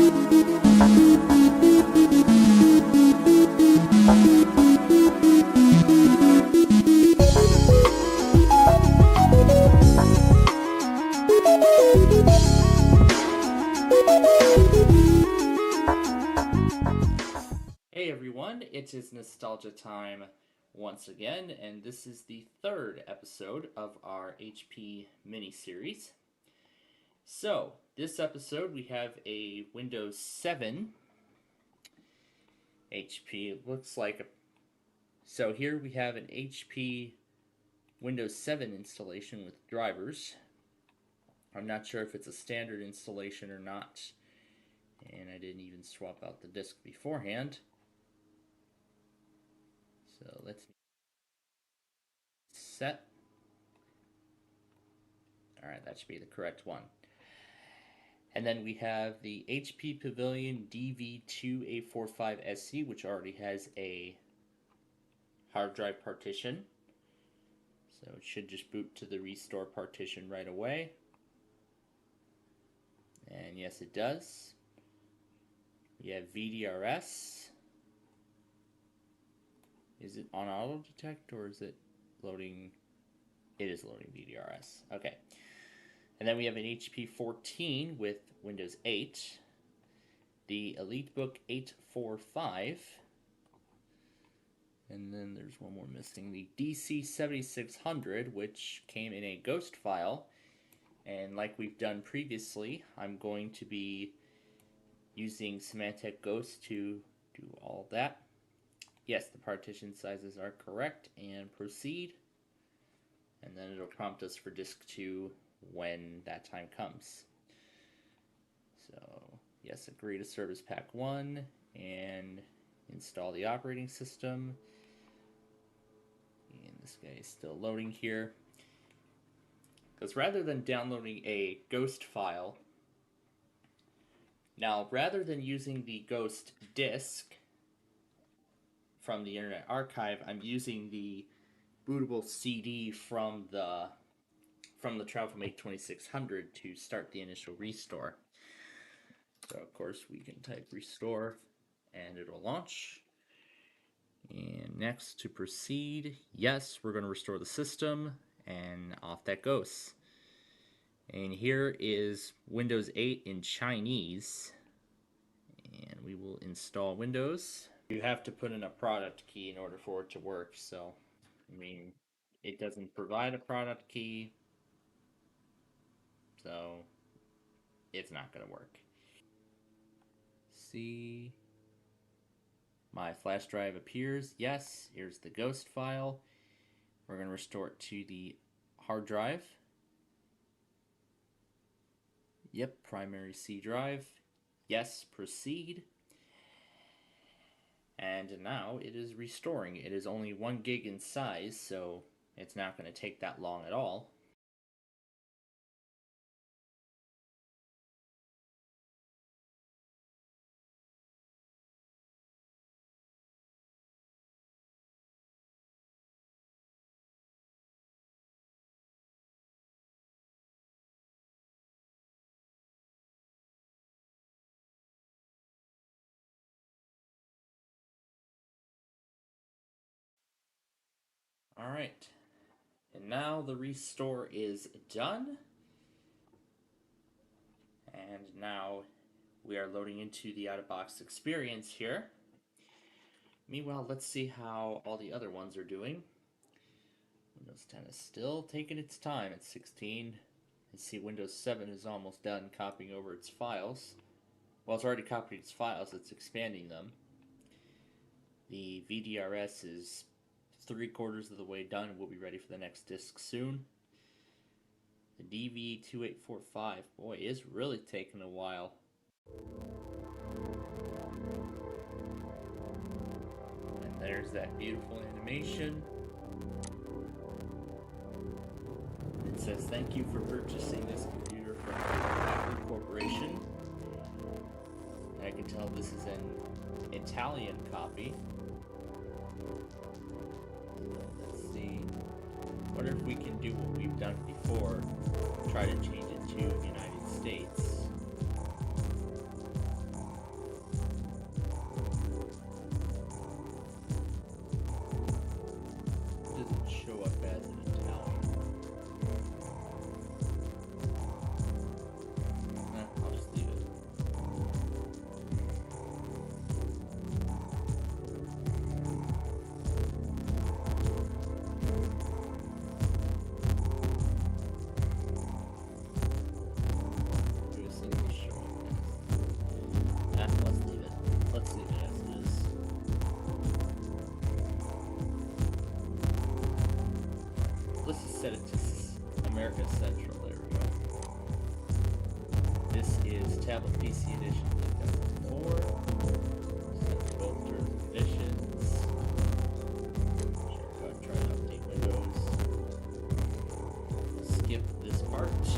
Hey everyone, it is nostalgia time once again, and this is the third episode of our HP mini-series. So, this episode we have a Windows 7 HP, it looks like so here we have an HP Windows 7 installation with drivers. I'm not sure if it's a standard installation or not, and I didn't even swap out the disk beforehand. So let's set. Alright, that should be the correct one. And then we have the HP Pavilion DV2A45SC, which already has a hard drive partition. So it should just boot to the restore partition right away. And yes, it does. We have VDRS. Is it on auto detect or is it loading? It is loading VDRS. Okay. And then we have an HP 14 with Windows 8. The EliteBook 845. And then there's one more missing. The DC7600, which came in a ghost file. And like we've done previously, I'm going to be using Symantec Ghost to do all that. Yes, the partition sizes are correct, and proceed. And then it'll prompt us for disk 2 when that time comes. So, yes, agree to Service Pack 1 and install the operating system. And this guy is still loading here. Because rather than downloading a ghost file, now rather than using the ghost disk from the Internet Archive, I'm using the bootable CD from the TravelMate 2600 to start the initial restore. So of course we can type restore and it'll launch. And next, to proceed, yes, we're going to restore the system, and off that goes. And here is Windows 8 in Chinese, and we will install Windows. You have to put in a product key in order for it to work, so I mean, it doesn't provide a product key, so it's not going to work. See, my flash drive appears. Yes, here's the ghost file. We're going to restore it to the hard drive. Yep, primary C drive. Yes, proceed. And now it is restoring. It is only 1 gig in size, so it's not going to take that long at all. Alright, and now the restore is done. And now we are loading into the out-of-box experience here. Meanwhile, let's see how all the other ones are doing. Windows 10 is still taking its time at 16. And see, Windows 7 is almost done copying over its files. Well, it's already copied its files, it's expanding them. The VDRS is 3/4 of the way done. We'll be ready for the next disk soon. The DV2845, boy, is really taking a while. And there's that beautiful animation. It says, "Thank you for purchasing this computer from Apple Corporation." And I can tell this is an Italian copy. Let's see. Wonder if we can do what we've done before. Try to change it to United States. Data Central, there we go. This is Tablet PC Edition 2004. Set both terms and conditions. Sure, go ahead and try to update Windows. Skip this part. This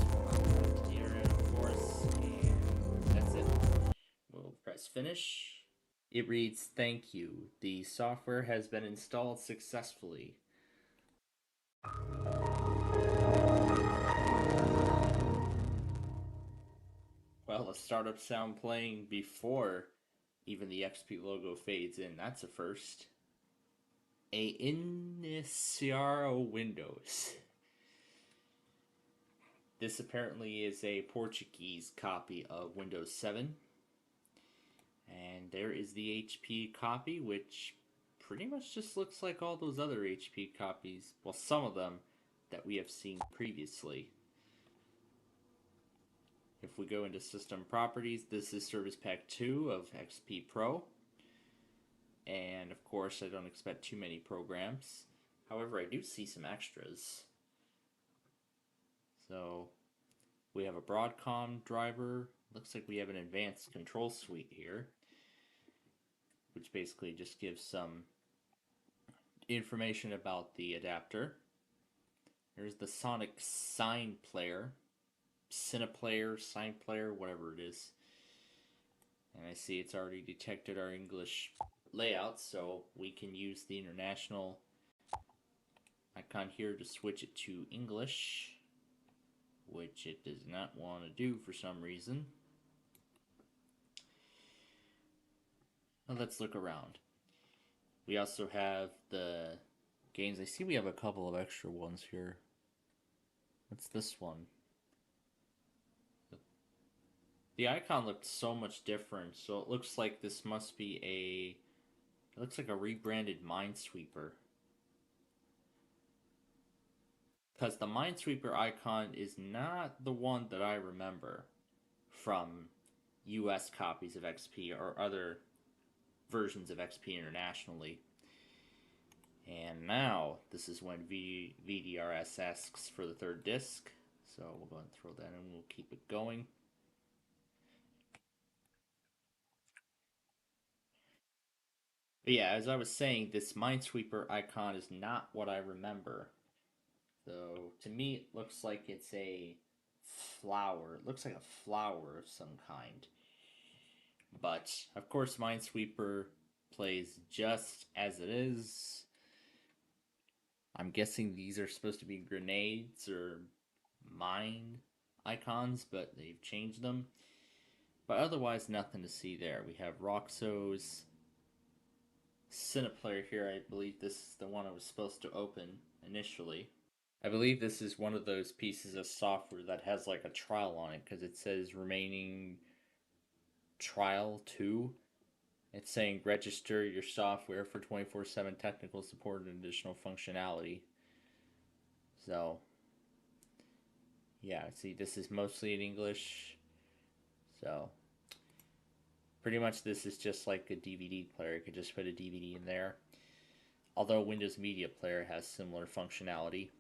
will not connect to the internet, of course. And that's it. We'll press finish. It reads, "Thank you. The software has been installed successfully." Well, a startup sound playing before even the XP logo fades in. That's a first. A Iniciar Windows. This apparently is a Portuguese copy of Windows 7. And there is the HP copy, which pretty much just looks like all those other HP copies. Well, some of them that we have seen previously. If we go into System Properties, this is Service Pack 2 of XP Pro. And of course, I don't expect too many programs. However, I do see some extras. So, we have a Broadcom driver. Looks like we have an advanced control suite here, which basically just gives some information about the adapter. There's the Sonic Sign Player, Cineplayer, Sign Player, whatever it is. And I see it's already detected our English layout, so we can use the international icon here to switch it to English, which it does not want to do for some reason. Now let's look around. We also have the games. I see we have a couple of extra ones here. What's this one? The icon looked so much different, so it looks like this must be it looks like a rebranded Minesweeper. Because the Minesweeper icon is not the one that I remember from US copies of XP or other versions of XP internationally. And now, this is when VDRS asks for the third disc. So we'll go ahead and throw that in, we'll keep it going. But yeah, as I was saying, this Minesweeper icon is not what I remember. So to me, it looks like it's a flower. It looks like a flower of some kind. But of course, Minesweeper plays just as it is. I'm guessing these are supposed to be grenades or mine icons, but they've changed them. But otherwise, nothing to see there. We have Roxo's Cineplayer here. I believe this is the one I was supposed to open initially. I believe this is one of those pieces of software that has like a trial on it, because it says remaining trial 2. It's saying register your software for 24/7 technical support and additional functionality. So, yeah, see, this is mostly in English. So, pretty much this is just like a DVD player. You could just put a DVD in there. Although Windows Media Player has similar functionality.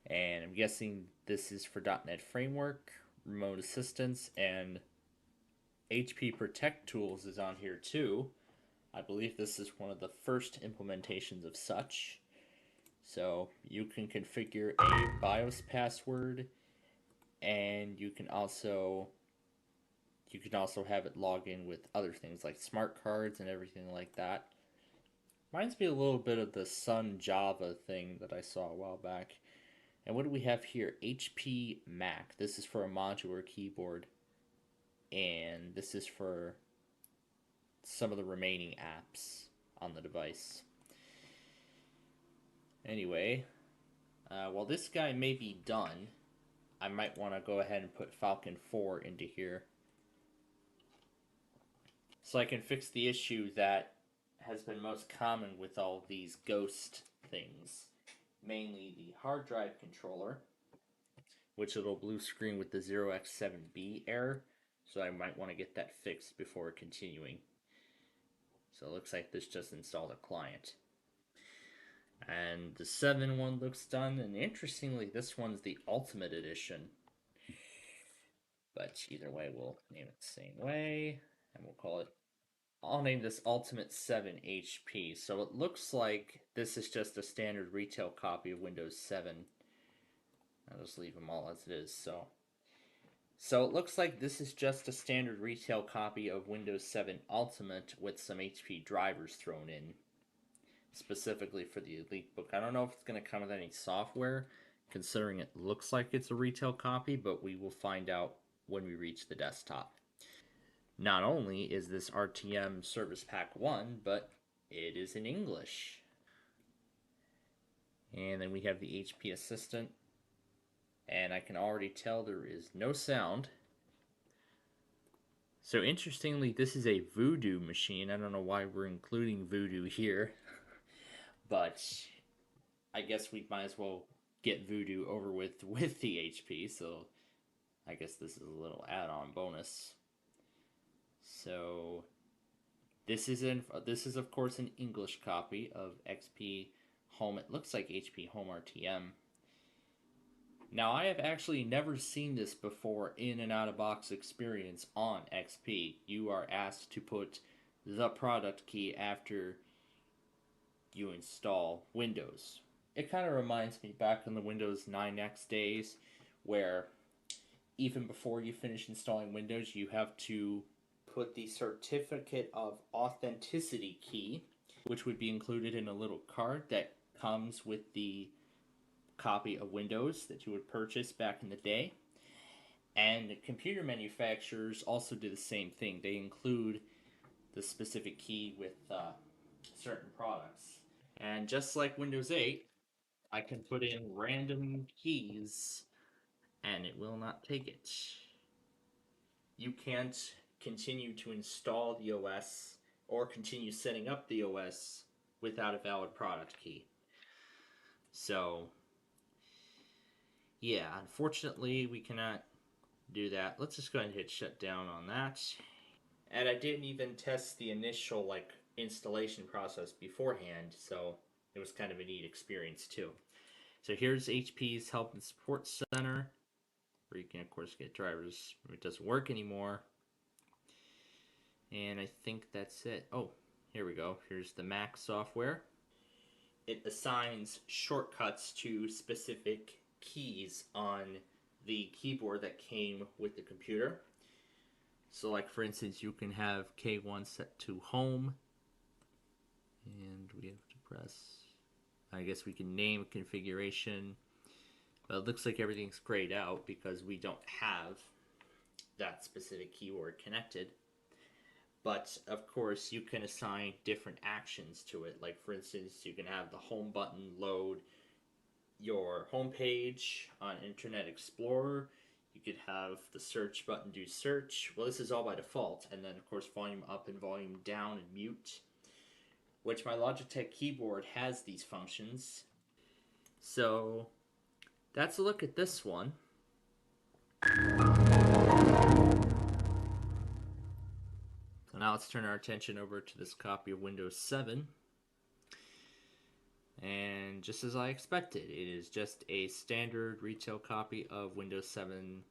And I'm guessing this is for .NET Framework, Remote Assistance, and HP Protect Tools is on here too. I believe this is one of the first implementations of such. So you can configure a BIOS password, and you can also have it log in with other things like smart cards and everything like that. Reminds me a little bit of the Sun Java thing that I saw a while back. And what do we have here? HP Mac. This is for a modular keyboard. And this is for some of the remaining apps on the device. Anyway, while this guy may be done, I might want to go ahead and put Falcon 4 into here, so I can fix the issue that has been most common with all these ghost things. Mainly the hard drive controller, which it'll blue screen with the 0x7B error, so I might want to get that fixed before continuing. So it looks like this just installed a client. And the 7 one looks done, and interestingly, this one's the Ultimate Edition. But either way, we'll name it the same way, and we'll call it. I'll name this Ultimate 7 HP. So it looks like this is just a standard retail copy of Windows 7. I'll just leave them all as it is. So it looks like this is just a standard retail copy of Windows 7 Ultimate with some HP drivers thrown in, specifically for the Elite Book. I don't know if it's going to come with any software, considering it looks like it's a retail copy, but we will find out when we reach the desktop. Not only is this RTM Service Pack 1, but it is in English. And then we have the HP Assistant, and I can already tell there is no sound. So interestingly, this is a Voodoo machine. I don't know why we're including Voodoo here, but I guess we might as well get Voodoo over with the HP, so I guess this is a little add-on bonus. So this is of course an English copy of XP Home. It looks like HP Home RTM. Now I have actually never seen this before in an out-of-box experience on XP. You are asked to put the product key after you install Windows. It kind of reminds me back in the Windows 9X days where even before you finish installing Windows, you have to put the certificate of authenticity key, which would be included in a little card that comes with the copy of Windows that you would purchase back in the day. And computer manufacturers also do the same thing. They include the specific key with certain products. And just like Windows 8, I can put in random keys and it will not take it. You can't continue to install the OS or continue setting up the OS without a valid product key. So, yeah, unfortunately, we cannot do that. Let's just go ahead and hit shut down on that. And I didn't even test the initial installation process beforehand, so it was kind of a neat experience too. So here's HP's Help and Support Center, where you can of course get drivers if it doesn't work anymore. And I think that's it. Oh, here we go. Here's the Mac software. It assigns shortcuts to specific keys on the keyboard that came with the computer. So like for instance, you can have K1 set to home, and we have to press, I guess we can name configuration, but it looks like everything's grayed out because we don't have that specific keyword connected. But of course you can assign different actions to it. Like for instance, you can have the home button load your home page on Internet Explorer. You could have the search button do search. Well, this is all by default. And then of course volume up and volume down and mute, which my Logitech keyboard has these functions. So that's a look at this one. So now let's turn our attention over to this copy of Windows 7. And just as I expected, it is just a standard retail copy of Windows 7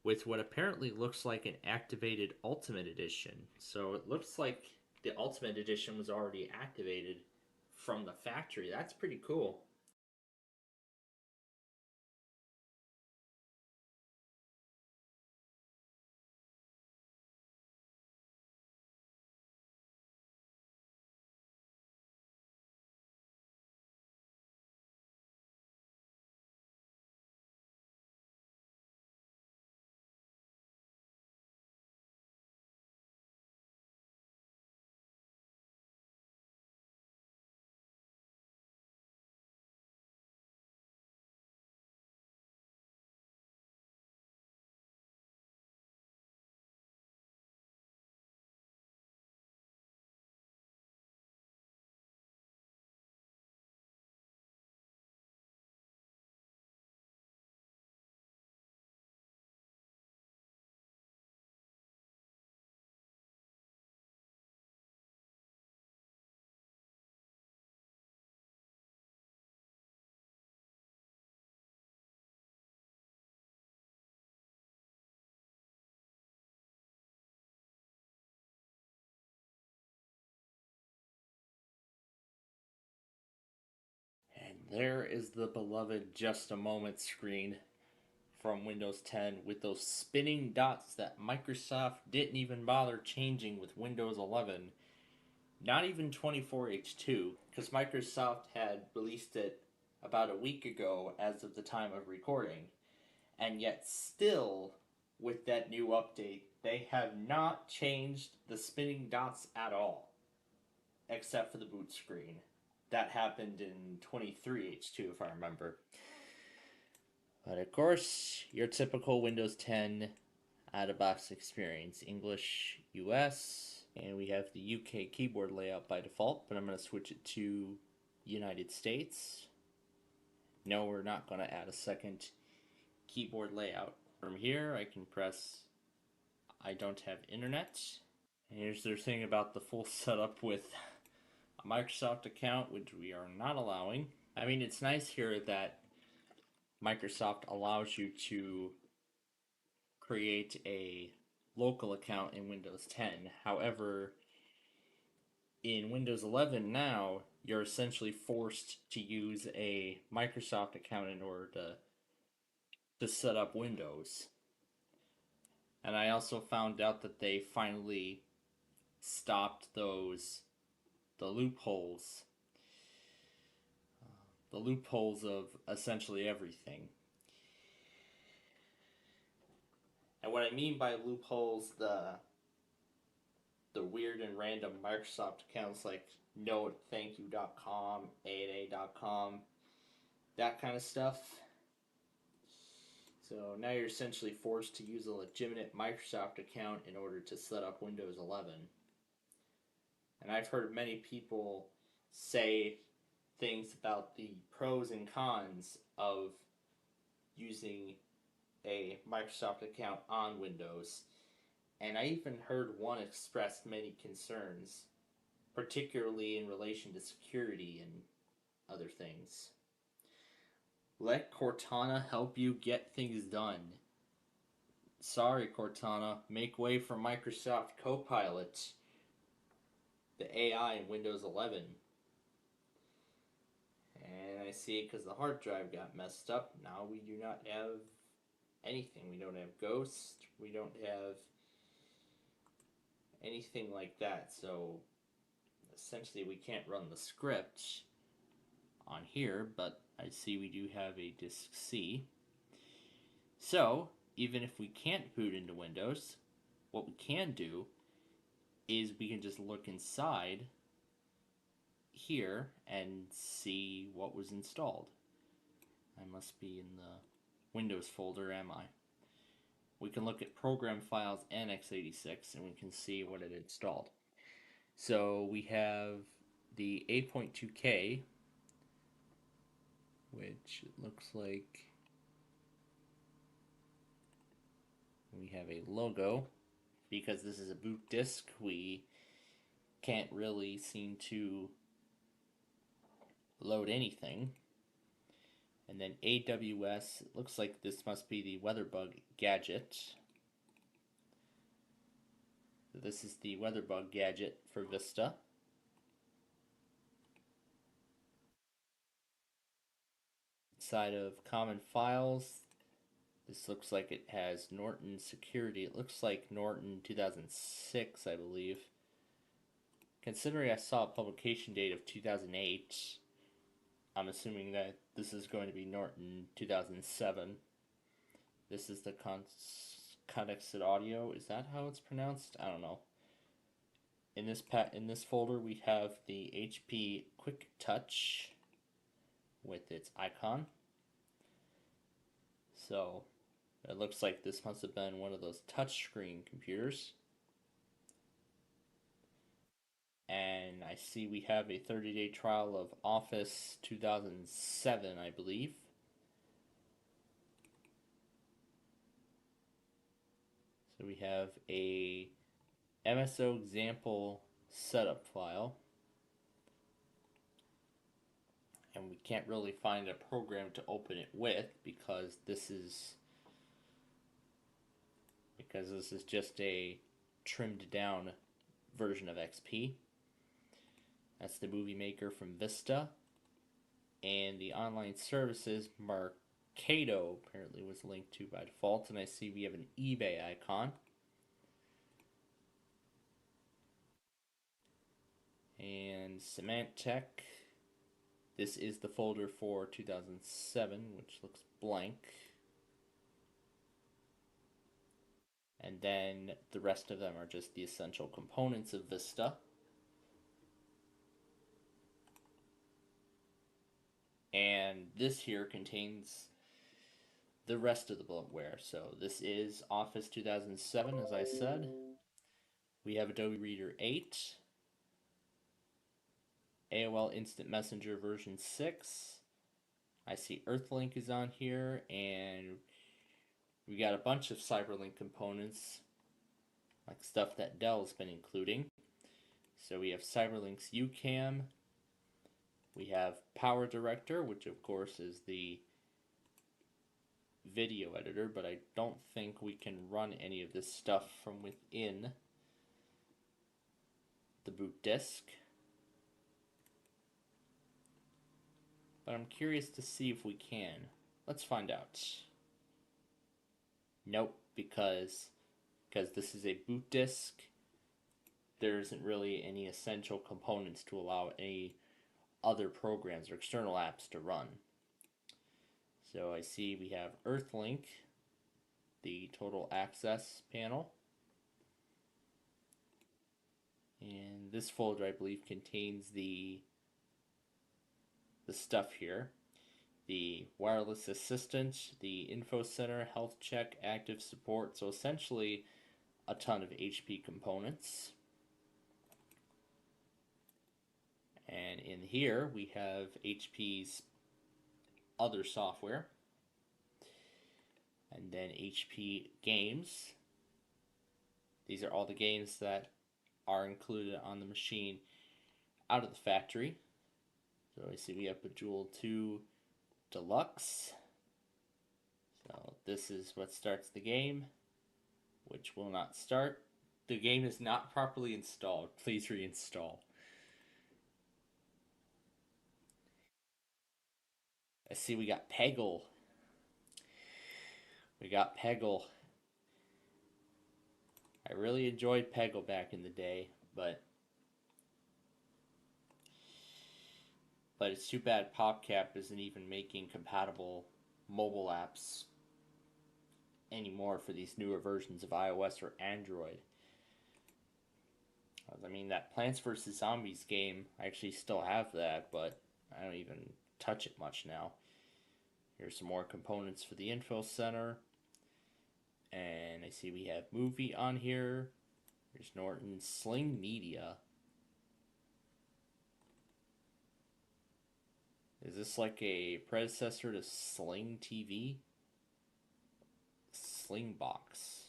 with what apparently looks like an activated Ultimate Edition. So it looks like the Ultimate Edition was already activated from the factory. That's pretty cool. There is the beloved Just a Moment screen from Windows 10 with those spinning dots that Microsoft didn't even bother changing with Windows 11. Not even 24H2, because Microsoft had released it about a week ago as of the time of recording. And yet still, with that new update, they have not changed the spinning dots at all, except for the boot screen. That happened in 23H2, if I remember. But of course, your typical Windows 10 out-of-box experience. English, US, and we have the UK keyboard layout by default, but I'm going to switch it to United States. No, we're not going to add a second keyboard layout. From here, I can press I don't have internet. And here's their thing about the full setup with a Microsoft account, which we are not allowing. I mean, it's nice here that Microsoft allows you to create a local account in Windows 10. However, in Windows 11 now, you're essentially forced to use a Microsoft account in order to set up Windows. And I also found out that they finally stopped the loopholes of essentially everything. And what I mean by loopholes, the weird and random Microsoft accounts like notethankyou.com, A&A.com, that kind of stuff. So now you're essentially forced to use a legitimate Microsoft account in order to set up Windows 11. And I've heard many people say things about the pros and cons of using a Microsoft account on Windows. And I even heard one express many concerns, particularly in relation to security and other things. Let Cortana help you get things done. Sorry, Cortana, make way for Microsoft Copilot, the AI in Windows 11. And I see it because the hard drive got messed up. Now we do not have anything. We don't have Ghost. We don't have anything like that. So essentially we can't run the script on here, but I see we do have a disk C. So even if we can't boot into Windows, what we can do is we can just look inside here and see what was installed. I must be in the Windows folder, am I? We can look at program files and x86 and we can see what it installed. So we have the 8.2K, which looks like we have a logo. Because this is a boot disk, we can't really seem to load anything. And then AWS, it looks like this must be the WeatherBug gadget. This is the WeatherBug gadget for Vista. Inside of common files, this looks like it has Norton security. It looks like Norton 2006, I believe. Considering I saw a publication date of 2008, I'm assuming that this is going to be Norton 2007. This is the connected audio. Is that how it's pronounced? I don't know. In this folder, we have the HP Quick Touch with its icon. So it looks like this must have been one of those touchscreen computers. And I see we have a 30-day trial of Office 2007, I believe. So we have a MSO example setup file. And we can't really find a program to open it with because this is just a trimmed down version of XP. That's the movie maker from Vista. and the online services Mercado apparently was linked to by default, and I see we have an eBay icon. And Symantec. This is the folder for 2007, which looks blank. And then the rest of them are just the essential components of Vista. And this here contains the rest of the bloatware. So this is Office 2007, as I said. We have Adobe Reader 8, AOL Instant Messenger version 6. I see Earthlink is on here, and we got a bunch of Cyberlink components, like stuff that Dell's been including. So we have Cyberlink's UCAM. We have Power Director, which of course is the video editor, but I don't think we can run any of this stuff from within the boot disk. But I'm curious to see if we can. Let's find out. Nope, because this is a boot disk, there isn't really any essential components to allow any other programs or external apps to run. So I see we have Earthlink, the total access panel. And this folder, I believe, contains the stuff here. The wireless assistant, the info center, health check, active support. So essentially a ton of HP components. And in here we have HP's other software. And then HP games. These are all the games that are included on the machine out of the factory. So I see we have Bejeweled 2 Deluxe. So this is what starts the game, which will not start. The game is not properly installed. Please reinstall. I see we got Peggle. I really enjoyed Peggle back in the day, but it's too bad PopCap isn't even making compatible mobile apps anymore for these newer versions of iOS or Android. I mean, that Plants vs. Zombies game, I actually still have that, but I don't even touch it much now. Here's some more components for the info center. And I see we have movie on here. There's Norton's Sling Media. Is this like a predecessor to Sling TV? Slingbox.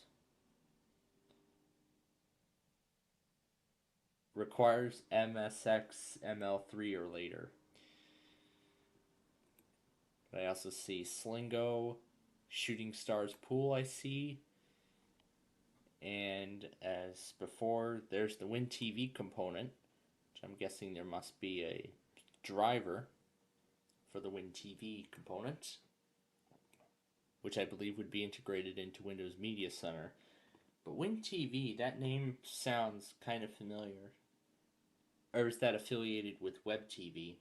Requires MSX ML3 or later. But I also see Slingo, Shooting Stars Pool I see. And as before, there's the WinTV component, which I'm guessing there must be a driver for the WinTV component, which I believe would be integrated into Windows Media Center. But WinTV, that name sounds kind of familiar. Or is that affiliated with WebTV?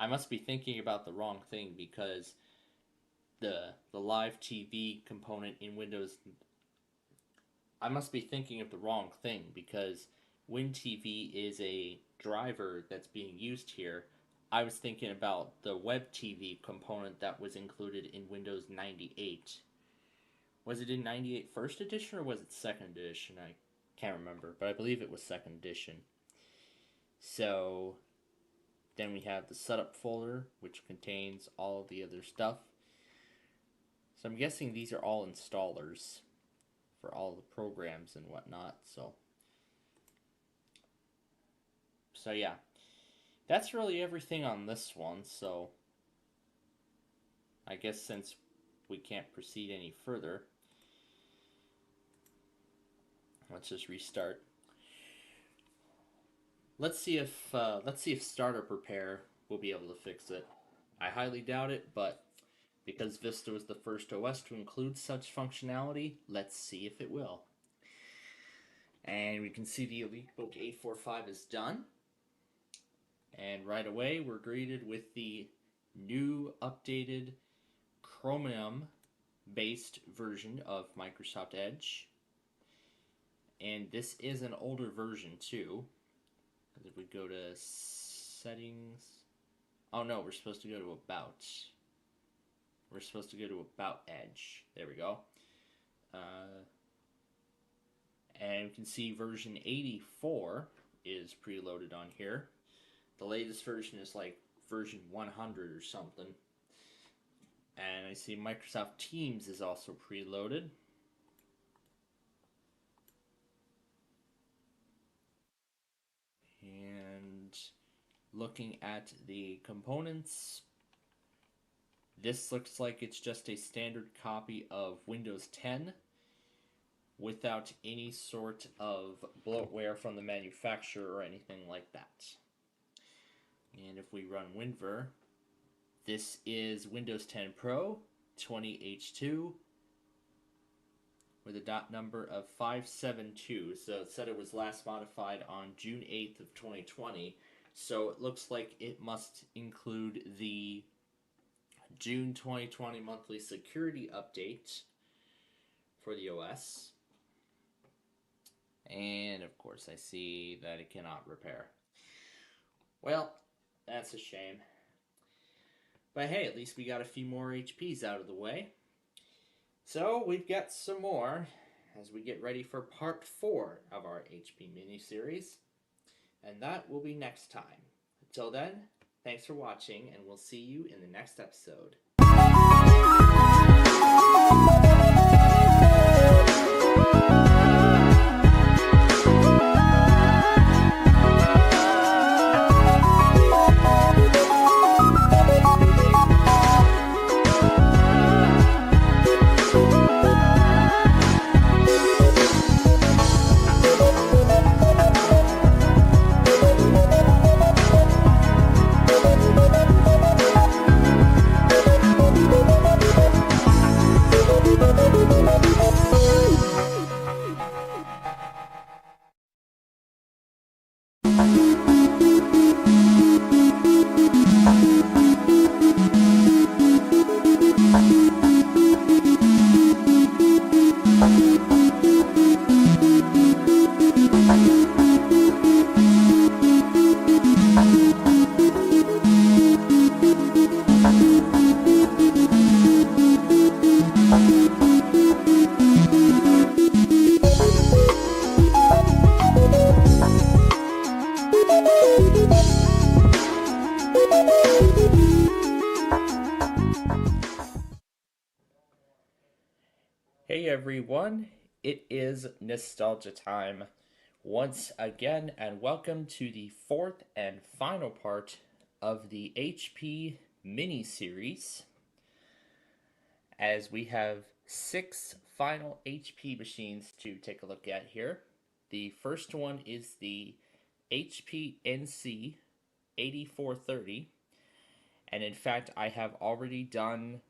I must be thinking about the wrong thing, because the live TV component in Windows, I must be thinking of the wrong thing, because WinTV is a driver that's being used here. I was thinking about the WebTV component that was included in Windows 98. Was it in 98 first edition or was it second edition? I can't remember, but I believe it was second edition. So then we have the setup folder, which contains all of the other stuff. So I'm guessing these are all installers for all the programs and whatnot. So yeah, that's really everything on this one. So I guess since we can't proceed any further, let's just restart. let's see if Startup Repair will be able to fix it. I highly doubt it, but because Vista was the first OS to include such functionality, let's see if it will. And we can see the EliteBook 845 is done. And right away, we're greeted with the new updated Chromium-based version of Microsoft Edge. And this is an older version, too. If we go to Settings... Oh, no, we're supposed to go to About. We're supposed to go to About Edge. There we go. And you can see version 84 is preloaded on here. The latest version is like version 100 or something. And I see Microsoft Teams is also preloaded. And looking at the components, this looks like it's just a standard copy of Windows 10 without any sort of bloatware from the manufacturer or anything like that. And if we run WinVer, this is Windows 10 Pro 20H2 with a dot number of 572. So it said it was last modified on June 8th of 2020. So it looks like it must include the June 2020 monthly security update for the OS. And of course I see that it cannot repair. Well, that's a shame. But hey, at least we got a few more HPs out of the way. So we've got some more as we get ready for part 4 of our HP mini-series. And that will be next time. Until then, thanks for watching, and we'll see you in the next episode. Hey everyone, it is nostalgia time once again, and welcome to the 4th and final part of the HP mini-series, as we have 6 final HP machines to take a look at here. The first one is the HP NC 8430, and in fact I have already done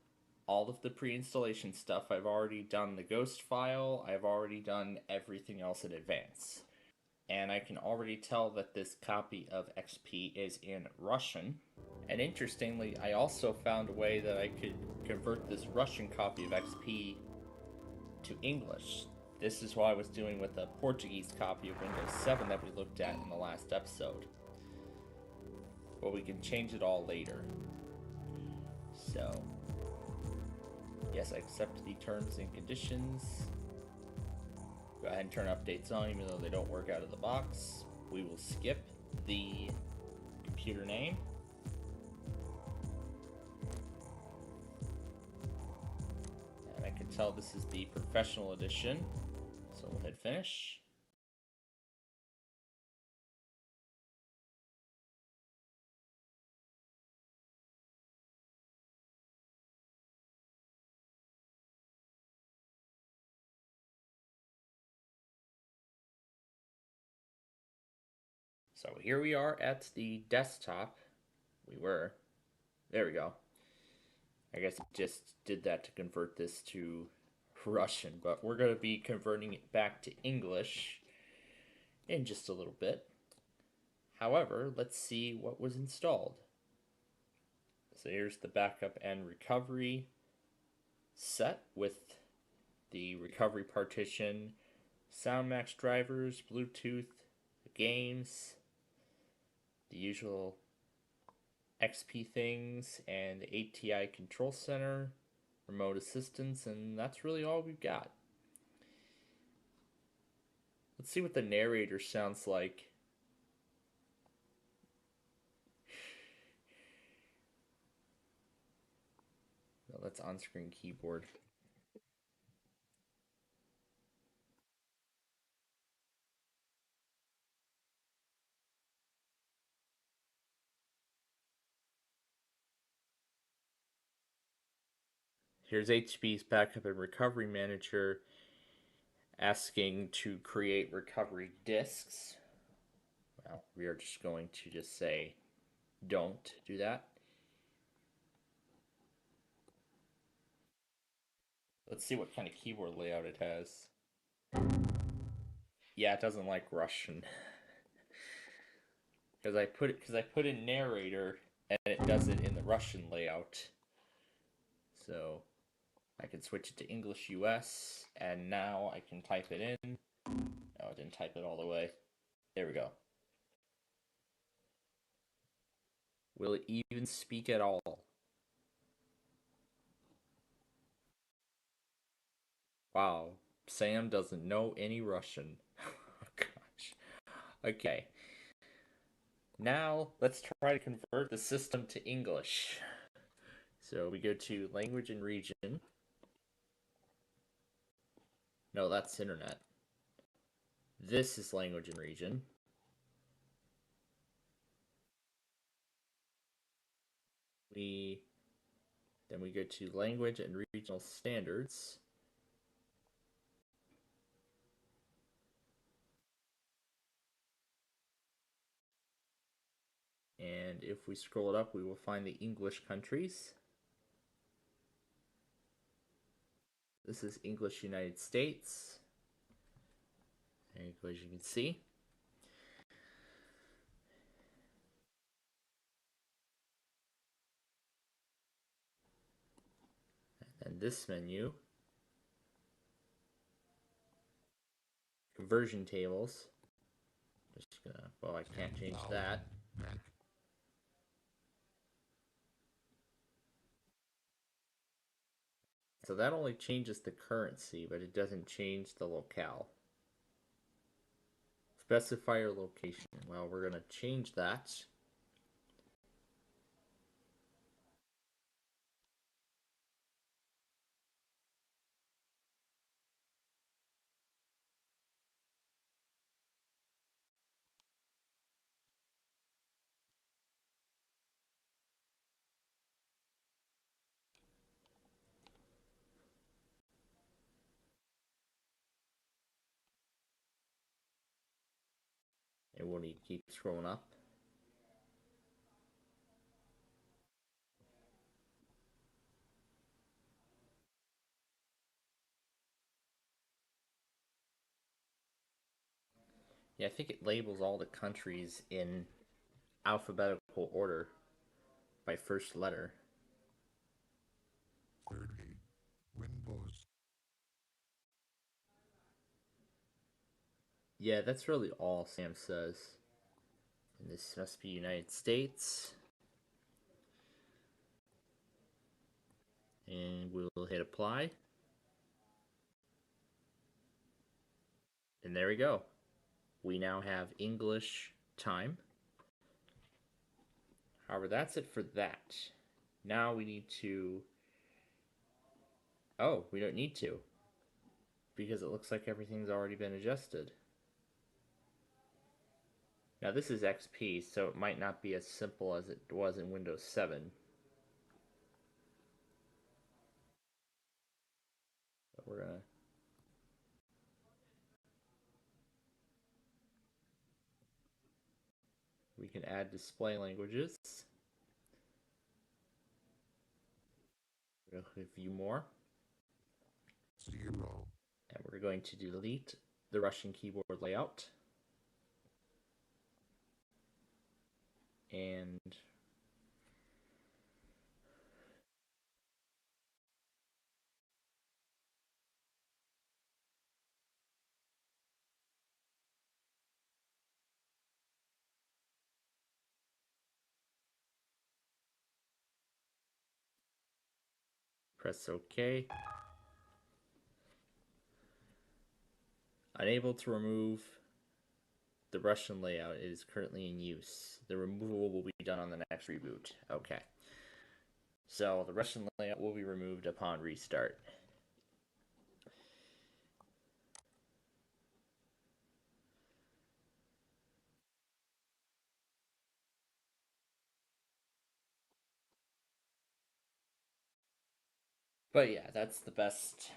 all of the pre-installation stuff. I've already done the ghost file, I've already done everything else in advance. And I can already tell that this copy of XP is in Russian. And interestingly, I also found a way that I could convert this Russian copy of XP to English. This is what I was doing with the Portuguese copy of Windows 7 that we looked at in the last episode. But we can change it all later. So yes, I accept the terms and conditions. Go ahead and turn updates on even though they don't work out of the box. We will skip the computer name. And I can tell this is the professional edition. So we'll hit finish. So here we are at the desktop. There we go. I guess I just did that to convert this to Russian, but we're going to be converting it back to English in just a little bit. However, let's see what was installed. So here's the backup and recovery set with the recovery partition, SoundMax drivers, Bluetooth, games, the usual XP things, and the ATI control center, remote assistance, and that's really all we've got. Let's see what the narrator sounds like. Well, that's on-screen keyboard. Here's HP's backup and recovery manager asking to create recovery disks. Well, we are just going to just say don't do that. Let's see what kind of keyboard layout it has. Yeah, it doesn't like Russian. Because I put in narrator and it does it in the Russian layout. So I can switch it to English US, and now I can type it in. Oh, I didn't type it all the way. There we go. Will it even speak at all? Wow, Sam doesn't know any Russian. Oh, gosh. Okay. Now let's try to convert the system to English. So we go to language and region. No, that's internet. This is language and region. Then we go to language and regional standards. And if we scroll it up, we will find the English countries. This is English United States. And as you can see, and this menu, conversion tables. Just gonna, well, I can't change that. So that only changes the currency, but it doesn't change the locale. Specify your location. Well, we're gonna change that. And we'll need to keep scrolling up. Yeah, I think it labels all the countries in alphabetical order by first letter. 30 Windows. Yeah, that's really all Sam says. And this must be United States. And we'll hit apply. And there we go. We now have English time. However, that's it for that. Now we need to... Oh, we don't need to. Because it looks like everything's already been adjusted. Now this is XP, so it might not be as simple as it was in Windows 7. But we're gonna... we can add display languages. A few more. 0. And we're going to delete the Russian keyboard layout. And press OK. Unable to remove the Russian layout. It is currently in use. The removal will be done on the next reboot. Okay. So the Russian layout will be removed upon restart. But yeah, that's the best.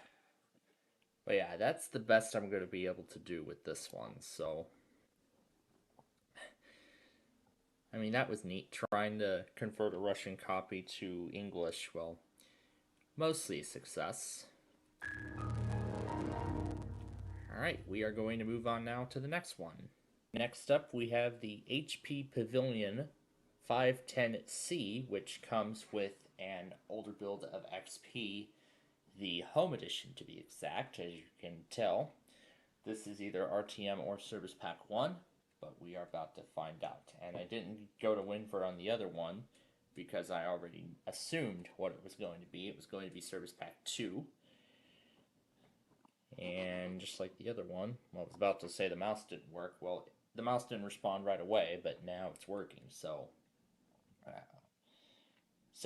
But yeah, that's the best I'm going to be able to do with this one. So, I mean, that was neat. Trying to convert a Russian copy to English, well, mostly a success. Alright, we are going to move on now to the next one. Next up, we have the HP Pavilion 510C, which comes with an older build of XP, the Home Edition to be exact, as you can tell. This is either RTM or Service Pack 1, but we are about to find out. And I didn't go to Winver on the other one because I already assumed what it was going to be. It was going to be Service Pack 2. And just like the other one, well, I was about to say the mouse didn't work. Well, the mouse didn't respond right away, but now it's working. So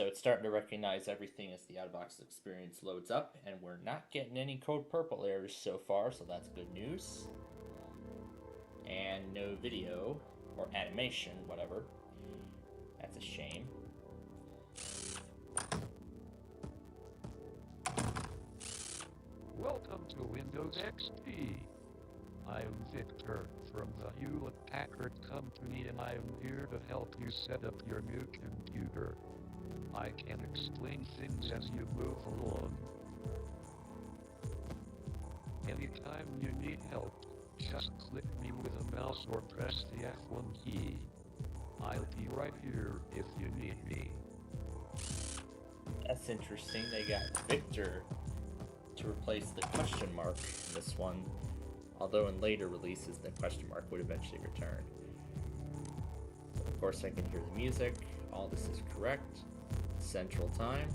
it's starting to recognize everything as the out-of-box experience loads up, and we're not getting any code purple errors so far, so that's good news. And no video or animation, whatever. That's a shame. Welcome to Windows XP. I am Victor from the Hewlett-Packard Company, and I am here to help you set up your new computer. I can explain things as you move along. Anytime you need help, just click me with a mouse or press the F1 key. I'll be right here if you need me. That's interesting. They got Victor to replace the question mark in this one, although in later releases the question mark would eventually return. Of course, I can hear the music. All this is correct. Central Time.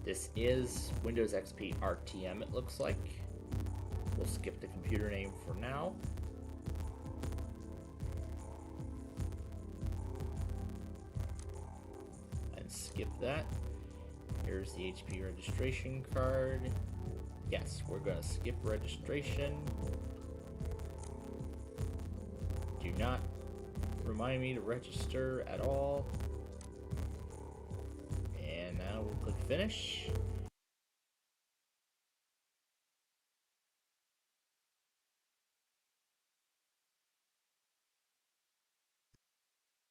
This is Windows XP RTM, it looks like. We'll skip the computer name for now. And skip that. Here's the HP registration card. Yes, we're going to skip registration. Do not remind me to register at all. And now we'll click finish.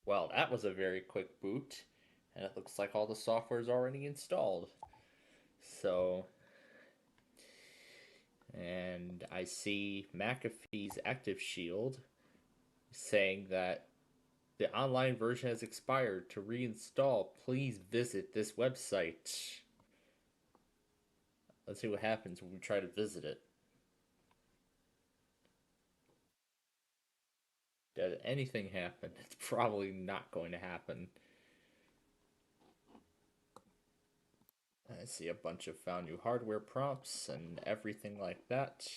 Well, that was a very quick boot, and it looks like all the software is already installed. So, and I see McAfee's Active Shield saying that the online version has expired. To reinstall, please visit this website. Let's see what happens when we try to visit it. Does anything happen? It's probably not going to happen. I see a bunch of found new hardware prompts and everything like that.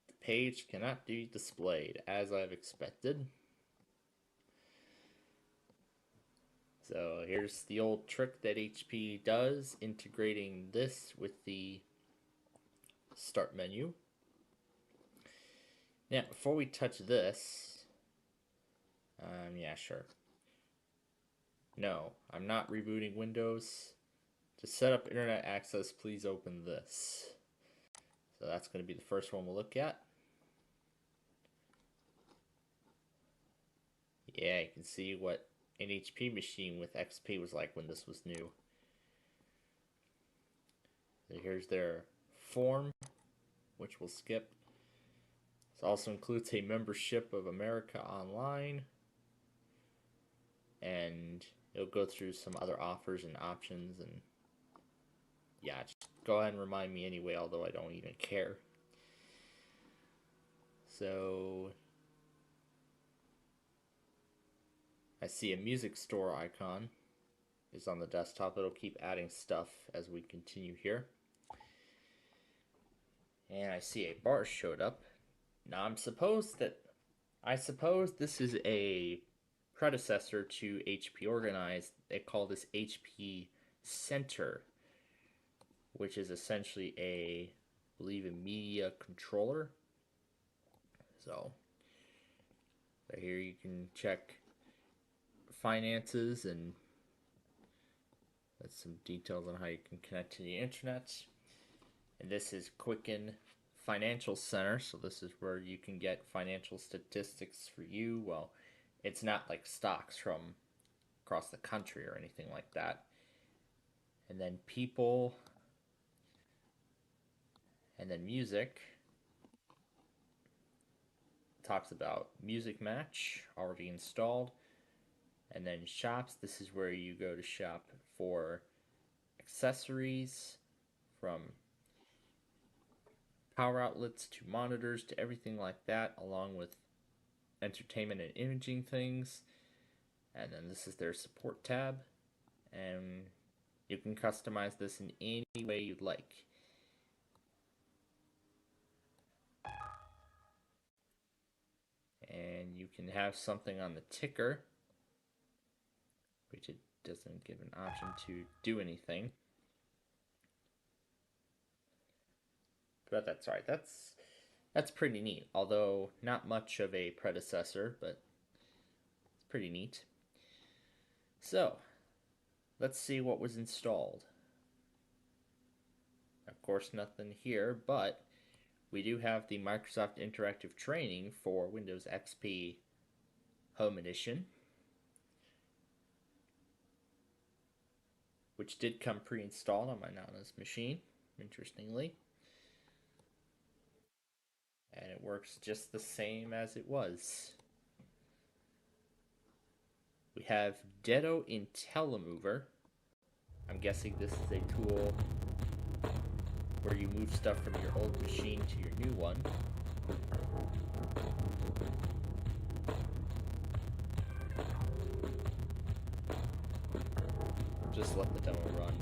The page cannot be displayed as I've expected. So here's the old trick that HP does, integrating this with the start menu. Now, before we touch this, yeah, sure. No, I'm not rebooting Windows. To set up internet access, please open this. So that's going to be the first one we'll look at. Yeah, you can see what an HP machine with XP was like when this was new. So here's their form, which we'll skip. This also includes a membership of America Online. And it'll go through some other offers and options. And yeah, just go ahead and remind me anyway, although I don't even care. So I see a music store icon is on the desktop. It'll keep adding stuff as we continue here. And I see a bar showed up. Now I suppose this is a predecessor to HP Organized. They call this HP Center, which is essentially I believe a media controller. So here you can check finances, and that's some details on how you can connect to the internet. And this is Quicken Financial Center, so this is where you can get financial statistics for you. Well, it's not like stocks from across the country or anything like that. And then people, and then music. Talks about Music Match, already installed. And then shops, this is where you go to shop for accessories, from power outlets to monitors to everything like that, along with entertainment and imaging things. And then this is their support tab, and you can customize this in any way you'd like. And you can have something on the ticker, which it doesn't give an option to do anything. But that's right, that's pretty neat, although not much of a predecessor, but it's pretty neat. So, let's see what was installed. Of course, nothing here, but we do have the Microsoft Interactive Training for Windows XP Home Edition, which did come pre-installed on my Nana's machine, interestingly. And it works just the same as it was. We have Detto IntelliMover. I'm guessing this is a tool where you move stuff from your old machine to your new one. Just let the demo run.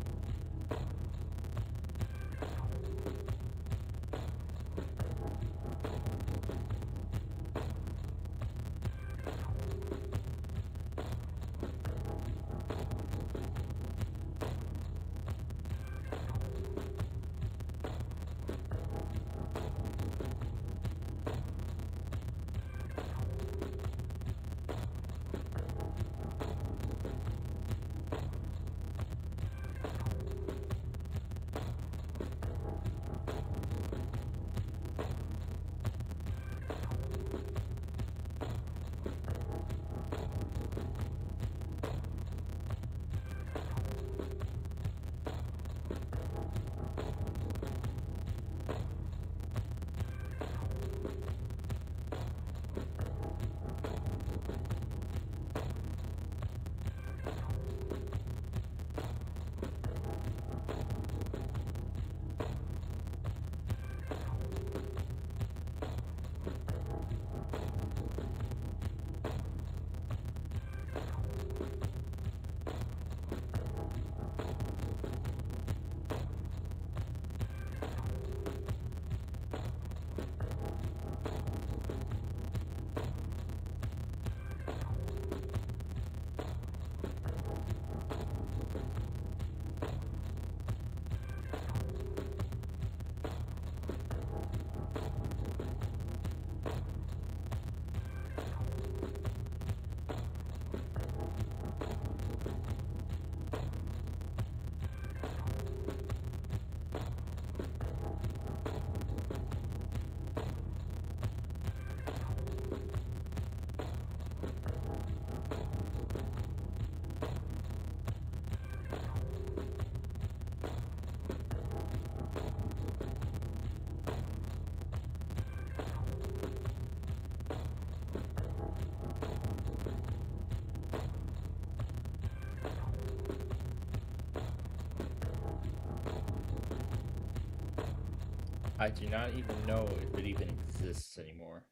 I do not even know if it even exists anymore.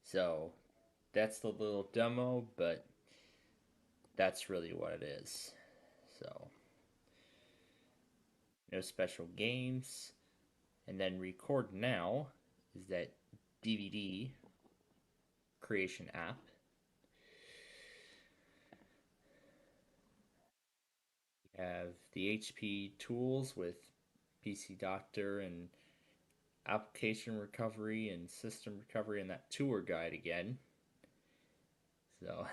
So, that's the little demo, but that's really what it is. So, no special games. And then Record Now is that DVD creation app. We have the HP tools with PC Doctor and application recovery and system recovery and that tour guide again. So,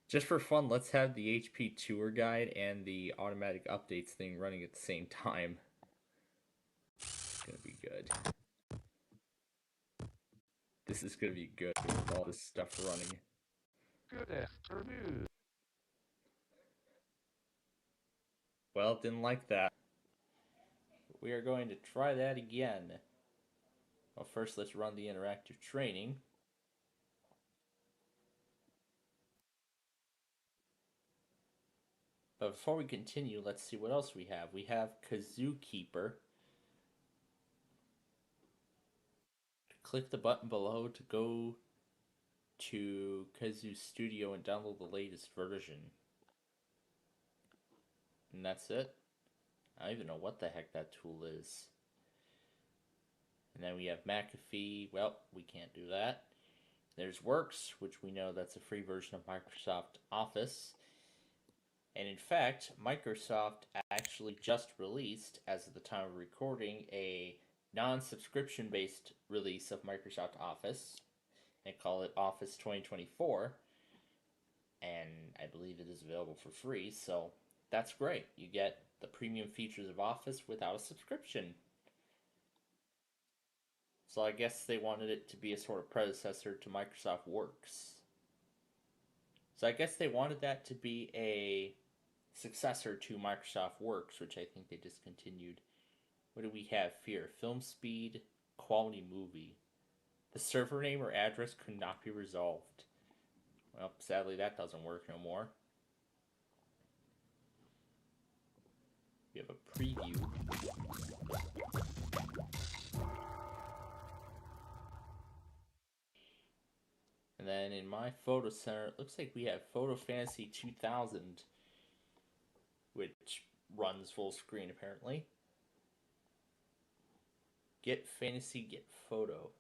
just for fun, let's have the HP tour guide and the automatic updates thing running at the same time. It's gonna be good. This is gonna be good with all this stuff running. Good afternoon. Well, didn't like that. We are going to try that again. Well, first let's run the interactive training. But before we continue, let's see what else we have. We have Kazoo Keeper. Click the button below to go to Kazoo Studio and download the latest version. And that's it. I don't even know what the heck that tool is. And then we have McAfee. Well, we can't do that. There's Works, which we know that's a free version of Microsoft Office. And in fact, Microsoft actually just released, as of the time of recording, a non-subscription based release of Microsoft Office. They call it Office 2024. And I believe it is available for free, so that's great. You get the premium features of Office without a subscription. So I guess they wanted it to be a sort of predecessor to Microsoft Works. So I guess they wanted that to be a successor to Microsoft Works, which I think they discontinued. What do we have here? Film speed, quality movie. The server name or address could not be resolved. Well, sadly that doesn't work no more. We have a preview. And then in my photo center, it looks like we have Photo Fantasy 2000, which runs full screen apparently. Get Fantasy, Get Photo.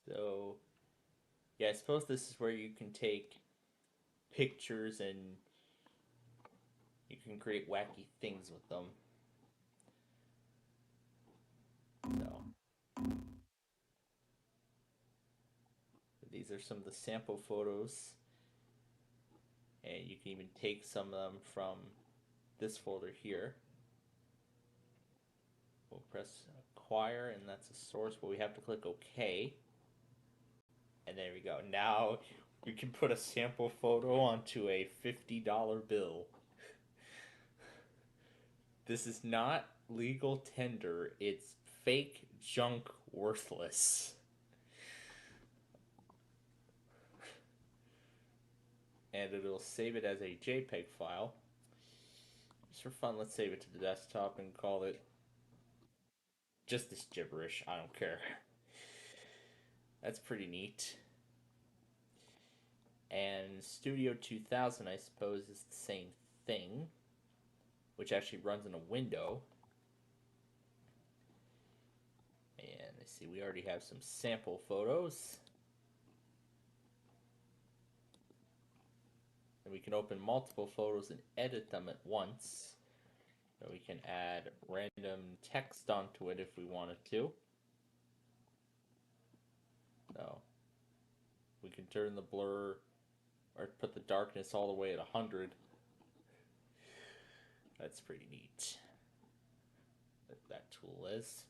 So, yeah, I suppose this is where you can take pictures and you can create wacky things with them. So, these are some of the sample photos. And you can even take some of them from this folder here. We'll press acquire, and that's a source, but we have to click OK. And there we go. Now we can put a sample photo onto a $50 bill. This is not legal tender. It's fake junk worthless. And it'll save it as a JPEG file. Just for fun, let's save it to the desktop and call it just this gibberish. I don't care. That's pretty neat. And Studio 2000, I suppose, is the same thing, which actually runs in a window. And let's see, we already have some sample photos. And we can open multiple photos and edit them at once. So we can add random text onto it if we wanted to. So we can turn the blur or put the darkness all the way at 100. That's pretty neat. That tool is.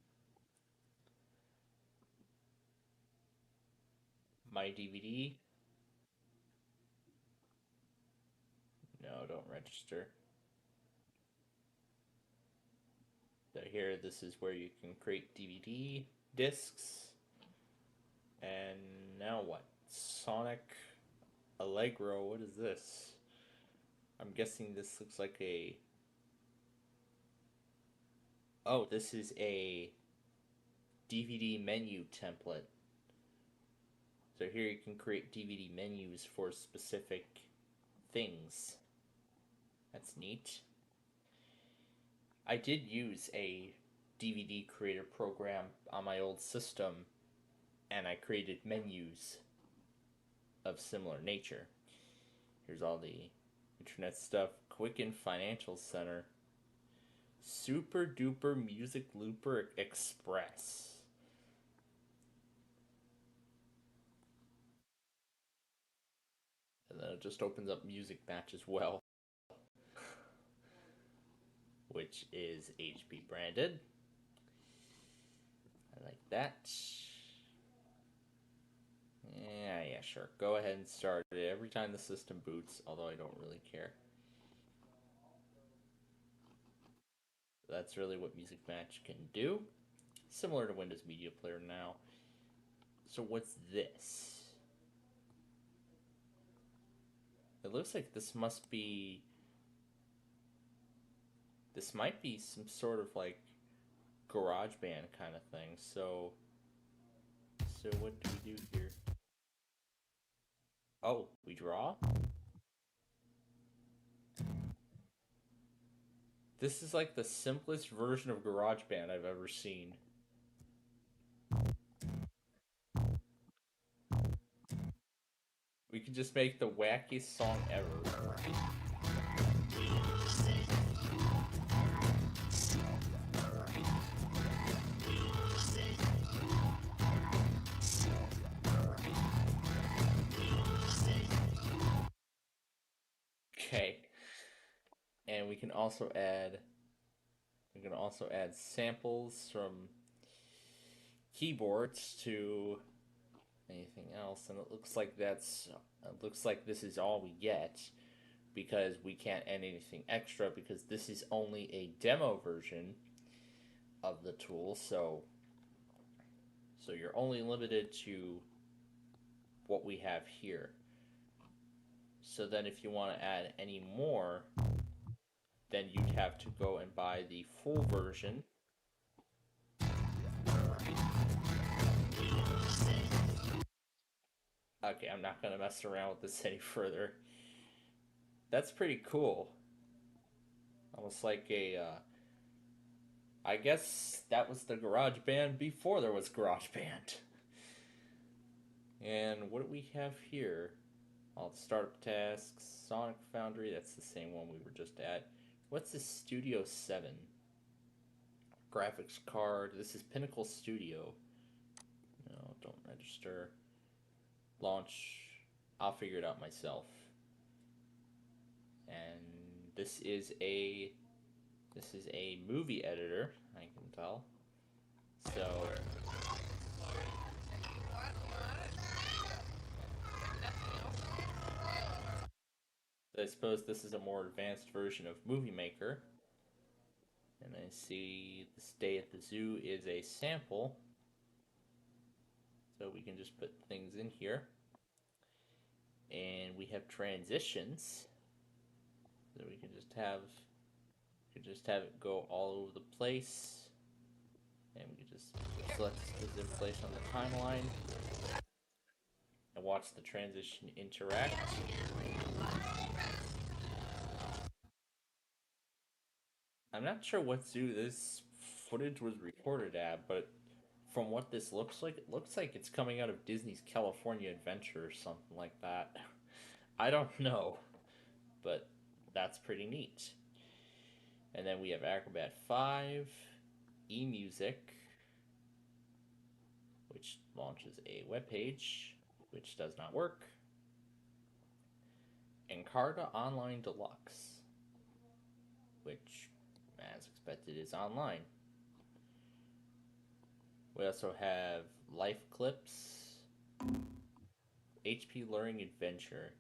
My DVD. No, don't register. So here, this is where you can create DVD discs. And now what? Sonic Allegro, what is this? I'm guessing this looks like a Oh, this is a DVD menu template. So here you can create DVD menus for specific things. That's neat. I did use a DVD creator program on my old system, and I created menus of similar nature. Here's all the internet stuff. Quicken Financial Center. Super Duper Music Looper Express. And then it just opens up Music Match as well, which is HP branded. I like that. Yeah, sure. Go ahead and start it every time the system boots, although I don't really care. That's really what Music Match can do. Similar to Windows Media Player now. So what's this? It looks like this might be some sort of like GarageBand kind of thing. So what do we do here? Oh, we draw? This is like the simplest version of GarageBand I've ever seen. We can just make the wackiest song ever. Okay. And we can also add samples from keyboards to anything else, and it looks like this is all we get, because we can't add anything extra because this is only a demo version of the tool, so you're only limited to what we have here. So then if you want to add any more, then you'd have to go and buy the full version. Okay, I'm not going to mess around with this any further. That's pretty cool. Almost like I guess that was the GarageBand before there was GarageBand. And what do we have here? All the startup tasks, Sonic Foundry, that's the same one we were just at. What's this Studio 7? Graphics card, this is Pinnacle Studio. No, don't register. Launch, I'll figure it out myself. And this is a movie editor, I can tell. So I suppose this is a more advanced version of Movie Maker. And I see the Stay at the Zoo is a sample. So we can just put things in here. And we have transitions. So we can just have it go all over the place. And we can just select a specific place on the timeline. And watch the transition interact. I'm not sure what zoo this footage was recorded at, but from what this looks like, it looks like it's coming out of Disney's California Adventure or something like that. I don't know, but that's pretty neat. And then we have Acrobat 5, eMusic, which launches a web page, which does not work, Encarta Online Deluxe, which, as expected, is online. We also have Life Clips, HP Learning Adventure,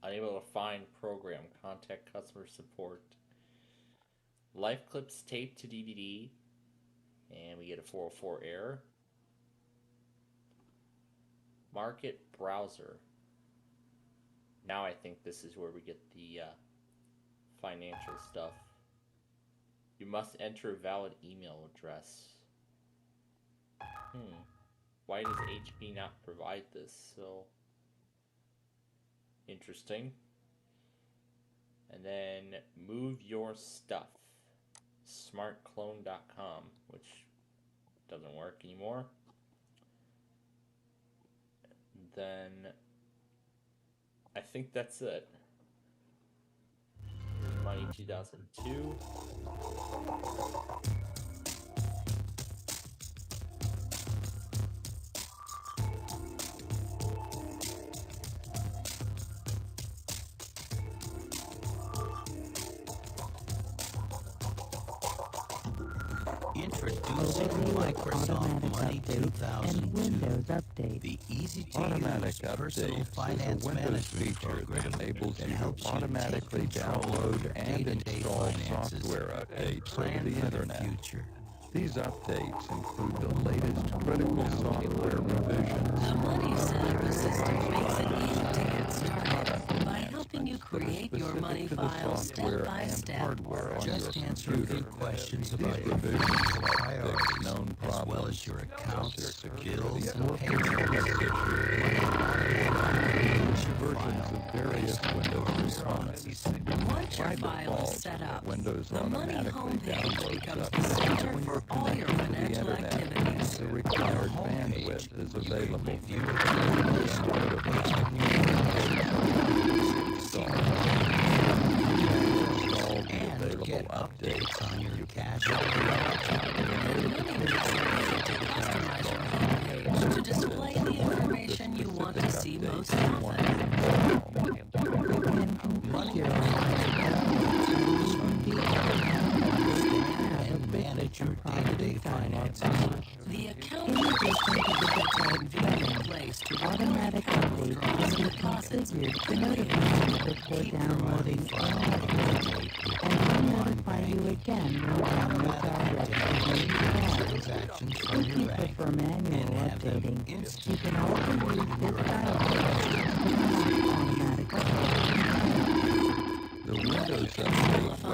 unable to find program, contact customer support, Life Clips taped to DVD, and we get a 404 error. Market Browser. Now I think this is where we get the financial stuff. You must enter a valid email address. Why does HP not provide this? So interesting. And then move your stuff. Smartclone.com, which doesn't work anymore. Then I think that's it. Money 2002. Introducing Microsoft Money 2002, the easy-to-use personal finance management program that enables you to automatically download and install software updates over the internet. These updates include the latest critical software revisions. The Money Center Assistant makes it easy to get started by helping you create your money file step by step. Just answer a few questions about your business priorities, as well as your accounts, bills, and payments. Versions of various Windows components. Once your file is set up, Windows the Money automatically homepage becomes the downloads center for all your financial activities. the required bandwidth is available for And get updates on your cash. Customize your homepage to display the information you want to see most often. And manage your day-to-day finances. The account is a convenient place to automatic withdrawals and deposits. To notify you before downloading and notify you again when downloads are ready. Transactions from If your you bank prefer manual and have them updating, you instantly can also use this dialog to the Windows Update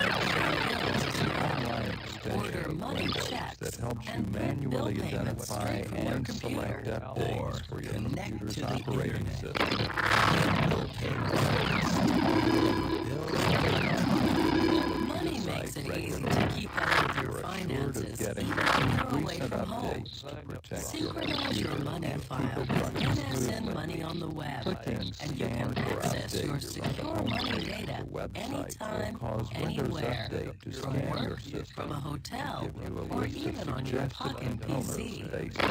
online extension of Windows that helps you manually identify and select updates for your computer's operating system. Money makes it easy to keep up with your finances Getting even when you're away recent from home. updates to protect your Synchronize your computer money and file keep it with running NSN smoothly. Money on the web, Click and and you scan can for access your updates on the secure money homepage data of the website. anytime, Will cause Windows anywhere, Update to from scan your work, system. from a hotel, Give you a or list of even on your suggested pocket components PC. based on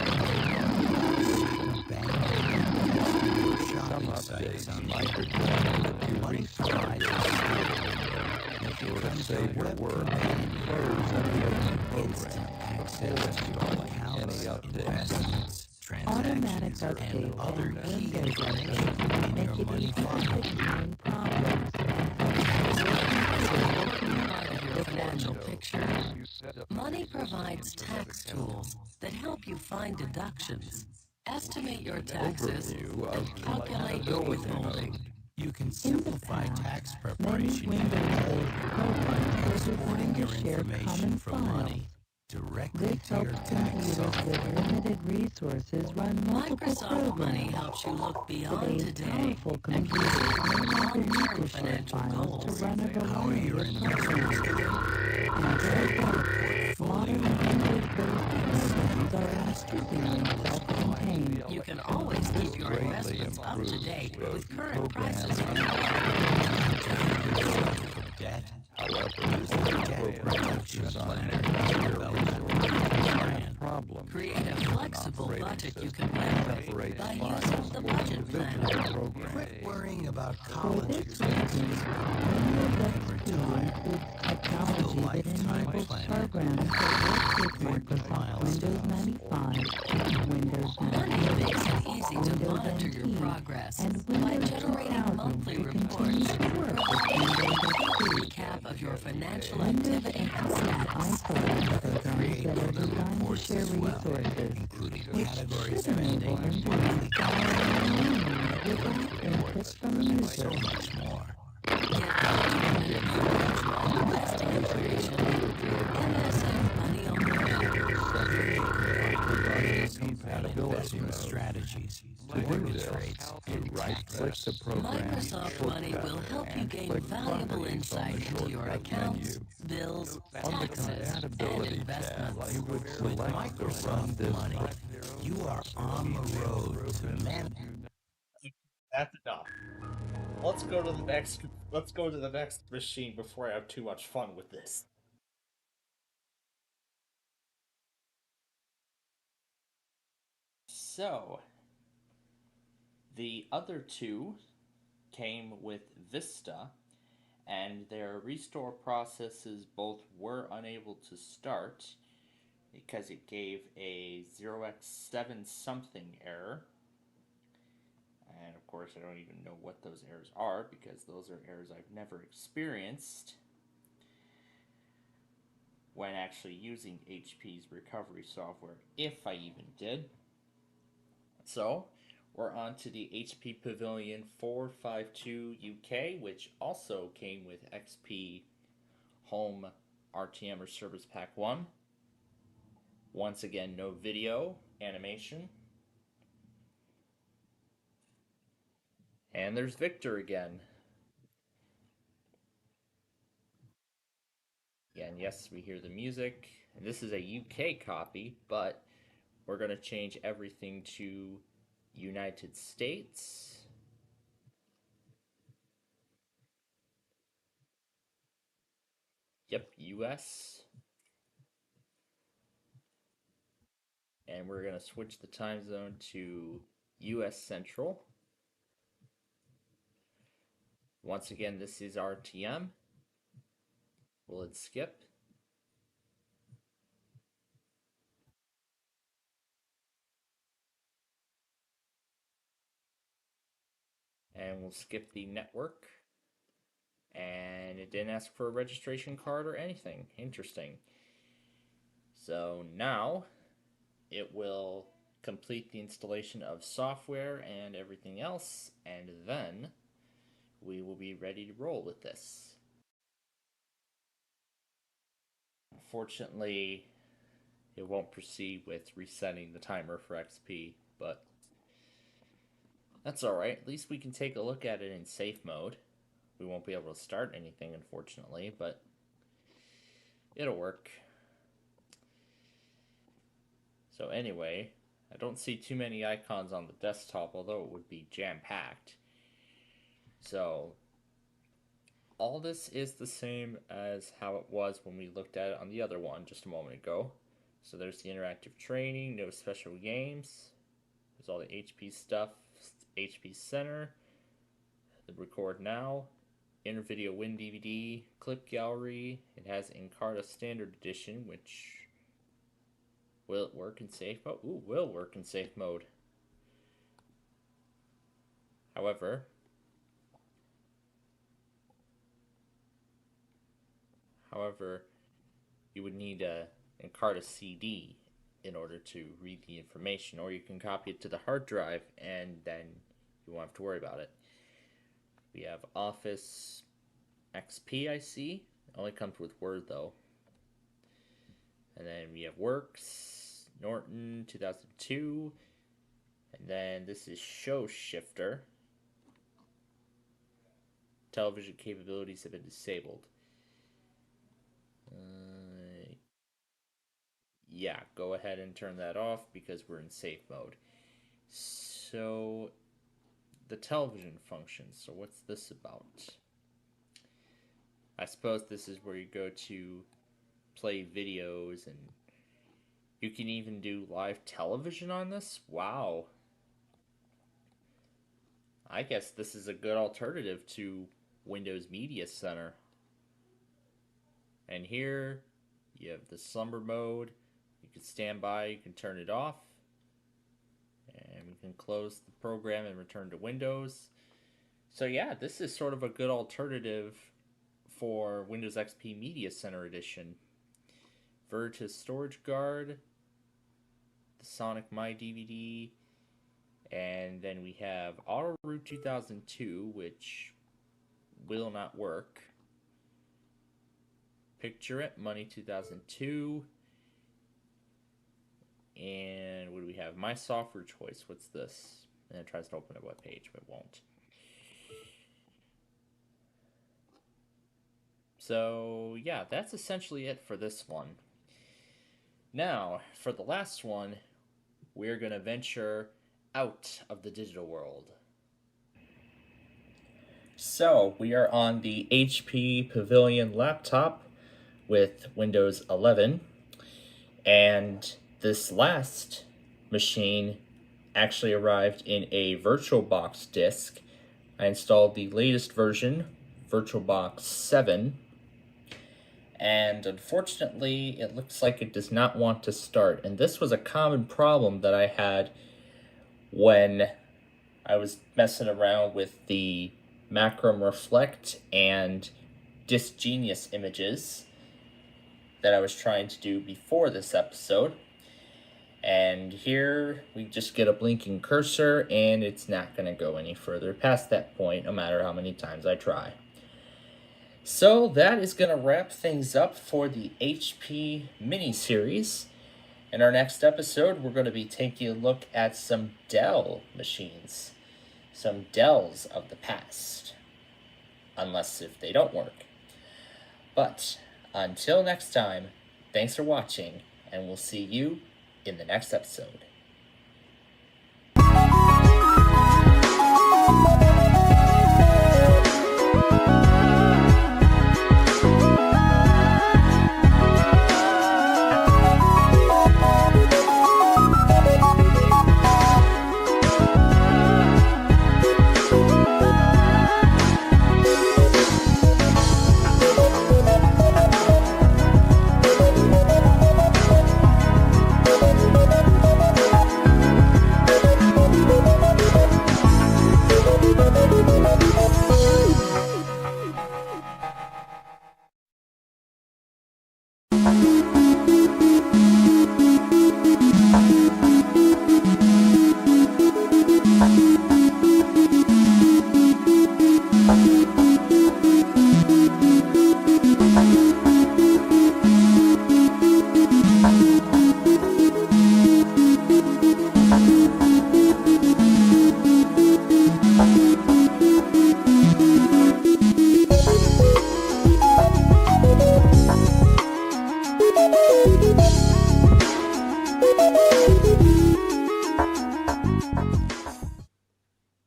some updates might require that you restart your computer. Be sure to save your work and close any open program before installing any updates. automatic Transactions and updates other and key Windows information updates in make your it money easy to file. fix known problems. Part of your financial picture, Money provides tax tools that help you find deductions, estimate your taxes, and calculate your withholding. You can simplify tax Many preparation even Windows-based programs exporting are your designed to share information common from files. money directly This to your helps tax computers software. with limited resources run multiple Microsoft Money programs. helps you look beyond Today's today powerful and computers create no longer need long-term to share financial files goals. to run a How are variety your of investments programs. doing? Instead, modern Windows-based programs are increasingly self-contained. You can always keep your Greatly investments up to improves date both with current program prices from Debt. However, this program is designed to share problem. Create a flexible budget you can work with by using the budget planner. Quit worrying about For college this expenses. reason, Windows XP includes technology that enables programs that work with Microsoft Windows 95, Windows Money 98, makes it easy to Windows monitor your NT, progress and by Windows generating 2000 monthly to continue reports, to work with providing a Windows complete XP. recap of your financial Windows activity and XP status. iProgram programs that are designed to Reports share as well, resources, including which category should spending, enable them to monthly without input from the and user. so much more. Get documented financial and investing information the program Microsoft Money will help you gain valuable insight into your accounts, bills, taxes, and investments. you would select Microsoft Money. You are on the road to That's enough. Let's go to the next. Let's go to the next machine before I have too much fun with this. So, the other two came with Vista, and their restore processes both were unable to start because it gave a 0x7 something error. And of course, I don't even know what those errors are because those are errors I've never experienced when actually using HP's recovery software, if I even did. So, we're on to the HP Pavilion 452 UK, which also came with XP Home RTM or Service Pack 1. Once again, no video animation. And there's Victor again. And yes, we hear the music. And this is a UK copy, but we're going to change everything to United States. Yep, US. And we're going to switch the time zone to US Central. Once again, this is RTM. We'll hit skip. And we'll skip the network. And it didn't ask for a registration card or anything. Interesting. So now it will complete the installation of software and everything else, and then we will be ready to roll with this. Unfortunately, it won't proceed with resetting the timer for XP, but that's alright. At least we can take a look at it in safe mode. We won't be able to start anything, unfortunately, but it'll work. So anyway, I don't see too many icons on the desktop, although it would be jam-packed. So all this is the same as how it was when we looked at it on the other one just a moment ago. So there's the interactive training, no special games. There's all the HP stuff, HP Center, the record now, Intervideo Win DVD, clip gallery. It has Encarta Standard Edition, which will it work in safe mode? Ooh, will work in safe mode. However, you would need a Encarta CD in order to read the information, or you can copy it to the hard drive and then you won't have to worry about it. We have Office XP, I see. It only comes with Word though. And then we have Works, Norton 2002, and then this is Show Shifter. Television capabilities have been disabled. Yeah, go ahead and turn that off because we're in safe mode. So, the television function. So what's this about? I suppose this is where you go to play videos, and you can even do live television on this? Wow. I guess this is a good alternative to Windows Media Center. And here you have the slumber mode. You can stand by, you can turn it off, and we can close the program and return to Windows. So yeah, this is sort of a good alternative for Windows XP Media Center Edition. Veritas Storage Guard, the Sonic My DVD, and then we have Autoroute 2002, which will not work. Picture It, Money 2002. And what do we have? My Software Choice. What's this? And it tries to open a web page, but it won't. So yeah, that's essentially it for this one. Now, for the last one, we're going to venture out of the digital world. So, we are on the HP Pavilion laptop with Windows 11, and this last machine actually arrived in a VirtualBox disk. I installed the latest version, VirtualBox 7, and unfortunately it looks like it does not want to start. And this was a common problem that I had when I was messing around with the Macrom Reflect and Disk Genius images that I was trying to do before this episode. And here we just get a blinking cursor and it's not going to go any further past that point, no matter how many times I try. So that is going to wrap things up for the HP mini-series. In our next episode, we're going to be taking a look at some Dell machines. Some Dells of the past. Unless if they don't work. But until next time, thanks for watching, and we'll see you in the next episode.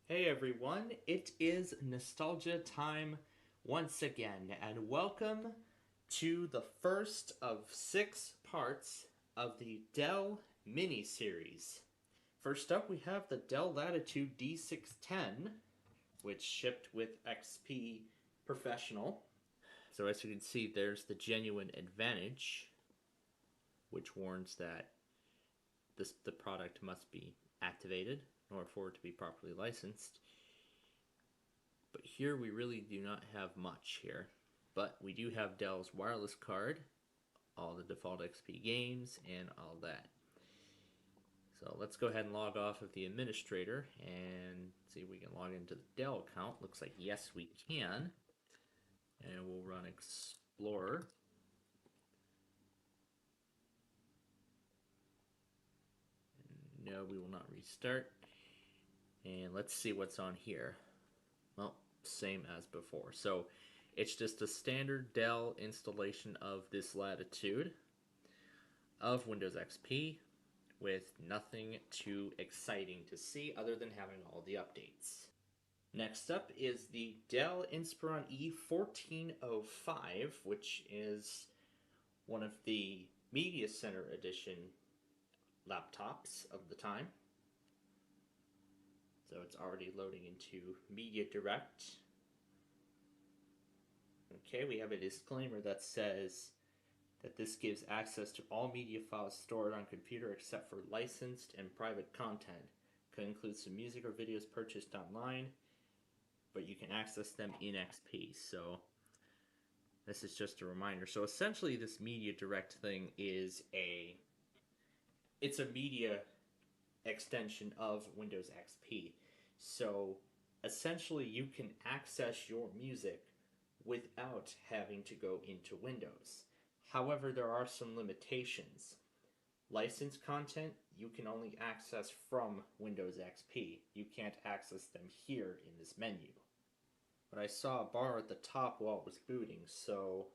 Hey everyone, it is nostalgia time once again, and welcome to the first of 6 parts of the Dell mini-series. First up, we have the Dell Latitude D610, which shipped with XP Professional. So as you can see, there's the genuine advantage, which warns that the product must be activated in order for it to be properly licensed. But here we really do not have much here. But we do have Dell's wireless card, all the default XP games, and all that. So let's go ahead and log off of the administrator and see if we can log into the Dell account. Looks like yes we can. And we'll run Explorer. No, we will not restart. And let's see what's on here. Well, same as before. So it's just a standard Dell installation of this Latitude of Windows XP with nothing too exciting to see other than having all the updates. Next up is the Dell Inspiron E1405, which is one of the Media Center Edition laptops of the time. So it's already loading into Media Direct. Okay, we have a disclaimer that says that this gives access to all media files stored on computer except for licensed and private content. Could include some music or videos purchased online, but you can access them in XP. So this is just a reminder. So essentially this Media Direct thing is it's a media extension of Windows XP. So essentially you can access your music without having to go into Windows. However, there are some limitations. Licensed content you can only access from Windows XP. You can't access them here in this menu. but I saw a bar at the top while it was booting, so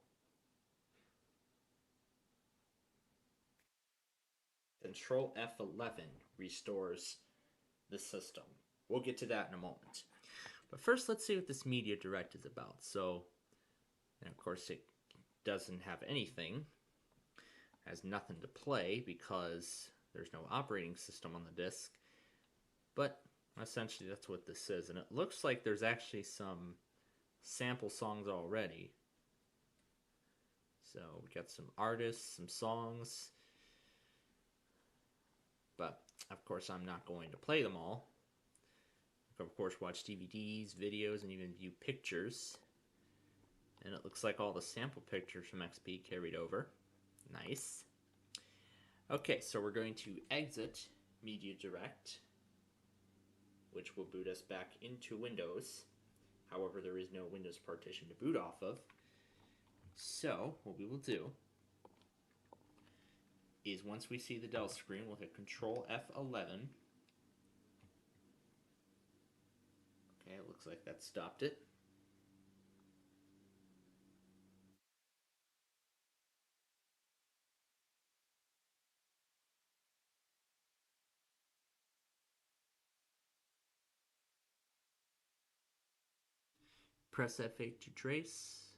Control F11 restores the system. We'll get to that in a moment. But first, let's see what this Media Direct is about. So, and of course, it doesn't have anything, has nothing to play because there's no operating system on the disk. But essentially, that's what this is. And it looks like there's actually some sample songs already. So, we got some artists, some songs. But, of course, I'm not going to play them all. Of course, watch DVDs, videos, and even view pictures. And it looks like all the sample pictures from XP carried over. Nice. Okay, so we're going to exit Media Direct, which will boot us back into Windows. However, there is no Windows partition to boot off of. So, what we will do is once we see the Dell screen, we'll hit Control F11. Okay, it looks like that stopped it. Press F8 to trace.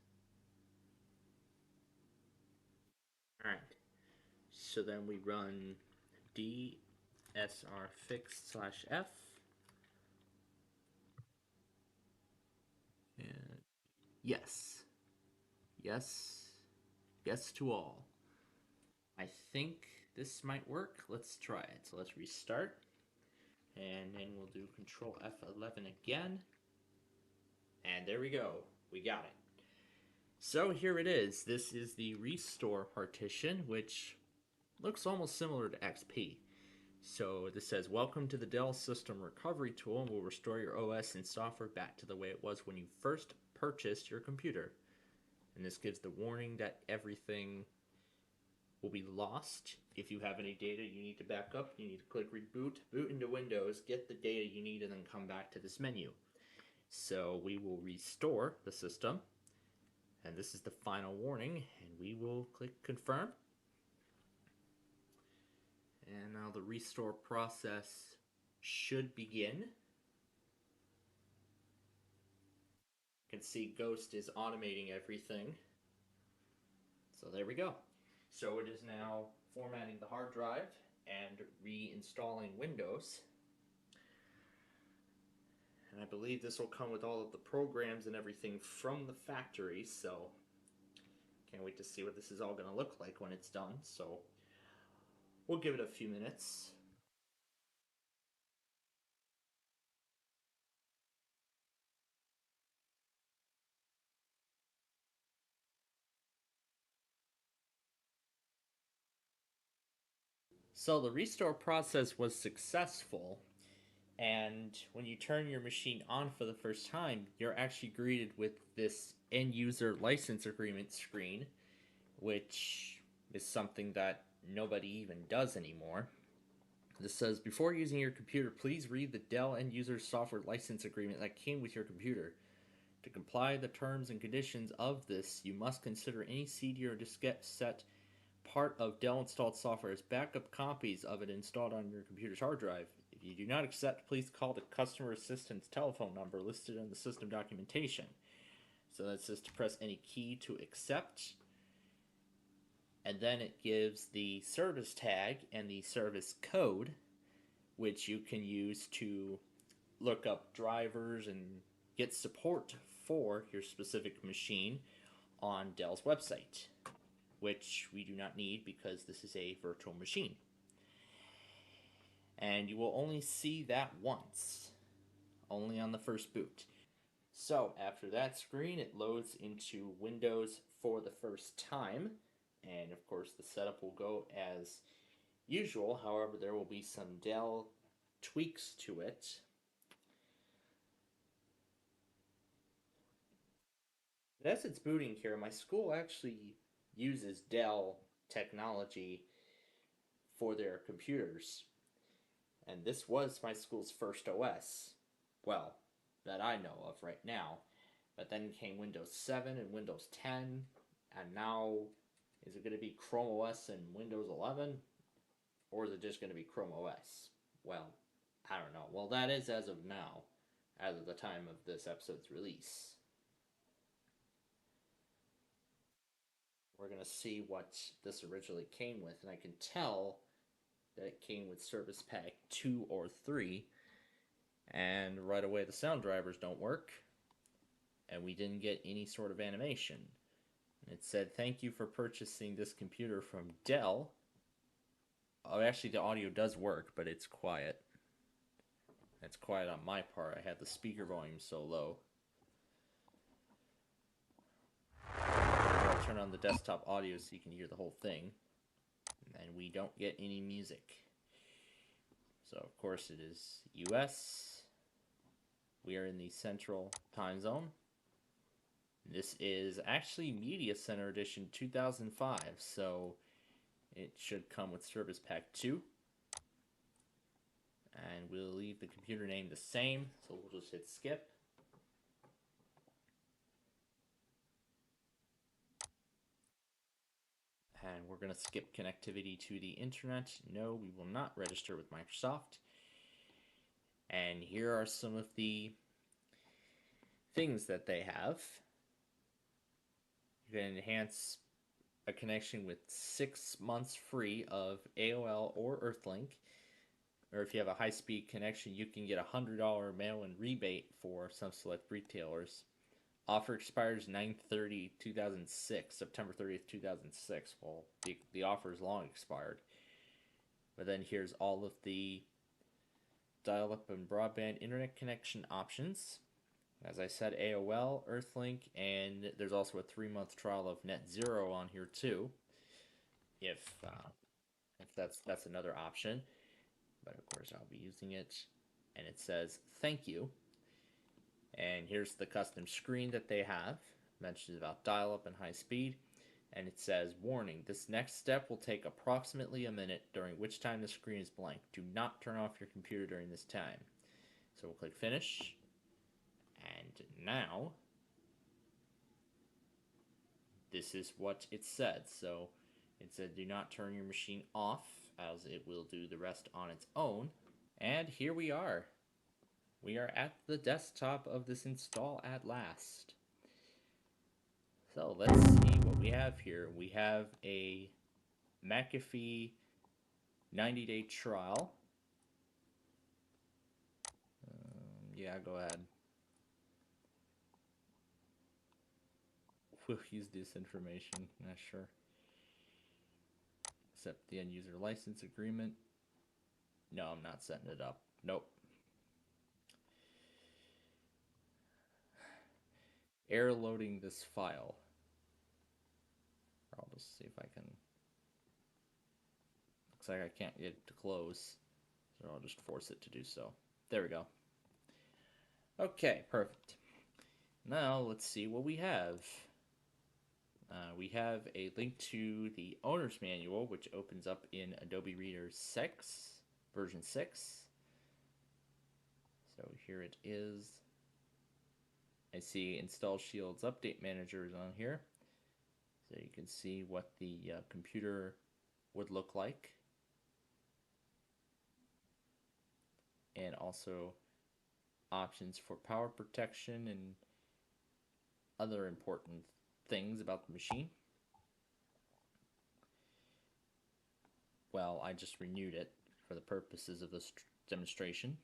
Alright, so then we run dsrfix/f. And yes. Yes. Yes to all. I think this might work. Let's try it. So let's restart. And then we'll do Control F11 again. And there we go. We got it. So here it is. This is the restore partition, which looks almost similar to XP. So this says, welcome to the Dell System Recovery Tool, and will restore your OS and software back to the way it was when you first purchased your computer. And this gives the warning that everything will be lost. If you have any data you need to back up, you need to click reboot, boot into Windows, get the data you need, and then come back to this menu. So we will restore the system, and this is the final warning, and we will click confirm. And now the restore process should begin. You can see Ghost is automating everything. So there we go. So it is now formatting the hard drive and reinstalling Windows. And I believe this will come with all of the programs and everything from the factory, so can't wait to see what this is all going to look like when it's done. So we'll give it a few minutes. So the restore process was successful, and when you turn your machine on for the first time, you're actually greeted with this end user license agreement screen, which is something that nobody even does anymore. This says, before using your computer, please read the Dell end user software license agreement that came with your computer. To comply with the terms and conditions of this, you must consider any CD or diskette set part of Dell installed software as backup copies of it installed on your computer's hard drive. If you do not accept, please call the customer assistance telephone number listed in the system documentation. So that says to press any key to accept. And then it gives the service tag and the service code, which you can use to look up drivers and get support for your specific machine on Dell's website, which we do not need because this is a virtual machine. And you will only see that once, only on the first boot. So after that screen, it loads into Windows for the first time. And of course, the setup will go as usual. However, there will be some Dell tweaks to it. As it's booting here, my school actually uses Dell technology for their computers. And this was my school's first OS. Well, that I know of right now. But then came Windows 7 and Windows 10, and now is it going to be Chrome OS and Windows 11, or is it just going to be Chrome OS? Well, I don't know. Well, that is as of now, as of the time of this episode's release. We're going to see what this originally came with, and I can tell that it came with Service Pack 2 or 3, and right away the sound drivers don't work, and we didn't get any sort of animation. And it said, thank you for purchasing this computer from Dell. Oh, actually the audio does work, but it's quiet. It's quiet on my part. I had the speaker volume so low. I'll turn on the desktop audio so you can hear the whole thing. And we don't get any music. So of course it is US. We are in the Central Time Zone. This is actually Media Center Edition 2005, so it should come with Service Pack 2. And we'll leave the computer name the same, so we'll just hit skip. And we're going to skip connectivity to the internet. No, we will not register with Microsoft. And here are some of the things that they have. You can enhance a connection with 6 months free of AOL or Earthlink. Or if you have a high-speed connection, you can get a $100 mail-in rebate for some select retailers. Offer expires 9/30/2006, September 30th, 2006. Well, the offer is long expired. But then here's all of the dial-up and broadband internet connection options. As I said, AOL, Earthlink, and there's also a 3-month trial of NetZero on here too. If that's another option. But of course I'll be using it. And it says, thank you. And here's the custom screen that they have. Mentions about dial-up and high speed. And it says, warning, this next step will take approximately a minute, during which time the screen is blank. Do not turn off your computer during this time. So we'll click finish. And now, this is what it said. So it said, do not turn your machine off, as it will do the rest on its own. And here we are. We are at the desktop of this install at last. So let's see what we have here. We have a McAfee 90-day trial. Yeah, go ahead. We'll use this information, not sure. Accept the end user license agreement. No, I'm not setting it up. Nope. Error loading this file. I'll just see if I can. Looks like I can't get it to close, so I'll just force it to do so. There we go. Okay, perfect. Now let's see what we have. We have a link to the owner's manual, which opens up in Adobe Reader 6, version 6. So here it is. I see Install Shields Update Manager is on here. So you can see what the computer would look like. And also options for power protection and other important things about the machine. Well, I just renewed it for the purposes of this demonstration.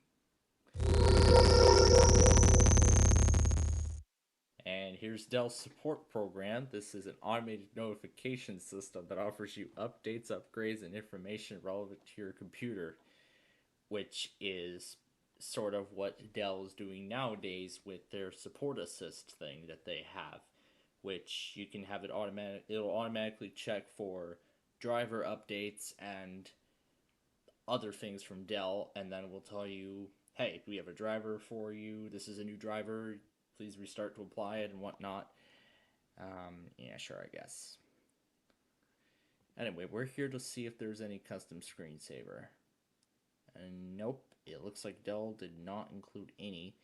And here's Dell's support program. This is an automated notification system that offers you updates, upgrades, and information relevant to your computer, which is sort of what Dell is doing nowadays with their support assist thing that they have, which you can have it it'll automatically check for driver updates and other things from Dell, and then it will tell you, hey, we have a driver for you, this is a new driver, please restart to apply it and whatnot. Yeah, sure, I guess. Anyway, we're here to see if there's any custom screensaver. And nope, it looks like Dell did not include any.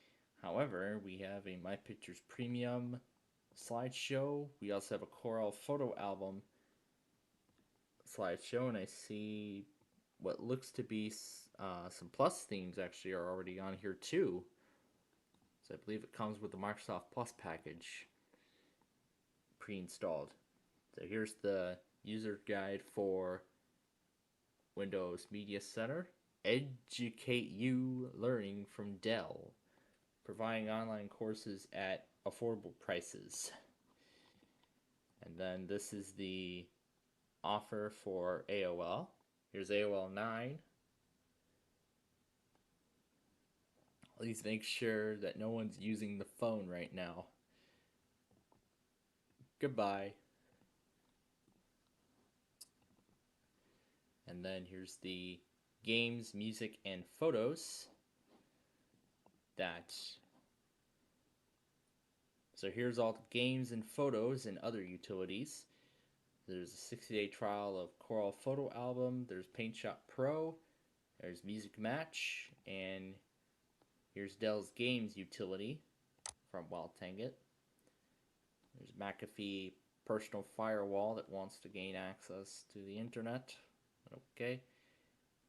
However, we have a My Pictures Premium slideshow. We also have a Coral photo album slideshow, and I see what looks to be some Plus themes actually are already on here too. So I believe it comes with the Microsoft Plus package pre-installed. So here's the user guide for Windows Media Center. Educate you learning from Dell, providing online courses at affordable prices. And then this is the offer for AOL. Here's AOL 9. Please make sure that no one's using the phone right now. Goodbye. And then here's the games, music, and photos. So here's all the games and photos and other utilities. There's a 60-day trial of Coral Photo Album. There's PaintShop Pro. There's Music Match. And here's Dell's Games utility from Wild Tanget. There's McAfee Personal Firewall that wants to gain access to the internet. Okay.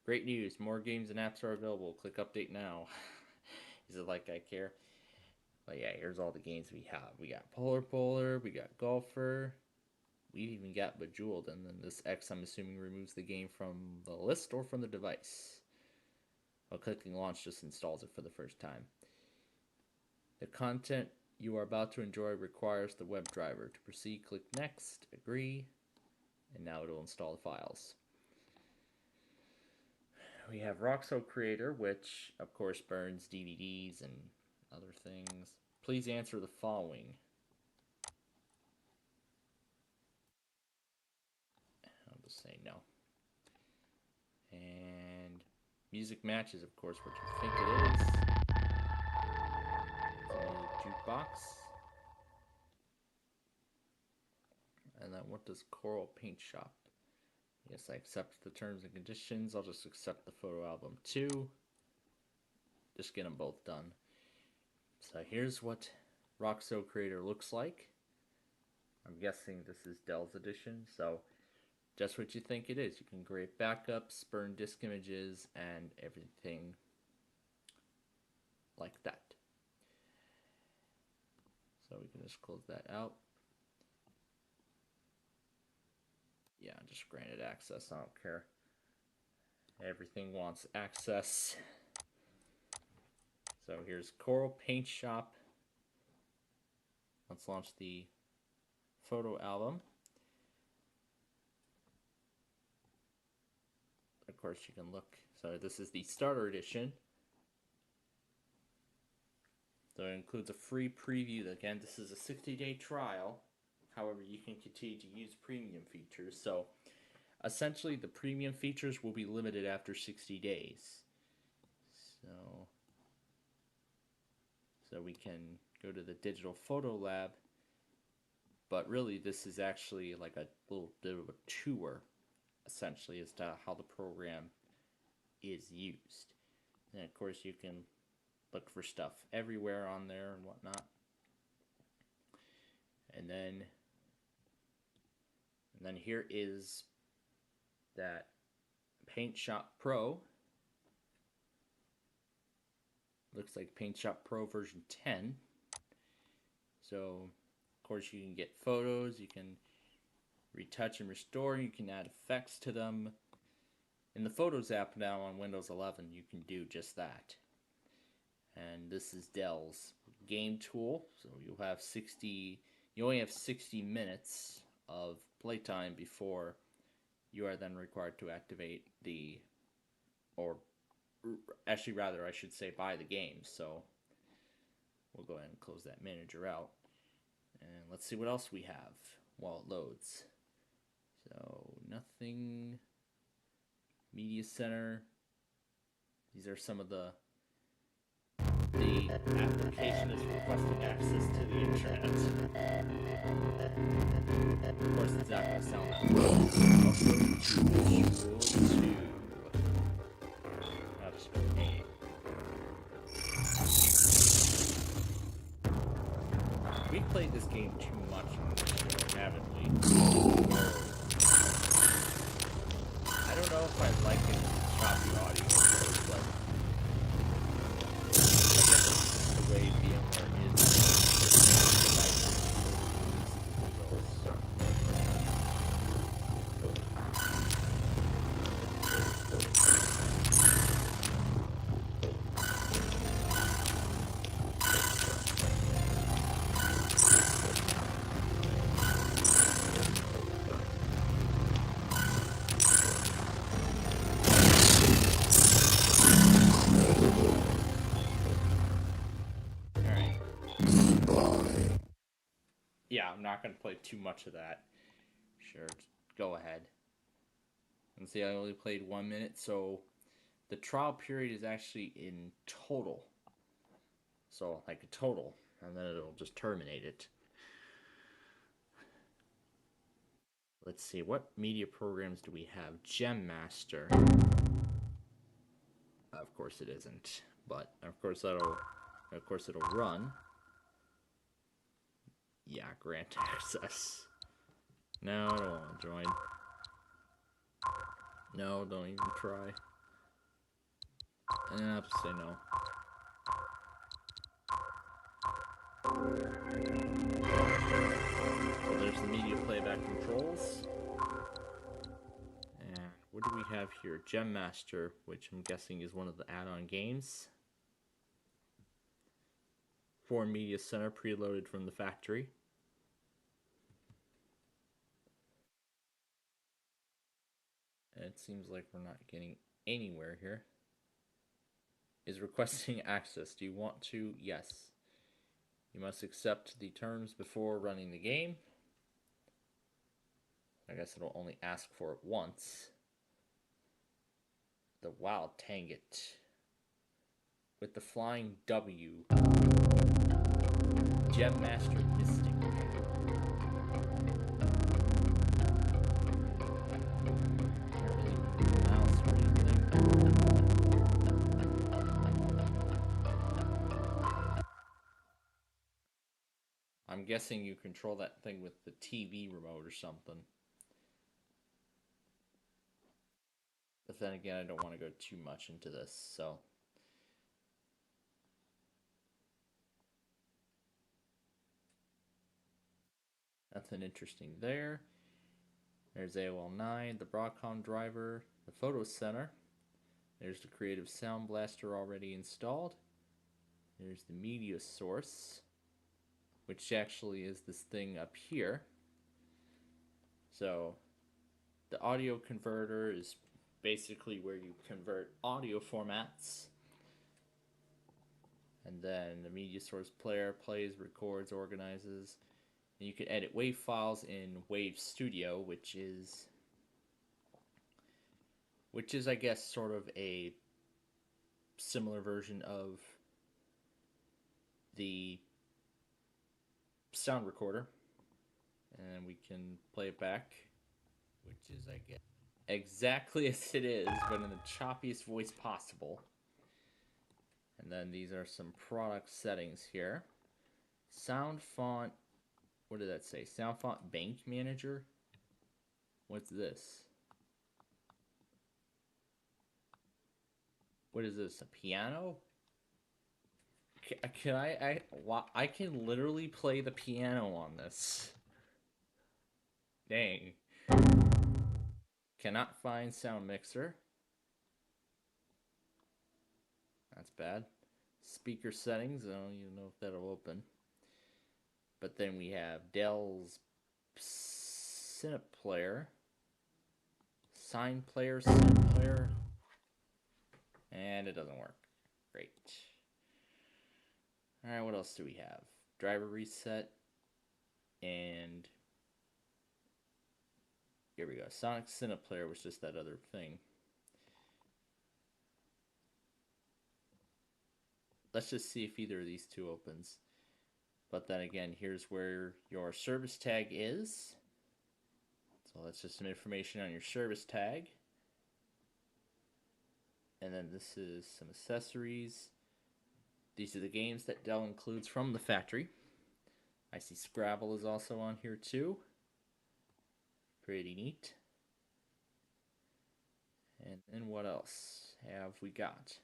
Great news. More games and apps are available. Click update now. Is it like I care? But yeah, here's all the games we have. We got Polar, we got Golfer, we even got Bejeweled, and then this X, I'm assuming, removes the game from the list or from the device. While clicking launch just installs it for the first time. The content you are about to enjoy requires the web driver. To proceed, click next, agree, and now it'll install the files. We have Roxo Creator, which of course burns DVDs and other things. Please answer the following. I'll just say no. And Music Match is of course what you think it is. It's a jukebox. And then what does Coral Paint Shop? Yes, I accept the terms and conditions. I'll just accept the photo album too. Just get them both done. So here's what Roxo Creator looks like. I'm guessing this is Dell's edition, so just what you think it is. You can create backups, burn disk images, and everything like that. So we can just close that out. Yeah, just granted access, I don't care. Everything wants access. So here's Coral Paint Shop. Let's launch the photo album. Of course you can look. So this is the starter edition. So it includes a free preview. Again, this is a 60-day trial. However, you can continue to use premium features. So essentially the premium features will be limited after 60 days. So we can go to the Digital Photo Lab, but really this is actually like a little bit of a tour, essentially, as to how the program is used. And of course you can look for stuff everywhere on there and whatnot. And then here is that Paint Shop Pro. Looks like Paint Shop Pro version 10. So, of course, you can get photos, you can retouch and restore, you can add effects to them. In the Photos app now on Windows 11, you can do just that. And this is Dell's game tool. So you only have 60 minutes of playtime before you are then required to activate actually rather I should say buy the game. So we'll go ahead and close that manager out. And let's see what else we have while it loads. So nothing. Media Center. These are some of the application is requesting access to the internet. Of course, it's not going to sound that well. I'll just go A. game too much, haven't we? I don't know if I like it choppy audio, but I guess it's the way VMware is. Yeah, I'm not going to play too much of that. Sure, go ahead. And see, I only played 1 minute, so the trial period is actually in total. So, like a total, and then it'll just terminate it. Let's see, what media programs do we have? Gem Master. Of course it isn't, but of course it'll run. Yeah, grant access. No, I don't want to join. No, don't even try. And I have to say no. So there's the media playback controls. And what do we have here? Gem Master, which I'm guessing is one of the add-on games. 4 Media Center preloaded from the factory. And it seems like we're not getting anywhere here. Is requesting access. Do you want to? Yes. You must accept the terms before running the game. I guess it'll only ask for it once. The wow, dang it. With the flying W. Gem Master Mystic. I'm guessing you control that thing with the TV remote or something. But then again, I don't want to go too much into this, so. Nothing interesting there. There's AOL9, the Broadcom driver, the photo center. There's the Creative Sound Blaster already installed. There's the media source, which actually is this thing up here. So the audio converter is basically where you convert audio formats. And then the media source player plays, records, organizes. And you can edit WAV files in WAV Studio, which is I guess sort of a similar version of the sound recorder. And we can play it back, which is I guess exactly as it is, but in the choppiest voice possible. And then these are some product settings here. Sound font, what did that say? Sound font bank manager? What's this? What is this, a piano? Can I can literally play the piano on this. Dang. Cannot find sound mixer. That's bad. Speaker settings, I don't even know if that'll open. But then we have Dell's SPCPlayer, Sign Player, SPCPlayer, and it doesn't work. Great. Alright, what else do we have? Driver reset, and here we go. Sonic SPCPlayer was just that other thing. Let's just see if either of these two opens. But then again, here's where your service tag is. So that's just some information on your service tag. And then this is some accessories. These are the games that Dell includes from the factory. I see Scrabble is also on here too. Pretty neat. And then what else have we got?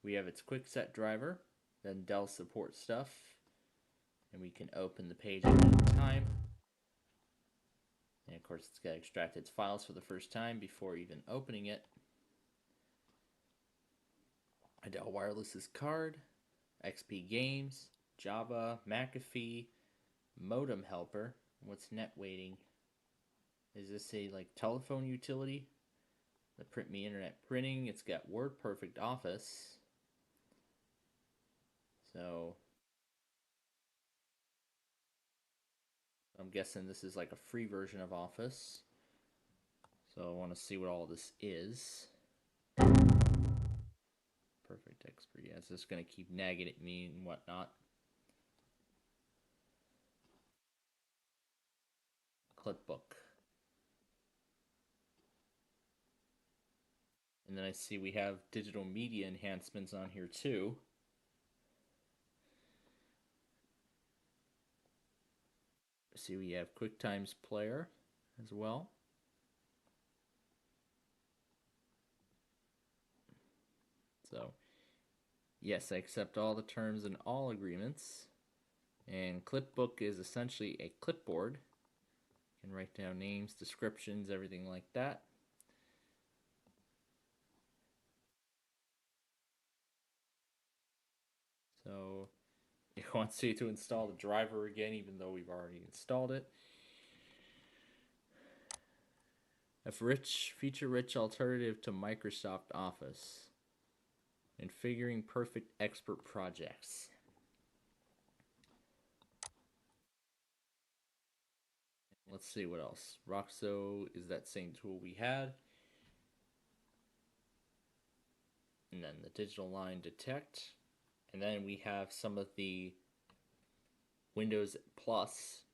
We have its quick set driver, then Dell support stuff, and we can open the page at any time. And of course it's got to extract its files for the first time before even opening it. A Dell Wireless's card, XP Games, Java, McAfee, Modem Helper. What's net waiting? Is this a like telephone utility? The Print Me Internet Printing. It's got WordPerfect Office. So I'm guessing this is like a free version of Office. So I want to see what all this is. Perfect Expert. Yeah, it's just going to keep nagging at me and whatnot. Clipbook. And then I see we have digital media enhancements on here too. I see we have QuickTimes Player as well. So, yes, I accept all the terms and all agreements. And Clipbook is essentially a clipboard. You can write down names, descriptions, everything like that. So, it wants you to install the driver again, even though we've already installed it. A feature-rich alternative to Microsoft Office. Configuring perfect expert projects. Let's see what else. Roxo is that same tool we had. And then the digital line detect. And then we have some of the Windows Plus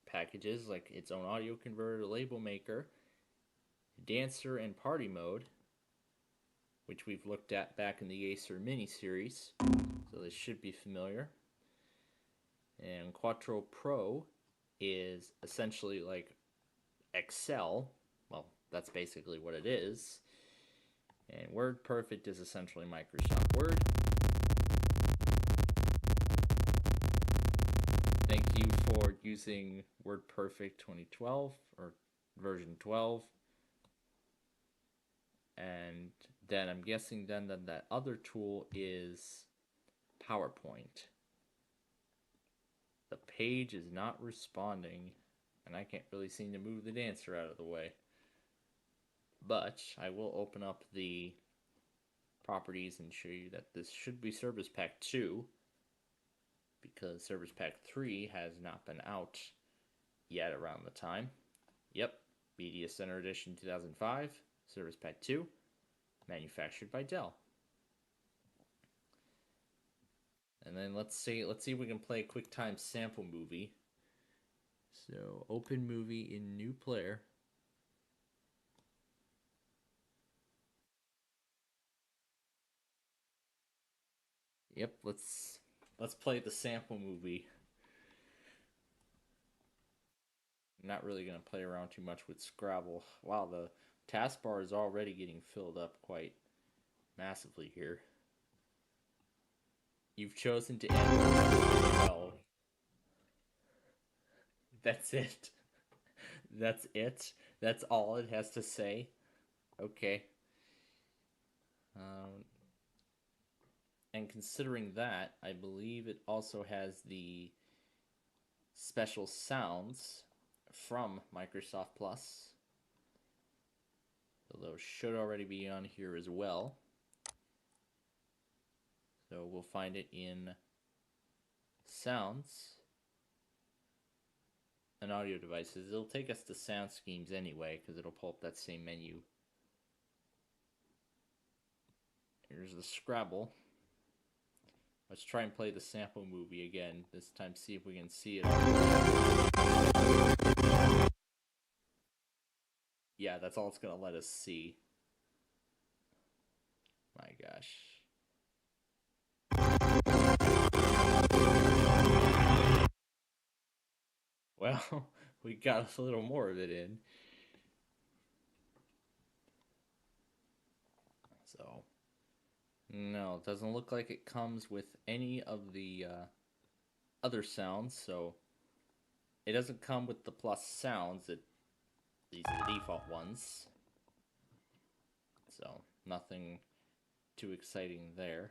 packages, like its own audio converter, label maker, dancer, and party mode, which we've looked at back in the Acer mini series, so this should be familiar. And Quattro Pro is essentially like Excel. Well, that's basically what it is. And WordPerfect is essentially Microsoft Word. Thank you for using WordPerfect 2012 or version 12. And then I'm guessing then that other tool is PowerPoint. The page is not responding, and I can't really seem to move the dancer out of the way. But I will open up the properties and show you that this should be Service Pack 2, because Service Pack 3 has not been out yet around the time. Yep, Media Center Edition 2005, Service Pack 2, manufactured by Dell. And then let's see if we can play a QuickTime sample movie. So open movie in new player. Yep, let's play the sample movie. I'm not really going to play around too much with Scrabble. Wow, the taskbar is already getting filled up quite massively here. You've chosen to end well. That's it. That's it. That's all it has to say. Okay. And considering that, I believe it also has the special sounds from Microsoft Plus. So those should already be on here as well. So we'll find it in Sounds and Audio Devices. It'll take us to Sound Schemes anyway, because it'll pull up that same menu. Here's the Scrabble. Let's try and play the sample movie again. This time see if we can see it. Yeah, that's all it's going to let us see. My gosh. Well, we got a little more of it in. So, no, it doesn't look like it comes with any of the other sounds, so it doesn't come with the plus sounds. These are the default ones. So, nothing too exciting there.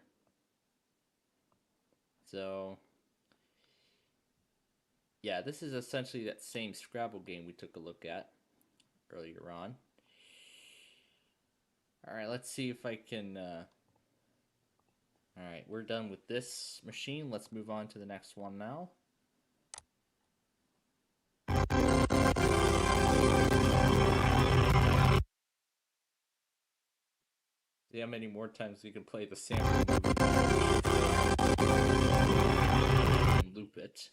So, yeah, this is essentially that same Scrabble game we took a look at earlier on. Alright, let's see if I can... Alright, we're done with this machine. Let's move on to the next one now. See how many more times we can play the sample and loop it.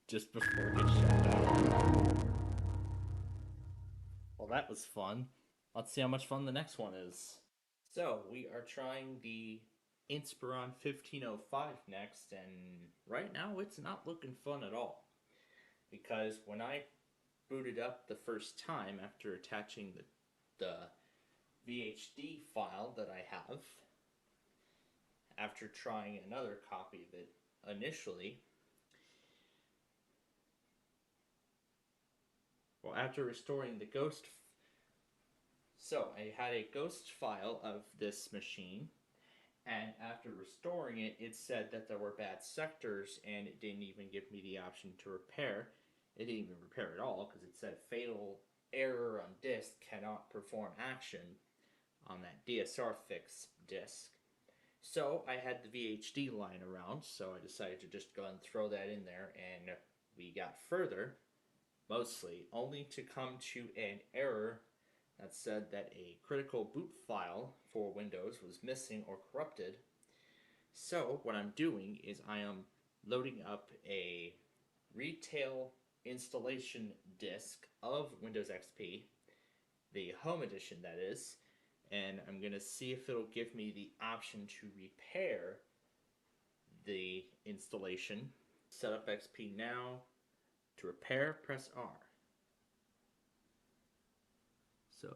Just before it gets shut down. Well, that was fun. Let's see how much fun the next one is. So, we are trying the Inspiron 1505 next, and right now it's not looking fun at all. Because when I booted up the first time after attaching the VHD file that I have, after trying another copy of it initially, well, after restoring the ghost, so I had a ghost file of this machine, and after restoring it, it said that there were bad sectors, and it didn't even give me the option to repair. It didn't even repair at all, because it said fatal error on disk, cannot perform action on that DSR fix disk. So I had the VHD lying around, so I decided to just go and throw that in there, and we got further, mostly, only to come to an error that said that a critical boot file for Windows was missing or corrupted. So what I'm doing is I am loading up a retail installation disk of Windows XP, the home edition that is, and I'm going to see if it'll give me the option to repair the installation. Set up XP now. To repair, press R. So,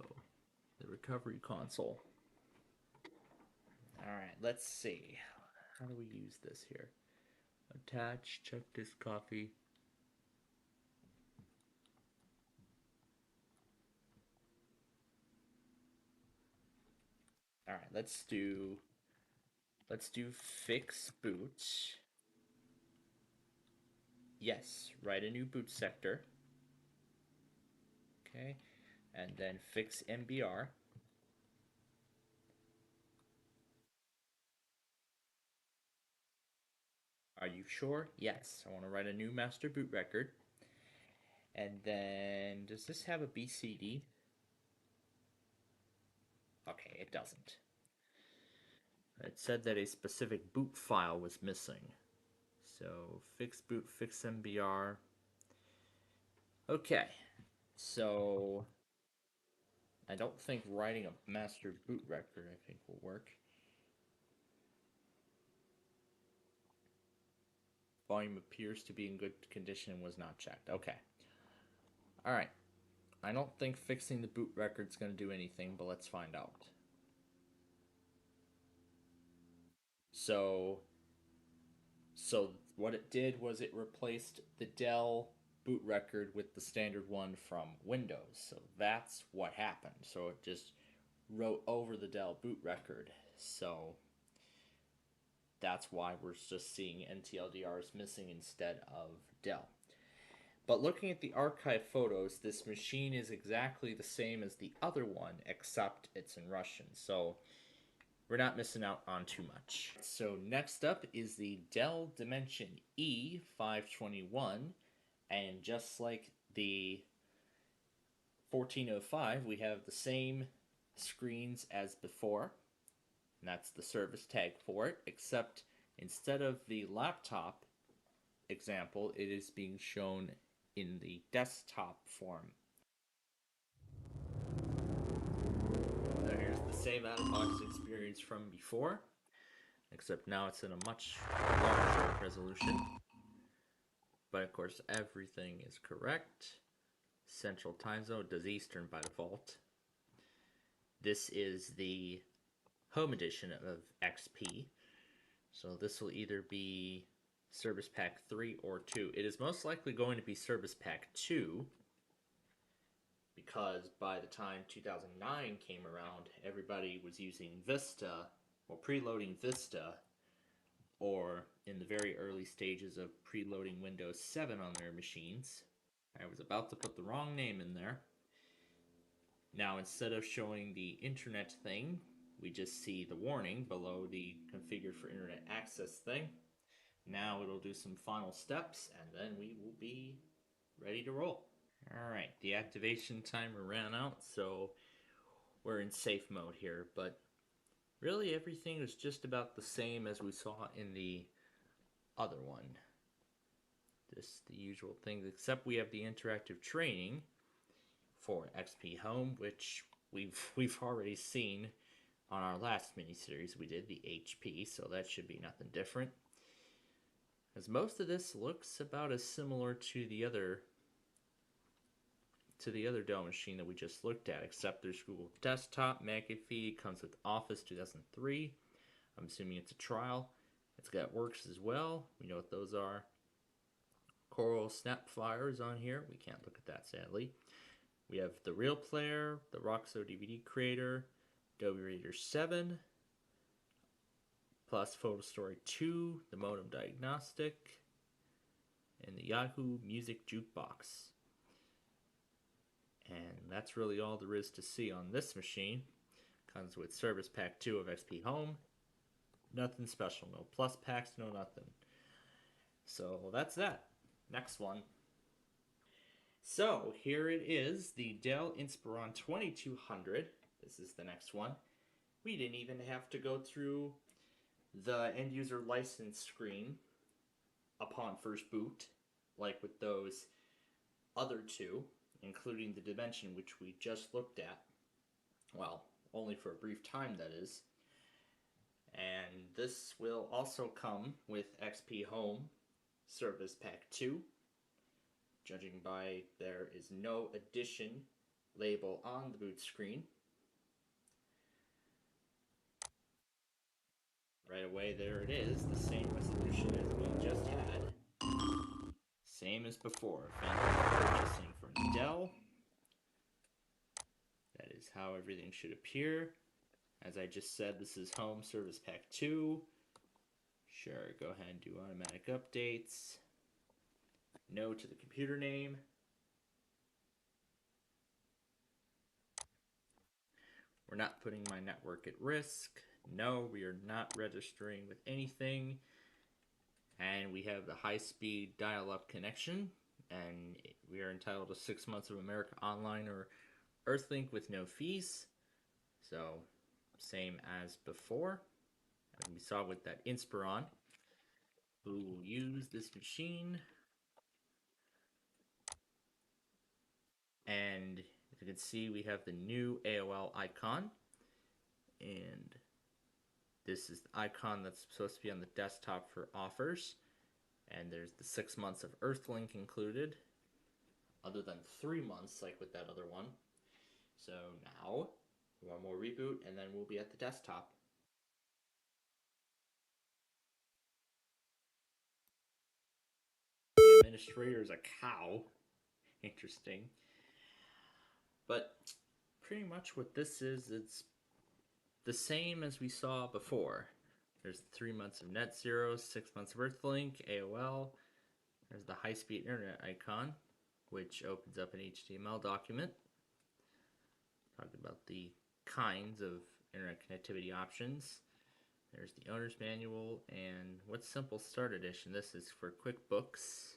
the recovery console. Alright, let's see. How do we use this here? Attach, check disk copy. Alright, let's do fix boot. Yes, write a new boot sector. Okay, and then fix MBR. Are you sure? Yes. I want to write a new master boot record. And then, does this have a BCD? Okay, it doesn't. It said that a specific boot file was missing. So, fix boot, fix MBR. Okay, so I don't think writing a master boot record, I think, will work. Volume appears to be in good condition and was not checked. Okay. Alright. I don't think fixing the boot record's going to do anything, but let's find out. So what it did was it replaced the Dell boot record with the standard one from Windows. So that's what happened. So it just wrote over the Dell boot record. So that's why we're just seeing NTLDRs missing instead of Dell. But looking at the archive photos, this machine is exactly the same as the other one, except it's in Russian. So we're not missing out on too much. So next up is the Dell Dimension E521. And just like the 1405, we have the same screens as before. And that's the service tag for it, except instead of the laptop example, it is being shown in the desktop form. So here's the same out-of-box experience from before, except now it's in a much larger resolution. But of course, everything is correct. Central time zone does Eastern by default. This is the home edition of XP. So this will either be Service Pack 3 or 2. It is most likely going to be Service Pack 2, because by the time 2009 came around, everybody was using Vista, or preloading Vista, or in the very early stages of preloading Windows 7 on their machines. I was about to put the wrong name in there. Now, instead of showing the internet thing, we just see the warning below the configured for internet access thing. Now it'll do some final steps, and then we will be ready to roll. Alright, the activation timer ran out, so we're in safe mode here, but really everything is just about the same as we saw in the other one. Just the usual things, except we have the interactive training for XP Home, which we've already seen on our last mini-series we did, the HP, so that should be nothing different. As most of this looks about as similar to the other Dell machine that we just looked at, except there's Google Desktop, McAfee, comes with Office 2003. I'm assuming it's a trial. It's got Works as well. We know what those are. Coral Snap Flyers on here. We can't look at that, sadly. We have the Real Player, the Roxo DVD Creator, Adobe Reader 7, plus Photo Story 2, the Modem Diagnostic, and the Yahoo Music Jukebox. And that's really all there is to see on this machine. Comes with Service Pack 2 of XP Home. Nothing special, no plus packs, no nothing. So that's that. Next one. So here it is, the Dell Inspiron 2200. This is the next one. We didn't even have to go through the end user license screen upon first boot, like with those other two, including the Dimension, which we just looked at. Well, only for a brief time, that is. And this will also come with XP Home Service Pack 2. Judging by there is no addition label on the boot screen. Right away, there it is, the same resolution as we just had. Same as before. Purchasing from Dell. That is how everything should appear. As I just said, this is Home Service Pack 2. Sure, go ahead and do automatic updates. No to the computer name. We're not putting my network at risk. No, we are not registering with anything. And we have the high-speed dial-up connection. And we are entitled to 6 months of America Online or Earthlink with no fees. So, same as before. And we saw with that Inspiron, who will use this machine. And as you can see, we have the new AOL icon. And this is the icon that's supposed to be on the desktop for offers. And there's the 6 months of Earthlink included, other than 3 months like with that other one. So now, one more reboot, and then we'll be at the desktop. The administrator is a cow. Interesting. But pretty much what this is, it's the same as we saw before. There's 3 months of Net Zero, 6 months of Earthlink, AOL. There's the high-speed internet icon, which opens up an HTML document. Talking about the kinds of internet connectivity options. There's the owner's manual, and what's Simple Start Edition? This is for QuickBooks.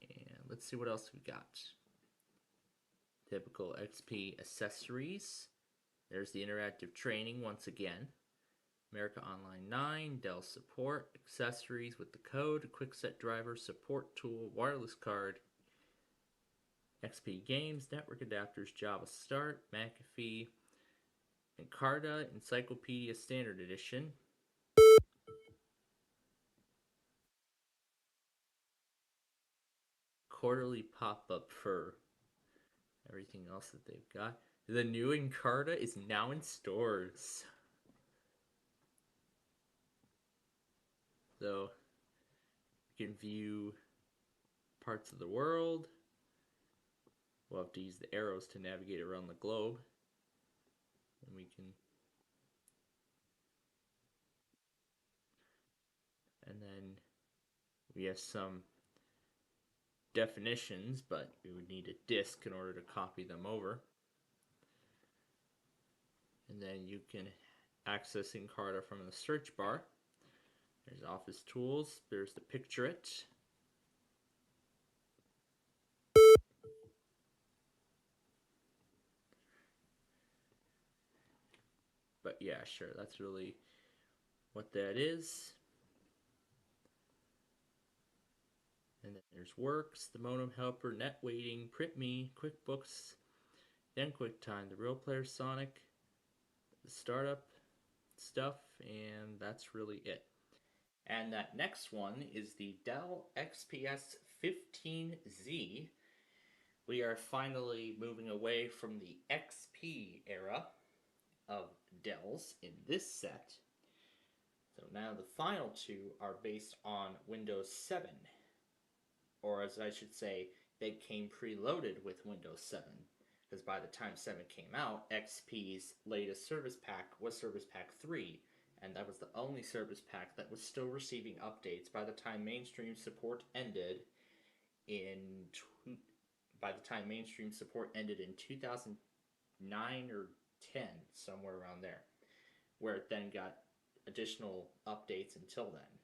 And let's see what else we got. Typical XP accessories. There's the interactive training once again. America Online 9, Dell support, accessories with the code, QuickSet driver, support tool, wireless card, XP games, network adapters, Java Start, McAfee, Encarta Encyclopedia Standard Edition. Quarterly pop-up for everything else that they've got. The new Encarta is now in stores. So you can view parts of the world. We'll have to use the arrows to navigate around the globe. And we can... And then we have some definitions, but we would need a disk in order to copy them over. And then you can access Encarta from the search bar. There's Office Tools. There's the Picture It. But yeah, sure, that's really what that is. And then there's Works, the Modem Helper, Net Waiting, PrintMe, QuickBooks, then QuickTime, the Real Player Sonic, the startup stuff, and that's really it. And that next one is the Dell XPS 15Z. We are finally moving away from the XP era of Dells in this set. So now the final two are based on Windows 7. Or as I should say, they came preloaded with Windows 7. Because by the time 7 came out, XP's latest service pack was Service Pack 3. And that was the only service pack that was still receiving updates by the time mainstream support ended in 2009 or 10, somewhere around there, where it then got additional updates until then,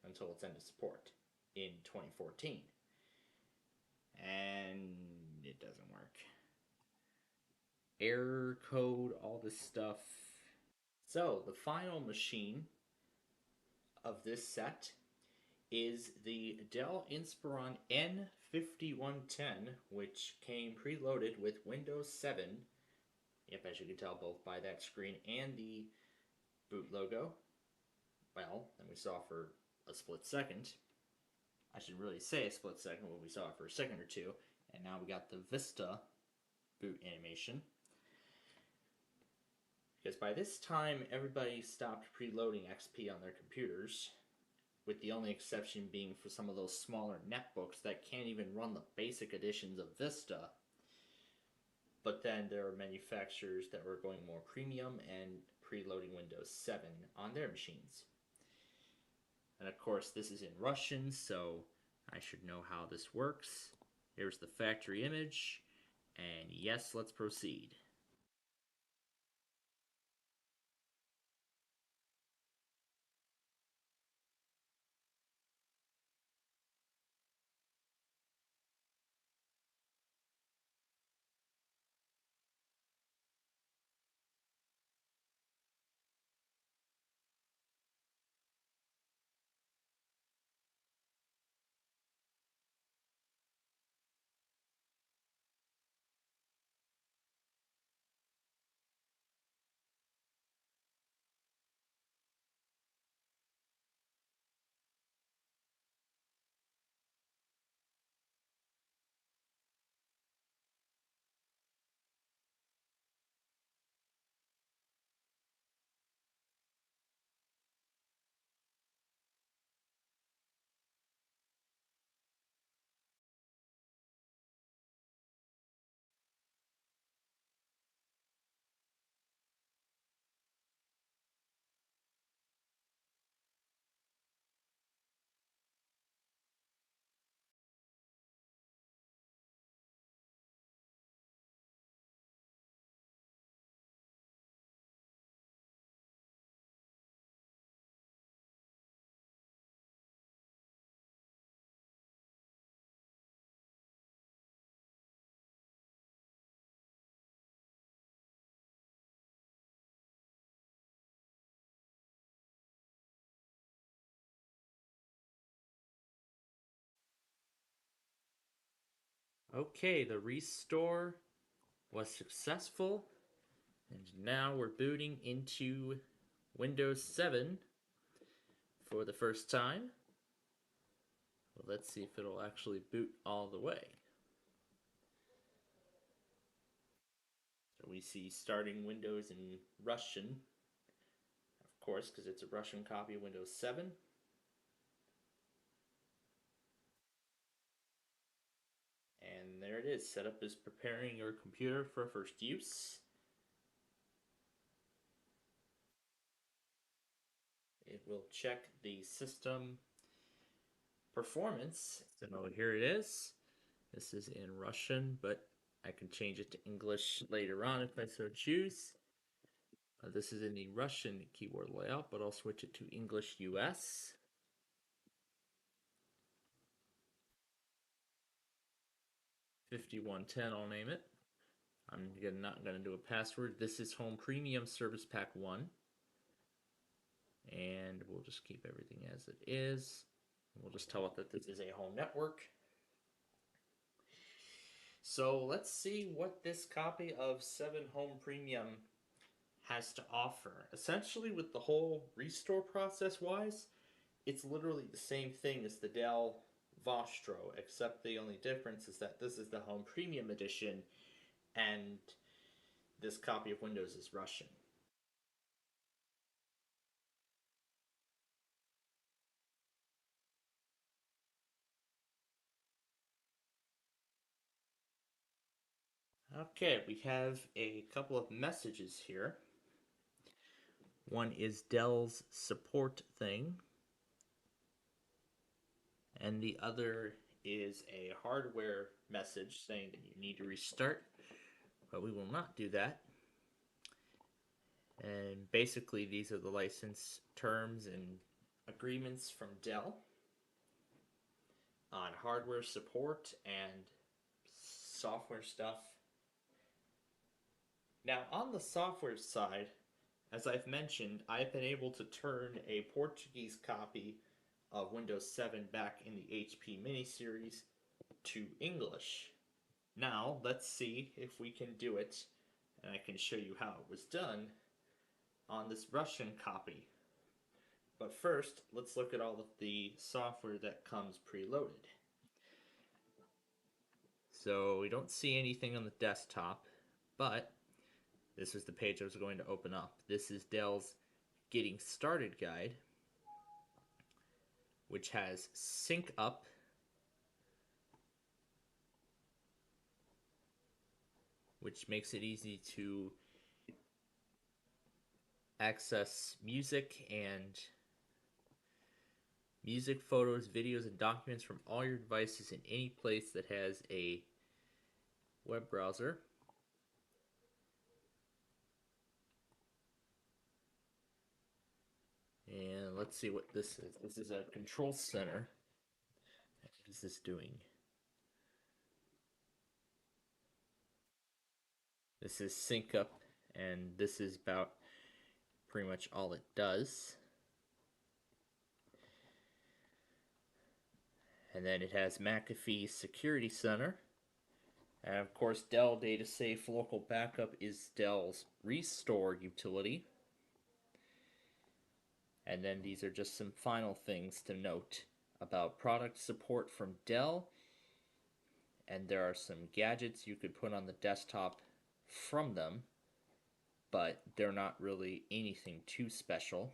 until its end of support in 2014. And it doesn't work. Error code, all this stuff. So the final machine of this set is the Dell Inspiron N5110, which came preloaded with Windows 7. Yep, as you can tell, both by that screen and the boot logo. Well, then we saw for a split second. I should really say a split second, but we saw it for a second or two. And now we got the Vista boot animation. Because by this time, everybody stopped preloading XP on their computers, with the only exception being for some of those smaller netbooks that can't even run the basic editions of Vista. But then there are manufacturers that were going more premium and preloading Windows 7 on their machines. And of course, this is in Russian, so I should know how this works. Here's the factory image, and yes, let's proceed. Okay, the restore was successful, and now we're booting into Windows 7 for the first time. Well, let's see if it'll actually boot all the way. So we see starting Windows in Russian, of course, because it's a Russian copy of Windows 7. And there it is. Setup is preparing your computer for first use. It will check the system performance. So here it is. This is in Russian, but I can change it to English later on if I so choose. This is in the Russian keyboard layout, but I'll switch it to English US. $51.10, I'll name it. I'm not going to do a password. This is Home Premium Service Pack 1. And we'll just keep everything as it is. We'll just tell it that this is a home network. So let's see what this copy of 7 Home Premium has to offer. Essentially, with the whole restore process wise, it's literally the same thing as the Dell Vostro, except the only difference is that this is the Home Premium Edition and this copy of Windows is Russian. Okay, we have a couple of messages here. One is Dell's support thing, and the other is a hardware message saying that you need to restart, but we will not do that. And basically these are the license terms and agreements from Dell on hardware support and software stuff. Now on the software side, as I've mentioned, I've been able to turn a Portuguese copy of Windows 7 back in the HP mini-series to English. Now let's see if we can do it, and I can show you how it was done on this Russian copy. But first, let's look at all of the software that comes preloaded. So we don't see anything on the desktop, but this is the page I was going to open up. This is Dell's Getting Started Guide, which has Sync Up, which makes it easy to access music, photos, videos, and documents from all your devices in any place that has a web browser. And let's see what this is. This is a control center. What is this doing? This is Sync Up, and this is about pretty much all it does. And then it has McAfee Security Center. And of course, Dell Data Safe Local Backup is Dell's Restore utility. And then these are just some final things to note about product support from Dell. And there are some gadgets you could put on the desktop from them, but they're not really anything too special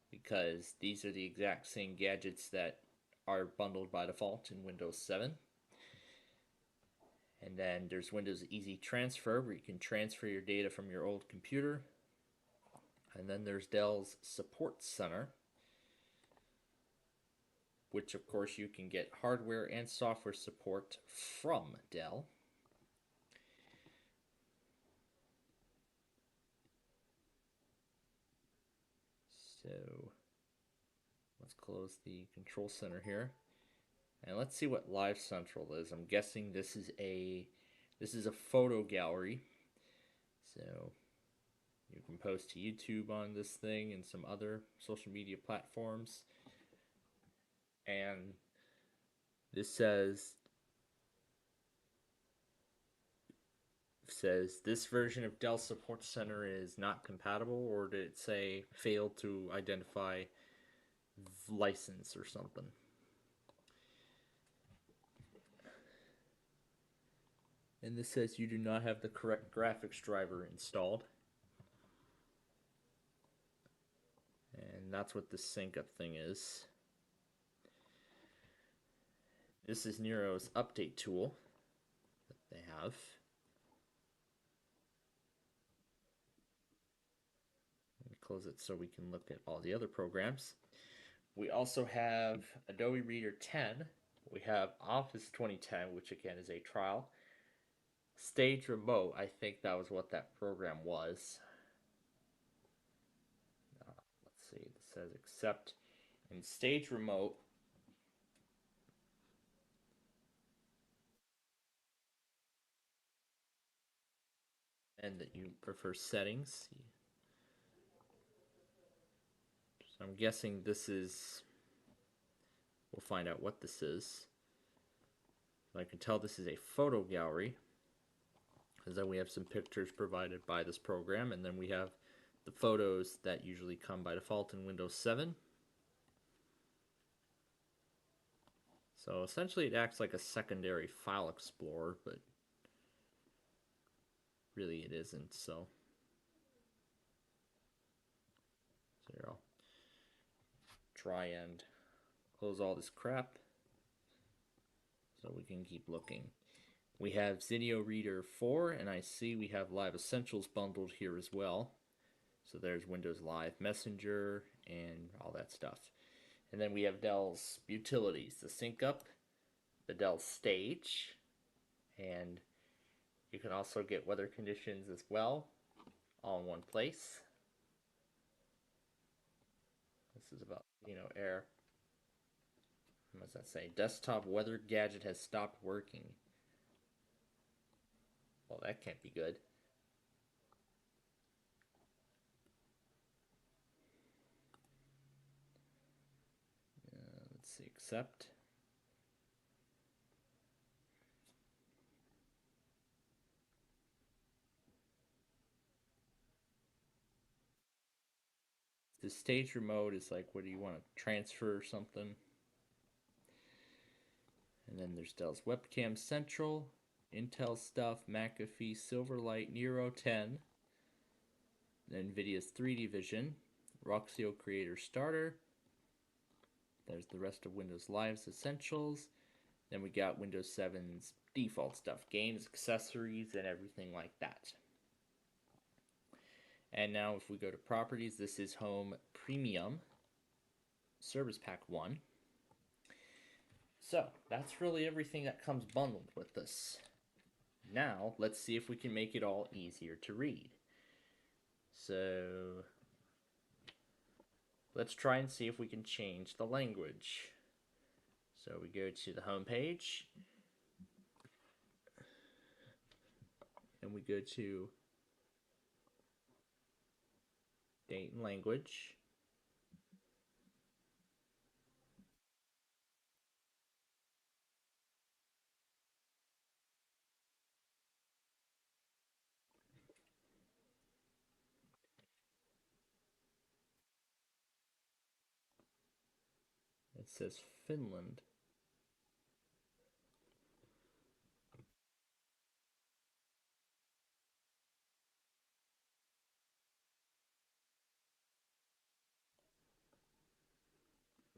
because these are the exact same gadgets that are bundled by default in Windows 7. And then there's Windows Easy Transfer, where you can transfer your data from your old computer. And then there's Dell's Support Center, which of course you can get hardware and software support from Dell. So let's close the control center here. And let's see what Live Central is. I'm guessing this is a photo gallery. So you can post to YouTube on this thing and some other social media platforms. And this says says this version of Dell Support Center is not compatible, or did it say failed to identify license or something? And this says you do not have the correct graphics driver installed. And that's what the sync up thing is. This is Nero's update tool that they have. Let me close it so we can look at all the other programs. We also have Adobe Reader 10. We have Office 2010, which again is a trial. Stage Remote, I think that was what that program was. Let's see, it says accept. And Stage Remote, and that you prefer settings. So I'm guessing this is, we'll find out what this is. I can tell this is a photo gallery, because then we have some pictures provided by this program, and then we have the photos that usually come by default in Windows 7. So essentially it acts like a secondary file explorer, but really it isn't. So here I'll try and close all this crap so we can keep looking. We have Zinio Reader 4, and I see we have Live Essentials bundled here as well. So there's Windows Live Messenger and all that stuff. And then we have Dell's utilities, the Sync Up, the Dell Stage, and you can also get weather conditions as well, all in one place. This is about, air. What does that say? Desktop weather gadget has stopped working. Well, that can't be good. Let's see, accept. The stage remote is like, what do you want to transfer or something? And then there's Dell's Webcam Central, Intel stuff, McAfee, Silverlight, Nero 10, NVIDIA's 3D Vision, Roxio Creator Starter. There's the rest of Windows Live's Essentials. Then we got Windows 7's default stuff, games, accessories, and everything like that. And now if we go to Properties, this is Home Premium Service Pack 1. So that's really everything that comes bundled with this. Now let's see if we can make it all easier to read. So let's try and see if we can change the language. So we go to the home page, and we go to date and language. It says Finland.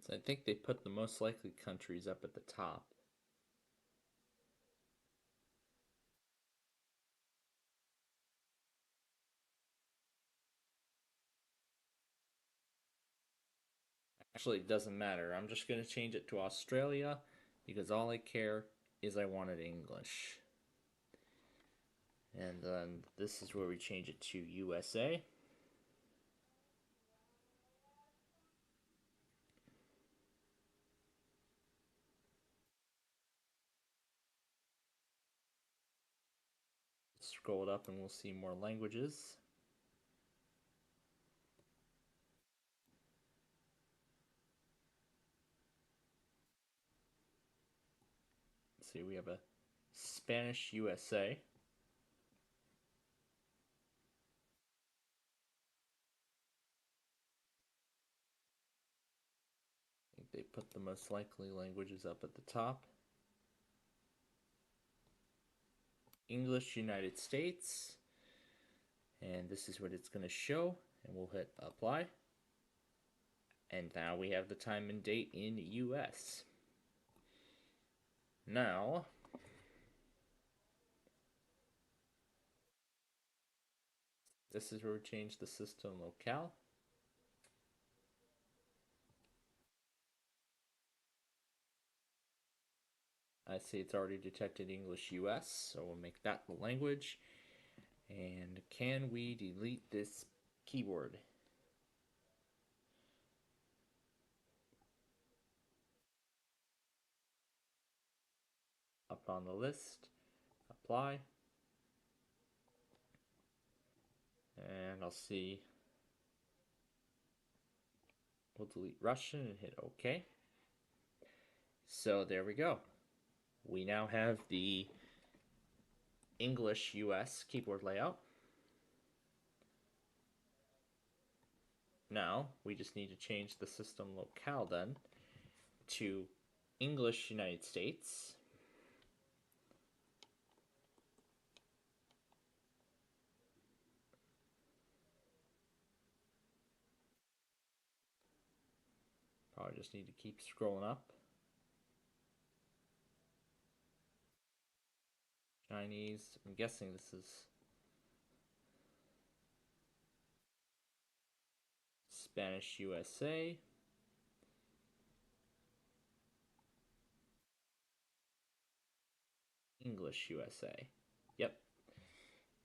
So I think they put the most likely countries up at the top. Actually, it doesn't matter. I'm just going to change it to Australia because all I care is I want it English. And then this is where we change it to USA. Scroll it up and we'll see more languages. Let's see, we have a Spanish USA. they put the most likely languages up at the top. English, United States. And this is what it's going to show. And we'll hit apply. And now we have the time and date in US. Now, this is where we change the system locale. I see it's already detected English US, so we'll make that the language. And can we delete this keyboard? Up on the list, apply. And I'll see, we'll delete Russian and hit OK. So there we go. We now have the English US keyboard layout. Now we just need to change the system locale then to English United States. Probably just need to keep scrolling up. Chinese, I'm guessing this is Spanish USA. English USA. Yep.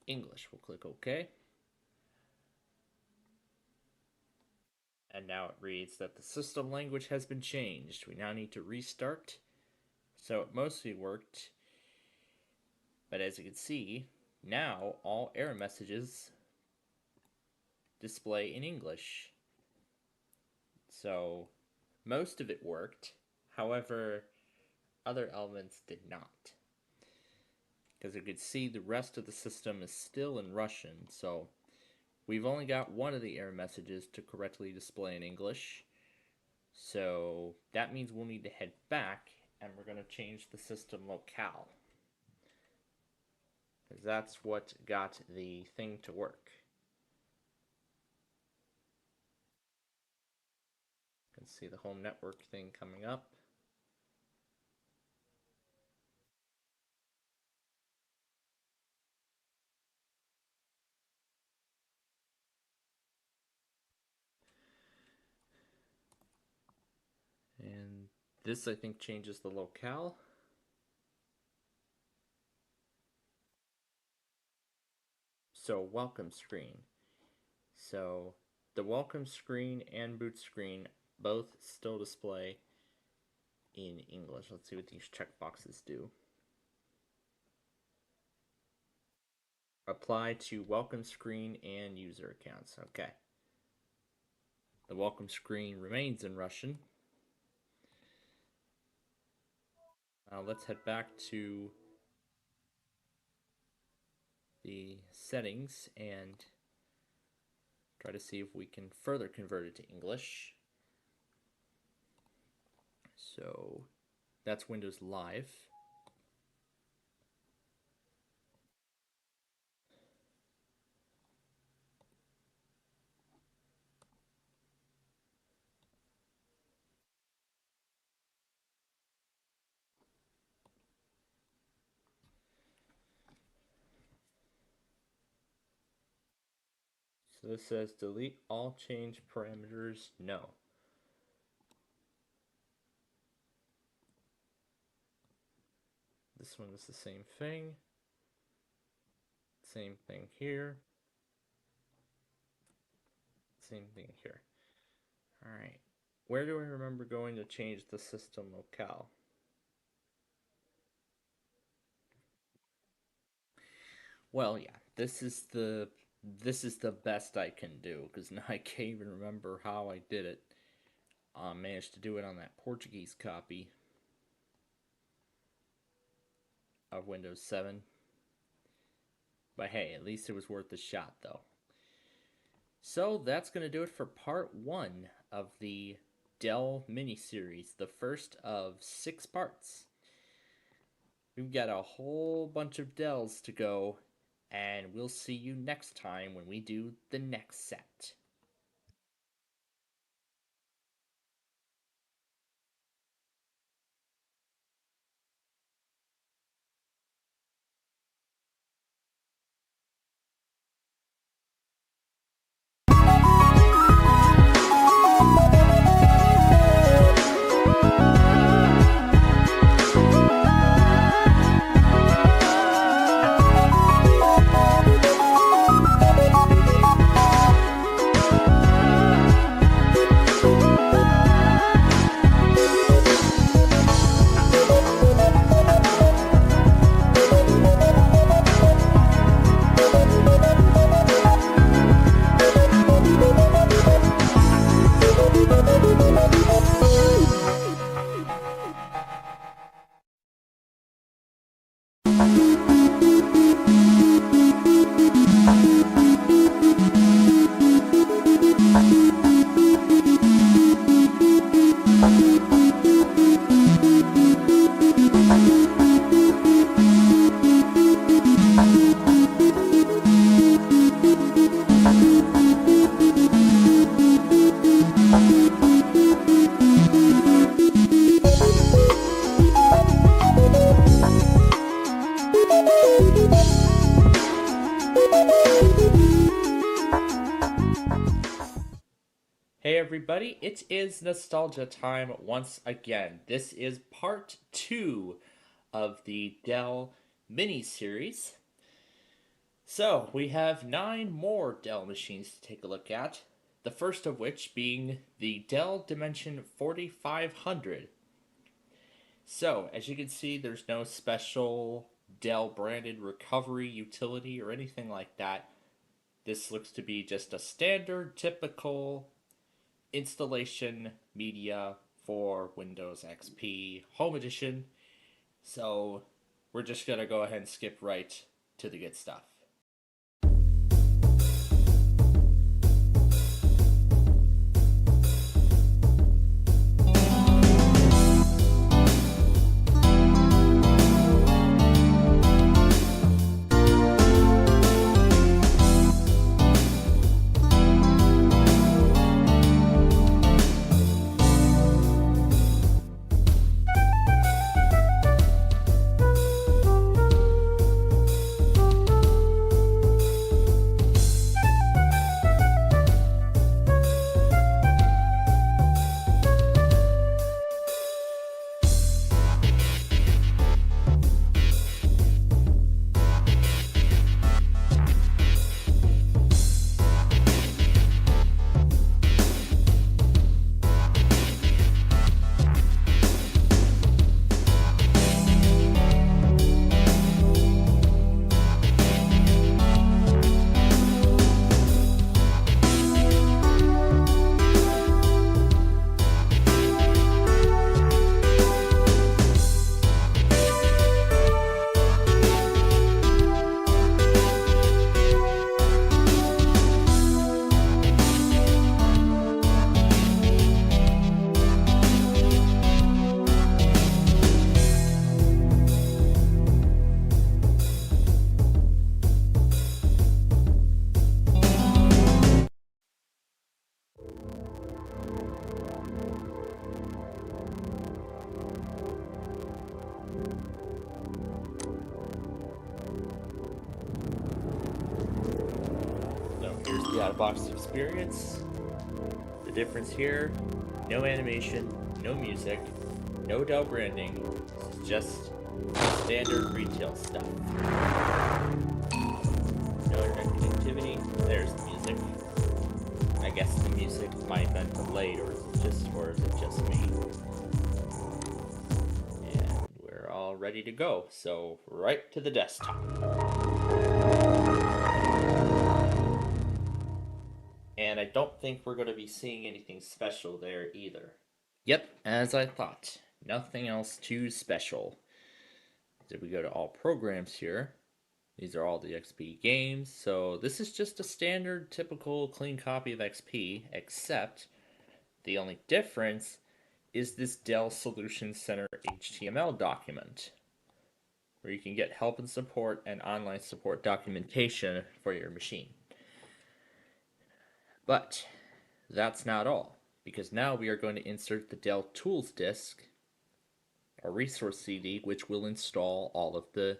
English. We'll click OK. And now it reads that the system language has been changed. We now need to restart. So it mostly worked. But as you can see, now all error messages display in English. So most of it worked. However, other elements did not. Because you could see the rest of the system is still in Russian. So we've only got one of the error messages to correctly display in English. So that means we'll need to head back and we're going to change the system locale. Because that's what got the thing to work. You can see the home network thing coming up. And this, I think, changes the locale. So, welcome screen. So, the welcome screen and boot screen both still display in English. Let's see what these checkboxes do. Apply to welcome screen and user accounts. Okay. The welcome screen remains in Russian. Let's head back to the settings and try to see if we can further convert it to English. So that's Windows Live. So this says delete all change parameters. No. This one is the same thing. Same thing here. Same thing here. Alright. Where do I remember going to change the system locale? Well, yeah, this is the best I can do, because now I can't even remember how I did it. Managed to do it on that Portuguese copy of Windows 7. But hey, at least it was worth the shot, though. So that's going to do it for part 1 of the Dell miniseries, the first of 6 parts. We've got a whole bunch of Dells to go, and we'll see you next time when we do the next set. Hey everybody, it is nostalgia time once again. This is part 2 of the Dell mini-series. So, we have 9 more Dell machines to take a look at. The first of which being the Dell Dimension 4500. So, as you can see, there's no special Dell branded recovery utility or anything like that. This looks to be just a standard, typical installation media for Windows XP Home Edition. So we're just gonna go ahead and skip right to the good stuff. Here's the out-of-box experience. The difference here, no animation, no music, no Dell branding. This is just standard retail stuff. No internet connectivity. There's the music. I guess the music might have been delayed, or is it just me? And we're all ready to go. So right to the desktop. And I don't think we're going to be seeing anything special there either. Yep, as I thought. Nothing else too special. If we go to all programs here, these are all the XP games. So this is just a standard, typical, clean copy of XP, except The only difference is this Dell Solution Center HTML document, where you can get help and support and online support documentation for your machine. But that's not all, because now we are going to insert the Dell Tools disk, a resource CD, which will install all of the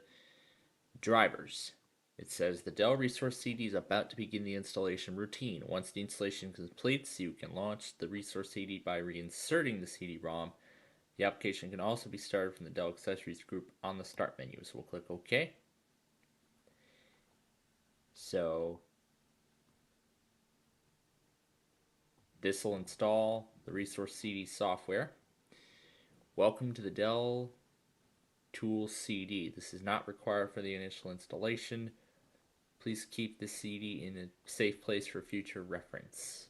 drivers. It says the Dell resource CD is about to begin the installation routine. Once the installation completes, you can launch the resource CD by reinserting the CD-ROM. The application can also be started from the Dell Accessories group on the Start menu. So we'll click OK. So this will install the resource CD software. Welcome to the Dell Tools CD. This is not required for the initial installation. Please keep the CD in a safe place for future reference.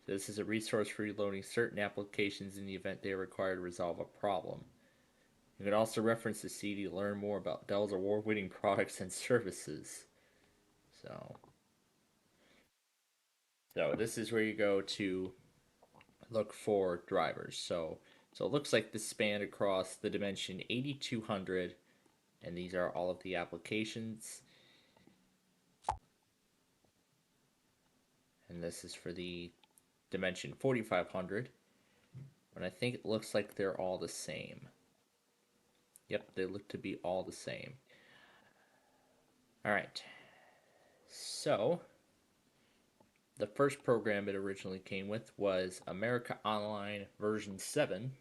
So this is a resource for reloading certain applications in the event they are required to resolve a problem. You can also reference the CD to learn more about Dell's award-winning products and services. So this is where you go to look for drivers. So it looks like this spanned across the dimension 8200, and these are all of the applications. And this is for the dimension 4500, but I think it looks like they're all the same. Yep, they look to be all the same. Alright, so the first program it originally came with was America Online version 7.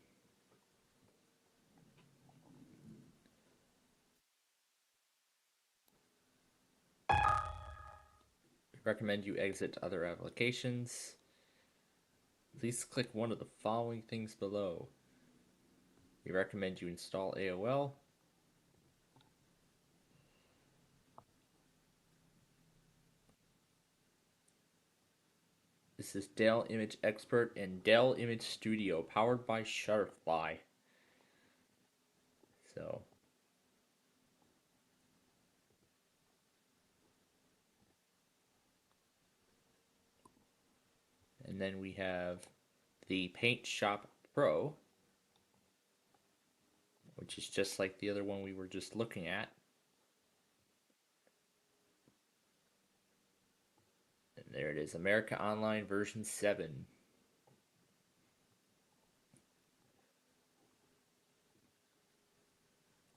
Recommend you exit other applications. Please click one of the following things below. We recommend you install AOL. This is Dell Image Expert and Dell Image Studio, powered by Shutterfly. So and then we have the Paint Shop Pro, which is just like the other one we were just looking at. And there it is, America Online version 7.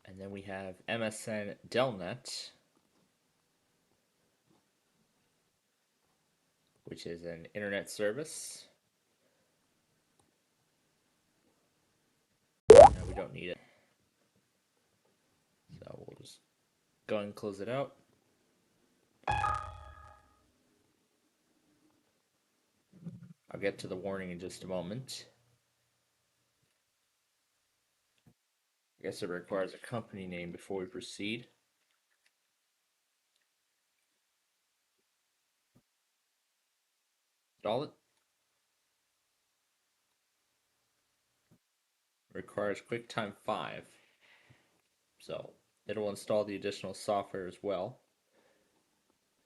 And then we have MSN Delnet, which is an internet service. No, we don't need it. So we'll just go and close it out. I'll get to the warning in just a moment. I guess it requires a company name before we proceed. Install it. Requires QuickTime 5. So it'll install the additional software as well.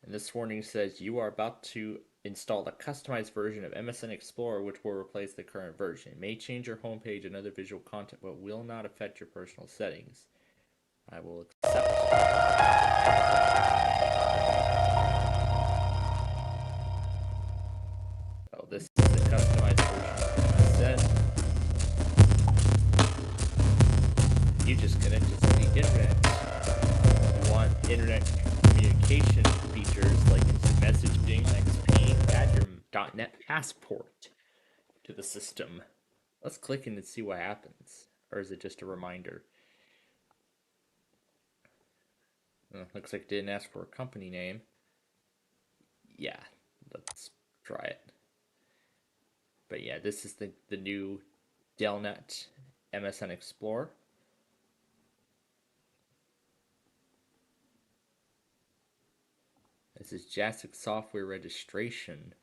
And this warning says you are about to install a customized version of MSN Explorer which will replace the current version. It may change your homepage and other visual content but will not affect your personal settings. I will accept. Oh, this is the customized version of MSN. You just connected to the internet. You want internet communication features like instant messaging, XP, add your .NET passport to the system. Let's click in and see what happens. Or is it just a reminder? Looks like it didn't ask for a company name. Yeah, let's try it. But yeah, this is the new Delnet MSN Explorer. This is JASIC software registration.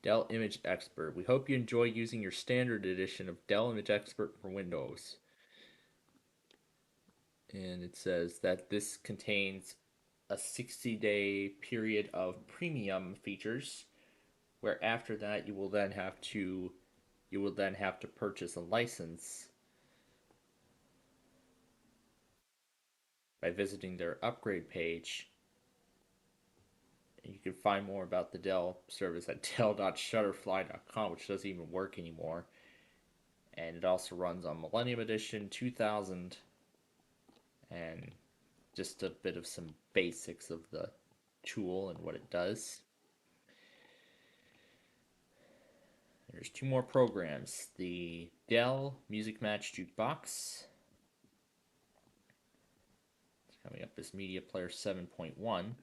Dell Image Expert. We hope you enjoy using your standard edition of Dell Image Expert for Windows. And it says that this contains a 60-day period of premium features where after that you will then have to purchase a license by visiting their upgrade page. And you can find more about the Dell service at dell.shutterfly.com, which doesn't even work anymore. And it also runs on Millennium Edition 2000, and just a bit of some basics of the tool and what it does. There's two more programs. The Dell Music Match Jukebox. It's coming up as Media Player 7.1.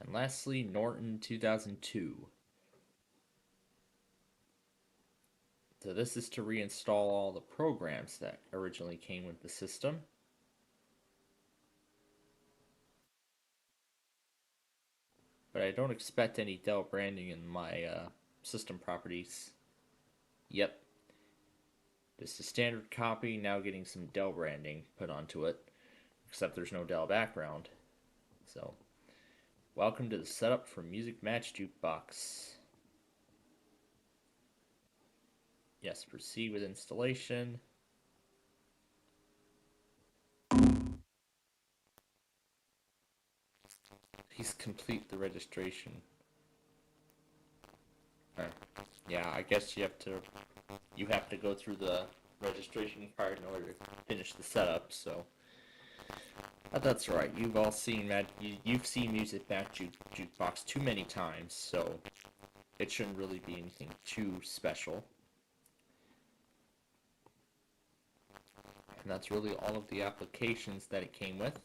And lastly, Norton 2002. So this is to reinstall all the programs that originally came with the system. But I don't expect any Dell branding in my system properties. Yep. Just a standard copy, now getting some Dell branding put onto it. Except there's no Dell background. So, welcome to the setup for Music Match Jukebox. Yes, proceed with installation. Please complete the registration. Yeah, I guess you have to go through the registration part in order to finish the setup. So, but that's right. You've all seen you've seen Music Match Jukebox too many times, so it shouldn't really be anything too special. And that's really all of the applications that it came with.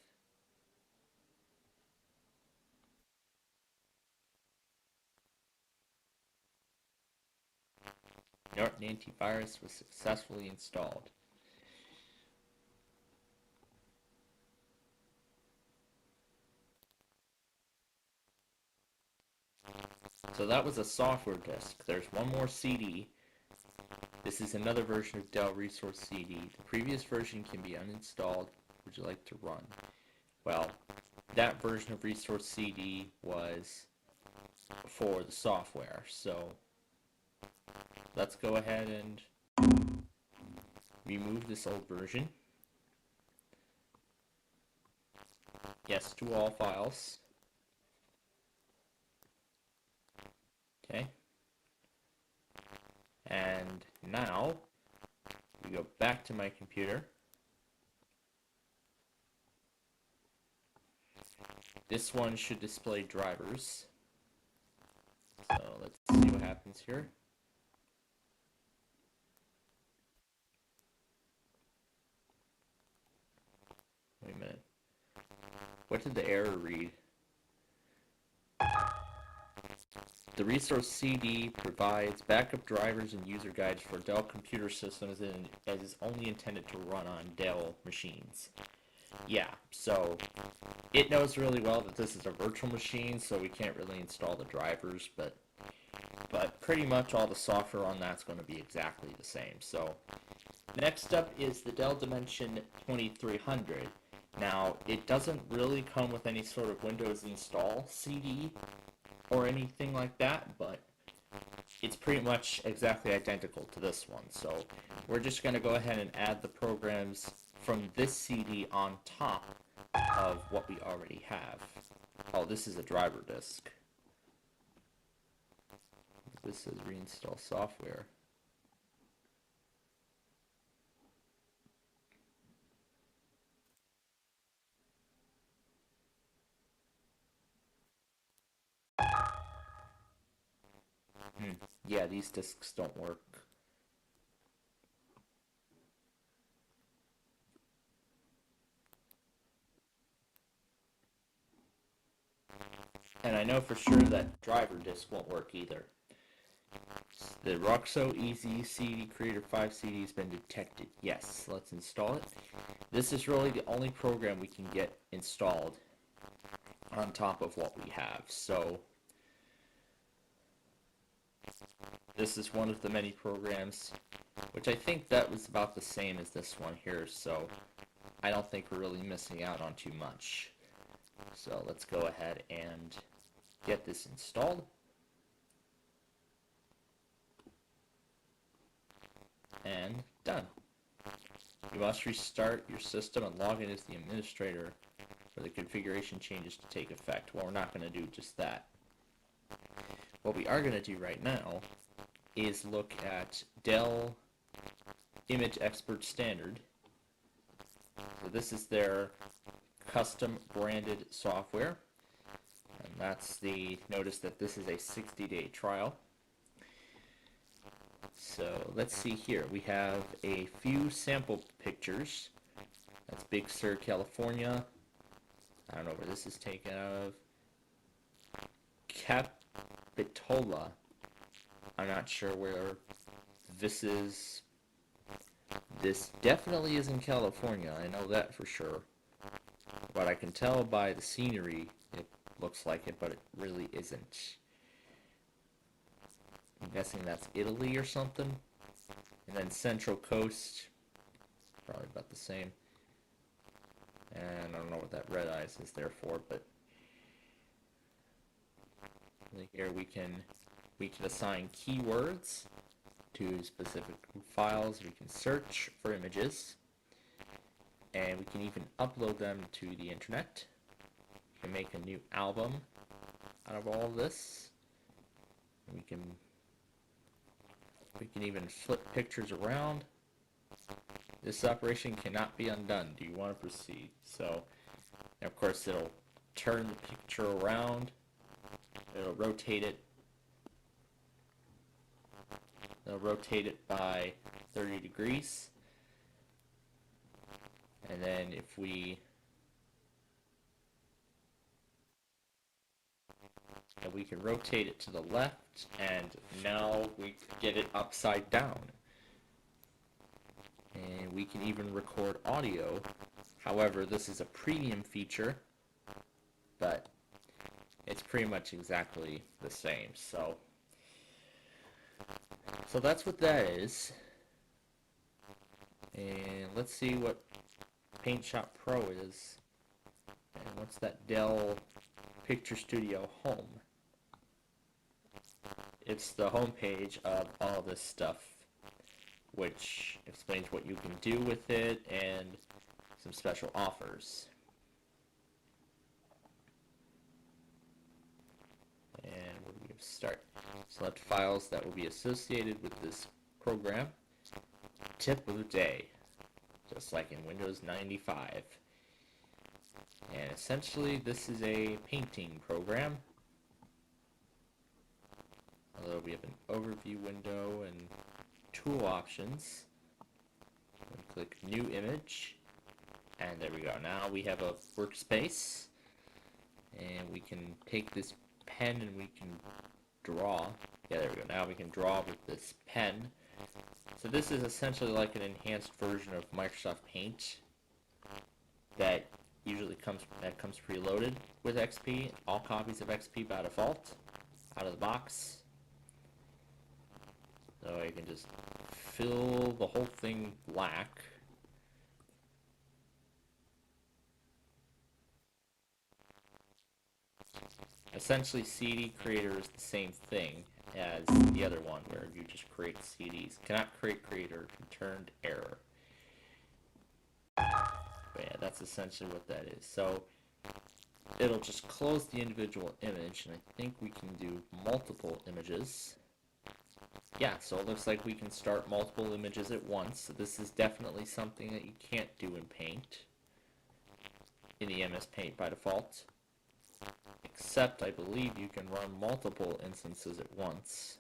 Norton Antivirus was successfully installed. So that was a software disk. There's one more CD. This is another version of Dell Resource CD. The previous version can be uninstalled. Would you like to run? Well, that version of Resource CD was for the software. So let's go ahead and remove this old version. Yes to all files. Okay. And now we go back to my computer. This one should display drivers. So let's see what happens here. Wait a minute. What did the error read? The Resource CD provides backup drivers and user guides for Dell computer systems and is only intended to run on Dell machines. Yeah, so it knows really well that this is a virtual machine, so we can't really install the drivers, but pretty much all the software on that's going to be exactly the same. So next up is the Dell Dimension 2300. Now, it doesn't really come with any sort of Windows install CD or anything like that, but it's pretty much exactly identical to this one. So we're just going to go ahead and add the programs from this CD on top of what we already have. Oh, this is a driver disk. This says reinstall software. Yeah, these disks don't work. And I know for sure that driver disk won't work either. The Roxo Easy CD Creator 5 CD has been detected. Yes, let's install it. This is really the only program we can get installed on top of what we have. So this is one of the many programs, which I think that was about the same as this one here. So I don't think we're really missing out on too much. So let's go ahead and get this installed. And done. You must restart your system and log in as the administrator for the configuration changes to take effect. Well, we're not going to do just that. What we are going to do right now is look at Dell Image Expert Standard. So this is their custom branded software. And that's notice that this is a 60-day trial. So let's see here. We have a few sample pictures. That's Big Sur, California. I don't know where this is taken out of. Capitola. I'm not sure where this is. This definitely is in California. I know that for sure. But I can tell by the scenery it looks like it, but it really isn't. I'm guessing that's Italy or something. And then Central Coast, probably about the same. And I don't know what that red eyes is there for, but here we can assign keywords to specific files. We can search for images, and we can even upload them to the internet. We can make a new album out of all of this. We can even flip pictures around. This operation cannot be undone. Do you want to proceed? So, and of course, it'll turn the picture around. It'll rotate it. It'll rotate it by 30 degrees. And then if we can rotate it to the left, and now we get it upside down. And we can even record audio. However, this is a premium feature, but it's pretty much exactly the same. So that's what that is. And let's see what Paint Shop Pro is. And what's that Dell Picture Studio Home? It's the home page of all this stuff, which explains what you can do with it and some special offers. And we're going to start. Select files that will be associated with this program. Tip of the day, just like in Windows 95. And essentially this is a painting program. Although we have an overview window and tool options. We click new image, and there we go. Now we have a workspace, and we can take this pen and we can draw. Yeah, there we go. Now we can draw with this pen. So this is essentially like an enhanced version of Microsoft Paint that usually comes preloaded with XP. All copies of XP by default out of the box. So I can just fill the whole thing black. Essentially, CD Creator is the same thing as the other one, where you just create CDs. Cannot create creator, returned error. But yeah, that's essentially what that is. So it'll just close the individual image, and I think we can do multiple images. Yeah, so it looks like we can start multiple images at once. So this is definitely something that you can't do in Paint, in the MS Paint by default. Except I believe you can run multiple instances at once.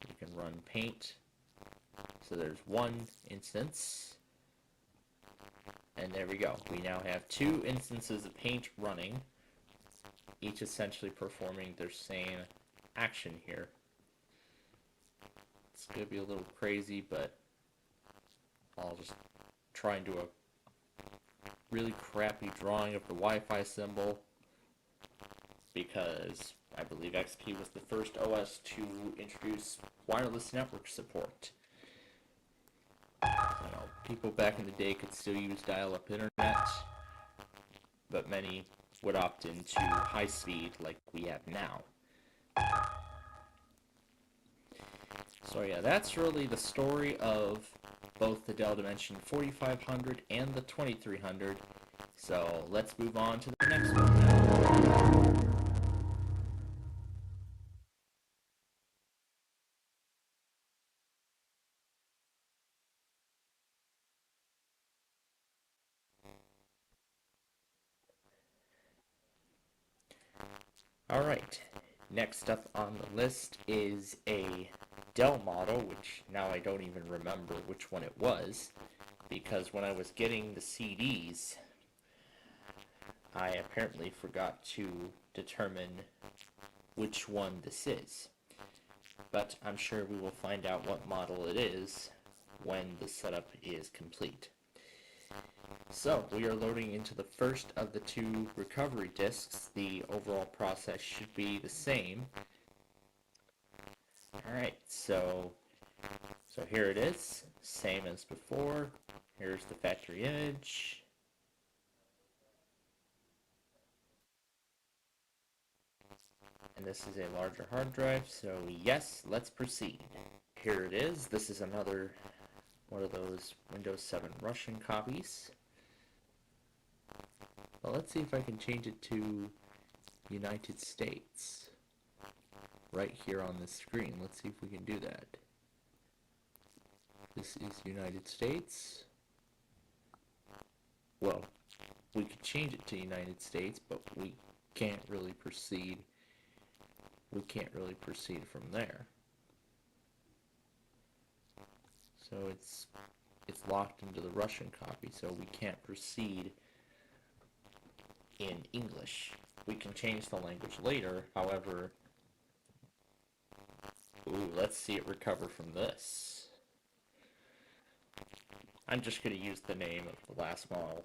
You can run Paint. So there's one instance. And there we go. We now have two instances of Paint running, each essentially performing their same action here. It's going to be a little crazy, but I'll just try and do a really crappy drawing of the Wi-Fi symbol, because I believe XP was the first OS to introduce wireless network support. And I'll People back in the day could still use dial-up internet, but many would opt into high speed like we have now. So yeah, that's really the story of both the Dell Dimension 4500 and the 2300. So let's move on to the next one now. Alright, next up on the list is a Dell model, which now I don't even remember which one it was, because when I was getting the CDs, I apparently forgot to determine which one this is. But I'm sure we will find out what model it is when the setup is complete. So, we are loading into the first of the two recovery disks. The overall process should be the same. Alright, so here it is, same as before. Here's the factory image. And this is a larger hard drive, so yes, let's proceed. Here it is. This is another one of those Windows 7 Russian copies. Well, let's see if I can change it to United States. Right here on the screen. Let's see if we can do that. This is United States. Well, we could change it to United States, but we can't really proceed. We can't really proceed from there. So it's locked into the Russian copy, so we can't proceed in English. We can change the language later, however... Ooh, let's see it recover from this. I'm just going to use the name of the last model.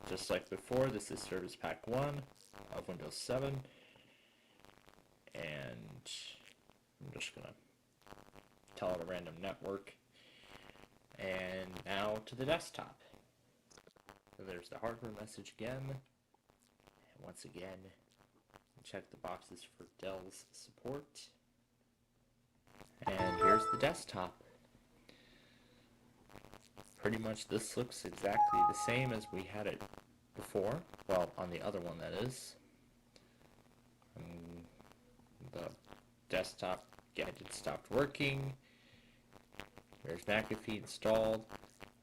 Just like before, this is Service Pack 1 of Windows 7. And I'm just going to tell it a random network. And now to the desktop. So there's the hardware message again. And once again, check the boxes for Dell's support. And here's the desktop. Pretty much this looks exactly the same as we had it before. Well, on the other one that is. The desktop gadget stopped working. There's McAfee installed.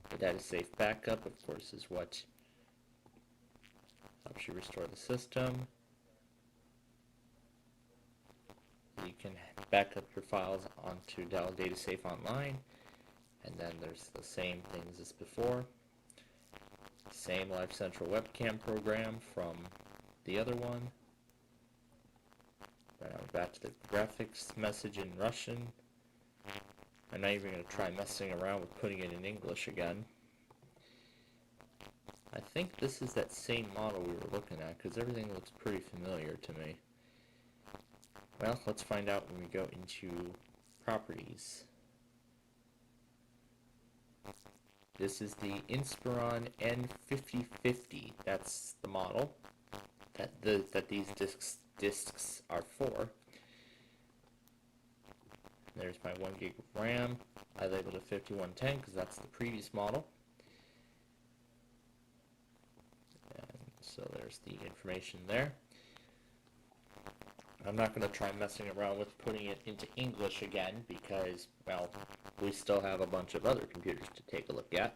The data safe backup, of course, is what helps you restore the system. You can back up your files onto Dell Data Safe Online. And then there's the same things as before. Same Live Central webcam program from the other one. Now we're back to the graphics message in Russian. I'm not even going to try messing around with putting it in English again. I think this is that same model we were looking at, because everything looks pretty familiar to me. Well, let's find out when we go into Properties. This is the Inspiron N5050. That's the model that these discs are for. There's my 1 gig of RAM. I labeled it 5110 because that's the previous model. And so there's the information there. I'm not going to try messing around with putting it into English again because, well, we still have a bunch of other computers to take a look at.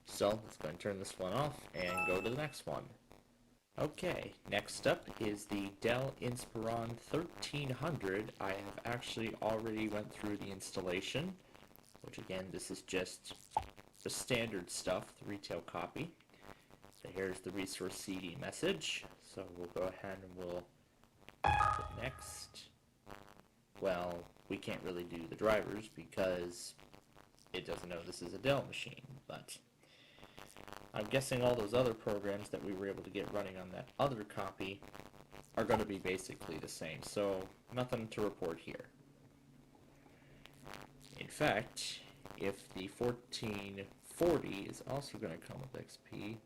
So let's go and turn this one off and go to the next one. Okay, next up is the Dell Inspiron 1300. I have actually already went through the installation, which again, this is just the standard stuff, the retail copy. So here's the resource CD message. So we'll go ahead and we'll put next. Well, we can't really do the drivers because it doesn't know this is a Dell machine, but I'm guessing all those other programs that we were able to get running on that other copy are going to be basically the same, so nothing to report here. In fact, if the 1440 is also going to come with XP.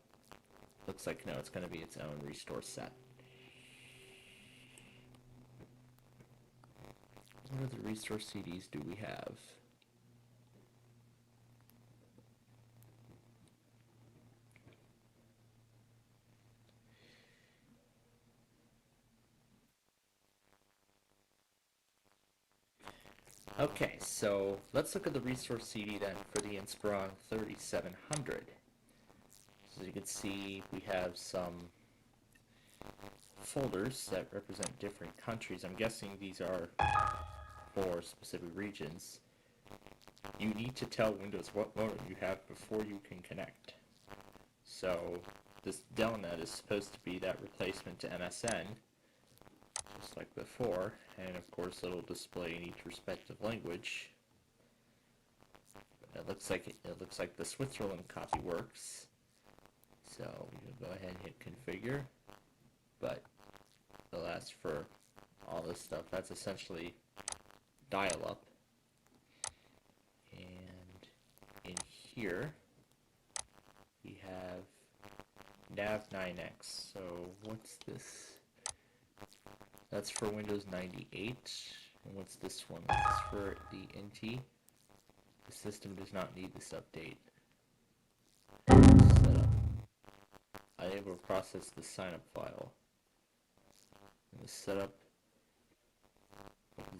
Looks like no, it's going to be its own restore set. What other restore CDs do we have? Okay, so let's look at the resource CD then for the Inspiron 3700. So as you can see, we have some folders that represent different countries. I'm guessing these are for specific regions. You need to tell Windows what modem you have before you can connect. So this Delnet is supposed to be that replacement to MSN, just like before, and of course it'll display in each respective language. It looks like the Switzerland copy works. So we can go ahead and hit configure, but it'll ask for all this stuff. That's essentially dial-up. And in here we have Nav9X. So what's this? That's for Windows 98. And what's this one? This is for the NT. The system does not need this update. Setup. I'm able to process the sign-up file. And the setup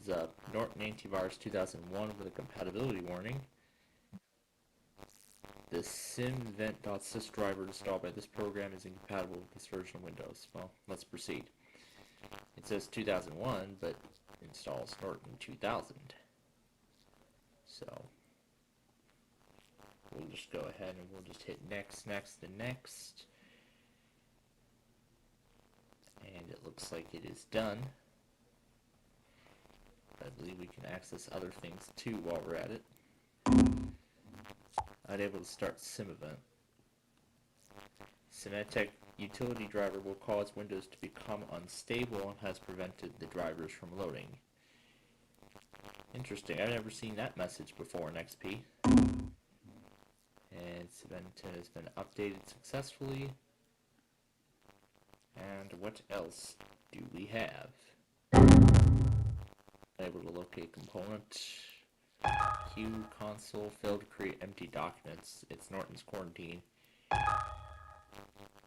is Norton Antivirus 2001 with a compatibility warning. The simvent.sys driver installed by this program is incompatible with this version of Windows. Well, let's proceed. It says 2001, but installs Norton 2000. So we'll just go ahead and we'll just hit next, next, and next. And it looks like it is done. I believe we can access other things too while we're at it. I'm able to start sim event. Symantec utility driver will cause Windows to become unstable and has prevented the drivers from loading. Interesting, I've never seen that message before in XP. And Symantec has been updated successfully. And what else do we have? Able to locate component. Q console failed to create empty documents. It's Norton's quarantine.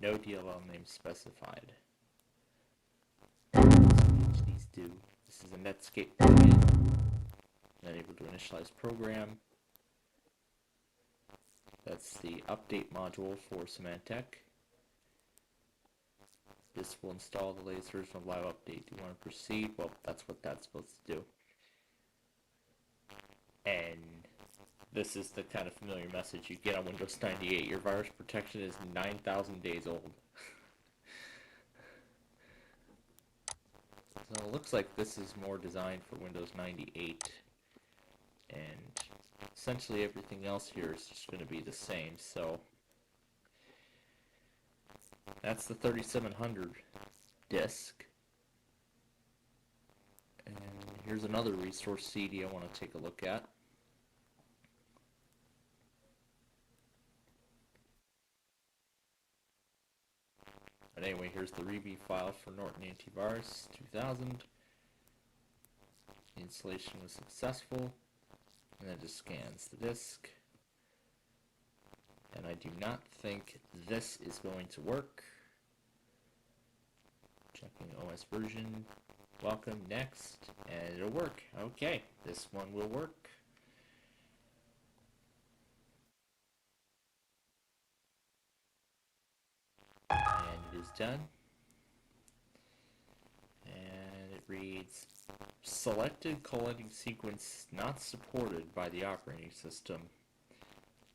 No DLL name specified. What each these do? This is a Netscape plugin. Unable to initialize program. That's the update module for Symantec. This will install the latest version of Live Update. Do you want to proceed? Well, that's what that's supposed to do. And this is the kind of familiar message you get on Windows 98. Your virus protection is 9,000 days old. So it looks like this is more designed for Windows 98. And essentially everything else here is just going to be the same. So that's the 3700 disk. And here's another resource CD I want to take a look at. But anyway, here's the REBI file for Norton Antivirus 2000. The installation was successful. And then it just scans the disk. And I do not think this is going to work. Checking OS version. Welcome, next. And it'll work. Okay, this one will work. And it is done. And it reads, selected collecting sequence not supported by the operating system.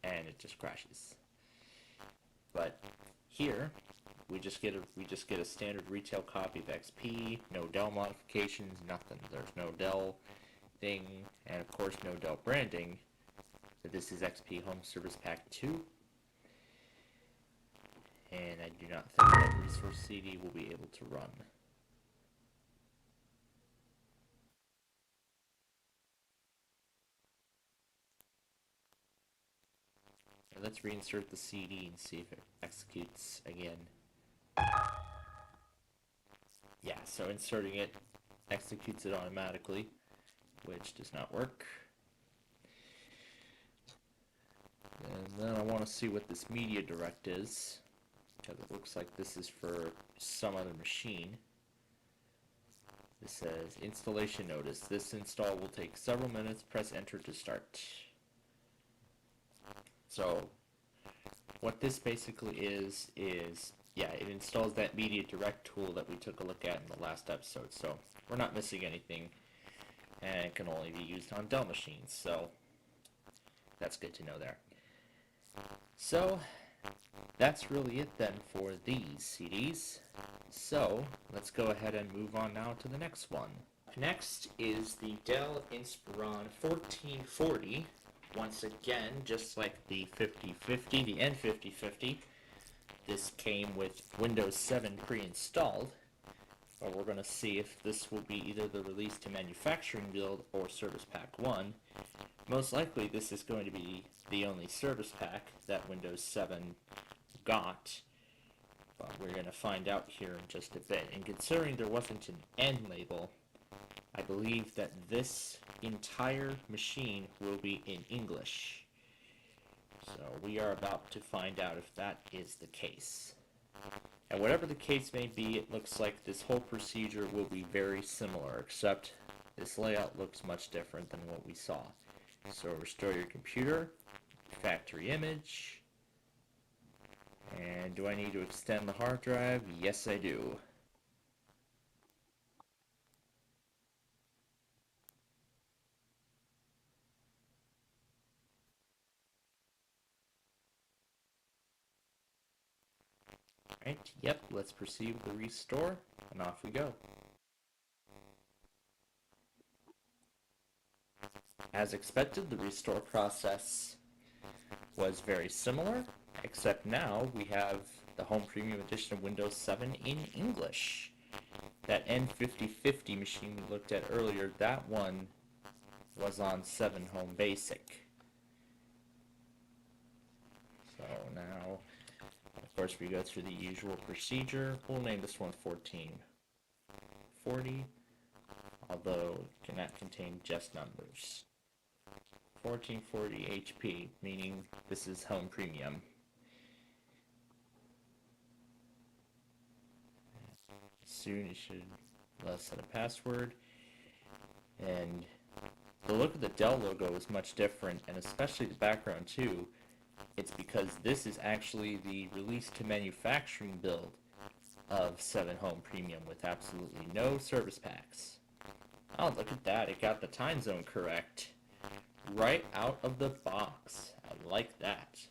And it just crashes. But here we just get a standard retail copy of XP, no Dell modifications, nothing. There's no Dell thing, and of course no Dell branding. But this is XP Home Service Pack 2. And I do not think that resource CD will be able to run. Let's reinsert the CD and see if it executes again. Yeah, so inserting it executes it automatically, which does not work. And then I want to see what this media direct is, because it looks like this is for some other machine. This says installation notice. This install will take several minutes. Press enter to start. So what this basically is yeah, it installs that media direct tool that we took a look at in the last episode. So we're not missing anything, and it can only be used on Dell machines. So that's good to know there. So that's really it then for these CDs. So let's go ahead and move on now to the next one. Next is the Dell Inspiron 1440. Once again, just like the 5050, the N5050, this came with Windows 7 pre-installed. But we're going to see if this will be either the release to manufacturing build or Service Pack 1. Most likely this is going to be the only Service Pack that Windows 7 got. But we're going to find out here in just a bit. And considering there wasn't an N label, I believe that this entire machine will be in English. So we are about to find out if that is the case. And whatever the case may be, it looks like this whole procedure will be very similar, except this layout looks much different than what we saw. So restore your computer, factory image, and do I need to extend the hard drive? Yes, I do. Alright, yep, let's proceed with the restore, and off we go. As expected, the restore process was very similar, except now we have the Home Premium Edition of Windows 7 in English. That N5050 machine we looked at earlier, that one was on 7 Home Basic. So now, of course, we go through the usual procedure. We'll name this one 1440, although it cannot contain just numbers. 1440 HP, meaning this is Home Premium. Soon you should let us set a password. And the look of the Dell logo is much different, and especially the background too. It's because this is actually the release to manufacturing build of 7 Home Premium with absolutely no service packs. Oh, look at that, it got the time zone correct. Right out of the box. I like that.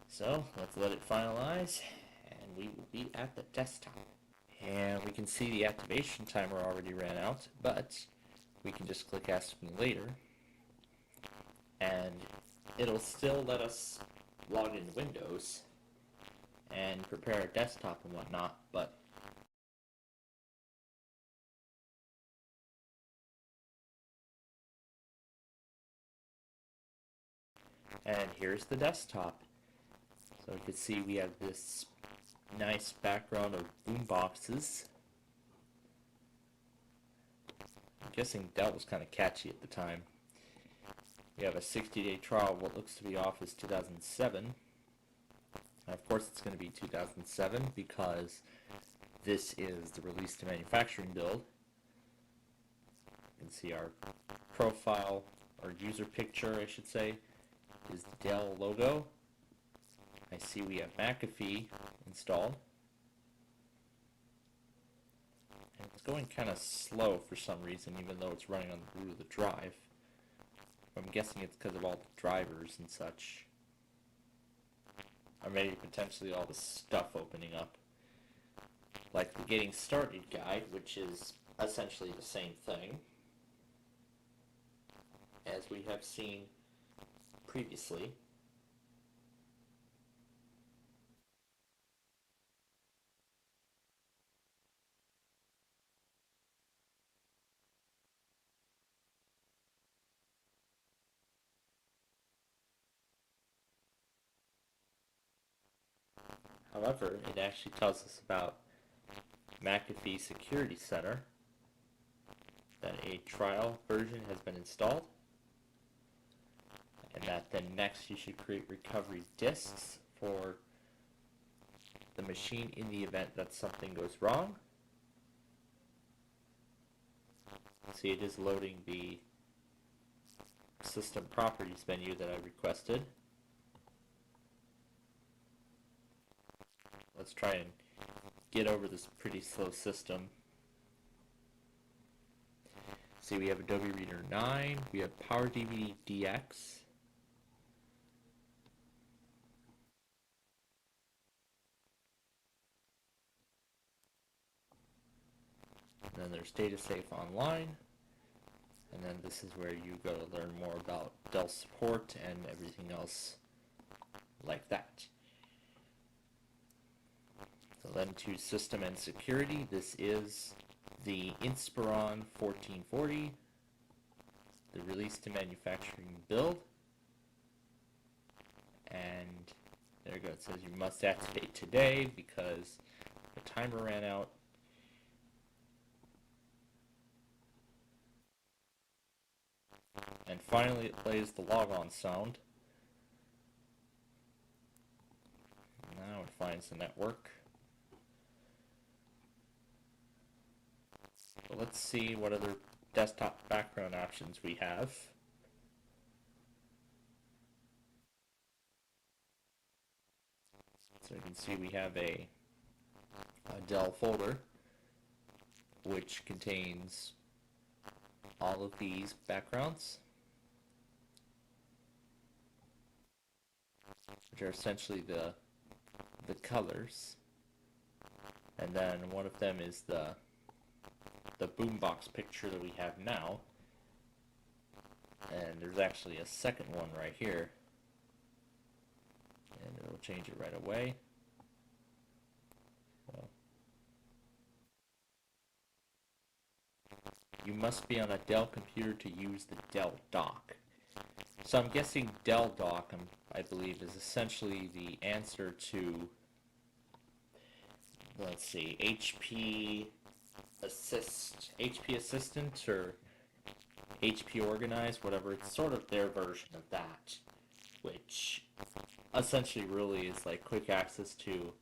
So, let's let it finalize, and we will be at the desktop. And we can see the activation timer already ran out, but we can just click Ask Me Later, and it'll still let us log into Windows and prepare a desktop and whatnot, but and here's the desktop. So you can see we have this nice background of boom boxes. I'm guessing Dell was kind of catchy at the time. We have a 60-day trial of what looks to be Office 2007. And of course it's going to be 2007 because this is the release to manufacturing build. You can see our profile, or user picture I should say, is the Dell logo. I see we have McAfee installed. And it's going kind of slow for some reason, even though it's running on the root of the drive. I'm guessing it's because of all the drivers and such. Or maybe potentially all the stuff opening up. Like the Getting Started guide, which is essentially the same thing as we have seen previously. However, it actually tells us about McAfee Security Center, that a trial version has been installed, and that then next you should create recovery disks for the machine in the event that something goes wrong. See, it is loading the system properties menu that I requested. Let's try and get over this pretty slow system. See, we have Adobe Reader 9, we have Power DVD DX. And then there's DataSafe Online. And then this is where you go to learn more about Dell support and everything else like that. So then to System and Security, this is the Inspiron 1440, the release to manufacturing build. And there you go, it says you must activate today because the timer ran out. And finally it plays the logon sound. Now it finds the network. So let's see what other desktop background options we have. So you can see we have a Dell folder which contains all of these backgrounds, which are essentially the colors, and then one of them is the boombox picture that we have now, and there's actually a second one right here, and it'll change it right away. So, you must be on a Dell computer to use the Dell dock. So I'm guessing Dell dock, I believe, is essentially the answer to, let's see, HP Assistant or HP Organized, whatever. It's sort of their version of that, which essentially really is like quick access to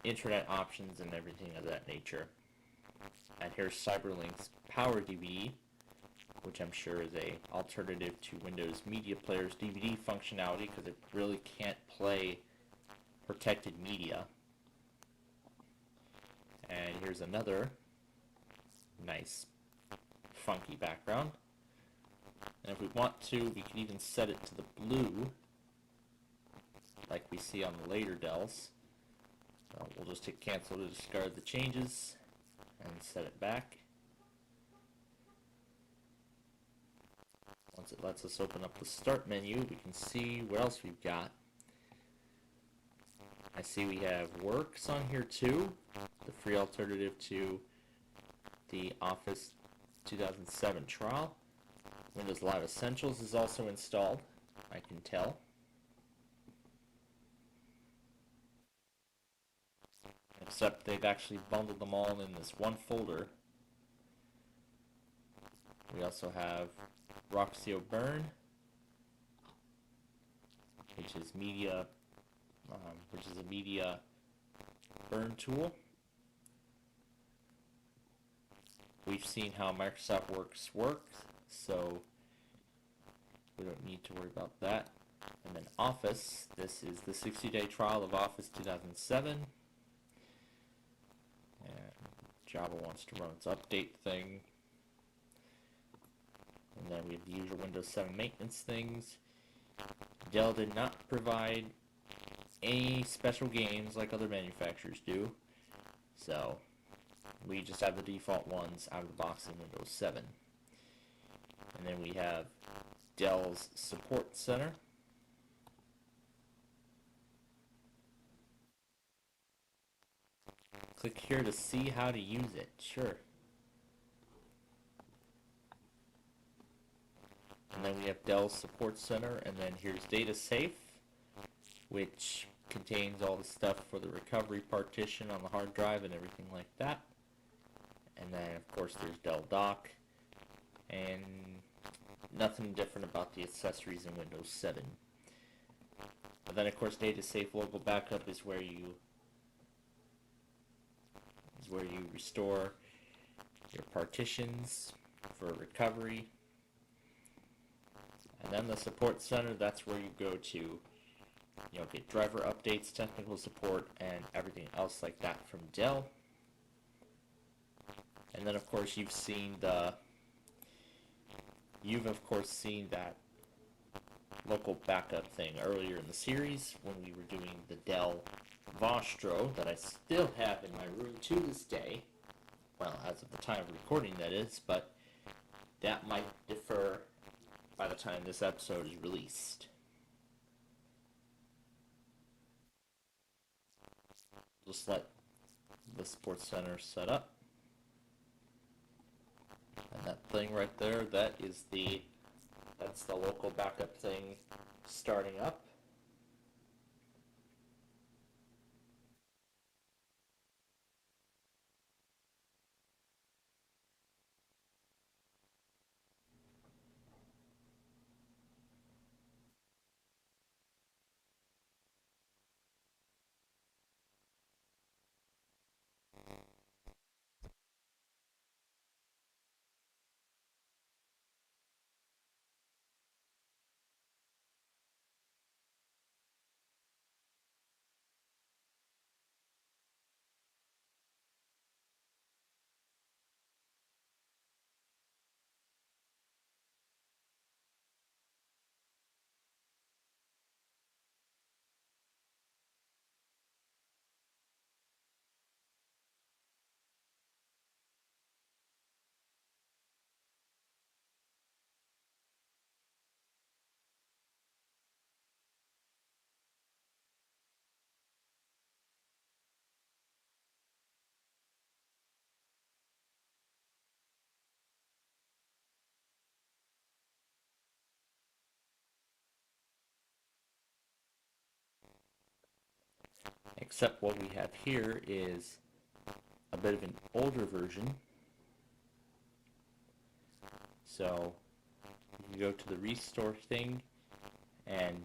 internet options and everything of that nature. And here's Cyberlink's PowerDVD, which I'm sure is a alternative to Windows Media Player's DVD functionality because it really can't play protected media. And here's another nice funky background. And if we want to, we can even set it to the blue like we see on the later Dells. We'll just hit cancel to discard the changes and set it back. Once it lets us open up the start menu, we can see what else we've got. I see we have Works on here too, the free alternative to the Office 2007 trial. Windows Live Essentials is also installed, I can tell. Except they've actually bundled them all in this one folder. We also have Roxio Burn, which is a media burn tool. We've seen how Microsoft Works works, so we don't need to worry about that. And then Office, this is the 60-day trial of Office 2007. And Java wants to run its update thing. And then we have the usual Windows 7 maintenance things. Dell did not provide any special games like other manufacturers do, so we just have the default ones out of the box in Windows 7. And then we have Dell's Support Center. Click here to see how to use it. Sure. And then we have Dell's Support Center, and then here's DataSafe, which contains all the stuff for the recovery partition on the hard drive and everything like that. And then of course there's Dell Dock, and nothing different about the accessories in Windows 7. But then of course data safe local backup is where you restore your partitions for recovery. And then the support center, that's where you go to, get driver updates, technical support, and everything else like that from Dell. And then of course you've of course seen that local backup thing earlier in the series when we were doing the Dell Vostro that I still have in my room to this day. Well, as of the time of recording, that is, but that might differ by the time this episode is released. Just let the Sports Center set up. And that thing right there, that's the local backup thing starting up. Except what we have here is a bit of an older version. So you go to the restore thing, and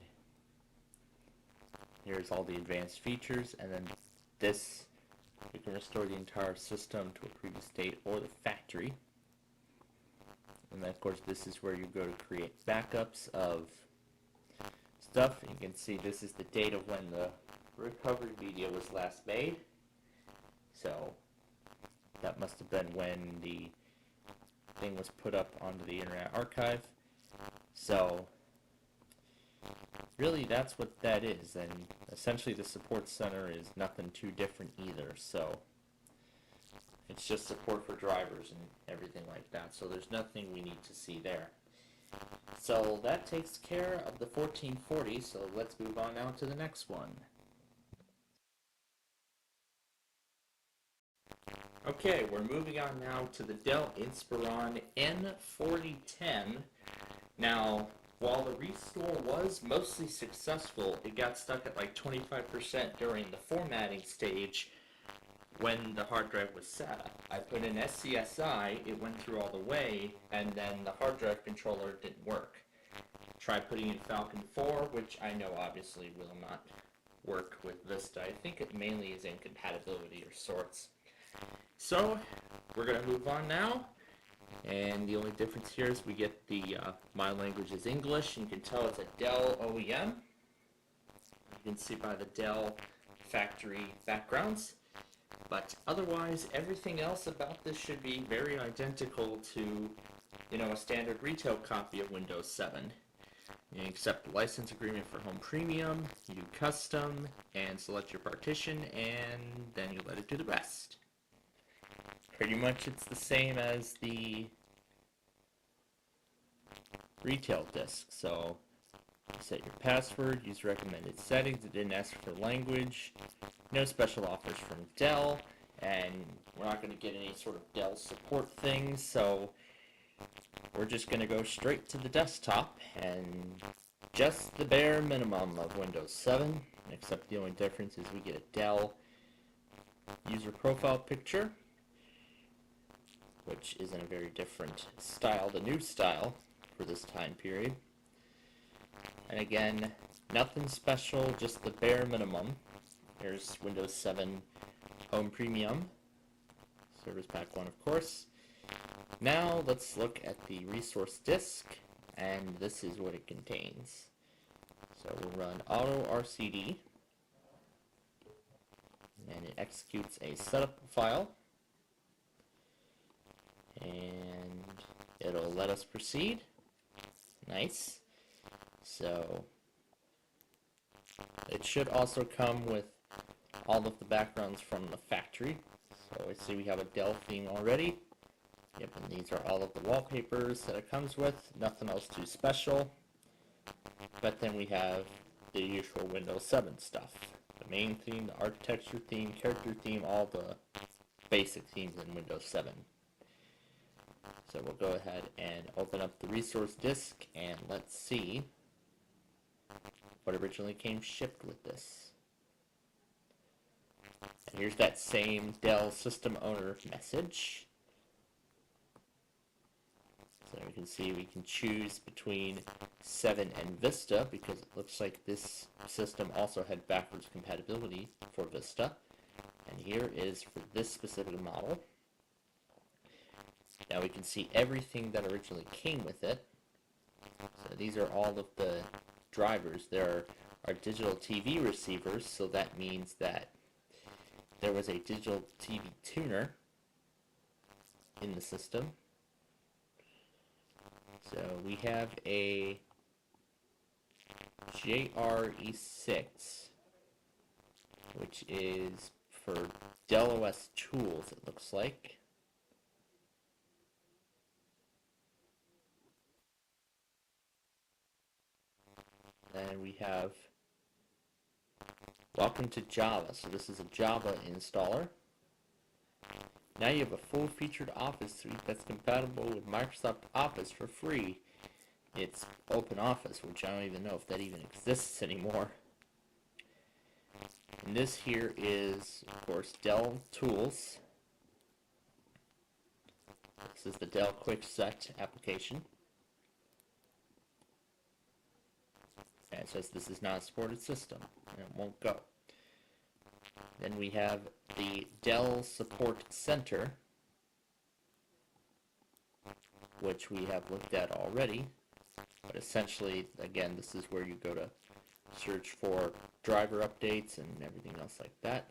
here's all the advanced features, and then this, you can restore the entire system to a previous state or the factory. And then of course this is where you go to create backups of stuff. You can see this is the date of when the recovery video was last made. So that must have been when the thing was put up onto the Internet Archive. So really that's what that is, and essentially the support center is nothing too different either. So it's just support for drivers and everything like that, so there's nothing we need to see there. So that takes care of the 1440, so let's move on now to the next one. Okay, we're moving on now to the Dell Inspiron N4010. Now, while the restore was mostly successful, it got stuck at like 25% during the formatting stage when the hard drive was set up. I put in SCSI, it went through all the way, and then the hard drive controller didn't work. Tried putting in Falcon 4, which I know obviously will not work with Vista. I think it mainly is incompatibility or sorts. So, we're going to move on now, and the only difference here is we get the my language is English, and you can tell it's a Dell OEM. You can see by the Dell factory backgrounds, but otherwise everything else about this should be very identical to, a standard retail copy of Windows 7. You accept the license agreement for Home Premium, you do custom, and select your partition, and then you let it do the rest. Pretty much it's the same as the retail disk. So you set your password, use recommended settings. It didn't ask for language. No special offers from Dell, and we're not going to get any sort of Dell support things, so we're just going to go straight to the desktop and just the bare minimum of Windows 7. except the only difference is we get a Dell user profile picture, which is in a very different style, the new style for this time period. And again, nothing special, just the bare minimum. There's Windows 7 Home Premium, Service Pack 1 of course. Now let's look at the resource disk, and this is what it contains. So we'll run auto RCD, and it executes a setup file, and it'll let us proceed. Nice. So it should also come with all of the backgrounds from the factory. So I see we have a Dell theme already. Yep, and these are all of the wallpapers that it comes with. Nothing else too special. But then we have the usual Windows 7 stuff. The main theme, the architecture theme, character theme, all the basic themes in Windows 7. So we'll go ahead and open up the resource disk, and let's see what originally came shipped with this. And here's that same Dell system owner message. So we can see we can choose between 7 and Vista, because it looks like this system also had backwards compatibility for Vista. And here is for this specific model. Now we can see everything that originally came with it. So these are all of the drivers. There are digital TV receivers, so that means that there was a digital TV tuner in the system. So we have a JRE6, which is for Dell OS tools, it looks like. And we have Welcome to Java. So this is a Java installer. Now you have a full-featured Office suite that's compatible with Microsoft Office for free. It's OpenOffice, which I don't even know if that even exists anymore. And this here is, of course, Dell Tools. This is the Dell Quick Set application. And it says this is not a supported system, and it won't go. Then we have the Dell Support Center, which we have looked at already. But essentially, again, this is where you go to search for driver updates and everything else like that.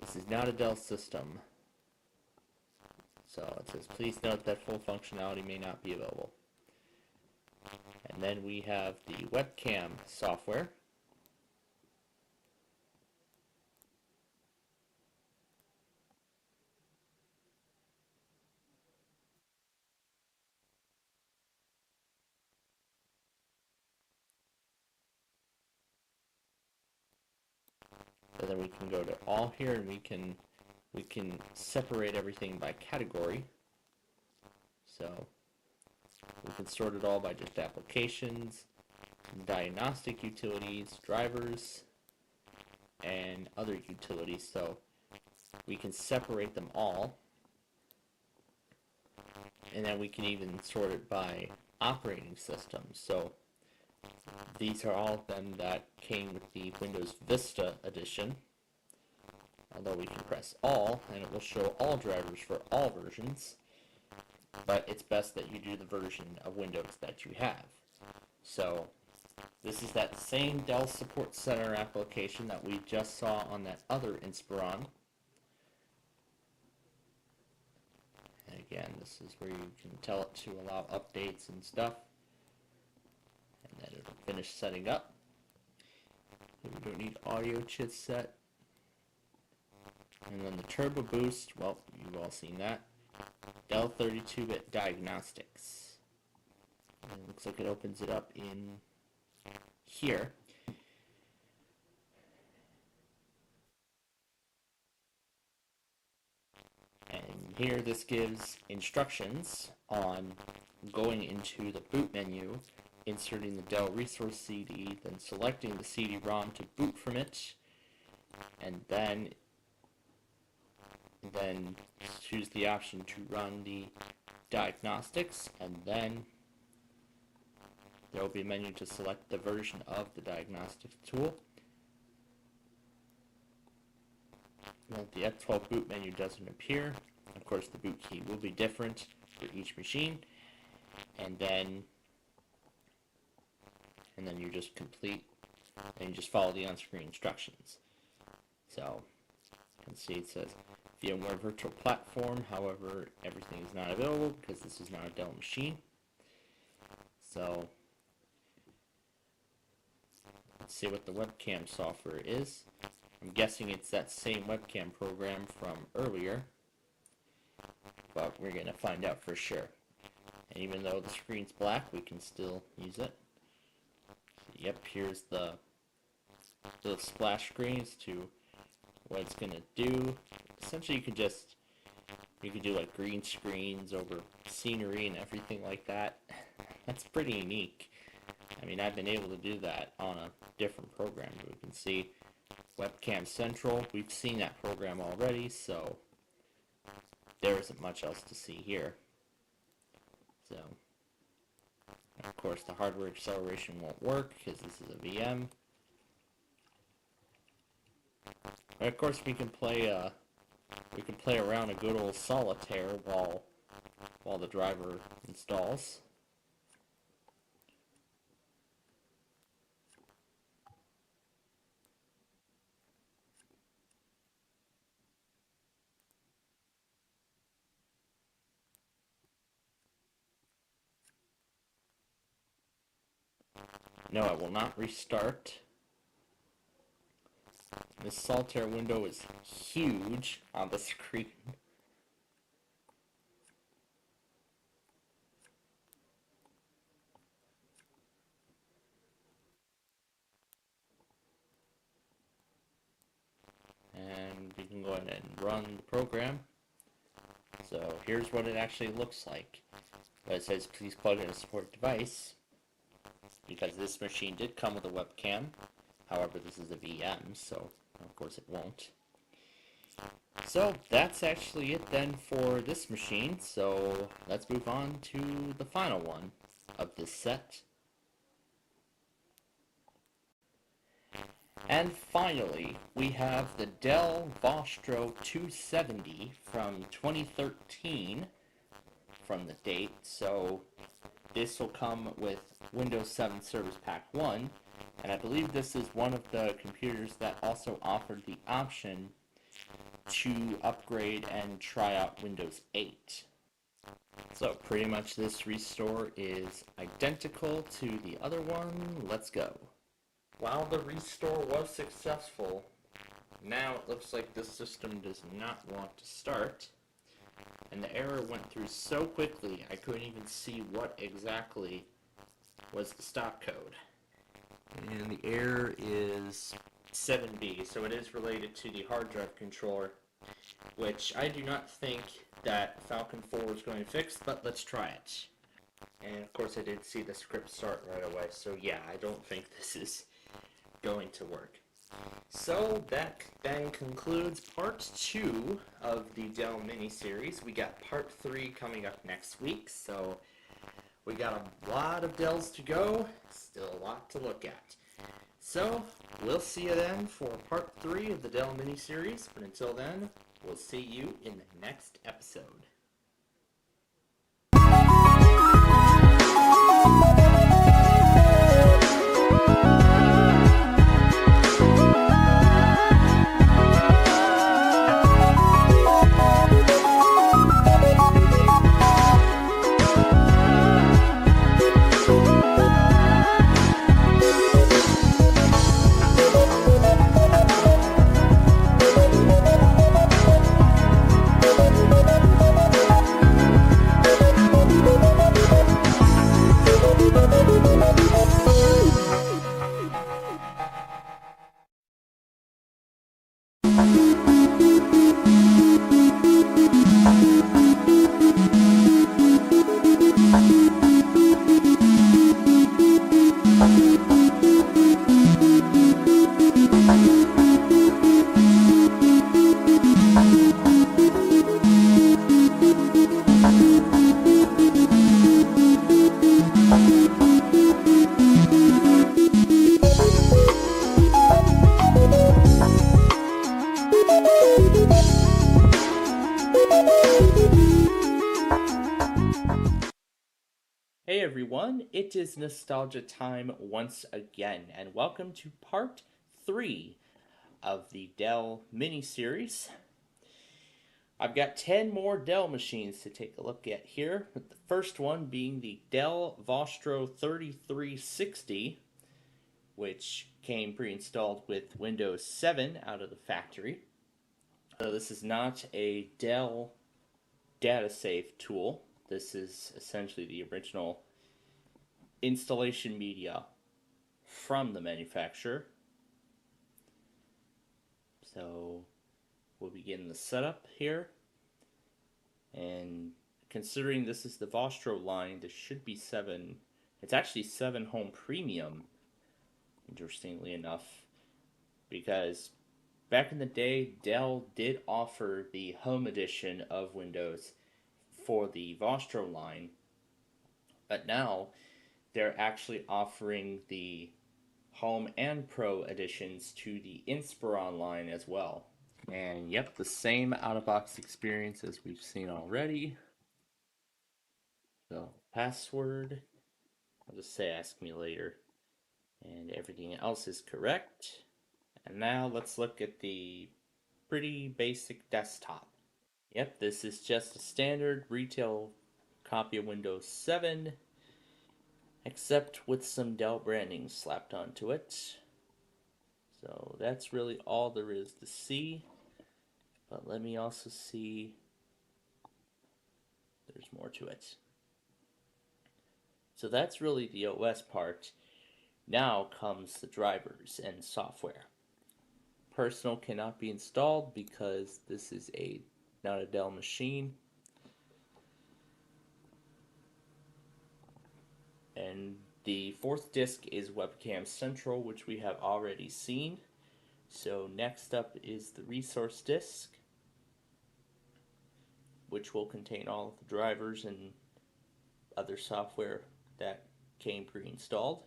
This is not a Dell system. So it says, please note that full functionality may not be available. And then we have the webcam software. So then we can go to all here, and we can separate everything by category. So we can sort it all by just applications, diagnostic utilities, drivers, and other utilities. So we can separate them all, and then we can even sort it by operating system. So these are all of them that came with the Windows Vista edition. Although we can press all, and it will show all drivers for all versions. But it's best that you do the version of Windows that you have. So this is that same Dell Support Center application that we just saw on that other Inspiron. And again, this is where you can tell it to allow updates and stuff. And then it'll finish setting up. We don't need audio chipset. And then the Turbo Boost, well, you've all seen that. Dell 32-bit diagnostics. And it looks like it opens it up in here. And here this gives instructions on going into the boot menu inserting the Dell resource CD, then selecting the CD-ROM to boot from it, and then choose the option to run the diagnostics, and then there will be a menu to select the version of the diagnostics tool. And the F12 boot menu doesn't appear. Of course, the boot key will be different for each machine, and then you just complete, and you just follow the on-screen instructions. So you can see it says VMware Virtual Platform. However, everything is not available because this is not a Dell machine. So let's see what the webcam software is. I'm guessing it's that same webcam program from earlier, but we're going to find out for sure. And even though the screen's black, we can still use it. Yep, here's the splash screens to what it's going to do. Essentially, you could do like green screens over scenery and everything like that. That's pretty unique. I mean, I've been able to do that on a different program. We can see Webcam Central. We've seen that program already, so there isn't much else to see here. So, of course, the hardware acceleration won't work because this is a VM. But of course, we can play around a good old solitaire while the driver installs. No, it will not restart. This solitaire window is huge on the screen. And we can go ahead and run the program. So here's what it actually looks like. It says please plug in a support device, because this machine did come with a webcam. However, this is a VM, so of course it won't. So that's actually it then for this machine. So let's move on to the final one of this set. And finally, we have the Dell Vostro 270 from 2013 from the date. So this will come with Windows 7 Service Pack 1, and I believe this is one of the computers that also offered the option to upgrade and try out Windows 8. So pretty much this restore is identical to the other one. Let's go. While the restore was successful, now it looks like this system does not want to start. And the error went through so quickly I couldn't even see what exactly was the stop code. And the error is 7B, so it is related to the hard drive controller, which I do not think that Falcon 4 is going to fix, but let's try it. And of course I did see the script start right away, so yeah, I don't think this is going to work. So that then concludes part 2 of the Dell mini-series. We got part 3 coming up next week, so we got a lot of Dells to go, still a lot to look at. So we'll see you then for part 3 of the Dell mini-series, but until then, we'll see you in the next episode. We'll be right back. Hey everyone, it is nostalgia time once again, and welcome to part 3 of the Dell mini-series. I've got 10 more Dell machines to take a look at here, with the first one being the Dell Vostro 3360, which came pre-installed with Windows 7 out of the factory. So this is not a Dell data save tool. This is essentially the original installation media from the manufacturer. So we'll begin the setup here. And considering this is the Vostro line, this should be 7. It's actually 7 Home Premium, interestingly enough, because back in the day, Dell did offer the Home Edition of Windows for the Vostro line, but now they're actually offering the Home and Pro editions to the Inspiron line as well. And yep, the same out-of-box experience as we've seen already. So, password, I'll just say ask me later. And everything else is correct. And now let's look at the pretty basic desktop. Yep, this is just a standard retail copy of Windows 7, except with some Dell branding slapped onto it. So that's really all there is to see. But let me also see, there's more to it. So that's really the OS part. Now comes the drivers and software. Personal cannot be installed because this is not a Dell machine. And the 4th disk is Webcam Central, which we have already seen. So next up is the resource disk, which will contain all of the drivers and other software that came pre-installed.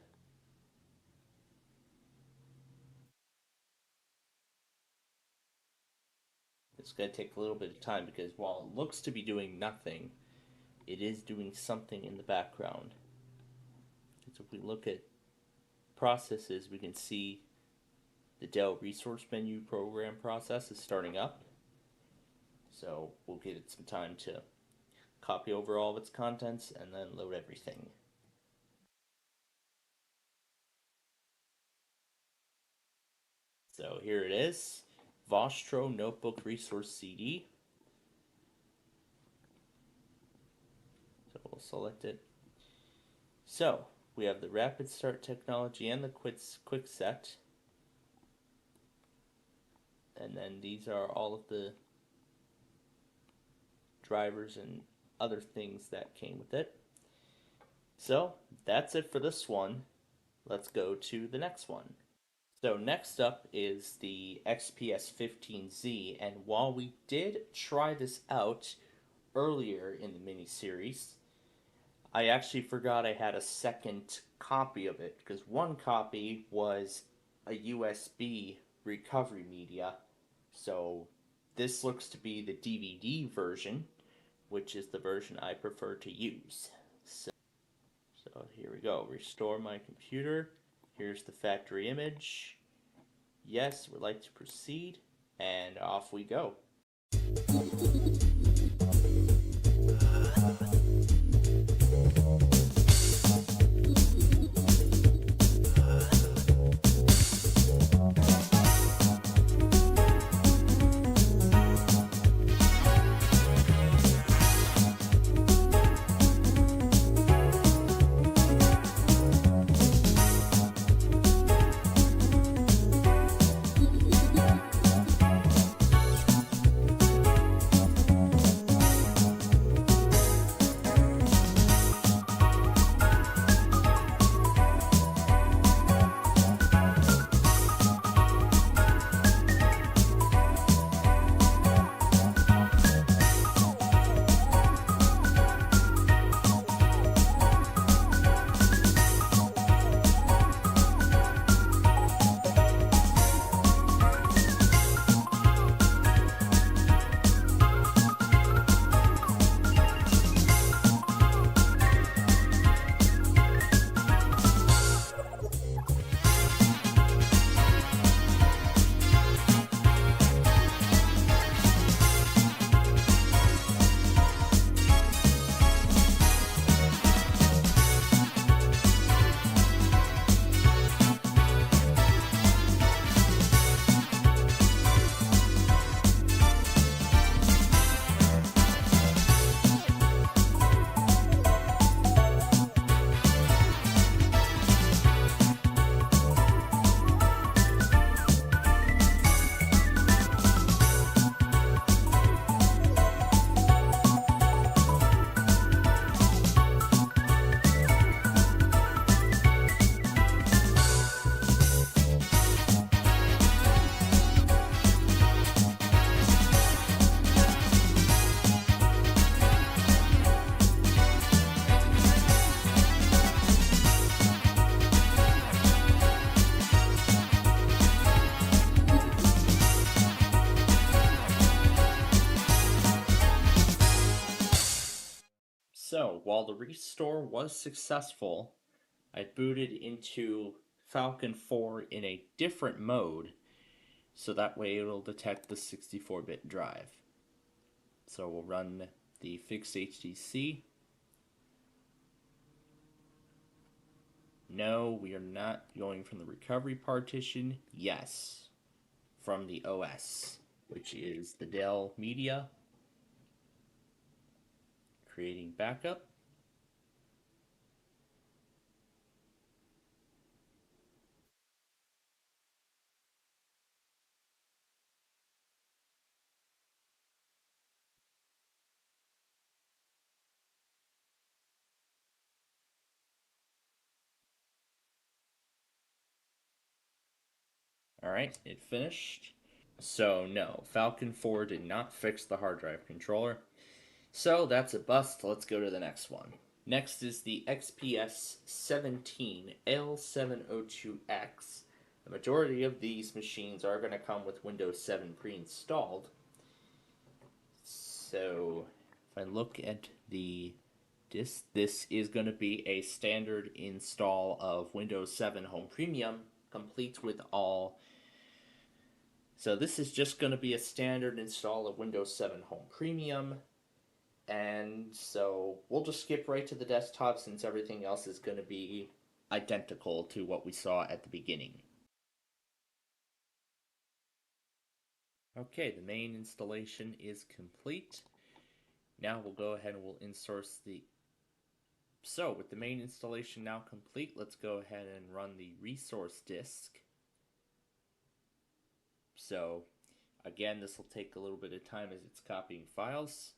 It's going to take a little bit of time because while it looks to be doing nothing, it is doing something in the background. So if we look at processes, we can see the Dell resource menu program process is starting up. So we'll give it some time to copy over all of its contents and then load everything. So here it is, Vostro Notebook Resource CD. So we'll select it. So we have the Rapid Start technology and the Quick Set. And then these are all of the drivers and other things that came with it. So that's it for this one. Let's go to the next one. So next up is the XPS15Z, and while we did try this out earlier in the mini-series, I actually forgot I had a second copy of it, because one copy was a USB recovery media, so this looks to be the DVD version, which is the version I prefer to use. So here we go, restore my computer. Here's the factory image. Yes, we'd like to proceed, and off we go. So, while the restore was successful, I booted into Falcon 4 in a different mode, so that way it'll detect the 64-bit drive. So we'll run the fixed HTC. No, we are not going from the recovery partition. Yes, from the OS, which is the Dell Media. Creating backup. Alright, it finished. So no, Falcon 4 did not fix the hard drive controller. So that's a bust. Let's go to the next one. Next is the XPS 17 L702X. The majority of these machines are going to come with Windows 7 pre-installed. So if I look at the disk, this is going to be a standard install of Windows 7 Home Premium, complete with all. So this is just going to be a standard install of Windows 7 Home Premium. And so we'll just skip right to the desktop since everything else is going to be identical to what we saw at the beginning. Okay, the main installation is complete. Now we'll go ahead and we'll insource the... So with the main installation now complete, let's go ahead and run the resource disk. So again, this will take a little bit of time as it's copying files.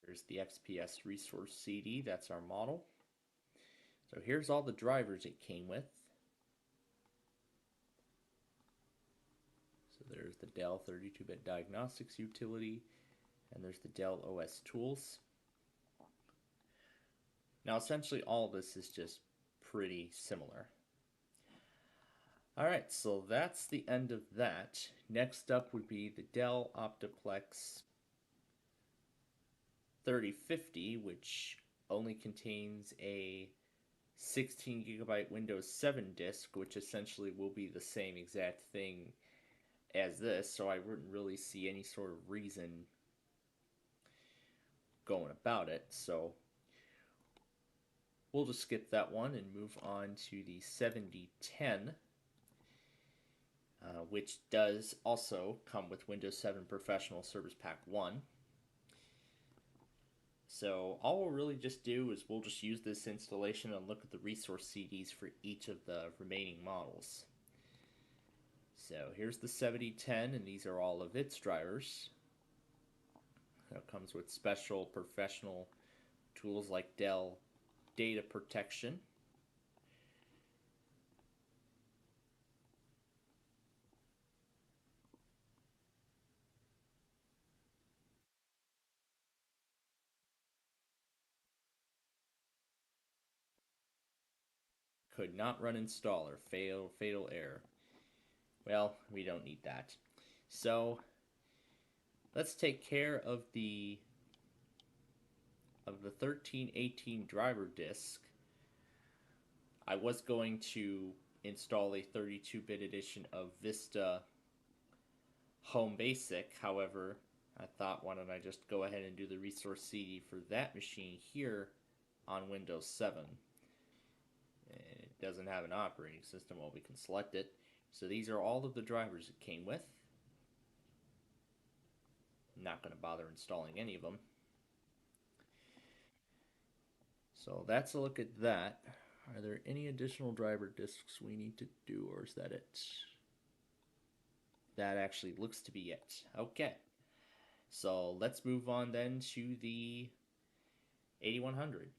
There's the XPS Resource CD, that's our model. So here's all the drivers it came with. So there's the Dell 32-bit diagnostics utility, and there's the Dell OS tools. Now essentially all of this is just pretty similar. Alright, so that's the end of that. Next up would be the Dell Optiplex 3050, which only contains a 16 gigabyte Windows 7 disk, which essentially will be the same exact thing as this, so I wouldn't really see any sort of reason going about it. So we'll just skip that one and move on to the 7010, which does also come with Windows 7 Professional Service Pack 1. So all we'll really just do is we'll just use this installation and look at the resource CDs for each of the remaining models. So here's the 7010, and these are all of its drivers. It comes with special professional tools like Dell Data Protection. Could not run installer, fatal error. Well, we don't need that. So let's take care of the 1318 driver disk. I was going to install a 32-bit edition of Vista Home Basic. However, I thought, why don't I just go ahead and do the resource CD for that machine here on Windows 7. It doesn't have an operating system. Well, we can select it. So these are all of the drivers it came with. I'm not going to bother installing any of them. So that's a look at that. Are there any additional driver disks we need to do, or is that it? That actually looks to be it. Okay. So let's move on then to the 8100.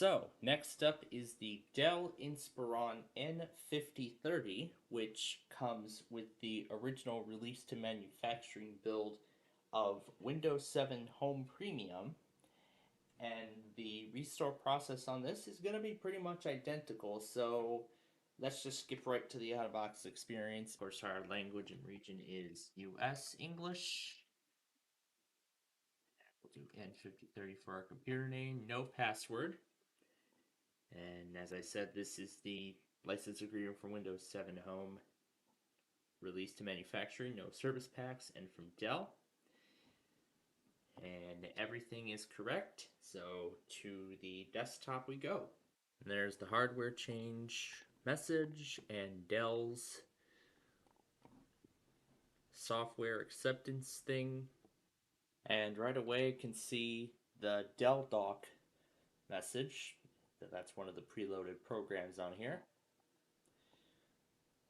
So, next up is the Dell Inspiron N5030, which comes with the original release to manufacturing build of Windows 7 Home Premium. And the restore process on this is going to be pretty much identical, so let's just skip right to the out-of-box experience. Of course, our language and region is US English. We'll do N5030 for our computer name, no password. And as I said, this is the license agreement for Windows 7 Home, released to manufacturing, no service packs, and from Dell. And everything is correct, so to the desktop we go. And there's the hardware change message and Dell's software acceptance thing. And right away you can see the Dell dock message. That's one of the preloaded programs on here.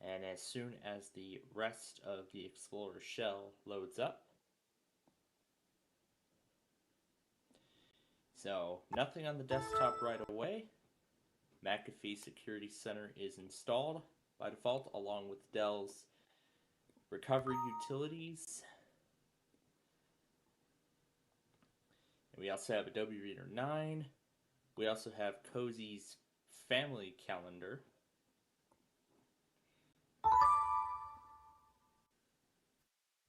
And as soon as the rest of the Explorer shell loads up, so nothing on the desktop right away. McAfee Security Center is installed by default along with Dell's recovery utilities. And we also have Adobe Reader 9. We also have Cozy's family calendar.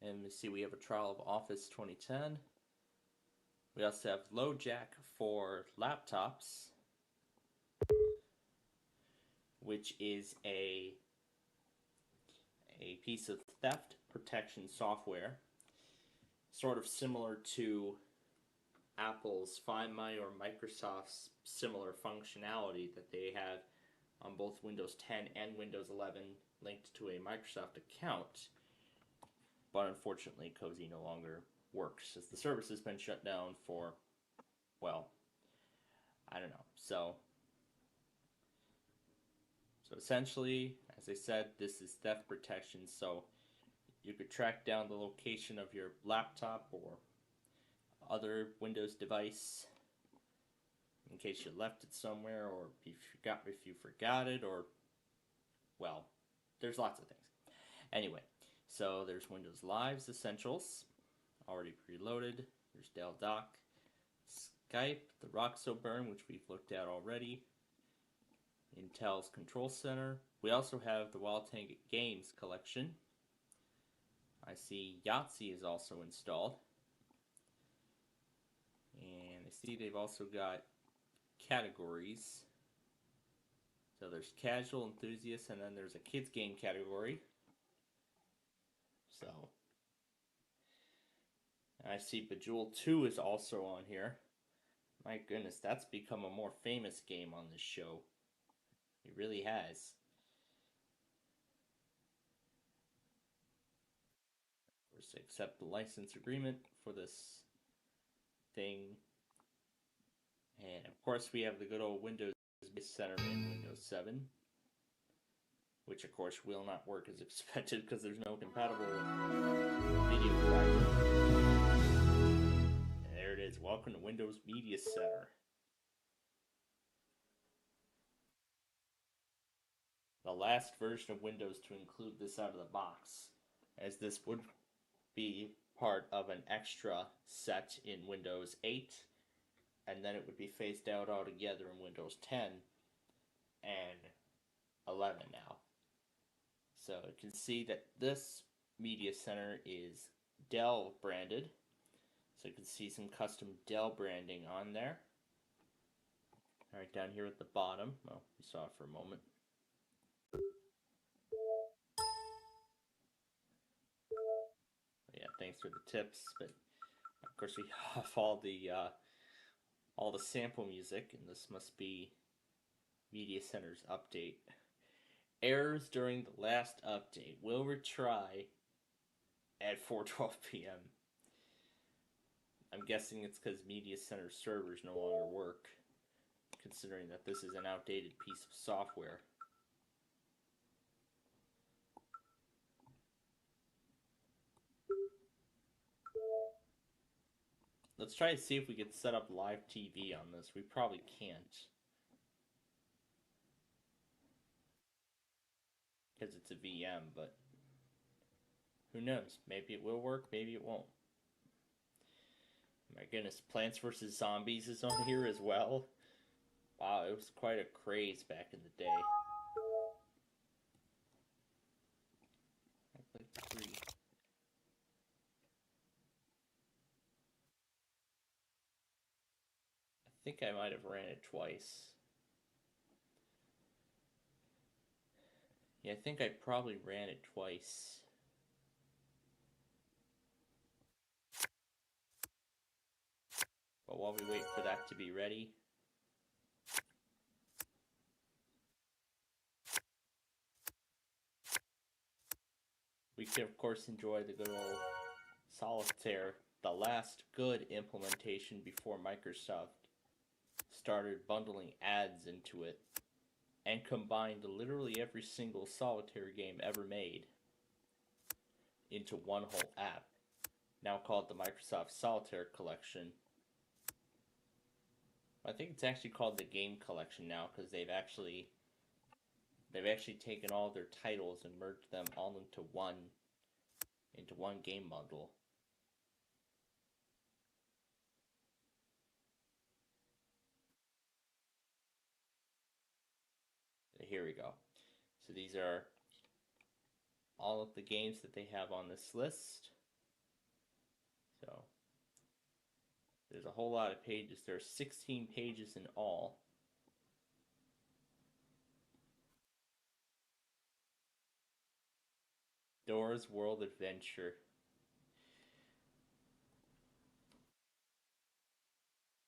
And we see we have a trial of Office 2010. We also have LoJack for laptops, which is a piece of theft protection software, sort of similar to Apple's Find My or Microsoft's similar functionality that they have on both Windows 10 and Windows 11 linked to a Microsoft account. But unfortunately, Cozy no longer works as the service has been shut down for, well, I don't know. So essentially, as I said, this is theft protection, so you could track down the location of your laptop or other Windows device in case you left it somewhere, or if you forgot it, or, well, there's lots of things. Anyway, so there's Windows Live's Essentials, already preloaded. There's Dell Dock, Skype, the Roxoburn, which we've looked at already, Intel's Control Center. We also have the Wild Tank Games collection. I see Yahtzee is also installed. And I see they've also got categories. So there's casual, enthusiast, and then there's a kids game category. So I see Bejeweled 2 is also on here. My goodness, that's become a more famous game on this show. It really has. Of course, accept the license agreement for this thing. And of course, we have the good old Windows Center in Windows 7, which of course will not work as expected because there's no compatible video driver. And there it is. Welcome to Windows Media Center. The last version of Windows to include this out of the box, as this would be part of an extra set in Windows 8, and then it would be phased out altogether in Windows 10 and 11 now. So you can see that this Media Center is Dell branded. So you can see some custom Dell branding on there. Alright, down here at the bottom, well, we saw it for a moment. Yeah, thanks for the tips, but of course we have all the sample music, and this must be Media Center's update. Errors during the last update will retry at 4:12 p.m. I'm guessing it's because Media Center servers no longer work, considering that this is an outdated piece of software. Let's try to see if we can set up live TV on this. We probably can't. because it's a VM, but who knows? Maybe it will work, maybe it won't. My goodness, Plants vs. Zombies is on here as well. Wow, it was quite a craze back in the day. I played 3. I think I might have ran it twice. Yeah, I think I probably ran it twice. But while we wait for that to be ready, we can of course enjoy the good old Solitaire, the last good implementation before Microsoft started bundling ads into it and combined literally every single Solitaire game ever made into one whole app, now called the Microsoft Solitaire Collection. I think it's actually called the Game Collection now, because they've actually taken all their titles and merged them all into one game bundle. Here we go. So these are all of the games that they have on this list. So there's a whole lot of pages. There are 16 pages in all. Dora's World Adventure.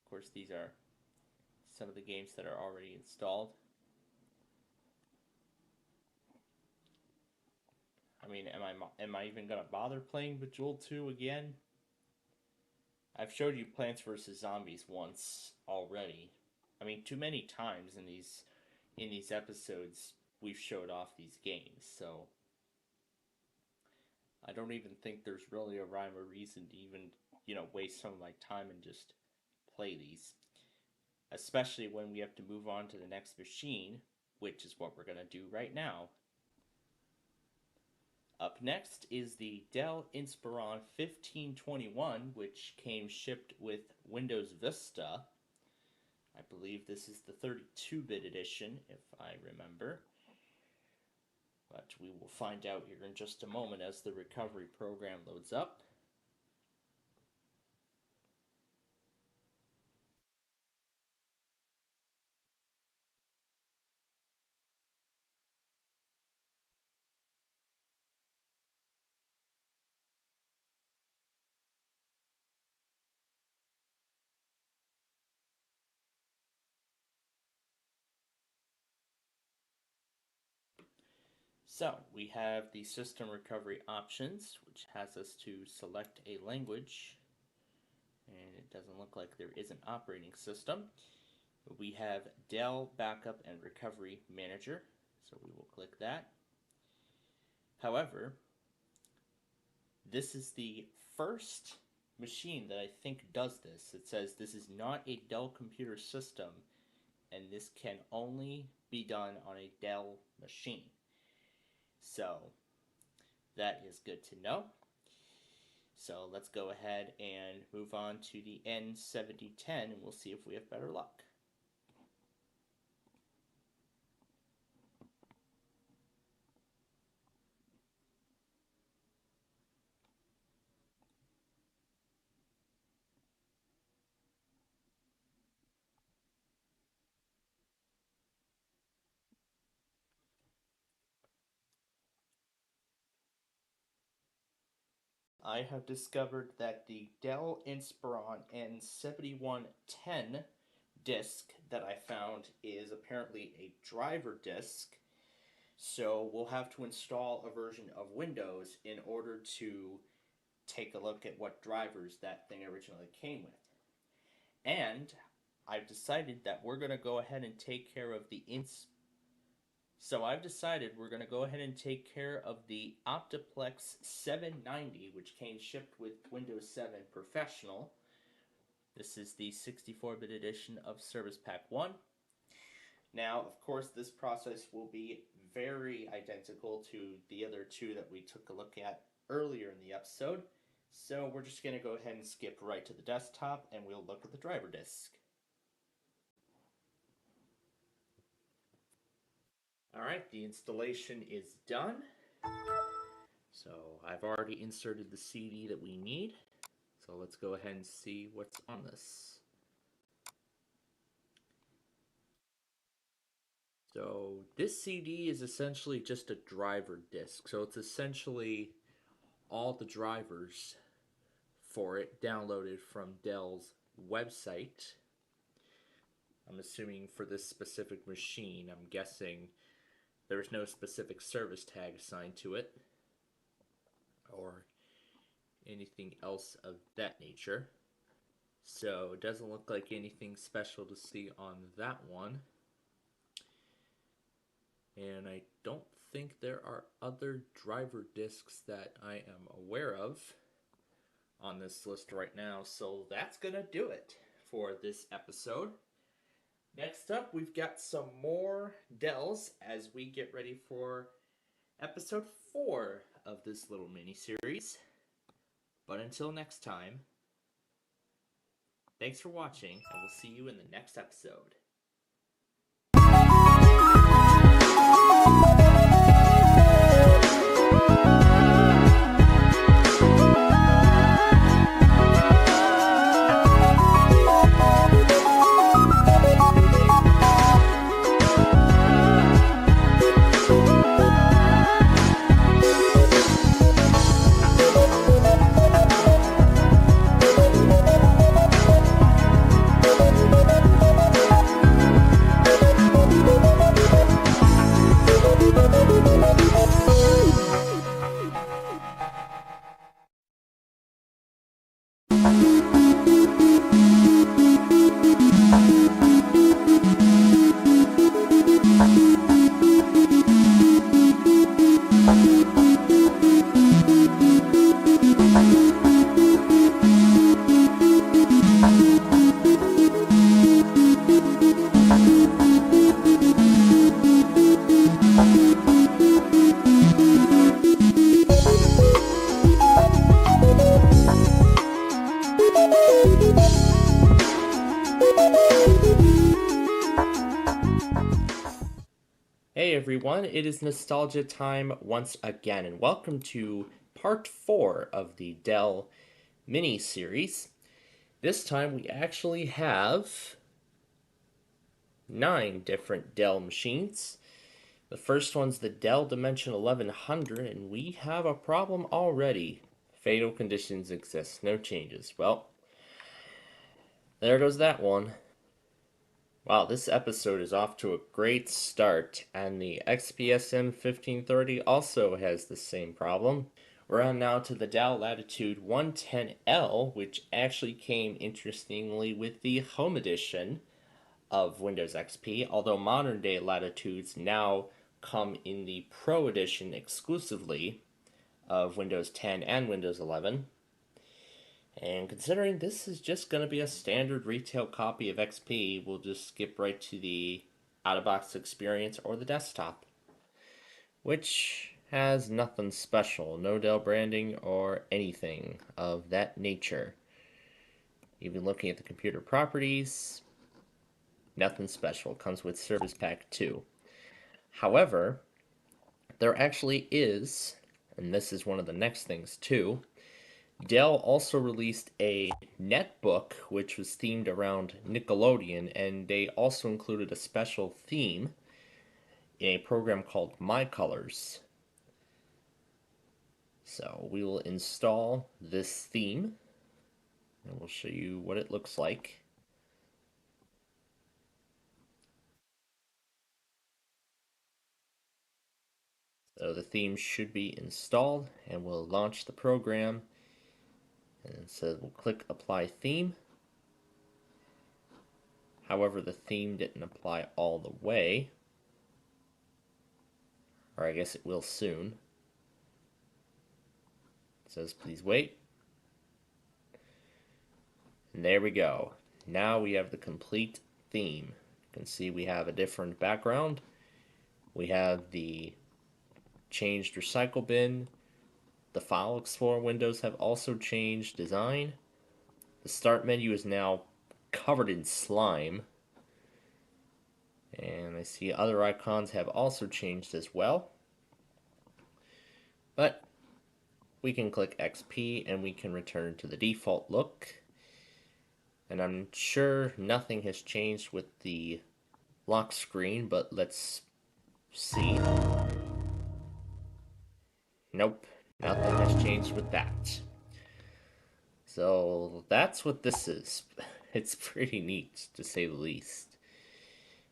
Of course, these are some of the games that are already installed. I mean, am I even gonna bother playing Bejeweled 2 again? I've showed you Plants vs. Zombies once already. I mean, too many times in these episodes we've showed off these games, so I don't even think there's really a rhyme or reason to even, waste some of my time and just play these. Especially when we have to move on to the next machine, which is what we're going to do right now. Up next is the Dell Inspiron 1521, which came shipped with Windows Vista. I believe this is the 32-bit edition, if I remember. But we will find out here in just a moment as the recovery program loads up. So we have the system recovery options, which has us to select a language, and it doesn't look like there is an operating system. We have Dell Backup and Recovery Manager, so we will click that. However, this is the first machine that I think does this. It says this is not a Dell computer system, and this can only be done on a Dell machine. So that is good to know. So let's go ahead and move on to the N7010 and we'll see if we have better luck. I have discovered that the Dell Inspiron N7110 disk that I found is apparently a driver disk, so we'll have to install a version of Windows in order to take a look at what drivers that thing originally came with. And I've decided that we're going to go ahead and take care of the Optiplex 790, which came shipped with Windows 7 Professional. This is the 64-bit edition of Service Pack 1. Now, of course, this process will be very identical to the other two that we took a look at earlier in the episode. So we're just going to go ahead and skip right to the desktop and we'll look at the driver disk. Alright, the installation is done. So I've already inserted the CD that we need. So let's go ahead and see what's on this. So this CD is essentially just a driver disk. So it's essentially all the drivers for it downloaded from Dell's website. I'm assuming for this specific machine, I'm guessing there's no specific service tag assigned to it or anything else of that nature. So it doesn't look like anything special to see on that one. And I don't think there are other driver disks that I am aware of on this list right now. So that's gonna do it for this episode. Next up, we've got some more Dells as we get ready for episode 4 of this little mini-series. But until next time, thanks for watching, and we'll see you in the next episode. Hey everyone, it is nostalgia time once again, and welcome to part 4 of the Dell mini-series. This time we actually have 9 different Dell machines. The first one's the Dell Dimension 1100, and we have a problem already. Fatal conditions exist, no changes. Well, there goes that one. Wow, this episode is off to a great start, and the XPSM 1530 also has the same problem. We're on now to the Dell Latitude 110L, which actually came, interestingly, with the Home Edition of Windows XP, although modern-day Latitudes now come in the Pro Edition exclusively of Windows 10 and Windows 11. And considering this is just going to be a standard retail copy of XP, we'll just skip right to the out-of-box experience or the desktop, which has nothing special, no Dell branding or anything of that nature. Even looking at the computer properties, nothing special. Comes with Service Pack 2. However, there actually is, and this is one of the next things too, Dell also released a netbook which was themed around Nickelodeon, and they also included a special theme in a program called My Colors. So we will install this theme, and we'll show you what it looks like. So the theme should be installed, and we'll launch the program. And so we'll click Apply Theme. However, the theme didn't apply all the way. Or I guess it will soon. It says please wait. And there we go. Now we have the complete theme. You can see we have a different background. We have the changed recycle bin. The File Explorer windows have also changed design. The start menu is now covered in slime. And I see other icons have also changed as well. But we can click XP and we can return to the default look. And I'm sure nothing has changed with the lock screen, but let's see. Nope, nothing has changed with that. So that's what this is. It's pretty neat, to say the least.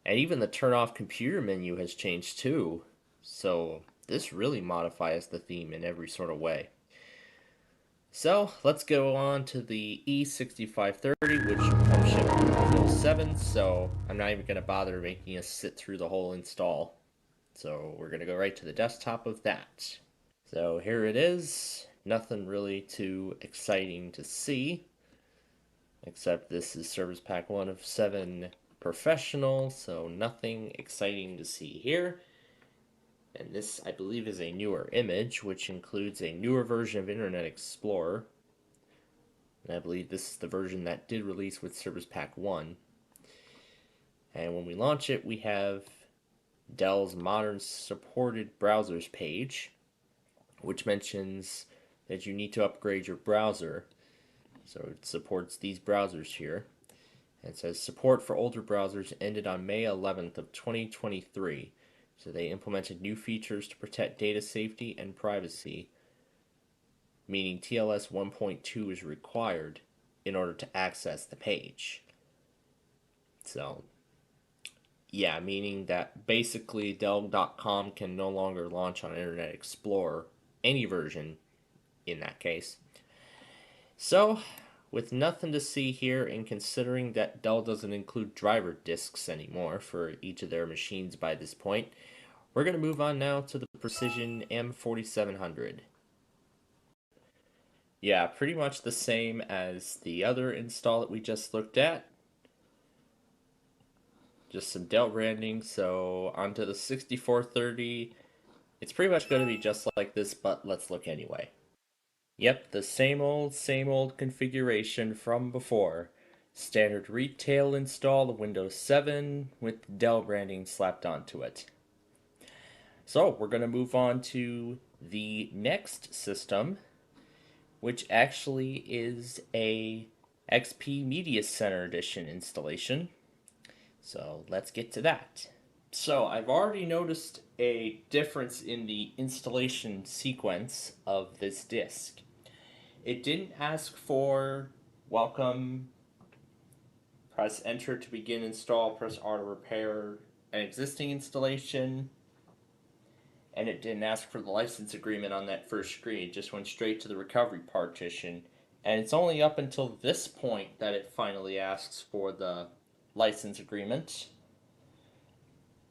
And even the turn off computer menu has changed too. So this really modifies the theme in every sort of way. So let's go on to the E6530, which comes shipped with Windows 7. So I'm not even going to bother making us sit through the whole install. So we're going to go right to the desktop of that. So here it is. Nothing really too exciting to see, except this is Service Pack 1 of 7 Professional, so nothing exciting to see here. And this, I believe, is a newer image, which includes a newer version of Internet Explorer. And I believe this is the version that did release with Service Pack 1. And when we launch it, we have Dell's Modern Supported Browsers page, which mentions that you need to upgrade your browser. So it supports these browsers here. And it says support for older browsers ended on May 11th of 2023. So they implemented new features to protect data safety and privacy, meaning TLS 1.2 is required in order to access the page. So yeah, meaning that basically Dell.com can no longer launch on Internet Explorer, any version in that case. So, with nothing to see here, and considering that Dell doesn't include driver disks anymore for each of their machines by this point, we're going to move on now to the Precision M4700. Yeah, pretty much the same as the other install that we just looked at. Just some Dell branding. So onto the 6430. It's pretty much going to be just like this, but let's look anyway. Yep, the same old configuration from before. Standard retail install of Windows 7 with Dell branding slapped onto it. So we're going to move on to the next system, which actually is a XP Media Center Edition installation. So let's get to that. So I've already noticed a difference in the installation sequence of this disk. It didn't ask for welcome, press enter to begin install, press R to repair an existing installation, and it didn't ask for the license agreement on that first screen. It just went straight to the recovery partition. And it's only up until this point that it finally asks for the license agreement.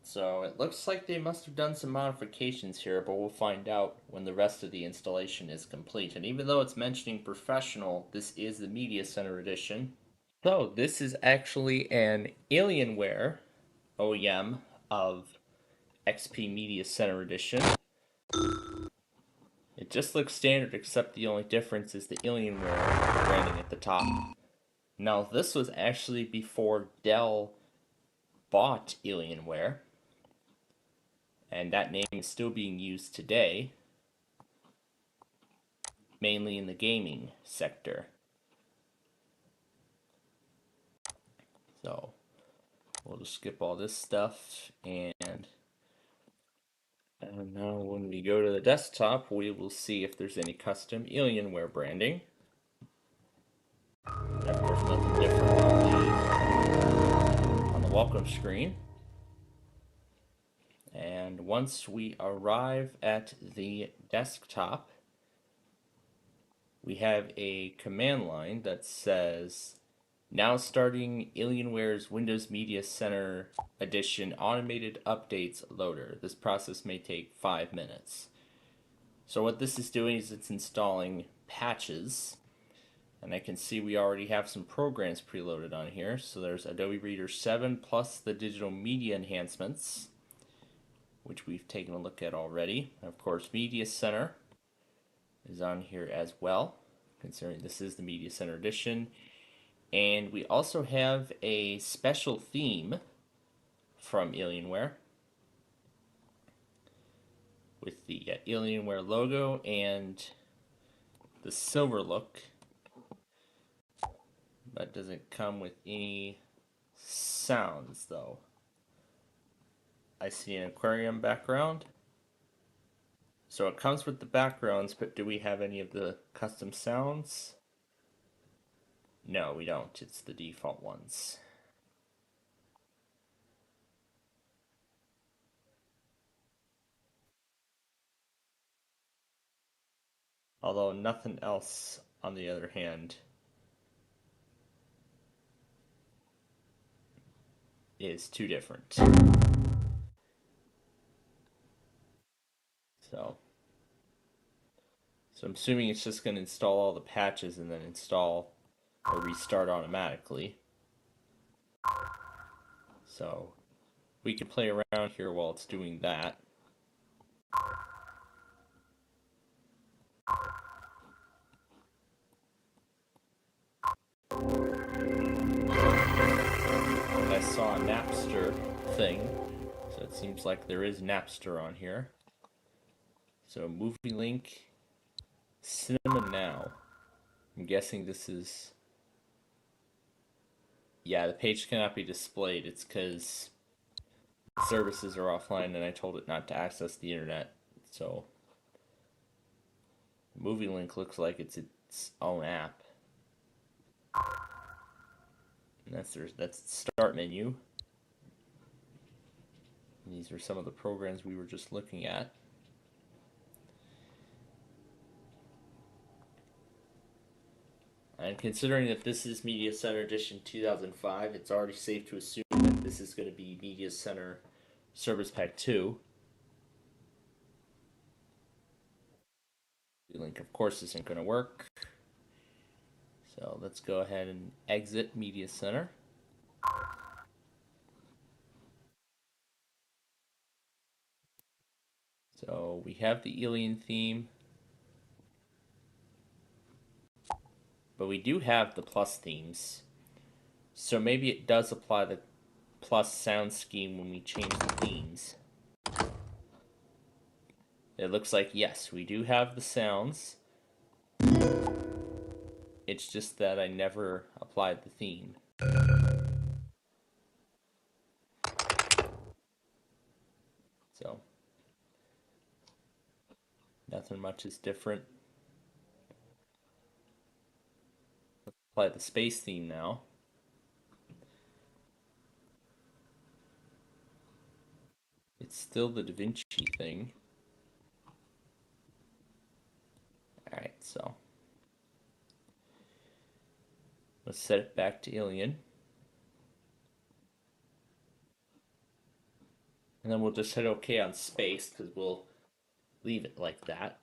So it looks like they must have done some modifications here, but we'll find out when the rest of the installation is complete. And even though it's mentioning professional, this is the Media Center Edition. So this is actually an Alienware OEM of XP Media Center Edition. It just looks standard, except the only difference is the Alienware branding at the top. Now this was actually before Dell bought Alienware, and that name is still being used today, mainly in the gaming sector. So we'll just skip all this stuff, and now when we go to the desktop, we will see if there's any custom Alienware branding. And of course, nothing different on the welcome screen. And once we arrive at the desktop, we have a command line that says, now starting Alienware's Windows Media Center Edition Automated Updates Loader. This process may take 5 minutes. So what this is doing is it's installing patches. And I can see we already have some programs preloaded on here. So there's Adobe Reader 7 plus the digital media enhancements. which we've taken a look at already. Of course, Media Center is on here as well, considering this is the Media Center edition. And we also have a special theme from Alienware with the Alienware logo and the silver look, but doesn't come with any sounds though. I see an aquarium background. So it comes with the backgrounds, but do we have any of the custom sounds? No, we don't. It's the default ones. Although nothing else, on the other hand, is too different. So I'm assuming it's just going to install all the patches and then install or restart automatically. So we can play around here while it's doing that. And I saw a Napster thing, so it seems like there is Napster on here. So movie link, Cinema Now. I'm guessing this is... Yeah, the page cannot be displayed. It's because services are offline and I told it not to access the internet. So Movie Link looks like it's its own app. And that's the start menu. And these are some of the programs we were just looking at. And considering that this is Media Center Edition 2005, it's already safe to assume that this is going to be Media Center Service Pack 2. The link, of course, isn't going to work. So let's go ahead and exit Media Center. So we have the Alien theme. But we do have the plus themes. So maybe it does apply the plus sound scheme when we change the themes. It looks like, yes, we do have the sounds. It's just that I never applied the theme. So, nothing much is different. Let's apply the space theme now. It's still the Da Vinci thing. Alright, so let's set it back to Alien. And then we'll just hit OK on space because we'll leave it like that.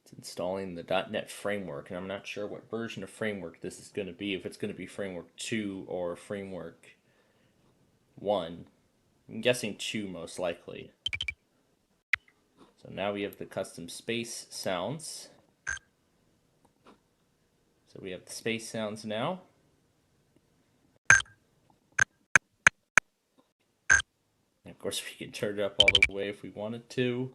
It's installing the .NET framework, and I'm not sure what version of framework this is going to be, if it's going to be framework 2 or framework 1. I'm guessing 2 most likely. So now we have the custom space sounds. So we have the space sounds now. And of course we can turn it up all the way if we wanted to.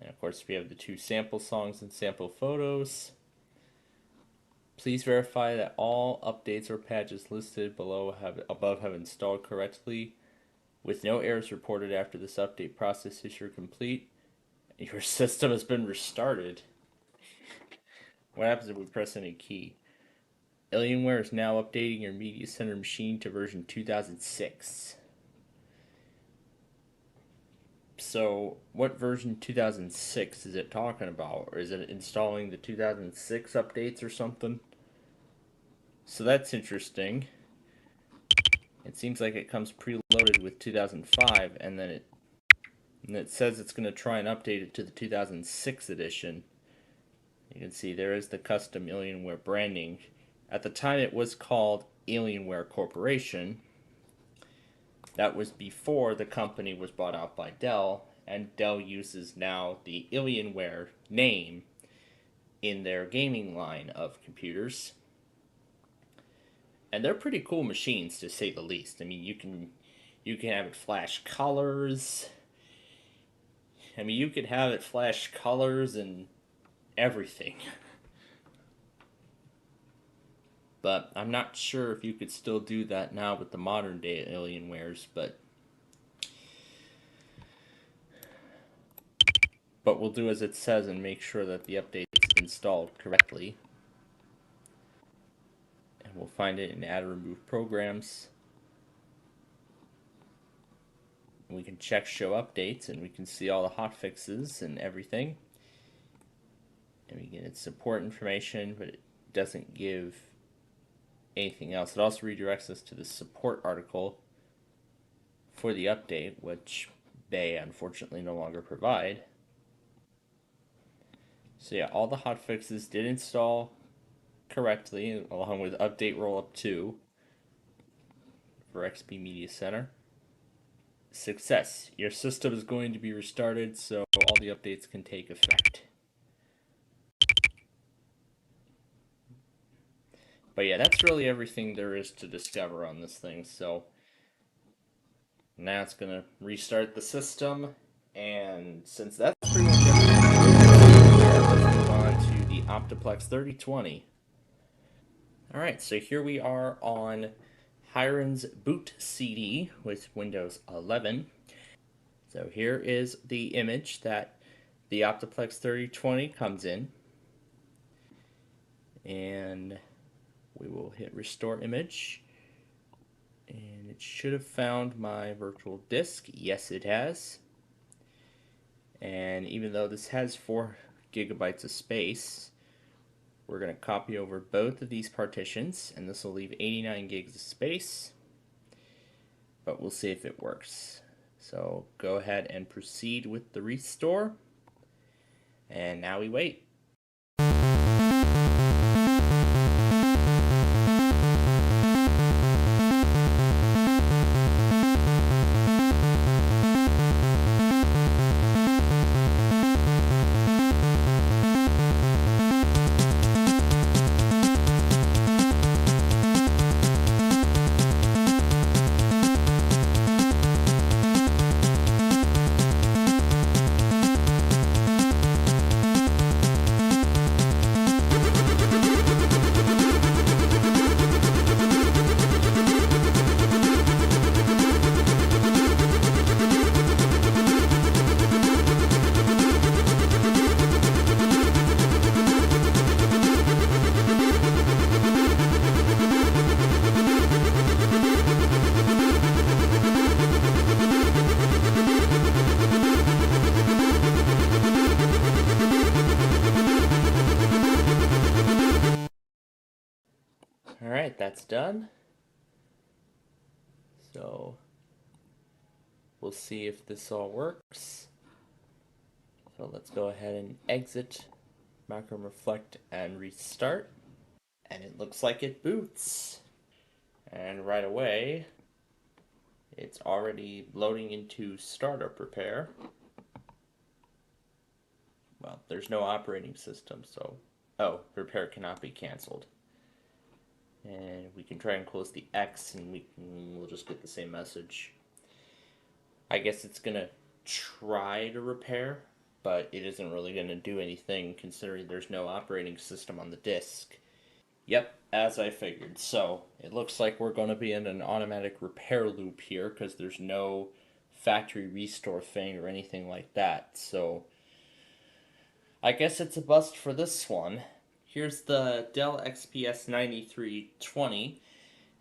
And of course we have the 2 sample songs and sample photos. Please verify that all updates or patches listed above have installed correctly. With no errors reported after this update process is complete, your system has been restarted. What happens if we press any key? Alienware is now updating your Media Center machine to version 2006. So, what version 2006 is it talking about? Or is it installing the 2006 updates or something? So that's interesting. It seems like it comes preloaded with 2005, and then it says it's going to try and update it to the 2006 edition. You can see there is the custom Alienware branding. At the time it was called Alienware Corporation. That was before the company was bought out by Dell, and Dell uses now the Alienware name in their gaming line of computers. And they're pretty cool machines, to say the least. I mean, you can have it flash colors. I mean, you could have it flash colors and everything. But I'm not sure if you could still do that now with the modern day Alienwares, but we'll do as it says and make sure that the update's installed correctly. And we'll find it in add or remove programs. And we can check show updates and we can see all the hotfixes and everything. And we get its support information, but it doesn't give anything else. It also redirects us to the support article for the update, which they unfortunately no longer provide. So yeah, all the hotfixes did install correctly, along with update rollup 2 for XP Media Center. Success. Your system is going to be restarted, so all the updates can take effect. But yeah, that's really everything there is to discover on this thing. So now it's going to restart the system. And since that's pretty much everything, let's move on to the Optiplex 3020. Alright, so here we are on Hiren's boot CD with Windows 11. So here is the image that the Optiplex 3020 comes in. And we will hit restore image, and it should have found my virtual disk. Yes, it has. And even though this has 4 gigabytes of space, we're going to copy over both of these partitions, and this will leave 89 gigs of space, but we'll see if it works. So go ahead and proceed with the restore, and now we wait. Alright, that's done. So we'll see if this all works. So let's go ahead and exit, macro reflect, and restart. And it looks like it boots. And right away, it's already loading into startup repair. Well, there's no operating system, so repair cannot be canceled. And we can try and close the X, and we'll just get the same message. I guess it's gonna try to repair, but it isn't really gonna do anything considering there's no operating system on the disk. Yep, as I figured. So it looks like we're gonna be in an automatic repair loop here because there's no factory restore thing or anything like that. So I guess it's a bust for this one. Here's the Dell XPS 9320.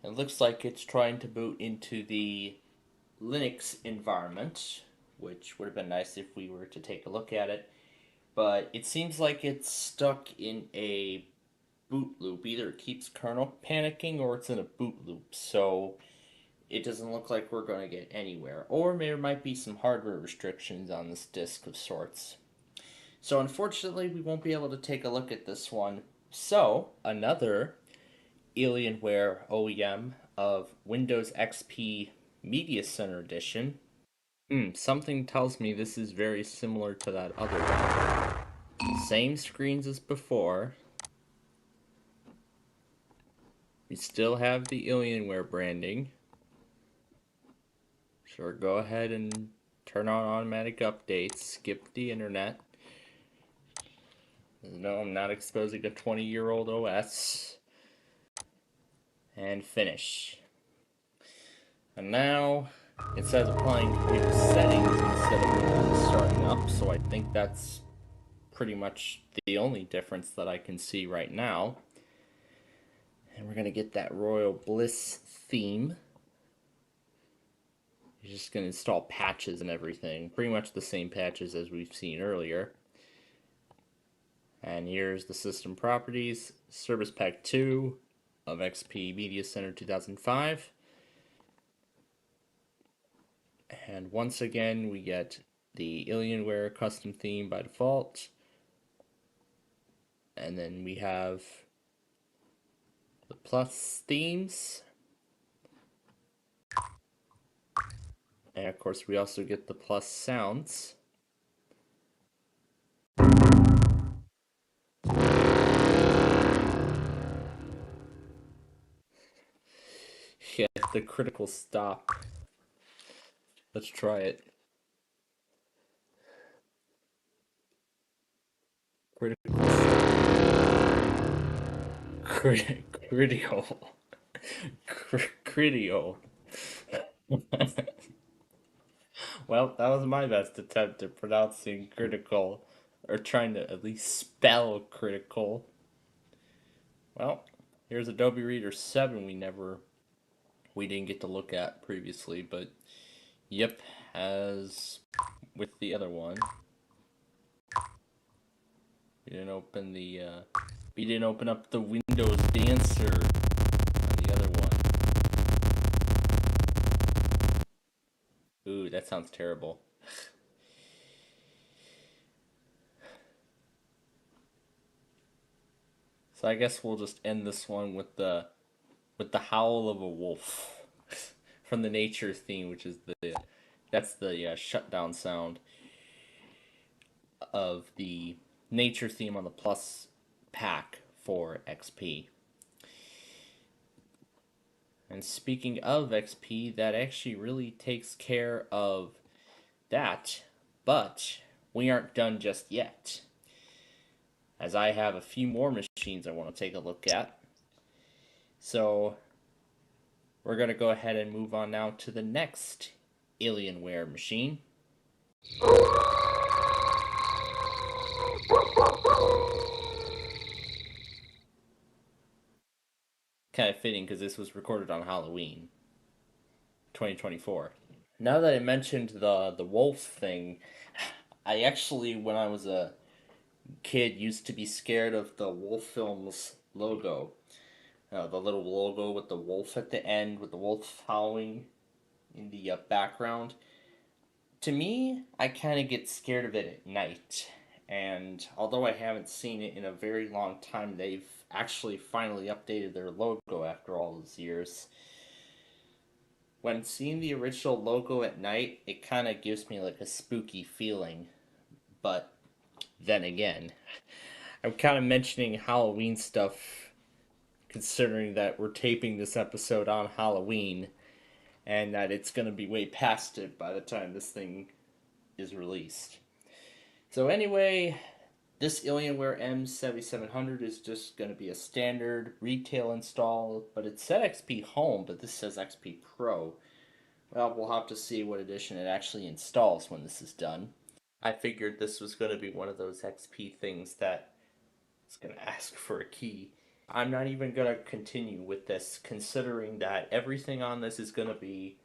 It looks like it's trying to boot into the Linux environment, which would have been nice if we were to take a look at it. But it seems like it's stuck in a boot loop. Either it keeps kernel panicking or it's in a boot loop. So it doesn't look like we're going to get anywhere. Or there might be some hardware restrictions on this disk of sorts. So unfortunately, we won't be able to take a look at this one. So another Alienware OEM of Windows XP Media Center Edition. Something tells me this is very similar to that other one. Same screens as before. We still have the Alienware branding. Sure, go ahead and turn on automatic updates, skip the internet. No, I'm not exposing a 20-year-old OS. And finish. And now it says applying computer settings instead of starting up, so I think that's pretty much the only difference that I can see right now. And we're going to get that Royal Bliss theme. You're just going to install patches and everything. Pretty much the same patches as we've seen earlier. And here's the system properties. Service Pack 2 of XP Media Center 2005. And once again, we get the Alienware custom theme by default. And then we have the Plus themes. And of course, we also get the Plus sounds. Yeah, the critical stop. Let's try it. Critical. Critical. Well, that was my best attempt at pronouncing critical, or trying to at least spell critical. Well, here's Adobe Reader 7 we didn't get to look at previously, but yep, as with the other one. We didn't open up the Windows Dancer on the other one. Ooh, that sounds terrible. So I guess we'll just end this one with the howl of a wolf from the nature theme, which is that's the shutdown sound of the nature theme on the Plus pack for XP. And speaking of XP, that actually really takes care of that, but we aren't done just yet, as I have a few more machines I want to take a look at. So we're going to go ahead and move on now to the next Alienware machine. Kind of fitting because this was recorded on Halloween 2024. Now that I mentioned the wolf thing, I actually, when I was a kid, used to be scared of the Wolf Films logo. The little logo with the wolf at the end, with the wolf howling in the background. To me, I kind of get scared of it at night. And although I haven't seen it in a very long time, they've actually finally updated their logo after all those years. When seeing the original logo at night, it kind of gives me like a spooky feeling. But then again, I'm kind of mentioning Halloween stuff, considering that we're taping this episode on Halloween, and that it's going to be way past it by the time this thing is released. So anyway, this Alienware M7700 is just going to be a standard retail install, but it said XP Home, but this says XP Pro. Well, we'll have to see what edition it actually installs when this is done. I figured this was going to be one of those XP things that is going to ask for a key. I'm not even going to continue with this, considering that everything on this is going to be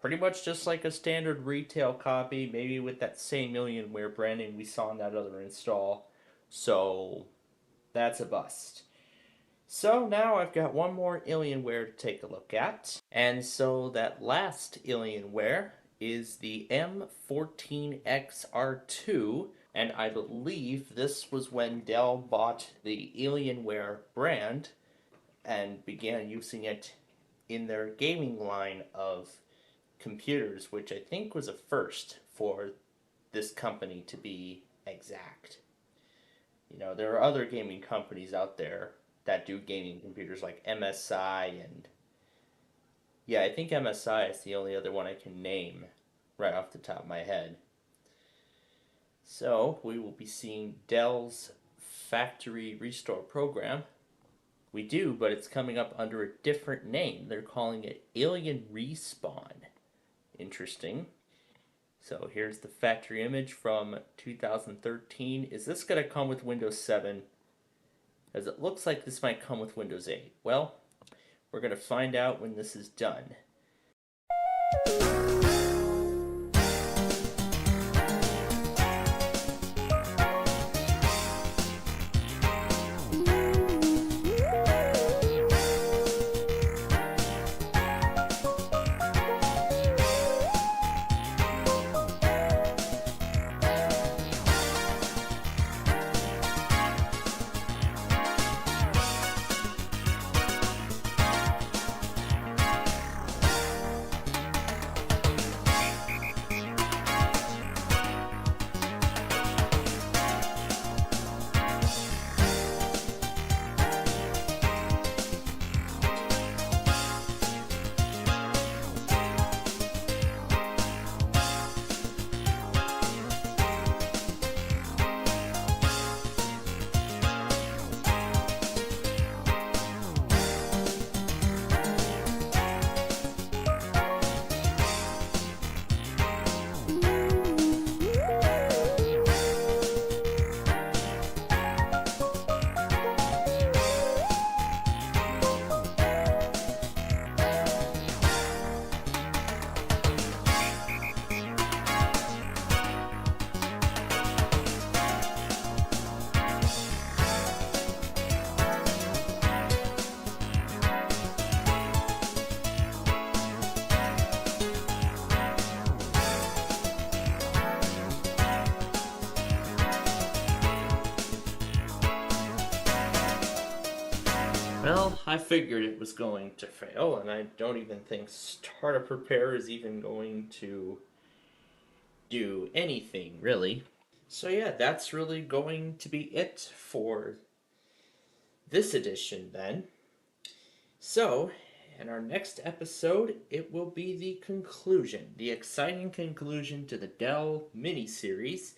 pretty much just like a standard retail copy, maybe with that same Alienware branding we saw in that other install. So that's a bust. So now I've got one more Alienware to take a look at. And so that last Alienware is the M14XR2. And I believe this was when Dell bought the Alienware brand and began using it in their gaming line of computers, which I think was a first for this company, to be exact. You know, there are other gaming companies out there that do gaming computers like MSI, and yeah, I think MSI is the only other one I can name right off the top of my head. So we will be seeing Dell's factory restore program. We do, but it's coming up under a different name. They're calling it Alien Respawn. Interesting. So here's the factory image from 2013. Is this going to come with Windows 7? As it looks like this might come with Windows 8. Well, we're going to find out when this is done. Well, I figured it was going to fail, and I don't even think Startup Repair is even going to do anything, really. So yeah, that's really going to be it for this edition, then. So, in our next episode, it will be the conclusion, the exciting conclusion to the Dell mini-series,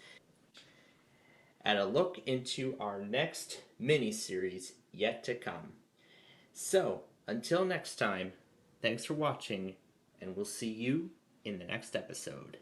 and a look into our next mini-series yet to come. So, until next time, thanks for watching, and we'll see you in the next episode.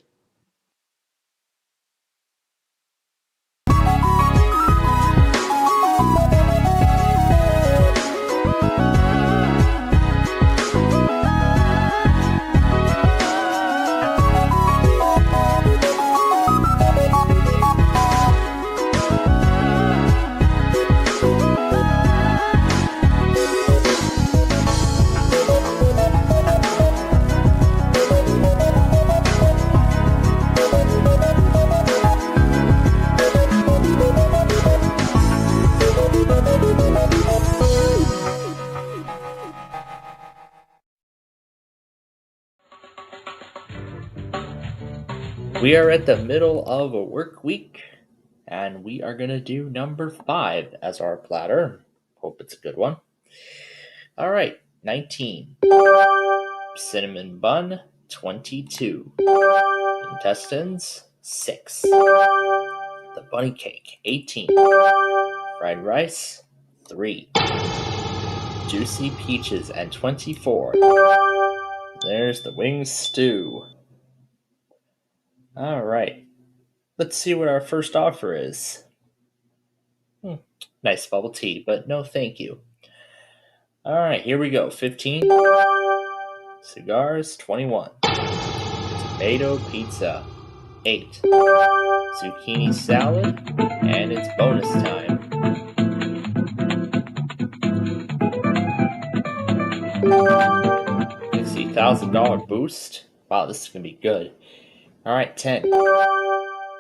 We are at the middle of a work week, and we are going to do number 5 as our platter. Hope it's a good one. All right, 19. Cinnamon bun, 22. Intestines, 6. The bunny cake, 18. Fried rice, 3. Juicy peaches, and 24. There's the wing stew. All right, let's see what our first offer is. Nice bubble tea, but no thank you. All right, here we go. 15. Cigars, 21. Tomato pizza, 8. Zucchini salad, and it's bonus time. $60,000 boost. Wow, this is going to be good. All right, 10.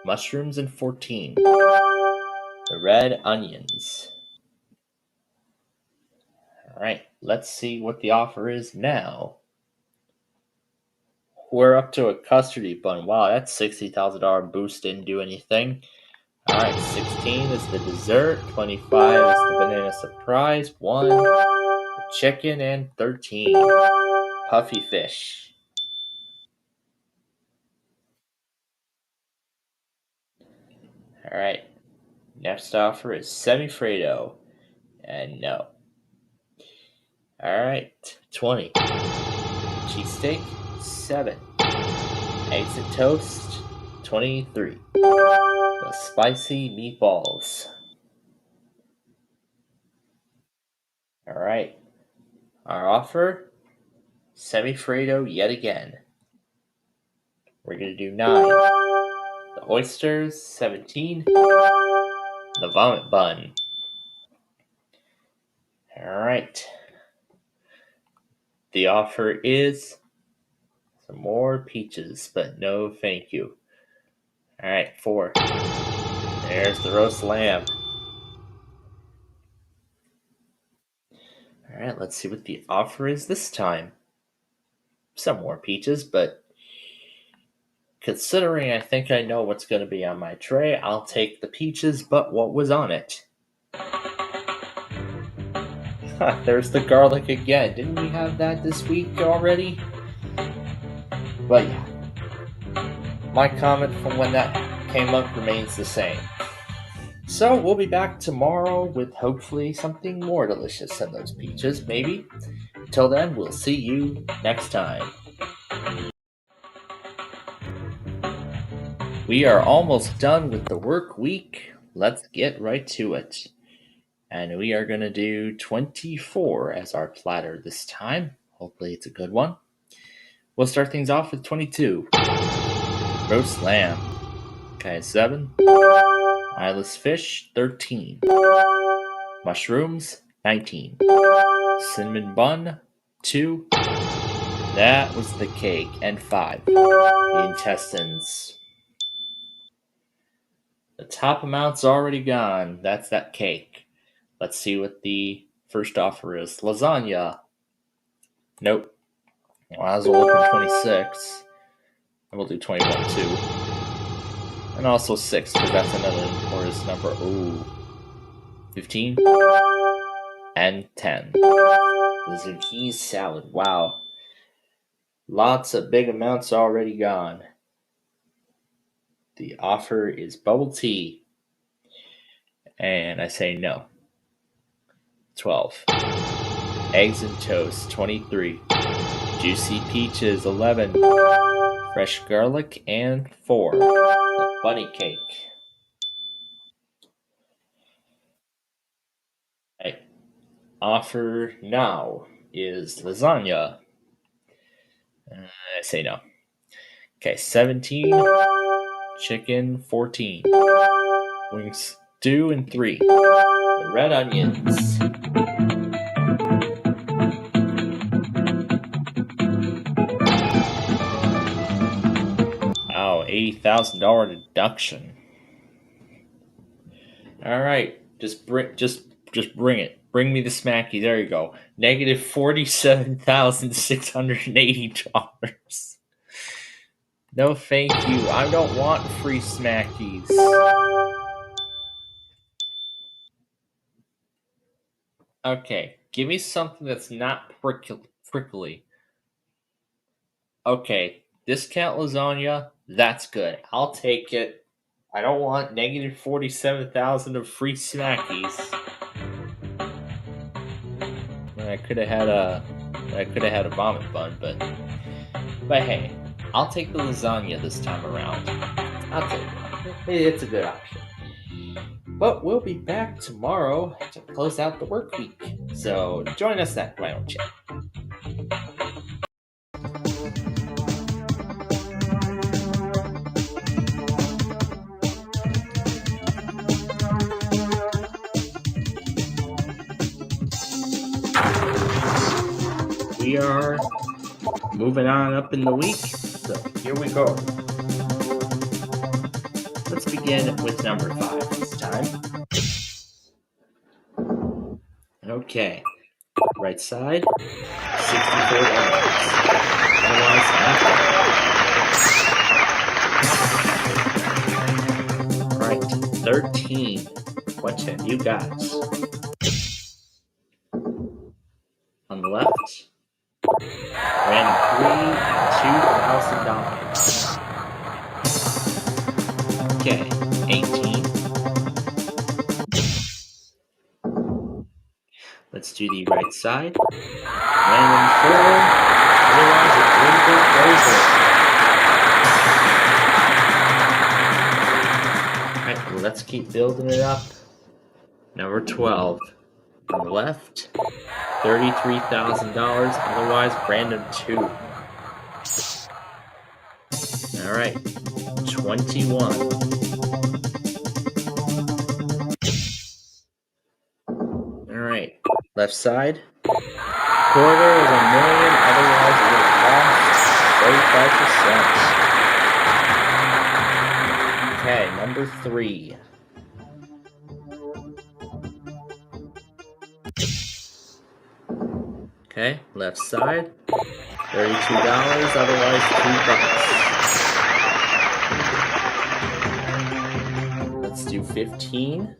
Mushrooms, and 14. The red onions. Alright, let's see what the offer is now. We're up to a custody bun. Wow, that's $60,000 boost. Didn't do anything. Alright, 16 is the dessert, 25 is the banana surprise, 1 the chicken, and 13 puffy fish. Alright, next offer is semi-Fredo, and no. Alright, 20 cheesesteak, 7 eggs and toast, 23 the spicy meatballs. Alright, our offer, semi-Fredo yet again. We're going to do 9 the oysters, 17 the vomit bun. Alright, the offer is some more peaches, but no thank you. Alright, 4 there's the roast lamb. Alright, let's see what the offer is this time. Some more peaches, but considering I think I know what's going to be on my tray, I'll take the peaches, but what was on it? There's the garlic again. Didn't we have that this week already? But yeah, my comment from when that came up remains the same. So we'll be back tomorrow with hopefully something more delicious than those peaches, maybe. Till then, we'll see you next time. We are almost done with the work week. Let's get right to it. And we are going to do 24 as our platter this time. Hopefully it's a good one. We'll start things off with 22. Roast lamb. Okay, 7. Eyeless fish, 13. Mushrooms, 19. Cinnamon bun, 2. That was the cake. And 5. The intestines. The top amount's already gone. That's that cake. Let's see what the first offer is. Lasagna. Nope. Well, I was looking 26. And we'll do 21 too. And also 6, because that's another Morris number. Ooh. 15. And 10. The zucchini salad. Wow. Lots of big amounts already gone. The offer is bubble tea. And I say no. 12. Eggs and toast, 23. Juicy peaches, 11. Fresh garlic, and 4. The bunny cake. Right. Offer now is lasagna. I say no. Okay, 17. Chicken, 14. Wings, 2 and 3. The red onions. Wow, $80,000 deduction. All right, just bring it. Bring me the smacky. There you go. Negative $47,680. No, thank you. I don't want free smackies. Okay, give me something that's not prickly. Okay, discount lasagna, that's good. I'll take it. I don't want negative 47,000 of free smackies. I could have had a vomit bun, but hey, I'll take the lasagna this time around. I'll take it. It's a good option. But we'll be back tomorrow to close out the work week. So join us then, why don't you? We are moving on up in the week, so here we go. Let's begin with number 5 this time. Okay. Right side, $64. Otherwise, nothing. Right, 13. What have you got? On the left, random 3 and $2,000. Okay, 18. Let's do the right side. Random 4. Otherwise, a little bit over. Alright, let's keep building it up. Number 12. On the left, $33,000. Otherwise, random 2. Alright, 21. Alright, left side. $250,000, otherwise it would cost 35%. Okay, number 3. Okay, left side. $32, otherwise $2. Let's do 15.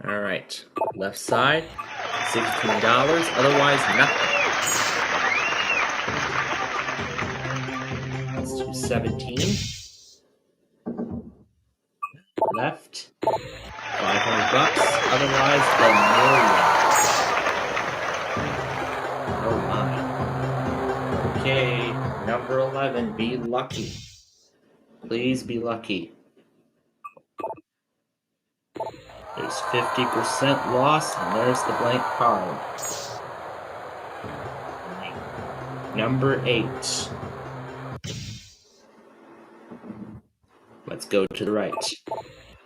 Alright, left side, $16, otherwise nothing. Let's do 17. Left, $500, otherwise the million. Oh my. Okay, number 11, be lucky. Please be lucky. There's 50% loss, and there's the blank card. Number 8. Let's go to the right.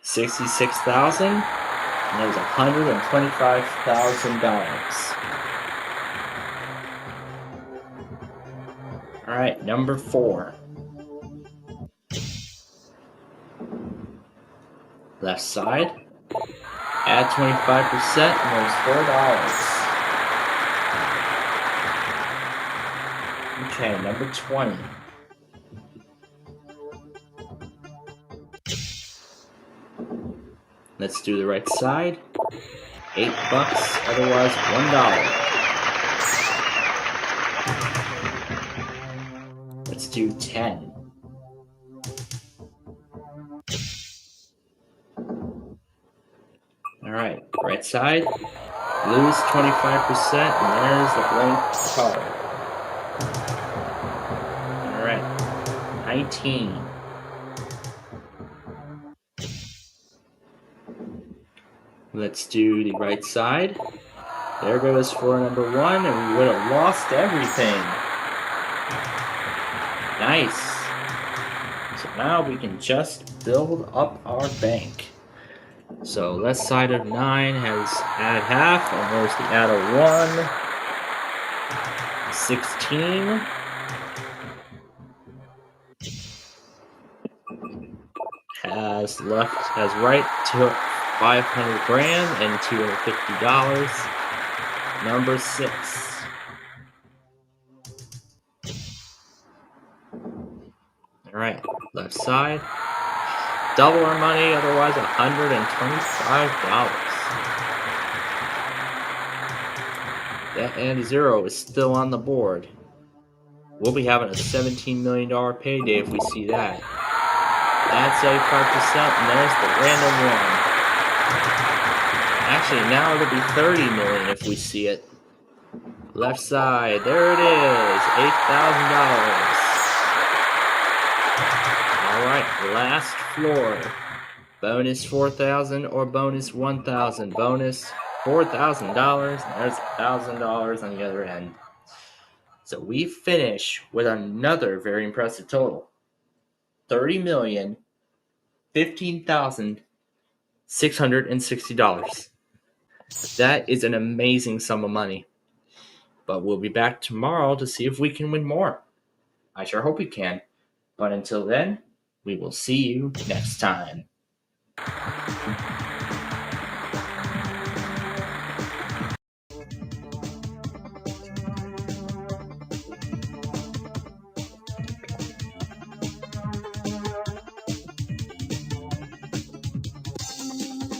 66,000, and there's $125,000. All right, number 4. Left side. Add 25%, and there's $4. Okay, number 20. Let's do the right side. $8, otherwise $1. Let's do 10. Alright, right side. Lose 25%, and there's the blank card. Alright, 19. Let's do the right side. There goes for number 1, and we would have lost everything. Nice. So now we can just build up our bank. So left side of 9 has add half, and there's the add of 1. 16. Has right to 500 grand and $250. Number 6. Alright, left side. Double our money, otherwise $125. That and 0 is still on the board. We'll be having a $17 million payday if we see that. That's 85%, and there's the random 1. Actually, now it'll be $30 million if we see it. Left side, there it is, $8,000. Alright, last floor. Bonus 4,000 or bonus 1,000. Bonus $4,000, and there's $1,000 on the other end. So we finish with another very impressive total. $30,015,660. That is an amazing sum of money. But we'll be back tomorrow to see if we can win more. I sure hope we can. But until then, we will see you next time.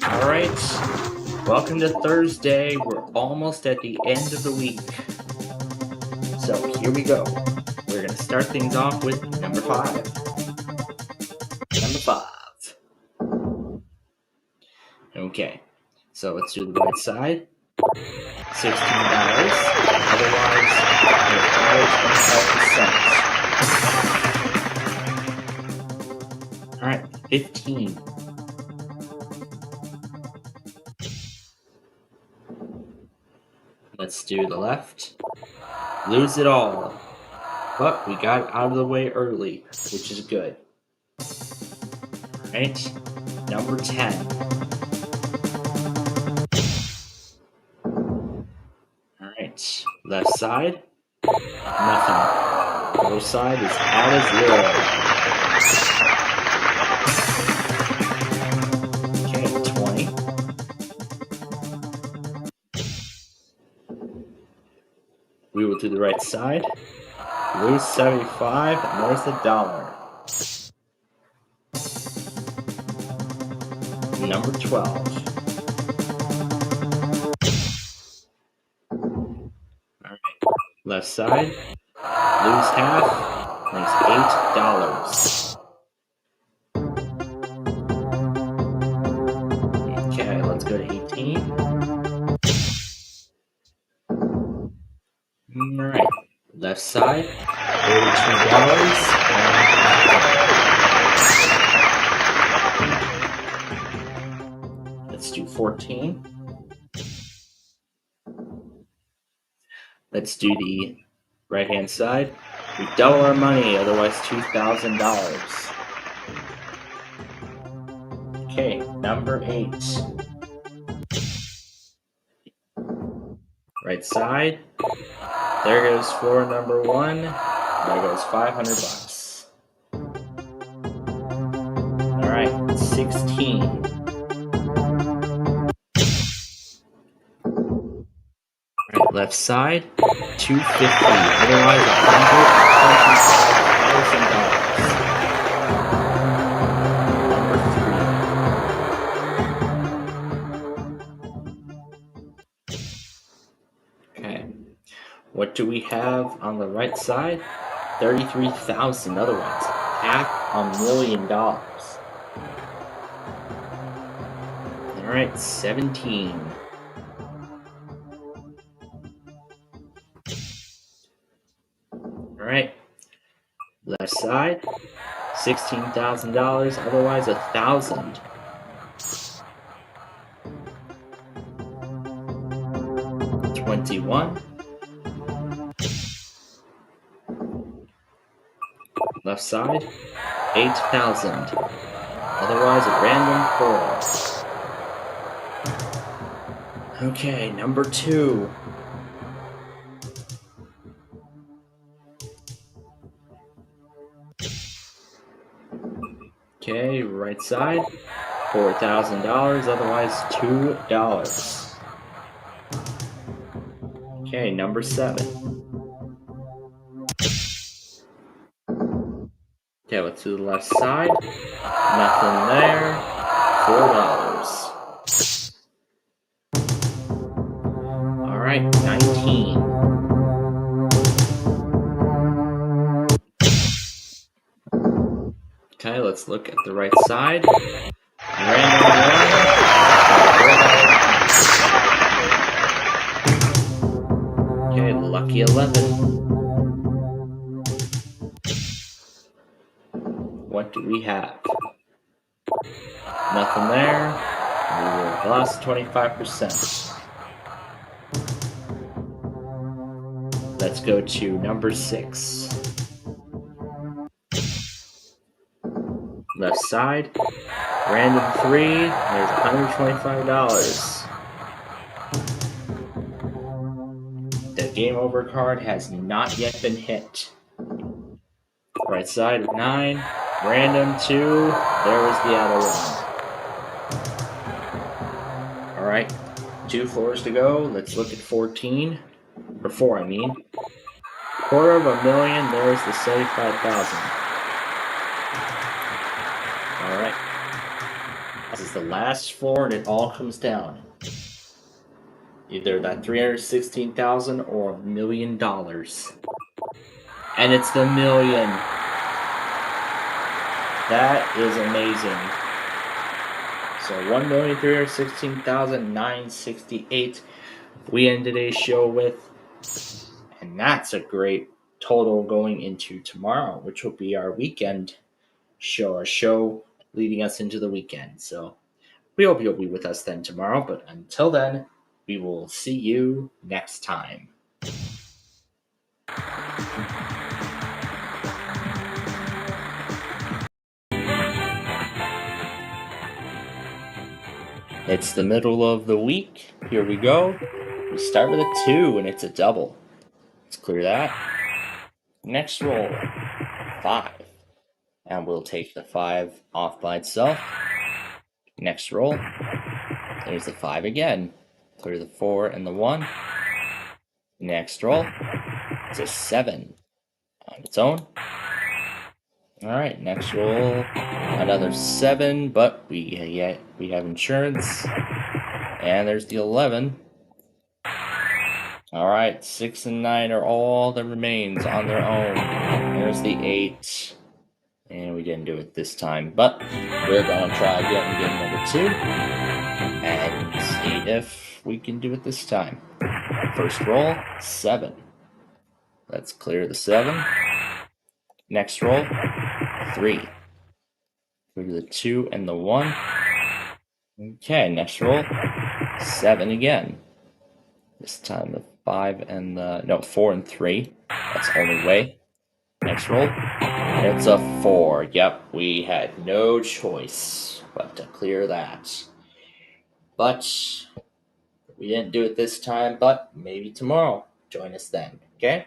Alright, welcome to Thursday. We're almost at the end of the week. So here we go. We're going to start things off with number 5. Number 5. Okay, so let's do the right side. $16. Otherwise, $25.25. Alright, 15. Let's do the left. Lose it all. But we got out of the way early, which is good. Alright, number 10. Alright, left side. Nothing. Both side is out of 0. Okay, 20. We will do the right side. Lose 75, and there's the dollar. Number 12. Alright, left side. Lose half, there's $8. Okay, let's go to 18. Alright, left side, $32. Let's do 14. Let's do the right hand side. We double our money, otherwise $2,000. Okay, number 8. Right side. There goes floor number 1. There goes $500. Alright, 16. Alright, left side, $250. Otherwise, $125,000. Okay. What do we have on the right side? 33,000. Otherwise, $500,000. Alright, 17. Alright, left side, $16,000, otherwise $1,000. $21. Left side, $8,000, otherwise a random 4. Okay, number 2. Okay, right side, $4,000, otherwise $2. Okay, number 7. Okay, let's do the left side. Nothing there. $4. Alright, 19. Okay, let's look at the right side. Random 1. Okay, lucky 11. What do we have? Nothing there. We lost 25%. Let's go to number 6. Left side. Random 3. There's $125. The game over card has not yet been hit. Right side of 9. Random 2. There was the other one. Alright. 2 floors to go. Let's look at 14. Or 4, I mean. $250,000. There's the 75,000. Alright. This is the last four and it all comes down. Either that 316,000 or $1 million. And it's the million. That is amazing. So 1,316,968 we end today's show with. And that's a great total going into tomorrow, which will be our weekend show, our show leading us into the weekend. So we hope you'll be with us then tomorrow. But until then, we will see you next time. It's the middle of the week. Here we go. We start with a 2 and it's a double. Let's clear that. Next roll, 5. And we'll take the 5 off by itself. Next roll, there's the 5 again. Clear the 4 and the 1. Next roll, it's a 7 on its own. Alright, next roll, another 7, but we have insurance. And there's the 11. Alright, 6 and 9 are all that remains on their own. There's the 8. And we didn't do it this time, but we're going to try again game number 2. And see if we can do it this time. First roll, 7. Let's clear the 7. Next roll, 3. Clear the 2 and the 1. Okay, next roll, 7 again. This time the 5 and the, no, 4 and 3. That's the only way. Next roll, it's a 4. Yep, we had no choice but to clear that. But we didn't do it this time, but maybe tomorrow. Join us then, okay?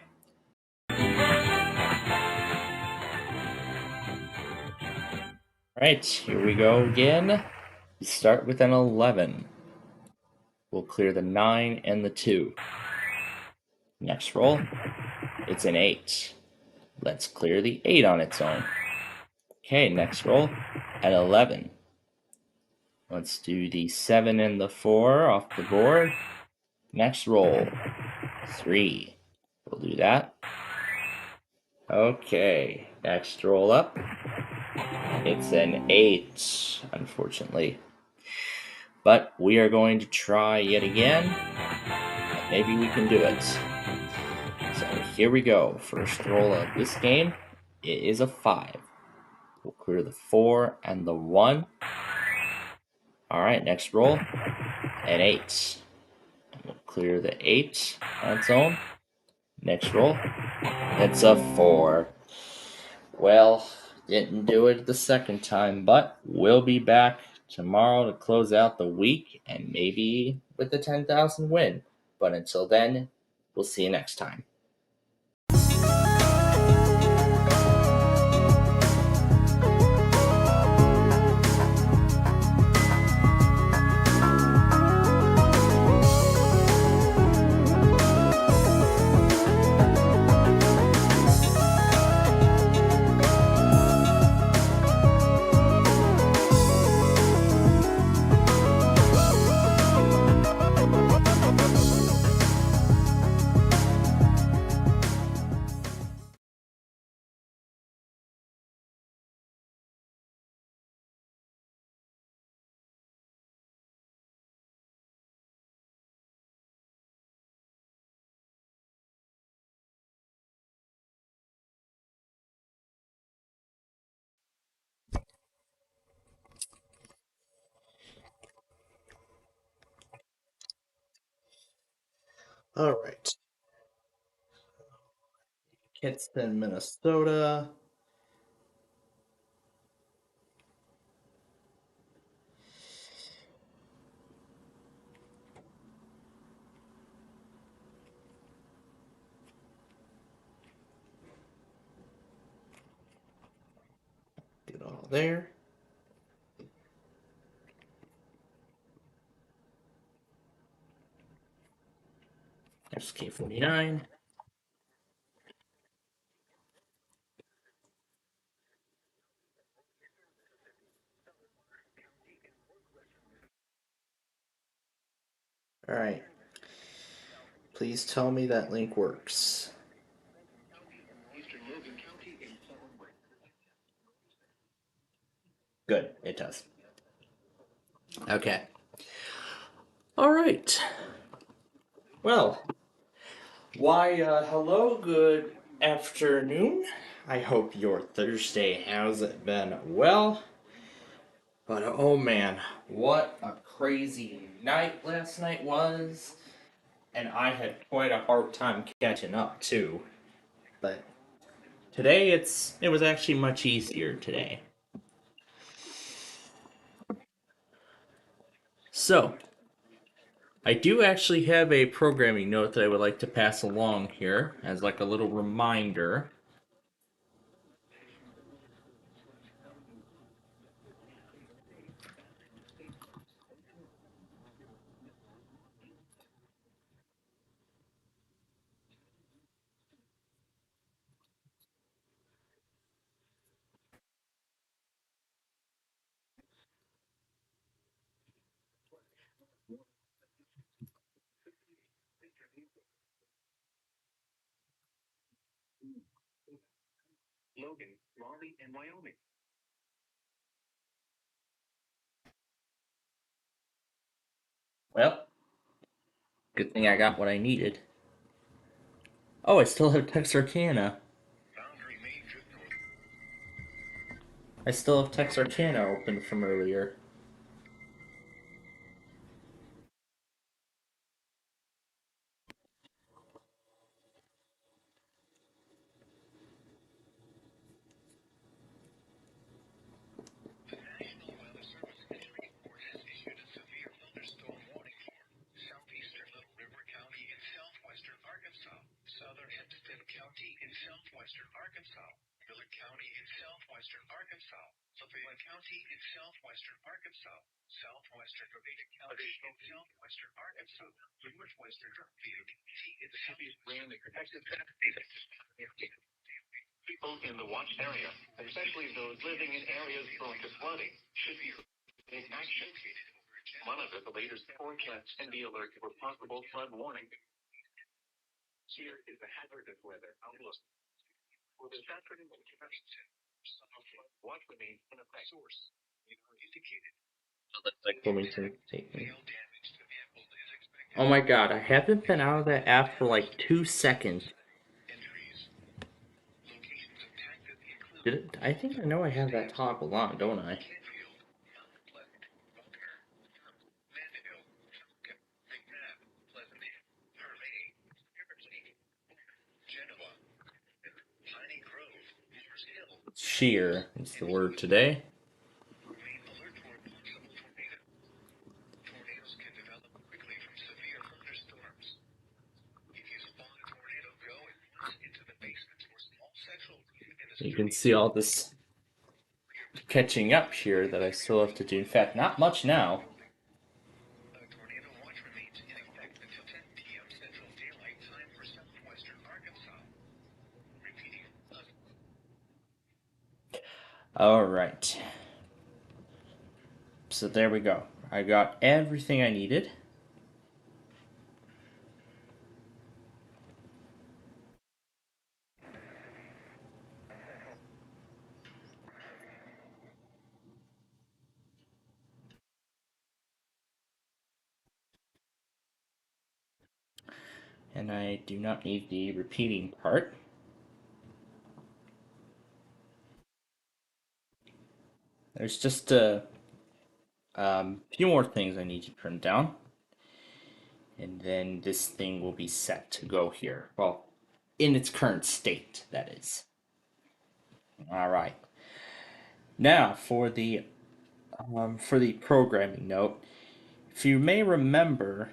Alright, here we go again. We start with an 11. We'll clear the 9 and the 2. Next roll, it's an 8. Let's clear the 8 on its own. Okay, next roll, an 11. Let's do the 7 and the 4 off the board. Next roll, 3. We'll do that. Okay, next roll up. It's an 8, unfortunately. But we are going to try yet again. And maybe we can do it. So here we go. First roll of this game. It is a 5. We'll clear the 4 and the 1. Alright, next roll. An 8. We'll clear the 8 on its own. Next roll. It's a 4. Well, didn't do it the second time, but we'll be back tomorrow to close out the week and maybe with the 10,000 win. But until then, we'll see you next time. All right. Kinston, Minnesota. Get all there. SK49. Alright. Please tell me that link works. Good, it does. Okay. Alright. Well, why, hello, good afternoon. I hope your Thursday has been well. But oh man, what a crazy night last night was. And I had quite a hard time catching up too. But today it was actually much easier today. So, I do actually have a programming note that I would like to pass along here as like a little reminder. Well, good thing I got what I needed. Oh, I still have Texarkana. I still have Texarkana open from earlier. Like Wilmington taking. Oh my god, I haven't been out of that app for like 2 seconds. Did it? I think I know I have that toggle on, don't I? Sheer is the word today. You can see all this catching up here that I still have to do. In fact, not much now. Alright. So there we go. I got everything I needed. And I do not need the repeating part. There's just a few more things I need to print down. And then this thing will be set to go here. Well, in its current state, that is. Alright. Now, for the programming note, if you may remember,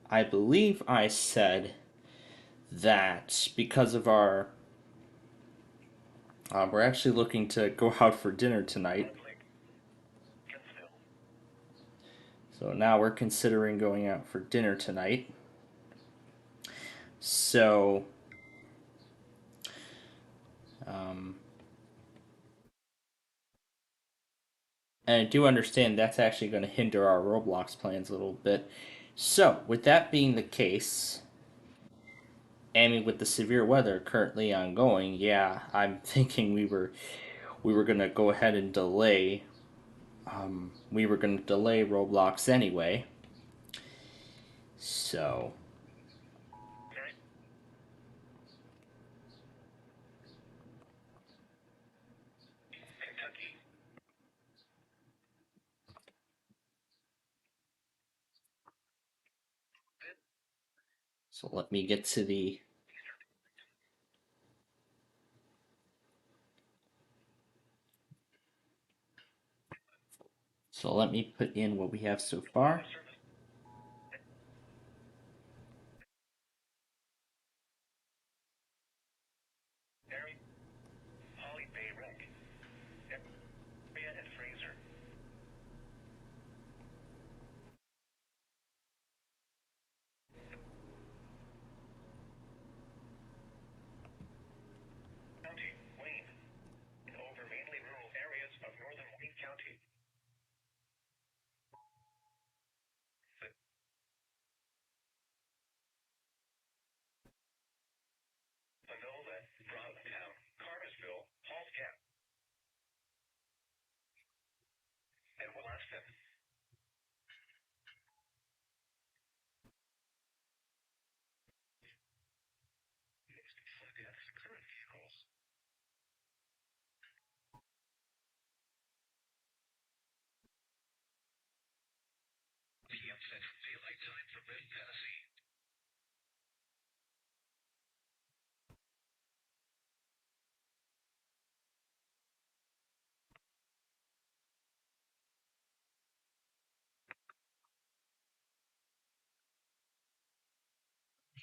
I believe I said that because of our we're actually looking to go out for dinner tonight. So now we're considering going out for dinner tonight. So, and I do understand that's actually going to hinder our Roblox plans a little bit. So, with that being the case, and with the severe weather currently ongoing, yeah, I'm thinking we were gonna go ahead and delay. We were gonna delay Roblox anyway. So. So let me get to the. So let me put in what we have so far.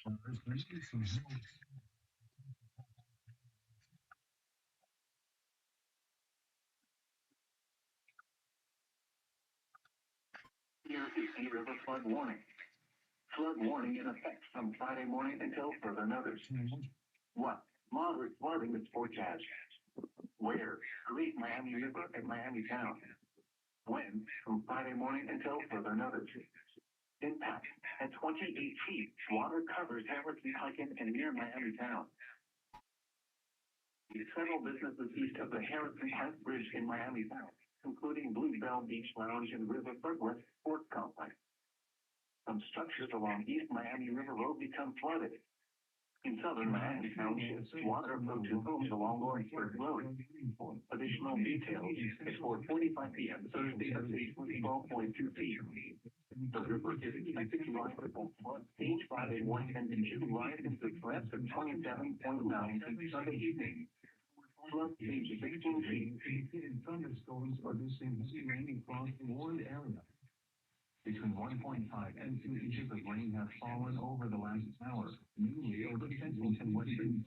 Here is Sea River flood warning. Flood warning in effect from Friday morning until further notice. What? Moderate flooding is forecast. Where? Great Miami River at Miami Town. When? From Friday morning until further notice. Impact. At 28 feet, water covers Harrison Heiken and near Miami Town. Several businesses east of the Harrison Heights Bridge in Miami Town, including Bluebell Beach Lounge and Riverfront West Sports Complex. Some structures along East Miami River Road become flooded. In southern Miami Township, water flowed to homes along Lawrenceburg Road. Additional details at 4:45 p.m. Thursday at 12.2 feet. The river is expected to rise at flood stage 5 in 1 and to rise into threats of 27.9 feet Sunday evening. Flood stage 16 feet. Thunderstorms producing heavy rain across the warned area. Between 1.5 and 2 inches of rain have fallen over the last hour, mainly over central and western.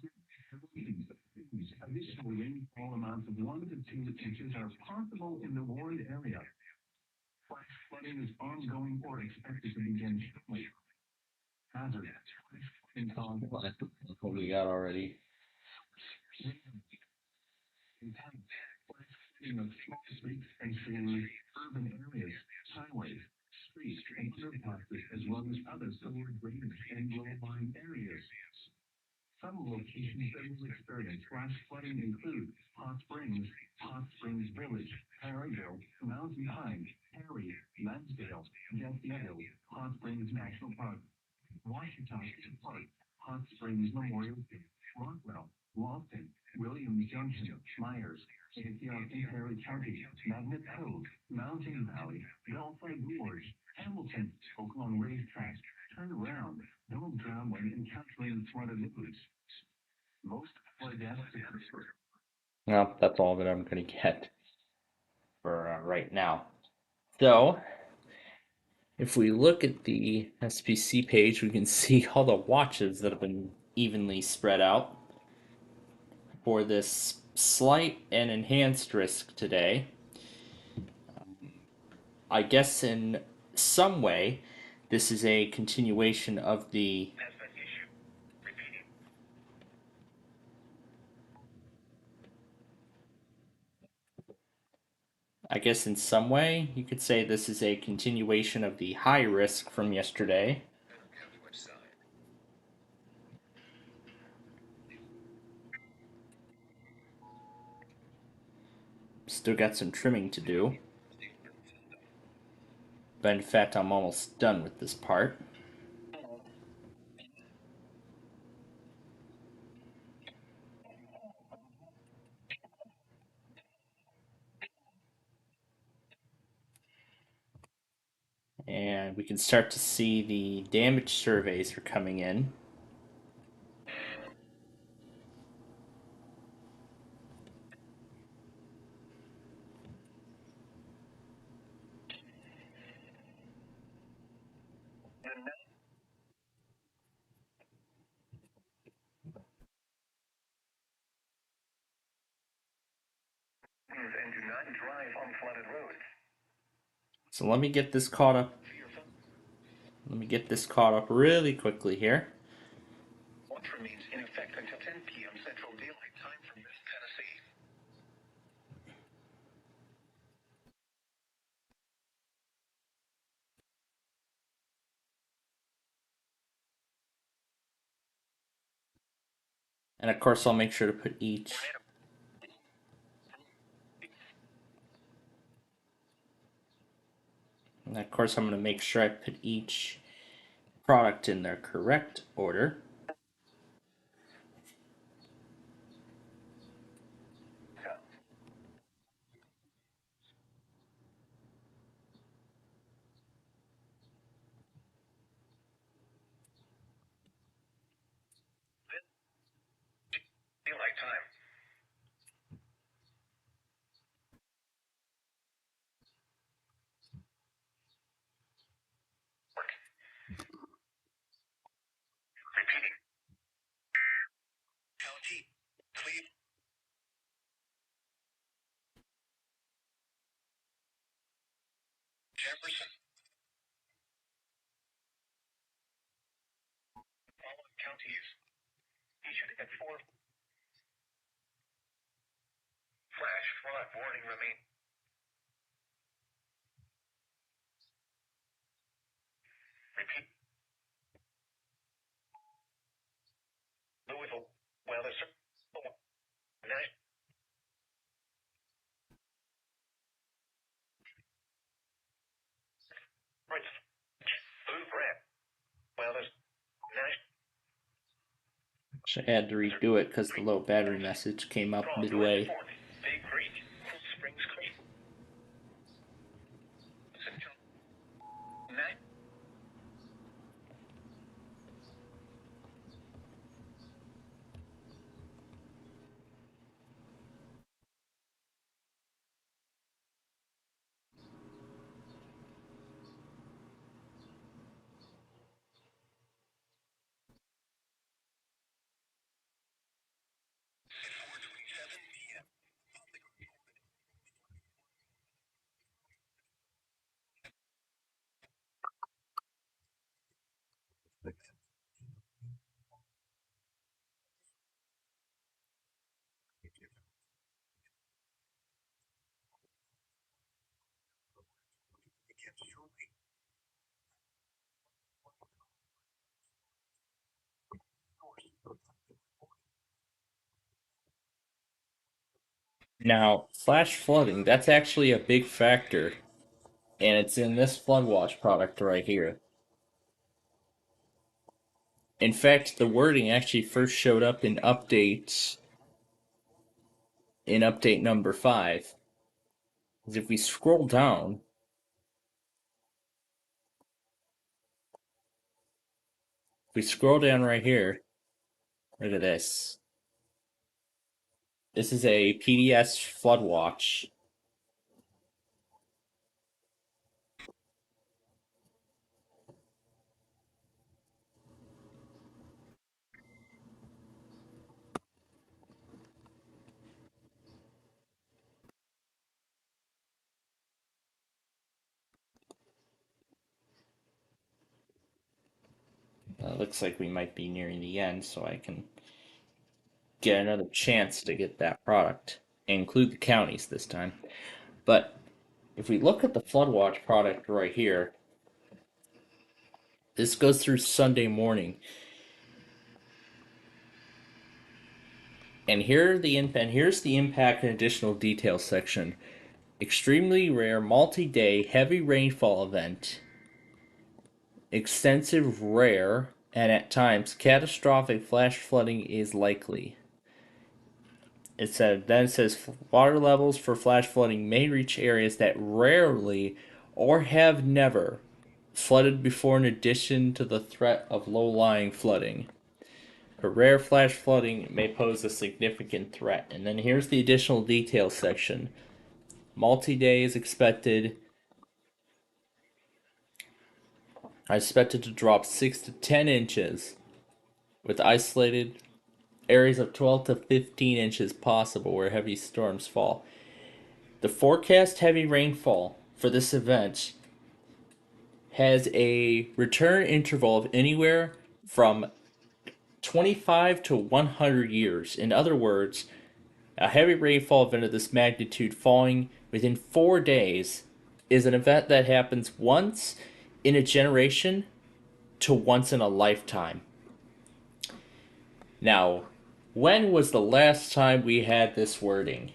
Additional rainfall amounts of 1 to 2 inches are possible in the warned area. Flash flooding is ongoing or expected to begin shortly. Hazard. That's what we got already. In of small streets and urban areas, highways, streets, and underpasses, as well as other sewer drainage and low-lying areas. Some locations that will experience flash flooding include Hot Springs Village, Perryville, Mountain Pine, Perry, Lansdale, Death Meadow, Hot Springs National Park, Washington Park, Hot Springs Memorial Park, Rockwell, Walton, Williams Junction, Myers, Antioch and Perry County, Magnet Cove, Mountain Valley, Belfry Gorge, Hamilton, Oaklawn Racetrack, Turn Around, Don't Drown when encountering flooded roads. Most flood deaths occur. Well, that's all that I'm going to get for right now. So, if we look at the SPC page, we can see all the watches that have been evenly spread out for this slight and enhanced risk today. I guess in some way, this is a continuation of the. I guess in some way you could say this is a continuation of the high risk from yesterday. Still got some trimming to do. But in fact, I'm almost done with this part. And we can start to see the damage surveys are coming in. And do not drive on flooded roads. So let me get this caught up. Let me get this caught up really quickly here. Watch remains in effect until 10 p.m. Central Daylight Time from Middle Tennessee. And of course, I'll make sure to put each. And of course, I'm going to make sure I put each product in their correct order. Daylight time. Repeating. County. Cleve. Jefferson. Following counties. Issued at 4. Flash flood warning remain. Repeat. Louisville. Weather. Night. Right. Blue red. Weather. Night. So I had to redo it because the low battery message came up midway. Big Creek. Springs Creek. Night. Now, flash flooding, that's actually a big factor. And it's in this flood watch product right here. In fact, the wording actually first showed up in update number 5. Because if we scroll down, right here, look at this. This is a PDS flood watch. Looks like we might be nearing the end, so I can get another chance to get that product and include the counties this time. But if we look at the FloodWatch product right here, this goes through Sunday morning. And here's the impact and additional details section. Extremely rare multi-day heavy rainfall event. Extensive, rare, and at times catastrophic flash flooding is likely. It says water levels for flash flooding may reach areas that rarely or have never flooded before, in addition to the threat of low-lying flooding. But rare flash flooding may pose a significant threat. And then here's the additional details section. Multi-day is expected. I expected to drop 6 to 10 inches, with isolated areas of 12 to 15 inches possible where heavy storms fall. The forecast heavy rainfall for this event has a return interval of anywhere from 25 to 100 years. In other words, a heavy rainfall event of this magnitude falling within 4 days is an event that happens once in a generation to once in a lifetime. Now, when was the last time we had this wording?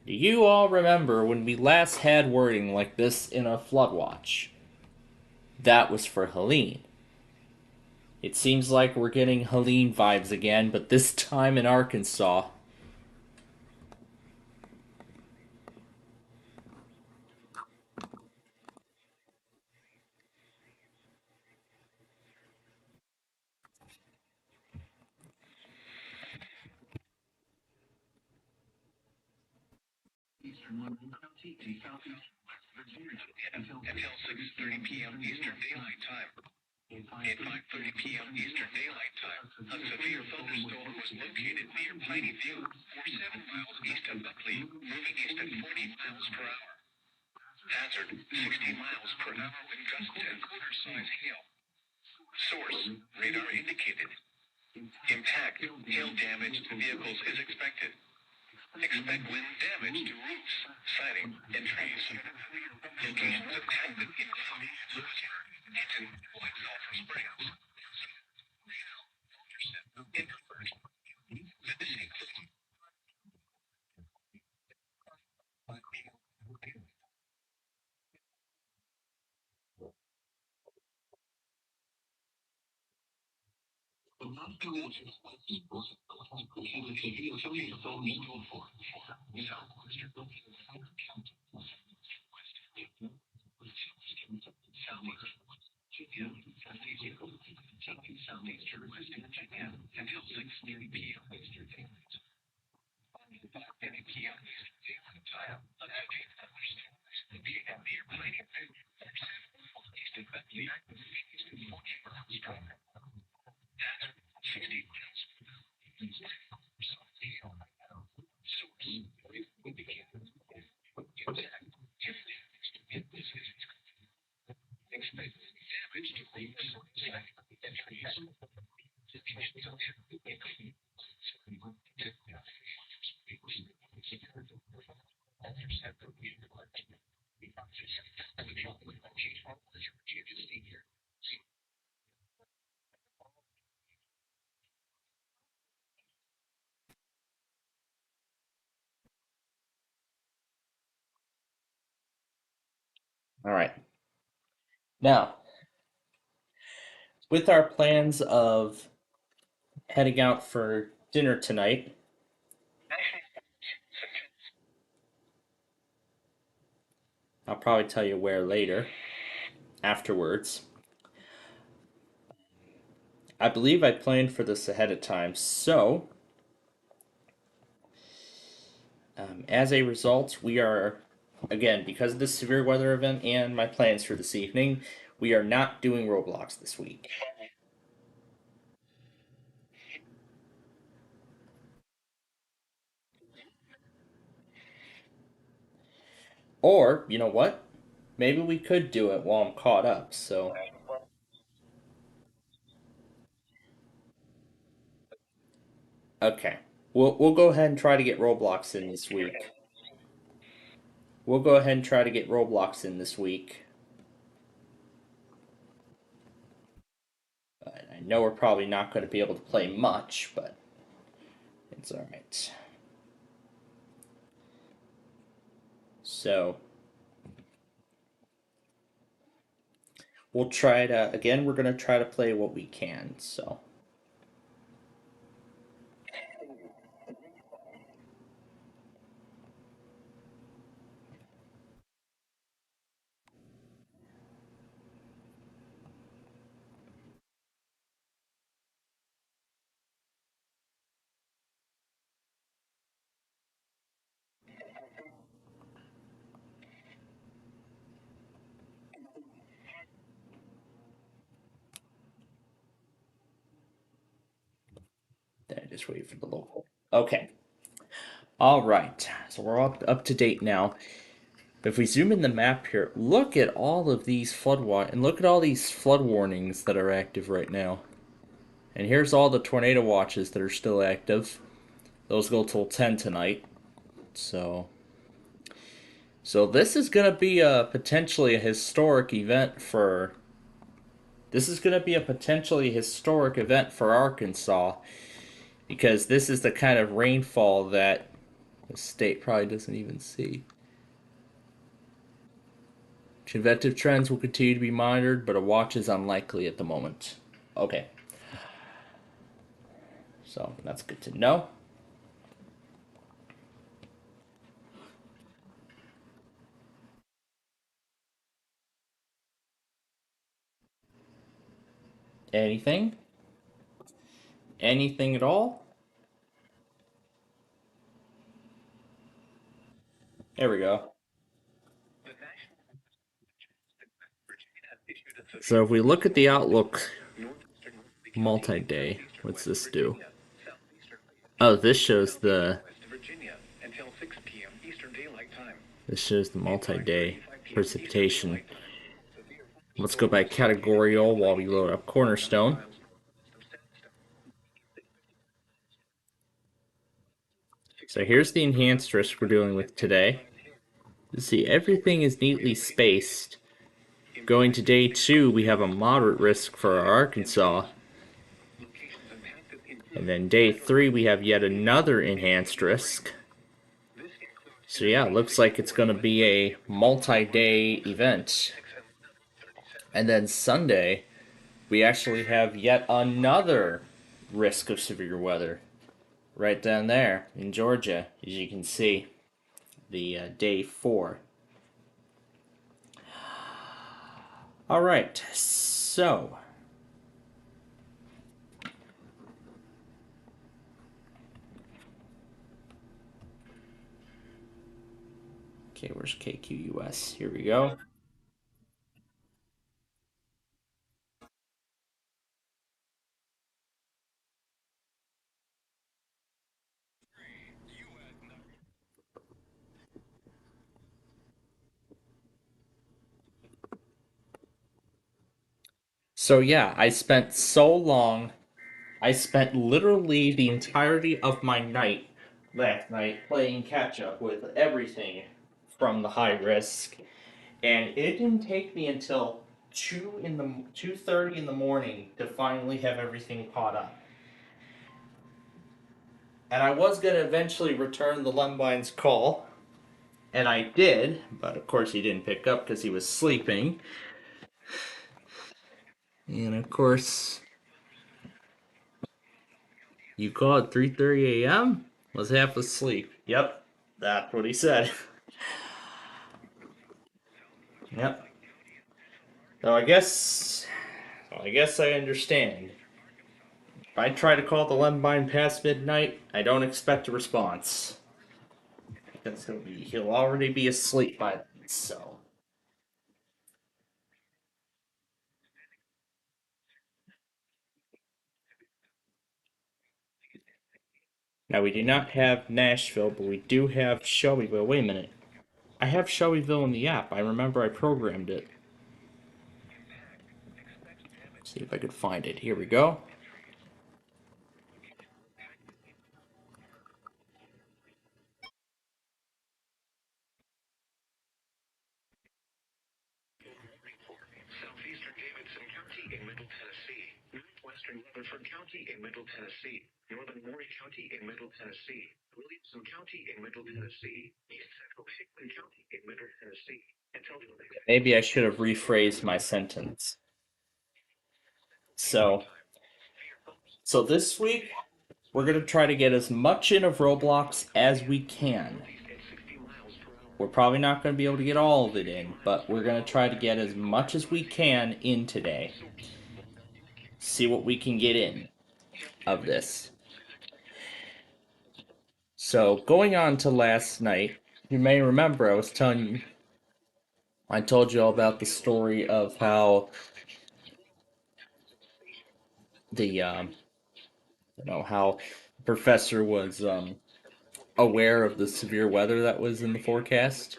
Do you all remember when we last had wording like this in a FloodWatch? That was for Helene. It seems like we're getting Helene vibes again, but this time in Arkansas. Until 6:30 p.m. Eastern Daylight Time. At 5:30 p.m. Eastern Daylight Time, a severe thunderstorm was located near Piney View, 47 miles east of Buckley, moving east at 40 miles per hour. Hazard, 60 miles per hour with gusts and quarter-size hail. Source, radar indicated. Impact, hail damage to vehicles is expected. Expect wind damage to roofs, siding, and trees. Locations of active Lewisburg, Hinton, White Sulphur Springs. Southeastern West Virginia until 6:30 p.m. Eastern Daylight Time. 5:30 p.m. Eastern Daylight Time. A heavy thunderstorm is located near Piney View, 47 east of Buckley, moving east at 40 miles per hour. Hazard, 60 miles per hour. Source, radar indicated. Impact, hail damage to vehicles is expected. Expect damage to roofs, siding, and trees. Locations of active All right. Now, with our plans of heading out for dinner tonight, I'll probably tell you where later, afterwards. I believe I planned for this ahead of time, so as a result, we are, again, because of this severe weather event and my plans for this evening, we are not doing Roblox this week. Or, you know what? Maybe we could do it while I'm caught up, so. Okay. We'll go ahead and try to get Roblox in this week. we'll go ahead and try to get Roblox in this week. But I know we're probably not going to be able to play much, but it's alright. So, we'll try to, again, we're going to try to play what we can, so. Then I just wait for the local. Okay. All right. So we're all up to date now. But if we zoom in the map here, look at all of these and look at all these flood warnings that are active right now. And here's all the tornado watches that are still active. Those go till 10 tonight. So this is going to be potentially a historic event for Arkansas, because this is the kind of rainfall that the state probably doesn't even see. Convective trends will continue to be monitored, but a watch is unlikely at the moment. Okay. So that's good to know. Anything? Anything at all? There we go. So if we look at the Outlook multi-day, what's this do? Oh, this shows the multi-day precipitation. Let's go by categorical while we load up Cornerstone. So here's the enhanced risk we're dealing with today. You see, everything is neatly spaced. Going to day 2, we have a moderate risk for our Arkansas. And then day 3, we have yet another enhanced risk. So yeah, it looks like it's going to be a multi-day event. And then Sunday, we actually have yet another risk of severe weather. Right down there in Georgia, as you can see, the day 4. All right, so okay, where's KQUS? Here we go. So yeah, I spent literally the entirety of my night last night playing catch up with everything from the high risk, and it didn't take me until 2:30 in the morning to finally have everything caught up. And I was gonna eventually return the Lembine's call, and I did, but of course he didn't pick up because he was sleeping. And of course, you called 3:30 a.m.? Was half asleep. Yep, that's what he said. Yep. So I guess I understand. If I try to call the Lembine past midnight, I don't expect a response. Because he'll already be asleep by then, so. Now we do not have Nashville, but we do have Shelbyville. Wait a minute. I have Shelbyville in the app. I remember I programmed it. Let's see if I could find it. Here we go. Middle Tennessee, northwestern Rutherford County in Middle Tennessee, northern Maury County in Middle Tennessee, Williamson County in Middle Tennessee, east central Hickman County in Middle Tennessee, until Maybe I should have rephrased my sentence. So this week, we're going to try to get as much in of Roblox as we can. We're probably not going to be able to get all of it in, but we're going to try to get as much as we can in today. See what we can get in of this. So, going on to last night, you may remember I told you all about the story of how how the professor was aware of the severe weather that was in the forecast,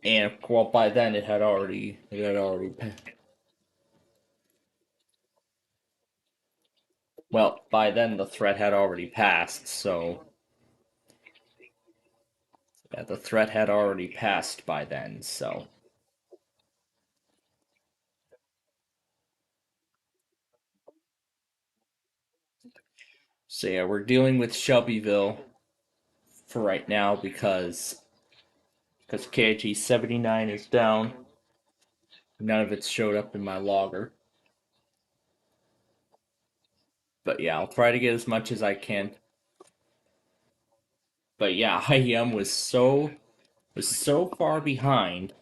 and well, by then by then the threat had already passed. So yeah, the threat had already passed by then. So yeah, we're dealing with Shelbyville for right now because KG 79 is down. None of it's showed up in my logger. But yeah, I'll try to get as much as I can. But yeah, IEM was so far behind.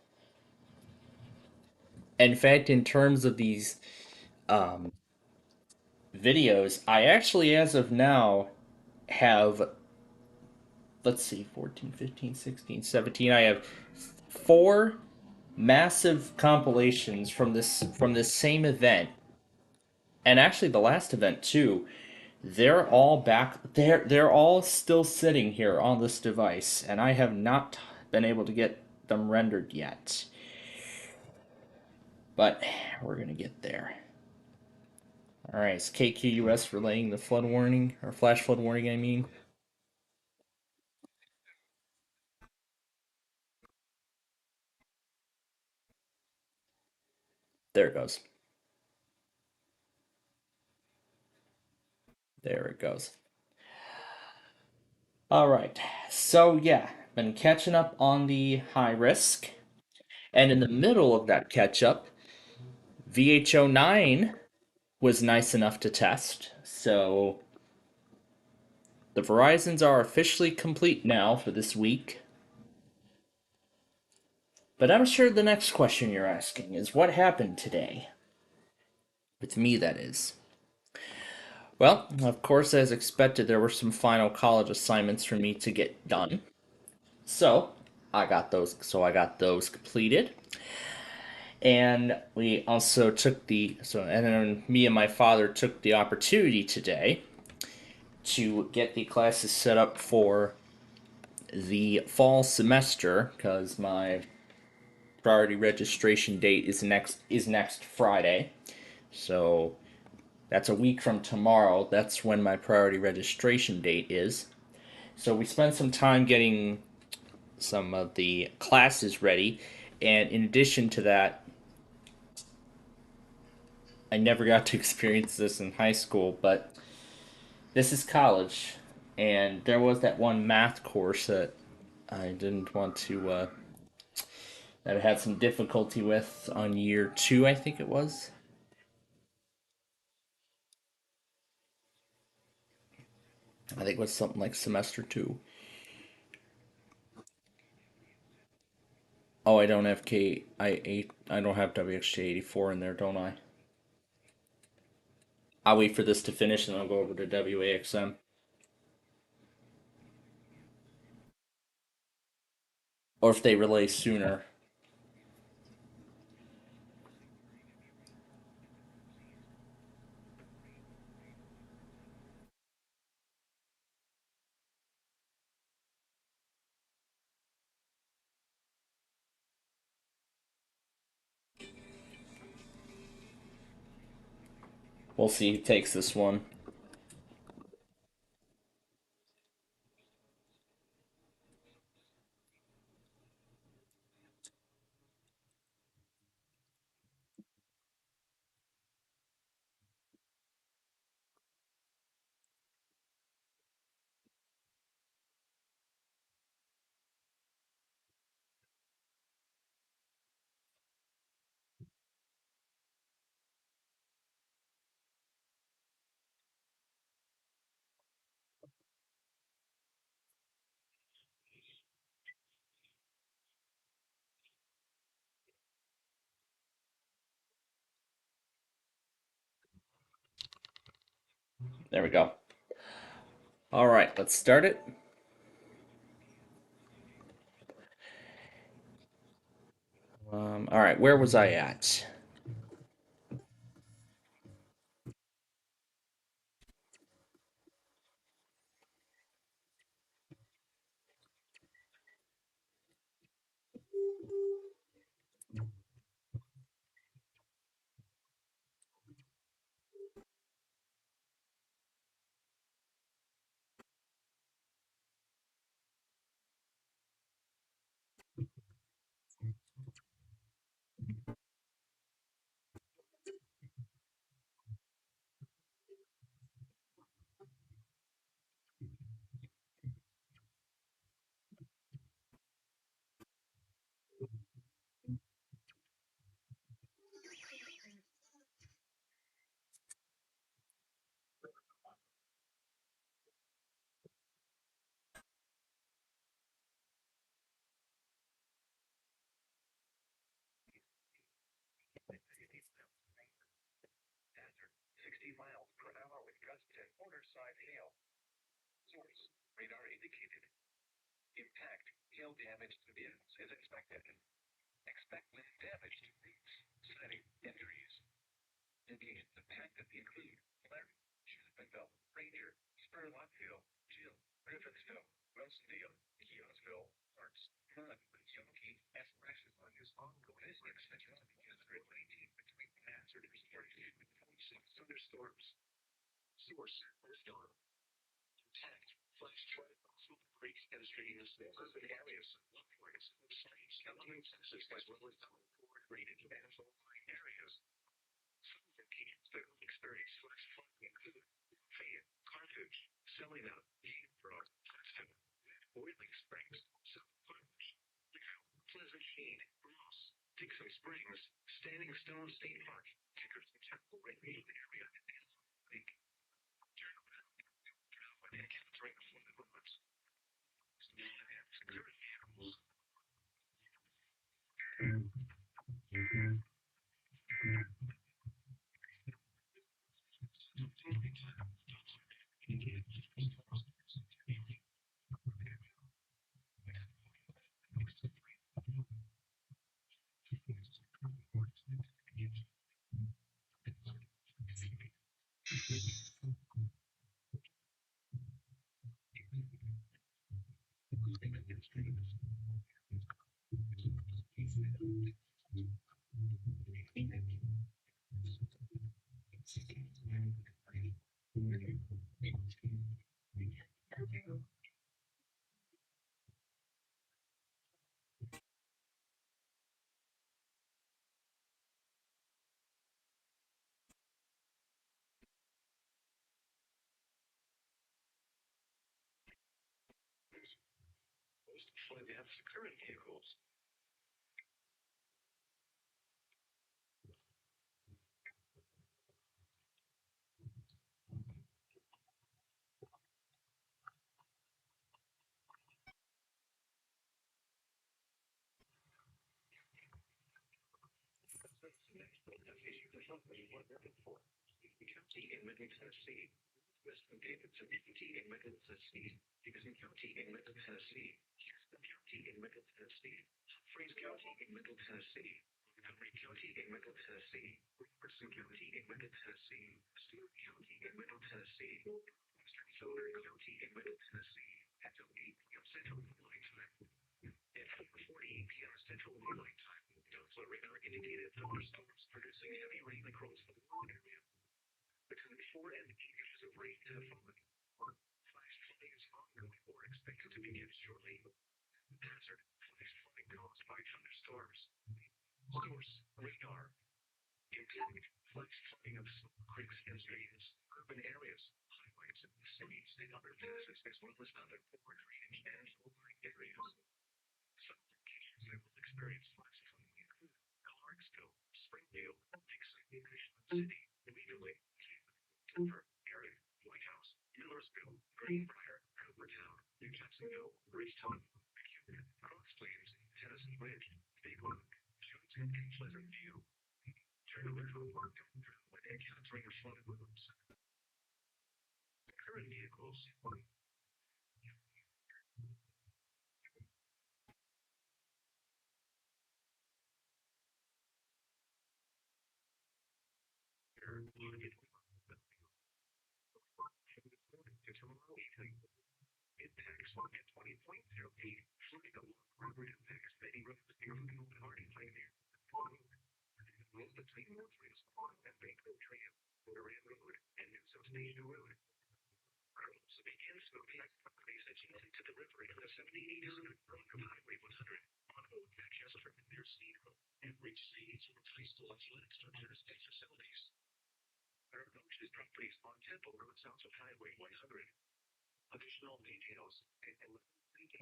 In fact, in terms of these um, videos, I actually, as of now, have, let's see, 14, 15, 16, 17. I have 4 massive compilations from this same event, and actually the last event too. They're all back. They're all still sitting here on this device, and I have not been able to get them rendered yet. But we're gonna get there. All right, is KQUS relaying the flood warning or flash flood warning? I mean. There it goes. There it goes. All right. So yeah, been catching up on the high risk, and in the middle of that catch up, VH09 was nice enough to test. So the Verizons are officially complete now for this week. But I'm sure the next question you're asking is what happened today? With me, that is. Well, of course, as expected, there were some final college assignments for me to get done. So I got those completed. And we also took and then me and my father took the opportunity today to get the classes set up for the fall semester because my priority registration date is next Friday. So that's a week from tomorrow. That's when my priority registration date is. So we spent some time getting some of the classes ready, and in addition to that, I never got to experience this in high school, but this is college, and there was that one math course that I didn't want to, that I had some difficulty with on year 2, I think it was. I think it was something like semester 2. Oh, I don't have I don't have WXJ84 in there, don't I? I'll wait for this to finish and I'll go over to WAXM. Or if they relay sooner. We'll see who takes this one. There we go. All right, let's start it. All right, where was I at?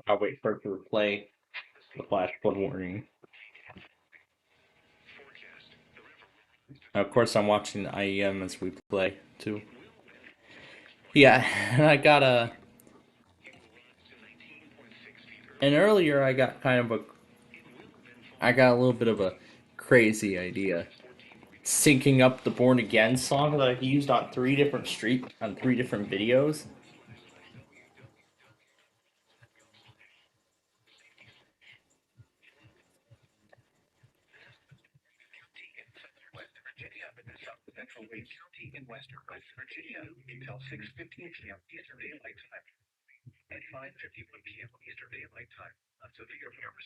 I'll wait for it to replay the flash flood warning. Of course, I'm watching the IEM as we play too. Yeah, and and earlier I got I got a little bit of a crazy idea. Syncing up the Born Again song that I used on three different videos.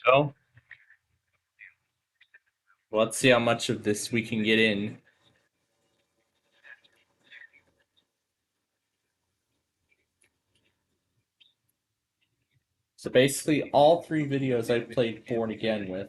So let's see how much of this we can get in. So basically, all three videos I've played Born Again with.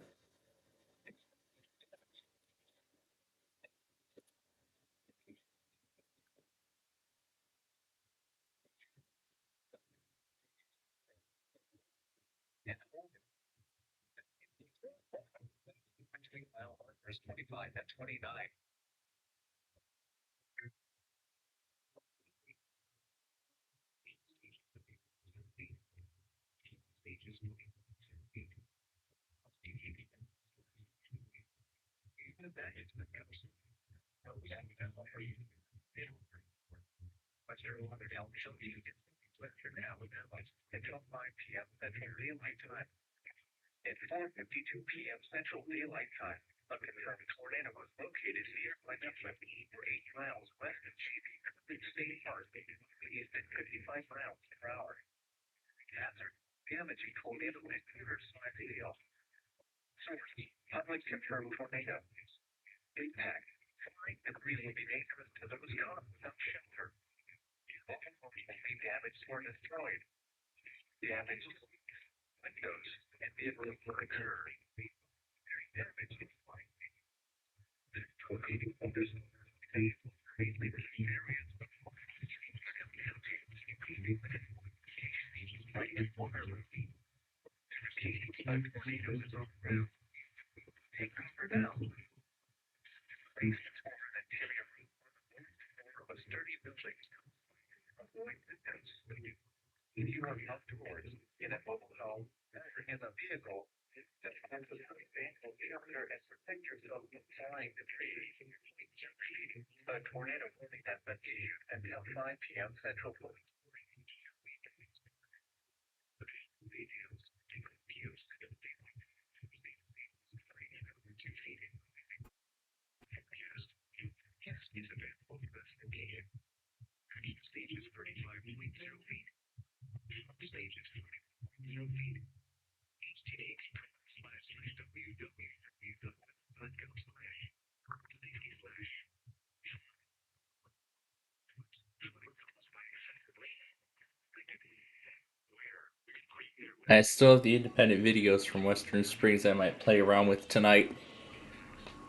I still have the independent videos from Western Springs I might play around with tonight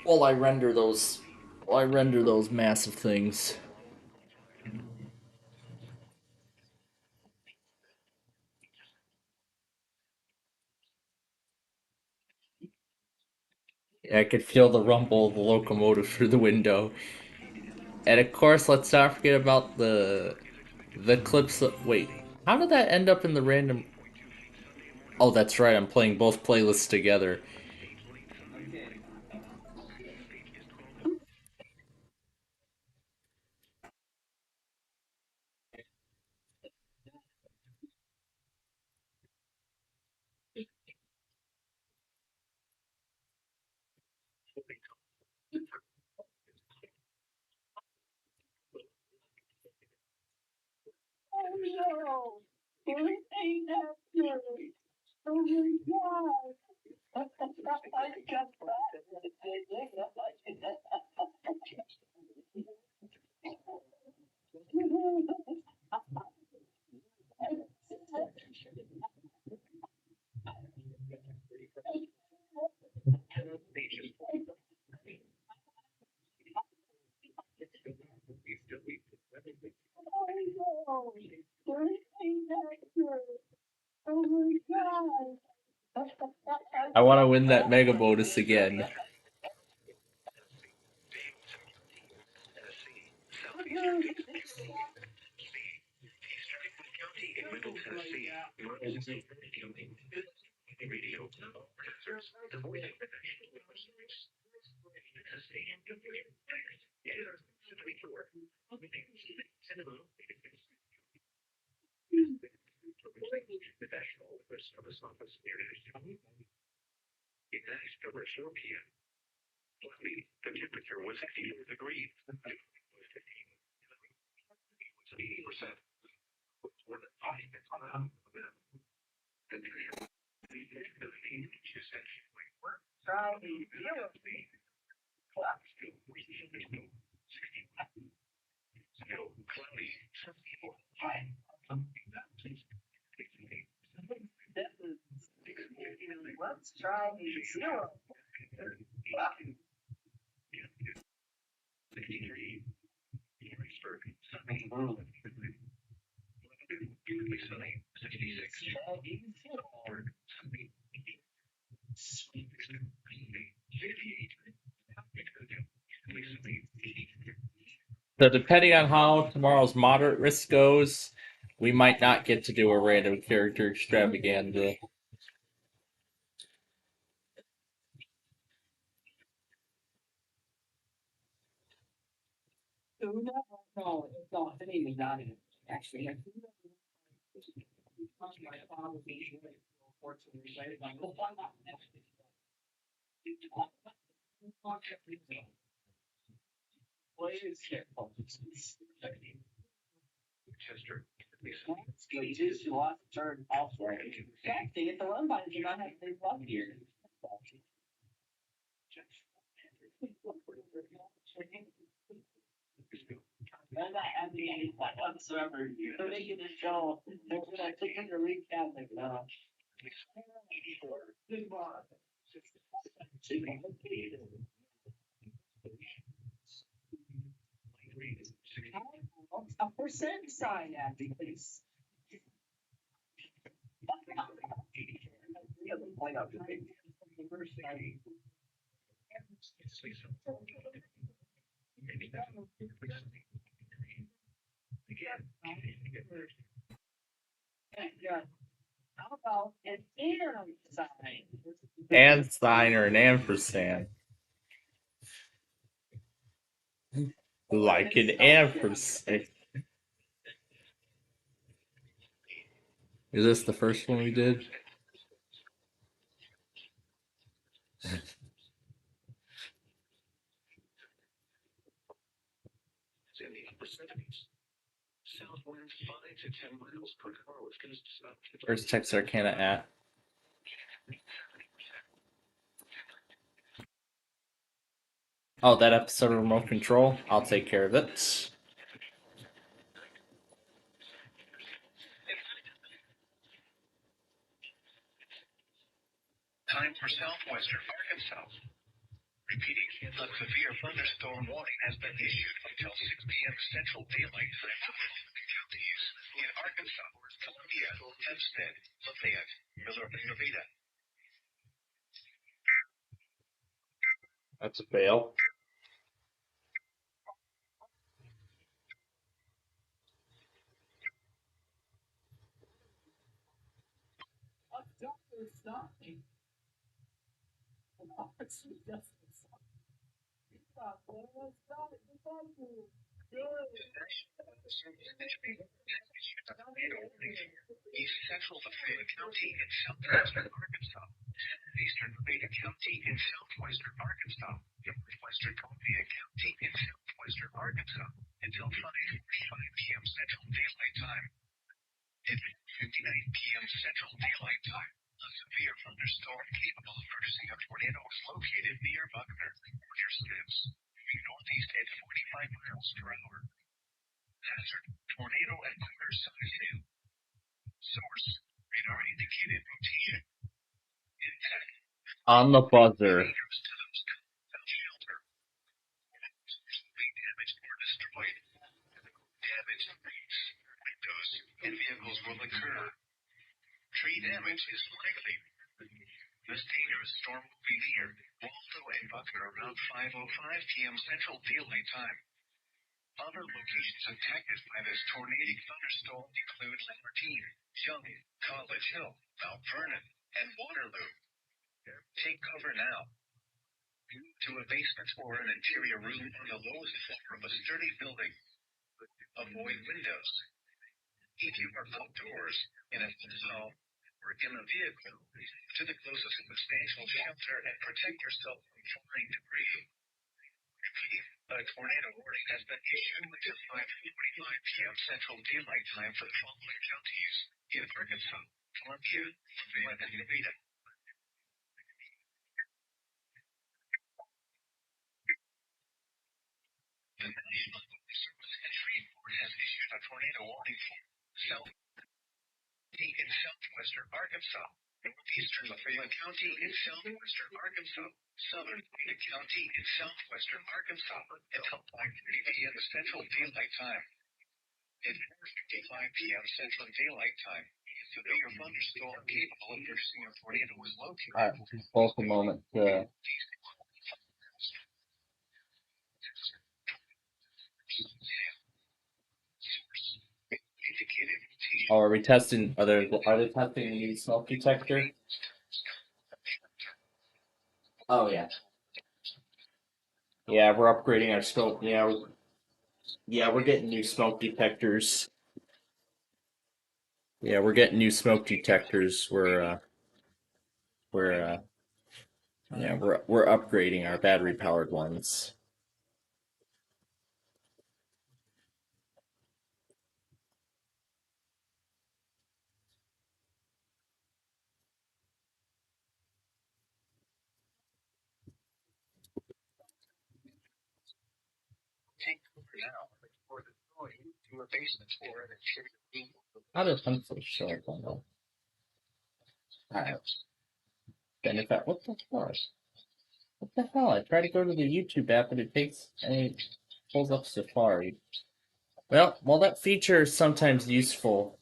while I render those massive things. I could feel the rumble of the locomotive through the window. And of course, let's not forget about the clips that, wait, how did that end up in the random? Oh, that's right, I'm playing both playlists together. I want to win that mega bonus again. So depending on how tomorrow's moderate risk goes, we might not get to do a random character extravaganza. No, it's maybe not actually. You lost turn off right. They get the run by do not have to block here. They're not having any whatsoever. They're making a show. They're gonna take in the recap like no. A percent sign at please. How about an and sign? And sign or an ampersand. Like an ampersand. Is this the first one we did? Where's Texarkana at? Oh, that episode of Remote Control? I'll take care of it. Time for southwestern Arkansas. Repeating, a severe thunderstorm warning has been issued until 6 p.m. Central Daylight Time for following counties in Arkansas, Columbia, Hempstead, Lafayette, Miller, and Nevada. That's a fail. East Central Lafayette County in southwestern Arkansas, Eastern Nevada County in southwestern Arkansas, Northwestern Columbia County in southwestern Arkansas until 5 p.m. Central Daylight Time. At 5:59 p.m. Central Daylight Time, a severe thunderstorm capable of producing a tornado miles per hour. Hazard, tornado at quarter size 2. Source, radar indicated rotation. Impact, On the buzzer. dangerous to those without shelter. Be damaged or destroyed. Damage, streets, windows, and vehicles will occur. Tree damage is likely. This dangerous storm will be near Waldo and Buckner around 5:05 p.m. Central Daylight Time. Other locations impacted by this tornadic thunderstorm include Lamartine, Young, College Hill, Mount Vernon, and Waterloo. Take cover now. To a basement or an interior room on the lowest floor of a sturdy building. Avoid windows. If you are outdoors, in a home, or in a vehicle, to the closest substantial shelter and protect yourself from flying debris. A tornado warning has been issued until 5:45 p.m. Central Daylight Time for the following counties in Arkansas, Columbia, and Nevada. The National Weather Service in Shreveport has issued a tornado warning for southeastern in southwestern Arkansas, northeastern Lafayette County in southwestern Arkansas, southern Ada County in southwestern Arkansas, until 5:30 p.m. Central Daylight Time. At 4:55 p.m. Central Daylight Time, a severe thunderstorm capable of producing a tornado was located. All right, just pause a moment to. Oh, are we testing? Are they testing the smoke detector? Oh yeah. Yeah, we're upgrading our smoke. Yeah, we're getting new smoke detectors. Yeah, we're getting new smoke detectors. We're upgrading our battery powered ones. Take cover now or deploy to a basement or an interior room. How does pencil show up on that? Alright. Then if what the fuck? What the hell? I try to go to the YouTube app and it pulls up Safari. Well, while that feature is sometimes useful,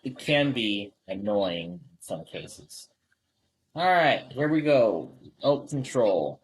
it can be annoying in some cases. Alright, here we go. Alt control.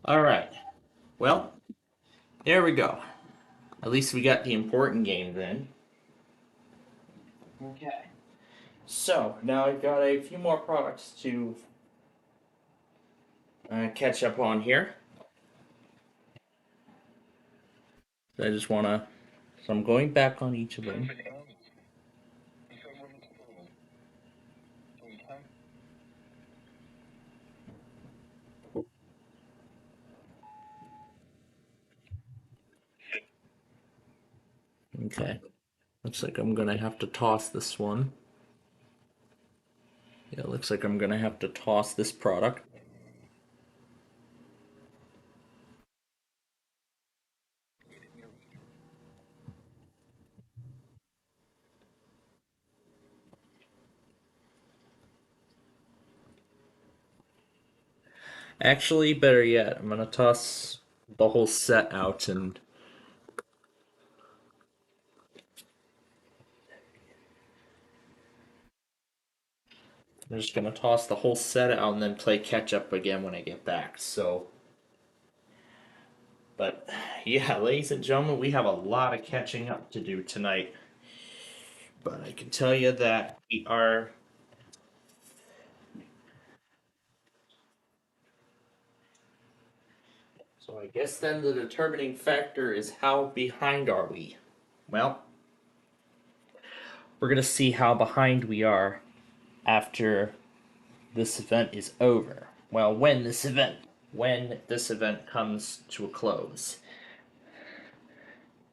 Alright. Well, there we go. At least we got the important games in. Okay. So, now I've got a few more products to catch up on here. So I just want to... So I'm going back on each of them. Okay. Looks like I'm going to have to toss this one. Yeah, looks like I'm going to have to toss this product. Actually, better yet, I'm going to toss the whole set out and... I'm just going to toss the whole set out and then play catch up again when I get back, so... But, yeah, ladies and gentlemen, we have a lot of catching up to do tonight. But I can tell you that we are... So I guess then the determining factor is how behind are we? Well, we're going to see how behind we are after this event is over. Well, when this event comes to a close.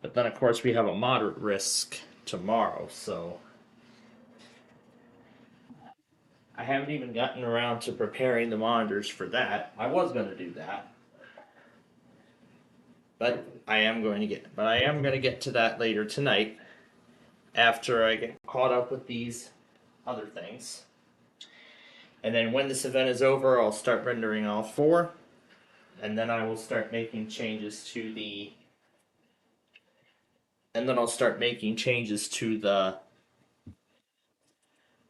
But then, of course, we have a moderate risk tomorrow, so... I haven't even gotten around to preparing the monitors for that. I was going to do that. But I am going to get to that later tonight after I get caught up with these other things. And then when this event is over, I'll start rendering all 4. And then I will start making changes to the... And then I'll start making changes to the...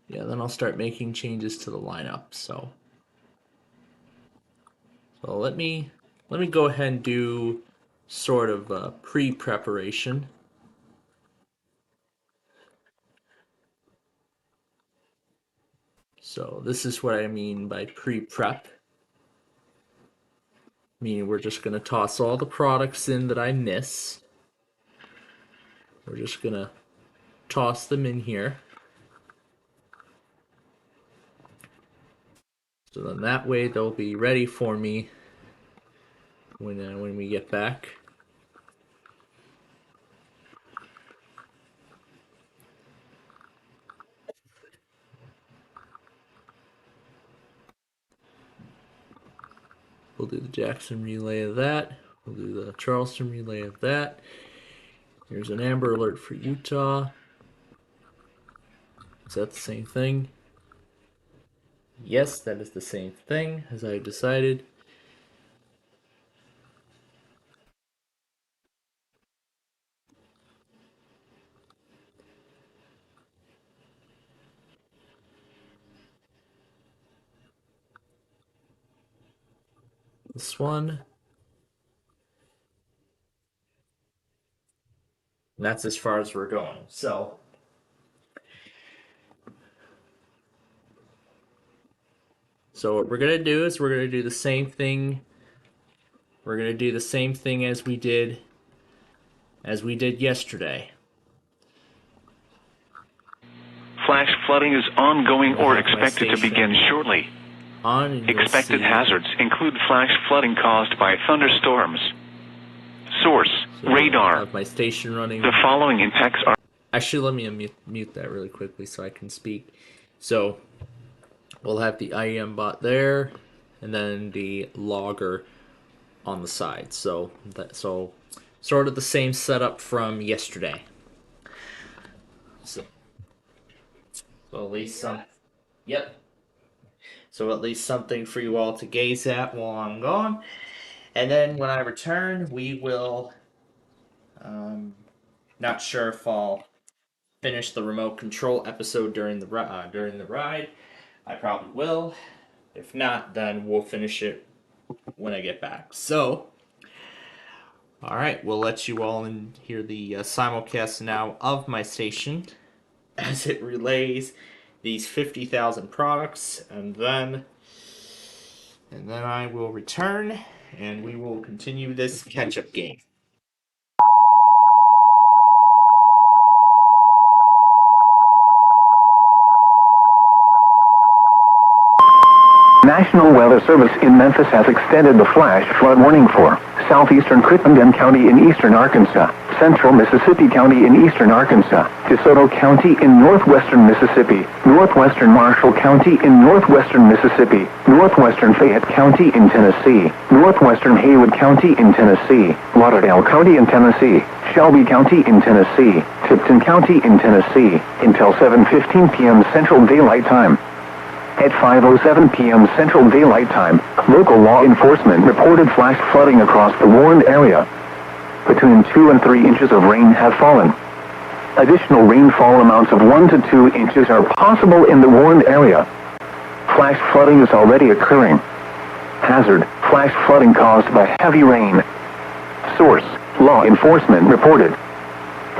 Yeah, then I'll start making changes to the lineup, so... So let me go ahead and do sort of a pre-preparation. So this is what I mean by pre-prep. Meaning we're just going to toss all the products in that I miss. We're just going to toss them in here. So then that way they'll be ready for me when we get back. We'll do the Jackson relay of that. We'll do the Charleston relay of that. Here's an Amber Alert for Utah. Is that the same thing? Yes, that is the same thing, as I decided. This one. And that's as far as we're going. So what we're going to do is we're going to do the same thing. We're going to do the same thing as we did yesterday. Flash flooding is ongoing or expected to begin shortly. Expected hazards include flash flooding caused by thunderstorms. Source, radar. I have my station running. The following impacts are... Actually, let me mute that really quickly so I can speak. So we'll have the IEM bot there, and then the logger on the side. So sort of the same setup from yesterday. So at least some... Yep. So at least something for you all to gaze at while I'm gone. And then when I return, we will... not sure if I'll finish the remote control episode during the ride. I probably will. If not, then we'll finish it when I get back. So, all right, we'll let you all hear the simulcast now of my station as it relays these 50,000 products, and then I will return and we will continue this catch-up game. National Weather Service in Memphis has extended the flash flood warning for southeastern Crittenden County in eastern Arkansas, central Mississippi County in eastern Arkansas, DeSoto County in northwestern Mississippi, northwestern Marshall County in northwestern Mississippi, northwestern Fayette County in Tennessee, northwestern Haywood County in Tennessee, Lauderdale County in Tennessee, Shelby County in Tennessee, Tipton County in Tennessee, until 7:15 p.m. Central Daylight Time. At 5:07 p.m. Central Daylight Time, local law enforcement reported flash flooding across the warned area. Between 2 and 3 inches of rain have fallen. Additional rainfall amounts of 1 to 2 inches are possible in the warned area. Flash flooding is already occurring. Hazard: flash flooding caused by heavy rain. Source: law enforcement reported.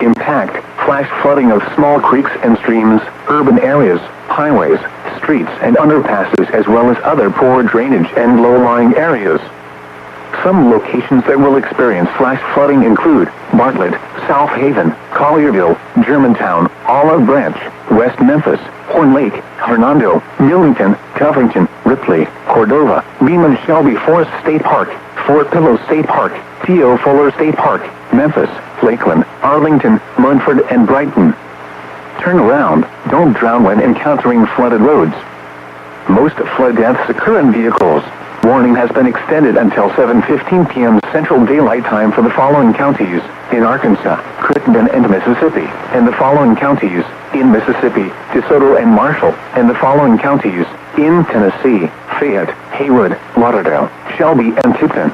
Impact: flash flooding of small creeks and streams, urban areas, highways, streets and underpasses, as well as other poor drainage and low-lying areas. Some locations that will experience flash flooding include Bartlett, South Haven, Collierville, Germantown, Olive Branch, West Memphis, Horn Lake, Hernando, Millington, Covington, Ripley, Cordova, Beeman Shelby Forest State Park, Fort Pillow State Park, T.O. Fuller State Park, Memphis, Lakeland, Arlington, Munford, and Brighton. Turn around. Don't drown when encountering flooded roads. Most flood deaths occur in vehicles. Warning has been extended until 7:15 p.m. Central Daylight Time for the following counties in Arkansas, Crittenden, and Mississippi, and the following counties in Mississippi, DeSoto and Marshall, and the following counties in Tennessee, Fayette, Haywood, Lauderdale, Shelby, and Tipton.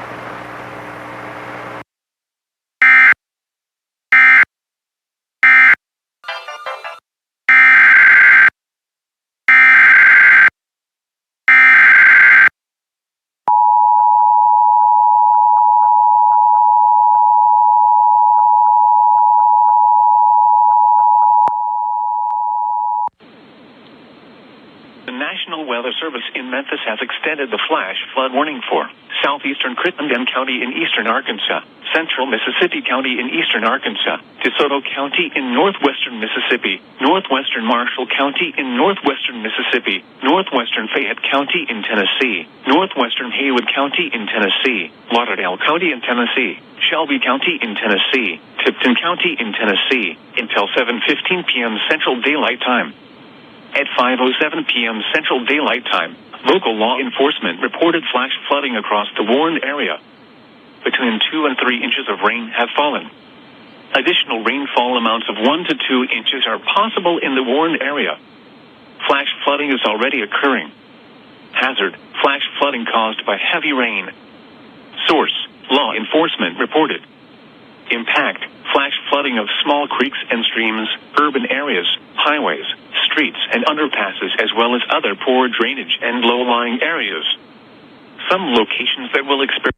The National Weather Service in Memphis has extended the flash flood warning for southeastern Crittenden County in eastern Arkansas, central Mississippi County in eastern Arkansas, DeSoto County in northwestern Mississippi, northwestern Marshall County in northwestern Mississippi, northwestern Fayette County in Tennessee, northwestern Haywood County in Tennessee, Lauderdale County in Tennessee, Shelby County in Tennessee, Tipton County in Tennessee, until 7:15 p.m. Central Daylight Time. At 5:07 p.m. Central Daylight Time, local law enforcement reported flash flooding across the warned area. Between 2 and 3 inches of rain have fallen. Additional rainfall amounts of 1 to 2 inches are possible in the warned area. Flash flooding is already occurring. Hazard: flash flooding caused by heavy rain. Source: law enforcement reported. Impact: flash flooding of small creeks and streams, urban areas, highways, streets and underpasses, as well as other poor drainage and low-lying areas. Some locations that will experience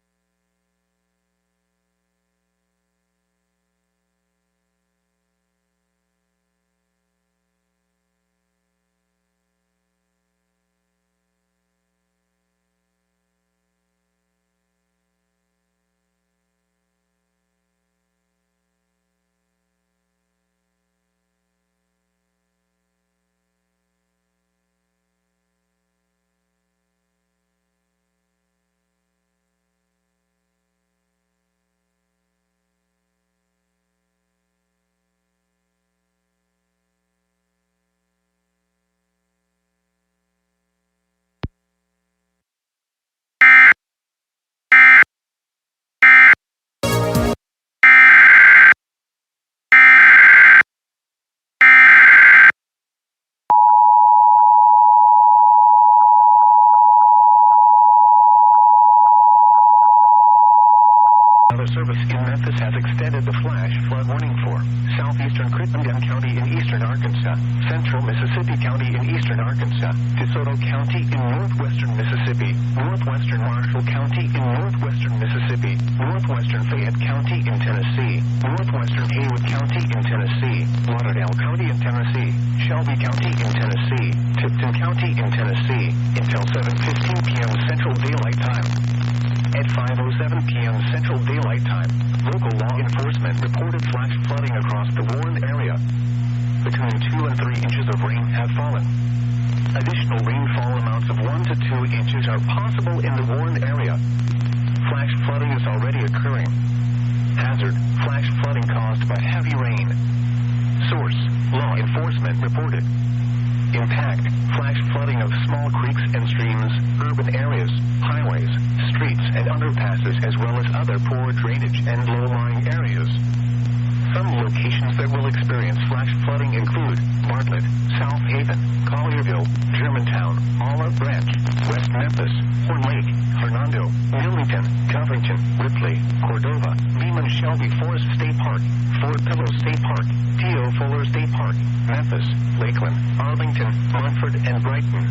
Arkansas, Central Mississippi County in eastern Arkansas, DeSoto County in northwestern Mississippi, northwestern Marshall County in northwestern Mississippi, northwestern Fayette County in Tennessee, northwestern Haywood County in Tennessee, Lauderdale County in Tennessee, Shelby County in Tennessee, Tipton County in Tennessee, until 7:15 p.m. Central Daylight Time. At 5:07 p.m. Central Daylight Time, local law enforcement reported flash flooding across the warned area. Between 2 and 3 inches of rain have fallen. Additional rainfall amounts of 1 to 2 inches are possible in the warned area. Flash flooding is already occurring. Hazard, flash flooding caused by heavy rain. Source, law enforcement reported. Impact, flash flooding of small creeks and streams, urban areas, highways, streets and underpasses, as well as other poor drainage and low-lying areas. Some locations that will experience flash flooding include Bartlett, South Haven, Collierville, Germantown, Olive Branch, West Memphis, Horn Lake, Hernando, Millington, Covington, Ripley, Cordova, Beeman Shelby Forest State Park, Fort Pillow State Park, T.O. Fuller State Park, Memphis, Lakeland, Arlington, Munford, and Brighton.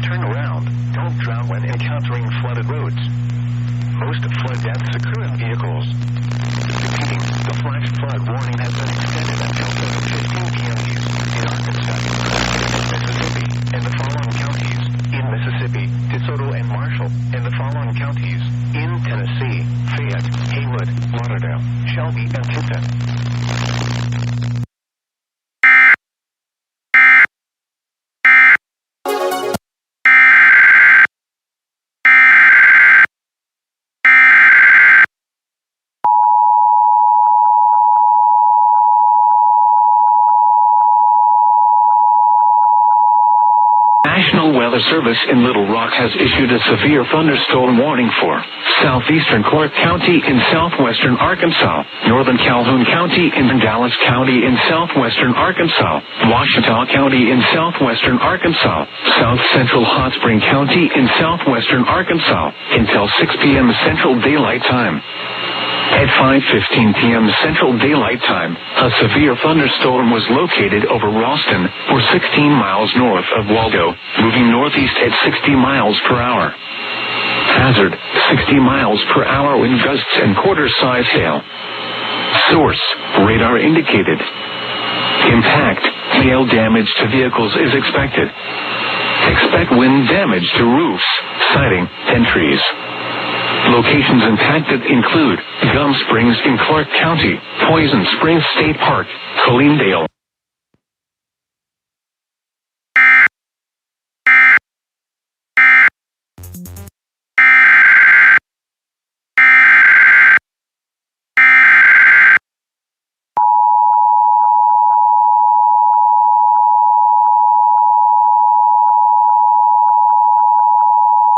Turn around. Don't drown when encountering flooded roads. Most flood deaths occur in vehicles. Repeating, the flash flood warning has been extended until 7:15 p.m. in Arkansas, Mississippi, and the following counties. In Mississippi, DeSoto and Marshall, and the following counties. In Tennessee, Fayette, Haywood, Lauderdale, Shelby, and Tipton. National Weather Service in Little Rock has issued a severe thunderstorm warning for southeastern Clark County in southwestern Arkansas, northern Calhoun County in Dallas County in southwestern Arkansas, Ouachita County in southwestern Arkansas, south central Hot Spring County in southwestern Arkansas, until 6 p.m. Central Daylight Time. At 5:15 p.m. Central Daylight Time, a severe thunderstorm was located over Ralston, or 16 miles north of Waldo, moving northeast at 60 miles per hour. Hazard, 60 miles per hour wind gusts and quarter-size hail. Source, radar indicated. Impact, hail damage to vehicles is expected. Expect wind damage to roofs, siding, and trees. Locations impacted include Gum Springs in Clark County, Poison Springs State Park, Colleendale.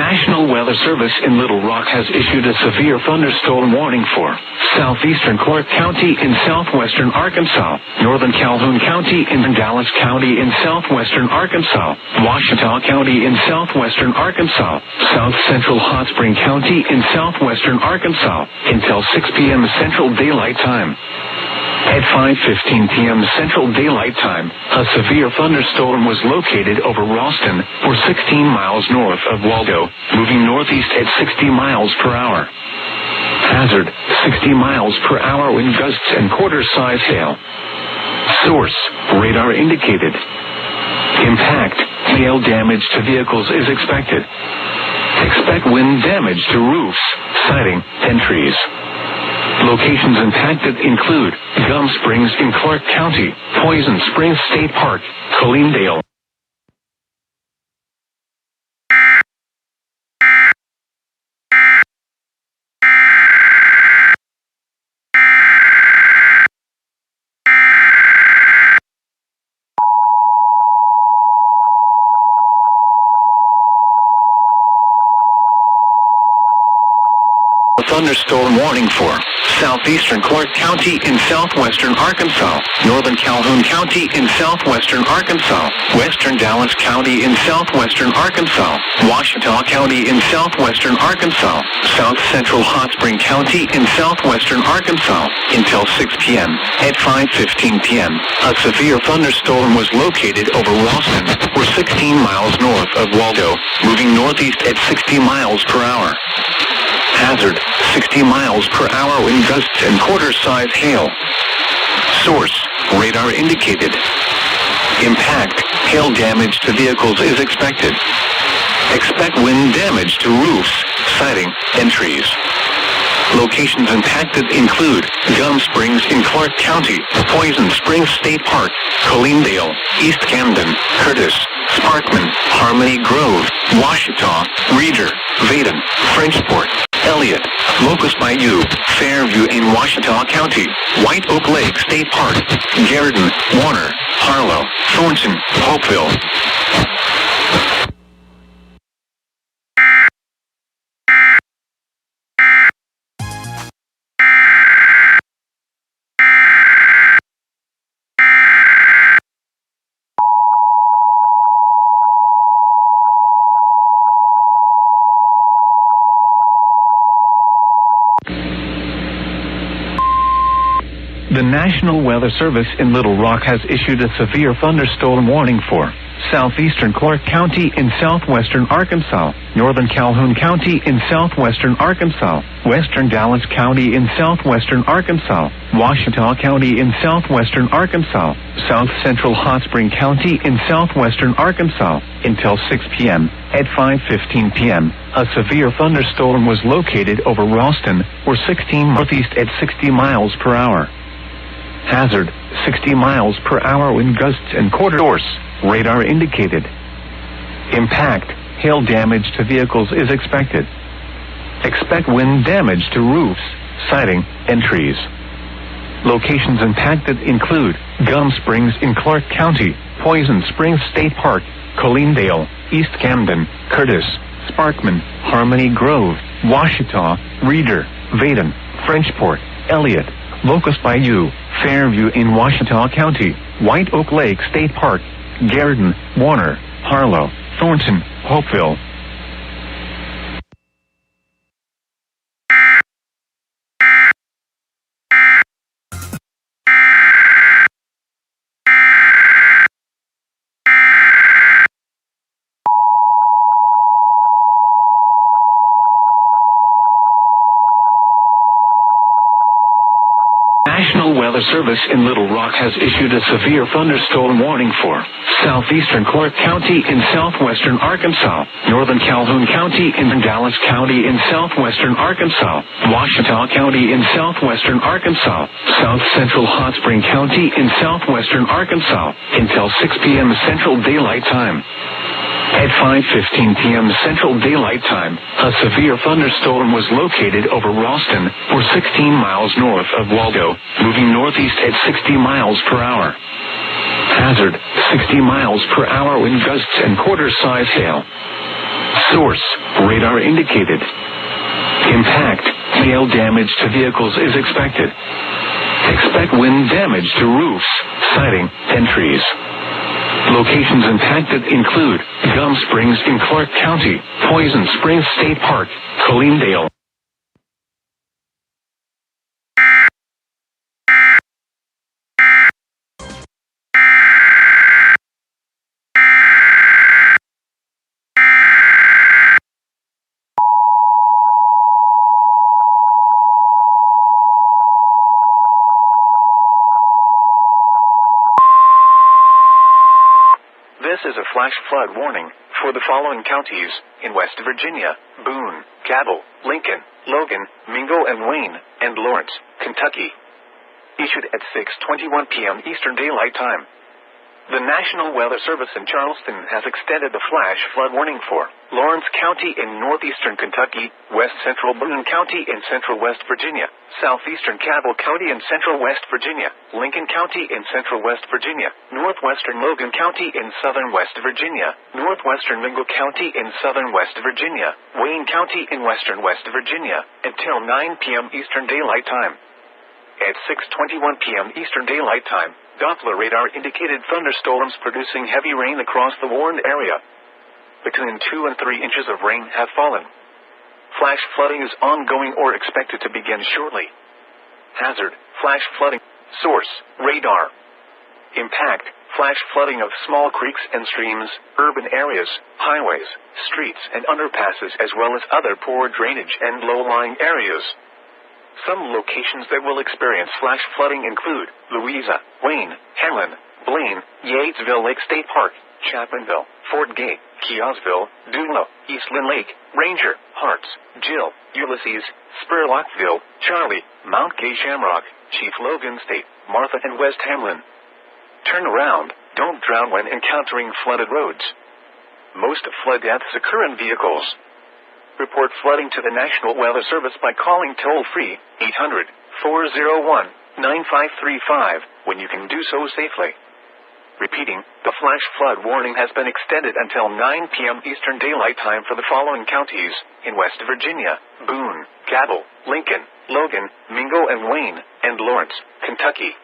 National Weather Service in Little Rock has issued a severe thunderstorm warning for southeastern Clark County in southwestern Arkansas, northern Calhoun County in Dallas County in southwestern Arkansas, Ouachita County in southwestern Arkansas, south central Hot Spring County in southwestern Arkansas, until 6 p.m. Central Daylight Time. At 5:15 p.m. Central Daylight Time, a severe thunderstorm was located over Ralston, or 16 miles north of Waldo, moving northeast at 60 miles per hour. Hazard, 60 miles per hour wind gusts and quarter-size hail. Source, radar indicated. Impact, hail damage to vehicles is expected. Expect wind damage to roofs, siding, and trees. Locations impacted include Gum Springs in Clark County, Poison Springs State Park, Colleendale. thunderstorm warning for southeastern Clark County in southwestern Arkansas, northern Calhoun County in southwestern Arkansas, western Dallas County in southwestern Arkansas, Ouachita County in southwestern Arkansas, south central Hot Spring County in southwestern Arkansas, until 6 p.m. At 5:15 p.m., a severe thunderstorm was located over Ralston, or 16 miles north of Waldo, moving northeast at 60 miles per hour. Hazard, 60 miles per hour wind gusts and quarter-size hail. Source, radar indicated. Impact, hail damage to vehicles is expected. Expect wind damage to roofs, siding, and trees. Locations impacted include Gum Springs in Clark County, Poison Springs State Park, Colleenville, East Camden, Curtis, Sparkman, Harmony Grove, Ouachita, Reeder, Vaden, Frenchport, Elliott, Locust Bayou, Fairview in Ouachita County, White Oak Lake State Park, Garrison, Warner, Harlow, Thornton, Hopeville. The National Weather Service in Little Rock has issued a severe thunderstorm warning for southeastern Clark County in southwestern Arkansas, northern Calhoun County in southwestern Arkansas, western Dallas County in southwestern Arkansas, Ouachita County in southwestern Arkansas, south central Hot Spring County in southwestern Arkansas, until 6 p.m. At 5:15 p.m., a severe thunderstorm was located over Ralston, or 16 northeast at 60 miles per hour. Hazard, 60 miles per hour wind gusts and quarter source, radar indicated. Impact, hail damage to vehicles is expected. Expect wind damage to roofs, siding, and trees. Locations impacted include Gum Springs in Clark County, Poison Springs State Park, Colleenville, East Camden, Curtis, Sparkman, Harmony Grove, Ouachita, Reeder, Vaden, Frenchport, Elliott, Locust Bayou, Fairview in Ouachita County, White Oak Lake State Park, Garrison, Warner, Harlow, Thornton, Hopeville. National Weather Service in Little Rock has issued a severe thunderstorm warning for southeastern Clark County in southwestern Arkansas, northern Calhoun County in Dallas County in southwestern Arkansas, Ouachita County in southwestern Arkansas, south central Hot Spring County in southwestern Arkansas, until 6 p.m. Central Daylight Time. At 5:15 p.m. Central Daylight Time, a severe thunderstorm was located over Ralston, or 16 miles north of Waldo, moving northeast at 60 miles per hour. Hazard, 60 miles per hour wind gusts and quarter-size hail. Source, radar indicated. Impact, hail damage to vehicles is expected. Expect wind damage to roofs, siding, and trees. Locations impacted include Gum Springs in Clark County, Poison Springs State Park, Colleenville. This is a flash flood warning for the following counties in West Virginia: Boone, Cabell, Lincoln, Logan, Mingo and Wayne, and Lawrence, Kentucky. Issued at 6:21 p.m. Eastern Daylight Time. The National Weather Service in Charleston has extended the flash flood warning for Lawrence County in northeastern Kentucky, west central Boone County in central West Virginia, southeastern Cabell County in central West Virginia, Lincoln County in central West Virginia, northwestern Logan County in southern West Virginia, northwestern Mingo County in southern West Virginia, Wayne County in western West Virginia, until 9 p.m. Eastern Daylight Time. At 6:21 p.m. Eastern Daylight Time, Doppler radar indicated thunderstorms producing heavy rain across the warned area. Between 2 and 3 inches of rain have fallen. Flash flooding is ongoing or expected to begin shortly. Hazard, flash flooding. Source, radar. Impact, flash flooding of small creeks and streams, urban areas, highways, streets and underpasses as well as other poor drainage and low-lying areas. Some locations that will experience flash flooding include Louisa, Wayne, Hanlon, Blaine, Yatesville Lake State Park, Chapmanville, Fort Gay, Keosville, Dulo, Eastland Lake, Ranger, Harts, Jill, Ulysses, Spurlockville, Charlie, Mount Gay Shamrock, Chief Logan State, Martha and West Hamlin. Turn around, don't drown when encountering flooded roads. Most flood deaths occur in vehicles. Report flooding to the National Weather Service by calling toll-free 800-401-9535 when you can do so safely. Repeating, the flash flood warning has been extended until 9 p.m. Eastern Daylight Time for the following counties in West Virginia: Boone, Cabell, Lincoln, Logan, Mingo and Wayne, and Lawrence, Kentucky.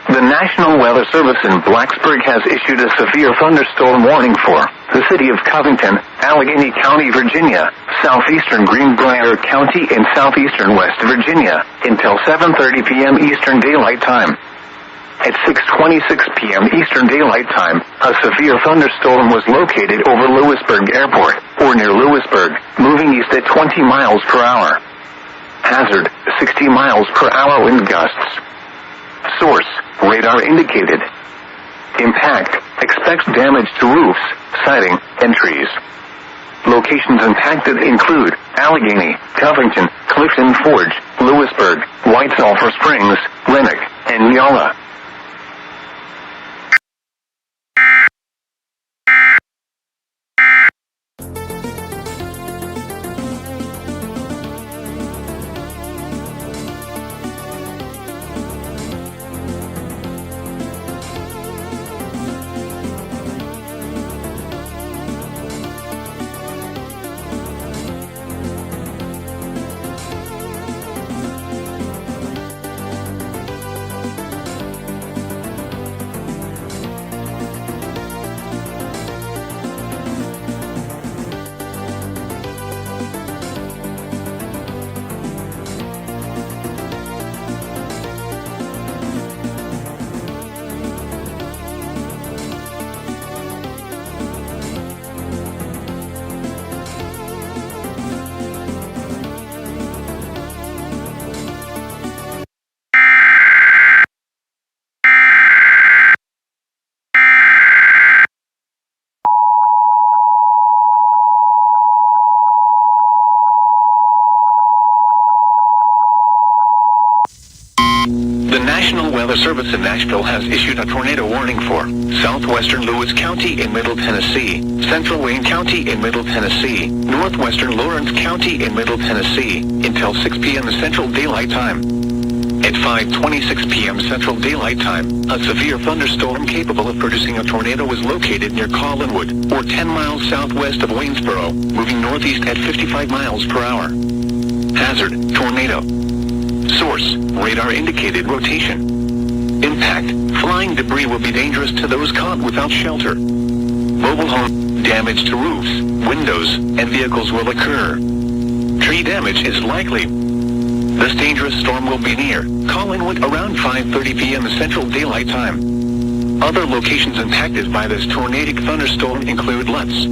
The National Weather Service in Blacksburg has issued a severe thunderstorm warning for the city of Covington, Allegheny County, Virginia, southeastern Greenbrier County, and southeastern West Virginia until 7:30 p.m. Eastern Daylight Time. At 6:26 p.m. Eastern Daylight Time, a severe thunderstorm was located over Lewisburg Airport, or near Lewisburg, moving east at 20 miles per hour. Hazard, 60 miles per hour wind gusts. Source, radar indicated. Impact, expects damage to roofs, siding, and trees. Locations impacted include Allegheny, Covington, Clifton Forge, Lewisburg, White Sulphur Springs, Lenox, and Neola. The National Weather Service in Nashville has issued a tornado warning for southwestern Lewis County in Middle Tennessee, central Wayne County in Middle Tennessee, northwestern Lawrence County in Middle Tennessee, until 6 p.m. Central Daylight Time. At 5:26 p.m. Central Daylight Time, a severe thunderstorm capable of producing a tornado was located near Collinwood, or 10 miles southwest of Waynesboro, moving northeast at 55 miles per hour. Hazard, tornado. Source, radar indicated rotation. Impact, flying debris will be dangerous to those caught without shelter. Mobile home, damage to roofs, windows, and vehicles will occur. Tree damage is likely. This dangerous storm will be near Collinwood around 5:30 p.m. Central Daylight Time. Other locations impacted by this tornadic thunderstorm include Lutz.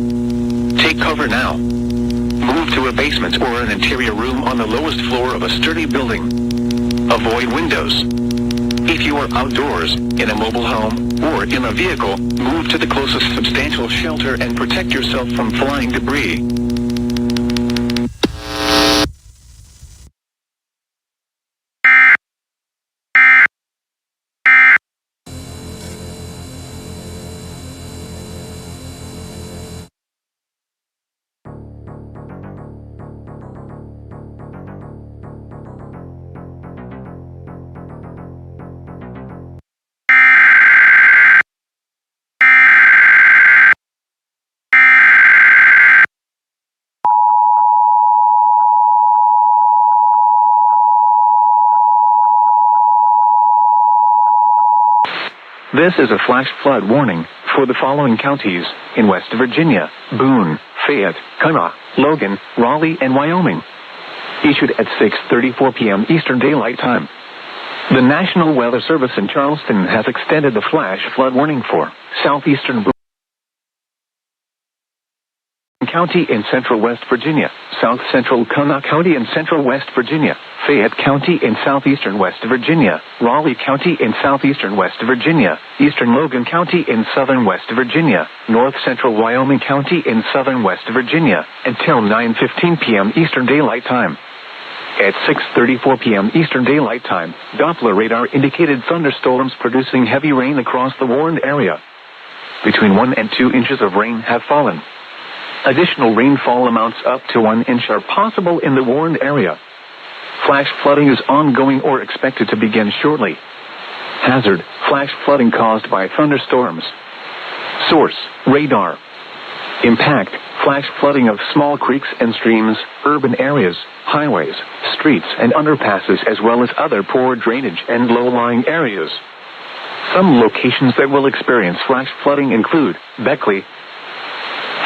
Take cover now. move to a basement or an interior room on the lowest floor of a sturdy building. Avoid windows. If you are outdoors, in a mobile home, or in a vehicle, move to the closest substantial shelter and protect yourself from flying debris. This is a flash flood warning for the following counties in West Virginia: Boone, Fayette, Cuyahoga, Logan, Raleigh, and Wyoming. Issued at 6:34 p.m. Eastern Daylight Time. The National Weather Service in Charleston has extended the flash flood warning for southeastern Boone County in central West Virginia, south central Cuyahoga County in central West Virginia, Fayette County in southeastern West Virginia, Raleigh County in southeastern West Virginia, eastern Logan County in southern West Virginia, north central Wyoming County in southern West Virginia, until 9:15 p.m. Eastern Daylight Time. At 6:34 p.m. Eastern Daylight Time, Doppler radar indicated thunderstorms producing heavy rain across the warned area. Between 1 and 2 inches of rain have fallen. Additional rainfall amounts up to 1 inch are possible in the warned area. Flash flooding is ongoing or expected to begin shortly. Hazard: flash flooding caused by thunderstorms. Source: radar. Impact: flash flooding of small creeks and streams, urban areas, highways, streets, and underpasses, as well as other poor drainage and low-lying areas. Some locations that will experience flash flooding include Beckley,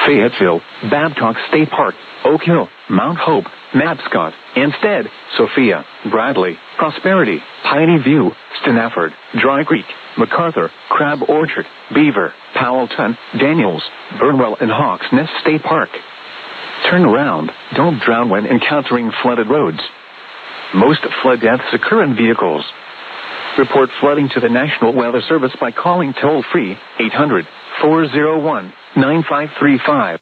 Fayetteville, Babcock State Park, Oak Hill, Mount Hope, Mabscott, Instead, Sophia, Bradley, Prosperity, Piney View, Stanafford, Dry Creek, MacArthur, Crab Orchard, Beaver, Powellton, Daniels, Burnwell, and Hawks Nest State Park. Turn around. Don't drown when encountering flooded roads. Most flood deaths occur in vehicles. Report flooding to the National Weather Service by calling toll-free 800-401-9535.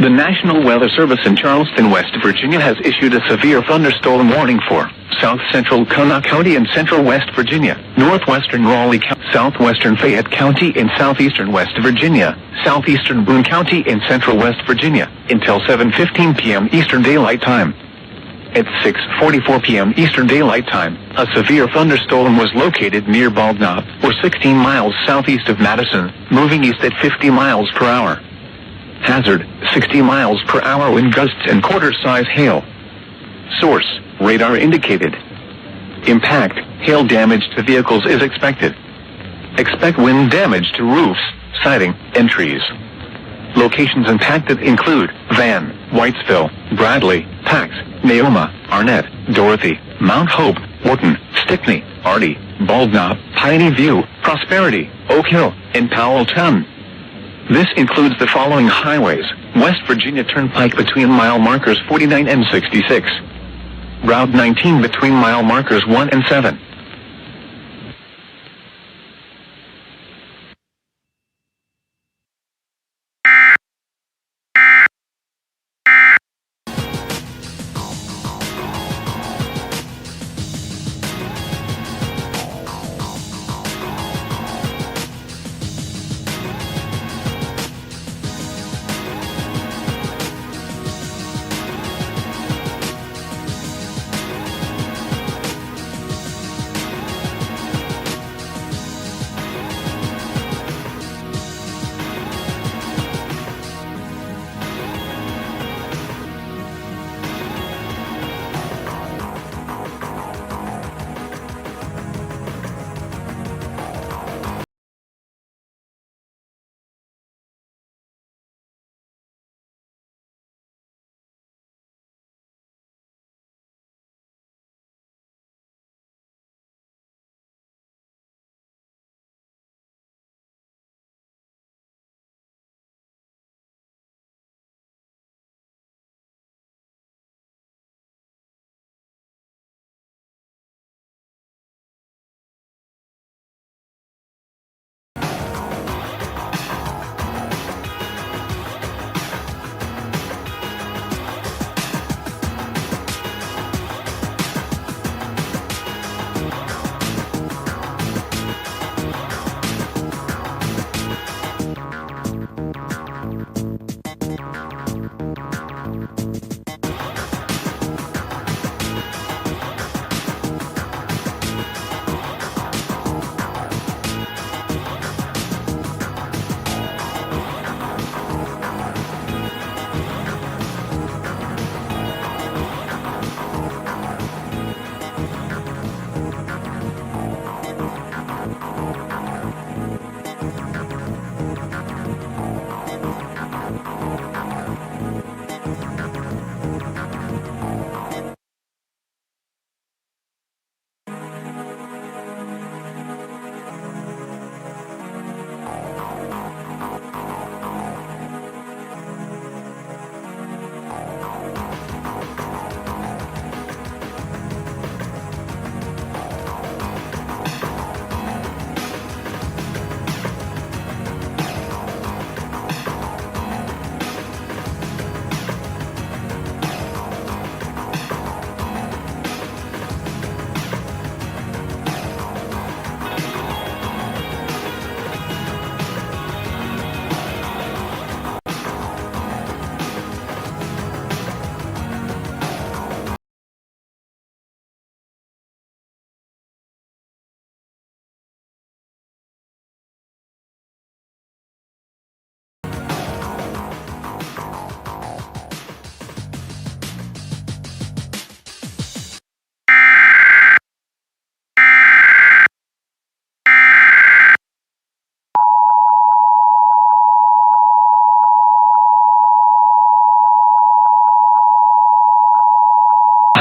The National Weather Service in Charleston, West Virginia has issued a severe thunderstorm warning for south central Kanawha County in central West Virginia, northwestern Raleigh County, southwestern Fayette County in southeastern West Virginia, southeastern Boone County in central West Virginia, until 7:15 p.m. Eastern Daylight Time. At 6:44 p.m. Eastern Daylight Time, a severe thunderstorm was located near Bald Knob, or 16 miles southeast of Madison, moving east at 50 miles per hour. Hazard, 60 miles per hour wind gusts and quarter-size hail. Source, radar indicated. Impact, hail damage to vehicles is expected. Expect wind damage to roofs, siding, and trees. Locations impacted include Van, Whitesville, Bradley, Pax, Neoma, Arnett, Dorothy, Mount Hope, Wharton, Stickney, Artie, Bald Knob, Piney View, Prosperity, Oak Hill, and Powelltown. This includes the following highways: West Virginia Turnpike between mile markers 49 and 66. Route 19 between mile markers 1 and 7.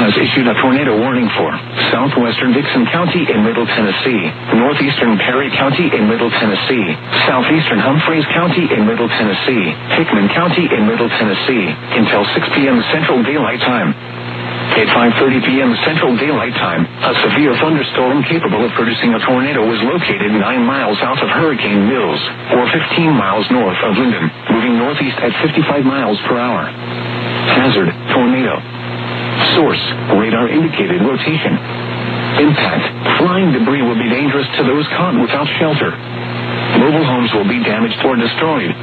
Has issued a tornado warning for southwestern Dixon County in Middle Tennessee, northeastern Perry County in Middle Tennessee, southeastern Humphreys County in Middle Tennessee, Hickman County in Middle Tennessee, until 6 p.m. Central Daylight Time. At 5:30 p.m. Central Daylight Time, a severe thunderstorm capable of producing a tornado was located 9 miles south of Hurricane Mills, or 15 miles north of Linden, moving northeast at 55 miles per hour. Hazard, tornado. Source, radar indicated rotation. Impact, flying debris will be dangerous to those caught without shelter. Mobile homes will be damaged or destroyed.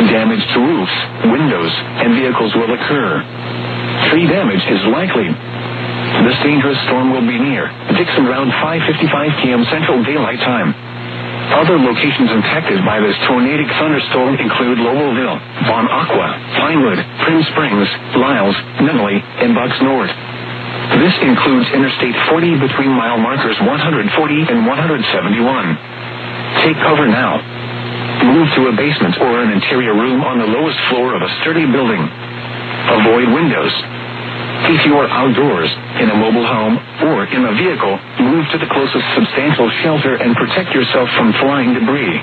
Damage to roofs, windows, and vehicles will occur. Tree damage is likely. This dangerous storm will be near Dixon around 5:55 p.m. Central Daylight Time. Other locations impacted by this tornadic thunderstorm include Lowellville, Bon Aqua, Pinewood, Prim Springs, Lyles, Nunnally, and Bucks North. This includes Interstate 40 between mile markers 140 and 171. Take cover now. Move to a basement or an interior room on the lowest floor of a sturdy building. Avoid windows. If you are outdoors, in a mobile home, or in a vehicle, move to the closest substantial shelter and protect yourself from flying debris.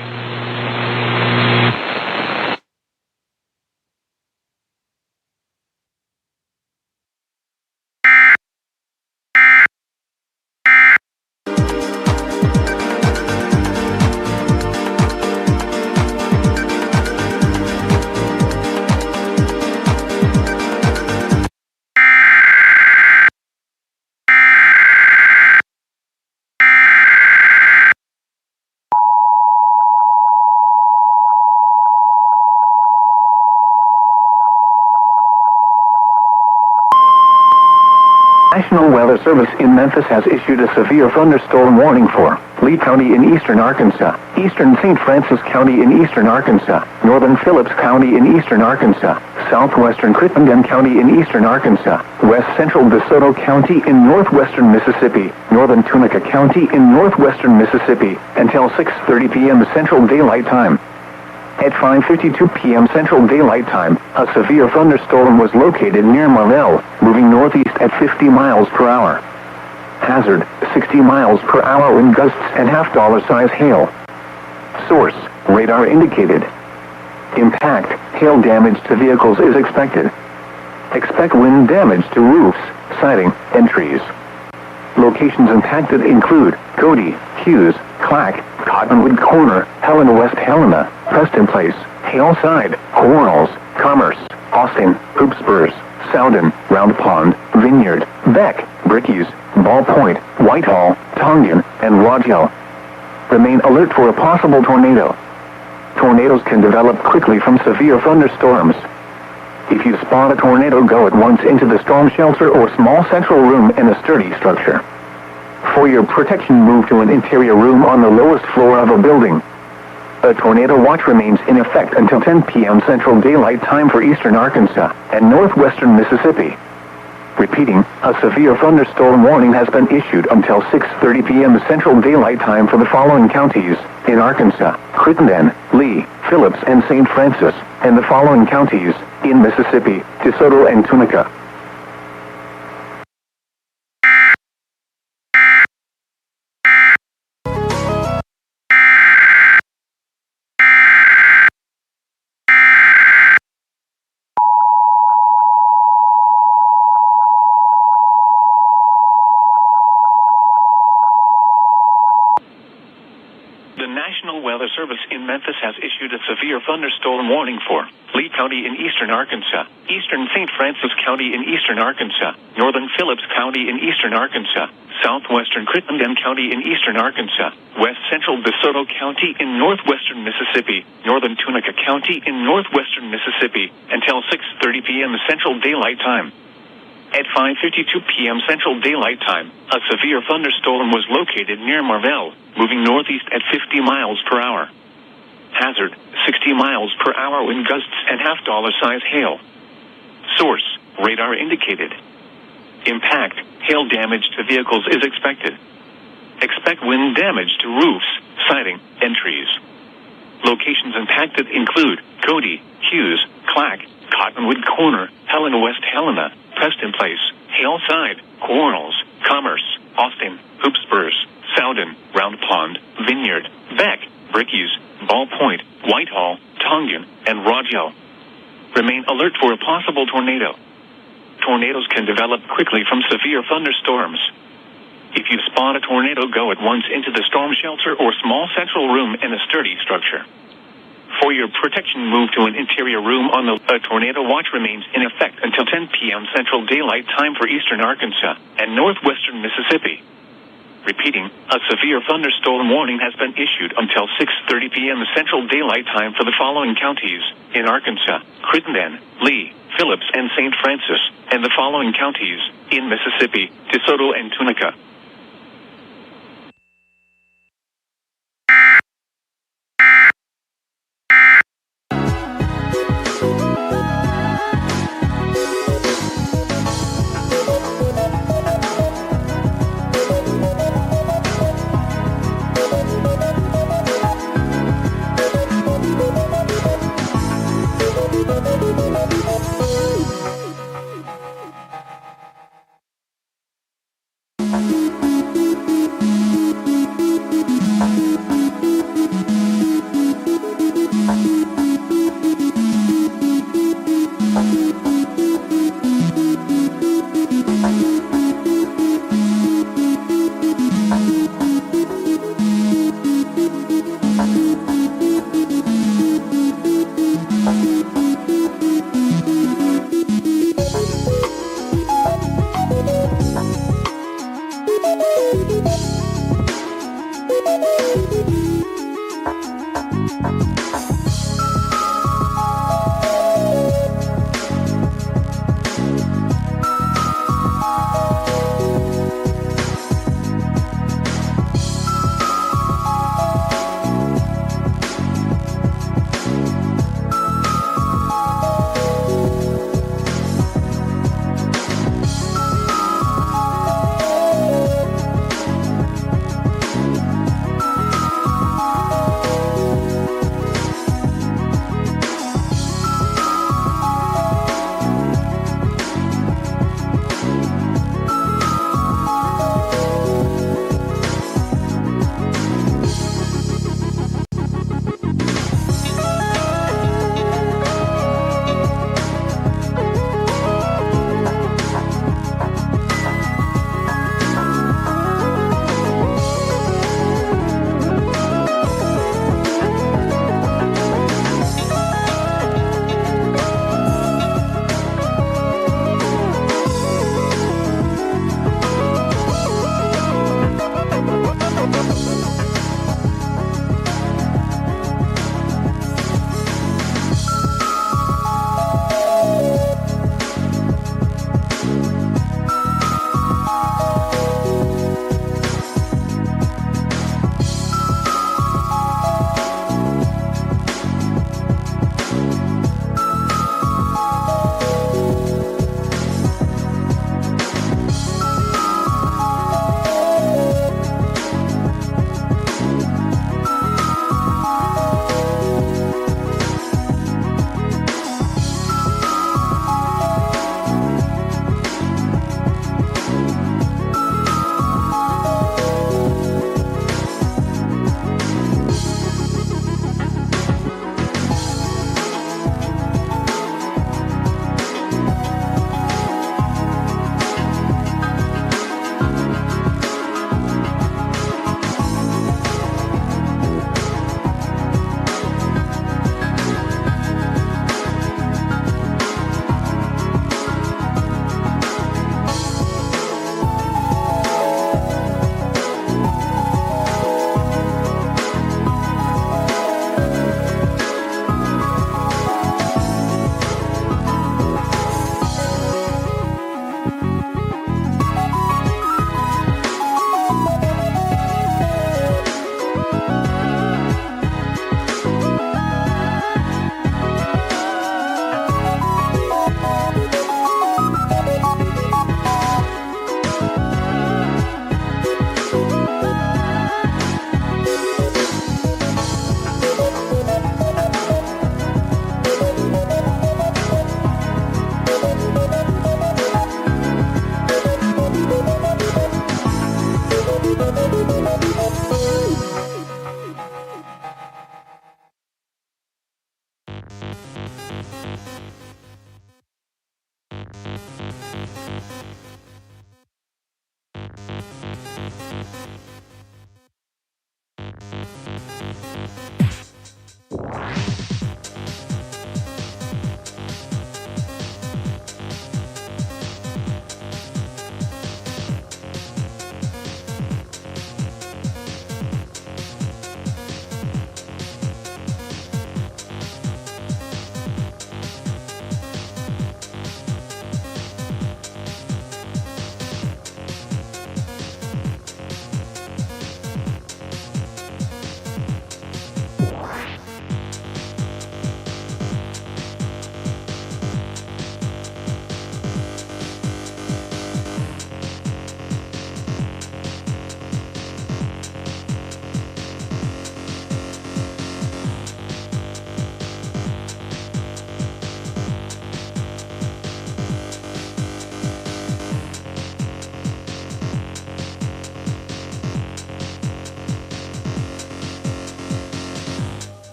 National Weather Service in Memphis has issued a severe thunderstorm warning for Lee County in eastern Arkansas, eastern St. Francis County in eastern Arkansas, northern Phillips County in eastern Arkansas, southwestern Crittenden County in eastern Arkansas, west central DeSoto County in northwestern Mississippi, northern Tunica County in northwestern Mississippi, until 6:30 p.m. Central Daylight Time. At 5:52 p.m. Central Daylight Time, a severe thunderstorm was located near Marvell, moving northeast at 50 miles per hour. Hazard, 60 miles per hour wind gusts and $half size hail. Source, radar indicated. Impact, hail damage to vehicles is expected. Expect wind damage to roofs, siding, and trees. Locations impacted include Cody, Hughes, Clack, Cottonwood Corner, Helena West Helena, Preston Place, Haleside, Quarles, Commerce, Austin, Hoopspurs, Souden, Round Pond, Vineyard, Beck, Brickies, Ball Point, Whitehall, Tongan, and Rodgell. Remain alert for a possible tornado. Tornadoes can develop quickly from severe thunderstorms. If you spot a tornado, go at once into the storm shelter or small central room in a sturdy structure. For your protection, move to an interior room on the lowest floor of a building. A tornado watch remains in effect until 10 p.m. Central Daylight Time for eastern Arkansas and northwestern Mississippi. Repeating, a severe thunderstorm warning has been issued until 6:30 p.m. Central Daylight Time for the following counties in Arkansas: Crittenden, Lee, Phillips, and St. Francis, and the following counties in Mississippi: DeSoto and Tunica. The National Weather Service in Memphis has issued a severe thunderstorm warning for Lee County in eastern Arkansas, eastern St. Francis County in eastern Arkansas, northern Phillips County in eastern Arkansas, southwestern Crittenden County in eastern Arkansas, west central DeSoto County in northwestern Mississippi, northern Tunica County in northwestern Mississippi, until 6:30 p.m. Central Daylight Time. At 5:52 p.m. Central Daylight Time, a severe thunderstorm was located near Marvell, moving northeast at 50 miles per hour. Hazard, 60 miles per hour wind gusts and $half size hail. Source, radar indicated. Impact, hail damage to vehicles is expected. Expect wind damage to roofs, siding, and trees. Locations impacted include Cody, Hughes, Clack, Cottonwood Corner, Helena West Helena, Preston Place, Haleside, Quarles, Commerce, Austin, Hoopspurs, Souden, Round Pond, Vineyard, Beck, Brickies, Ball Point, Whitehall, Tongan, and Rodgell. Remain alert for a possible tornado. tornadoes can develop quickly from severe thunderstorms. If you spot a tornado, go at once into the storm shelter or small central room in a sturdy structure. For your protection, move to an interior room on the tornado watch remains in effect until 10 p.m. Central Daylight Time for eastern Arkansas and northwestern Mississippi. Repeating, a severe thunderstorm warning has been issued until 6:30 p.m. Central Daylight Time for the following counties in Arkansas: Crittenden, Lee, Phillips, and St. Francis, and the following counties in Mississippi: DeSoto and Tunica.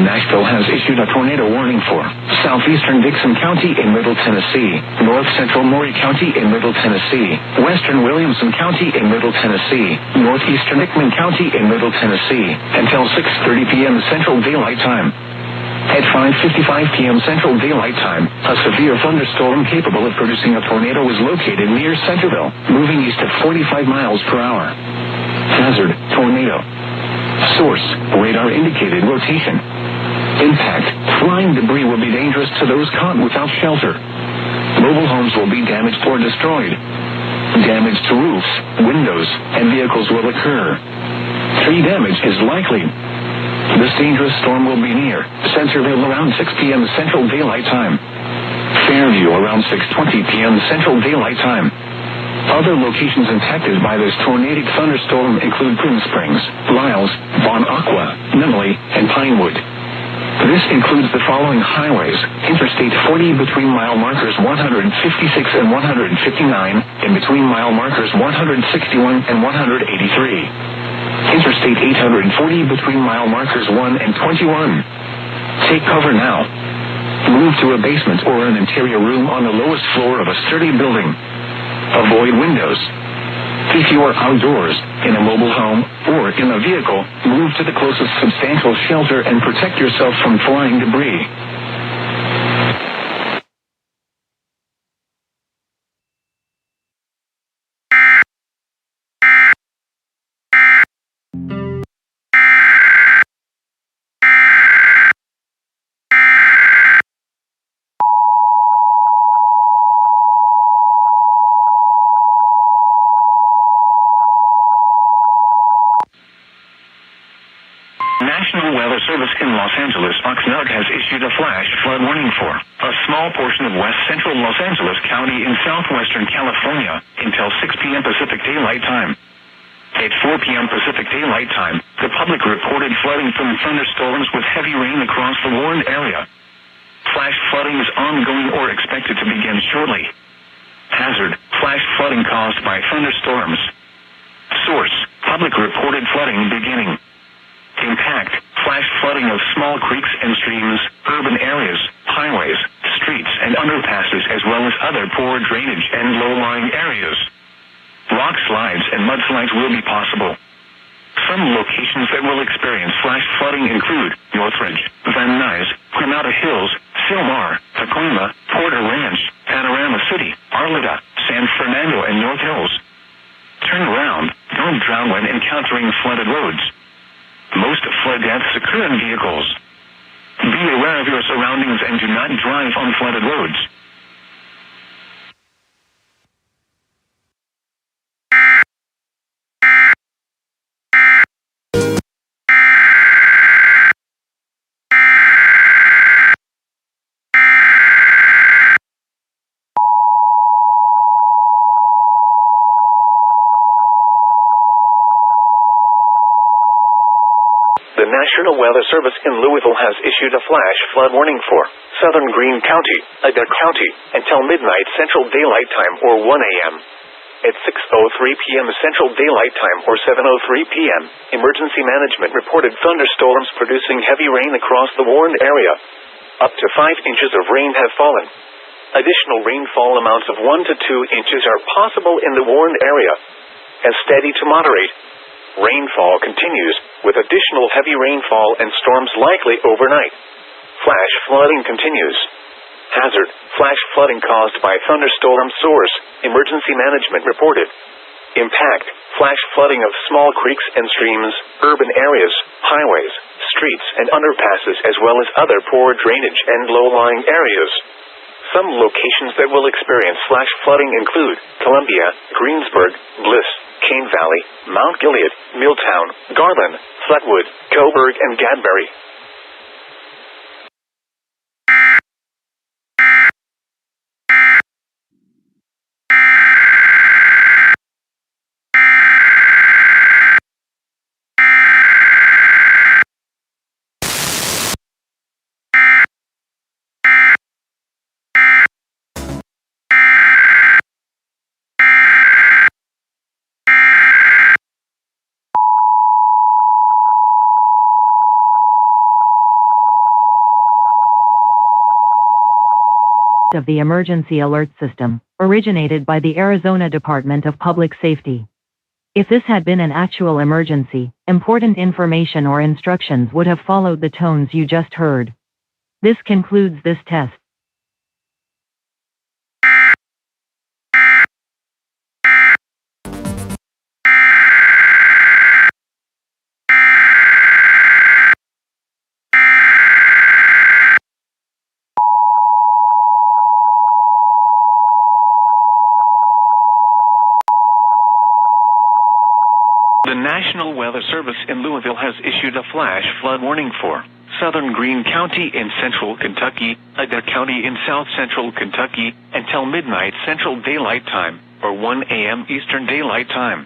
Nashville has issued a tornado warning for southeastern Dixon County in Middle Tennessee, north central Maury County in Middle Tennessee, western Williamson County in Middle Tennessee, northeastern Hickman County in Middle Tennessee, until 6:30 p.m. Central Daylight Time. At 5:55 p.m. Central Daylight Time, a severe thunderstorm capable of producing a tornado is located near Centerville, moving east at 45 miles per hour. Hazard, tornado. Source, radar indicated rotation. Impact, flying debris will be dangerous to those caught without shelter. Mobile homes will be damaged or destroyed. Damage to roofs, windows, and vehicles will occur. Tree damage is likely. This dangerous storm will be near Centerville around 6 p.m. Central Daylight Time. Fairview around 6:20 p.m. Central Daylight Time. Other locations impacted by this tornadic thunderstorm include Prune Springs, Lyles, Bon Aqua, Nimley, and Pinewood. This includes the following highways: Interstate 40 between mile markers 156 and 159, and between mile markers 161 and 183. Interstate 840 between mile markers 1 and 21. Take cover now. Move to a basement or an interior room on the lowest floor of a sturdy building. Avoid windows. If you are outdoors, in a mobile home, or in a vehicle, move to the closest substantial shelter and protect yourself from flying debris. National Weather Service in Los Angeles, Oxnard, has issued a flash flood warning for a small portion of west central Los Angeles County in southwestern California until 6 p.m. Pacific Daylight Time. At 4 p.m. Pacific Daylight Time, the public reported flooding from thunderstorms with heavy rain across the warned area. Flash flooding is ongoing or expected to begin shortly. Hazard, flash flooding caused by thunderstorms. Source, public reported flooding beginning. Impact, flash flooding of small creeks and streams, urban areas, highways, streets and underpasses, as well as other poor drainage and low-lying areas. Rock slides and mudslides will be possible. Some locations that will experience flash flooding include Northridge, Van Nuys, Granada Hills, Silmar, Tacoma, Porter Ranch, Panorama City, Arleta, San Fernando, and North Hills. Turn around, don't drown when encountering flooded roads. Most flood deaths occur in vehicles. Be aware of your surroundings and do not drive on flooded roads. The National Weather Service in Louisville has issued a flash flood warning for southern Greene County, Adair County, until midnight Central Daylight Time or 1 a.m. At 6:03 p.m. Central Daylight Time or 7:03 p.m., Emergency Management reported thunderstorms producing heavy rain across the warned area. Up to 5 inches of rain have fallen. Additional rainfall amounts of 1 to 2 inches are possible in the warned area. As steady to moderate, rainfall continues, with additional heavy rainfall and storms likely overnight. Flash flooding continues. Hazard, flash flooding caused by thunderstorm. Source, Emergency Management reported. Impact, flash flooding of small creeks and streams, urban areas, highways, streets and underpasses, as well as other poor drainage and low-lying areas. Some locations that will experience flash flooding include Columbia, Greensburg, Bliss, Cane Valley, Mount Gilead, Milltown, Garland, Flatwood, Coburg, and Gadbury. of the Emergency Alert System, originated by the Arizona Department of Public Safety. If this had been an actual emergency, important information or instructions would have followed the tones you just heard. This concludes this test. The National Weather Service in Louisville has issued a flash flood warning for southern Greene County in central Kentucky, Adair County in south central Kentucky, until midnight Central Daylight Time, or 1 a.m. Eastern Daylight Time.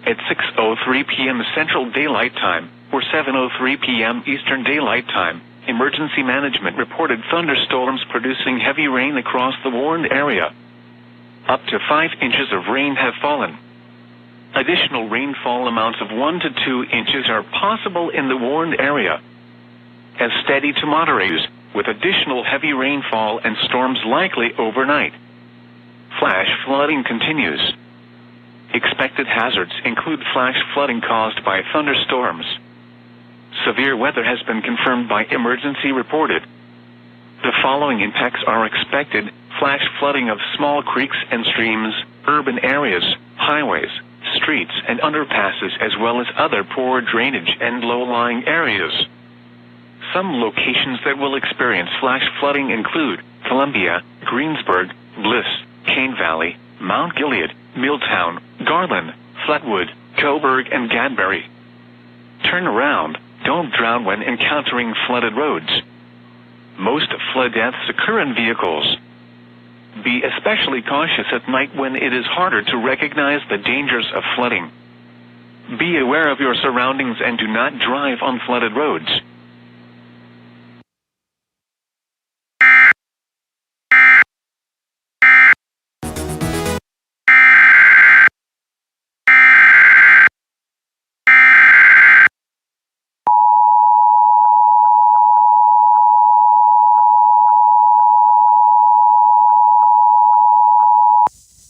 At 6:03 p.m. Central Daylight Time, or 7:03 p.m. Eastern Daylight Time, Emergency Management reported thunderstorms producing heavy rain across the warned area. Up to 5 inches of rain have fallen. Additional rainfall amounts of 1 to 2 inches are possible in the warned area. As steady to moderate, with additional heavy rainfall and storms likely overnight. Flash flooding continues. Expected hazards include flash flooding caused by thunderstorms. Severe weather has been confirmed by emergency reported. The following impacts are expected: flash flooding of small creeks and streams, urban areas, highways, streets and underpasses, as well as other poor drainage and low-lying areas. Some locations that will experience flash flooding include Columbia, Greensburg, Bliss, Cane Valley, Mount Gilead, Milltown, Garland, Flatwood, Coburg, and Gadbury. Turn around. Don't drown when encountering flooded roads. Most flood deaths occur in vehicles. Be especially cautious at night when it is harder to recognize the dangers of flooding. Be aware of your surroundings and do not drive on flooded roads.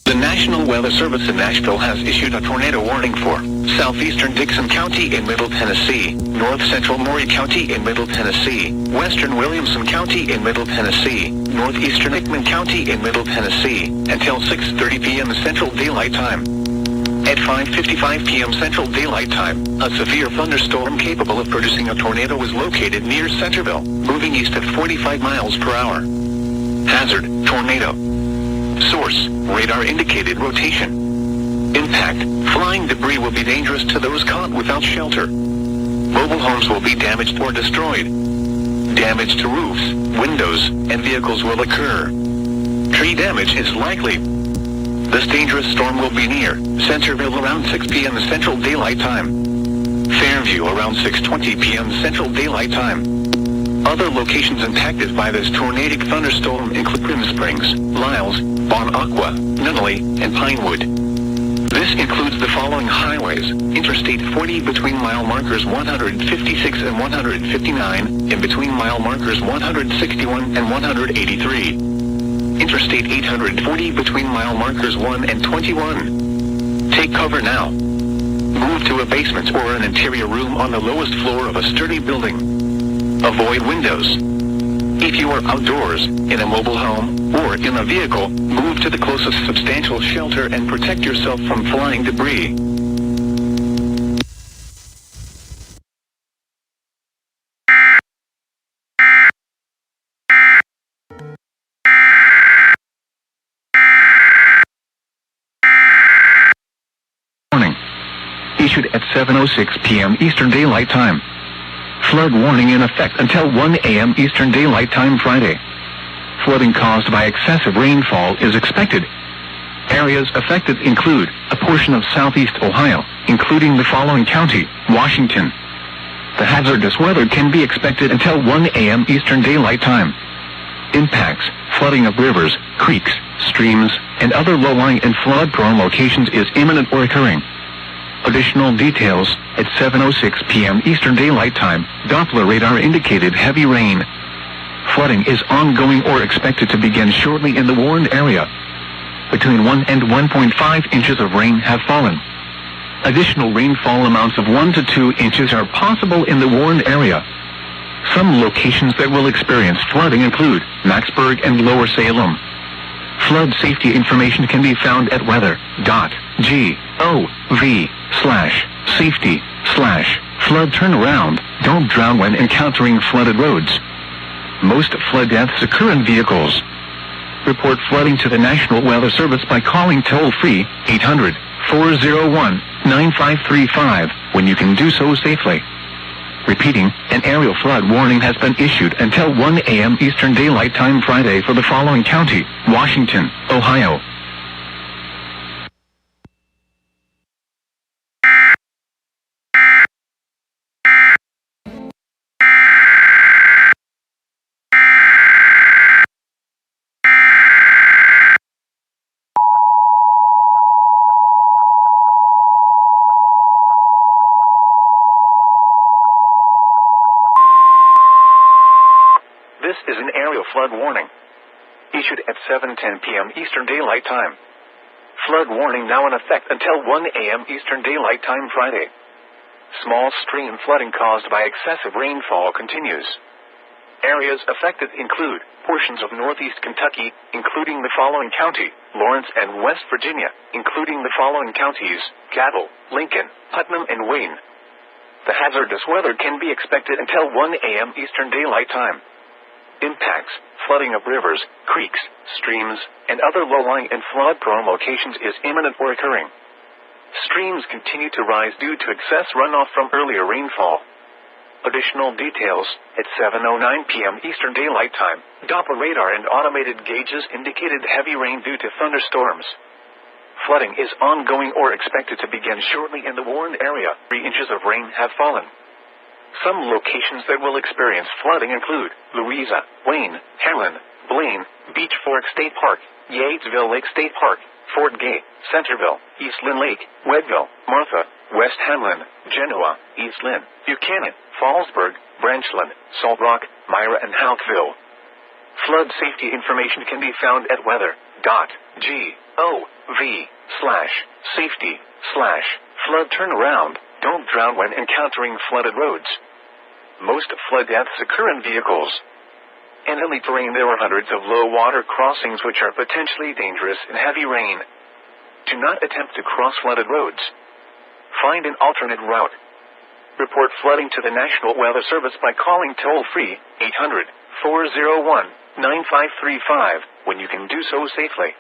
The National Weather Service in Nashville has issued a tornado warning for southeastern Dixon County in Middle Tennessee, north central Maury County in Middle Tennessee, western Williamson County in Middle Tennessee, northeastern Hickman County in Middle Tennessee, until 6:30 p.m. Central Daylight Time. At 5:55 p.m. Central Daylight Time, a severe thunderstorm capable of producing a tornado was located near Centerville, moving east at 45 miles per hour. Hazard: tornado. Source: radar indicated rotation. Impact: flying debris will be dangerous to those caught without shelter. Mobile homes will be damaged or destroyed. Damage to roofs, windows, and vehicles will occur. Tree damage is likely. This dangerous storm will be near Centerville around 6 p.m. Central Daylight Time. Fairview around 6:20 p.m. Central Daylight Time. Other locations impacted by this tornadic thunderstorm include Grim Springs, Lyles, Bon Aqua, Nunnally, and Pinewood. This includes the following highways: Interstate 40 between mile markers 156 and 159, and between mile markers 161 and 183. Interstate 840 between mile markers 1 and 21. Take cover now. Move to a basement or an interior room on the lowest floor of a sturdy building. Avoid windows. If you are outdoors, in a mobile home, or in a vehicle, move to the closest substantial shelter and protect yourself from flying debris. Warning. Issued at 7:06 p.m. Eastern Daylight Time. Flood warning in effect until 1 a.m. Eastern Daylight Time Friday. Flooding caused by excessive rainfall is expected. Areas affected include a portion of southeast Ohio, including the following county: Washington. The hazardous weather can be expected until 1 a.m. Eastern Daylight Time. Impacts: flooding of rivers, creeks, streams, and other low-lying and flood-prone locations is imminent or occurring. Additional details: at 7:06 p.m. Eastern Daylight Time, Doppler radar indicated heavy rain. flooding is ongoing or expected to begin shortly in the warned area. Between 1 and 1.5 inches of rain have fallen. Additional rainfall amounts of 1 to 2 inches are possible in the warned area. Some locations that will experience flooding include Maxburg and Lower Salem. Flood safety information can be found at weather.gov/safety/flood turnaround. Don't drown when encountering flooded roads. Most flood deaths occur in vehicles. Report flooding to the National Weather Service by calling toll-free 800-401-9535 when you can do so safely. Repeating, an aerial flood warning has been issued until 1 a.m. Eastern Daylight Time Friday for the following county: Washington, Ohio. This is an aerial flood warning, issued at 7:10 p.m. Eastern Daylight Time. Flood warning now in effect until 1 a.m. Eastern Daylight Time Friday. Small stream flooding caused by excessive rainfall continues. Areas affected include portions of northeast Kentucky, including the following county: Lawrence and West Virginia, including the following counties: Cabell, Lincoln, Putnam, and Wayne. The hazardous weather can be expected until 1 a.m. Eastern Daylight Time. Impacts: flooding of rivers, creeks, streams, and other low-lying and flood-prone locations is imminent or occurring. Streams continue to rise due to excess runoff from earlier rainfall. Additional details: at 7:09 p.m. Eastern Daylight Time, Doppler radar and automated gauges indicated heavy rain due to thunderstorms. Flooding is ongoing or expected to begin shortly in the warned area. 3 inches of rain have fallen. Some locations that will experience flooding include Louisa, Wayne, Harlan, Blaine, Beach Fork State Park, Yatesville Lake State Park, Fort Gay, Centerville, East Lynn Lake, Wedgeville, Martha, West Hamlin, Genoa, East Lynn, Buchanan, Fallsburg, Branchland, Salt Rock, Myra, and Houckville. Flood safety information can be found at weather.gov/safety/flood turnaround. Don't drown when encountering flooded roads. Most flood deaths occur in vehicles. In hilly terrain, there are hundreds of low water crossings which are potentially dangerous in heavy rain. Do not attempt to cross flooded roads. Find an alternate route. Report flooding to the National Weather Service by calling toll-free 800-401-9535 when you can do so safely.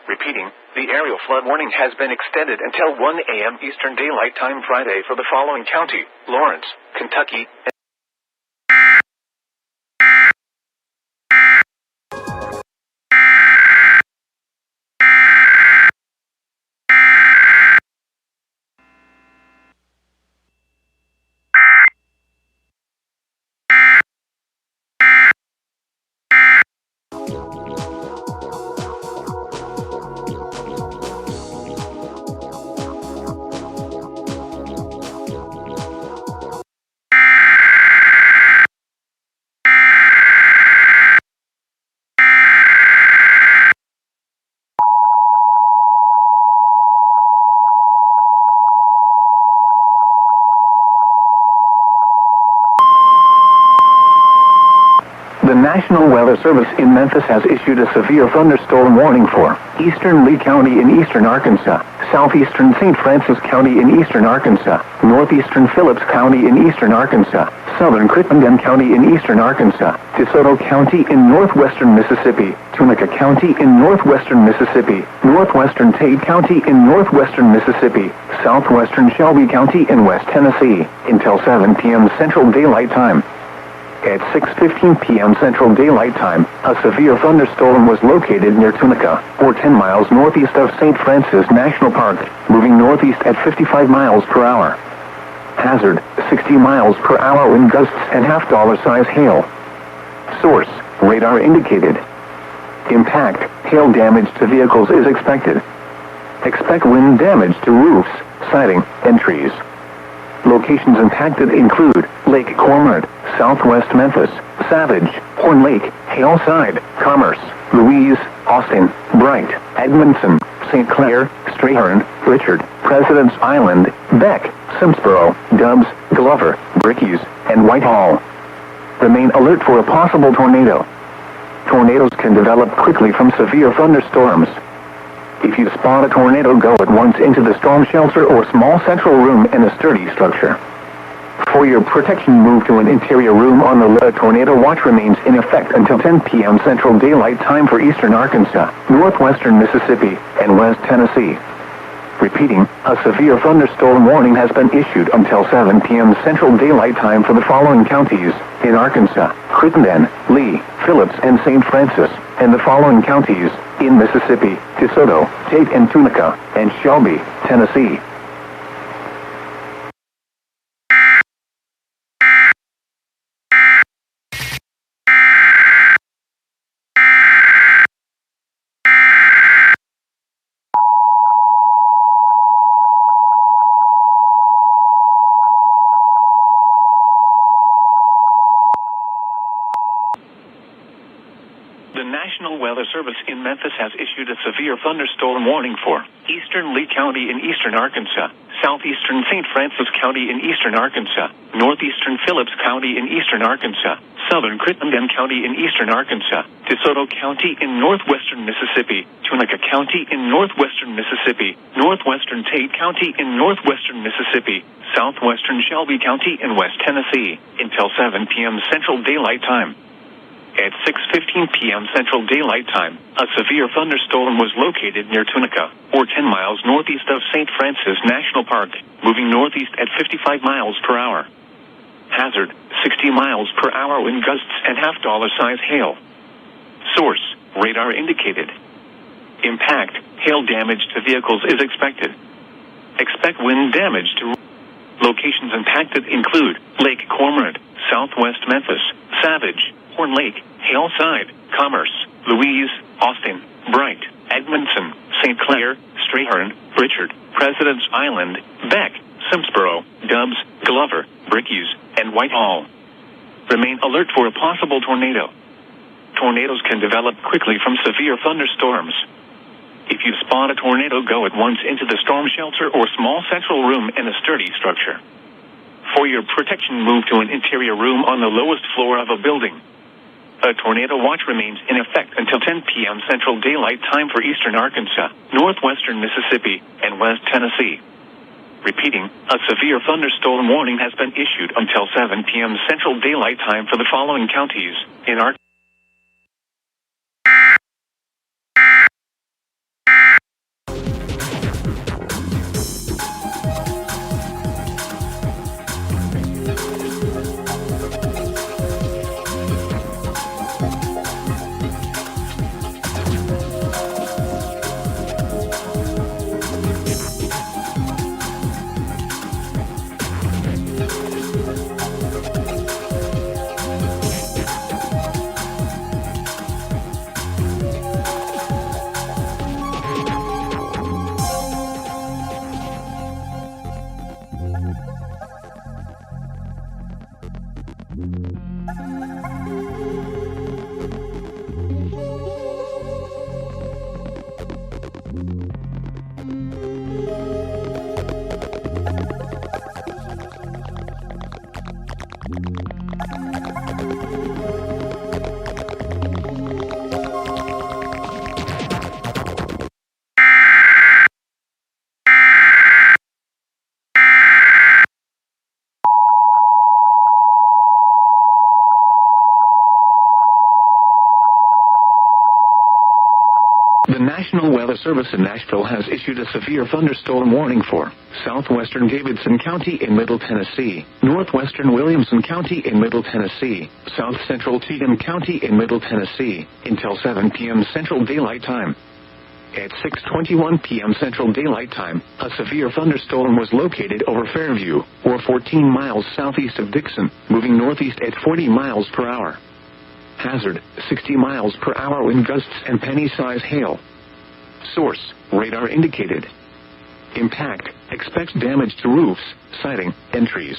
Repeating, the aerial flood warning has been extended until 1 a.m. Eastern Daylight Time Friday for the following county: Lawrence, Kentucky. The National Weather Service in Memphis has issued a severe thunderstorm warning for eastern Lee County in eastern Arkansas, southeastern St. Francis County in eastern Arkansas, northeastern Phillips County in eastern Arkansas, southern Crittenden County in eastern Arkansas, DeSoto County in northwestern Mississippi, Tunica County in northwestern Mississippi, northwestern Tate County in northwestern Mississippi, southwestern Shelby County in West Tennessee, until 7 p.m. Central Daylight Time. At 6:15 p.m. Central Daylight Time, a severe thunderstorm was located near Tunica, or 10 miles northeast of St. Francis National Park, moving northeast at 55 miles per hour. Hazard: 60 miles per hour wind gusts and $half-size hail. Source: radar indicated. Impact: hail damage to vehicles is expected. Expect wind damage to roofs, siding, and trees. Locations impacted include Lake Cormorant, southwest Memphis, Savage, Horn Lake, Hillside, Commerce, Louise, Austin, Bright, Edmondson, St. Clair, Strayhorn, Richard, President's Island, Beck, Simsboro, Dubs, Glover, Brickeys, and Whitehall. Remain alert for a possible tornado. Tornadoes can develop quickly from severe thunderstorms. If you spot a tornado, go at once into the storm shelter or small central room in a sturdy structure. For your protection, move to an interior room on the tornado watch remains in effect until 10 p.m. Central Daylight Time for eastern Arkansas, northwestern Mississippi, and west Tennessee. Repeating, a severe thunderstorm warning has been issued until 7 p.m. Central Daylight Time for the following counties in Arkansas: Crittenden, Lee, Phillips, and St. Francis, and the following counties in Mississippi: DeSoto, Tate and Tunica, and Shelby, Tennessee. The National Weather Service in Memphis has issued a severe thunderstorm warning for eastern Lee County in eastern Arkansas, southeastern St. Francis County in eastern Arkansas, northeastern Phillips County in eastern Arkansas, southern Crittenden County in eastern Arkansas, DeSoto County in northwestern Mississippi, Tunica County in northwestern Mississippi, northwestern Tate County in northwestern Mississippi, southwestern Shelby County in west Tennessee, until 7 p.m. Central Daylight Time. At 6:15 p.m. Central Daylight Time, a severe thunderstorm was located near Tunica, or 10 miles northeast of St. Francis National Park, moving northeast at 55 miles per hour. Hazard, 60 miles per hour wind gusts and half-dollar-size hail. Source, radar indicated. Impact, hail damage to vehicles is expected. Expect wind damage to locations impacted include Lake Cormorant, southwest Memphis, Savage, Horn Lake, Hillside, Commerce, Louise, Austin, Bright, Edmondson, St. Clair, Strayhorn, Richard, President's Island, Beck, Simsboro, Dubs, Glover, Brickeys, and Whitehall. Remain alert for a possible tornado. Tornadoes can develop quickly from severe thunderstorms. If you spot a tornado, go at once into the storm shelter or small central room in a sturdy structure. For your protection, move to an interior room on the lowest floor of a building. A tornado watch remains in effect until 10 p.m. Central Daylight Time for eastern Arkansas, northwestern Mississippi, and west Tennessee. Repeating, a severe thunderstorm warning has been issued until 7 p.m. Central Daylight Time for the following counties in Arkansas. The National Weather Service in Nashville has issued a severe thunderstorm warning for southwestern Davidson County in Middle Tennessee, northwestern Williamson County in Middle Tennessee, south central Cheatham County in Middle Tennessee, until 7 p.m. Central Daylight Time. At 6:21 p.m. Central Daylight Time, a severe thunderstorm was located over Fairview, or 14 miles southeast of Dixon, moving northeast at 40 miles per hour. Hazard, 60 miles per hour wind gusts and penny-size hail. Source, radar indicated. Impact, expect damage to roofs, siding, and trees.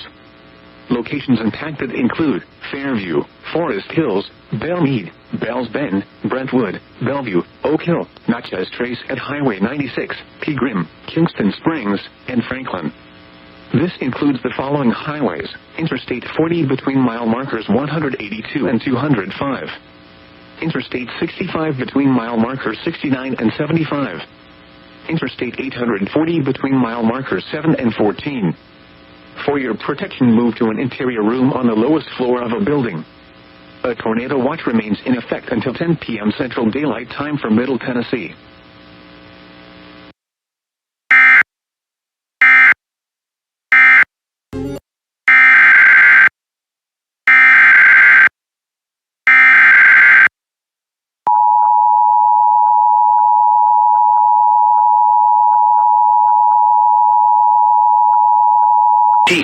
Locations impacted include Fairview, Forest Hills, Belmead, Bells Bend, Brentwood, Bellevue, Oak Hill, Natchez Trace at Highway 96, Pegram, Kingston Springs, and Franklin. This includes the following highways: Interstate 40 between mile markers 182 and 205. Interstate 65 between mile markers 69 and 75. Interstate 840 between mile markers 7 and 14. For your protection, move to an interior room on the lowest floor of a building. A tornado watch remains in effect until 10 p.m. Central Daylight Time for Middle Tennessee.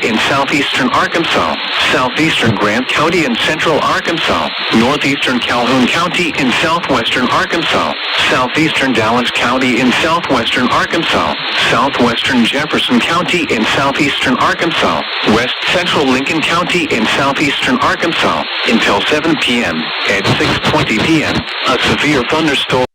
In southeastern Arkansas, southeastern Grant County in central Arkansas, northeastern Calhoun County in southwestern Arkansas, southeastern Dallas County in southwestern Arkansas, southwestern Jefferson County in southeastern Arkansas, west central Lincoln County in southeastern Arkansas, until 7 p.m. At 6:20 p.m., a severe thunderstorm.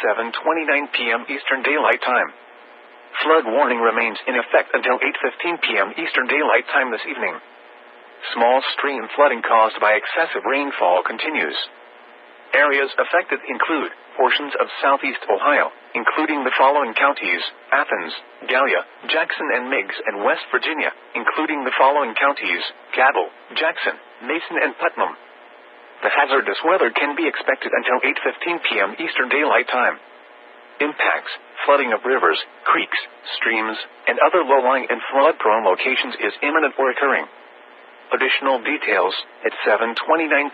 7:29 p.m. Eastern Daylight Time. Flood warning remains in effect until 8:15 p.m. Eastern Daylight Time this evening. Small stream flooding caused by excessive rainfall continues. Areas affected include portions of southeast Ohio, including the following counties: Athens, Gallia, Jackson and Meigs, and West Virginia, including the following counties: Cabell, Jackson, Mason and Putnam. The hazardous weather can be expected until 8:15 p.m. Eastern Daylight Time. Impacts: flooding of rivers, creeks, streams, and other low-lying and flood-prone locations is imminent or occurring. Additional details: at 7:29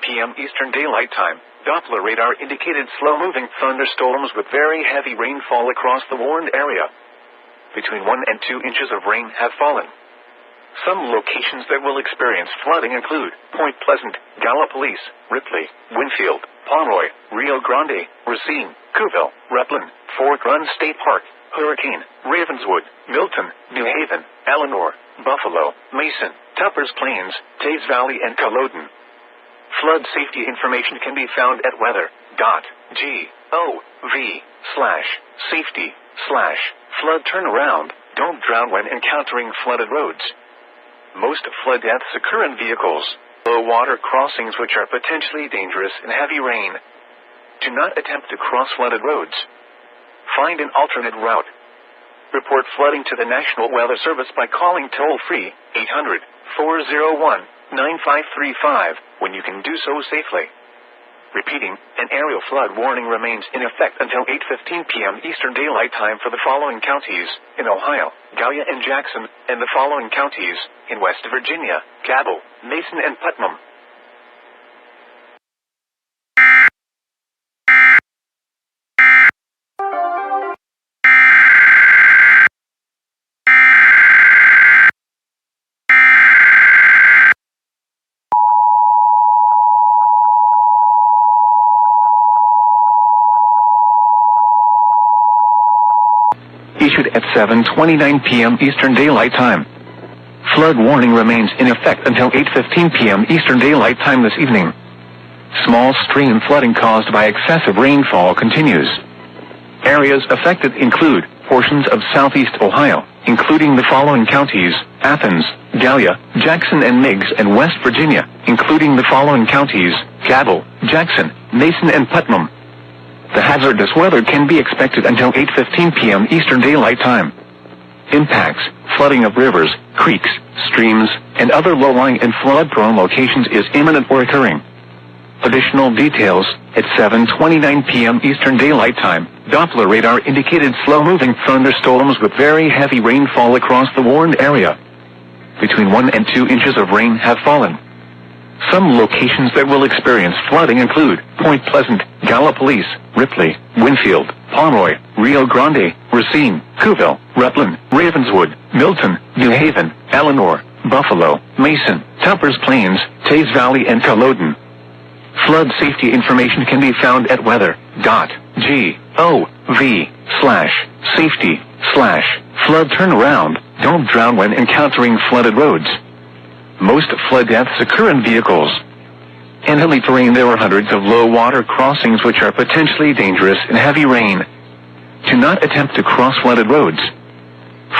p.m. Eastern Daylight Time, Doppler radar indicated slow-moving thunderstorms with very heavy rainfall across the warned area. Between 1 and 2 inches of rain have fallen. Some locations that will experience flooding include Point Pleasant, Gallipolis, Ripley, Winfield, Pomeroy, Rio Grande, Racine, Couville, Replan, Fork Run State Park, Hurricane, Ravenswood, Milton, New Haven, Eleanor, Buffalo, Mason, Tuppers Plains, Taves Valley, and Culloden. Flood safety information can be found at weather.gov/safety/flood turnaround. Don't drown when encountering flooded roads. Most flood deaths occur in vehicles, low water crossings which are potentially dangerous in heavy rain. Do not attempt to cross flooded roads. Find an alternate route. Report flooding to the National Weather Service by calling toll-free 800-401-9535 when you can do so safely. Repeating, an aerial flood warning remains in effect until 8:15 p.m. Eastern Daylight Time for the following counties in Ohio, Gallia and Jackson, and the following counties in West Virginia, Cabell, Mason and Putnam. Issued at 7:29 p.m. Eastern Daylight Time. Flood warning remains in effect until 8:15 p.m. Eastern Daylight Time this evening. Small stream flooding caused by excessive rainfall continues. Areas affected include portions of southeast Ohio, including the following counties: Athens, Gallia, Jackson and Meigs, and West Virginia, including the following counties: Cabell, Jackson, Mason and Putnam. The hazardous weather can be expected until 8:15 p.m. Eastern Daylight Time. Impacts: flooding of rivers, creeks, streams, and other low-lying and flood-prone locations is imminent or occurring. Additional details: at 7:29 p.m. Eastern Daylight Time, Doppler radar indicated slow-moving thunderstorms with very heavy rainfall across the warned area. Between 1 and 2 inches of rain have fallen. Some locations that will experience flooding include Point Pleasant, Gallipolis, Ripley, Winfield, Pomeroy, Rio Grande, Racine, Couville, Replan, Ravenswood, Milton, New Haven, Eleanor, Buffalo, Mason, Tuppers Plains, Taves Valley, and Culloden. Flood safety information can be found at weather.gov/safety/flood turnaround. Don't drown when encountering flooded roads. Most flood deaths occur in vehicles. In hilly terrain, there are hundreds of low water crossings which are potentially dangerous in heavy rain. Do not attempt to cross flooded roads.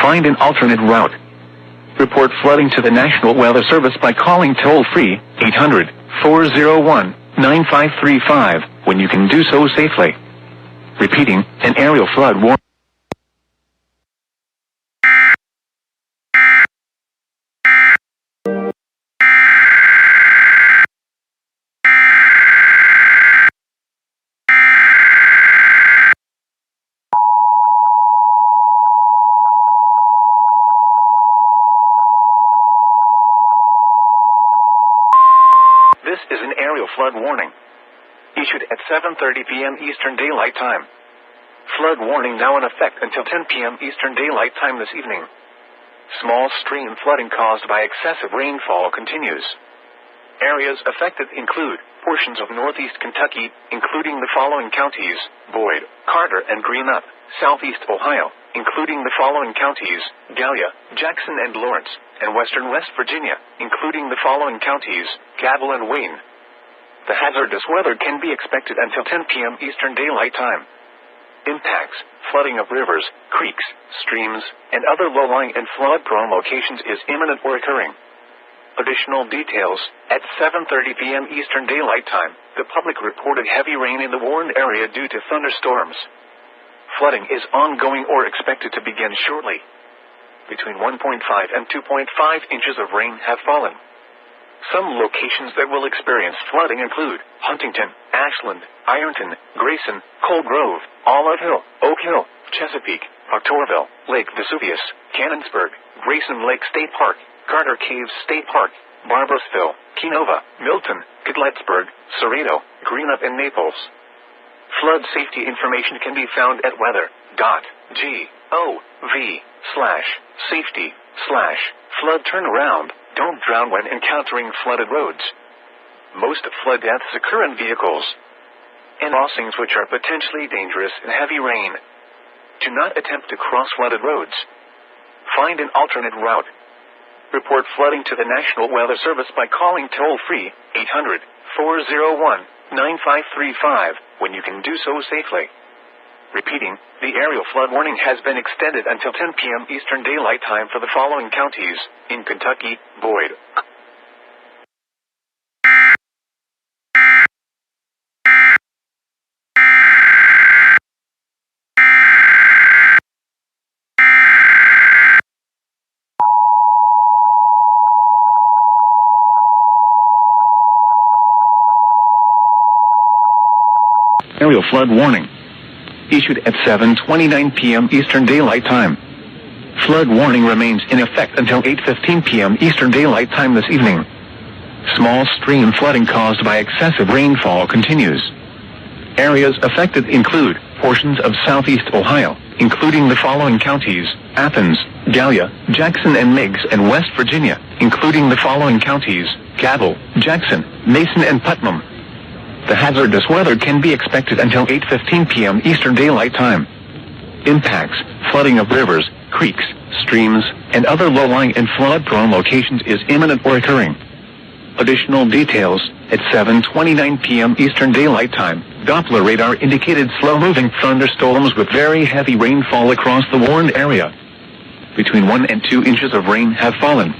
Find an alternate route. Report flooding to the National Weather Service by calling toll-free 800-401-9535 when you can do so safely. Repeating, an aerial flood warning. This is an aerial flood warning. Issued at 7:30 p.m. Eastern Daylight Time. Flood warning now in effect until 10 p.m. Eastern Daylight Time this evening. Small stream flooding caused by excessive rainfall continues. Areas affected include portions of northeast Kentucky, including the following counties: Boyd, Carter, and Greenup; southeast Ohio, including the following counties: Gallia, Jackson, and Lawrence; and western West Virginia, including the following counties: Cabell and Wayne. The hazardous weather can be expected until 10 p.m. Eastern Daylight Time. impacts, flooding of rivers, creeks, streams, and other low-lying and flood-prone locations is imminent or occurring. Additional details, at 7:30 p.m. Eastern Daylight Time, the public reported heavy rain in the warned area due to thunderstorms. Flooding is ongoing or expected to begin shortly. Between 1.5 and 2.5 inches of rain have fallen. Some locations that will experience flooding include Huntington, Ashland, Ironton, Grayson, Cold Grove, Olive Hill, Oak Hill, Chesapeake, Proctorville, Lake Vesuvius, Cannonsburg, Grayson Lake State Park, Carter Caves State Park, Barboursville, Kenova, Milton, Cadletsburg, Cerrito, Greenup, and Naples. Flood safety information can be found at weather.gov/safety/flood turnaround. Don't drown when encountering flooded roads. Most flood deaths occur in vehicles and crossings which are potentially dangerous in heavy rain. Do not attempt to cross flooded roads. Find an alternate route. Report flooding to the National Weather Service by calling toll-free 800-401-9535 when you can do so safely. Repeating, the aerial flood warning has been extended until 10 p.m. Eastern Daylight Time for the following counties: in Kentucky, Boyd. Aerial flood warning. Issued at 7:29 p.m. Eastern Daylight Time. Flood warning remains in effect until 8:15 p.m. Eastern Daylight Time this evening. Small stream flooding caused by excessive rainfall continues. Areas affected include portions of southeast Ohio, including the following counties: Athens, Gallia, Jackson and Meigs, and West Virginia, including the following counties: Cabell, Jackson, Mason, and Putnam. The hazardous weather can be expected until 8:15 p.m. Eastern Daylight Time. Impacts, flooding of rivers, creeks, streams, and other low-lying and flood-prone locations is imminent or occurring. Additional details, at 7:29 p.m. Eastern Daylight Time, Doppler radar indicated slow-moving thunderstorms with very heavy rainfall across the warned area. Between 1 and 2 inches of rain have fallen.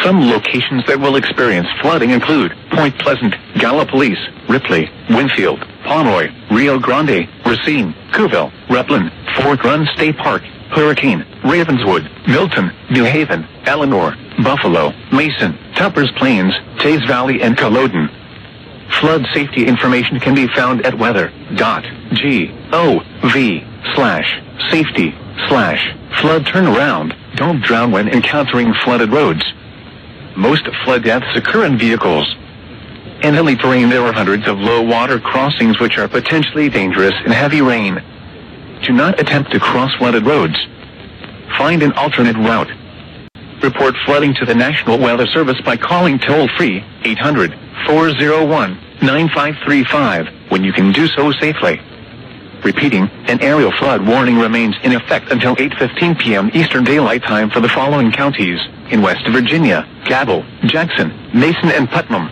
Some locations that will experience flooding include Point Pleasant, Gallipolis, Ripley, Winfield, Pomeroy, Rio Grande, Racine, Couville, Rutland, Fort Run State Park, Hurricane, Ravenswood, Milton, New Haven, Eleanor, Buffalo, Mason, Tuppers Plains, Taze Valley, and Culloden. Flood safety information can be found at weather.gov/safety/flood turnaround. Don't drown when encountering flooded roads. Most flood deaths occur in vehicles. In hilly terrain, there are hundreds of low-water crossings which are potentially dangerous in heavy rain. Do not attempt to cross flooded roads. Find an alternate route. Report flooding to the National Weather Service by calling toll-free 800-401-9535 when you can do so safely. Repeating, an aerial flood warning remains in effect until 8:15 p.m. Eastern Daylight Time for the following counties: in West Virginia, Cabell, Jackson, Mason, and Putnam.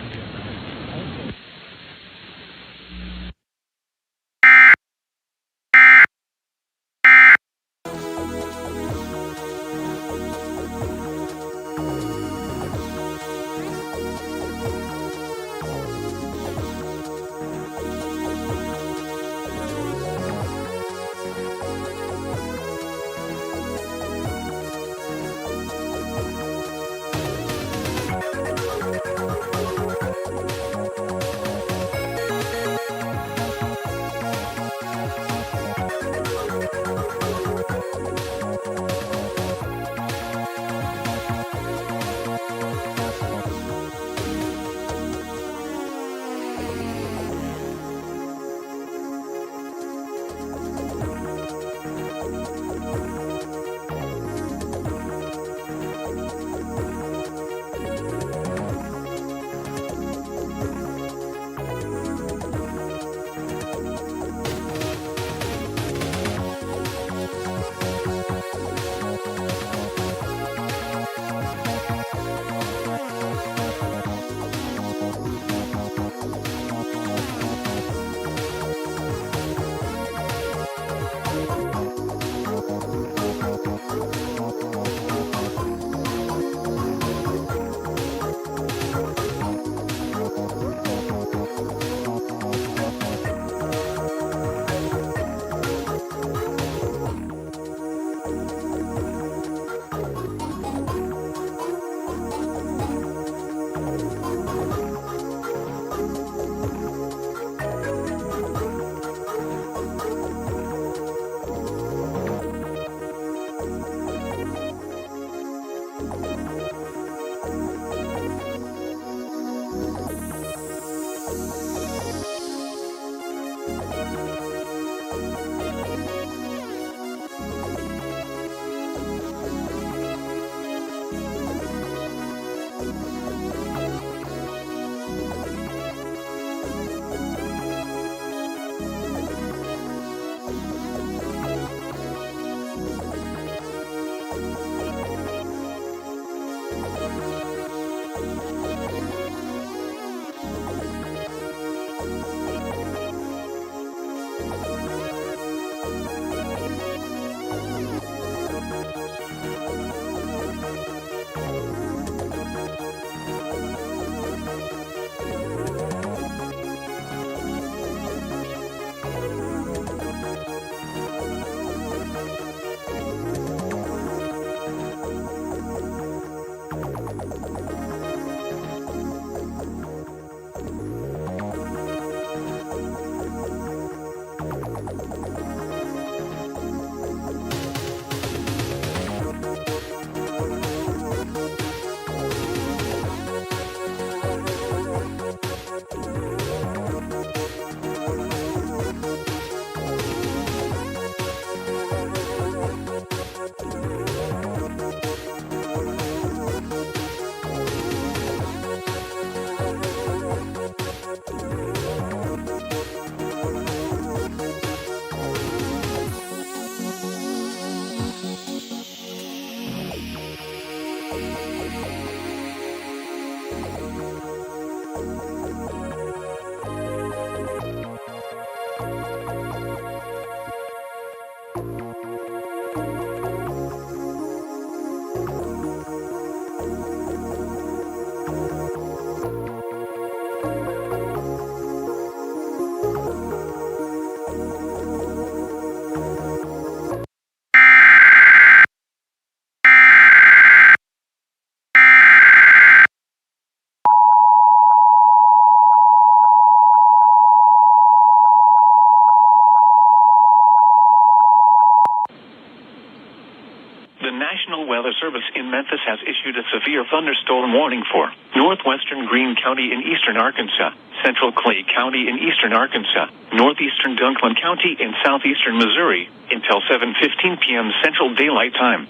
The National Weather Service in Memphis has issued a severe thunderstorm warning for northwestern Greene County in eastern Arkansas, central Clay County in eastern Arkansas, northeastern Dunklin County in southeastern Missouri, until 7:15 p.m. Central Daylight Time.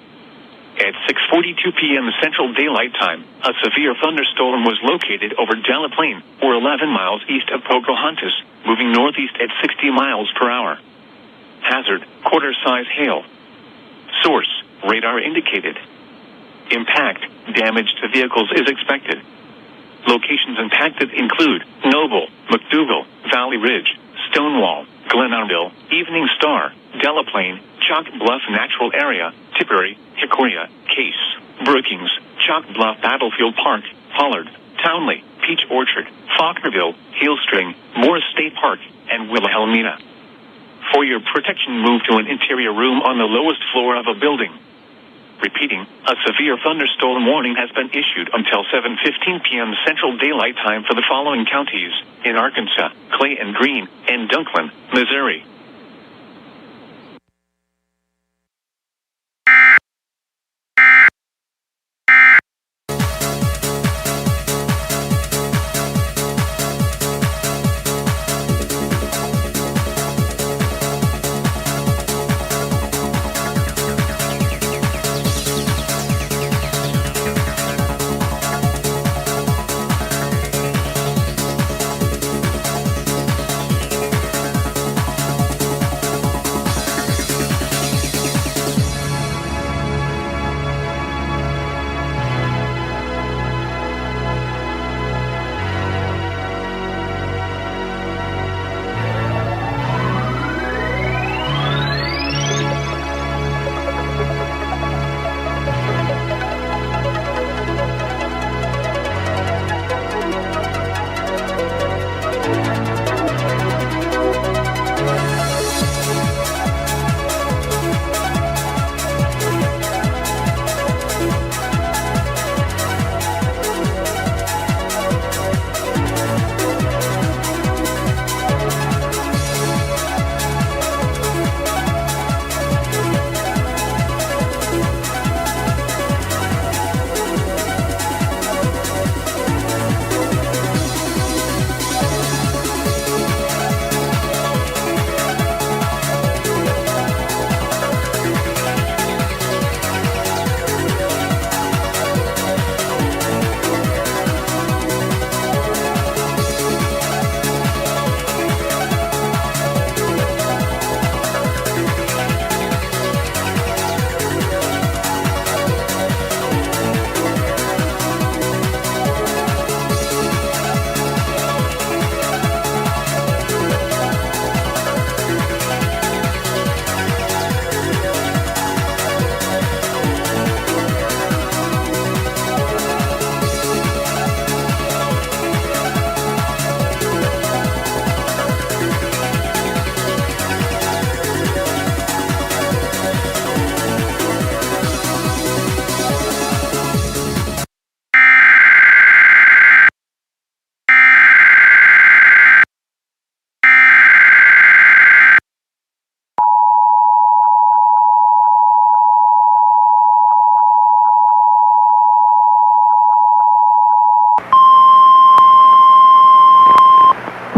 At 6:42 p.m. Central Daylight Time, a severe thunderstorm was located over Delaplane, or 11 miles east of Pocahontas, moving northeast at 60 miles per hour. Hazard, quarter-size hail. Source, radar indicated. Impact, damage to vehicles is expected. Locations impacted include Noble, McDougal, Valley Ridge, Stonewall, Glenarville, Evening Star, Delaplane, Chalk Bluff Natural Area, Tipperary, Hickory, Case, Brookings, Chalk Bluff Battlefield Park, Pollard, Townley, Peach Orchard, Faulknerville, Heelstring, Morris State Park, and Wilhelmina. For your protection, move to an interior room on the lowest floor of a building. Repeating, a severe thunderstorm warning has been issued until 7:15 p.m. Central Daylight Time for the following counties in Arkansas, Clay and Greene, and Dunklin, Missouri.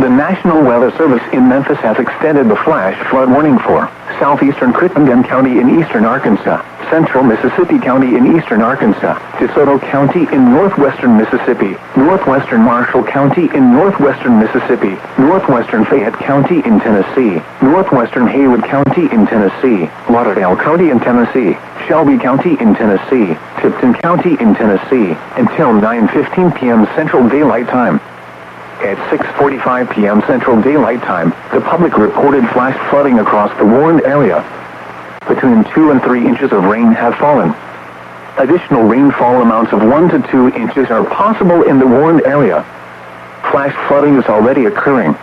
The National Weather Service in Memphis has extended the flash flood warning for southeastern Crittenden County in eastern Arkansas, central Mississippi County in eastern Arkansas, DeSoto County in northwestern Mississippi, northwestern Marshall County in northwestern Mississippi, northwestern Fayette County in Tennessee, northwestern Haywood County in Tennessee, Lauderdale County in Tennessee, Shelby County in Tennessee, Tipton County in Tennessee, until 9:15 p.m. Central Daylight Time. At 6:45 p.m. Central Daylight Time, the public reported flash flooding across the warned area. Between 2 and 3 inches of rain have fallen. Additional rainfall amounts of 1 to 2 inches are possible in the warned area. Flash flooding is already occurring.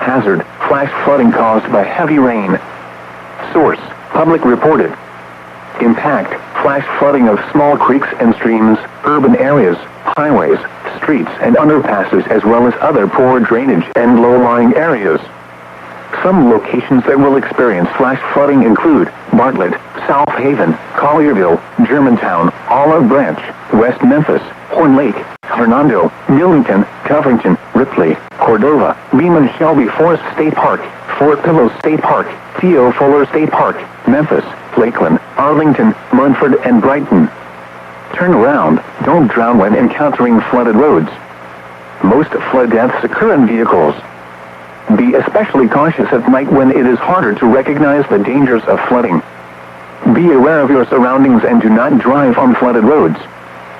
Hazard, flash flooding caused by heavy rain. Source, public reported. Impact, flash flooding of small creeks and streams, urban areas, highways, streets and underpasses, as well as other poor drainage and low-lying areas. Some locations that will experience flash flooding include Bartlett, South Haven, Collierville, Germantown, Olive Branch, West Memphis, Horn Lake, Hernando, Millington, Covington, Ripley, Cordova, Beeman Shelby Forest State Park, Fort Pillow State Park, Theo Fuller State Park, Memphis, Lakeland, Arlington, Munford, and Brighton. Turn around. Don't drown when encountering flooded roads. Most flood deaths occur in vehicles. Be especially cautious at night when it is harder to recognize the dangers of flooding. Be aware of your surroundings and do not drive on flooded roads.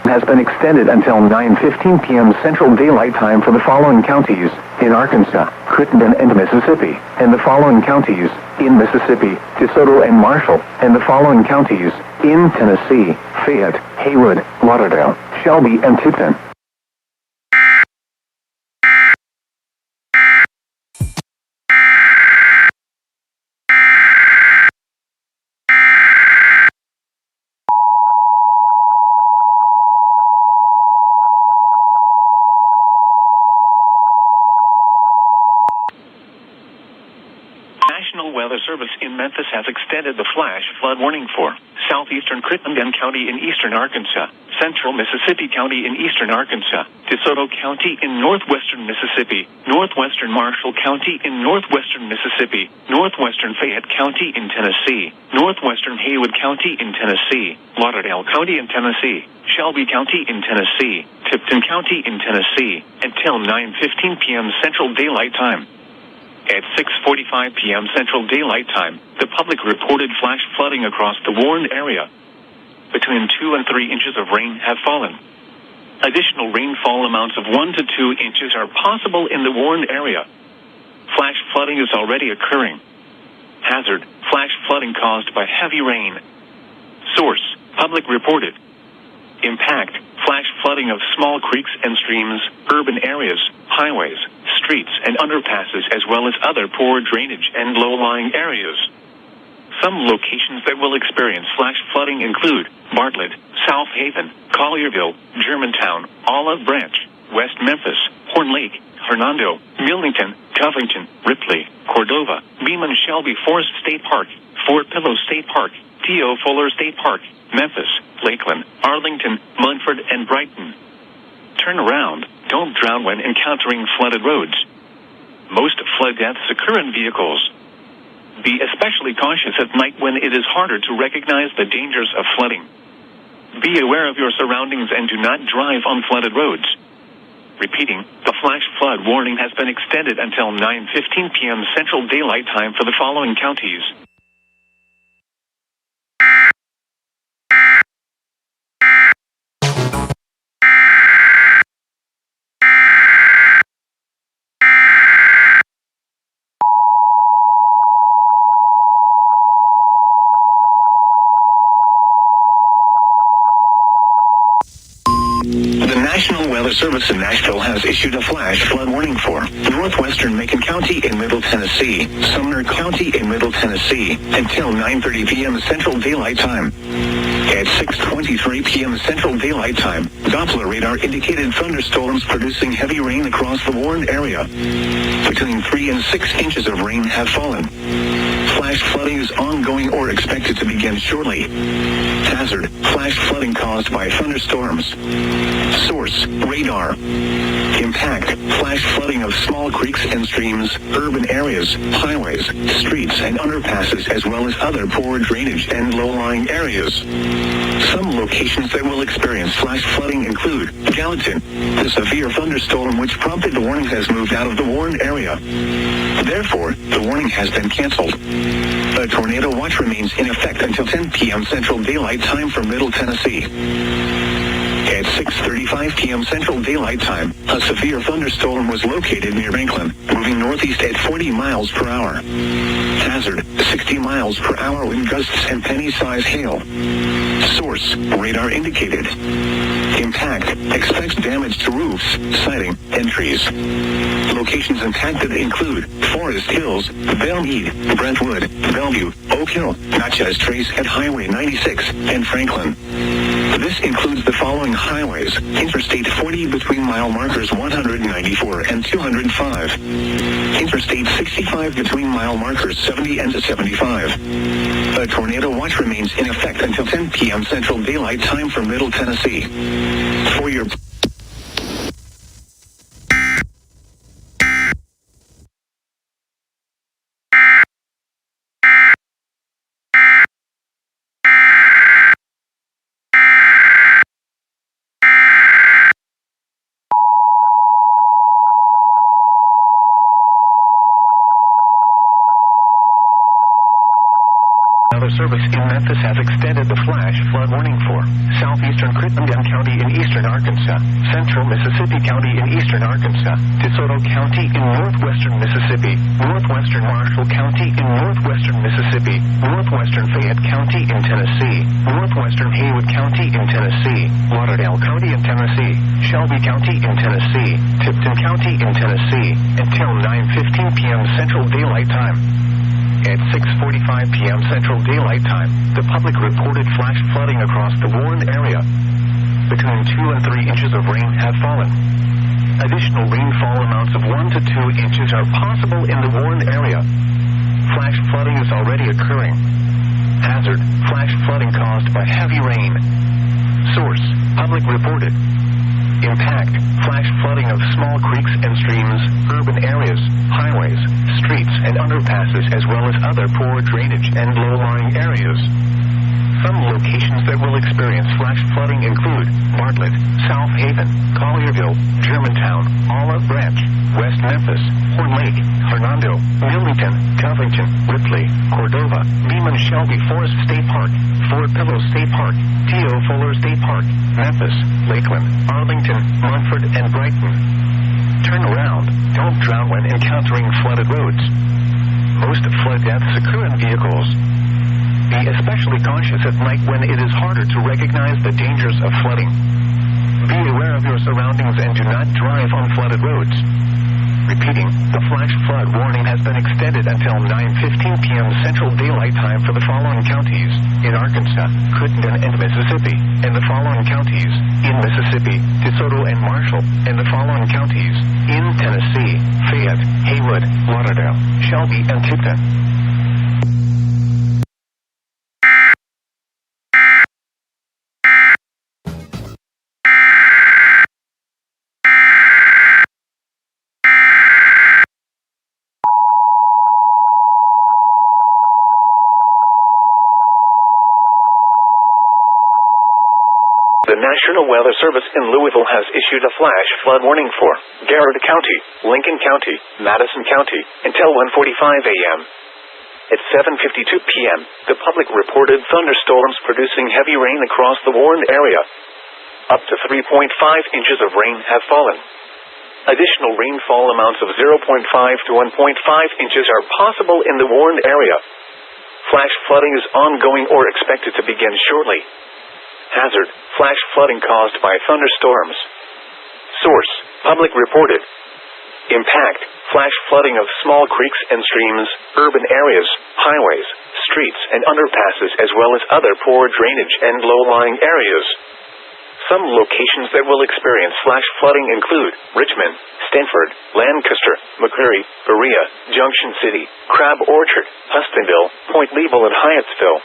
Has been extended until 9:15 p.m. Central Daylight Time for the following counties in Arkansas, Crittenden, and Mississippi, and the following counties in Mississippi, DeSoto and Marshall, and the following counties in Tennessee, Fayette, Haywood, Lauderdale, Shelby, and Tipton. National Weather Service in Memphis has extended the flash flood warning for southeastern Crittenden County in eastern Arkansas, central Mississippi County in eastern Arkansas, DeSoto County in northwestern Mississippi, northwestern Marshall County in northwestern Mississippi, northwestern Fayette County in Tennessee, northwestern Haywood County in Tennessee, Lauderdale County in Tennessee, Shelby County in Tennessee, Tipton County in Tennessee, until 9:15 p.m. Central Daylight Time. At 6:45 p.m. Central Daylight Time, the public reported flash flooding across the warned area. Between 2 and 3 inches of rain have fallen. Additional rainfall amounts of 1 to 2 inches are possible in the warned area. Flash flooding is already occurring. Hazard: flash flooding caused by heavy rain. Source: public reported. Impact: flash flooding of small creeks and streams, urban areas, highways, streets, and underpasses, as well as other poor drainage and low-lying areas. Some locations that will experience flash flooding include Bartlett, South Haven, Collierville, Germantown, Olive Branch, West Memphis, Horn Lake, Hernando, Millington, Covington, Ripley, Cordova, Beeman Shelby Forest State Park, Fort Pillow State Park, Theo Fuller State Park, Memphis, Lakeland, Arlington, Munford, and Brighton. Turn around. Don't drown when encountering flooded roads. Most flood deaths occur in vehicles. Be especially cautious at night when it is harder to recognize the dangers of flooding. Be aware of your surroundings and do not drive on flooded roads. Repeating, the flash flood warning has been extended until 9:15 p.m. Central Daylight Time for the following counties. The National Weather Service in Nashville has issued a flash flood warning for northwestern Macon County in Middle Tennessee, Sumner County in Middle Tennessee, until 9:30 p.m. Central Daylight Time. At 6:23 p.m. Central Daylight Time, Doppler radar indicated thunderstorms producing heavy rain across the warned area. Between 3 and 6 inches of rain have fallen. Flash flooding is ongoing or expected to begin shortly. Hazard: flash flooding caused by thunderstorms. Source: radar. Impact: flash flooding of small creeks and streams, urban areas, highways, streets, and underpasses, as well as other poor drainage and low-lying areas. Some locations that will experience flash flooding include Gallatin. The severe thunderstorm which prompted the warning has moved out of the warned area. Therefore, the warning has been canceled. A tornado watch remains in effect until 10 p.m. Central Daylight Time for Middle Tennessee. At 6:35 p.m. Central Daylight Time, a severe thunderstorm was located near Franklin, moving northeast at 40 miles per hour. Hazard: 60 miles per hour wind gusts and penny-size hail. Source: radar indicated. Impact: expects damage to roofs, siding, and trees. Locations impacted include Forest Hills, Belmead, Brentwood, Bellevue, Oak Hill, Natchez Trace at Highway 96, and Franklin. This includes the following highways: Interstate 40 between mile markers 194 and 205. Interstate 65 between mile markers 70 and 75. A tornado watch remains in effect until 10 p.m. Central Daylight Time for Middle Tennessee. For your Weather Service in Memphis has extended the flash flood warning for southeastern Crittenden County in eastern Arkansas, central Mississippi County in eastern Arkansas, DeSoto County in northwestern Mississippi, northwestern Marshall County in northwestern Mississippi, northwestern Fayette County in Tennessee, northwestern Haywood County in Tennessee, Lauderdale County in Tennessee, Shelby County in Tennessee, Tipton County in Tennessee, until 9:15 p.m. Central Daylight Time. At 6:45 p.m. Central Daylight Time, the public reported flash flooding across the Warren area. Between 2 and 3 inches of rain have fallen. Additional rainfall amounts of 1 to 2 inches are possible in the Warren area. Flash flooding is already occurring. Hazard: flash flooding caused by heavy rain. Source: public reported. Impact: flash flooding of small creeks and streams, urban areas, highways, streets, and underpasses, as well as other poor drainage and low-lying areas. Some locations that will experience flash flooding include Bartlett, South Haven, Collierville, Germantown, Olive Branch, West Memphis, Horn Lake, Hernando, Millington, Covington, Ripley, Cordova, Beeman Shelby Forest State Park, Fort Pillow State Park, T.O. Fuller State Park, Memphis, Lakeland, Arlington, Munford, and Brighton. Turn around. Don't drown when encountering flooded roads. Most flood deaths occur in vehicles. Be especially cautious at night when it is harder to recognize the dangers of flooding. Be aware of your surroundings and do not drive on flooded roads. Repeating, the flash flood warning has been extended until 9:15 p.m. Central Daylight Time for the following counties: in Arkansas, Crittenden, and Mississippi, and the following counties: in Mississippi, DeSoto and Marshall, and the following counties: in Tennessee, Fayette, Haywood, Lauderdale, Shelby, and Tipton. The National Weather Service in Louisville has issued a flash flood warning for Garrett County, Lincoln County, Madison County, until 1:45 a.m. At 7:52 p.m., the public reported thunderstorms producing heavy rain across the Warren area. Up to 3.5 inches of rain have fallen. Additional rainfall amounts of 0.5 to 1.5 inches are possible in the Warren area. Flash flooding is ongoing or expected to begin shortly. Hazard: flash flooding caused by thunderstorms. Source: public reported. Impact: flash flooding of small creeks and streams, urban areas, highways, streets, and underpasses, as well as other poor drainage and low-lying areas. Some locations that will experience flash flooding include Richmond, Stanford, Lancaster, McCreary, Berea, Junction City, Crab Orchard, Hustonville, Point Level, and Hyattsville.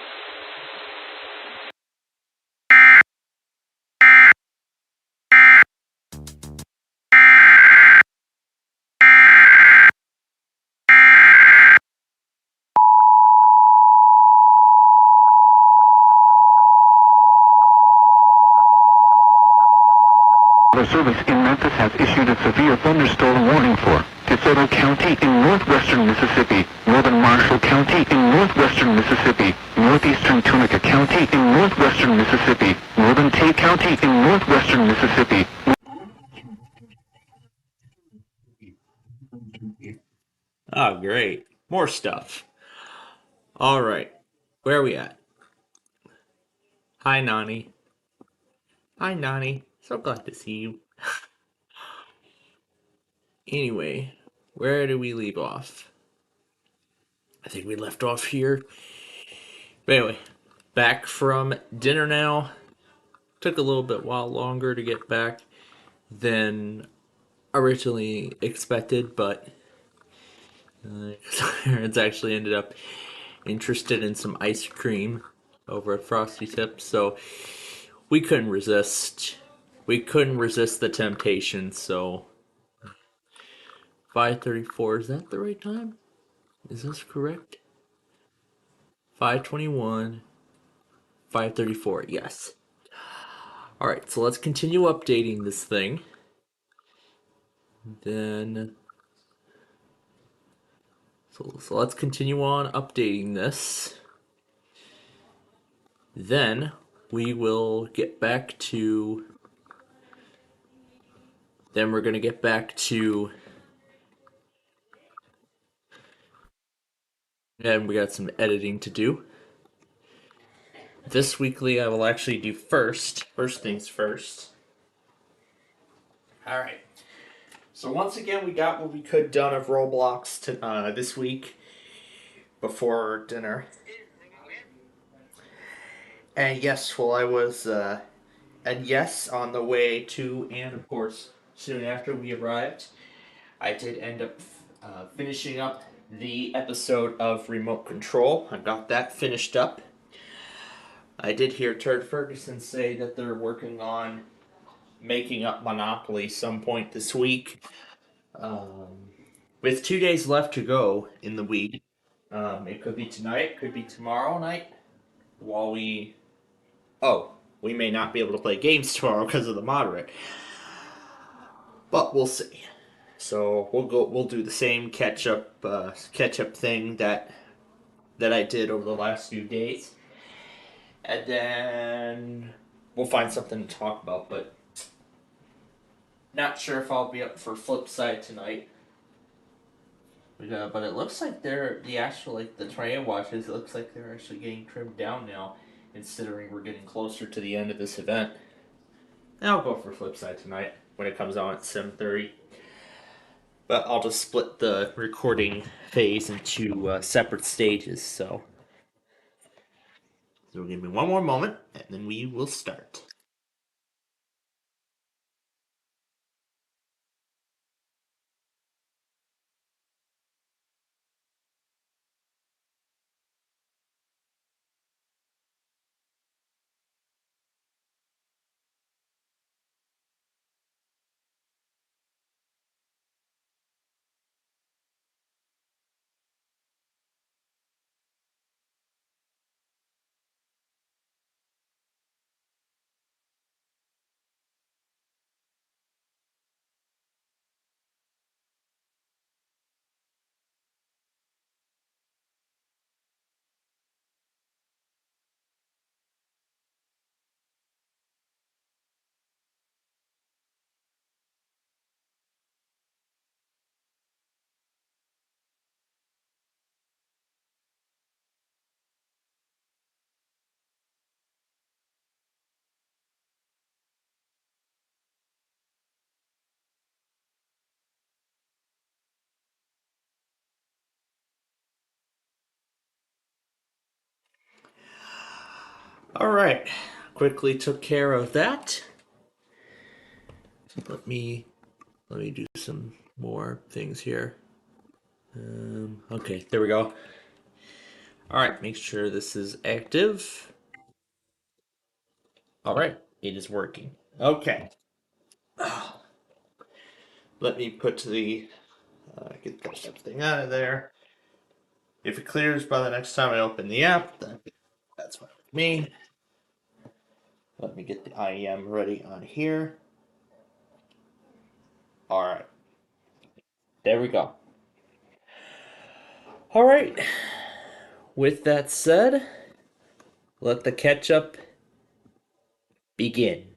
The service in Memphis has issued a severe thunderstorm warning for DeSoto County in northwestern Mississippi, northern Marshall County in northwestern Mississippi, northeastern Tunica County in northwestern Mississippi, northern Tate County in northwestern Mississippi. Oh, great. More stuff. All right. Where are we at? Hi, Nani. Hi, Nani. So glad to see you. Anyway, where do we leave off? I think we left off here. But anyway, back from dinner now. took a little bit while longer to get back than originally expected, but parents actually ended up interested in some ice cream over at Frosty Tips, so we couldn't resist. We couldn't resist the temptation, so 5:34, is that the right time? Is this correct? 5:21, 5:34, yes. Alright, so let's continue updating this thing. Then so let's continue on updating this. Then we will get back to we're going to get back to and we got some editing to do. This weekly I will actually do first things first. Alright. So once again we got what we could done of Roblox this week before dinner. And yes, while I was on the way to, and of course soon after we arrived, I did end up finishing up the episode of Remote Control. I got that finished up. I did hear Turd Ferguson say that they're working on making up Monopoly some point this week. With 2 days left to go in the week, it could be tonight, it could be tomorrow night. We may not be able to play games tomorrow because of the moderate, but we'll see. So we'll do the same catch up thing that I did over the last few days, and then we'll find something to talk about. But not sure if I'll be up for Flipside tonight. But it looks like the tornado watches. It looks like they're actually getting trimmed down now, considering we're getting closer to the end of this event. And I'll go for Flipside tonight when it comes on at 7:30. But I'll just split the recording phase into separate stages. So give me one more moment, and then we will start. All right, quickly took care of that. Let me do some more things here. Okay, there we go. All right, make sure this is active. All right, it is working. Okay. Let me put get that thing out of there. If it clears by the next time I open the app, then that's fine with me. Let me get the IEM ready on here. All right. There we go. All right. With that said, let the catch-up begin.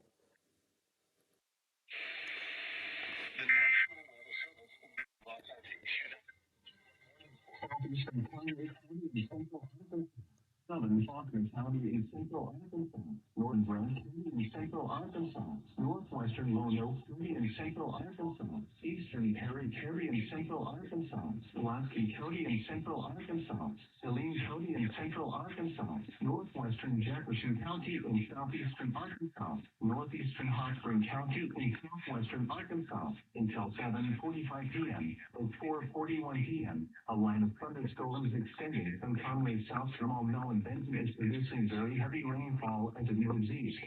Southern Faulkner County in central Arkansas, northern northwestern Grant County in central Arkansas, northwestern Lonoke County in central Arkansas, eastern Perry in central Arkansas, Pulaski County in central Arkansas, Saline County in central Arkansas, northwestern Jefferson County in southeastern Arkansas, northeastern Hot Spring County in southwestern Arkansas, until 7:45 p.m. and 4:41 p.m. A line of thunderstorms extending from Conway south from Almel and Benton is producing very heavy rainfall as it moves east.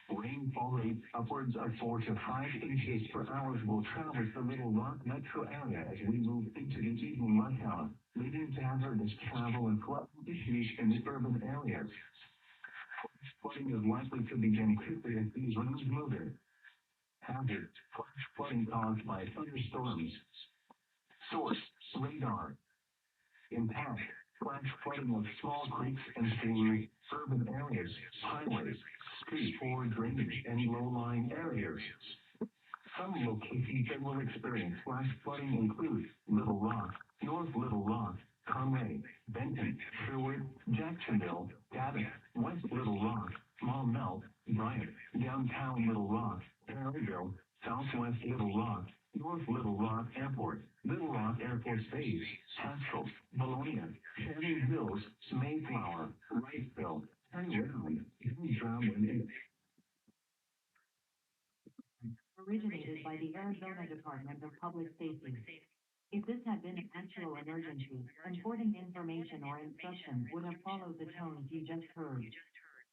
Rainfall rates upwards of 4 to 5 inches per hour will traverse the Little Rock metro area as we move into the evening rush hour, leading to hazardous travel and flood issues in the urban areas. Flooding is likely to begin quickly as these winds move in. Hazard: flash flooding caused by thunderstorms. Source: radar. Impact: flash flooding of small creeks and streams, urban areas, highways, street or drainage, and low-lying areas. Some locations that will experience flash flooding include Little Rock, North Little Rock, Conway, Benton, Sherwood, Jacksonville, Gaddis, West Little Rock, Maumelle, Bryant, Downtown Little Rock, Perryville, Southwest Little Rock, North Little Rock Airport, Little Rock Air Force Base, Haskell, Bologna, Shannon Hills, Mayflower, Wrightsville, Round, and originated by the Arizona Department of Public Safety. If this had been an actual emergency, important information or instructions would have followed the tones you just heard.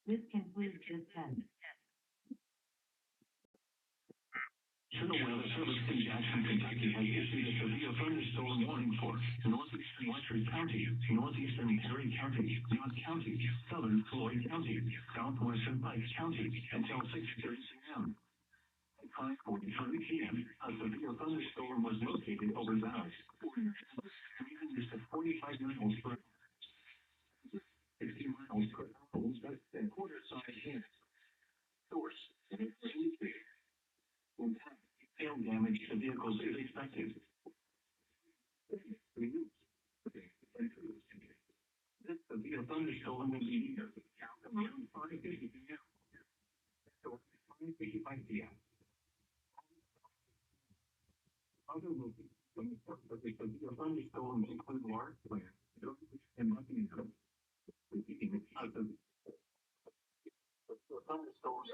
This concludes this test. National Weather Service in Jackson, Kentucky has issued a severe thunderstorm warning for northeastern Western County, northeastern Perry County, North County, southern Floyd County, southwestern Pikes County until 6:30 p.m. At 5:43 p.m., a severe thunderstorm was located over Dallas, moving just at 45 miles per hour. 60 miles per hour and quarter-size winds. Source: impact. Hail damage to vehicles is expected. This severe thunderstorm will be near around 5:50 p.m. So 5:55 p.m. Other locations of the severe thunderstorms include large plants, and Buckingham. Thunderstorms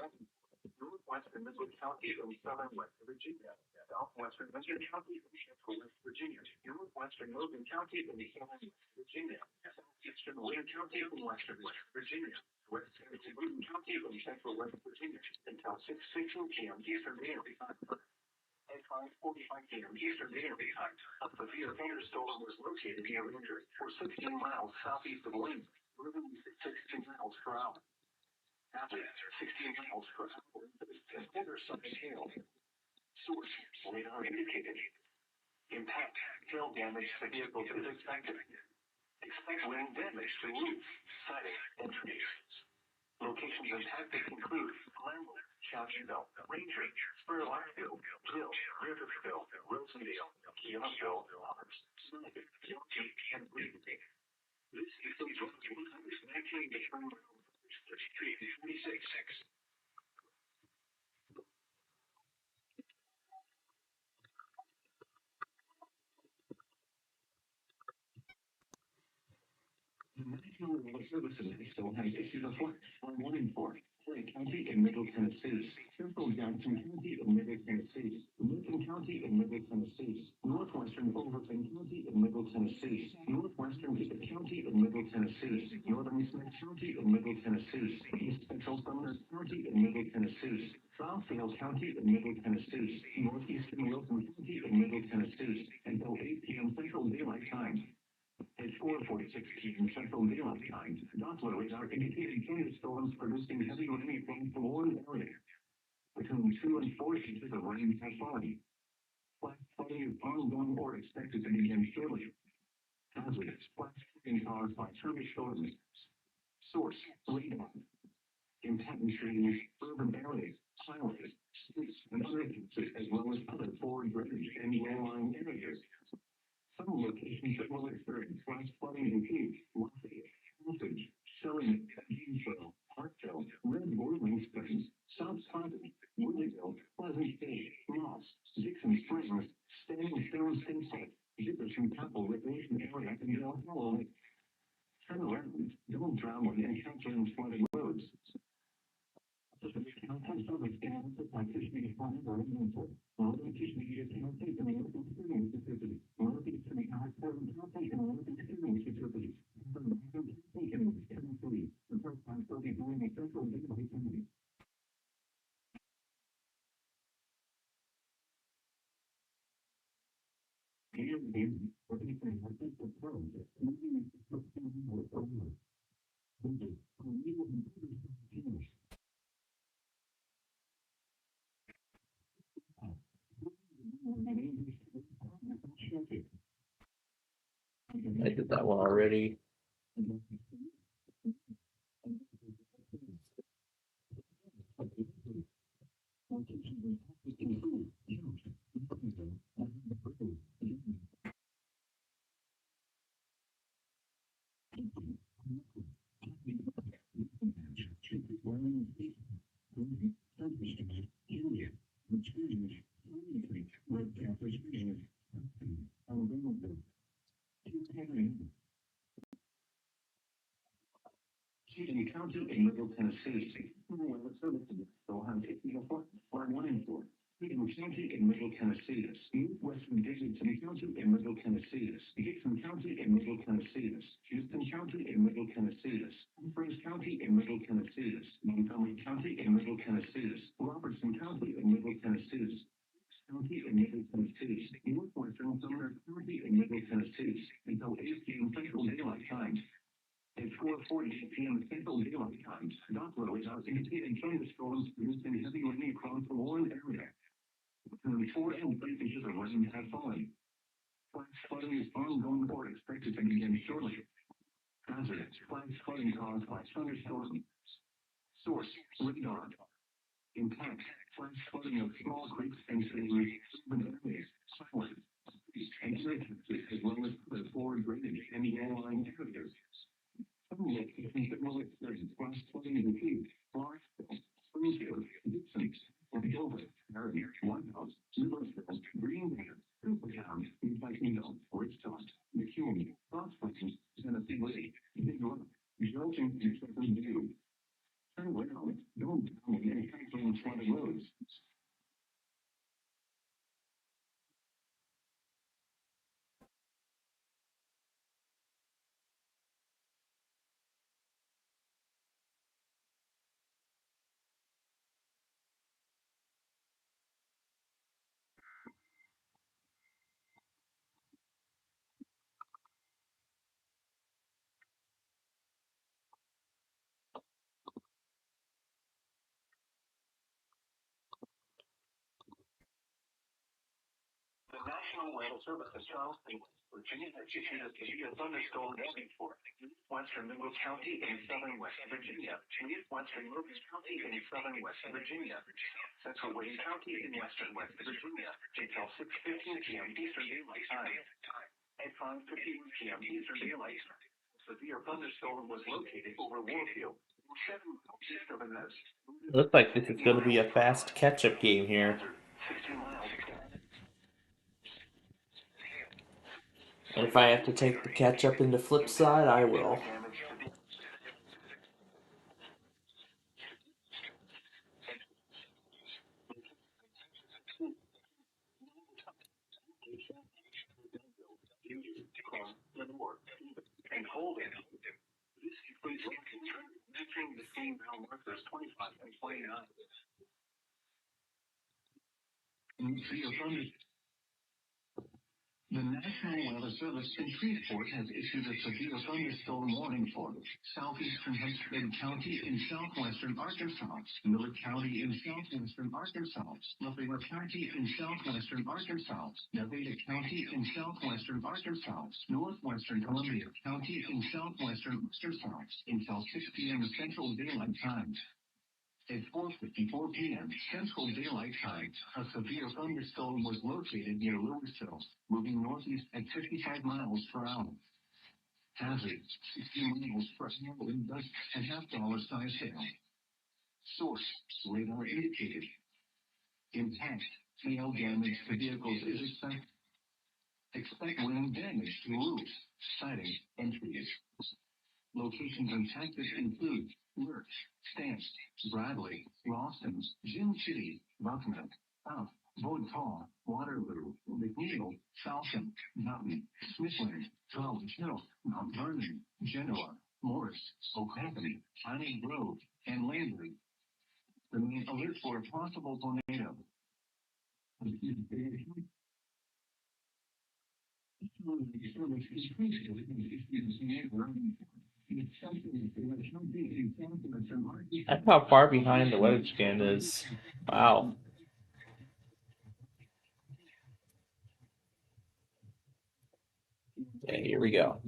northwestern Midland County and southern West Virginia, southwestern Western County and central West Virginia, northwestern Logan County and southern West Virginia, southeastern Wayne County and western West Virginia, western Logan County and central West Virginia, until 6:16 p.m. Eastern Daylight Time. At 5:45 p.m. Eastern Daylight Time, a severe thunderstorm was located near Ranger, or 16 miles southeast of Lynn, moving 16 miles per hour. After 16 miles per hour, and quarter-size hail. Source: radar indicated. Impact: hail damage to vehicles is expected. Expect wind damage to roofs, siding, and trees. Locations impacted include Glenwood, Chapsville, Ranger, Spurlockville, Dill, Riversville, Rosendale, Keonville, Otters, Smith, Youngton, and Greenville. This includes 119 to 20 miles. 46. The National Weather Service still has issued a flash flood warning for Clay County in Middle Tennessee, Central Jackson County in Middle Tennessee, Lincoln County in Middle Tennessee, northwestern Overton County in Middle Tennessee, northwestern Pickett County in Middle Tennessee, northern Smith County in Middle Tennessee, east central Sumner County in Middle Tennessee, South Hale County in Middle Tennessee, northeastern Wilson County in Middle Tennessee, until 8 p.m. Central Daylight Time. At 4:46 p.m. Central Daylight Time, Doppler radar indicated thunderstorms producing heavy rainfall from one area. Between 2 and 4 inches of rain has fallen. Flash flooding is ongoing or expected to begin shortly. Hazardous flash flooding caused by thunderstorms. Source: radar. Impact trees, urban areas, highways, streets, and other uses, as well as other forward drainage and low-lying areas. Some locations that will experience flash flooding include Lafayette, Heritage, Shelley, Gainesville, Hartsville, Red Border, and flooded roads. County service analysis by fish media planning or inventory. Northern fish media county and the local experience utility. Northeast to the Northern county and the local experience utility. Northern county and the county. The first time study during a central daylight county. I did that one already. County in Middle Tennessee. So I'm taking a foot, or 1 and 4. County in Middle Tennessee. Western Dixon County in Middle Tennessee. Dixon County in Middle Tennessee. Houston County in Middle Tennessee. Springs County in Middle Tennessee. Montgomery County in Middle Tennessee. Robertson County in Middle Tennessee. County in Middle Tennessee. Northwestern Sumner County in Middle Tennessee. Until 8 p.m. Central Daylight Time. At 4:40 p.m. Central Daylight Time, Doppler is indicating thunderstorms producing heavy rain across the Warren area. Between 4 and 8 inches of rain have fallen. Flash flooding is ongoing or expected to begin shortly. Hazard: flash flooding caused by thunderstorms. Source: radar. Impact: flash flooding of small creeks and streams, urban areas, silent, and irritances, as well as the forward drainage and the low-lying areas. Some locations that will experience flash flooding include Clarksville, Springfield, Dixon, Dover, Marion, White House, Riversville, Greenbrier, Cooperstown, Vikingville, Richmond, McCune, Fox Springs, Tennessee Lake, Big Rock, Johnson, and Shepherd View. Turn around, don't down and tackling flooded roads. The National Weather Service in Charleston, Virginia, has issued a severe thunderstorm warning for western Middle County and southern West Virginia, western Locust County and southern West Virginia, central Wayne County and western West Virginia, until 6:15 p.m. Eastern Daylight Time. At 5:51 p.m. Eastern Daylight Time, a severe thunderstorm was located over Warfield, 7 miles east of Annette. Looks like this is going to be a fast catch-up game here. 60 miles. And if I have to take the catch-up into flip side, I will. And hold it. This includes entering the scene now markers 25 and 29. The National Weather Service in Shreveport has issued a severe thunderstorm warning for southeastern Hempstead County in southwestern Arkansas, Miller County in southwestern Arkansas, Lafayette County in southwestern Arkansas, Nevada County in southwestern Arkansas, northwestern Columbia County in southwestern Arkansas, until 6 p.m. Central Daylight Time. At 4:54 p.m. Central Daylight Time, a severe thunderstorm was located near Louisville, moving northeast at 55 miles per hour. Hazard: 60 miles per hour in dust and half-dollar-size hail. Source: radar indicated. Impact: hail damage to vehicles is expected. Expect wind damage to roofs, siding, and trees. Locations in Texas include Lurch, Stance, Bradley, Rawson, Gin City, Buckman, South, Vaughn, Waterloo, McNeil, Falcon, Mountain, Smithland, College Hill, Mount Vernon, Genoa, Morris, Oakhaven, Piney Grove, and Landry. Remain alert for a possible tornado. That's how far behind the weather scan is. Wow. Yeah, here we go.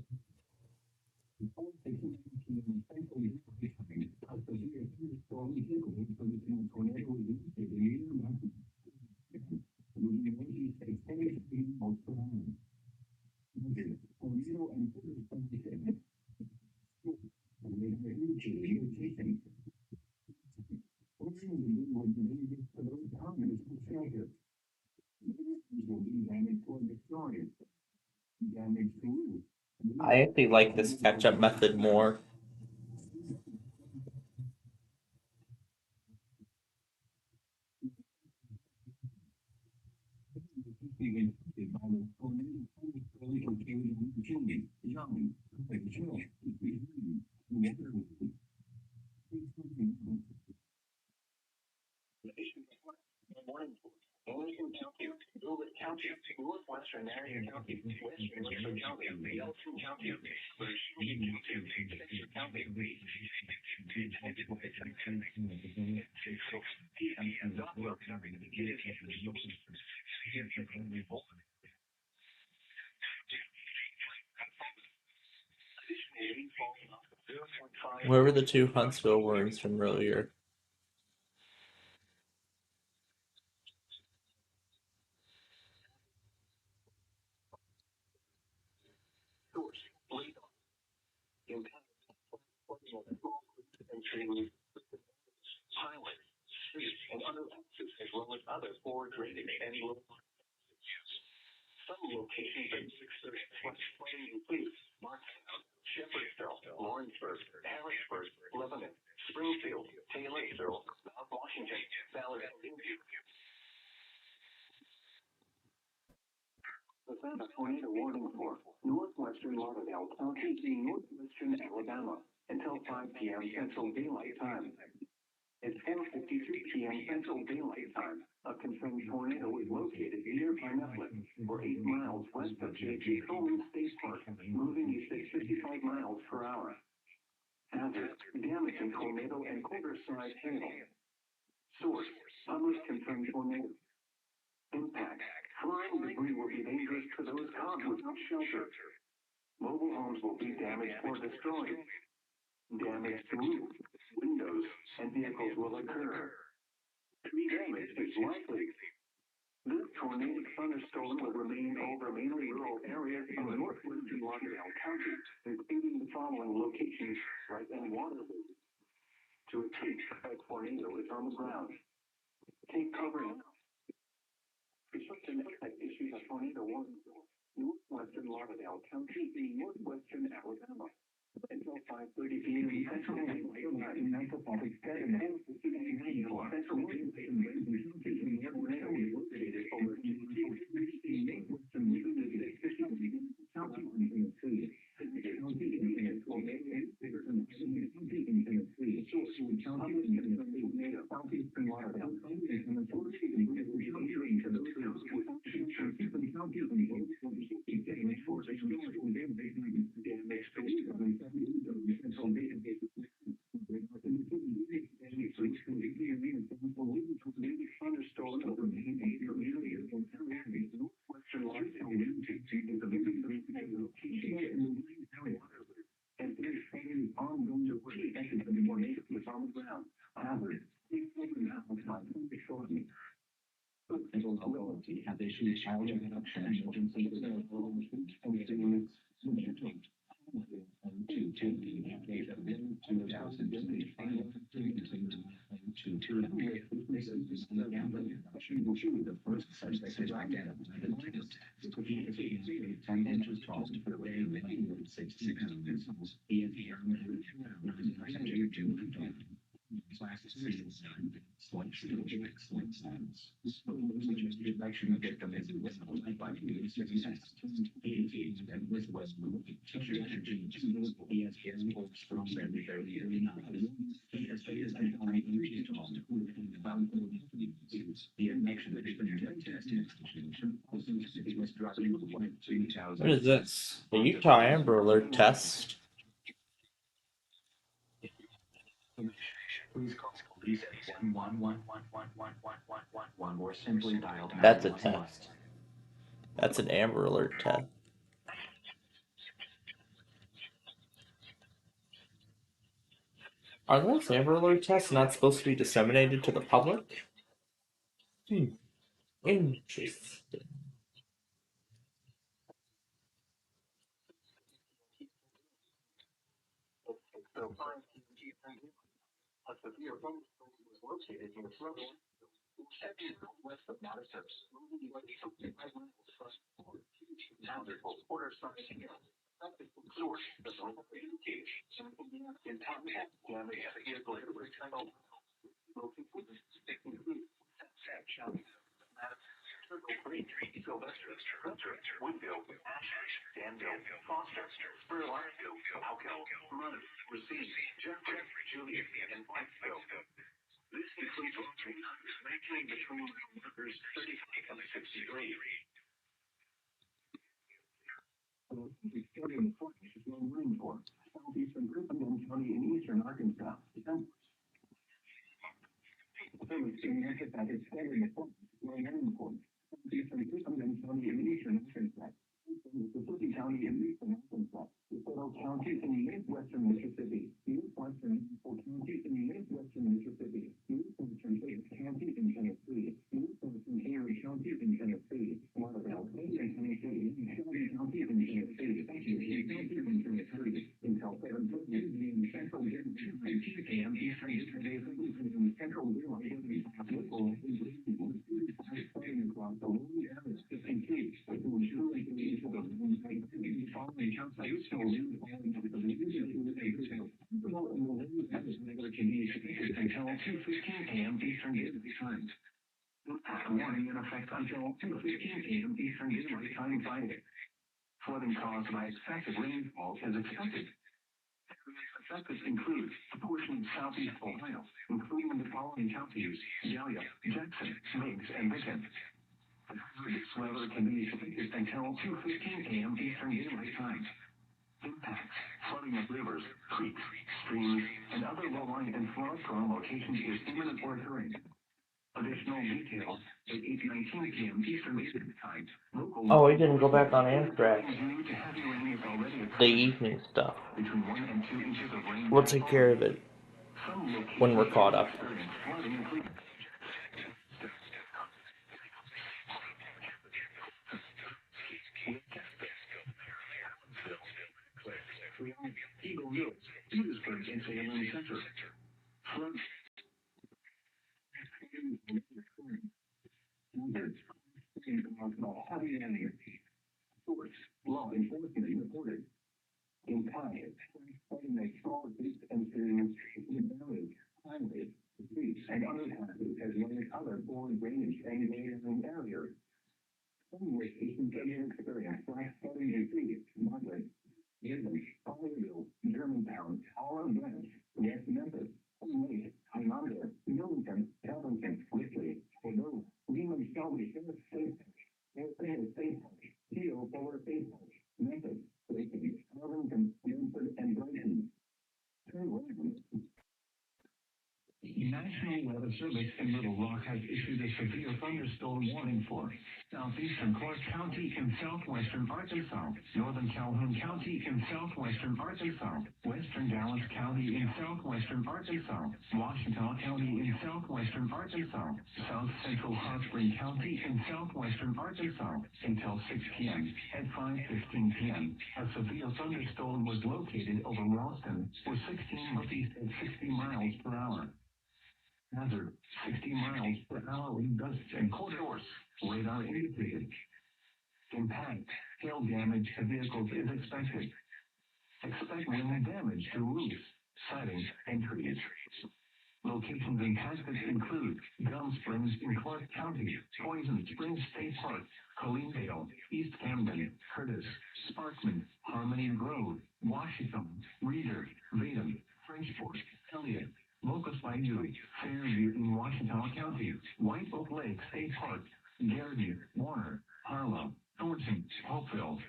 I actually like this catch-up method more. Anderson County, Gilbert County, Northwestern Marion County, Westminster County, Yeltsin County, Berkshire County, Where were the two Huntsville worms from earlier? and other access as well as other forward rating and low. Some locations in 630 include Marktown, Shepherdsville, Lawrenceburg, Harrisburg, Lebanon, Springfield, Taylorsville, Mount Washington, Ballard, the Santa tornado warning for northwestern Lauderdale County in northwestern Alabama until 5 p.m. Central Daylight Time. At 10:53 p.m. Central Daylight Time, a confirmed tornado is located near Pineapple, or 8 miles west of J.G. Coleman State Park, moving east at 55 miles per hour. Hazard, damaging tornado and quarter-size hail. Source, published confirmed tornado. Impact, flying debris will be dangerous to those caught without shelter. Mobile homes will be damaged or destroyed. Damage to roofs, windows, and vehicles will occur. Tree damage is likely. This tornadic thunderstorm will remain over mainly rural areas of northwestern Lauderdale County, including the following locations right in Waterloo. To a case, a tornado is on the ground. Take cover now. Construction issues a tornado warning for northwestern Lauderdale County in northwestern Alabama. Until 5:30 p.m. Central Daylight in Metropolitan Area and Central Daylight located over What is this? The Utah Amber Alert test? That's a test. That's an Amber Alert test. Are those Amber Alert tests not supposed to be disseminated to the public? Interesting. County in eastern Arkansas. County in eastern Arkansas. Several counties in western Mississippi. Western counties in western Mississippi. Western county in Tennessee. Western Erie County in Tennessee. Waterville County in Tennessee. Shelby County in Tennessee. Until 7 in central and eastern central across the whole area. Until 2:15 a.m. Eastern Daylight Time. Warning in effect until 2:15 a.m. Eastern Daylight Time Friday. Flooding caused by excessive rainfall is expected. Affected include a portion of southeast Ohio, including the following counties: Dahlia, Jackson, Meigs, and Benton. This weather can be expected until 2:15 a.m. Eastern Daylight Time. Impacts: flooding of rivers, creeks, streams, and other low-lying and flood-prone locations is imminent or occurring. Additional details at 8:19 p.m. Eastern Daylight Time. Oh, we didn't go back on Amtrak. The evening stuff. We'll take care of it when we're caught up. Petersburg and Salem Center. Source: law enforcement reported. In time, fighting a small streets and serious streets, valleys, highways, streets, and other passes, as well as other foreign drainage and neighboring areas. Some locations can experience flash flooding in cities, Margaret, Gilbert, Collierville, Germantown, Olive Branch, West Memphis, Lake, Highlander, Millington, Ellington, Whitley, Cordova, Lehman, Shelby, State Park, Teal, Fuller State Park, Memphis, Lakeland, Arlington, Milford, and Brighton. National Weather Service in Little Rock has issued a severe thunderstorm warning for southeastern Clark County in southwestern Arkansas, northern Calhoun County in southwestern Arkansas, western Dallas County in southwestern Arkansas, Washita County in southwestern Arkansas, south central Hot Spring County in southwestern Arkansas until 6 p.m. At 5:15 p.m., a severe thunderstorm was located over Ralston, with 16 northeast at 60 miles per hour. Hazard, 60 miles per hour in gusts and corridors. Radar indicated. Impact, hail damage to vehicles is expected. Expect wind damage to roofs, siding, and trees. Locations impacted include Gum Springs in Clark County, Poison Springs State Park, Colleendale, East Camden, Curtis, Sparkman, Harmony Grove, Washington, Reeder, Vadum, Frenchport, Elliott, Locust Bayou, Fairview in Washington County, White Oak Lake State Park, Garrity, Warner, Harlow, Thornton, Hopeville.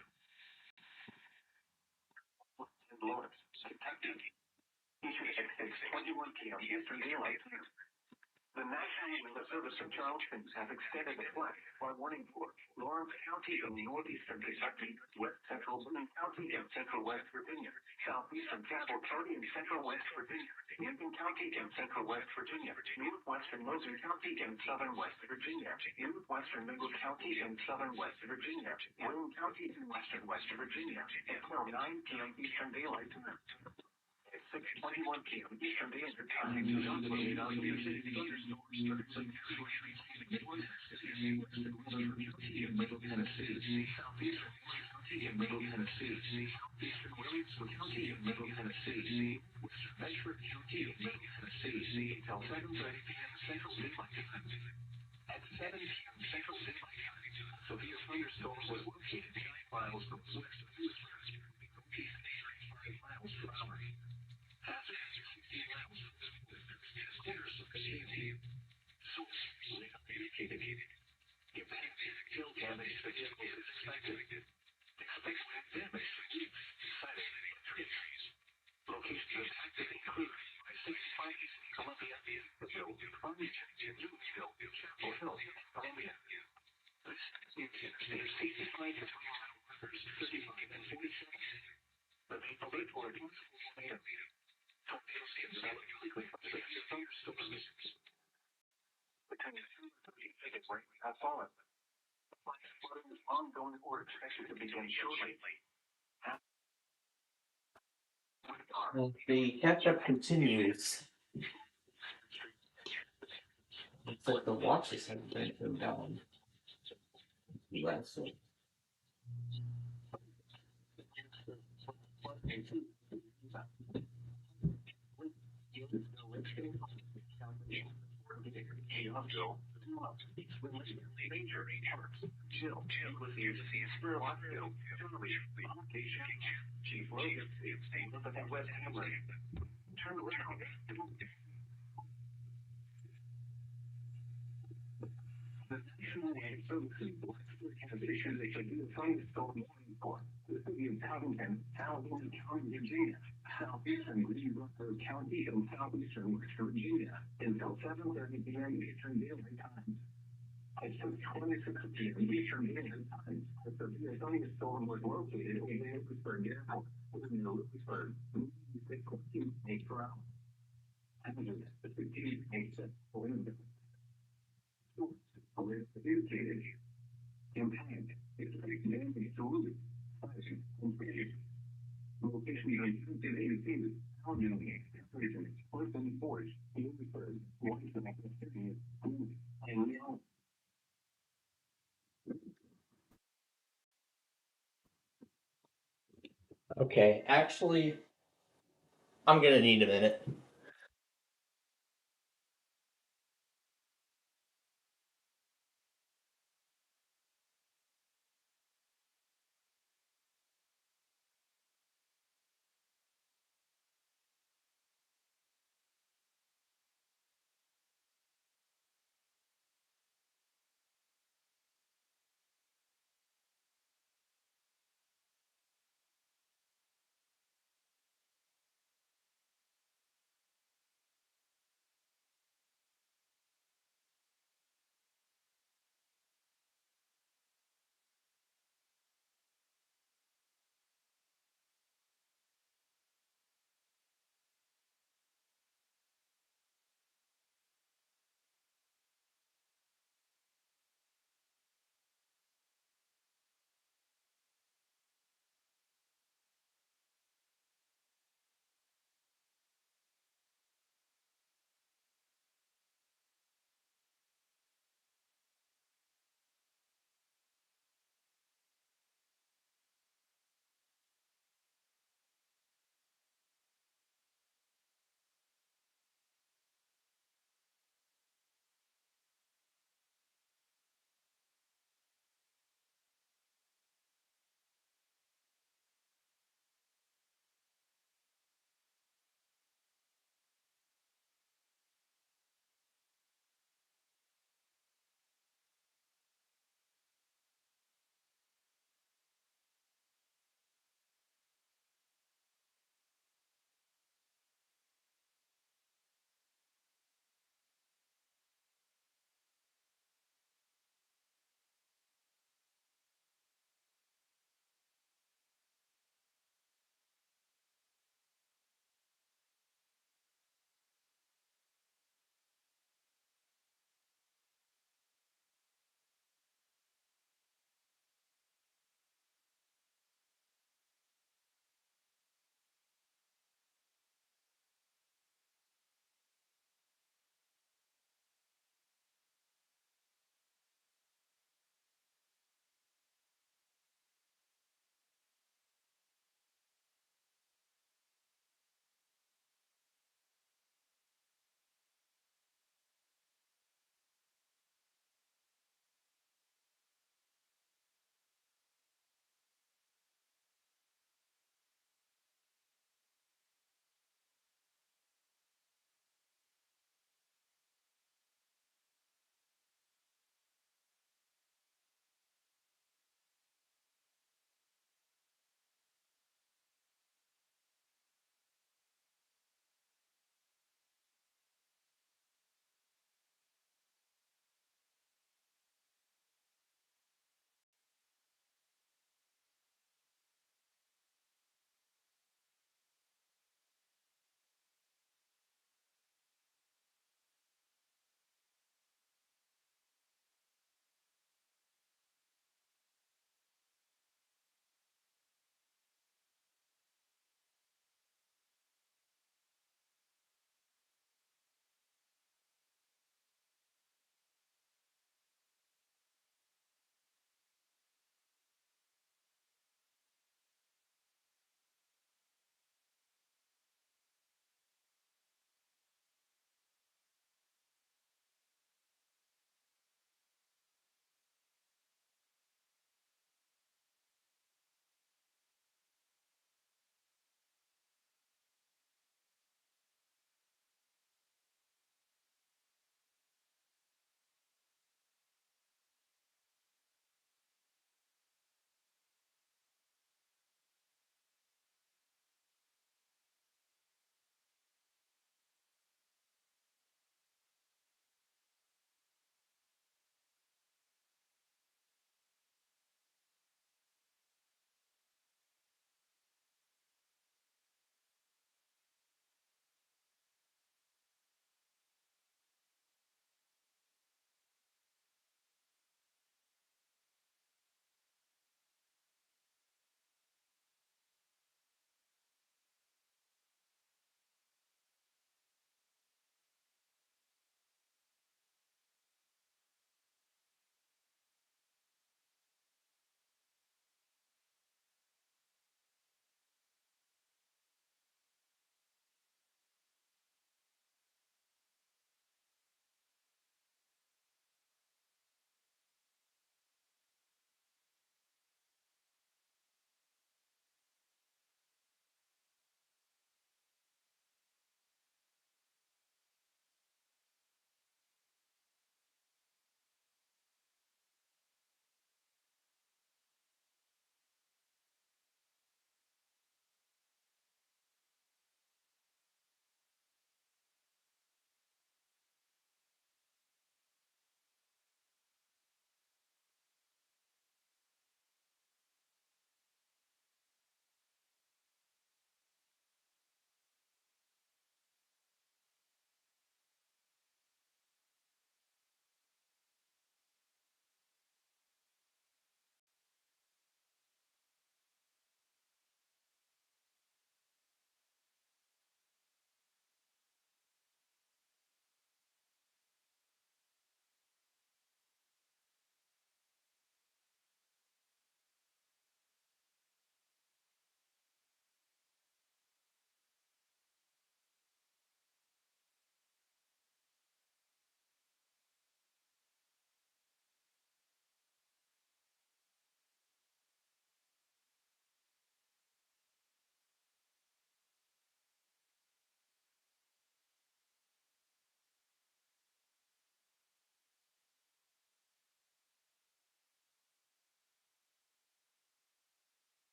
Lawrence, Kentucky. Eastern 21 p.m. Eastern Daylight Time. The National Weather Service in Charleston has extended the flash flood warning for Lawrence County in northeastern Kentucky, west central Boone County and central west Virginia, southeastern Cabell County and central west Virginia, Lincoln County and central west Virginia, northwestern Logan County and southern west Virginia, northwestern Middle County and southern west Virginia, Wayne County and western west Virginia, until 9 p.m. Eastern Daylight Time. 6:21 p.m. Eastern Daylight Time. Middle Tennessee, southeastern County and Middle Tennessee, southeastern Williamson County and Middle Tennessee, western Bedford County and Middle Tennessee, until 7:30 p.m. Central Daylight Time. At 7 p.m. Central Daylight Time, severe thunderstorm was located 9 miles from west of Lewisburg, northeast 85 miles per hour. Hazard 60 miles from corners of the city. Source radar indicated. Impact hail damage to vehicles is expected. Expect wind damage to roofs, siding, and trees. Locations impacted include I-65 East Columbia, Woodville, Farmington, Newville, Chapel Hill, and Columbia. This is Interstate 65 between workers 35 and 47. The main alert for a tornadoes can develop quickly from severe thunderstorms. The significant rain has fallen. Flash flooding is ongoing or expected to begin shortly. The catch-up continues. It's like the watches haven't been turned down. So. Jill was here to see Spurlockville, Chief Logan, and West Hamlet. Turn around. The National Weather Service in Blacksburg has issued a severe thunderstorm warning for the city of Covington, Allegheny County, Virginia, southeastern Green River County, and southeastern West Virginia until 7:30 p.m. Eastern Daylight Time. At 6:26 p.m. Eastern Daylight Time, a severe thunderstorm was located over Lewisburg Airport, within Lewisburg, 6.2 miles per hour. Hazard, 15 wind. Indicated. Impact, expect damage to roofs, siding, and trees. Location is indicated. Allegheny, Portland Forge, Lewisburg, Washington, and Leon. Okay, actually, I'm gonna need a minute.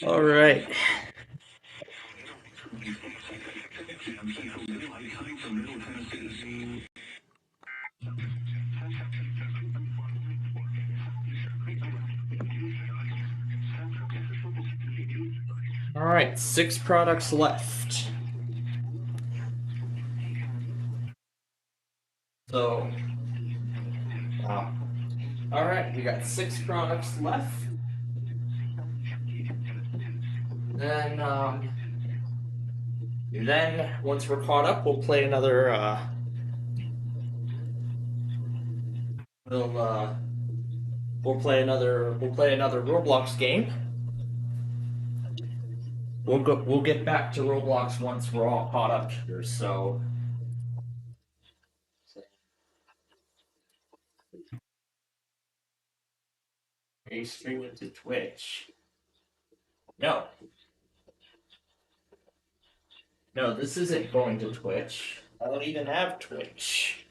All right. All right, 6 products left. So, wow. All right, we got 6 products left. Then once we're caught up, we'll play another. We'll play another Roblox game. We'll get back to Roblox once we're all caught up here. So. Are you streaming to Twitch? No. No, this isn't going to Twitch. I don't even have Twitch.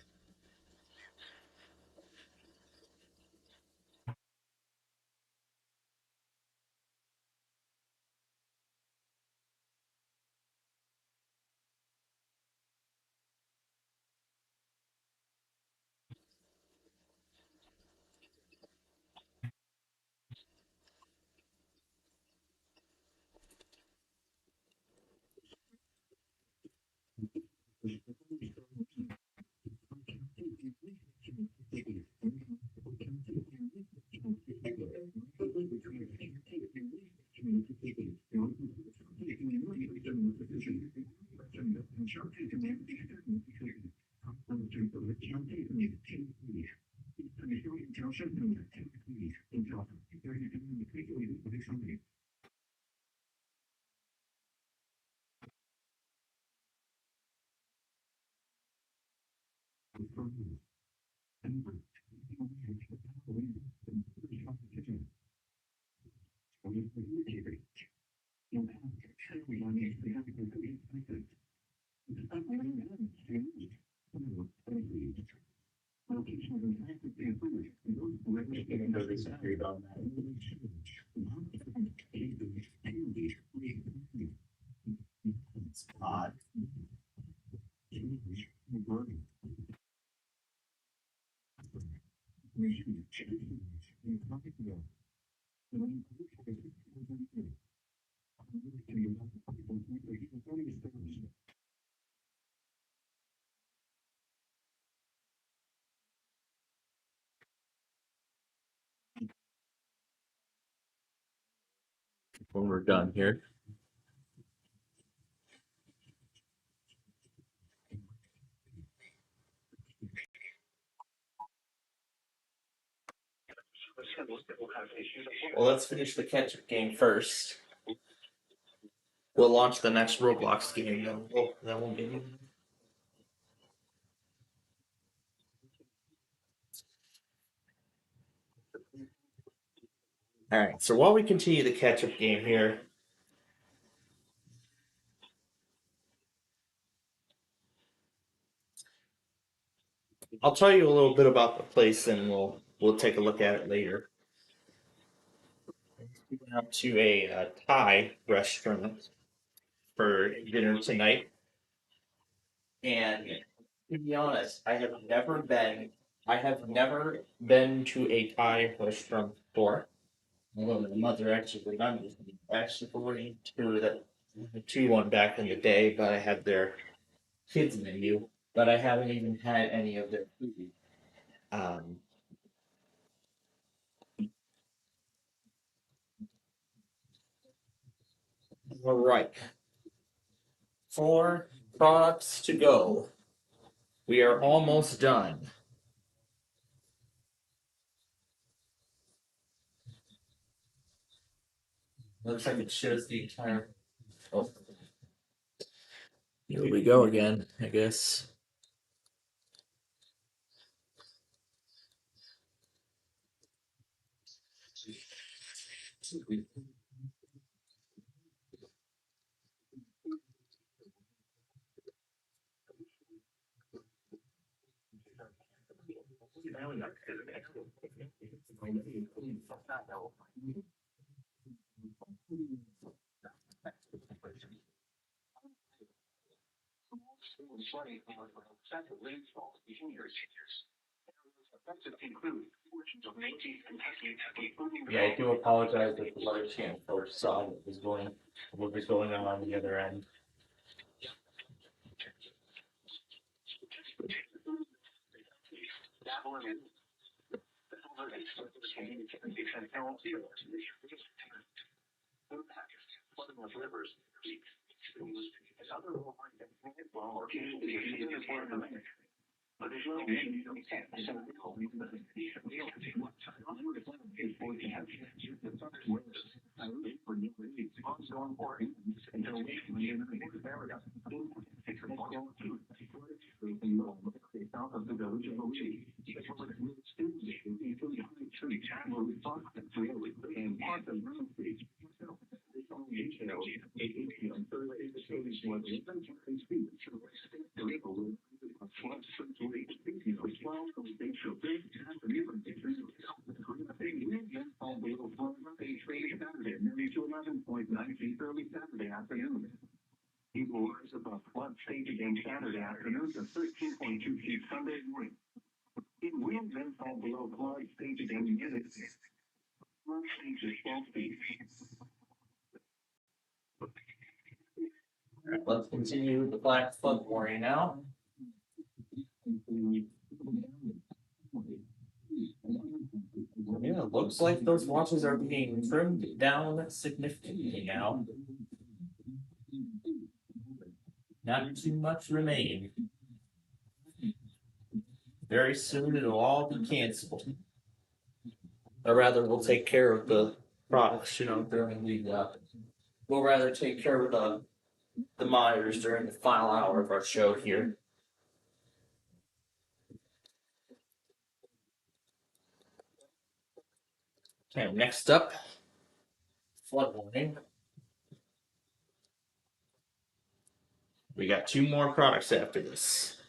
It's odd. When we're done here. Well, let's finish the catch-up game first. We'll launch the next Roblox game, then we'll get you. Alright, so while we continue the catch-up game here, I'll tell you a little bit about the place and we'll take a look at it later. We went up to a Thai restaurant for dinner tonight. And to be honest, I have never been to a Thai restaurant before. Although my mother actually remembers me actually going to one back in the day, but I had their kids menu, but I haven't even had any of their food. All right. 4 products to go. We are almost done. Looks like it shows the entire. Oh. Here we go again, I guess. Yeah, I do apologize if the other channel folks saw what was going on the other end. Alright, let's continue with the black flood warning now. Yeah, looks like those watches are being trimmed down significantly now. Not too much remain. Very soon it'll all be canceled. Or rather, we'll take care of the products, during the. We'll rather take care of the monitors during the final hour of our show here. Okay, next up, flood warning. We got two more products after this.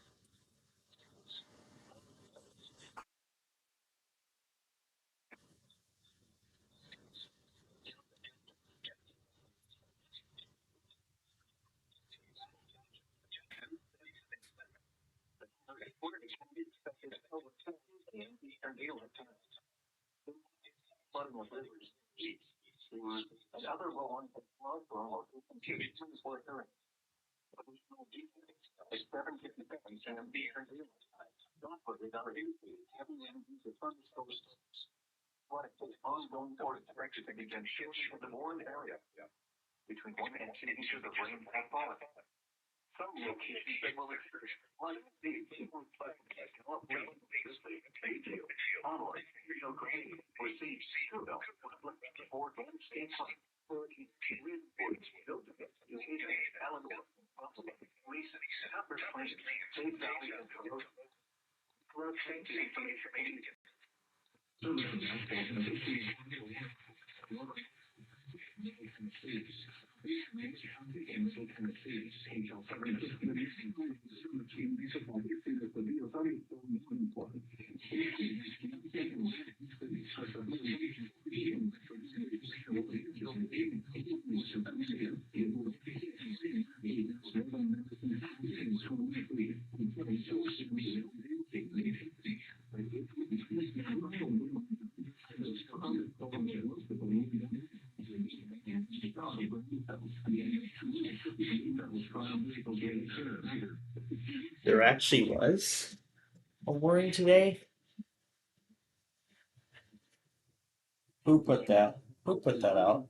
There actually was a warning today. Who put that? Who put that out?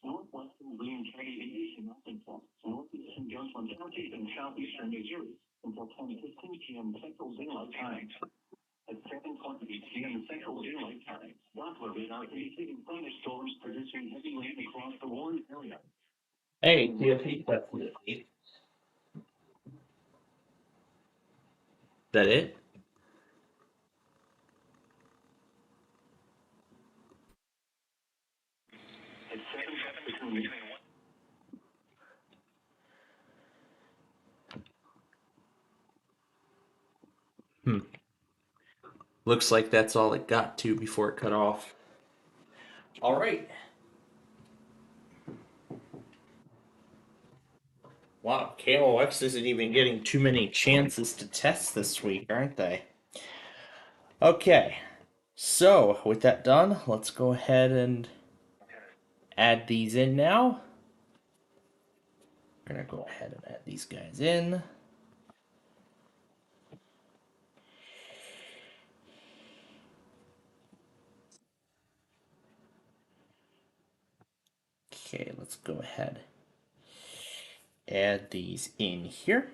northwestern Greene County in eastern Arkansas, northeastern Johnson County, and southeastern Missouri until 10:15 p.m. Central Daylight Time. At 7:20 p.m. Central Daylight Time, Doppler radar indicating thunderstorms producing heavy rain across the Warren area. Hey, TFT, that's it. Is that it? At 7:00 between Looks like that's all it got to before it cut off. All right. Wow, KOX isn't even getting too many chances to test this week, aren't they? Okay, so with that done, let's go ahead and add these in now. We're gonna go ahead and add these guys in. Okay, let's go ahead. Add these in here.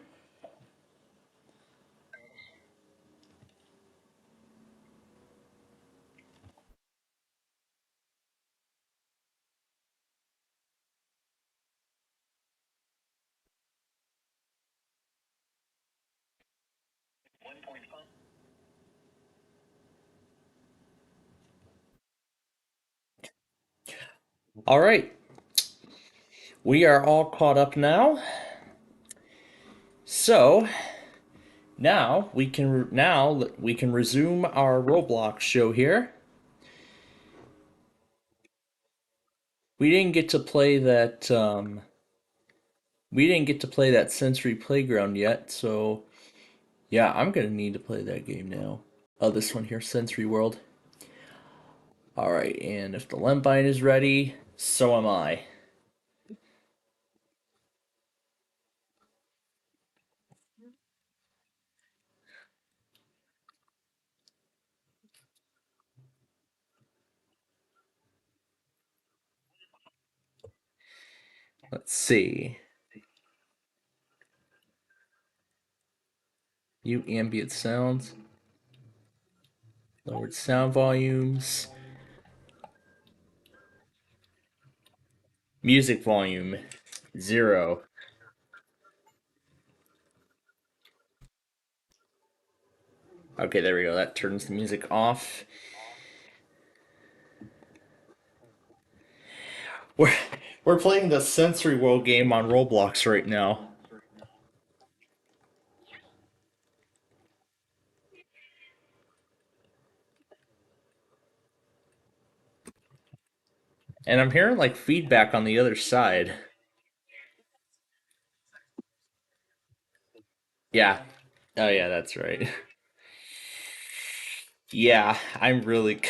All right. We are all caught up now. So, now we can resume our Roblox show here. We didn't get to play that Sensory Playground yet, so yeah, I'm gonna need to play that game now. Oh, this one here, Sensory World. Alright, and if the Lembine is ready, so am I. Let's see. Mute ambient sounds. Lowered sound volumes. Music volume 0. Okay, there we go. That turns the music off. We're playing the Sensory World game on Roblox right now. And I'm hearing like feedback on the other side. Yeah. Oh yeah, that's right. Yeah, I'm really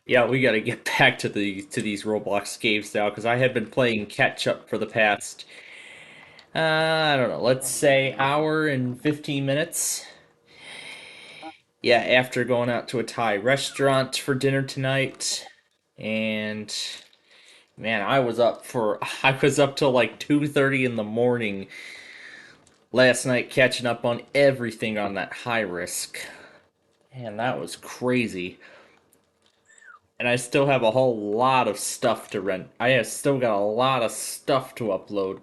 Yeah, we got to get back to these Roblox games now because I have been playing catch up for the past I don't know, let's say hour and 15 minutes. Yeah, after going out to a Thai restaurant for dinner tonight, and man, I was up till like 2:30 in the morning last night catching up on everything on that high risk. And that was crazy. And I still have a whole lot of stuff to rent. I have still got a lot of stuff to upload.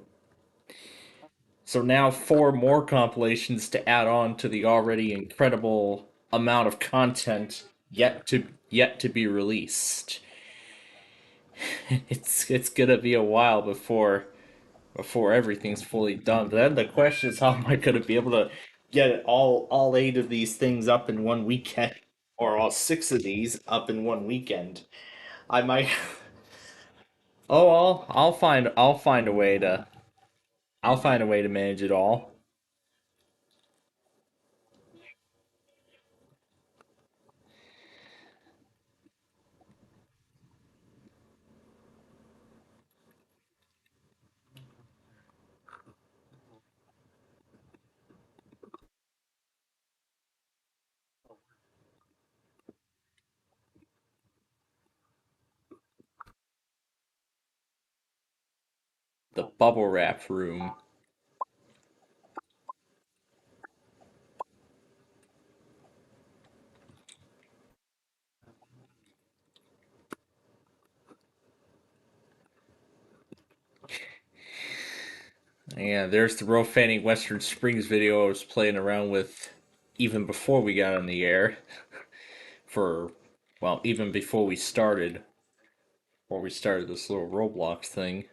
So now 4 more compilations to add on to the already incredible amount of content yet to be released. It's gonna be a while before everything's fully done. But then the question is, how am I gonna be able to get it all 8 of these things up in one weekend, or all 6 of these up in one weekend? I might. Oh, I'll find a way to manage it all. the bubble wrap room. Yeah, there's the Real Fanning Western Springs video I was playing around with even before we got on the air. Even before we started this little Roblox thing.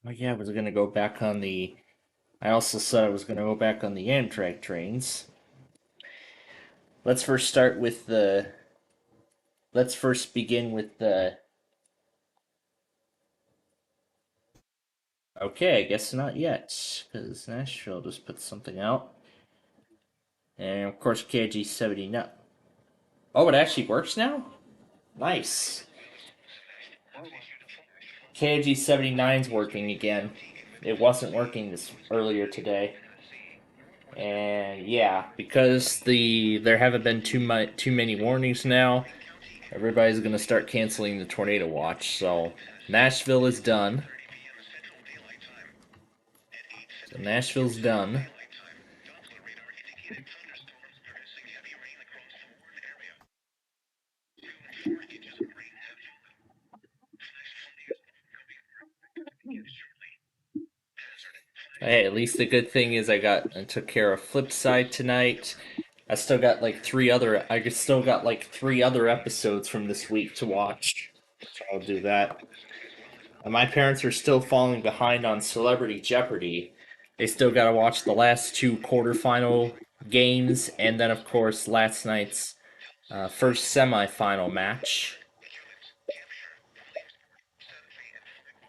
Oh yeah, I was gonna go back on the. I also said I was gonna go back on the Amtrak trains. Let's first start with the. Let's first begin with the. Okay, I guess not yet, because Nashville just put something out. And of course, KG79. Oh, it actually works now? Nice. KG79's working again. It wasn't working this earlier today. And yeah, because there haven't been too many warnings now, everybody's gonna start canceling the tornado watch. So Nashville is done. So Nashville's done. Hey, at least the good thing is I took care of Flipside tonight. I still got like three other episodes from this week to watch. So I'll do that. And my parents are still falling behind on Celebrity Jeopardy. They still got to watch the last two quarterfinal games, and then of course last night's first semifinal match,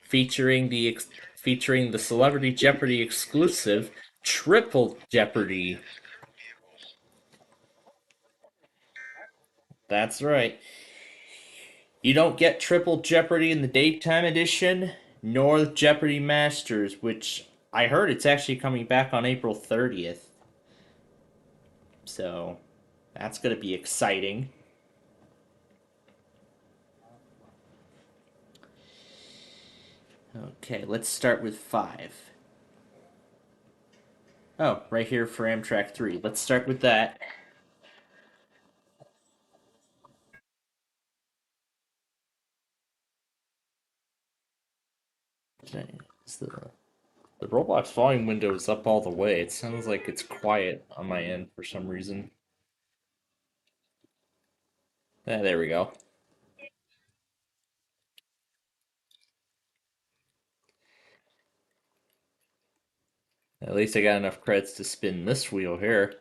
featuring the Celebrity Jeopardy exclusive Triple Jeopardy. That's right. You don't get Triple Jeopardy in the daytime edition, nor Jeopardy Masters, which I heard it's actually coming back on April 30th. So, that's going to be exciting. Okay, let's start with 5. Oh, right here for Amtrak 3. Let's start with that. The Roblox volume window is up all the way. It sounds like it's quiet on my end for some reason. There we go. At least I got enough credits to spin this wheel here.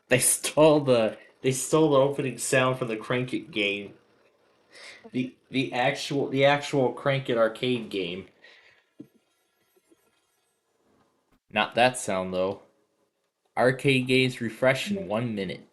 They stole the opening sound from the Crank It game. The actual Crank It arcade game. Not that sound though. Arcade games refresh in 1 minute.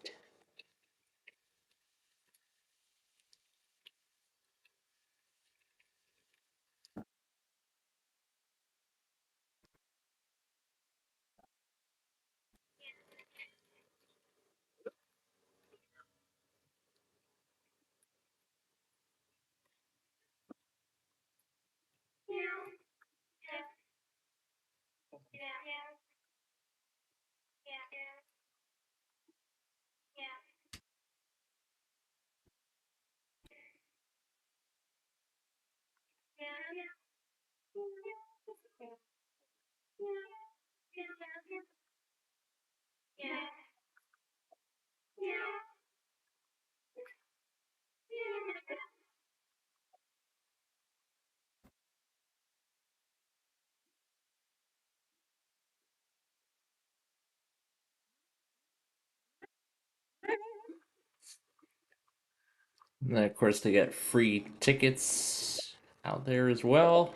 And then of course they get free tickets out there as well.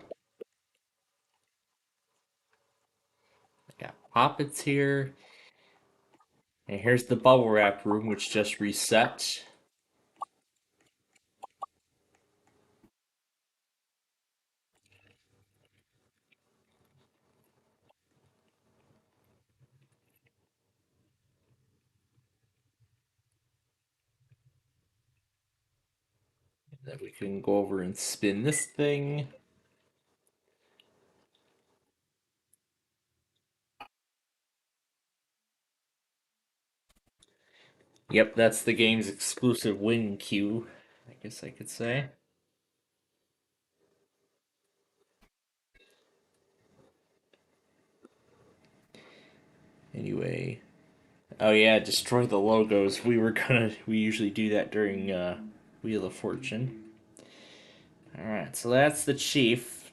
They got Poppets here. And here's the bubble wrap room, which just reset. Then we can go over and spin this thing. Yep, that's the game's exclusive win cue, I guess I could say. Anyway. Oh yeah, destroy the logos. We usually do that during Wheel of Fortune. Alright, so that's the Chief.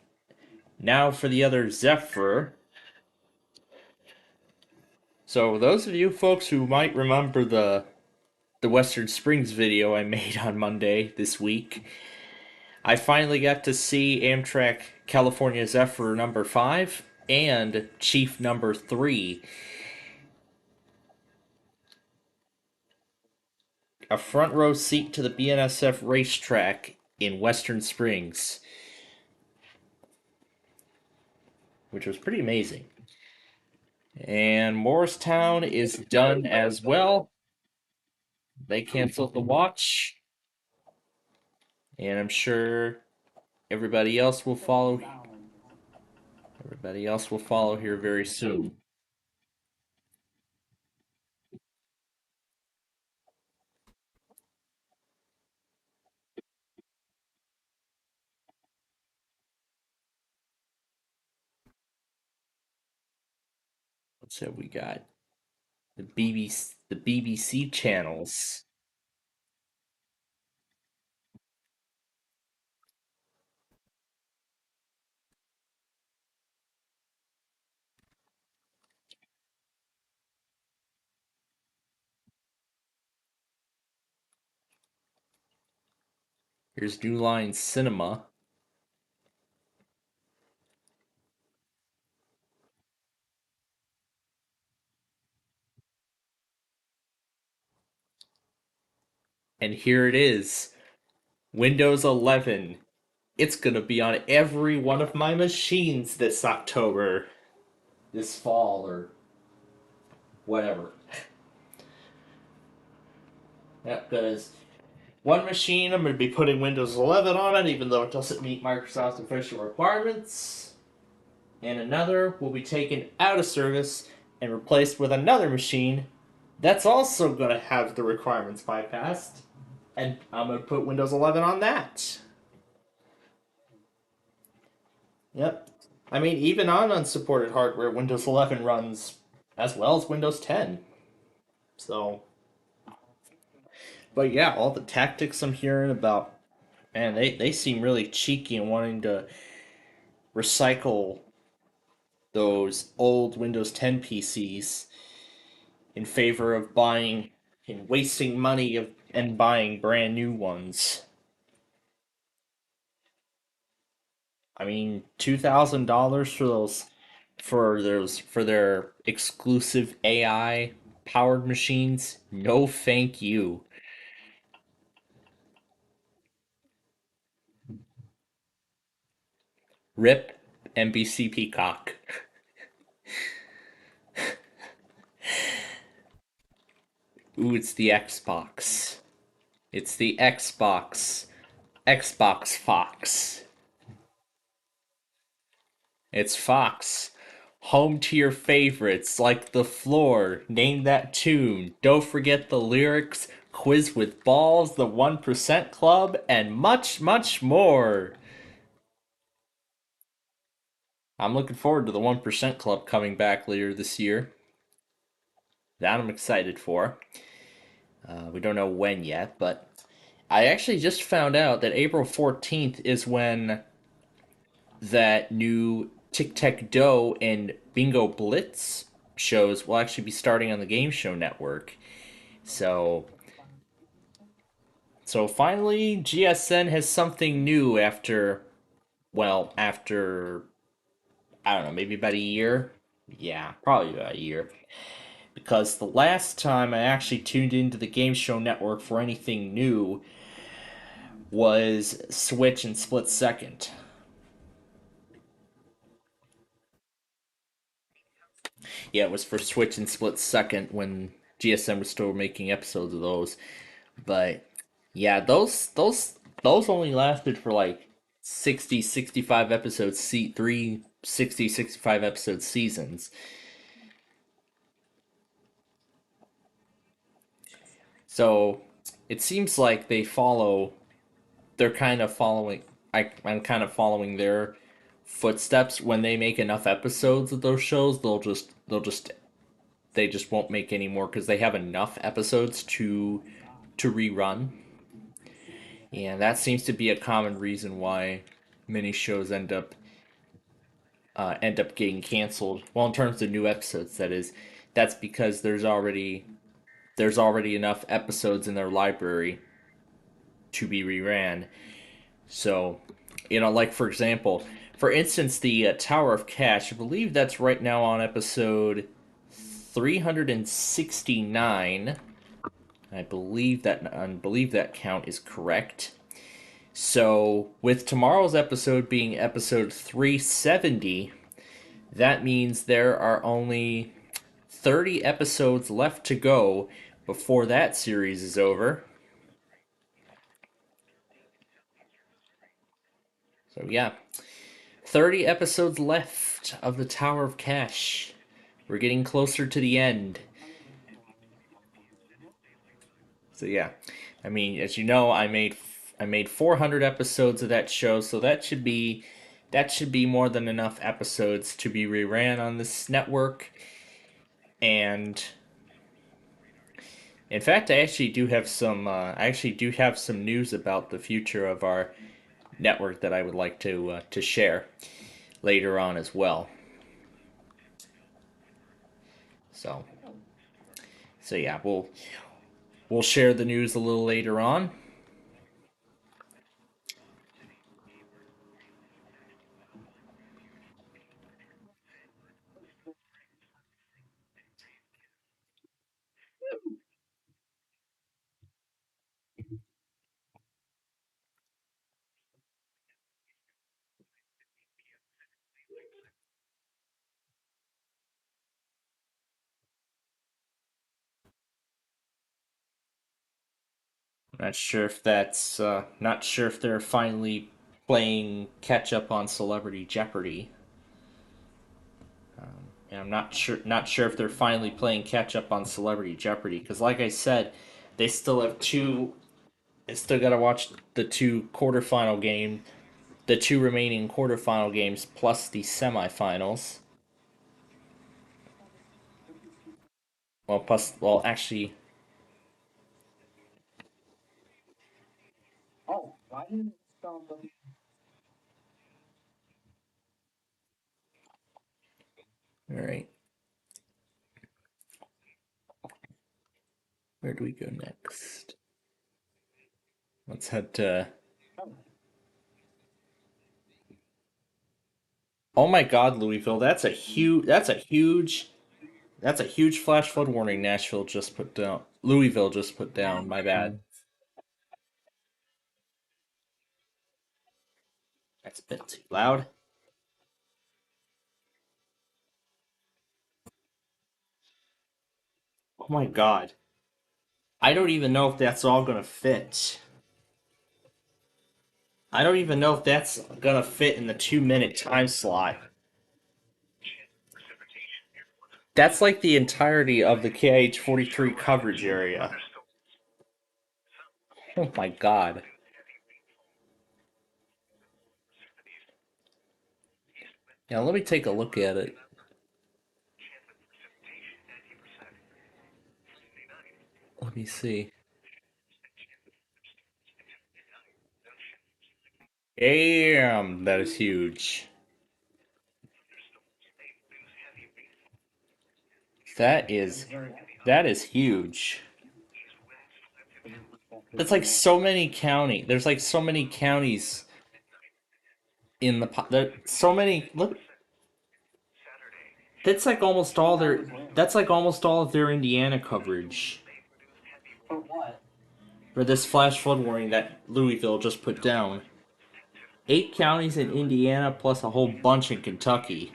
Now for the other Zephyr. So those of you folks who might remember the Western Springs video I made on Monday this week, I finally got to see Amtrak California Zephyr number 5 and Chief number 3. A front row seat to the BNSF racetrack in Western Springs, which was pretty amazing. And Morristown is done as well. They canceled the watch, and I'm sure everybody else will follow. Everybody else will follow here very soon. What's that we got? The BBC channels. Here's New Line Cinema. And here it is. Windows 11. It's going to be on every one of my machines this October. This fall, or whatever. Yep, because one machine I'm going to be putting Windows 11 on it, even though it doesn't meet Microsoft's official requirements. And another will be taken out of service and replaced with another machine that's also going to have the requirements bypassed. And I'm going to put Windows 11 on that. Yep. I mean, even on unsupported hardware, Windows 11 runs as well as Windows 10. So, but yeah, all the tactics I'm hearing about, man, they seem really cheeky and wanting to recycle those old Windows 10 PCs in favor of buying and wasting money and buying brand new ones. I mean, $2,000 for their exclusive AI powered machines? No, thank you. RIP NBC Peacock. Ooh, it's the Xbox. It's the Xbox. Xbox Fox. It's Fox. Home to your favorites, like The Floor, Name That Tune, Don't Forget the Lyrics, Quiz with Balls, The 1% Club, and much, much more. I'm looking forward to the 1% Club coming back later this year. That I'm excited for. We don't know when yet, but I actually just found out that April 14th is when that new Tic Tac Dough and Bingo Blitz shows will actually be starting on the Game Show Network. So finally, GSN has something new after I don't know, maybe about a year. Yeah, probably about a year. because the last time I actually tuned into the Game Show Network for anything new was Switch and Split Second. Yeah, it was for Switch and Split Second when GSM was still making episodes of those. But yeah, those only lasted for like 60, 65 episodes, 65 episode seasons. So it seems like they're kind of following, I'm kind of following their footsteps. When they make enough episodes of those shows, they just won't make any more because they have enough episodes to rerun. And that seems to be a common reason why many shows end up getting canceled. Well, in terms of new episodes, that is, that's because there's already enough episodes in their library to be reran. So, like for example, for instance, the Tower of Cash. I believe that's right now on episode 369. I believe that count is correct. So, with tomorrow's episode being episode 370, that means there are only 30 episodes left to go before that series is over. So, yeah. 30 episodes left of the Tower of Cash. We're getting closer to the end. So, yeah. I mean, as you know, I made 400 episodes of that show, so that should be more than enough episodes to be reran on this network. And in fact, I actually do have some news about the future of our network that I would like to share later on as well. So yeah, we'll share the news a little later on. Not sure if they're finally playing catch up on Celebrity Jeopardy. And I'm not sure if they're finally playing catch up on Celebrity Jeopardy because, like I said, they still have two. They still got to watch the two remaining quarterfinal games plus the semifinals. Well, actually. Oh, why didn't it stop? All right. Where do we go next? Let's head to. Oh my God, Louisville! That's a huge flash flood warning. Nashville just put down. Louisville just put down. My bad. That's a bit too loud. Oh my God! I don't even know if that's all gonna fit. I don't even know if that's gonna fit in the 2-minute time slot. That's like the entirety of the KH 43 coverage area. Oh my God. Now let me take a look at it. Let me see. Damn, that is huge. That is huge. That's like so many county. There's like so many counties in the so many. Look, That's like almost all their. That's like almost all of their Indiana coverage. For what? For this flash flood warning that Louisville just put down. 8 counties in Indiana plus a whole bunch in Kentucky.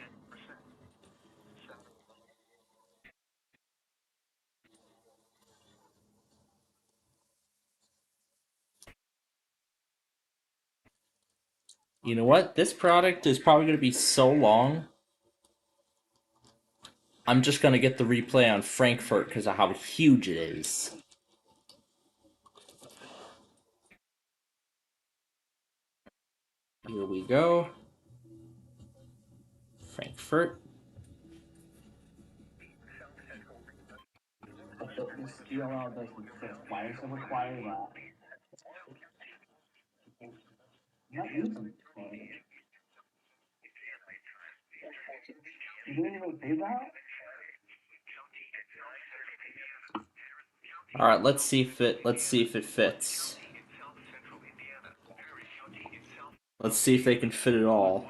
You know what? This product is probably going to be so long. I'm just going to get the replay on Frankfurt because of how huge it is. Here we go. Frankfurt. But this DLL doesn't fit. Why does it require that? I'm not using it. You didn't even do that? All right, let's see if it fits. Let's see if they can fit it all.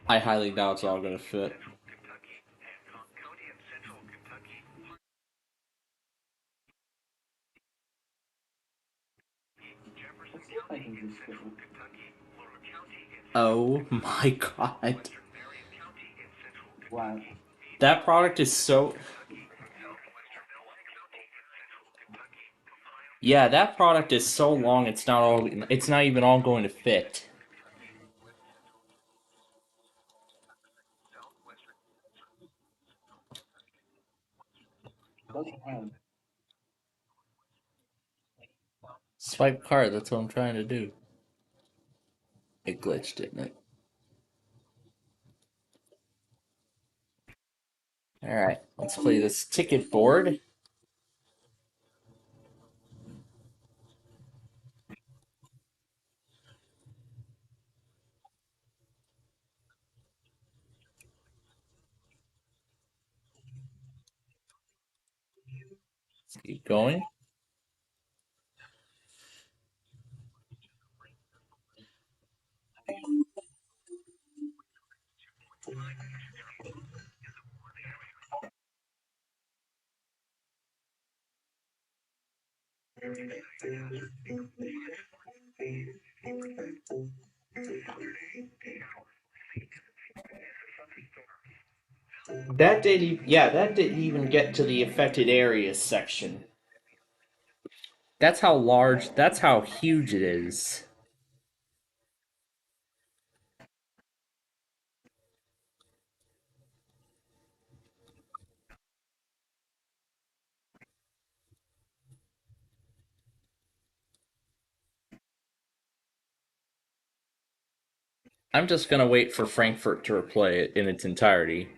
I highly doubt it's all going to fit. Oh my god. Wow. That product is so... Yeah, that product is so long it's not even all going to fit. Swipe card, that's what I'm trying to do. It glitched, didn't it? Alright, let's play this ticket board. Let's keep going. That didn't even get to the affected areas section. That's how huge it is. I'm just gonna wait for Frankfurt to replay it in its entirety.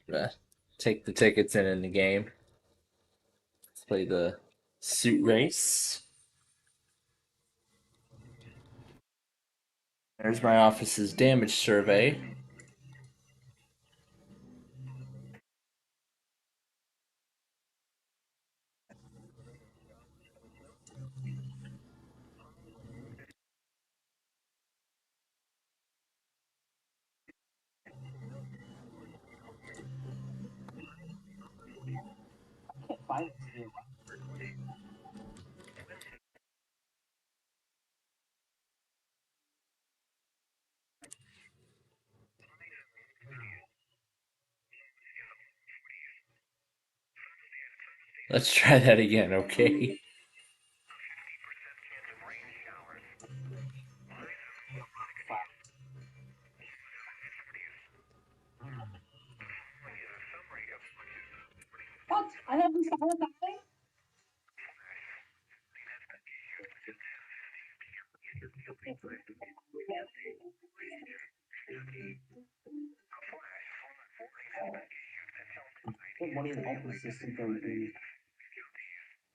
Yeah, take the tickets in the game. Let's play the suit race. There's my office's damage survey. Let's try that again, okay? What? I haven't found that thing? Put money in the office system for me.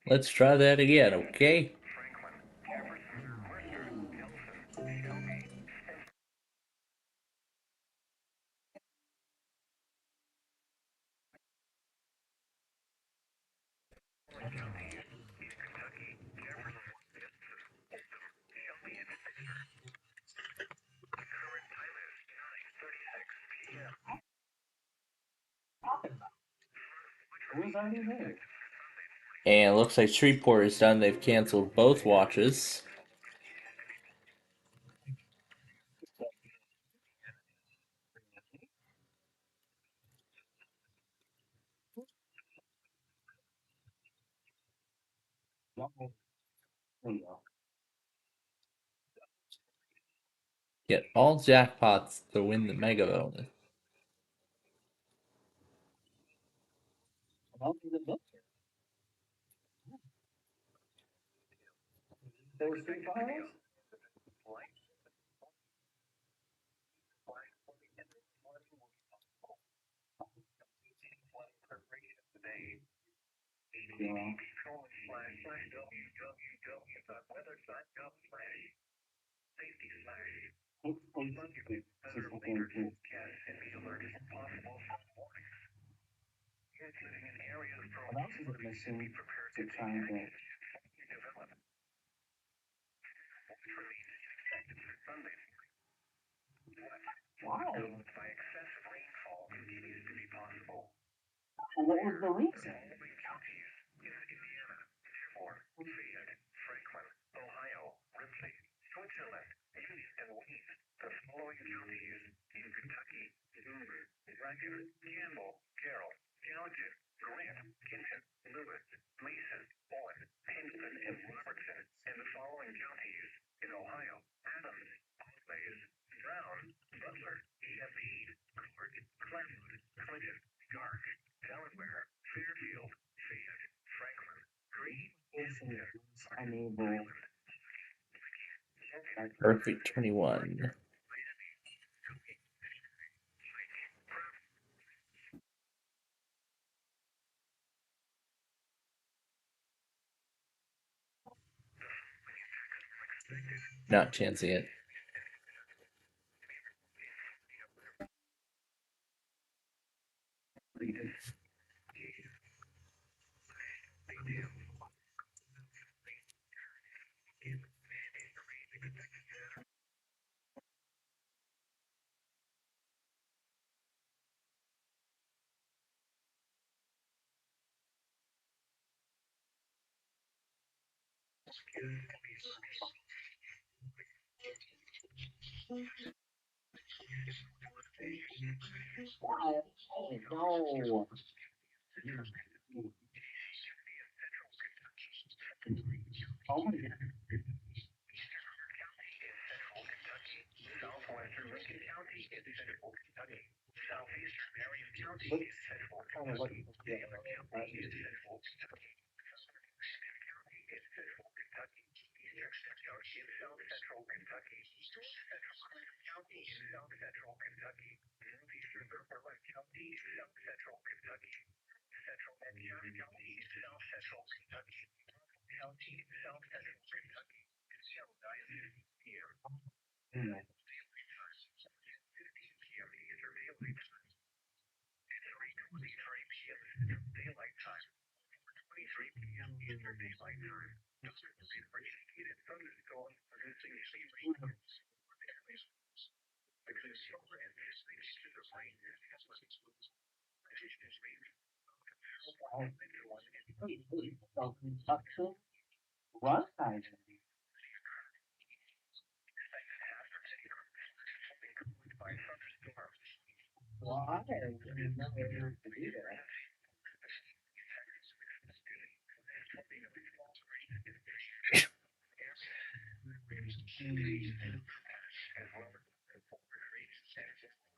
Let's try that again, okay? And it looks like Shreveport is done. They've canceled both watches. Get all jackpots to win the mega bonus. Perfect 21. Not chancing it.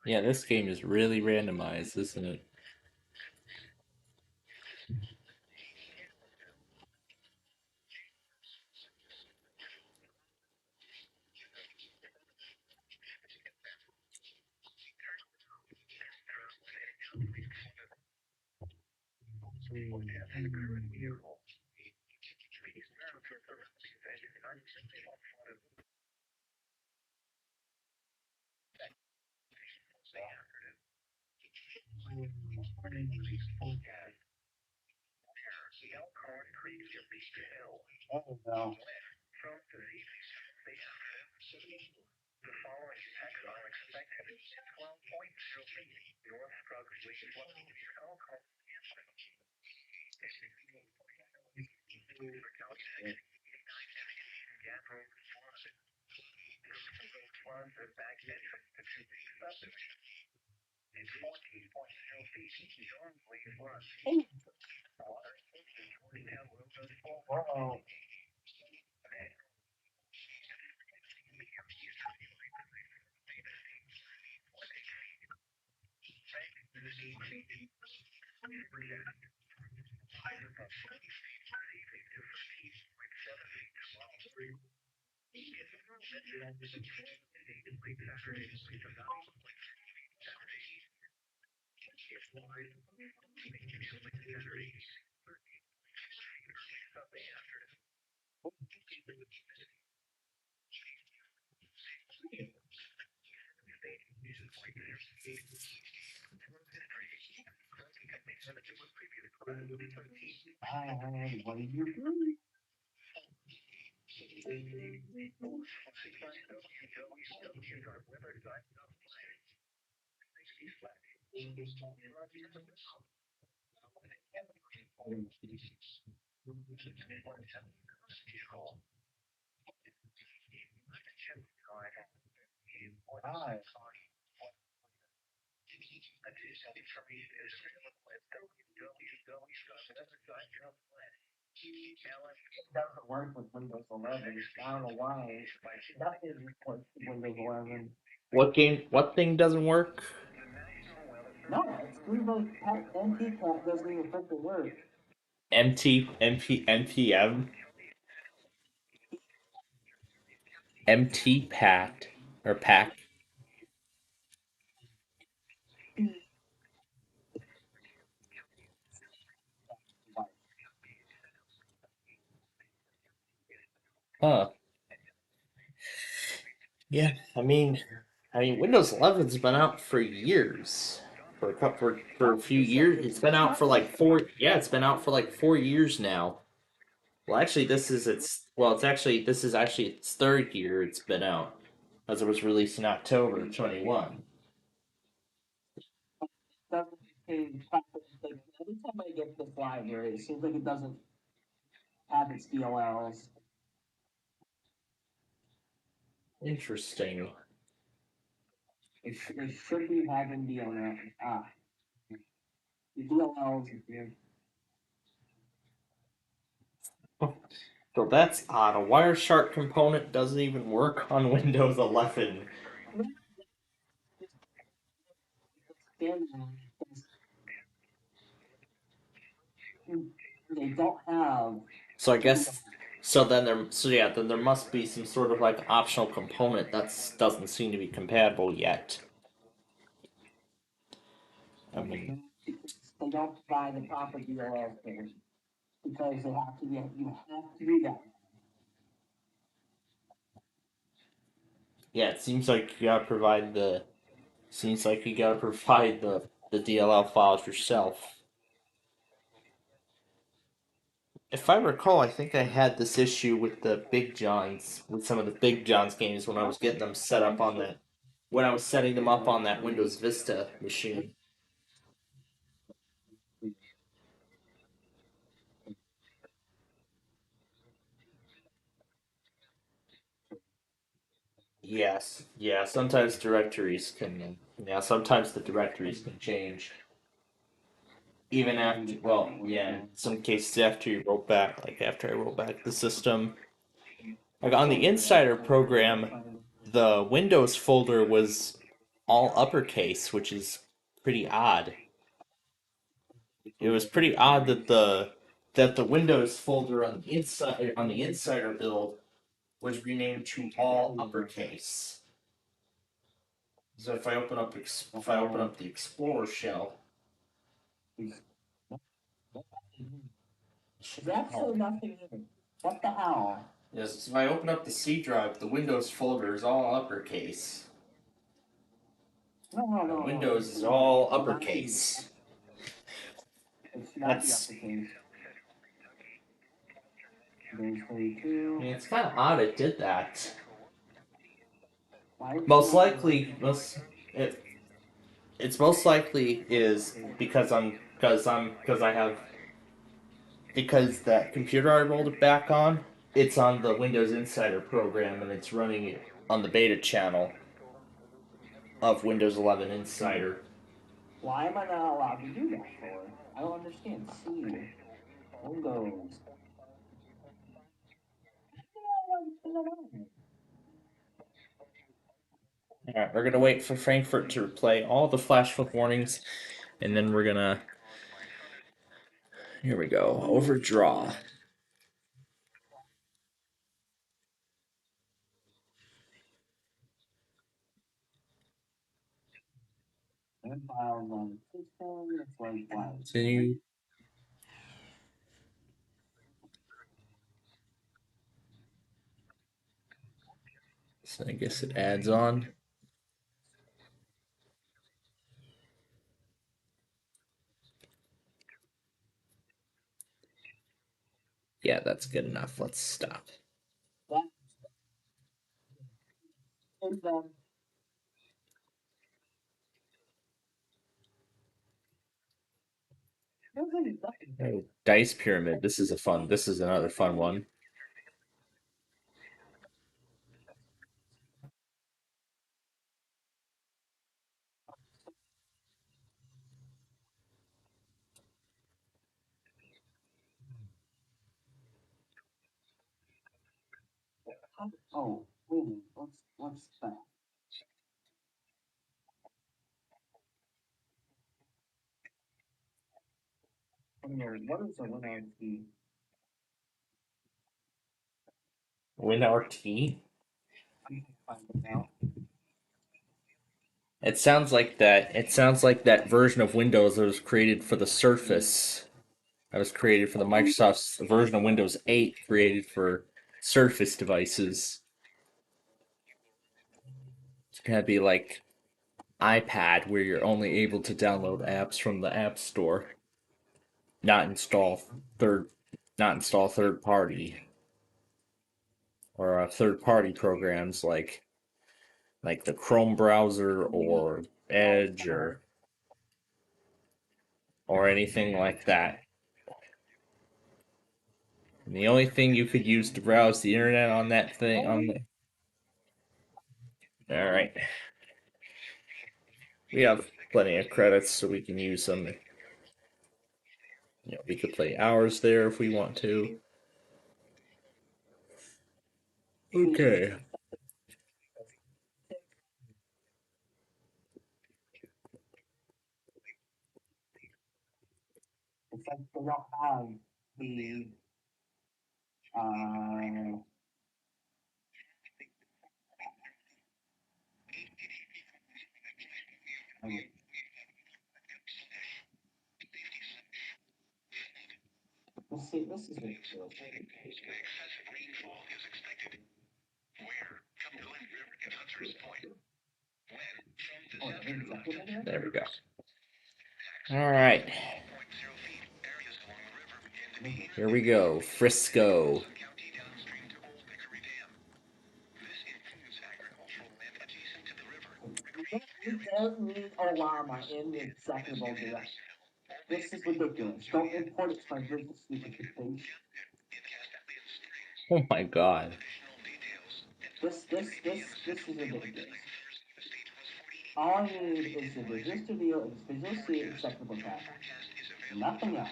Yeah, this game is really randomized, isn't it? Oh, no. The following effects are expected. 12.0 feet north approximately 20 alcohol back entrance to subdivision. It's 14.0 feet normally flush. Water Whoa. What did you do? Hi. It doesn't work with Windows 11. I don't know why. That didn't work with Windows 11. What thing doesn't work? No, it's Windows NT Cat doesn't even freaking work. NPM? MT Pat or Pack? Huh. Yeah, Windows 11's been out for years. For a few years. It's been out for like 4. Yeah, it's been out for like 4 years now. Well, actually, this is actually its third year it's been out, as it was released in October 21. Doesn't change. Like, every time I get this library, it seems like it doesn't have its DLLs. Interesting. It should be having DLL. The DLLs is here. So that's odd. A Wireshark component doesn't even work on Windows 11. They don't have. So I guess then there must be some sort of like optional component that doesn't seem to be compatible yet. I mean, They don't provide the proper DLL thing because they have to. You have to do that. yeah, it seems like you gotta provide the the DLL files yourself. If I recall, I think I had this issue with with some of the Big John's games when I was getting them set up on that, when I was setting them up on that Windows Vista machine. Yes, yeah. Sometimes the directories can change. Even after, well, yeah, in some cases after you roll back, like after I roll back the system. Like on the Insider program, the Windows folder was all uppercase, which is pretty odd. It was pretty odd that the Windows folder on the Insider build was renamed to all uppercase. So if I open up the Explorer shell, That's so nothing. What the hell? yes, if I open up the C drive, the Windows folder is all uppercase. No. Windows is all uppercase. It should not be uppercase. There's 32. I mean, it's kind of odd it did that. Why Most likely, it's most likely is because that computer I rolled it back on. It's on the Windows Insider program and it's running it on the beta channel of Windows 11 Insider. Why am I not allowed to do that for? I don't understand. See, Windows. Alright, we're gonna wait for Frankfurt to play all the flash flood warnings, and then we're gonna. Here we go. Overdraw. Files on the system. It's like wow. Continue. So I guess it adds on. Yeah, that's good enough. Let's stop. Oh, Dice Pyramid. This is another fun one. Oh, wait, what's that? What is a WinRT? WinRT? Find it out. It sounds like that. It sounds like that version of Windows that was created for the Surface. That was created for the Microsoft's version of Windows 8, created for Surface devices. It's gonna be like iPad, where you're only able to download apps from the App Store, not install third party or third party programs like the Chrome browser or Edge or anything like that. And the only thing you could use to browse the internet on that thing all right. We have plenty of credits, so we can use them. We could play hours there if we want to. Okay. It's like they don't have the let's see, this is ridiculous. Excessive rainfall is expected. Where? From the Lynn River at Hunter's Point. When? From the central There we go. All right. Here we go. Frisco. You don't need a llama in the acceptable direction. This is ridiculous. Don't import it to my business, stupid thing. Oh my god. This is ridiculous. All I need is the business to deal and visual C acceptable tab. Nothing else.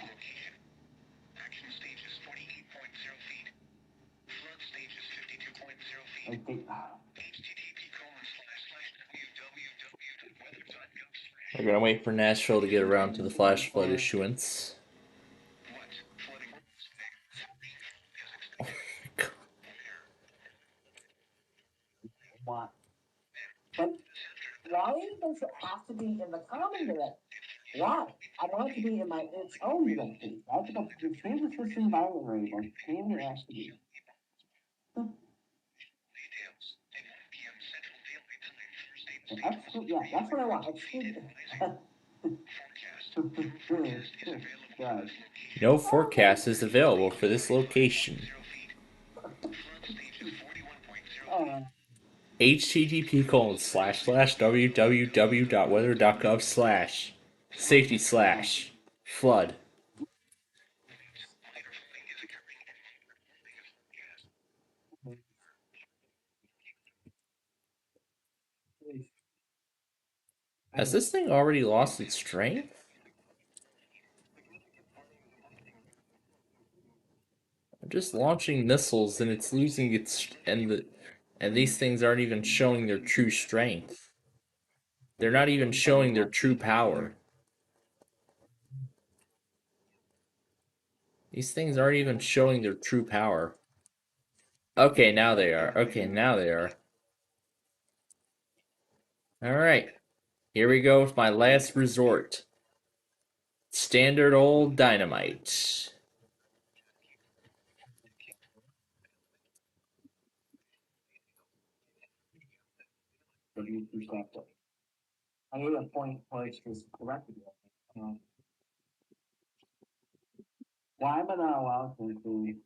Action stage is 48.0 feet. Flood stage is 52.0 feet. Okay. We're gonna wait for Nashville to get around to the flash flood issuance. Oh my god. What? But why does it have to be in the common direction? Why? I want it to be in its own direction. I have to go to change the system volume variable. Change the attribute. Exclude, yeah, that's what I want. Exclude. No forecast is available for this location. http://www.weather.gov/safety/flood. Has this thing already lost its strength? I'm just launching missiles and it's losing its and these things aren't even showing their true strength. They're not even showing their true power. These things aren't even showing their true power. Okay, now they are. Okay, now they are. Alright. Here we go with my last resort. Standard old dynamite. I knew the point was corrected. Why am I not allowed to include?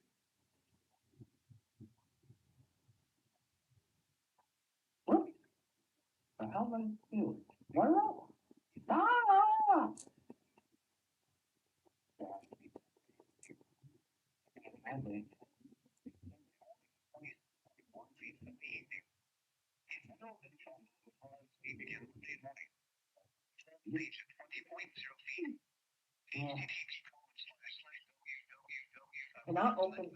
What the hell did I do? What? Ah! Cannot open.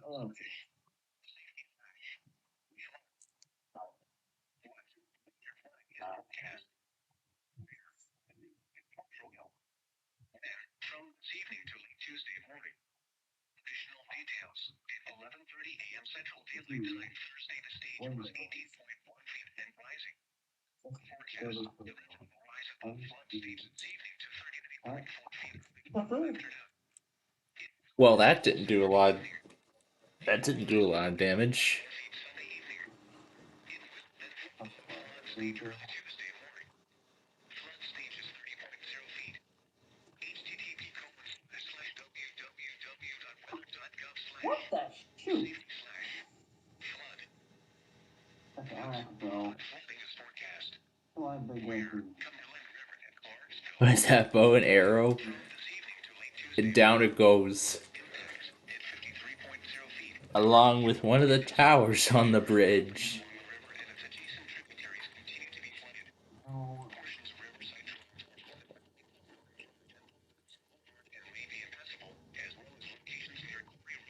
From this evening to late Tuesday morning. Additional details. At 11:30 a.m. Central Daylight Time, Thursday, the stage was 18.1 feet and rising. Forecast, electrical rise above flood stage this evening to 33.4 feet. Well, that didn't do a lot. That didn't do a lot of damage. What the shoot? Okay, I have to go. Oh, I'm big way through. What is that, bow and arrow? And down it goes. Along with one of the towers on the bridge.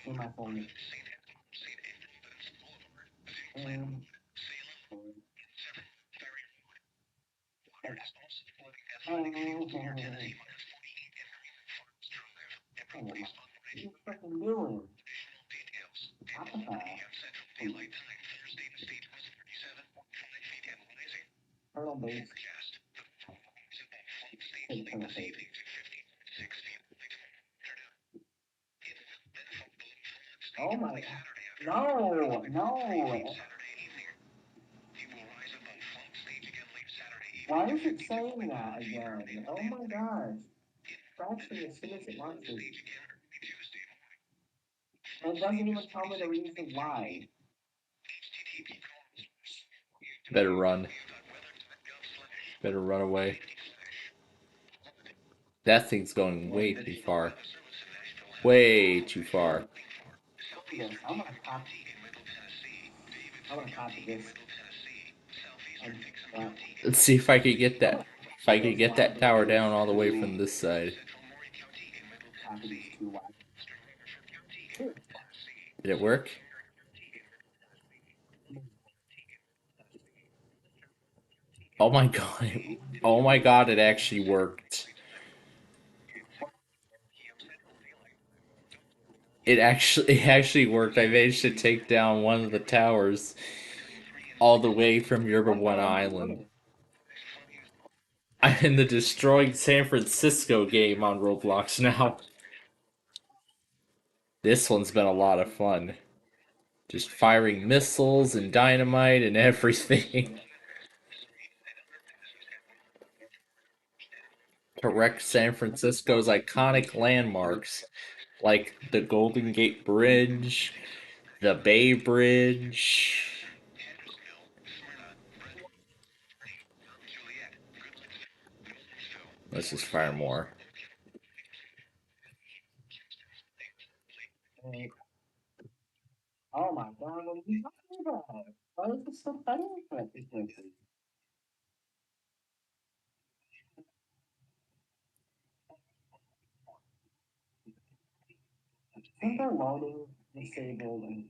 In my phone. What are you fucking doing? Turtle base. Oh my god. No. Why is it saying that again? Oh my gosh. Fraction as soon as it launches. And it doesn't even tell me the reason why. Better run. Better run away. That thing's going way too far. Way too far. Yes, I'm gonna copy this. Let's see if I could get that. If I could get that tower down all the way from this side. Did it work? Oh my god. Oh my god, it actually worked. It actually worked. I managed to take down one of the towers all the way from Yerba Buena Island. I'm in the Destroying San Francisco game on Roblox now. This one's been a lot of fun. Just firing missiles and dynamite and everything. To wreck San Francisco's iconic landmarks, like the Golden Gate Bridge, the Bay Bridge, Let's just fire more. Oh my god, what are you talking about? Why is it so funny for this country? Think they're loading, disabled, and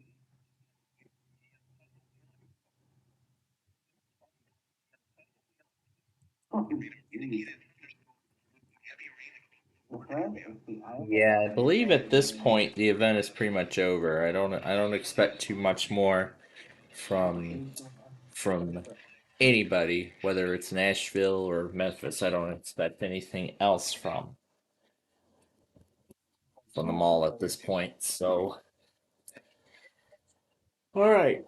Yeah, I believe at this point the event is pretty much over. I don't expect too much more from anybody, whether it's Nashville or Memphis. I don't expect anything else from the mall at this point. So, all right.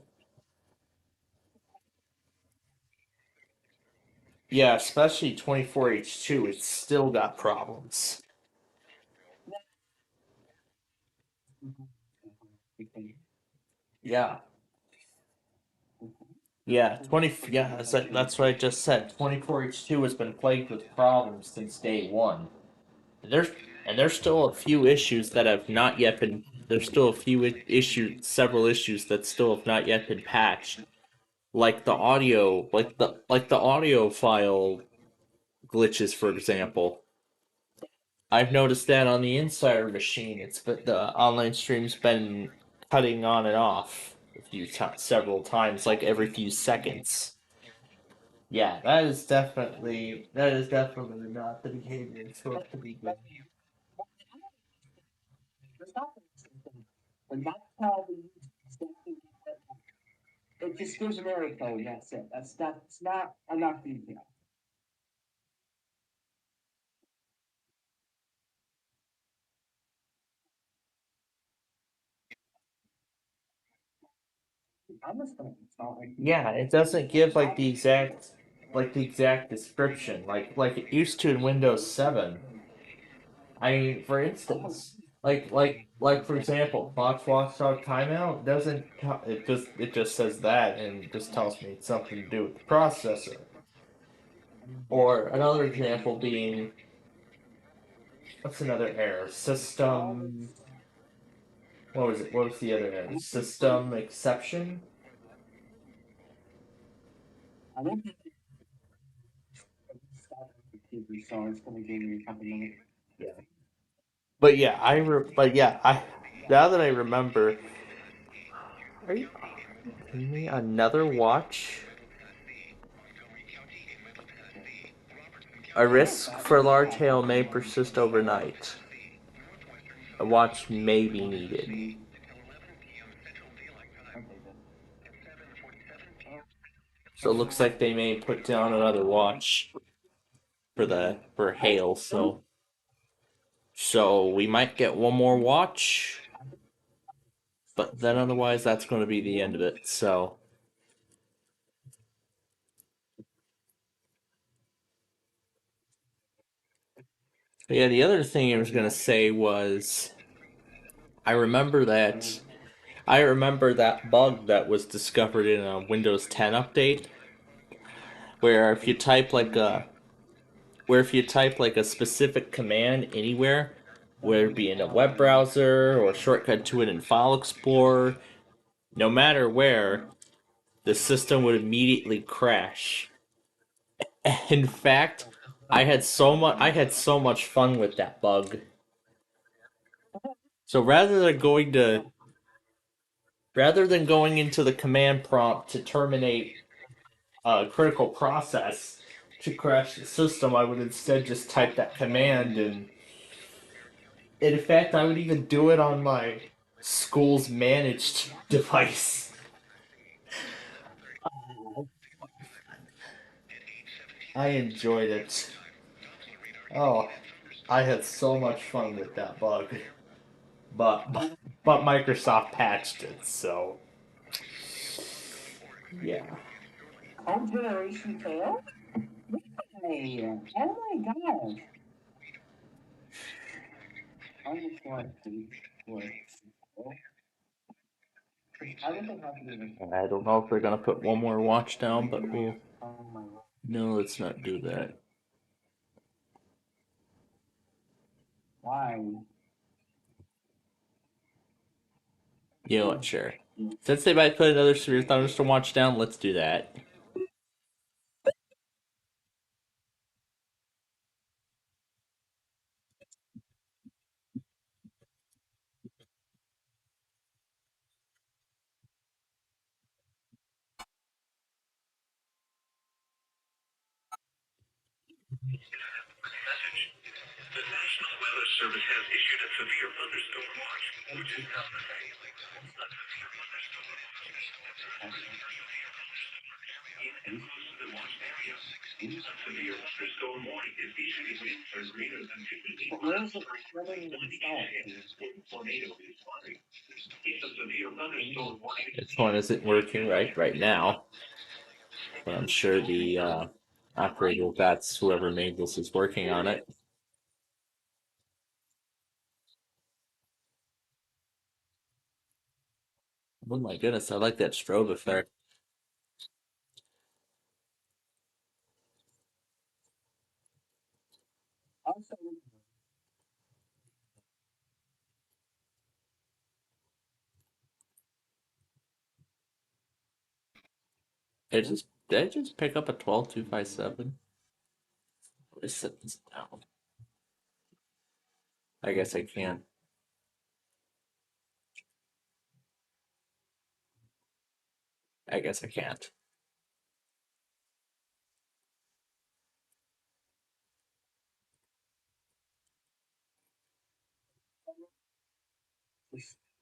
Yeah, especially 24H2, it's still got problems. Yeah. Yeah, that's what I just said. 24H2 has been plagued with problems since day one. There's there's still a few issues that have not yet been. There's still a few several issues that still have not yet been patched, like the audio, like the audio file glitches, for example. I've noticed that on the Insider machine. It's but the online stream's been cutting on and off several times, like every few seconds. Yeah, that is definitely not the behavior it's supposed to be good. and that's how we use it just gives an error code, that's it. That's not enough detail. I'm just gonna install it. Yeah, it doesn't give like the exact description like it used to in Windows 7. I mean, for instance, like for example, Fox Watchdog timeout doesn't it just says that and just tells me it's something to do with the processor. Or another example being what's another error? System. What was it? What was the other error? System exception. I think so it's gonna give me a couple minutes. Yeah. But yeah, I now that I remember, are you kidding me? Another watch? A risk for large hail may persist overnight. A watch may be needed. So it looks like they may put down another watch for hail. So we might get one more watch, but then otherwise that's going to be the end of it. So yeah, the other thing I was going to say was I remember that bug that was discovered in a Windows 10 update where if you type like a specific command anywhere, whether it be in a web browser or a shortcut to it in File Explorer, no matter where, the system would immediately crash. In fact, I had so much fun with that bug. So rather than going into the command prompt to terminate a critical process to crash the system, I would instead just type that command and in fact I would even do it on my school's managed device. I enjoyed it. Oh, I had so much fun with that bug. But Microsoft patched it, so yeah. Home generation failed? Hey, oh my gosh. I just want to work. I don't know if they're gonna put one more watch down, but we'll. Oh my god. No, let's not do that. Why? You know what? Sure. Since they might put another severe thunderstorm watch down, let's do that. Message. The National Weather Service has issued a severe thunderstorm watch, which is now the A severe thunderstorm watch. In and close to the watch area, a severe thunderstorm warning is issued if winds are greater than 50 miles per hour. Tornado is warning. If a severe thunderstorm warning. This one isn't working right now, but I'm sure the operator that's whoever made this is working on it. Oh my goodness, I like that strobe effect. Also, Did I just pick up a 12257? Let's set this down. I guess I can. I guess I can't.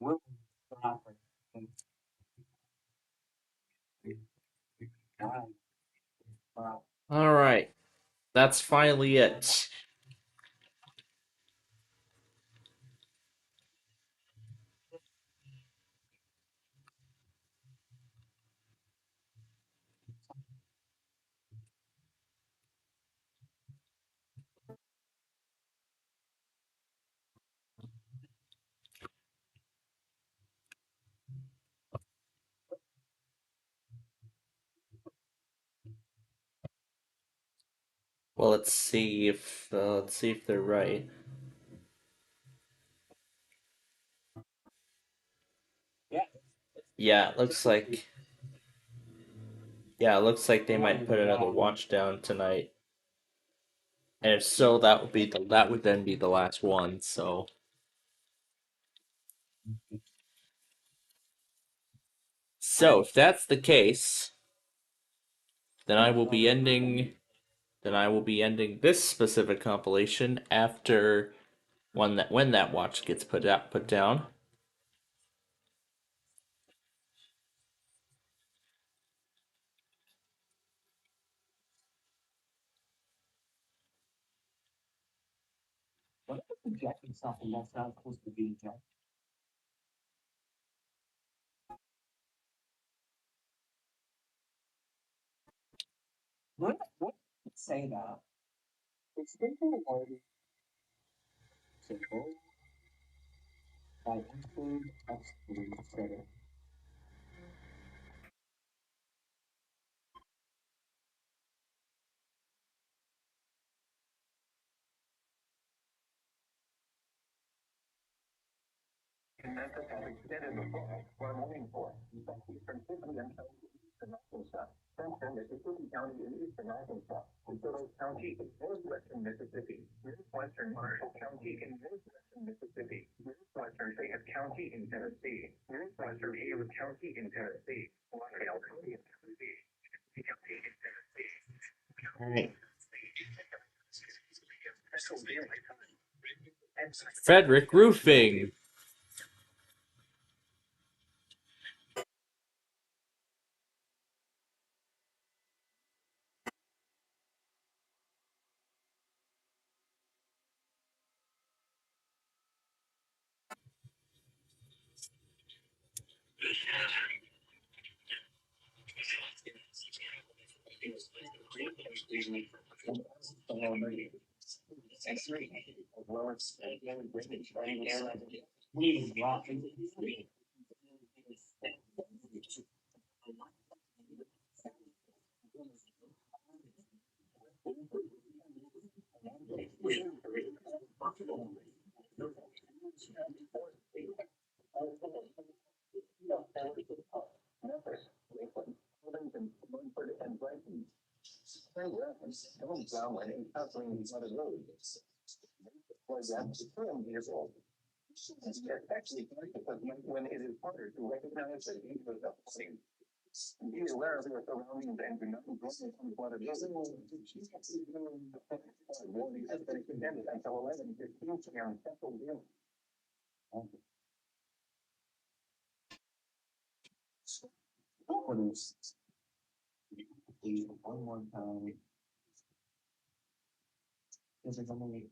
we're proper. All right, that's finally it. Well, let's see if they're right. Yeah, it looks like. Yeah, it looks like they might put another watch down tonight. And if so, that would then be the last one. So if that's the case, then I will be ending. Then I will be ending this specific compilation after when that watch gets put down. What if projecting something that's not supposed to be projected? What say that? It's simple or simple. By include exclude credit. Memphis has extended the fall we're moving for. Eastern Tiffany and Eastern Arkansas. Central Mississippi County in eastern Arkansas. Little County in northwestern Mississippi. Northwestern Marshall County in northwestern Mississippi. Northwestern Fayette County in Tennessee. Northwestern Haywood County in Tennessee. Lafayette County in Tennessee. County in Tennessee. All right. Frederick Roofing. Don't sound like encountering these other roads. Was that 2 years old? Yes, actually, because when it is harder to recognize that he was upsetting, be aware of your surroundings and do not go from what it is. Warning has been extended until 11:15 p.m. Central View. Please, one more time. Is it only?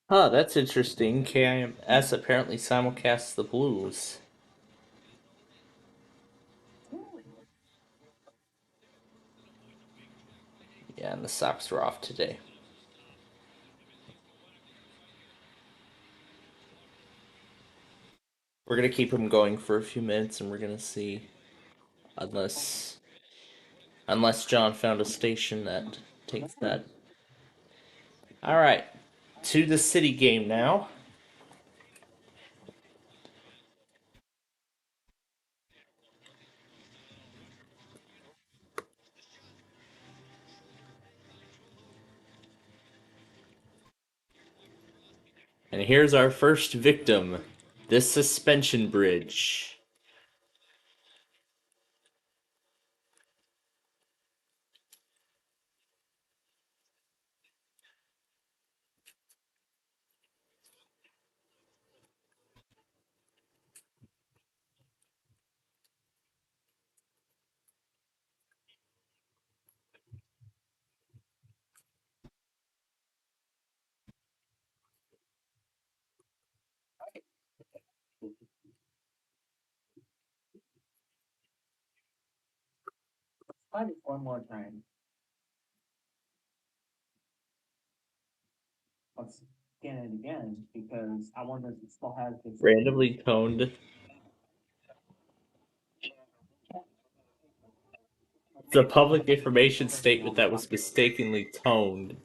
Huh, that's interesting. KIMS apparently simulcasts the Blues. Yeah, and the Sox were off today. We're gonna keep them going for a few minutes, and we're gonna see, unless John found a station that takes that. All right, to the city game now. And here's our first victim, this suspension bridge. Try it one more time. Let's scan it again because I wonder if it still has this. Randomly toned. It's a public information statement that was mistakenly toned.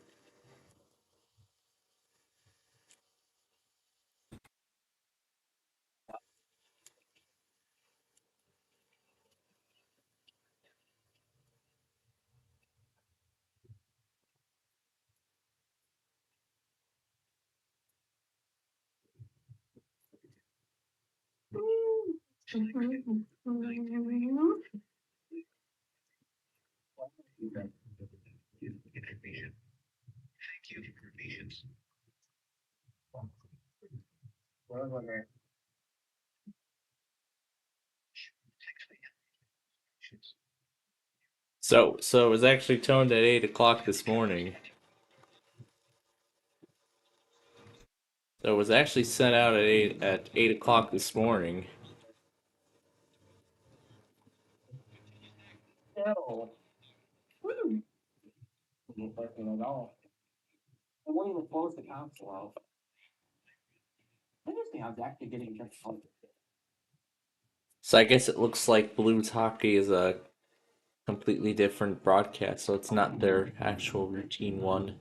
So it was actually toned at 8 o'clock this morning. So it was actually sent out at 8 o'clock this morning. No. Not working at all. I won't even close the console out. Interesting, I was actually getting just So I guess it looks like Blues hockey is a completely different broadcast, so it's not their actual routine one.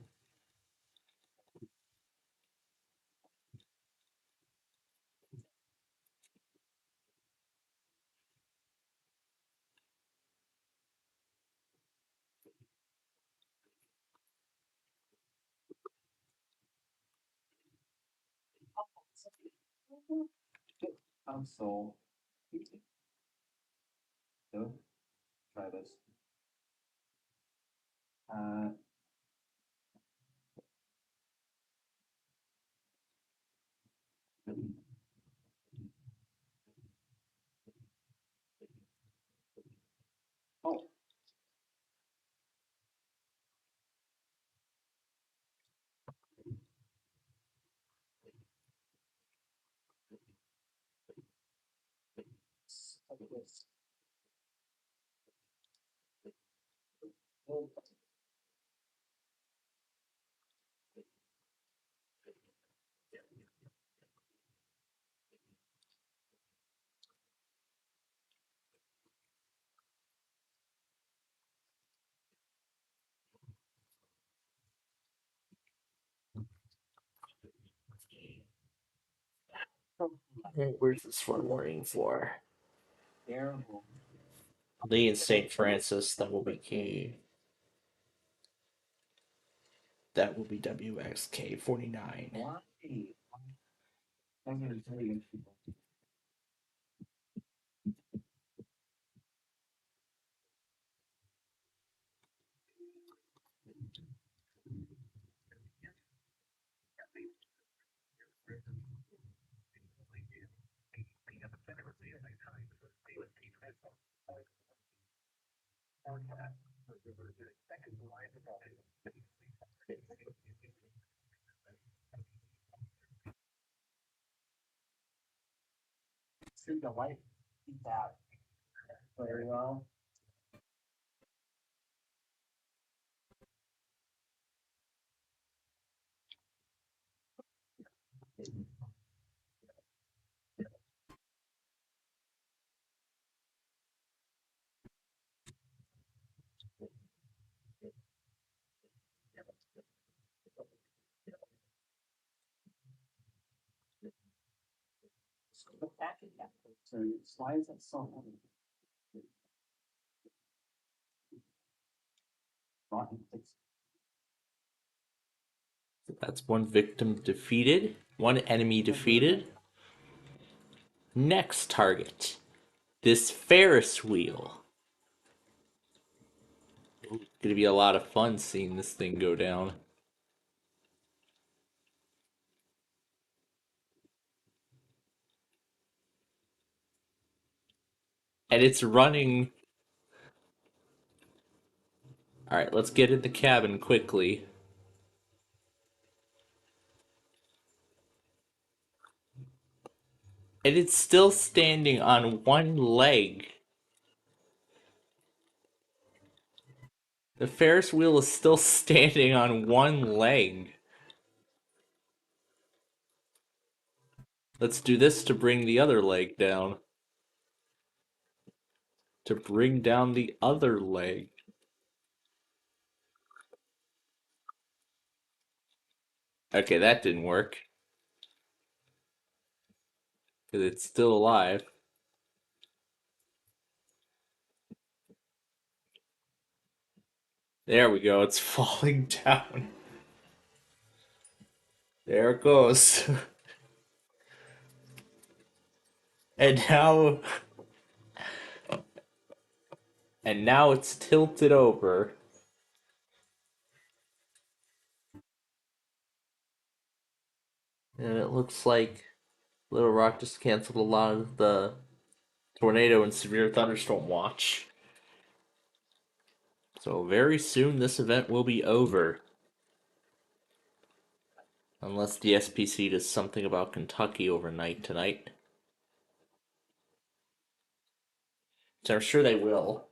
console. So, try this. Oh. Where's this one warning for? Terrible. Lee and St. Francis, that will be key. That will be WXK 49. Why? I'm gonna tell you. See the light. Keep that very well. So it slides at someone. That's one victim defeated, one enemy defeated. Next target. This Ferris wheel. It's gonna be a lot of fun seeing this thing go down. And it's running. Alright, let's get in the cabin quickly. And it's still standing on one leg. The Ferris wheel is still standing on one leg. Let's do this to bring the other leg down. To bring down the other leg. Okay, that didn't work. Because it's still alive. There we go, it's falling down. There it goes. And now it's tilted over. And it looks like Little Rock just canceled a lot of the tornado and severe thunderstorm watch. So very soon this event will be over. Unless the SPC does something about Kentucky overnight tonight. So I'm sure they will.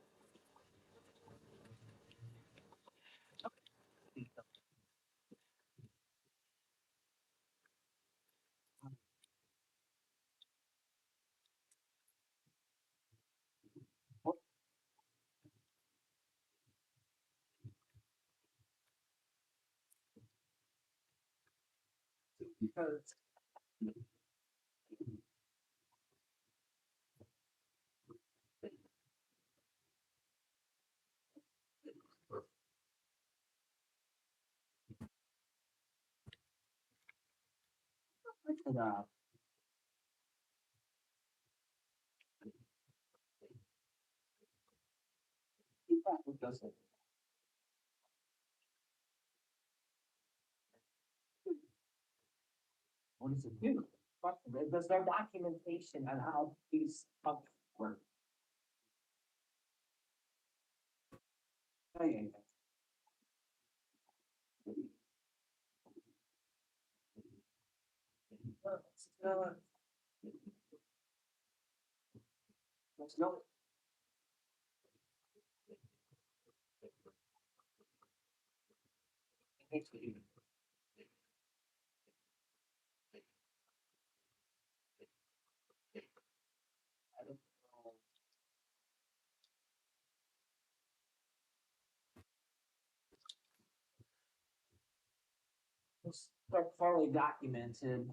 Because what does it do? There's no documentation on how these pumps work. Oh, yeah, Let's go. They're poorly documented.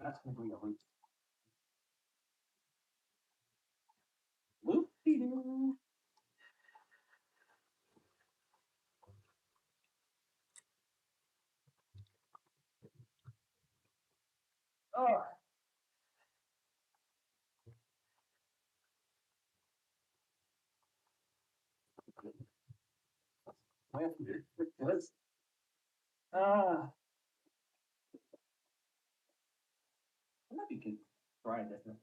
That's gonna be a loop. Loop-de-doo. Oh. This. Ah. I might be good. Try this.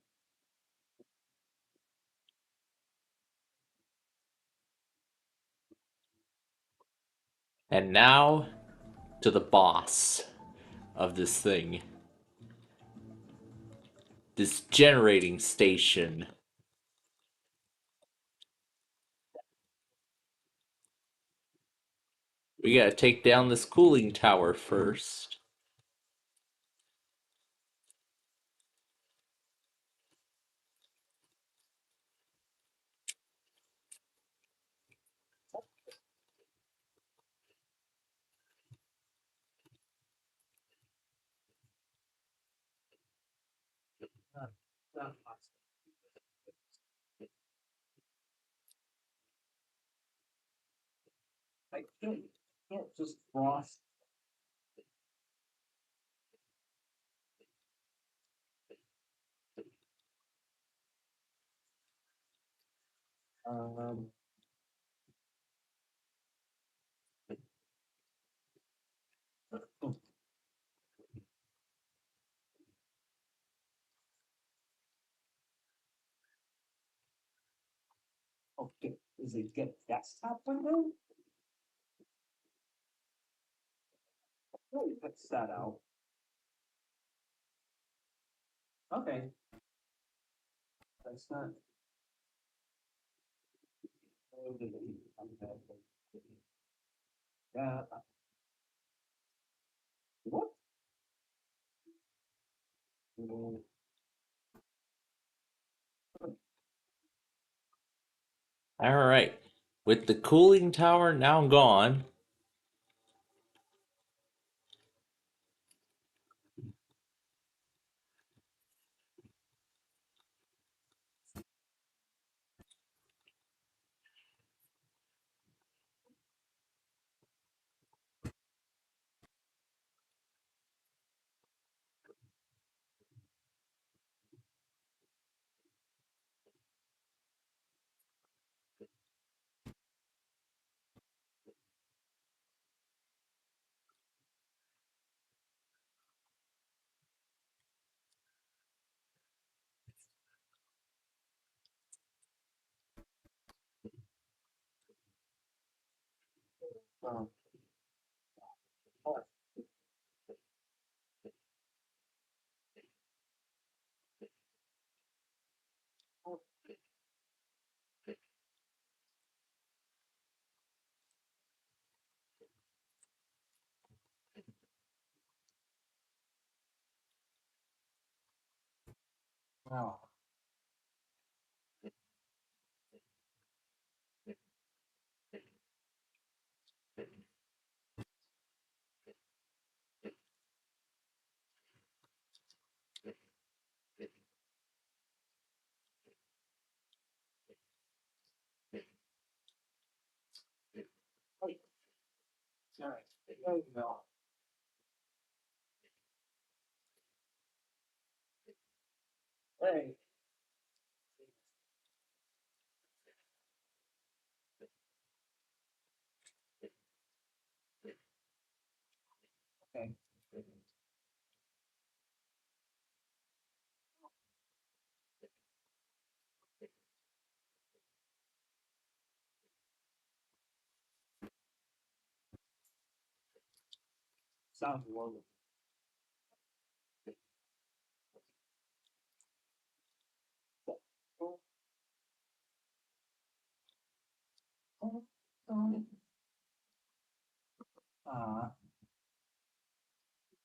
And now to the boss of this thing. This generating station. We gotta take down this cooling tower first. I can't just cross. Um. Okay, is it get desktop window? Oh, that's that out. Okay. That's not. Yeah. What? Alright. With the cooling tower now gone, Oh. Wow. All right. There you go. Hey. Okay. Sounds wonderful.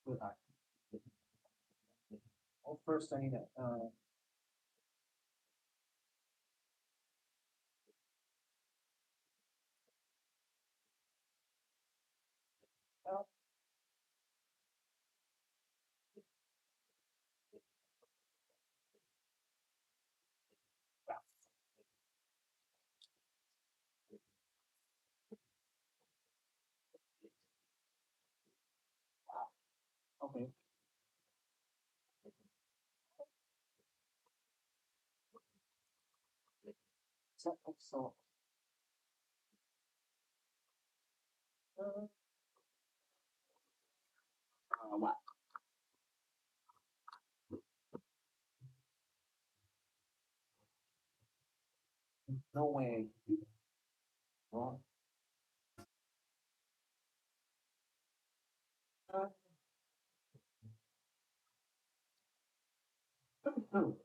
Good eye. Well, first I need to, oh, So, what? No way. Well, who?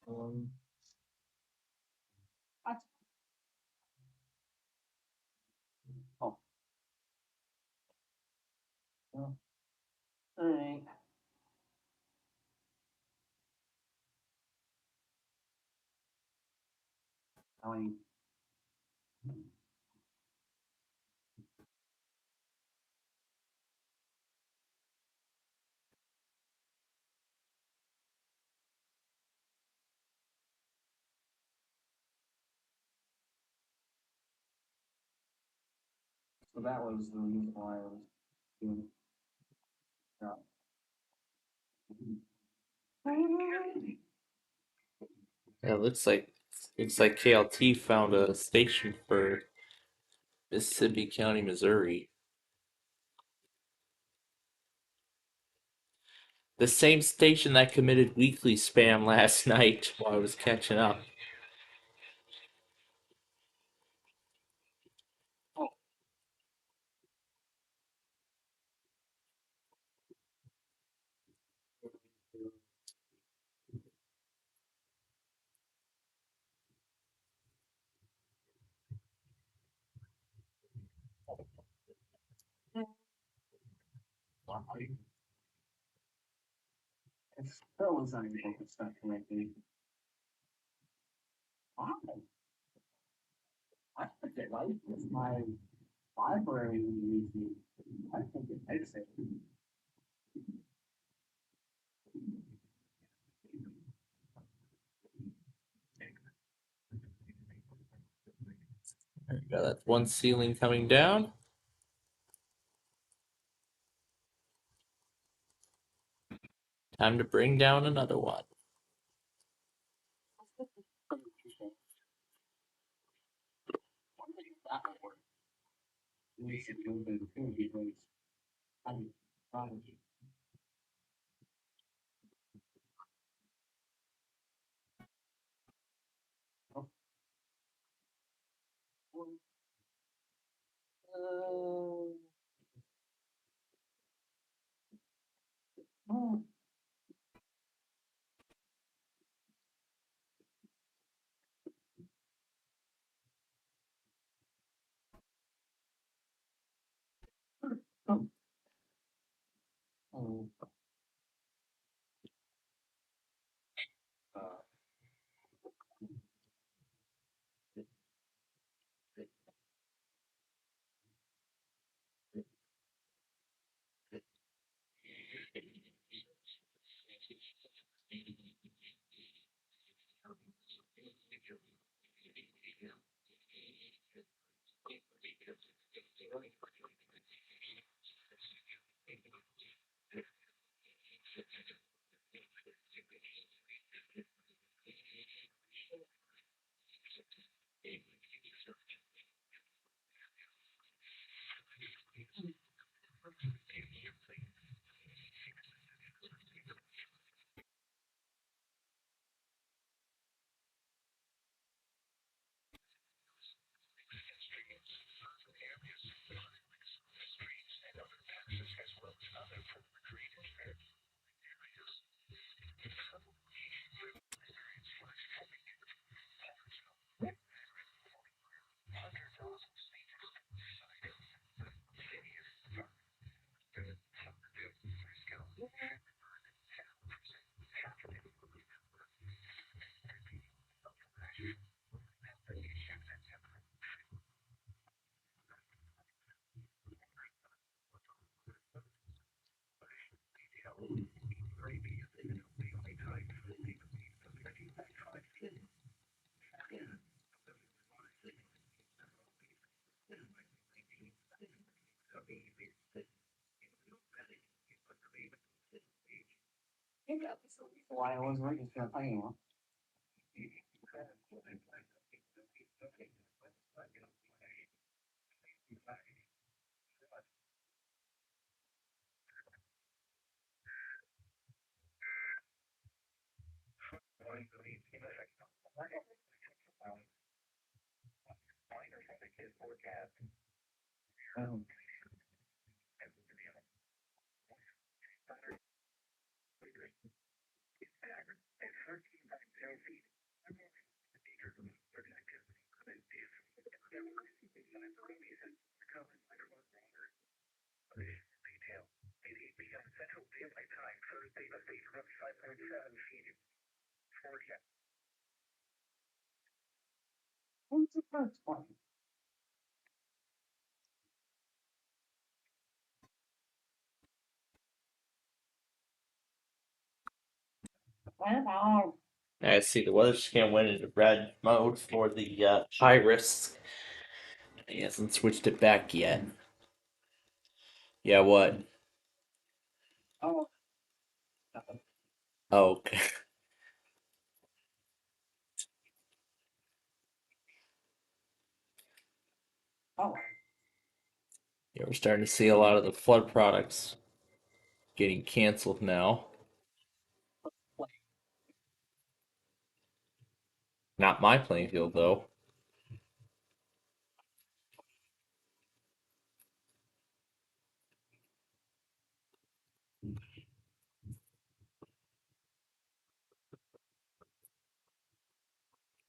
What? Oh. Well, alright. I mean, so that was the reason why I was doing that. Yeah, it looks like KLT found a station for Mississippi County, Missouri. The same station that committed weekly spam last night while I was catching up. It still was not able to start correctly. Why? I think it like it's my library usually. I think it makes it. There we go. That's one ceiling coming down. Time to bring down another one. We should go to the because I'm trying to. Oh. Oh. Why I was working for a anymore. Who's the first one? Wow. I see the weather scan went into red mode for the high risk. He hasn't switched it back yet. Yeah, what? Oh. Oh, okay. Oh. Yeah, we're starting to see a lot of the flood products getting canceled now. Not my playing field, though.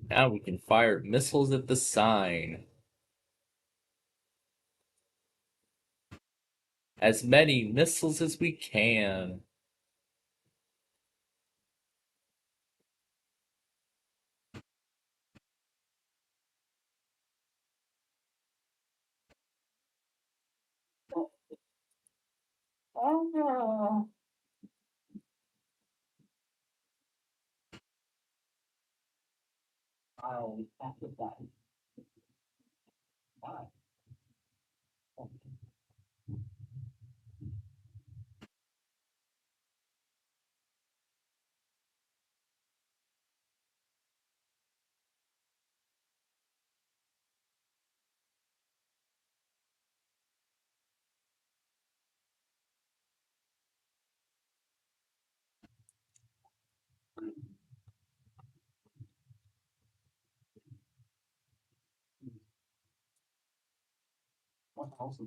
Now we can fire missiles at the sign. As many missiles as we can. Oh no. Oh, that's what that is. Why? What else?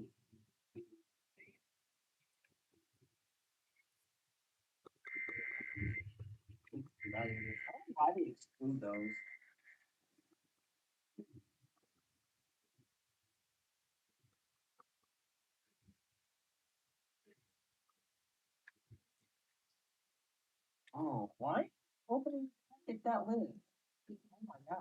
Why do you exclude those? Oh, why? Opening get that lid. Oh my gosh.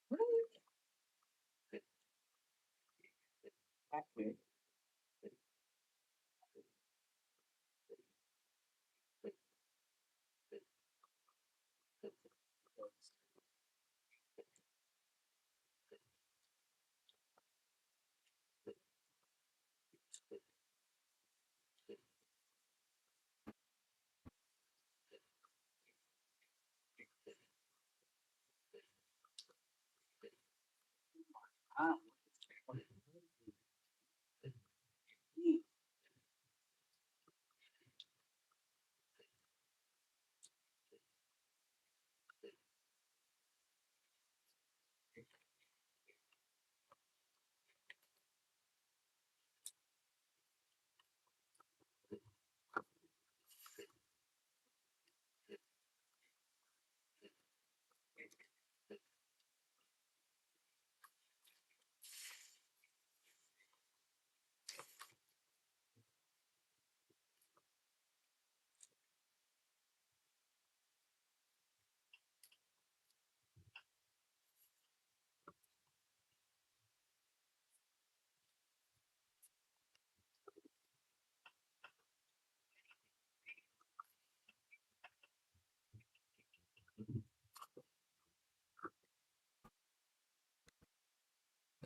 Really? That's weird. Ah.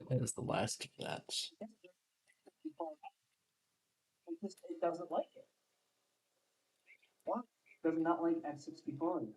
That is the last of that. It doesn't like it. What? Does not like F64.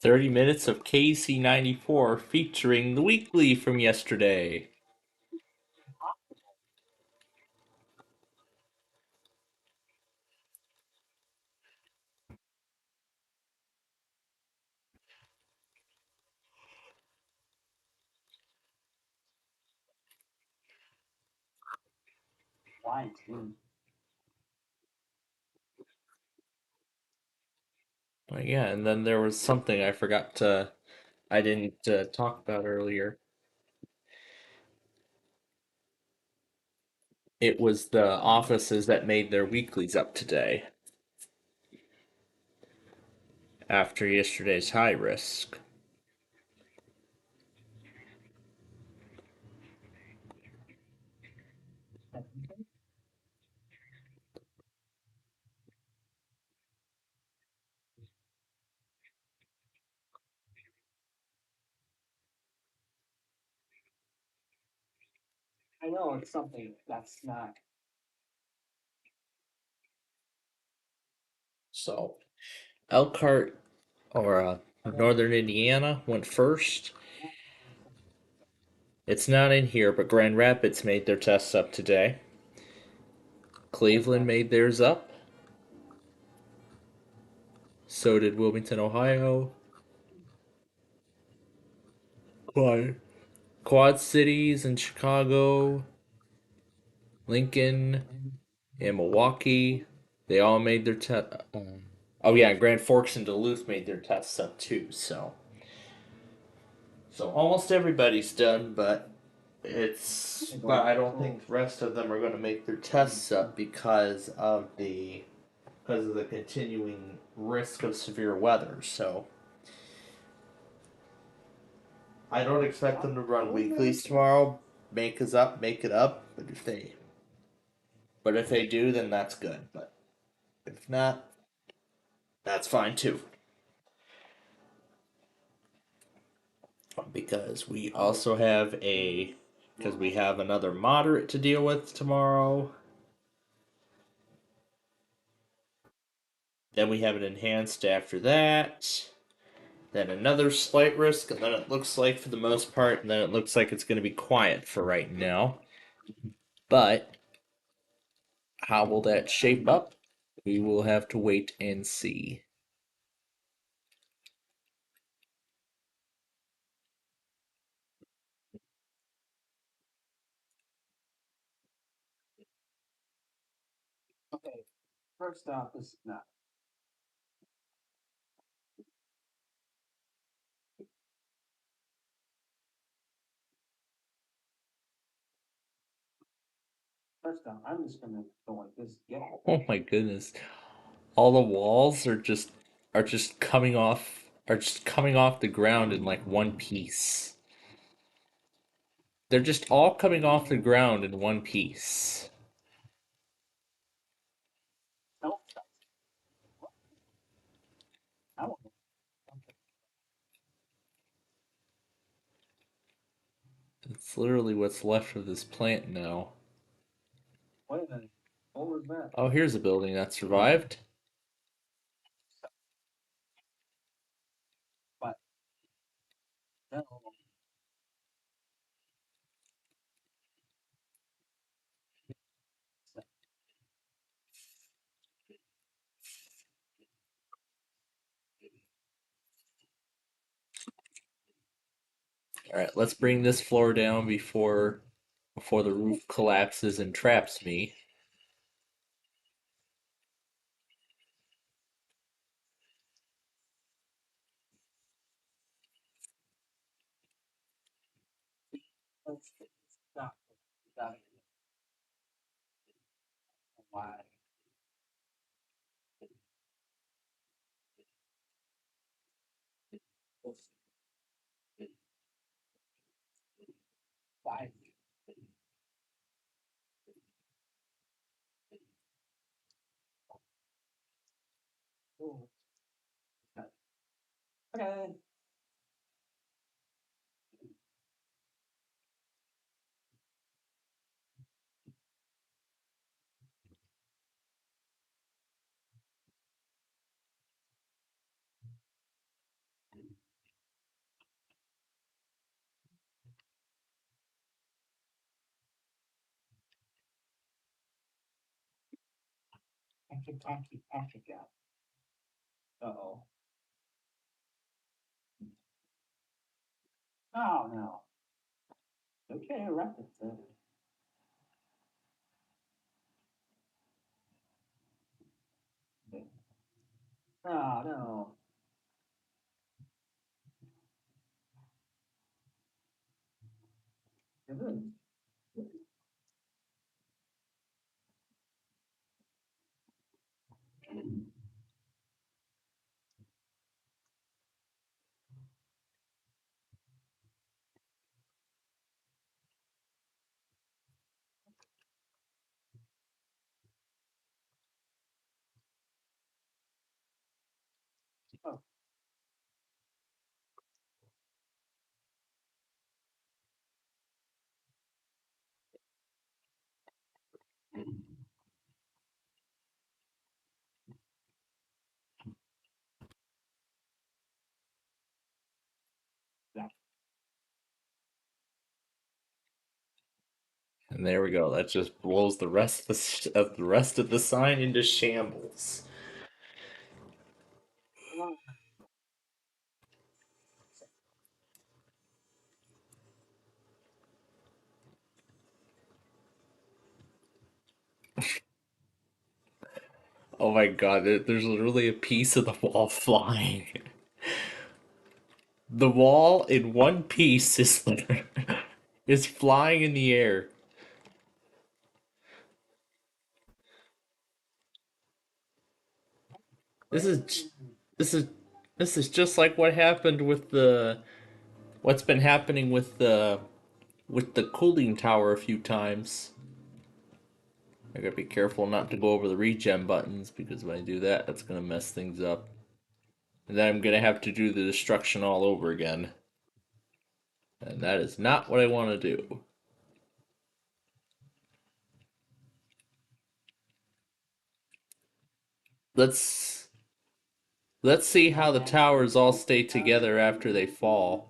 30 minutes of KC94 featuring the weekly from yesterday. Why too? Yeah, and then there was something I didn't talk about earlier. It was the offices that made their weeklies up today after yesterday's high risk. I know it's something that's not. So, Elkhart or Northern Indiana went first. It's not in here, but Grand Rapids made their tests up today. Cleveland made theirs up. So did Wilmington, Ohio. Quad Cities in Chicago, Lincoln, and Milwaukee. They all made their test. Oh yeah, Grand Forks and Duluth made their tests up too. So almost everybody's done, but I don't think the rest of them are going to make their tests up because of the continuing risk of severe weather. So I don't expect them to run weeklies tomorrow. Make it up. But if they do, then that's good. But if not, that's fine too. Because we also have we have another moderate to deal with tomorrow. Then we have an enhanced after that. Then another slight risk, and then it looks like for the most part, and then it looks like it's going to be quiet for right now. But how will that shape up? We will have to wait and see. Okay, first off, this is not. First off, I'm just gonna go like this. Yeah. Oh my goodness. All the walls are just coming off the ground in like one piece. They're just all coming off the ground in one piece. No. It's literally what's left of this plant now. Wait a minute. What was that? Oh, here's a building that survived. But no. All right, let's bring this floor down before the roof collapses and traps me. Stop. Stop. Why? Why? Okay. Africa. Uh-oh. Oh, no. Okay, reference it. Oh, no. It is. Oh. And there we go. That just blows the rest of the rest of the sign into shambles. Oh my god, there's literally a piece of the wall flying. The wall in one piece is flying in the air. This is this is this is just like what happened with what's been happening with the cooling tower a few times. I gotta be careful not to go over the regen buttons because when I do that, that's gonna mess things up. And then I'm gonna have to do the destruction all over again. And that is not what I want to do. Let's let's see how the towers all stay together after they fall.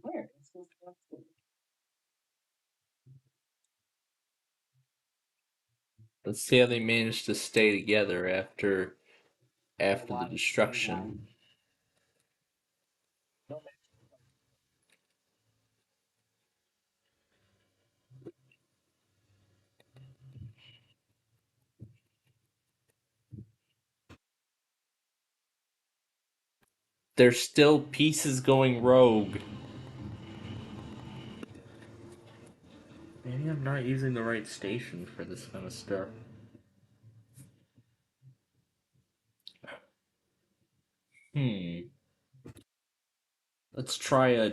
Where? Let's see how they manage to stay together after the destruction. There's still pieces going rogue. Maybe I'm not using the right station for this kind of stuff. Hmm. Let's try a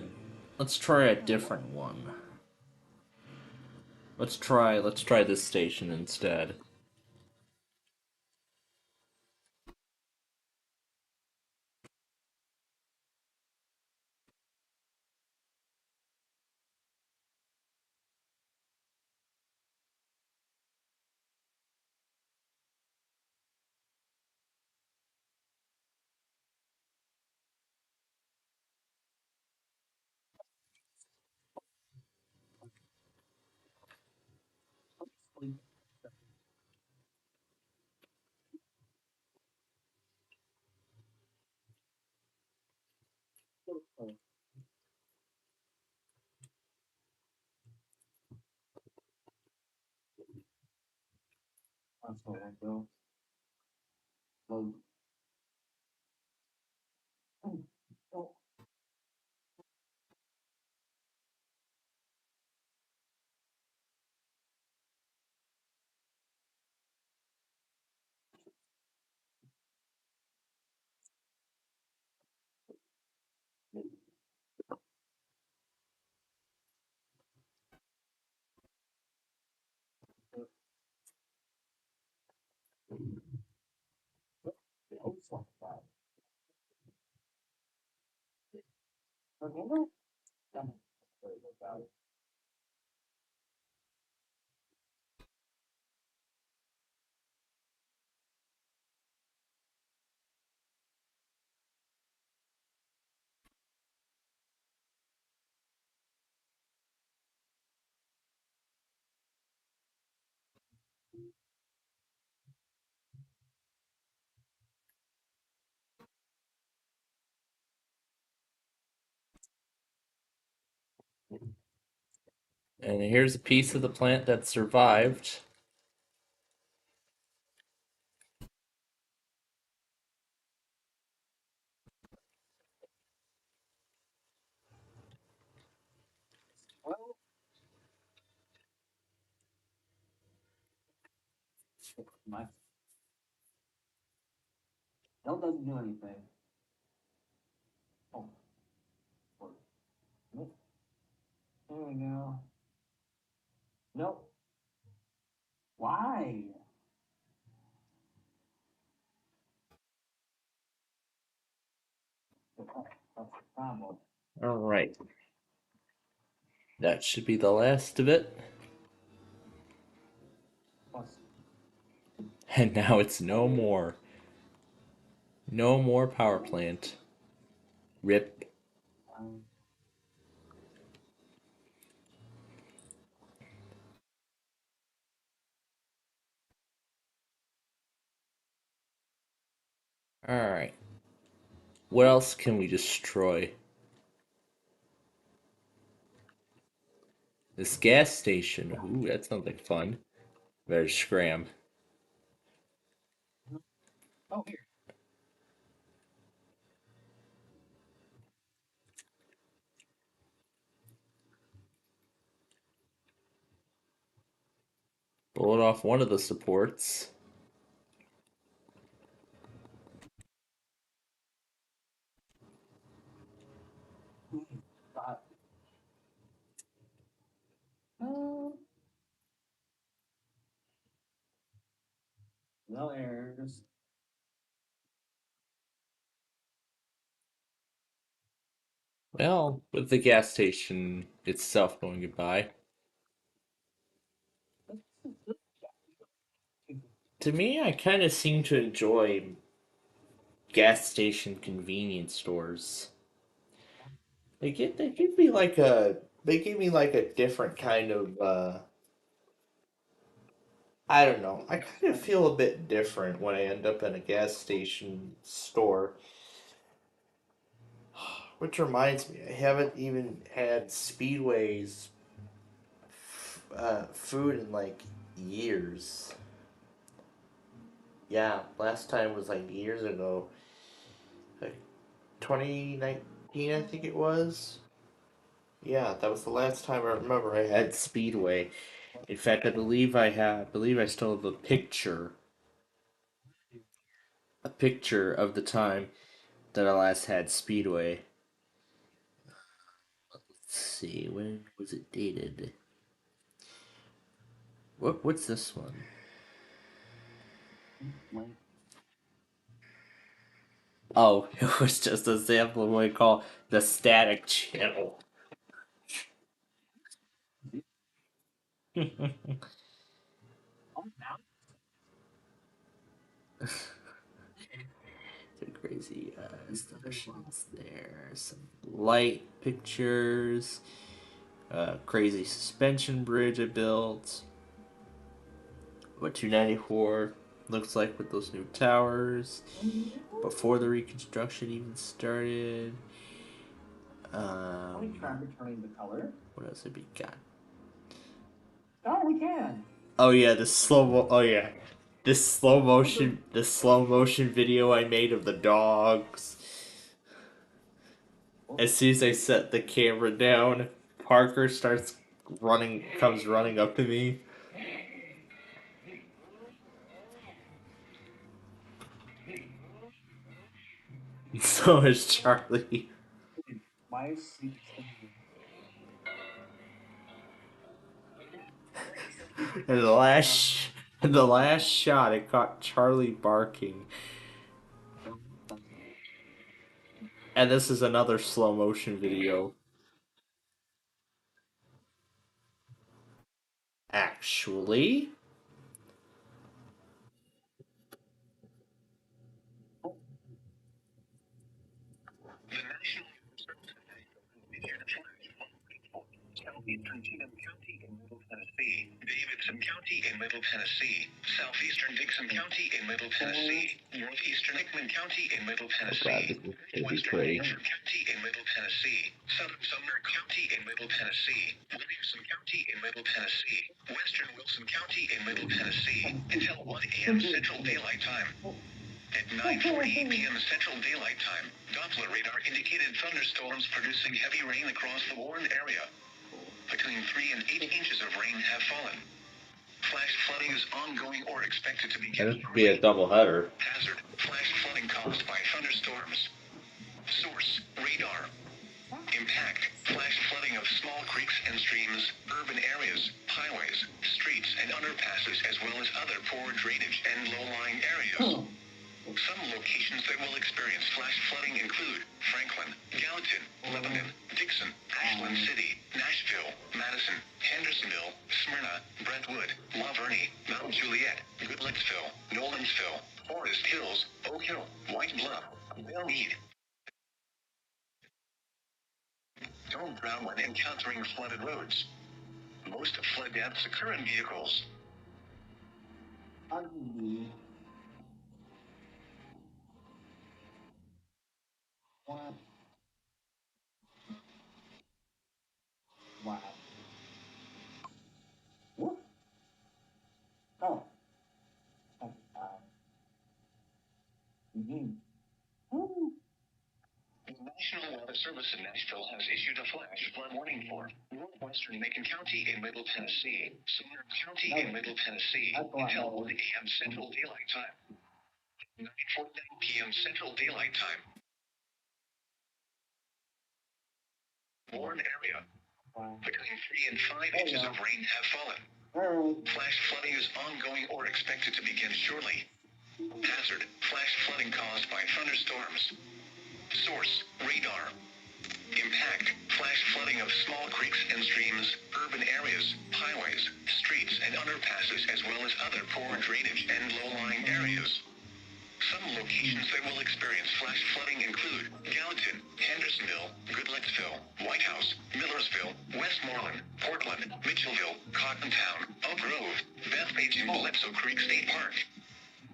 let's try a different one. Let's try this station instead. So I go. Load. Oh. Remember? And here's a piece of the plant that survived. Well, my L doesn't do anything. Oh, nope. There we go. Nope. Why? That's the problem. All right. That should be the last of it. Plus, And now it's no more. No more power plant. Rip. um, Alright. What else can we destroy? This gas station. Ooh, that sounds like fun. Better scram. oh, here. Bullet off one of the supports. Got, uh, no errors. Well, with the gas station itself going goodbye. To me, I kind of seem to enjoy gas station convenience stores. They give me like a they give me like a different kind of I don't know. I kind of feel a bit different when I end up in a gas station store. Which reminds me, I haven't even had Speedway's food in like years. Yeah, last time was like years ago. Like 2019, I think it was. Yeah, that was the last time I remember I had Speedway. In fact, I believe I still have a picture of the time that I last had Speedway. Let's see, when was it dated? What's this one? Oh, it was just a sample of what we call the static channel. Some crazy installations there. Some light pictures. Crazy suspension bridge I built. What 294 looks like with those new towers. Before the reconstruction even started. Can we try returning the color? What else have we got? Oh, we can. Oh yeah, the slow mo. Oh yeah, This slow motion video I made of the dogs. As soon as I set the camera down, Parker comes running up to me. So is Charlie. Why is sleep? In the last shot, it caught Charlie barking. And this is another slow motion video. Actually, Southeastern County in Middle Tennessee, Davidson County in Middle Tennessee, Southeastern Dixon County in Middle Tennessee, Northeastern Hickman County in Middle Tennessee, Western Hampshire County in Middle Tennessee, Southern Sumner County in Middle Tennessee, Williamson County in Middle Tennessee, Western Wilson County in Middle Tennessee, until 1 a.m. Central Daylight Time. At 9:48 p.m. Central Daylight Time, Doppler radar indicated thunderstorms producing heavy rain across the Warren area. Between 3 and 8 inches of rain have fallen. Flash flooding is ongoing or expected to begin. that would be a doubleheader. Hazard: flash flooding caused by thunderstorms. Source: radar. Impact: flash flooding of small creeks and streams, urban areas, highways, streets, and underpasses, as well as other poor drainage and low-lying areas. Some locations that will experience flash flooding include Franklin, Gallatin, Lebanon, Dixon, Ashland City, Nashville, Madison, Hendersonville, Smyrna, Brentwood, La Vernie, Mount Juliet, Goodlettsville, Nolensville, Forest Hills, Oak Hill, White Bluff, Bellmead. Don't drown when encountering flooded roads. Most flood deaths occur in vehicles. Wow. What? Oh. Mm-hmm. The National Weather Service in Nashville has issued a flash flood warning for northwestern Macon County in Middle Tennessee, Sumner County in Middle Tennessee, until 1 a.m. Central Daylight Time. 9:49 p.m. Central Daylight Time. Warren area. Between 3 and 5 inches of rain have fallen. Flash flooding is ongoing or expected to begin shortly. Hazard: flash flooding caused by thunderstorms. Source: radar. Impact: flash flooding of small creeks and streams, urban areas, highways, streets, and underpasses, as well as other poor drainage and low-lying areas. Some locations that will experience flash flooding include Gallatin, Hendersonville, Goodlettsville, White House, Millersville, Westmoreland, Portland, Mitchellville, Cottontown, Oak Grove, Bethpage, and Bledsoe Creek State Park.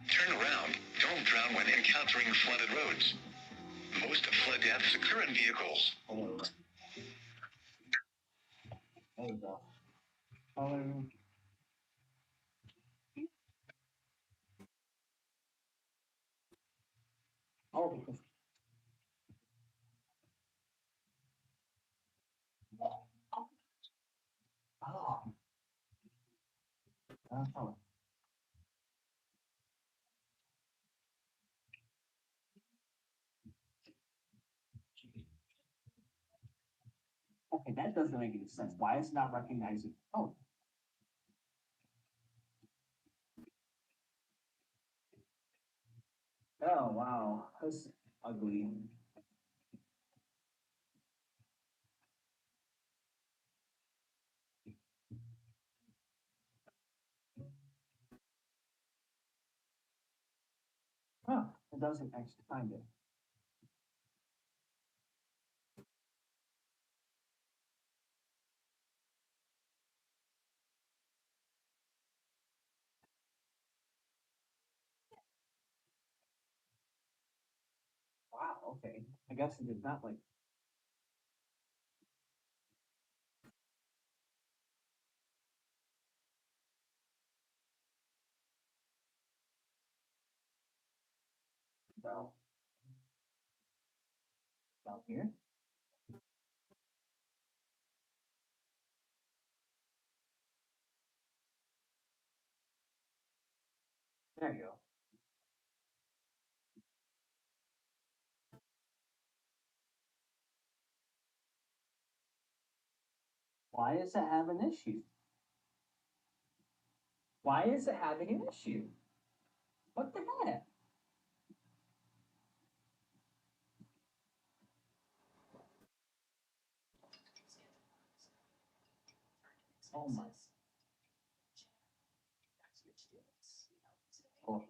Turn around. Don't drown when encountering flooded roads. Most flood deaths occur in vehicles. There you go. Because okay, that doesn't make any sense. Why is it not recognizing? Oh. Oh wow, that's ugly. Huh, it doesn't actually find it. Wow, okay. I guess it did not like. out here. There you go. Why is it having an issue? Why is it having an issue? What the heck? Oh my. Oh.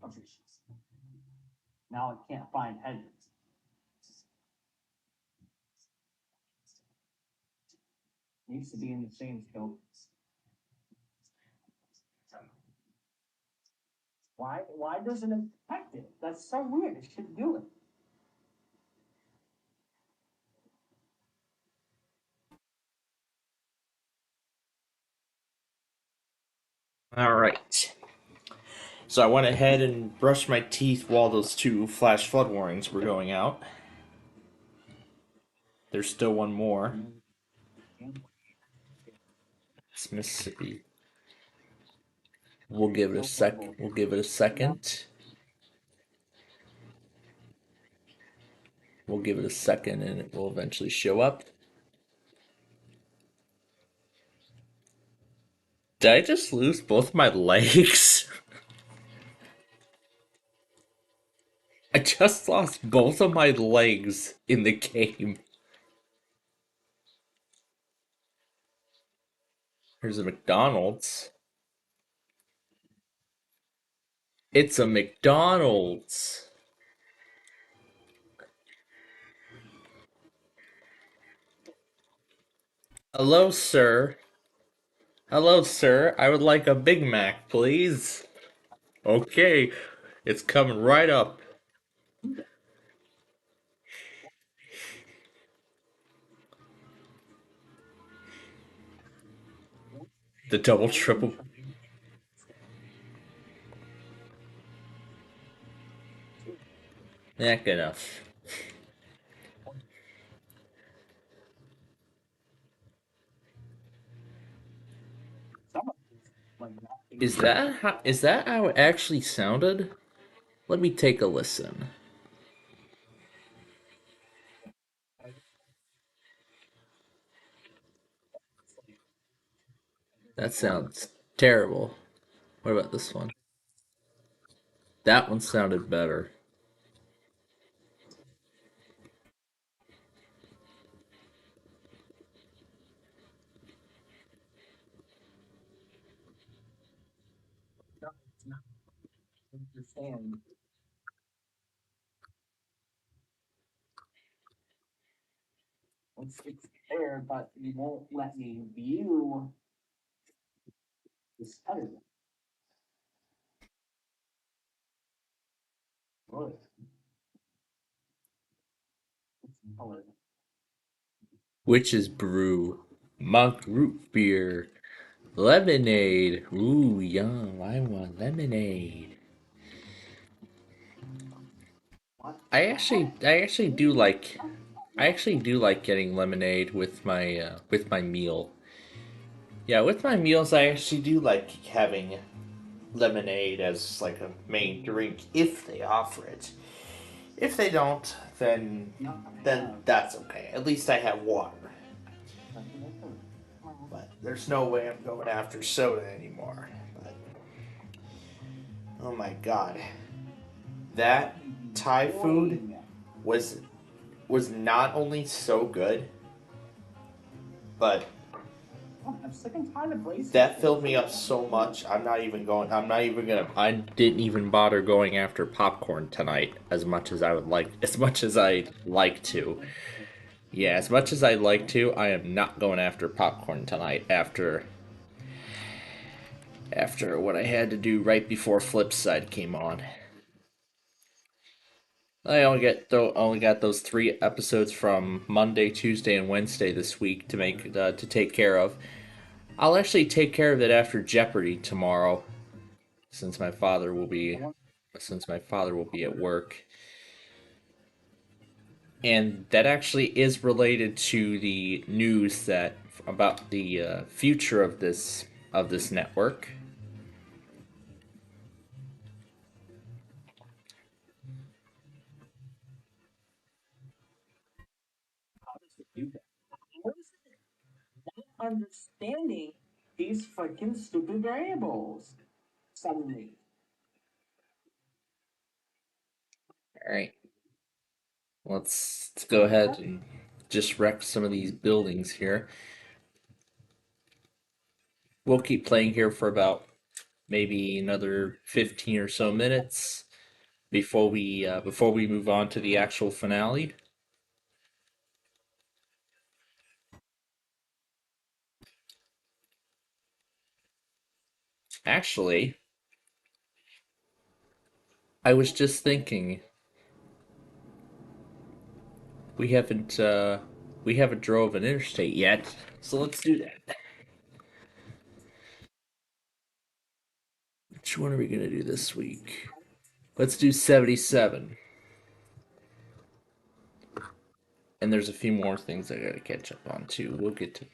Okay. Now I can't find headers. Needs to be in the same scope. Why doesn't it detect it? That's so weird. It should do it. Alright. So I went ahead and brushed my teeth while those two flash flood warnings were going out. There's still one more. It's Mississippi. We'll give it a sec. We'll give it a second. We'll give it a second and it will eventually show up. Did I just lose both my legs? I just lost both of my legs in the game. Here's a McDonald's. It's a McDonald's. Hello, sir. Hello, sir. I would like a Big Mac, please. Okay, it's coming right up. The double triple. Yeah, good enough. Is that how it actually sounded? Let me take a listen. That sounds terrible. What about this one? That one sounded better. Understand. It's there, but you won't let me view this header. Good. Witch's Brew, Monk Root Beer, Lemonade. Ooh, yum! I want lemonade. I actually do like getting lemonade with my meal. Yeah, with my meals, I actually do like having lemonade as like a main drink if they offer it. If they don't, then that's okay. At least I have water. But there's no way I'm going after soda anymore. But, oh my god, that Thai food was not only so good, but that filled me up so much. I didn't even bother going after popcorn tonight as much as I'd like to. Yeah, as much as I'd like to, I am not going after popcorn tonight after what I had to do right before Flipside came on. I only got those 3 episodes from Monday, Tuesday, and Wednesday this week to take care of. I'll actually take care of it after Jeopardy tomorrow, since my father will be since my father will be at work. And that actually is related to the news that about the future of this network. How does it do that? How is it not understanding these freaking stupid variables suddenly? All right, let's go ahead and just wreck some of these buildings here. We'll keep playing here for about maybe another 15 or so minutes before we move on to the actual finale. Actually, I was just thinking we haven't drove an interstate yet, so let's do that. Which one are we gonna do this week? Let's do 77. And there's a few more things I gotta catch up on too. We'll get to.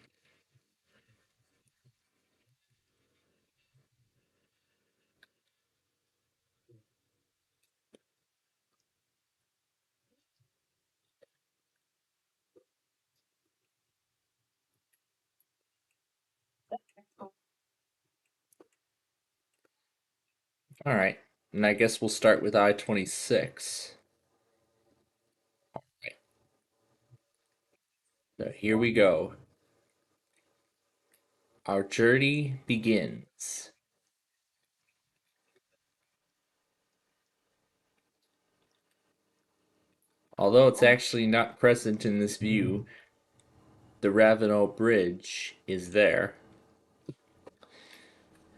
All right, and I guess we'll start with I-26. All right. So here we go. Our journey begins. Although it's actually not present in this view, the Ravenel Bridge is there.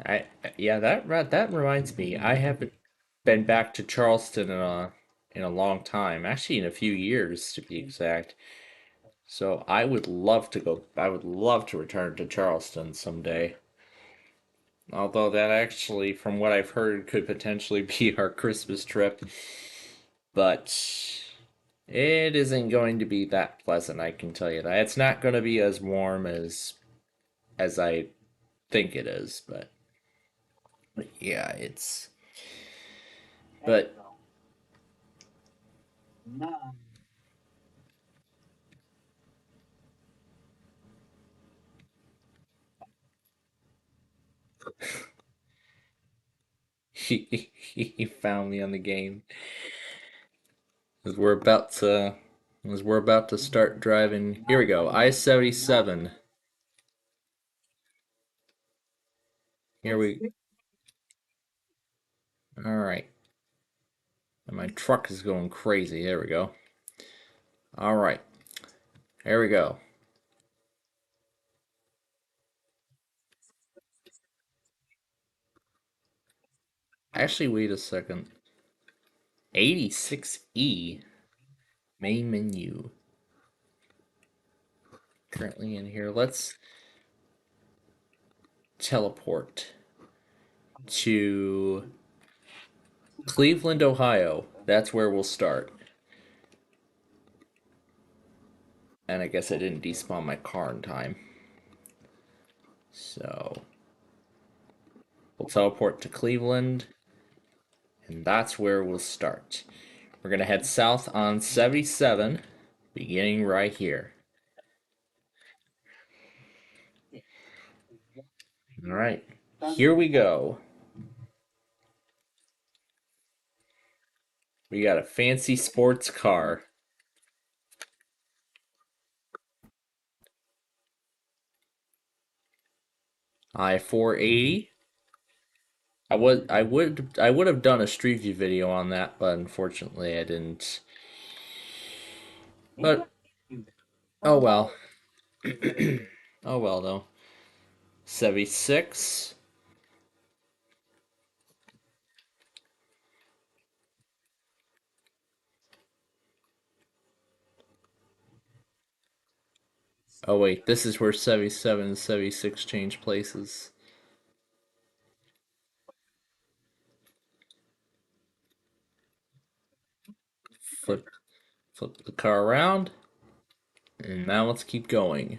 That reminds me. I haven't been back to Charleston in a long time. Actually, in a few years to be exact. So I would love to go. I would love to return to Charleston someday. Although that actually, from what I've heard, could potentially be our Christmas trip. But it isn't going to be that pleasant, I can tell you that. It's not going to be as warm as I think it is, but yeah, it's but No. he found me on the game. As we're about to start driving. Here we go. I-77. Here we. All right. And my truck is going crazy. There we go. All right. Here we go. Actually, wait a second. 86E. Main menu. Currently in here. Let's teleport to Cleveland, Ohio. That's where we'll start. And I guess I didn't despawn my car in time. So we'll teleport to Cleveland. And that's where we'll start. We're going to head south on 77, beginning right here. All right, here we go. We got a fancy sports car. I-480. I would have done a Street View video on that, but unfortunately I didn't. But oh well. Oh well though. 76. Oh wait, this is where 77 and 76 change places. flip the car around. And now let's keep going.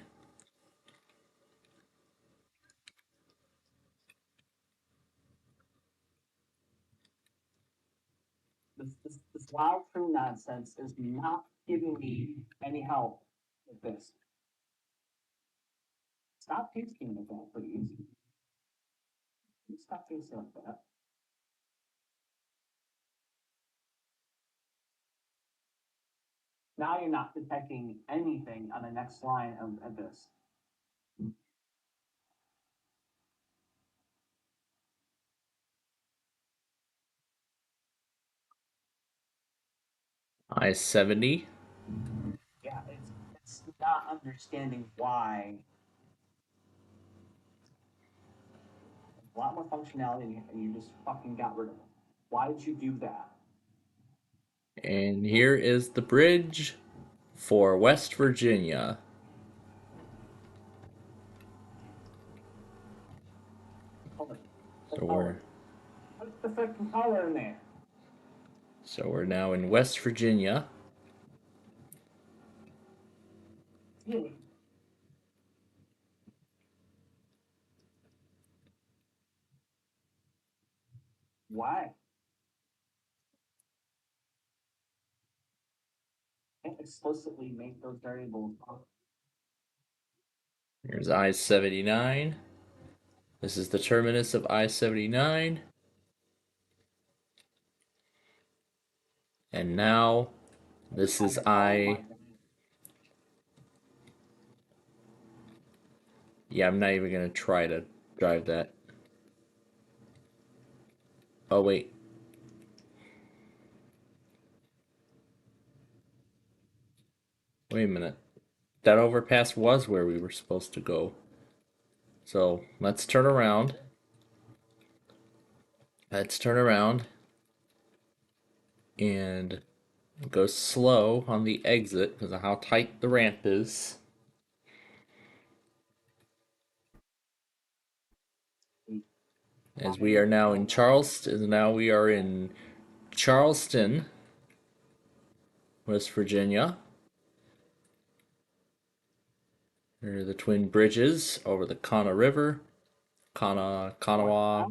This loud true nonsense is not giving me any help with this. Stop tasting like that, please. Stop tasting like that. Now you're not detecting anything on the next line of this. I-70. Yeah, it's not understanding why. A lot more functionality and you just fucking got rid of it. Why did you do that? And here is the bridge for West Virginia. So Put the fucking color in there. So we're now in West Virginia. Really? Why? Can't explicitly make those variables. Here's I-79. This is the terminus of I-79. And now this is Yeah, I'm not even gonna try to drive that. Oh, wait. Wait a minute. That overpass was where we were supposed to go. So let's turn around. Let's turn around and go slow on the exit because of how tight the ramp is. As we are now in Charleston, Charleston, West Virginia. There are the twin bridges over the Kana River, Kanawha.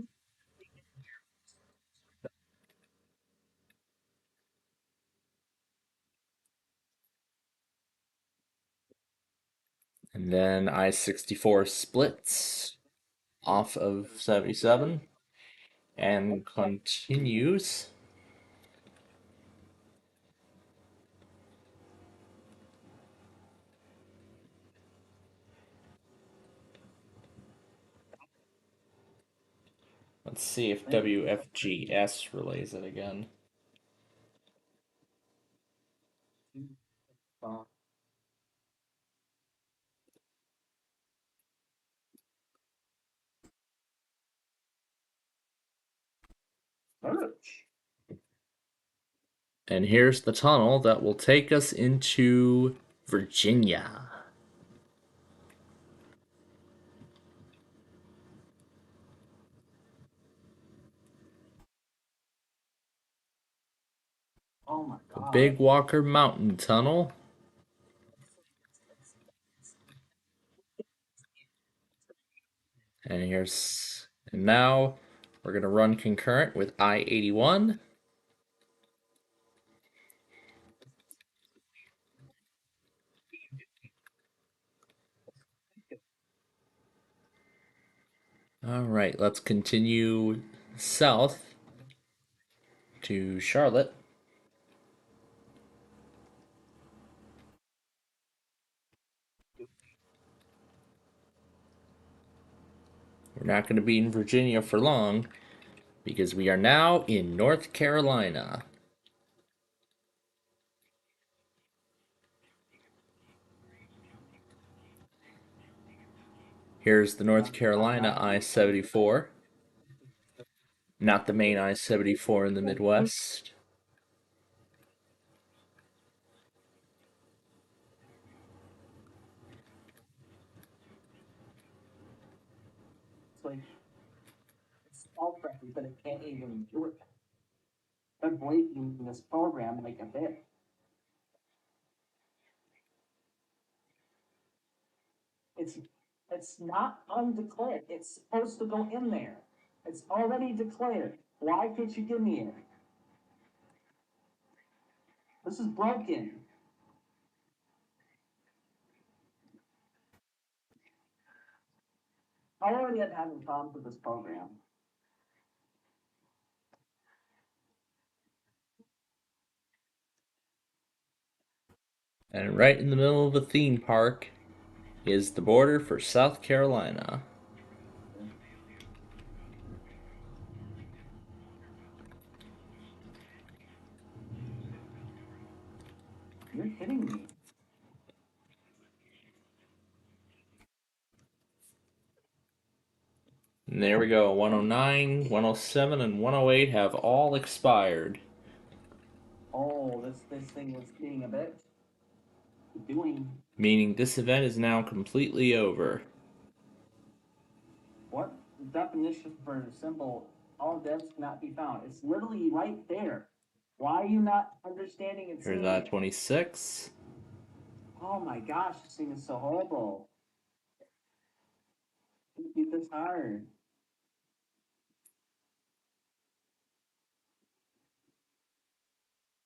And then I-64 splits off of 77 and continues. Let's see if WFGS relays it again. And here's the tunnel that will take us into Virginia. Oh my God. The Big Walker Mountain Tunnel. And now we're going to run concurrent with I-81. All right, let's continue south to Charlotte. We're not going to be in Virginia for long because we are now in North Carolina. Here's the North Carolina I-74, not the main I-74 in the Midwest. It's like, it's spelled correctly, but it can't even do it. They're breaking this program like a bit. It's not undeclared. It's supposed to go in there. It's already declared. Why can't you give me it? This is broken. I already had having problems with this program. And right in the middle of a theme park is the border for South Carolina. You're kidding me. And there we go. 109, 107, and 108 have all expired. Oh, this thing was being a bit doing. Meaning this event is now completely over. What definition for the symbol all devs cannot be found? It's literally right there. Why are you not understanding and Here's seeing it? I-26. Oh my gosh, this thing is so horrible. Keep this hard.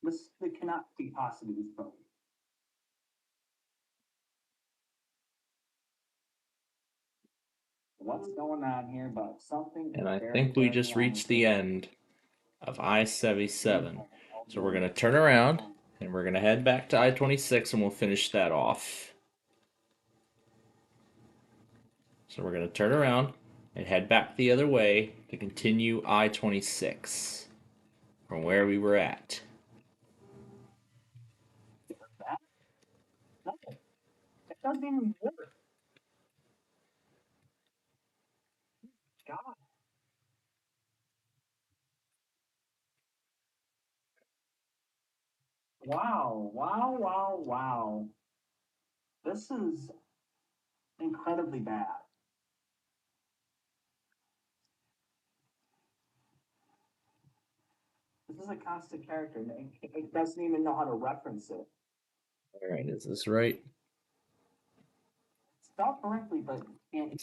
This cannot be possibly this broken. What's going on here? But something. And I very, think we very just wrong reached with the it. end of I-77. So we're going to turn around and we're going to head back to I-26 and we'll finish that off. So we're going to turn around and head back the other way to continue I-26 from where we were at. No, it doesn't even work. God. Wow, wow, wow, wow. This is incredibly bad. This is a constant character, and it doesn't even know how to reference it. Alright, is this right? It's spelled correctly, but you can't.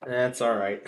That's alright.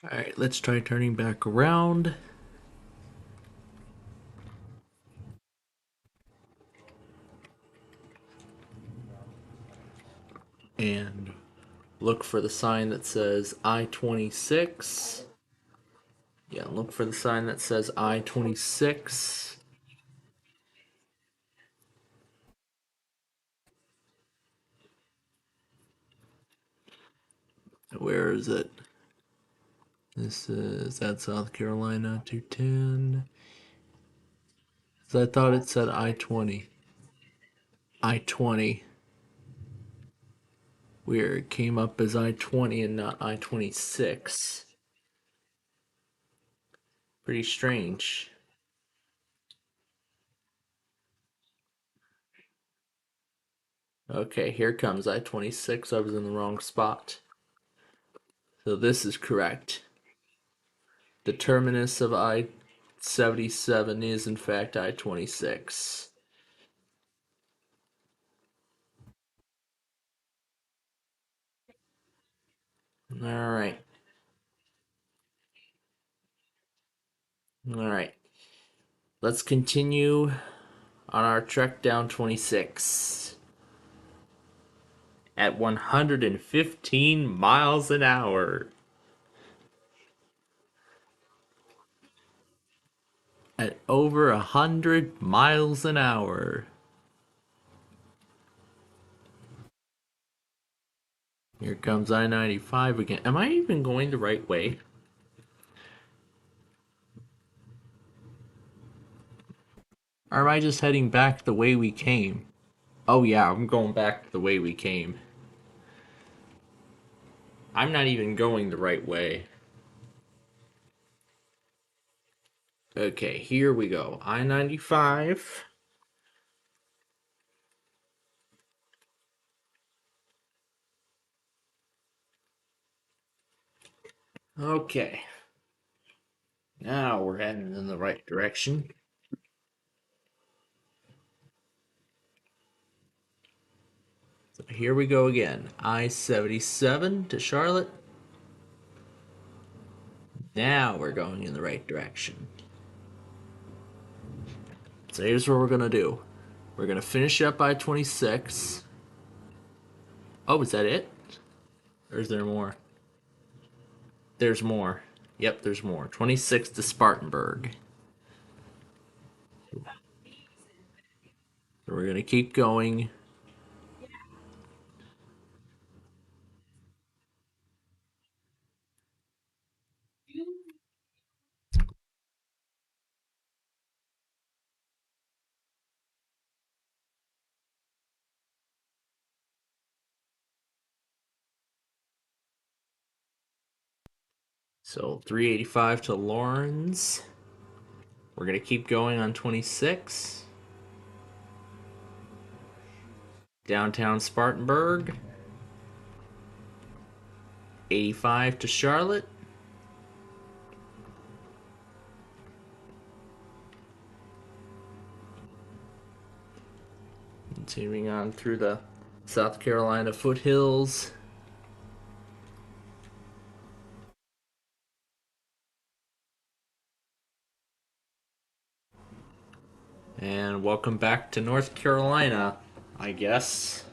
Alright, let's try turning back around. And look for the sign that says I-26. Yeah, look for the sign that says I-26. Where is it? That's South Carolina 210. I thought it said I-20. I-20. Where it came up as I-20 and not I-26. Pretty strange. Okay, here comes I-26. I was in the wrong spot. So this is correct. The terminus of I-77 is in fact I-26. Alright. Alright. Let's continue on our trek down 26. At 115 miles an hour. At over 100 miles an hour. Here comes I-95 again. Am I even going the right way? Or am I just heading back the way we came? Oh yeah, I'm going back the way we came. I'm not even going the right way. Okay, here we go. I-95. Okay. Now we're heading in the right direction. So here we go again. I-77 to Charlotte. Now we're going in the right direction. So here's what we're gonna do. We're gonna finish up I-26. Oh, is that it? Or is there more? There's more. Yep, there's more. 26 to Spartanburg. So we're gonna keep going. So 385 to Lawrence. We're gonna keep going on 26. Downtown Spartanburg. 85 to Charlotte. Continuing on through the South Carolina foothills. And welcome back to North Carolina, I guess.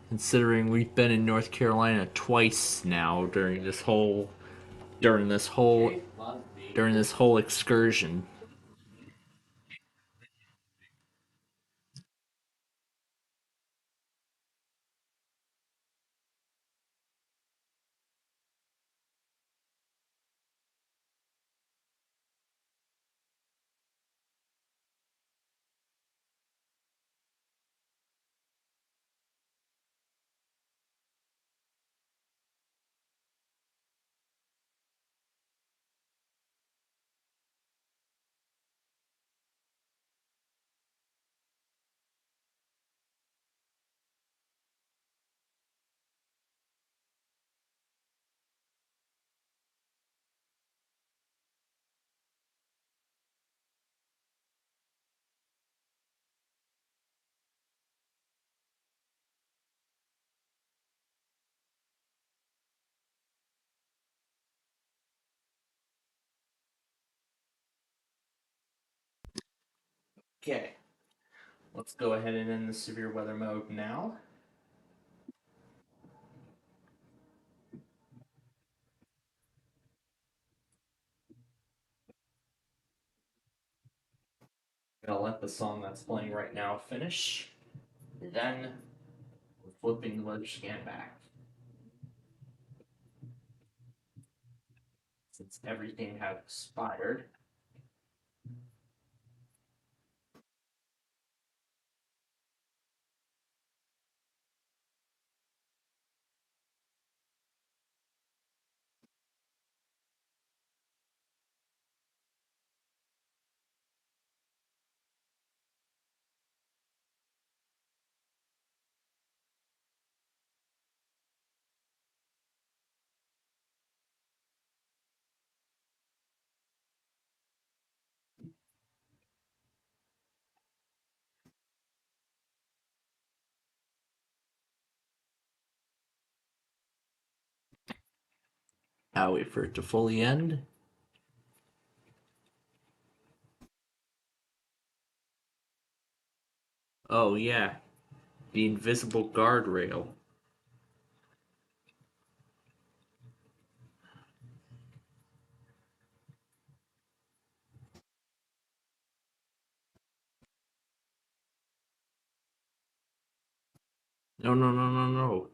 Considering we've been in North Carolina twice now during this whole excursion. Okay, let's go ahead and end the severe weather mode now. I'm gonna let the song that's playing right now finish. Then we're flipping the weather scan back. Since everything had expired. Now wait for it to fully end. Oh yeah, the invisible guardrail. No, no, no, no, no.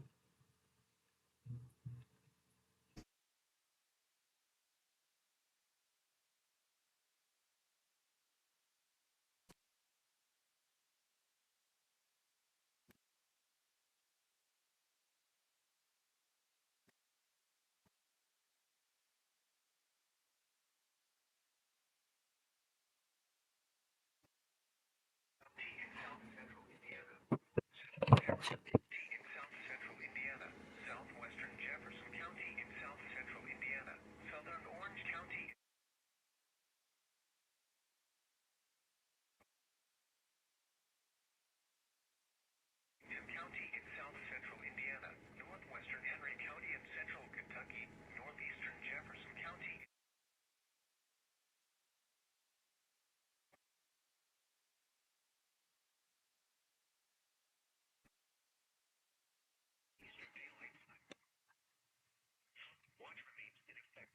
Southwestern Jefferson County in south central Indiana, southern Orange County. County in south central Indiana, northwestern Henry County in central Kentucky, northeastern Jefferson County. Watch remains in effect.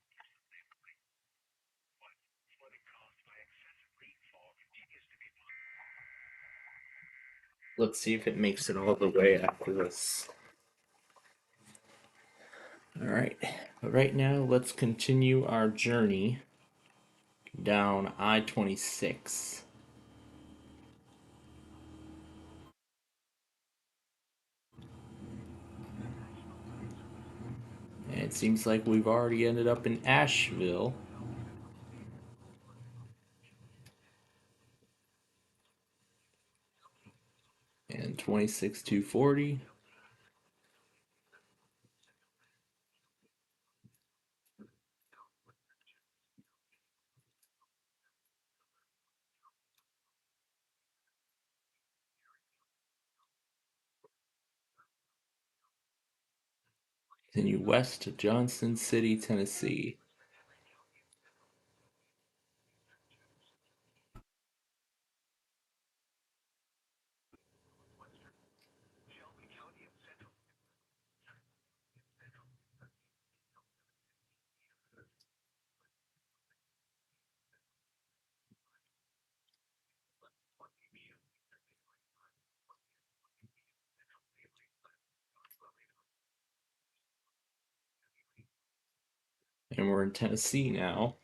But flooding caused by excessive rainfall continues to be Let's see if it makes it all the way after this. Alright, but right now let's continue our journey down I-26. And it seems like we've already ended up in Asheville. And 26,240. Continue west to Johnson City, Tennessee. And we're in Tennessee now.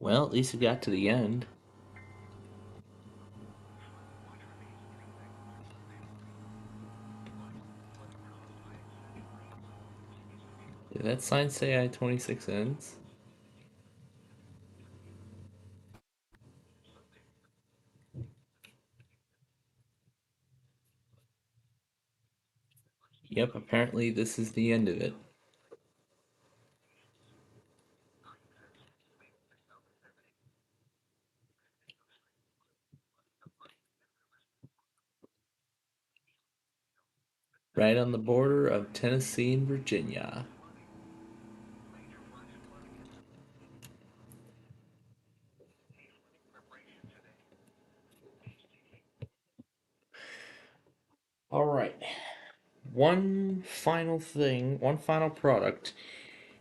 Well, at least we got to the end. Did that sign say I had 26 ends? Yep, apparently this is the end of it. Right on the border of Tennessee and Virginia. All right. One final thing, one final product,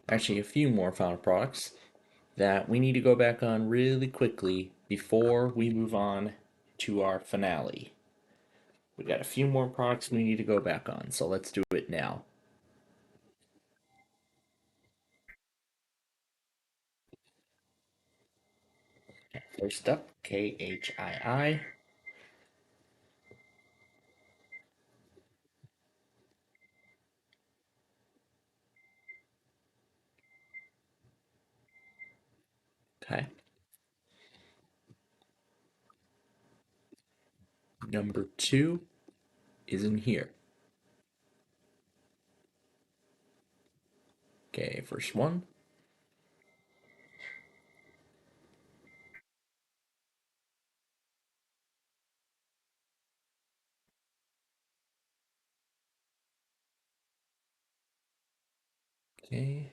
actually a few more final products that we need to go back on really quickly before we move on to our finale. We got a few more products we need to go back on, so let's do it now. First up, KHII. Okay. Number 2 is in here. Okay, first one. Okay.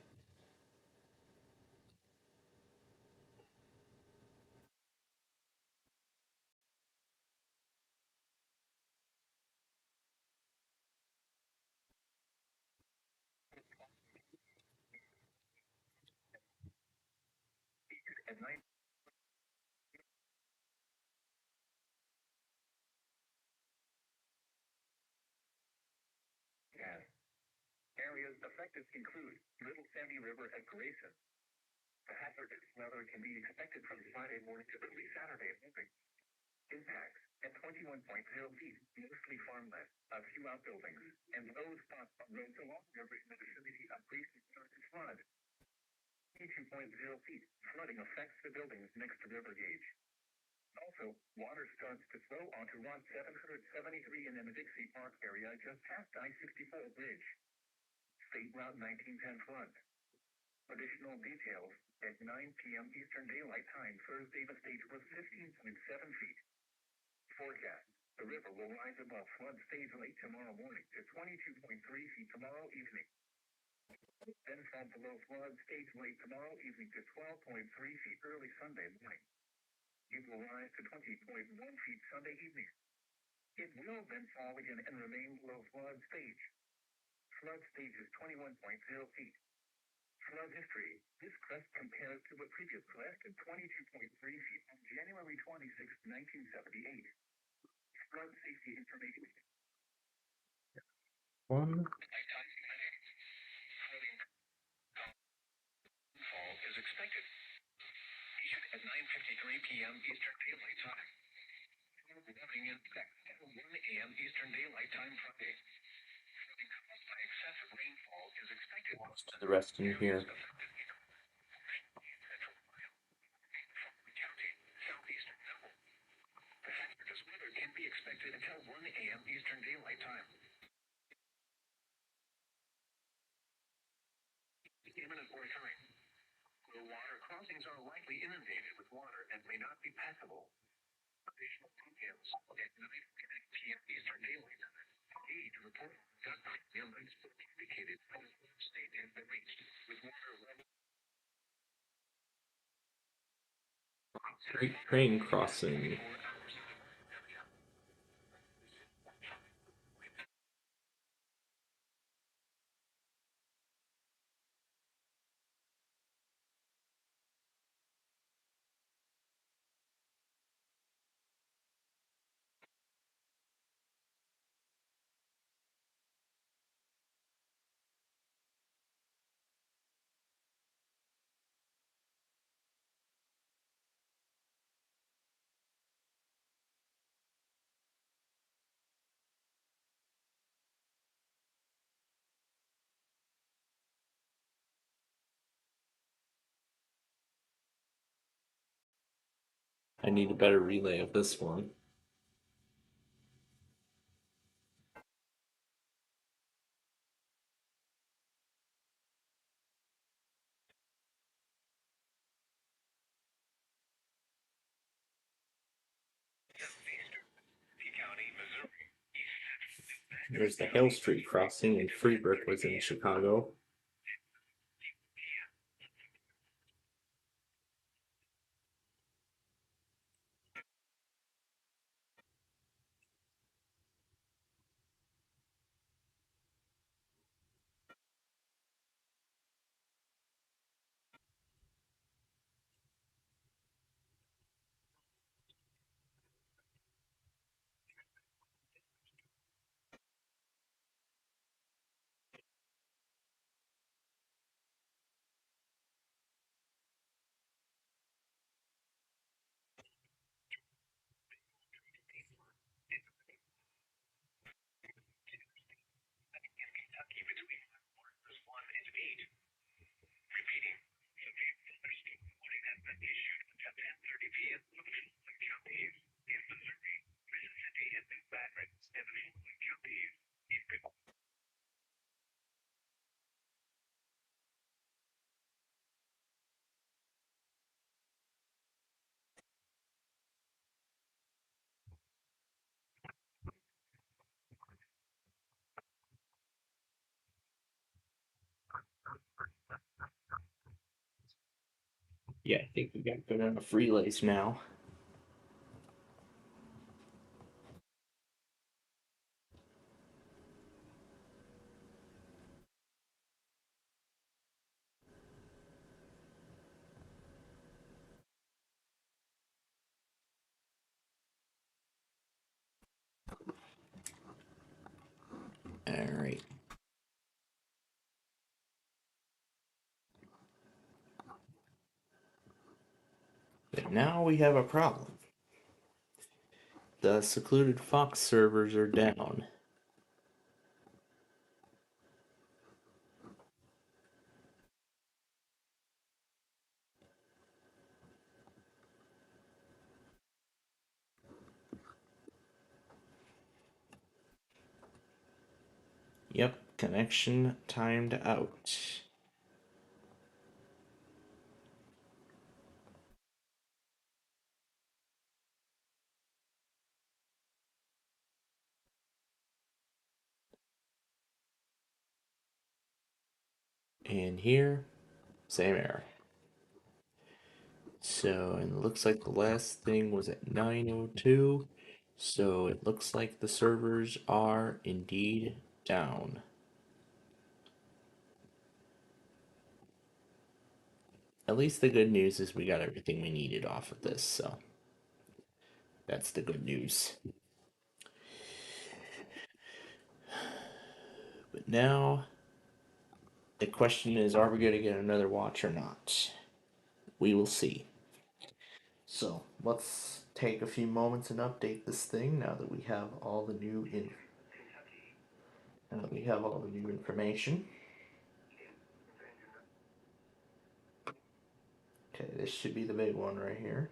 Areas affected include Little Sandy River at Grayson. The hazardous weather can be expected from Friday morning to early Saturday morning. Impacts at 21.0 feet, mostly farmland, a few outbuildings, and low spots on roads along the river in the vicinity of Grayson start to flood. 22.0 feet, flooding affects the buildings next to river gauge. Also, water starts to flow onto Route 773 in the Dixie Park area just past I-64 bridge. State Route 1910 flood. Additional details, at 9 p.m. Eastern Daylight Time Thursday the stage was 15.7 feet. Forecast, the river will rise above flood stage late tomorrow morning to 22.3 feet tomorrow evening. Then fall below flood stage late tomorrow evening to 12.3 feet early Sunday morning. It will rise to 20.1 feet Sunday evening. It will then fall again and remain below flood stage. Flood stage is 21.0 feet. Flood history. This crest compares to a previous crest of 22.3 feet on January 26, 1978. Flood safety information. One. Fall is expected. Issued at 9:53 p.m. Eastern Daylight Time. Warning in effect at 1 a.m. Eastern Daylight Time Friday. Flooding caused by excessive rainfall is expected. To the rest in here. Hazardous weather can be expected until 1 a.m. Eastern Daylight Time. Imminent or occurring. Low water crossings are likely inundated with water and may not be passable. Additional details at 9 p.m. Eastern Daylight Time. Aid report got the iceberg indicated that the flood state has been reached with water level. Great train crossing. I need a better relay of this one. There's the Hill Street crossing, and Freeburg was in Chicago. Yeah, I think we got good enough relays now. Alright. But now we have a problem. The secluded Fox servers are down. Yep, connection timed out. And here, same error. So, and it looks like the last thing was at 9:02. So it looks like the servers are indeed down. At least the good news is we got everything we needed off of this, so that's the good news. But now, the question is, are we going to get another watch or not? We will see. So, let's take a few moments and update this thing now that we have all the new information. Okay, this should be the big one right here.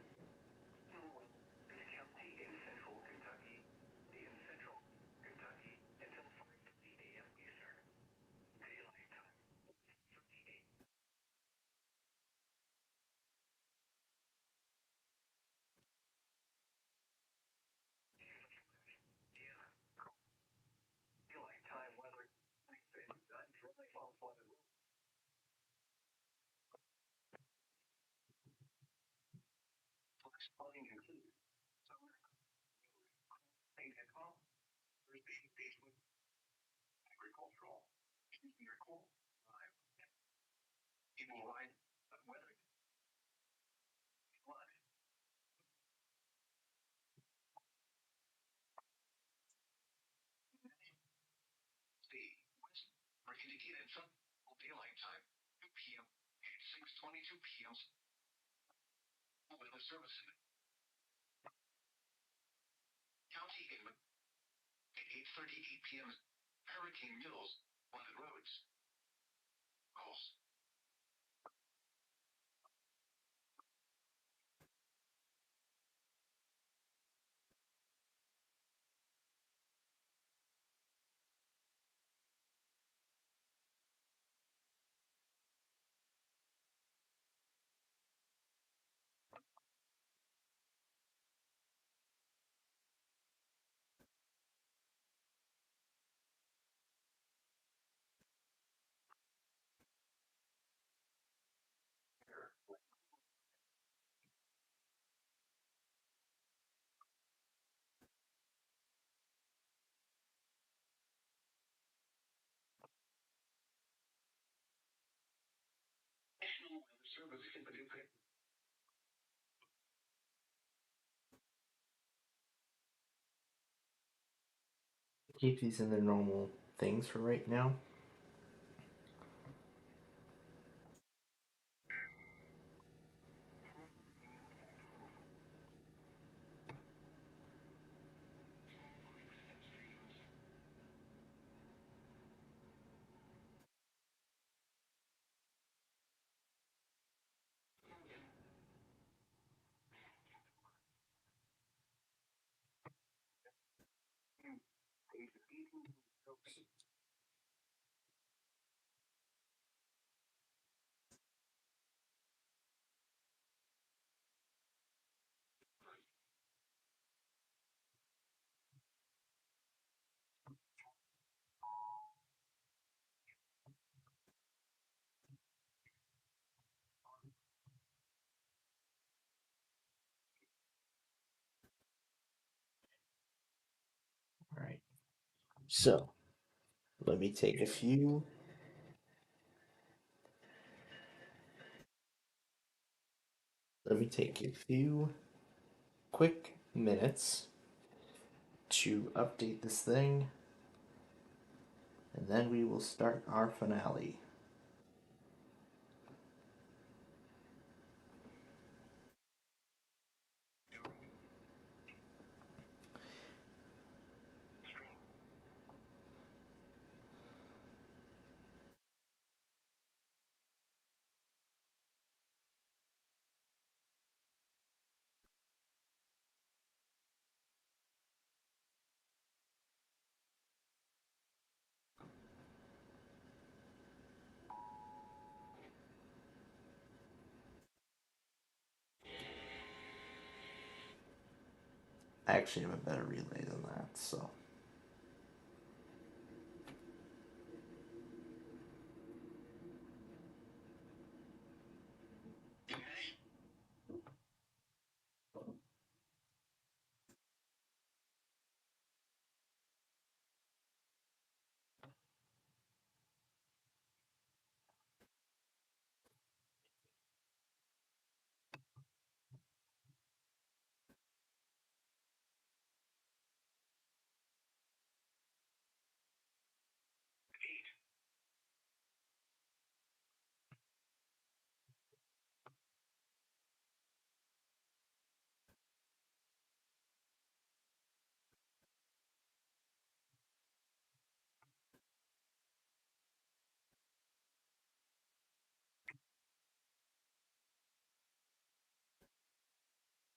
Keep these in their normal things for right now. All right. So let me take a few. Let me take a few quick minutes to update this thing, and then we will start our finale. I actually have a better relay than that, so.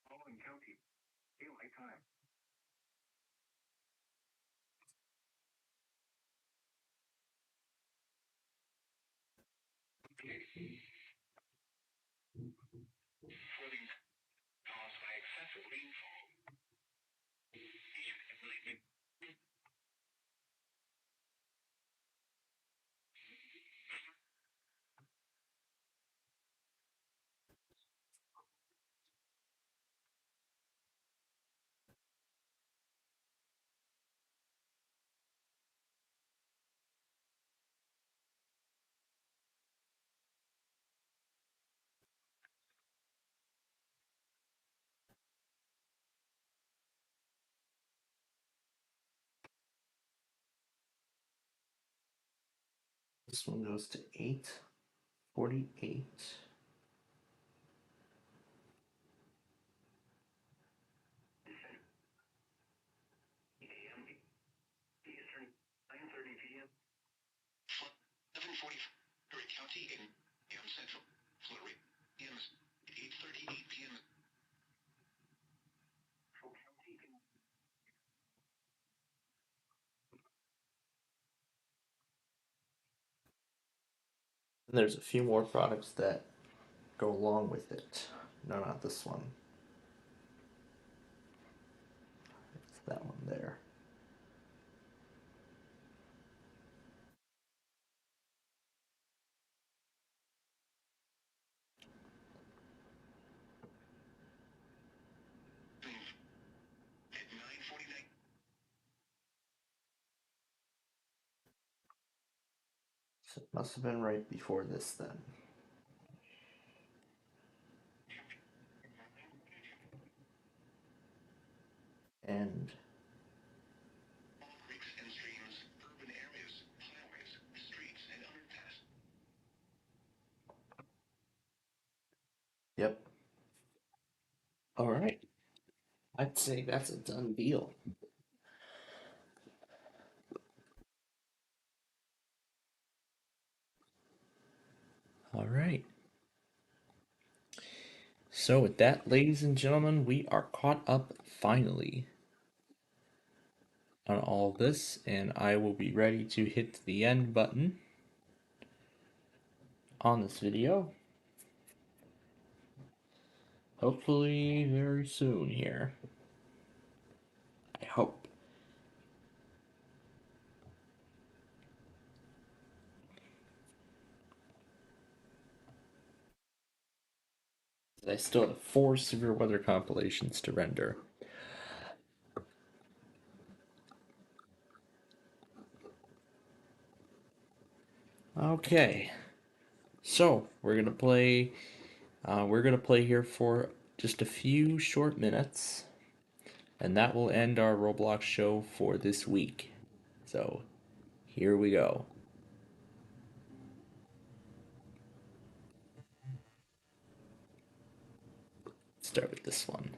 Following county daylight time. Flooding caused by excessive rainfall. This one goes to 8:48. Eastern 9:30 p.m. 11:40 Curry County in Central Flurry. PM 8:38 p.m. County in And there's a few more products that go along with it. No, not this one. It's that one there. at 9:49. So it must have been right before this then. And Yep. All right. I'd say that's a done deal. All right. So with that, ladies and gentlemen, we are caught up finally on all of this, and I will be ready to hit the end button on this video. Hopefully very soon here. I hope. I still have 4 severe weather compilations to render. Okay, so we're gonna play. We're gonna play here for just a few short minutes, and that will end our Roblox show for this week. So, here we go. Start with this one.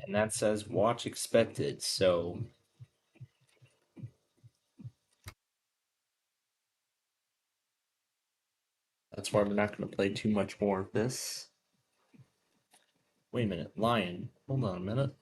And that says watch expected, so that's why we're not going to play too much more of this. Wait a minute, Lion. Hold on a minute.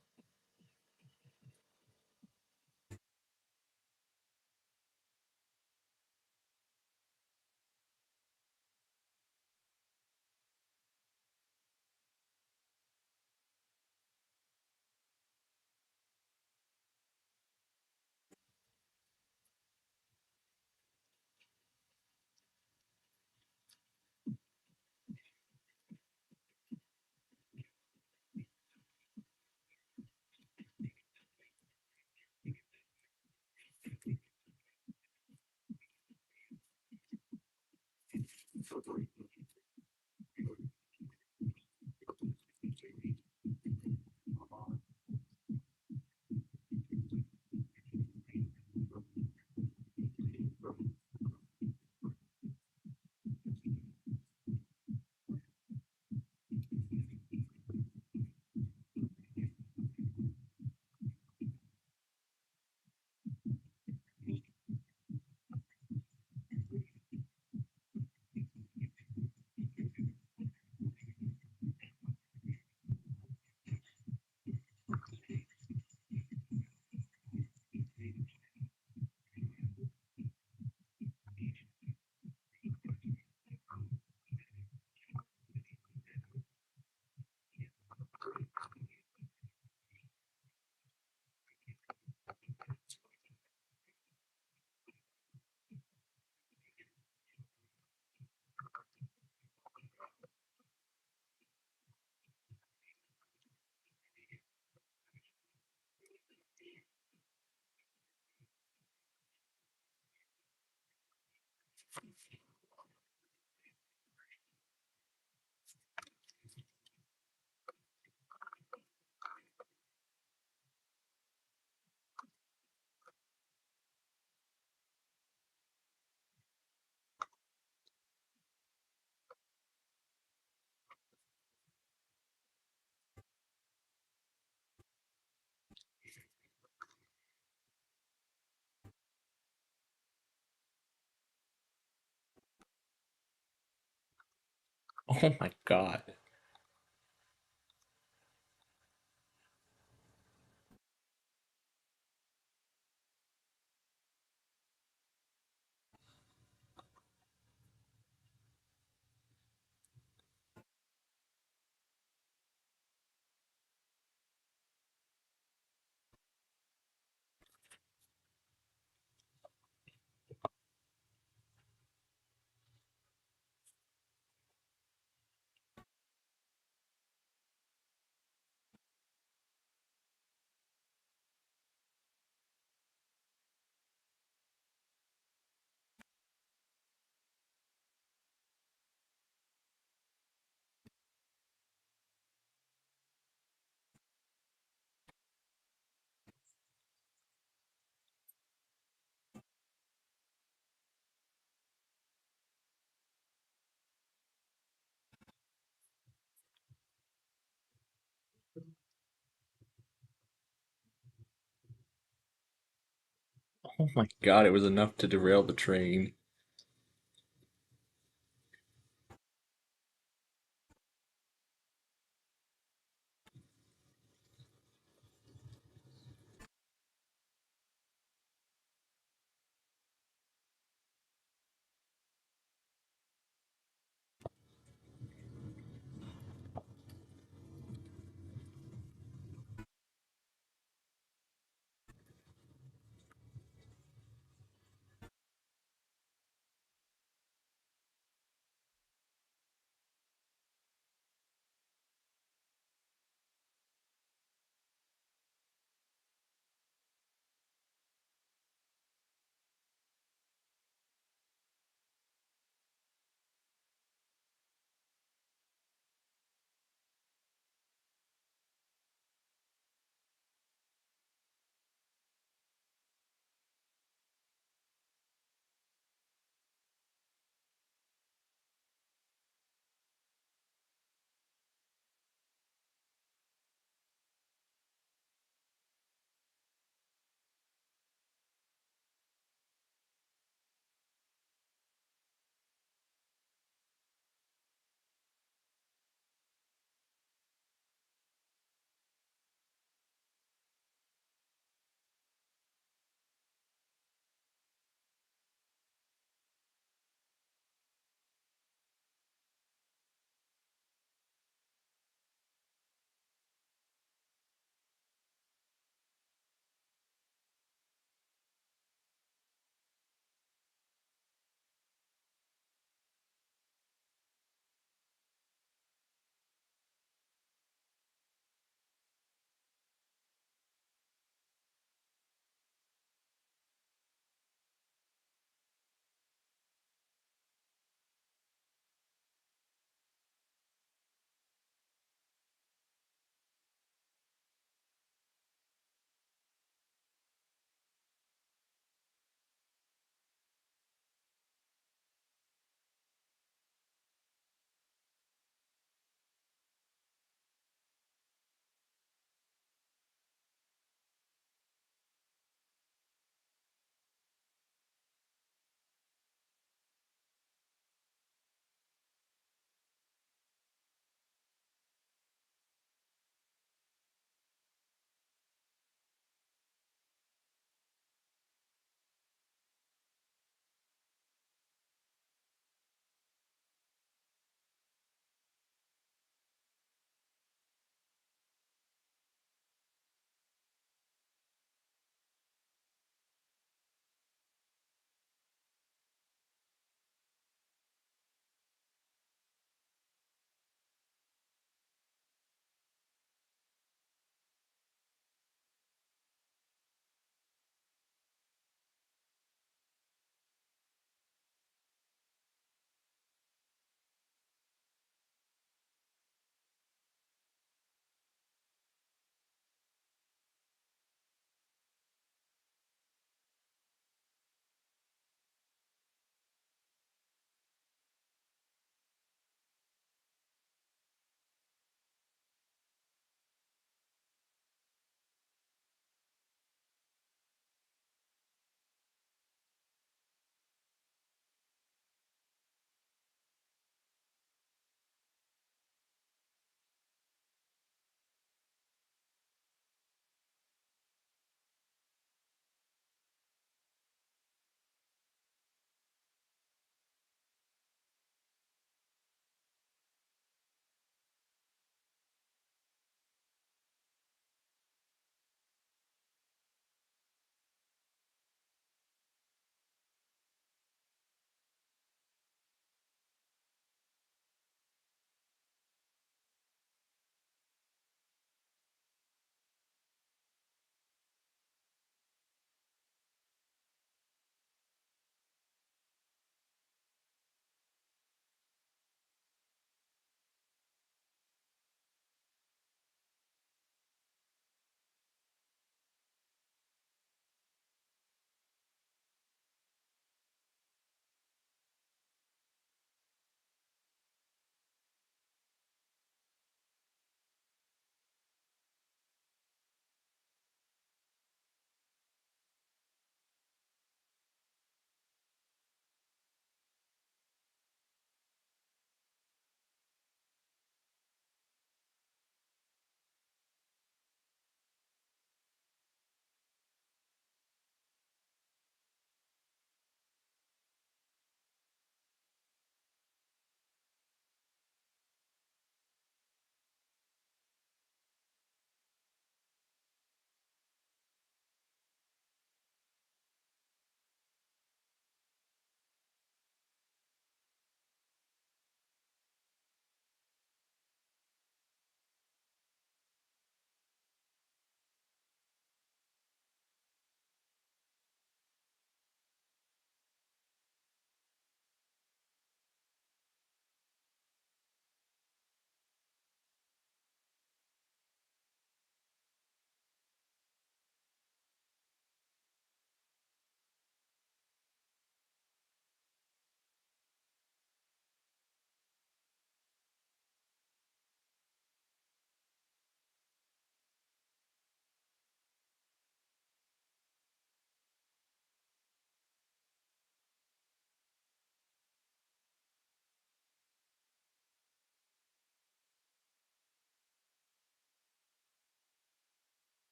Oh my god. Oh my god, it was enough to derail the train.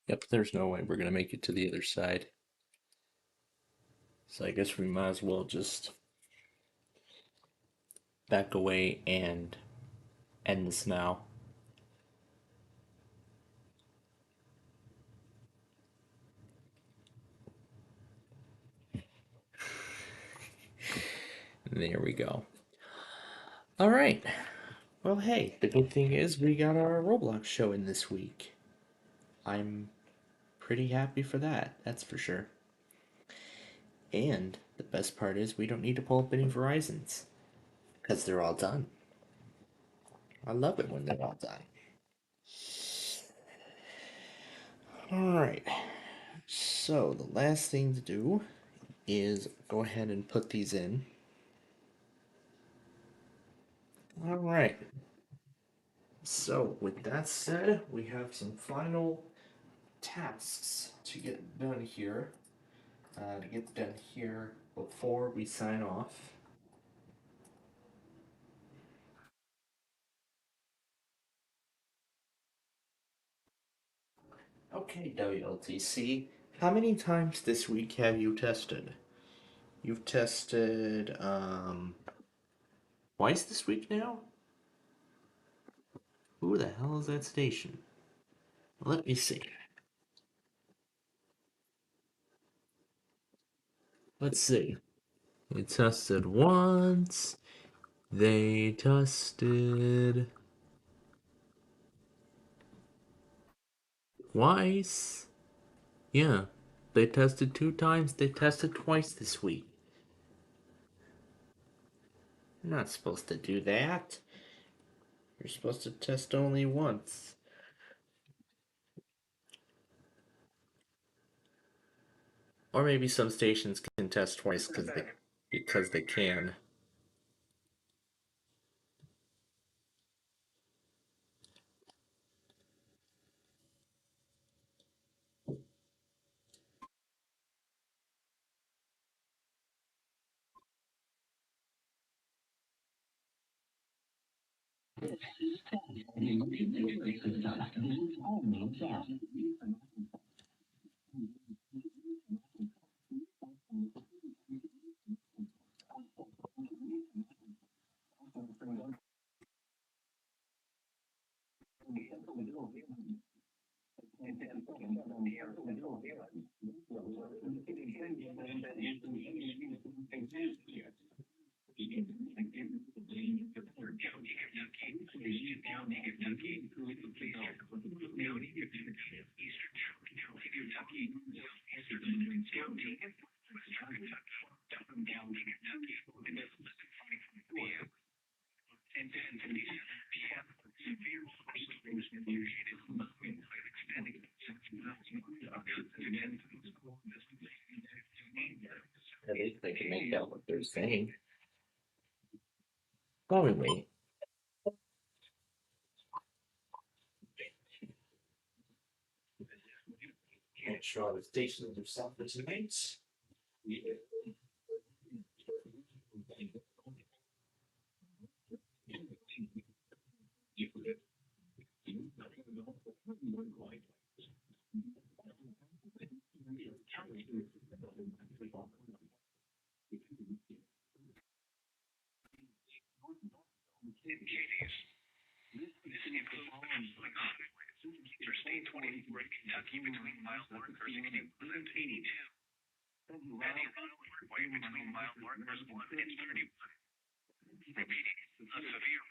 Yep, there's no way we're gonna make it to the other side. So I guess we might as well just back away and end this now. There we go. All right. Well, hey, the good thing is we got our Roblox show in this week. I'm pretty happy for that, that's for sure. And the best part is we don't need to pull up any Verizons because they're all done. I love it when they're all done. Alright, so the last thing to do is go ahead and put these in. Alright, so with that said, we have some final tasks to get done here. Before we sign off. Okay, WLTC, how many times this week have you tested? You've tested, twice this week now? Who the hell is that station? Let me see. Let's see. They tested once. They tested twice. Yeah. They tested 2 times. They tested twice this week. You're not supposed to do that. You're supposed to test only once. Or maybe some stations can test twice because they can. At least they can make out what they're saying. While we wait. Make sure all the stations are set for tonight. Interstate 24 in Kentucky between mile markers 81 and 82. Any roadway between mile markers 1 and 31. Repeating, a severe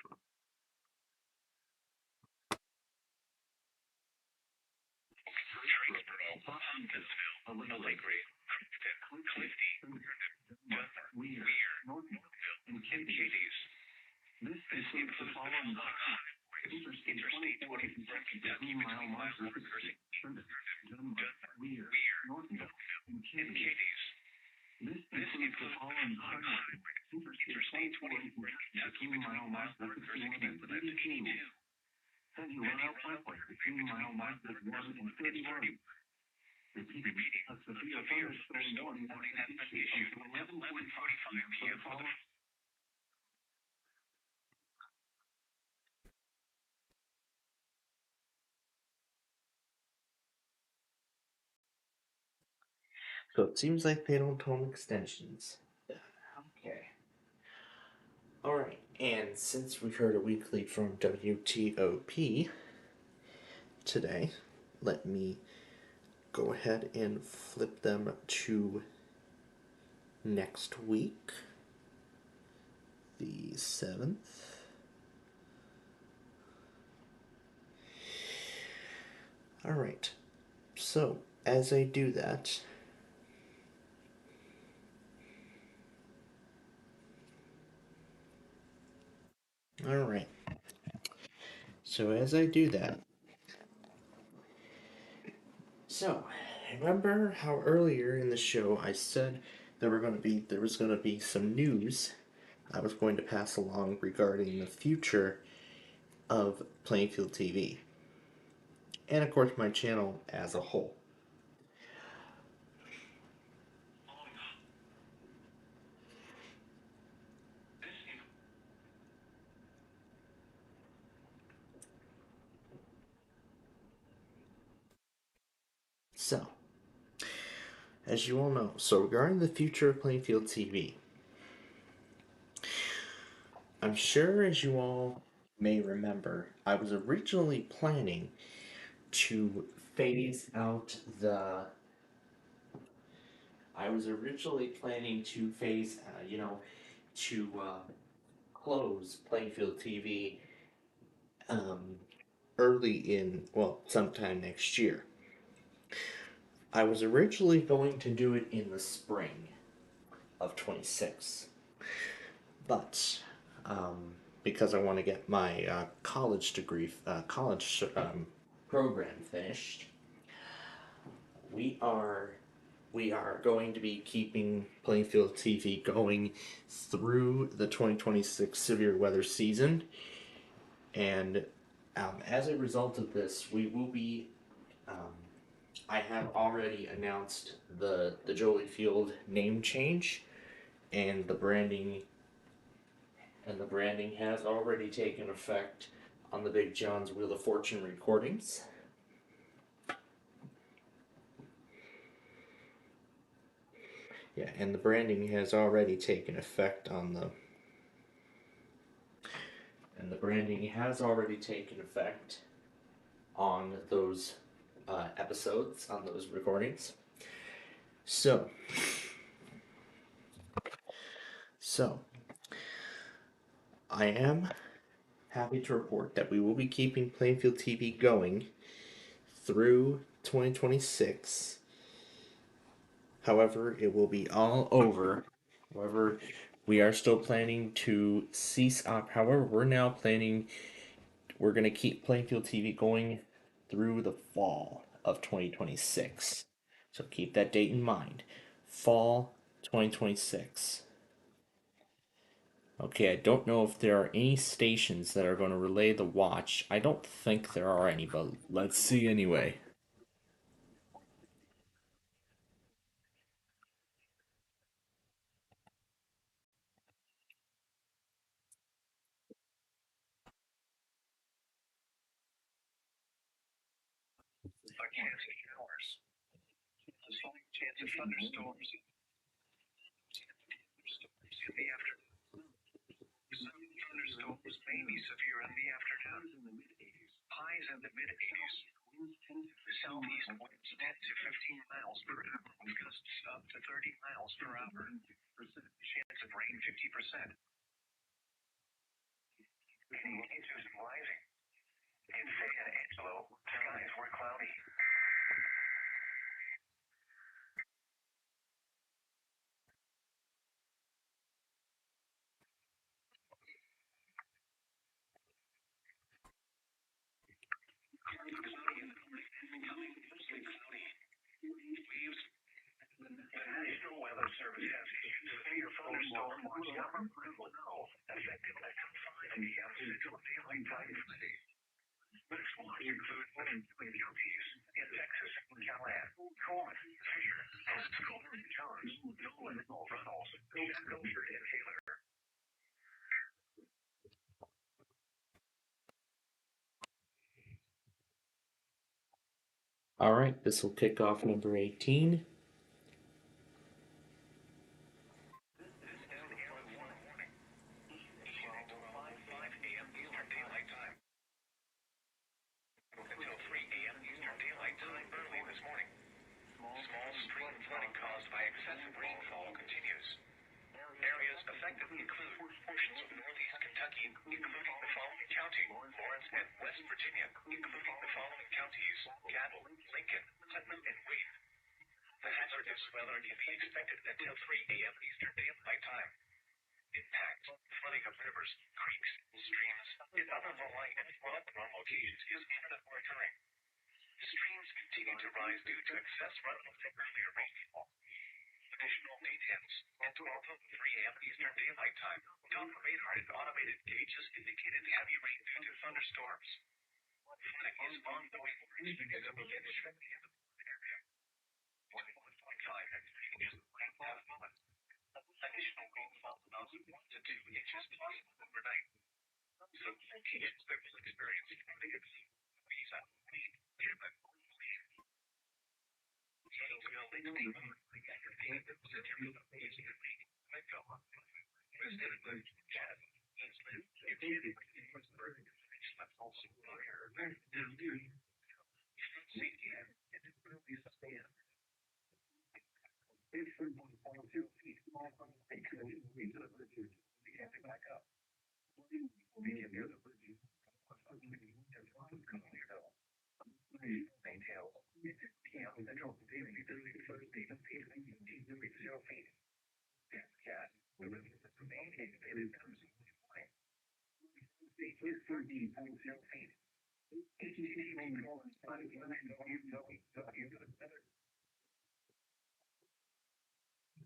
Drakesboro, Huntsville, Allegra, Crofton, Clifty, Denver, Weir, Northville, and Cadiz. This includes the following Interstate 24 in Kentucky between mile markers Denver, Weir, Northville, and Cadiz. This includes the following Interstate 24 in Kentucky between mile markers 81 and 82. Any roadway between mile markers 1 and 31. Repeating, a severe thunderstorm warning has been issued at 11:45 p.m. for the So it seems like they don't own extensions. Okay. Alright, and since we heard a weekly from WTOP today, let me go ahead and flip them to next week, the 7th. Alright, so as I do that, alright, so as I do that, so remember how earlier in the show I said there was going to be some news I was going to pass along regarding the future of Plainfield TV, and of course my channel as a whole. So, as you all know, regarding the future of Plainfield TV, I'm sure as you all may remember, I was originally planning to phase out the. I was originally planning to phase, to close Plainfield TV sometime next year. I was originally going to do it in the spring of 26, but because I want to get my college program finished, we are going to be keeping Plainfield TV going through the 2026 severe weather season, and as a result of this, we will be. I have already announced the Jolie Field name change, and the branding has already taken effect on the Big John's Wheel of Fortune recordings. Yeah, and the branding has already taken effect on those episodes, on those recordings. So I am happy to report that we will be keeping Plainfield TV going through 2026. However, it will be all over. However, we are still planning to cease however, we're going to keep Plainfield TV going through the fall of 2026. So keep that date in mind. Fall 2026. Okay, I don't know if there are any stations that are going to relay the watch. I don't think there are any, but let's see anyway. Hours. The slight chance of thunderstorms in the afternoon. Some thunderstorms may be severe in the afternoon. Highs in the mid-80s. Southeast winds 10 to 15 miles per hour with gusts up to 30 miles per hour. Chance of rain 50%. Continues rising. In San Angelo, skies were cloudy. Mostly cloudy. Waves. The National Weather Service has issued severe thunderstorm watch number 1 effective at 5 p.m. Central Daylight Time today. This watch includes many counties in Texas, Callahan, Coleman, Fisher, Pasco, Johns, Nolan, Runnels, Jackson, and Taylor. Alright, this will kick off number 18. flooding caused by excessive rainfall continues. Areas affected include portions of northeast Kentucky, including the following counties: Lawrence and West Virginia, including the following counties: Cabell, Lincoln, Putnam, and Wayne. The hazardous weather can be expected until 3 a.m. Eastern Daylight Time. Impact: flooding of rivers, creeks, streams, and other low-lying and abnormal occasions is imminent or occurring. Streams continue to rise due to excess runoff from earlier rainfall. Additional details: at 12:03 a.m. Eastern Daylight Time, Doppler radar and automated gauges indicated heavy rain due to thunderstorms. Flooding is ongoing or expected to begin shortly in the area. 1.5 and 3 inches of rain have fallen. Additional rainfall amounts of 1 to 2 inches possible overnight. Some locations that will experience flooding exceed these are nearby. Gainesville, Lindsay,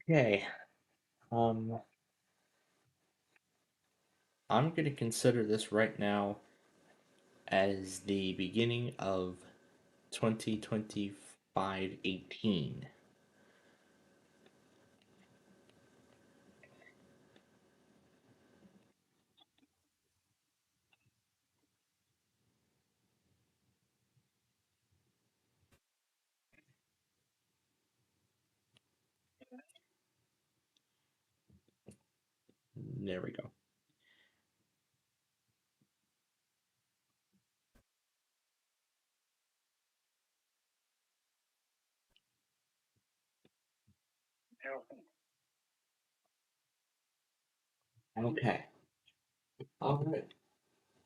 Okay. I'm going to consider this right now as the beginning of 2025-18. There we go. Okay. All right.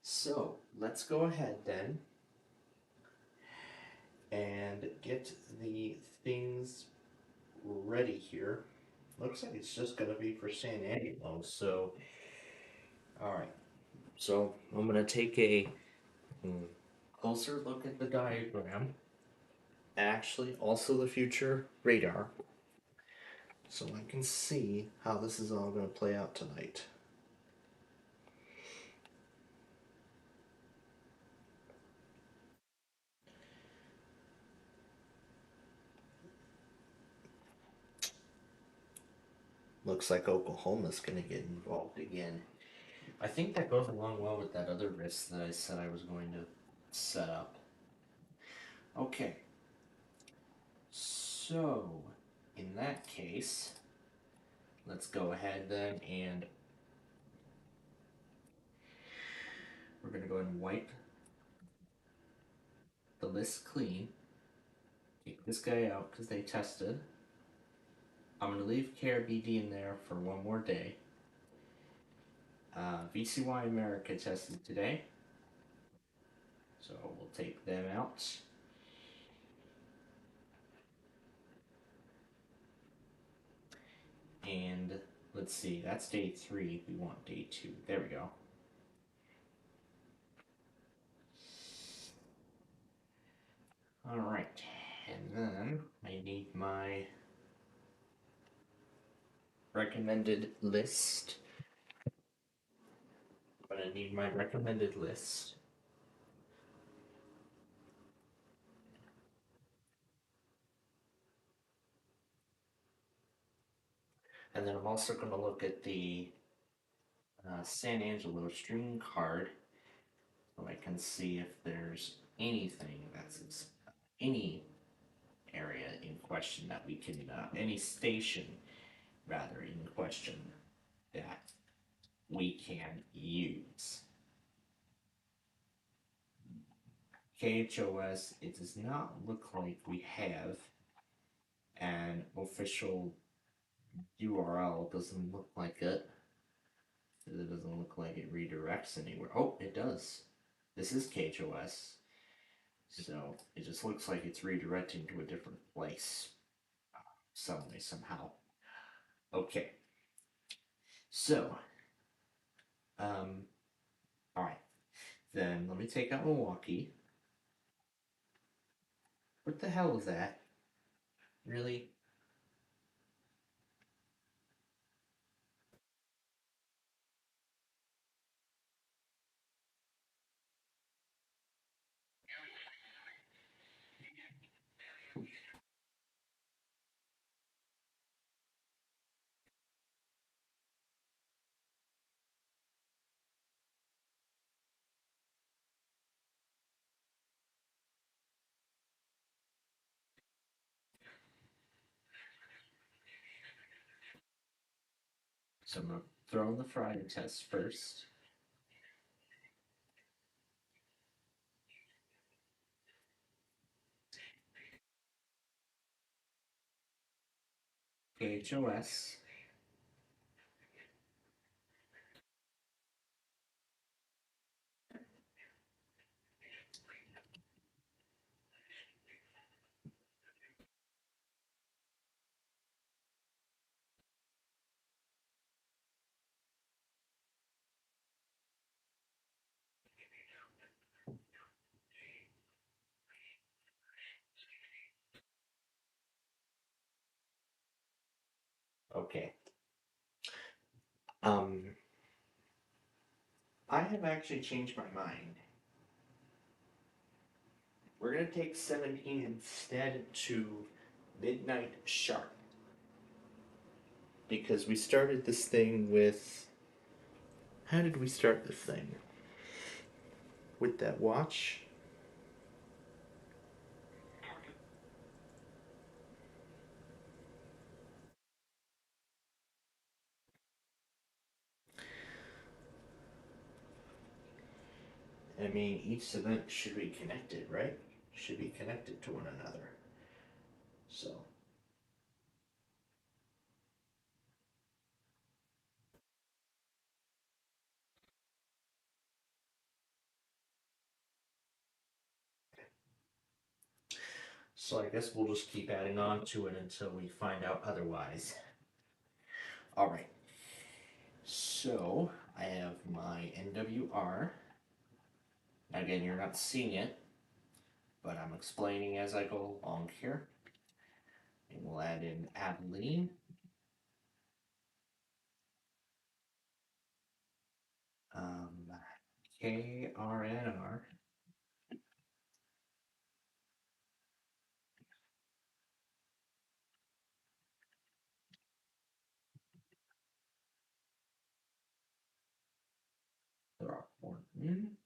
So let's go ahead then and get the things ready here. Looks like it's just going to be for San Angelo. So, all right. So I'm going to take a closer look at the diagram. Actually, also the future radar. So I can see how this is all going to play out tonight. Looks like Oklahoma's going to get involved again. I think that goes along well with that other risk that I said I was going to set up. Okay. So, in that case, let's go ahead then and we're going to go ahead and wipe the list clean. Take this guy out because they tested. I'm going to leave KRBD in there for one more day. VCY America tested today. So we'll take them out. And let's see, that's day 3. We want day 2. There we go. Alright, and then I need my recommended list. I'm gonna need my recommended list. And then I'm also going to look at the San Angelo stream card so I can see if there's anything that's any area in question that we can, any station rather in question that we can use. KHOS, it does not look like we have an official URL. Doesn't look like it. It doesn't look like it redirects anywhere. Oh, it does. This is KHOS. So it just looks like it's redirecting to a different place. Some way, somehow. Okay. So, alright. Then let me take out Milwaukee. What the hell is that? Really? So I'm going to throw in the Friday test first. KHOS. Okay. I have actually changed my mind. We're going to take 17 instead to midnight sharp. Because we started this thing with... How did we start this thing? With that watch? I mean, each event should be connected, right? Should be connected to one another. So... So I guess we'll just keep adding on to it until we find out otherwise. Alright. So, I have my NWR. Now again, you're not seeing it, but I'm explaining as I go along here. And we'll add in Abilene. KRNR. Throckmorton.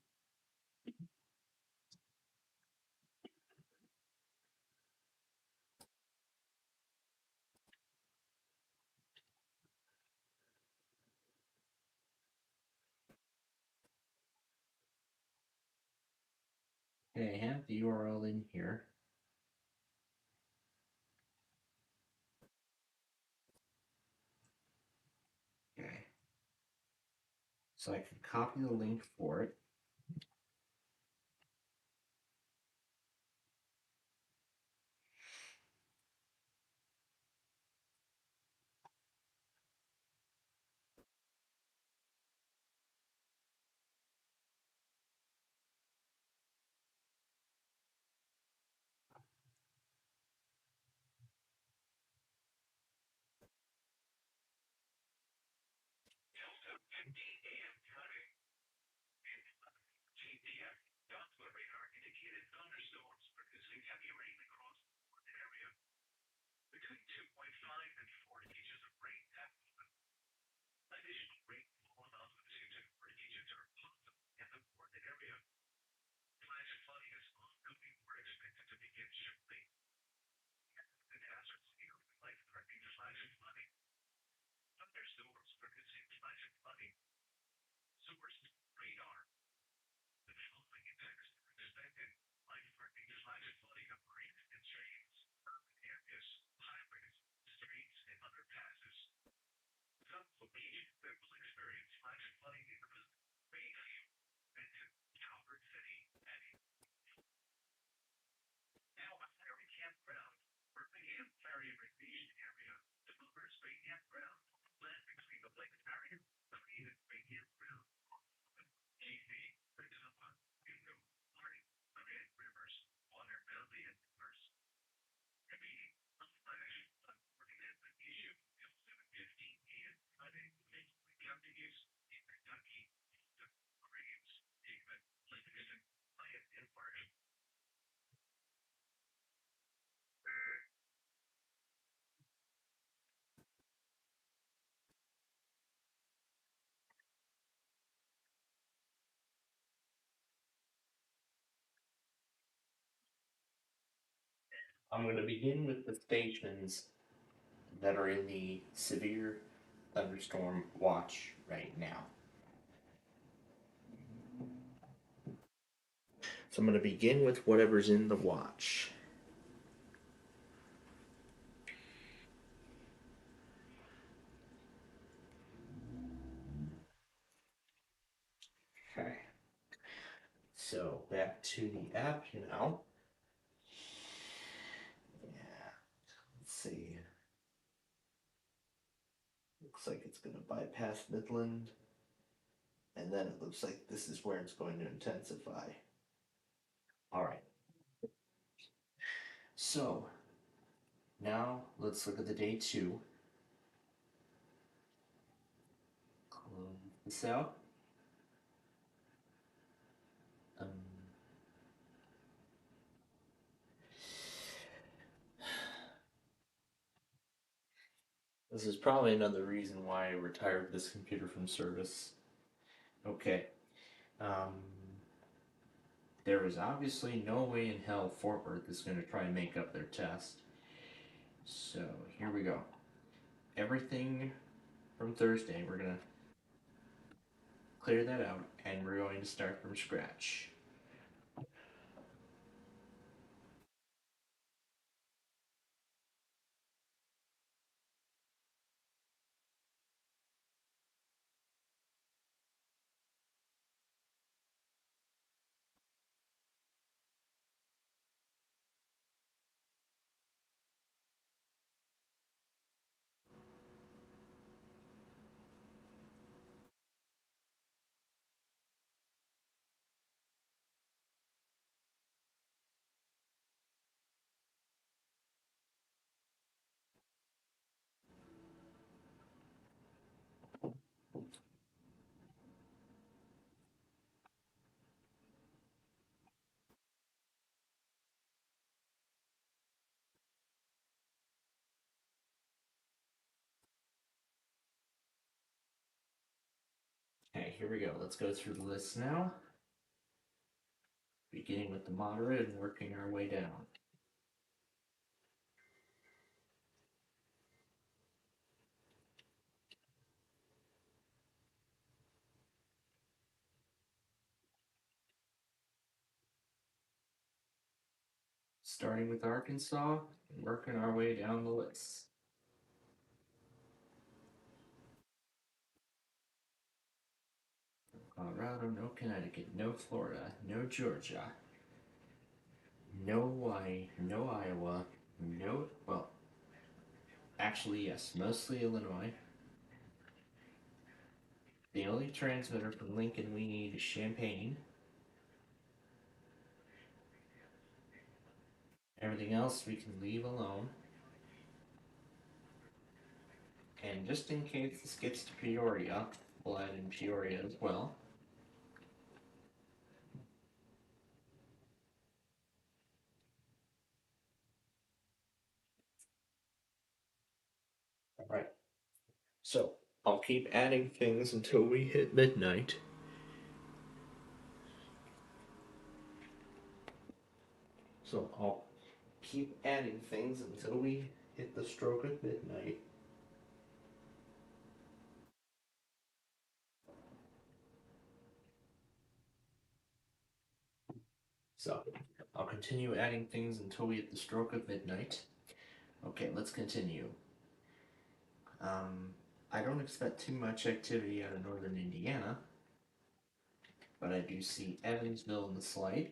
Okay, I have the URL in here. Okay. So I can copy the link for it. locations that will experience flash flooding in Bayview, Benton, Calvert City, and now a ferry campground for Bayham Ferry Recreation Area. Developers Bay Campground, land between the Lake Barrier, created Bay Campground. GC, Peninsula, Bingo, Party, Grand Rivers, Water Valley, and Rivers. Remaining unfinished, uncoordinated issue till 7:15 p.m. Friday, counties in Kentucky, Graves, David, Livingston, Hyatt, and Marshall. I'm going to begin with the stations that are in the severe thunderstorm watch right now. So I'm going to begin with whatever's in the watch. Okay. So back to the app now. Yeah. Let's see. Looks like it's going to bypass Midland. And then it looks like this is where it's going to intensify. All right. So now let's look at the day 2. Close this out. This is probably another reason why I retired this computer from service. Okay. There is obviously no way in hell Fort Worth is going to try and make up their test. So here we go. Everything from Thursday, we're going to clear that out and we're going to start from scratch. Okay, here we go. Let's go through the list now. Beginning with the moderate and working our way down. Starting with Arkansas and working our way down the list. Colorado, no Connecticut, no Florida, no Georgia, no Hawaii, no Iowa, no, well, actually yes, mostly Illinois. The only transmitter from Lincoln we need is Champaign. Everything else we can leave alone. And just in case this gets to Peoria, we'll add in Peoria as well. Alright, so I'll keep adding things until we hit midnight. So I'll keep adding things until we hit the stroke of midnight. So I'll continue adding things until we hit the stroke of midnight. Okay, let's continue. I don't expect too much activity out of northern Indiana, but I do see Evansville in the slide.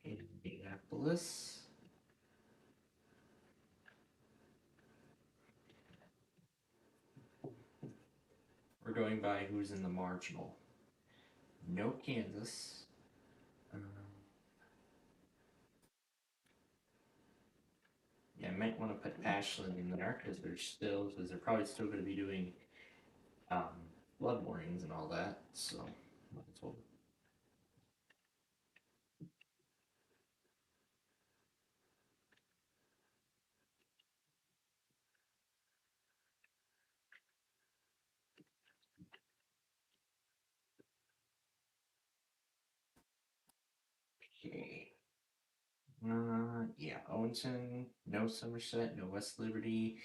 Indianapolis. We're going by who's in the marginal. No Kansas. Yeah, I might want to put Ashland in there because they're probably still going to be doing flood warnings and all that. So might as well. Okay. Yeah, Owenton, no Somerset, no West Liberty.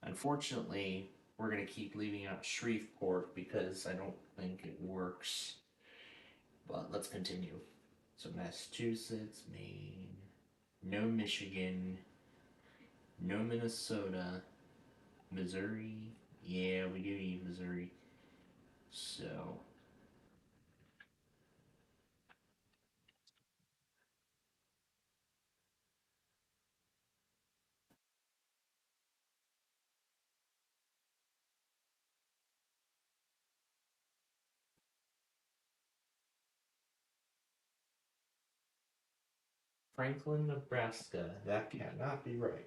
Unfortunately, we're going to keep leaving out Shreveport because I don't think it works. But let's continue. So Massachusetts, Maine, no Michigan, no Minnesota, Missouri. Yeah, we do need Missouri. So Franklin, Nebraska. That cannot be right.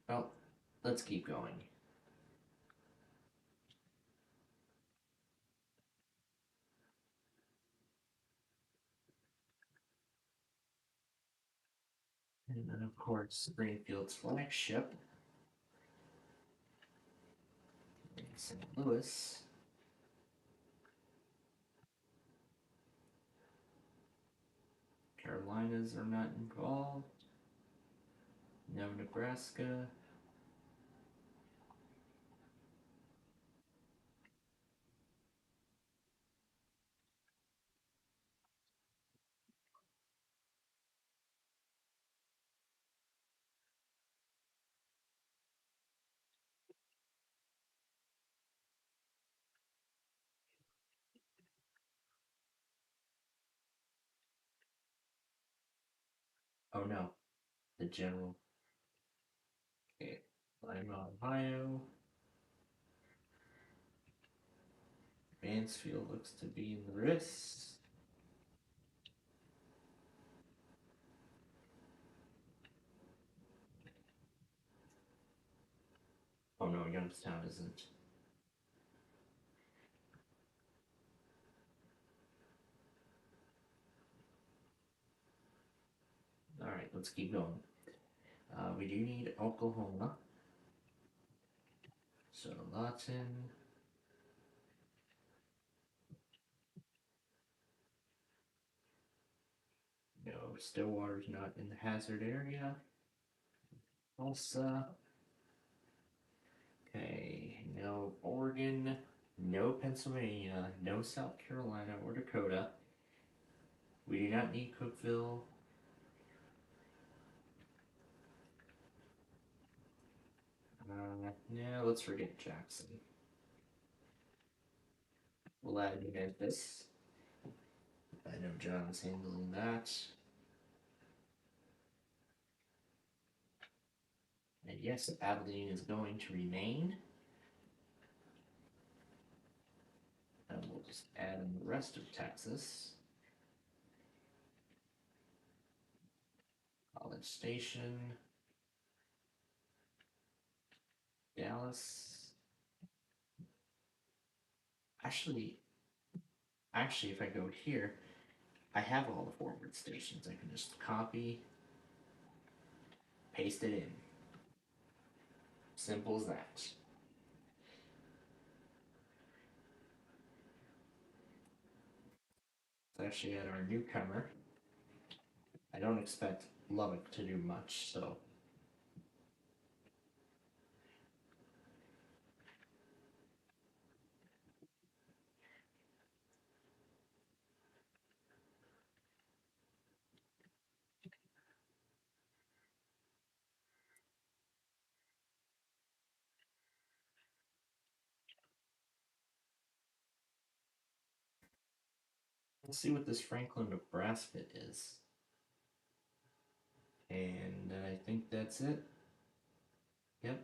Well, let's keep going. And then, of course, Springfield's flagship. St. Louis. Carolinas are not involved. No Nebraska. Oh no, the general. Okay, Lima, Ohio. Mansfield looks to be in the wrist. Oh no, Youngstown isn't. Alright, let's keep going. We do need Oklahoma. So Lawton. No, Stillwater's not in the hazard area. Tulsa. Okay, no Oregon, no Pennsylvania, no South Carolina or Dakota. We do not need Cookeville. Yeah, let's forget Jackson. We'll add Memphis. I know John's handling that. And yes, Abilene is going to remain. And we'll just add in the rest of Texas. College Station. Dallas. Actually, if I go here, I have all the forward stations. I can just copy, paste it in. Simple as that. Let's actually add our newcomer. I don't expect Lubbock to do much, so. Let's see what this Franklin, Nebraska is. And I think that's it. Yep.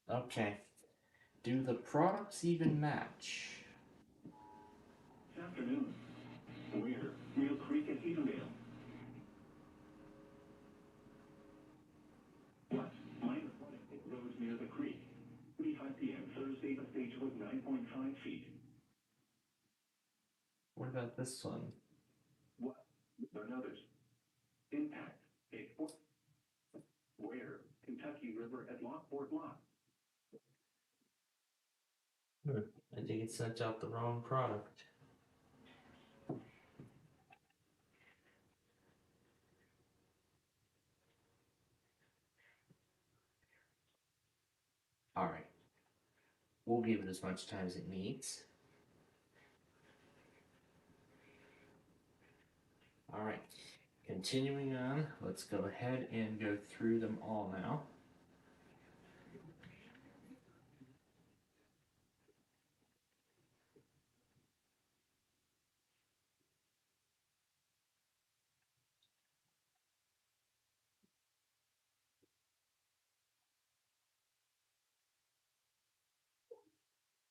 Okay. Do the products even match? This afternoon, where? Real Creek and Evendale. What? Minor flooding hit roads near the creek. 3:05 p.m. Thursday, the stage was 9.5 feet. What about this one? What? There are others. Impact. Where? Kentucky River at Lockport Lock. I think it sent out the wrong product. Alright. We'll give it as much time as it needs. Alright. Continuing on, let's go ahead and go through them all now.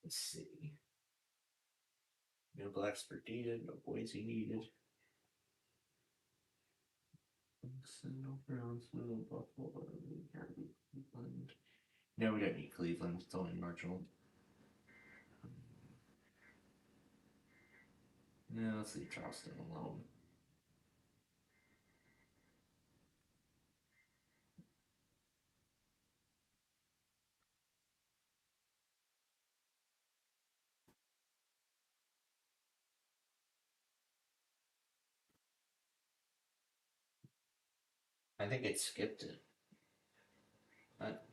Let's see. No Blacksburg needed, no Boise needed. No Brownsville, Buffalo, Cleveland. No, we don't need Cleveland, it's only marginal. No, let's leave Charleston alone. I think it skipped it. But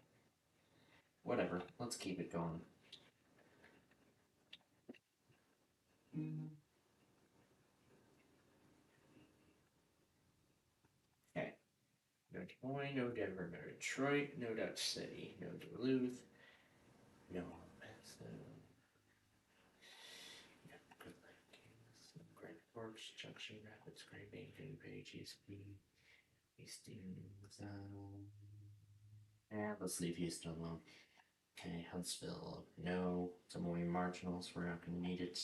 whatever, let's keep it going. Okay. No Des Moines, no Denver, no Detroit, no Dutch City, no Duluth, no Grand Forks, Junction Rapids, Grand Bacon, Page, East Hastings, let's leave Houston alone. Okay, Huntsville, no. Some more marginals, we're not going to need it.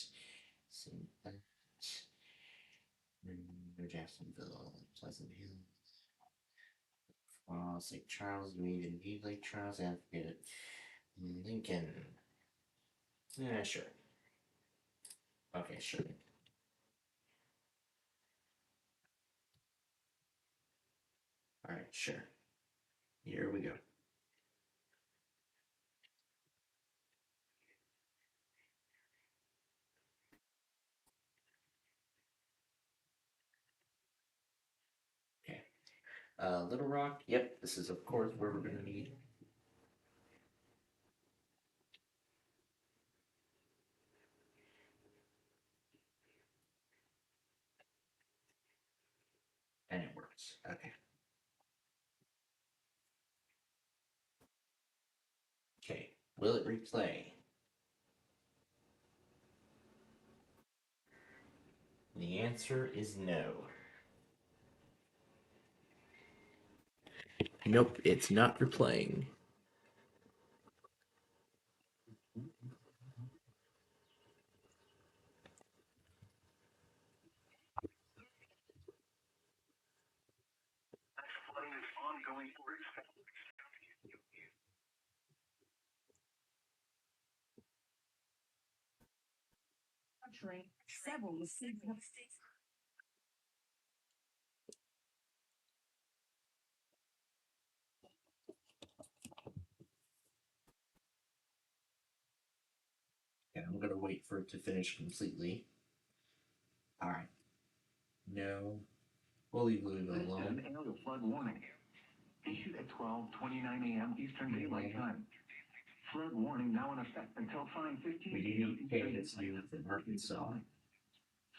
See that. No Jacksonville, Pleasant Hill. Lake Charles, we even need Lake Charles, and forget it. Lincoln. Yeah, sure. Okay, sure. Alright, sure. Here we go. Okay. Little Rock, yep, this is of course where we're going to need. And it works. Okay. Okay. Will it replay? The answer is no. Nope, it's not replaying. Flooding is ongoing or expected. Several cities. wait for it to finish completely. Alright. No. We'll leave it alone. An aerial flood warning issued at 12:29 a.m. Eastern Daylight Time. Flood warning now in effect until 5:15 a.m. It's you from Arkansas.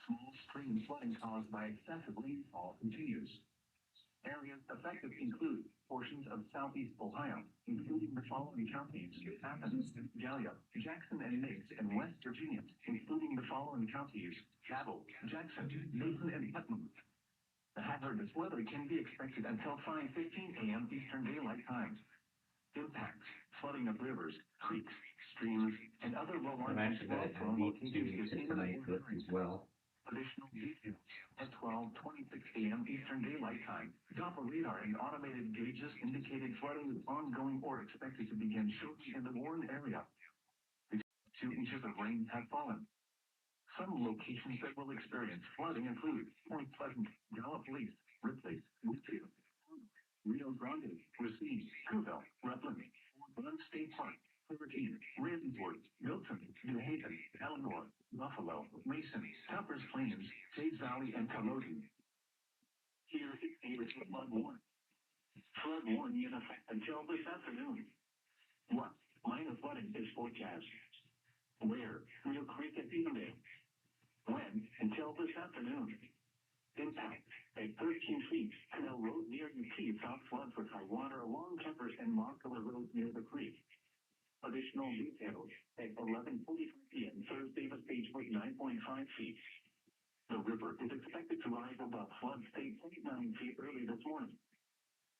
Small stream flooding caused by excessive rainfall continues. Areas affected include portions of southeast Ohio, including the following counties: Athens, Gallia, Jackson and Meigs, and West Virginia, including the following counties: Cabell, Jackson, Mason, and Putnam. The hazardous weather can be expected until 5:15 a.m. Eastern Daylight Time. Impacts: flooding of rivers, creeks, streams, and other low-lying storm locations in the area as well. Additional details at 12:26 a.m. Eastern Daylight Time. Doppler radar and automated gauges indicated flooding is ongoing or expected to begin shortly in the warned area. 2 inches of rain have fallen. Some locations that will experience flooding include Point Pleasant, Gallup Lakes, Ripley, Whitfield, Rio Grande, Racine, Cookville, Rutland, Glen State Park, Hurricane, Ravenswood, Milton, New Haven, Eleanor, Buffalo, Mason, Tuppers Plains, Sage Valley, and Culloden. Here is a flood warning. Flood warning in effect until this afternoon. 1. Minor flooding is forecast. Where? Real Creek at Peondale. When? Until this afternoon. Impact: at 13 feet, Canal Road near UP south floods with high water along Kempers and Montclair Road near the creek. Additional details at 11:45 p.m. Thursday, the stage was 9.5 feet. The river is expected to rise above flood stage 29 feet early this morning.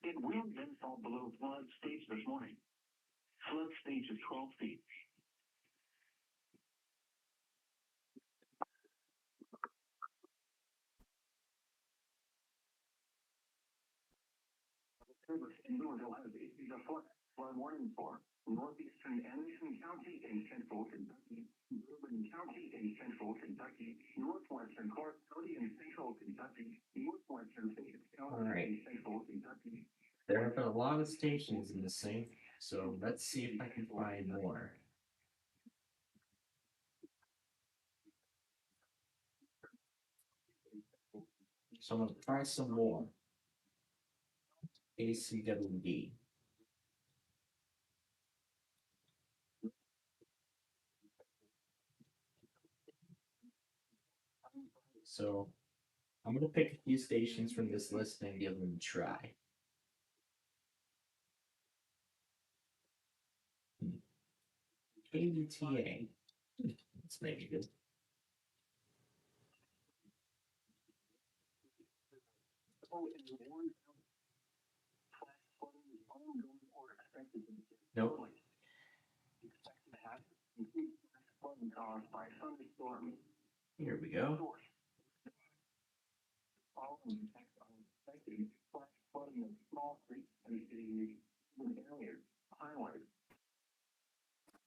It will then fall below flood stage this morning. Flood stage is 12 feet. Service in Louisville has issued a flood warning for northeastern Anderson County in central Kentucky, Bourbon County in central Kentucky, northwestern Clark County in central Kentucky, northwestern Fayette County in central Kentucky. There have been a lot of stations in the same, so let's see if I can find more. So I'm going to try some more. ACWD. So I'm going to pick a few stations from this list and give them a try. KDTA. That's maybe good. Nope. Here we go.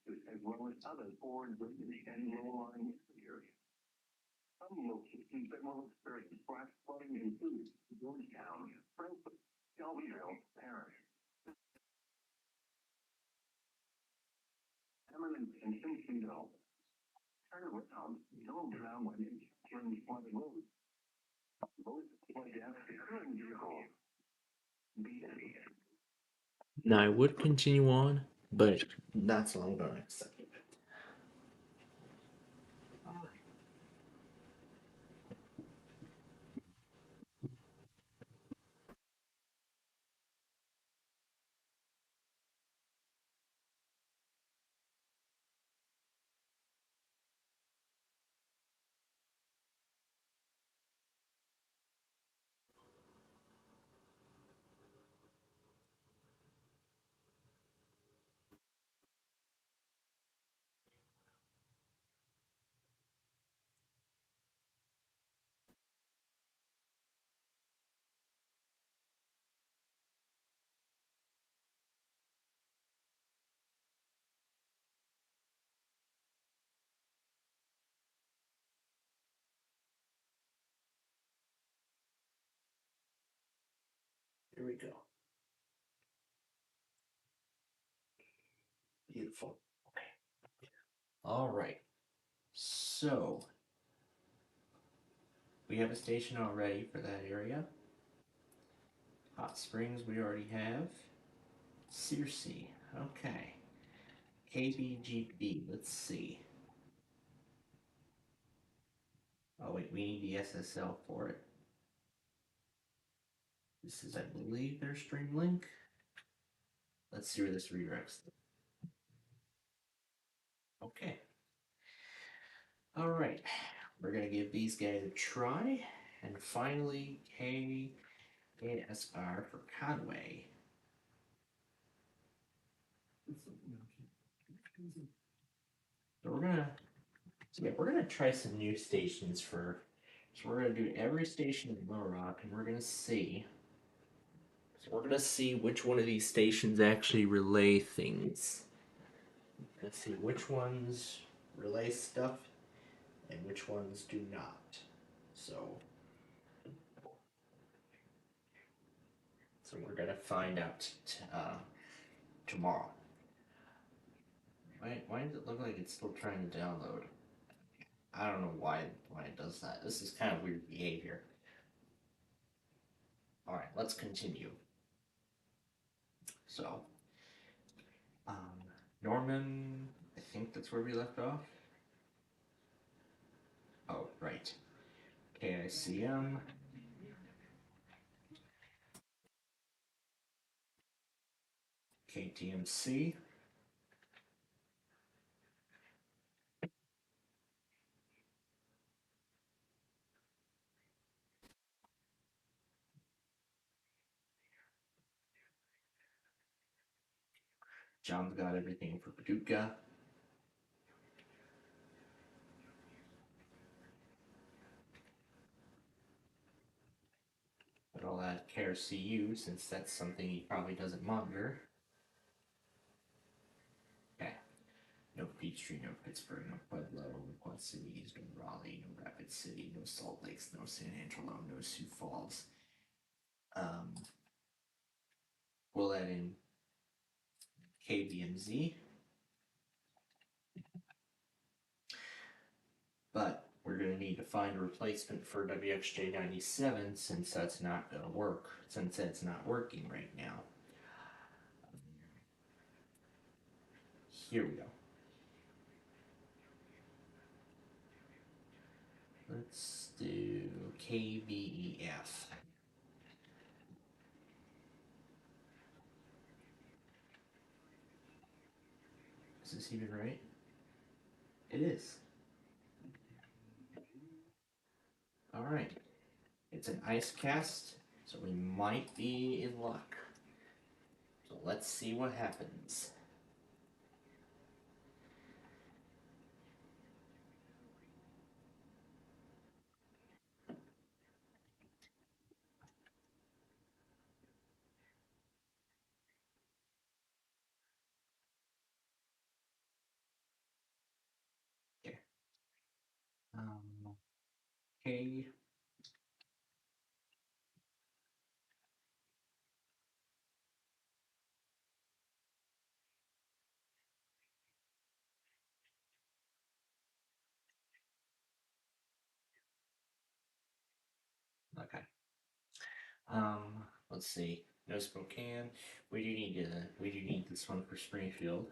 As well as other board and low-lying areas. Some locations that will experience flash flooding include Georgetown, Frankfurt, Shelbyville, Parish, Eminence, and Simpsonville. Turn around, don't drown when encountering flooded roads. Most flood deaths occur in vehicles. Now I would continue on, but that's all I'm going to accept. Here we go. Beautiful. Okay. All right. So, we have a station already for that area. Hot Springs we already have. Searcy, okay. KBGB, let's see. Oh wait, we need the SSL for it. This is, I believe, their stream link. Let's see where this redirects. Okay. All right, we're gonna give these guys a try, and finally KSR for Conway. So we're gonna try some new stations for. So we're gonna do every station in Little Rock, and we're gonna see. So we're gonna see which one of these stations actually relay things. Let's see which ones relay stuff and which ones do not. So we're gonna find out tomorrow. Why does it look like it's still trying to download? I don't know why it does that. This is kind of weird behavior. All right, let's continue. So, Norman, I think that's where we left off. Oh, right. KICM. KTMC. John's got everything for Paducah. But I'll add CARE-CU since that's something he probably doesn't monitor. Okay. No Peachtree, no Pittsburgh, no Pueblo, no Quad Cities, no Raleigh, no Rapid City, no Salt Lakes, no San Angelo, no Sioux Falls. We'll add in KBMZ. But we're going to need to find a replacement for WXJ97 since that's not going to work, since that's not working right now. Here we go. Let's do KBEF. Is this even right? It is. All right. It's an ice cast, so we might be in luck. So let's see what happens. Okay. K. Okay. Let's see. No Spokane. We do need this one for Springfield.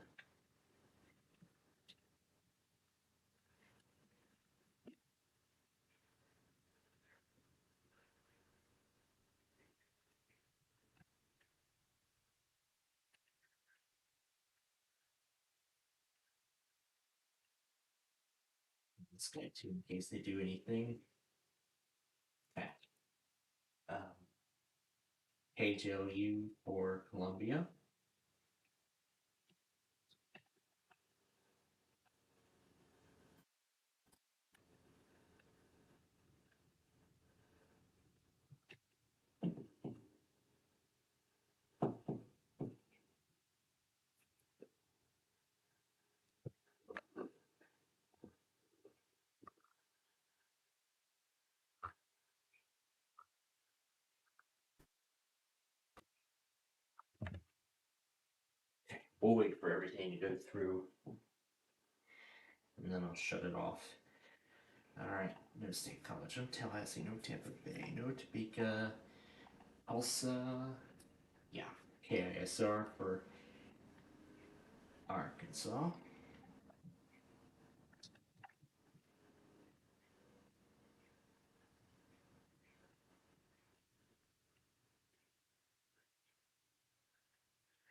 This guy too, in case they do anything. Okay. KJLU for Columbia. We'll wait for everything to go through. and then I'll shut it off. Alright, no State College, no Tallahassee, no Tampa Bay, no Topeka, Elsa, yeah, KISR for Arkansas.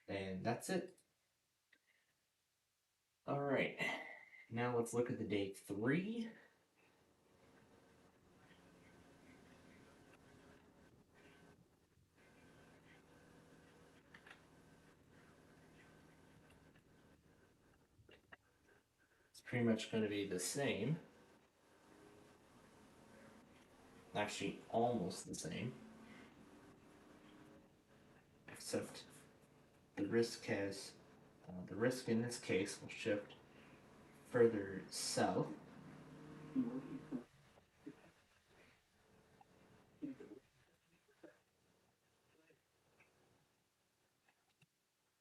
And that's it. Alright, now let's look at the day 3. It's pretty much going to be the same. Actually, almost the same. Except the risk has, the risk in this case will shift further south.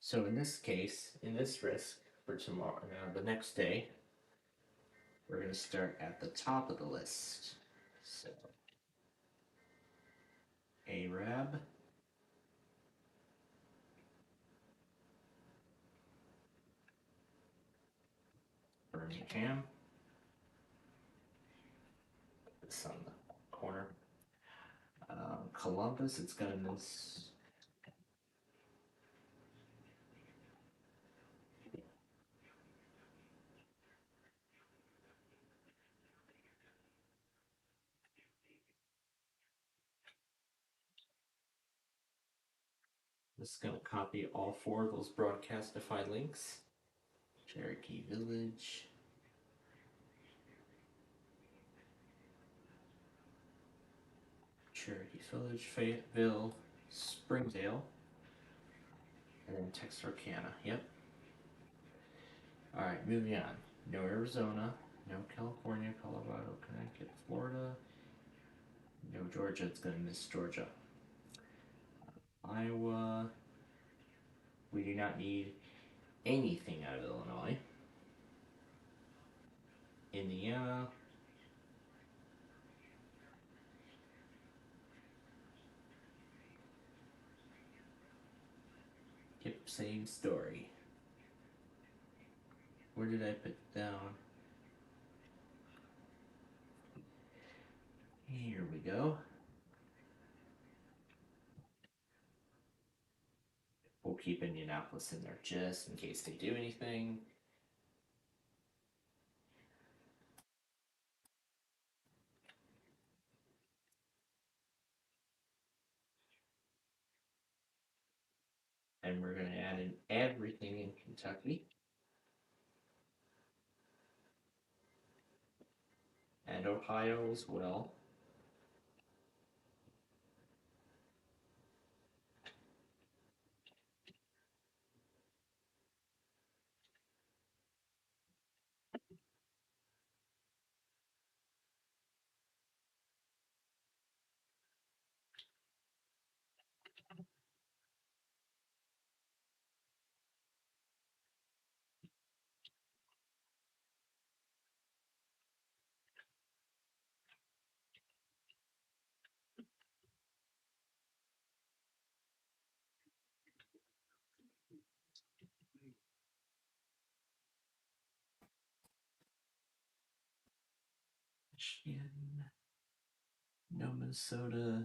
So in this case, in this risk for tomorrow, the next day, we're going to start at the top of the list. So, Arab, Birmingham, this on the corner. Columbus, it's going to miss. Just going to copy all 4 of those Broadcastify links. Cherokee Village. Cherokee Village, Fayetteville, Springdale, and then Texarkana. Yep. Alright, moving on. No Arizona, no California, Colorado, Connecticut, Florida. No Georgia, it's going to miss Georgia. Iowa. We do not need anything out of Illinois. Indiana. Yep, same story. Where did I put down? Here we go. We'll keep Indianapolis in there just in case they do anything. And we're going to add in everything in Kentucky. And Ohio as well. Michigan. No Minnesota.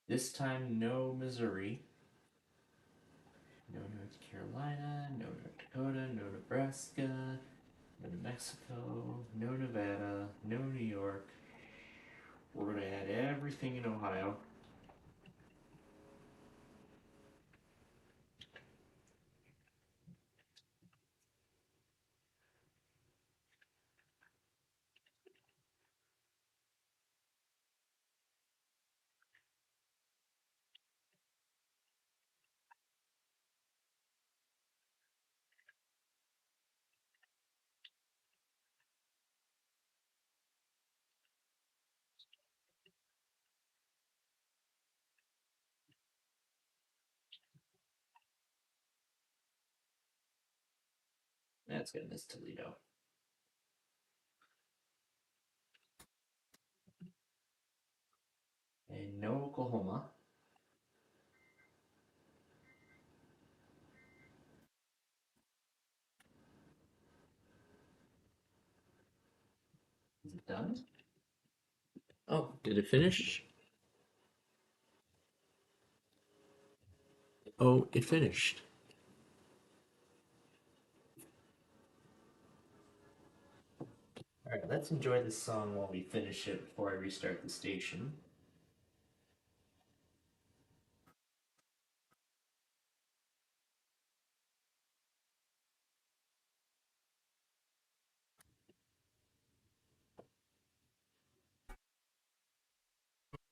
This time, no Missouri. No North Carolina, no North Dakota, no Nebraska, no New Mexico, no Nevada, no New York. We're going to add everything in Ohio. That's going to miss Toledo. and no Oklahoma. Is it done? Oh, did it finish? Oh, it finished. Alright, let's enjoy this song while we finish it before I restart the station.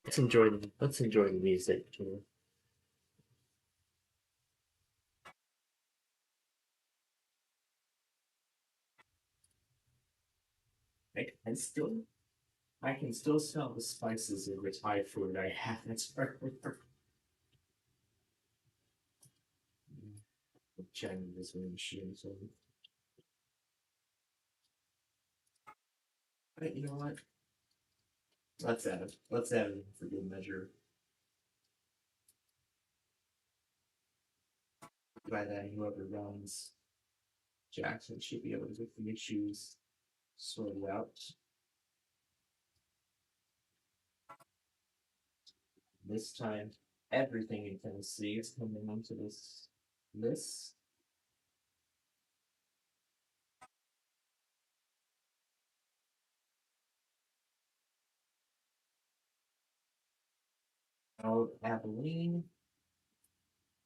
Let's enjoy the music too. I can still smell the spices of the Thai food I had. That's checking this machine. So, but you know what? Let's add it. Let's add it for good measure. By that, whoever runs Jackson should be able to get the issues sorted out. This time, everything in Tennessee is coming onto this list. No Abilene,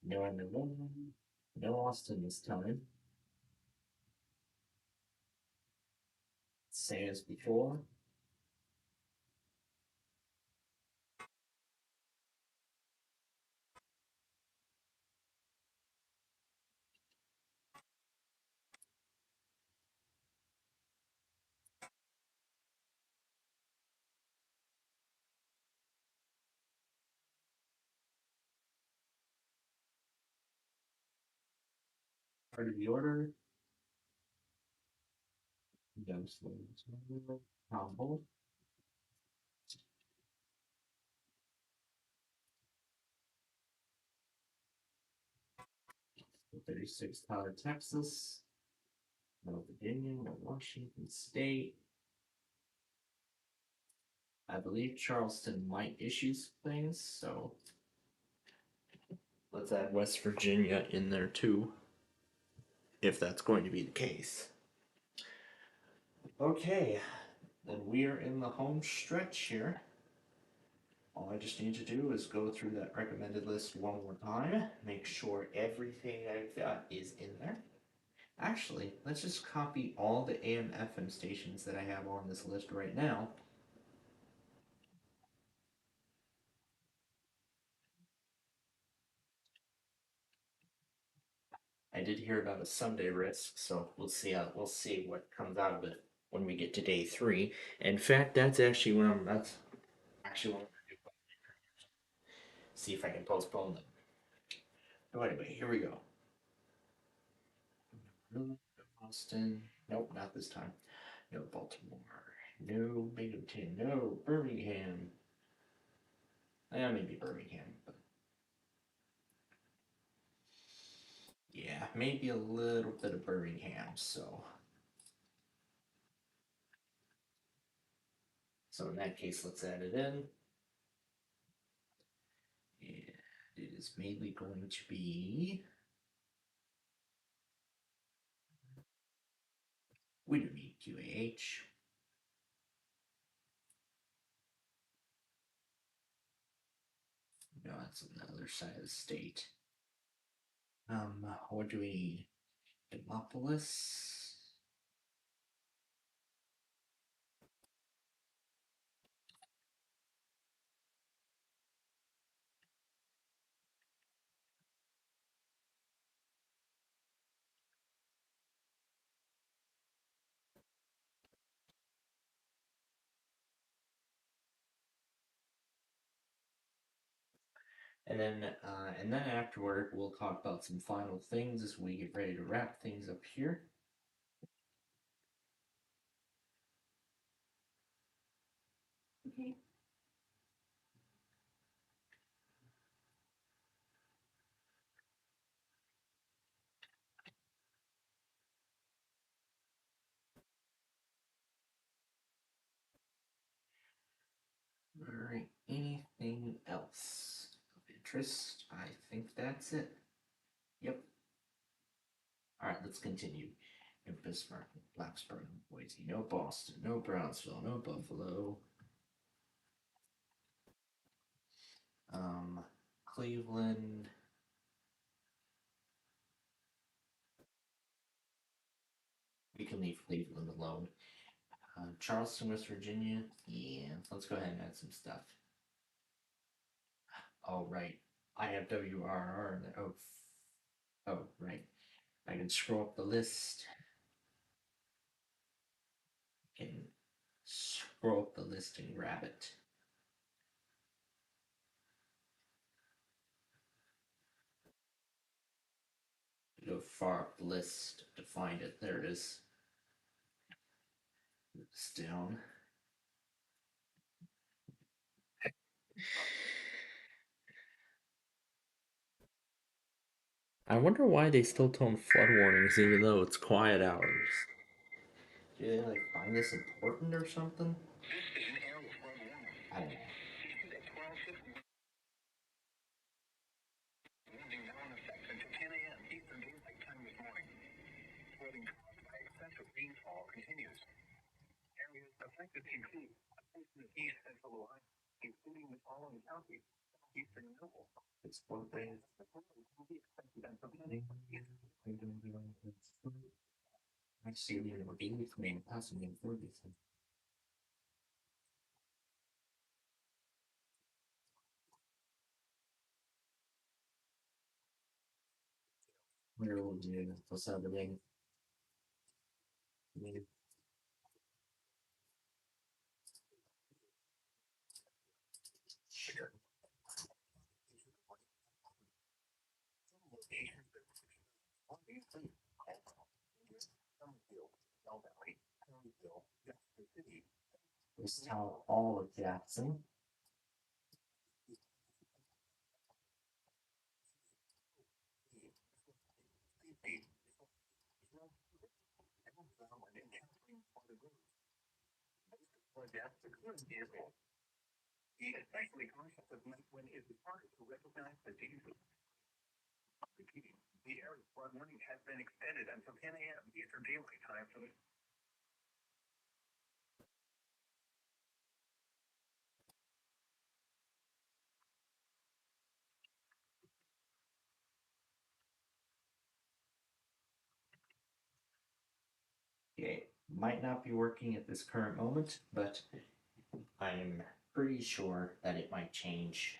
no Amarillo, no Austin this time. Same as before. Part of the order. Humble. 36 Tyler, Texas. No Virginia, no Washington State. I believe Charleston might issue things, so let's add West Virginia in there too, if that's going to be the case. Okay, then we are in the home stretch here. All I just need to do is go through that recommended list one more time, make sure everything I've got is in there. Actually, let's just copy all the AM FM stations that I have on this list right now. I did hear about a Sunday risk, so we'll see what comes out of it when we get to day 3. In fact, that's actually when I'm gonna do. See if I can postpone them. So anyway, here we go. Austin. Nope, not this time. No Baltimore. No Binghamton. No Birmingham. Maybe Birmingham, but yeah, maybe a little bit of Birmingham. So in that case, let's add it in. And it is mainly going to be. We don't need QAH. No, that's on the other side of the state. What do we need? Demopolis. And then afterward, we'll talk about some final things as we get ready to wrap things up here. Okay. anything else of interest? I think that's it. Yep. Alright, let's continue. No Bismarck, no Blacksburg, no Boise, no Boston, no Brownsville, no Buffalo. Cleveland. We can leave Cleveland alone. Charleston, West Virginia. Yeah, let's go ahead and add some stuff. Oh, right. I have WRR. Oh, right. I can scroll up the list. I can scroll up the list and grab it. Go far up the list to find it. There it is. It's down. I wonder why they still tone flood warnings even though it's quiet hours. Do they like find this important or something? I don't know. Areas affected include east central Ohio, including the following counties: eastern Iowa. It's one thing. I see you know being between passing and everything. Where will you what's happening? Sure. This town all of Jackson. He especially cautious of night when it is hard to recognize the danger. Repeating, the area flood warning has been extended until 10 a.m. Eastern Daylight Time for the Okay, might not be working at this current moment, but I'm pretty sure that it might change,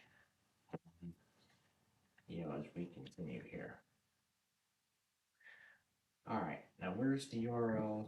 as we continue here. Alright, now where's the URL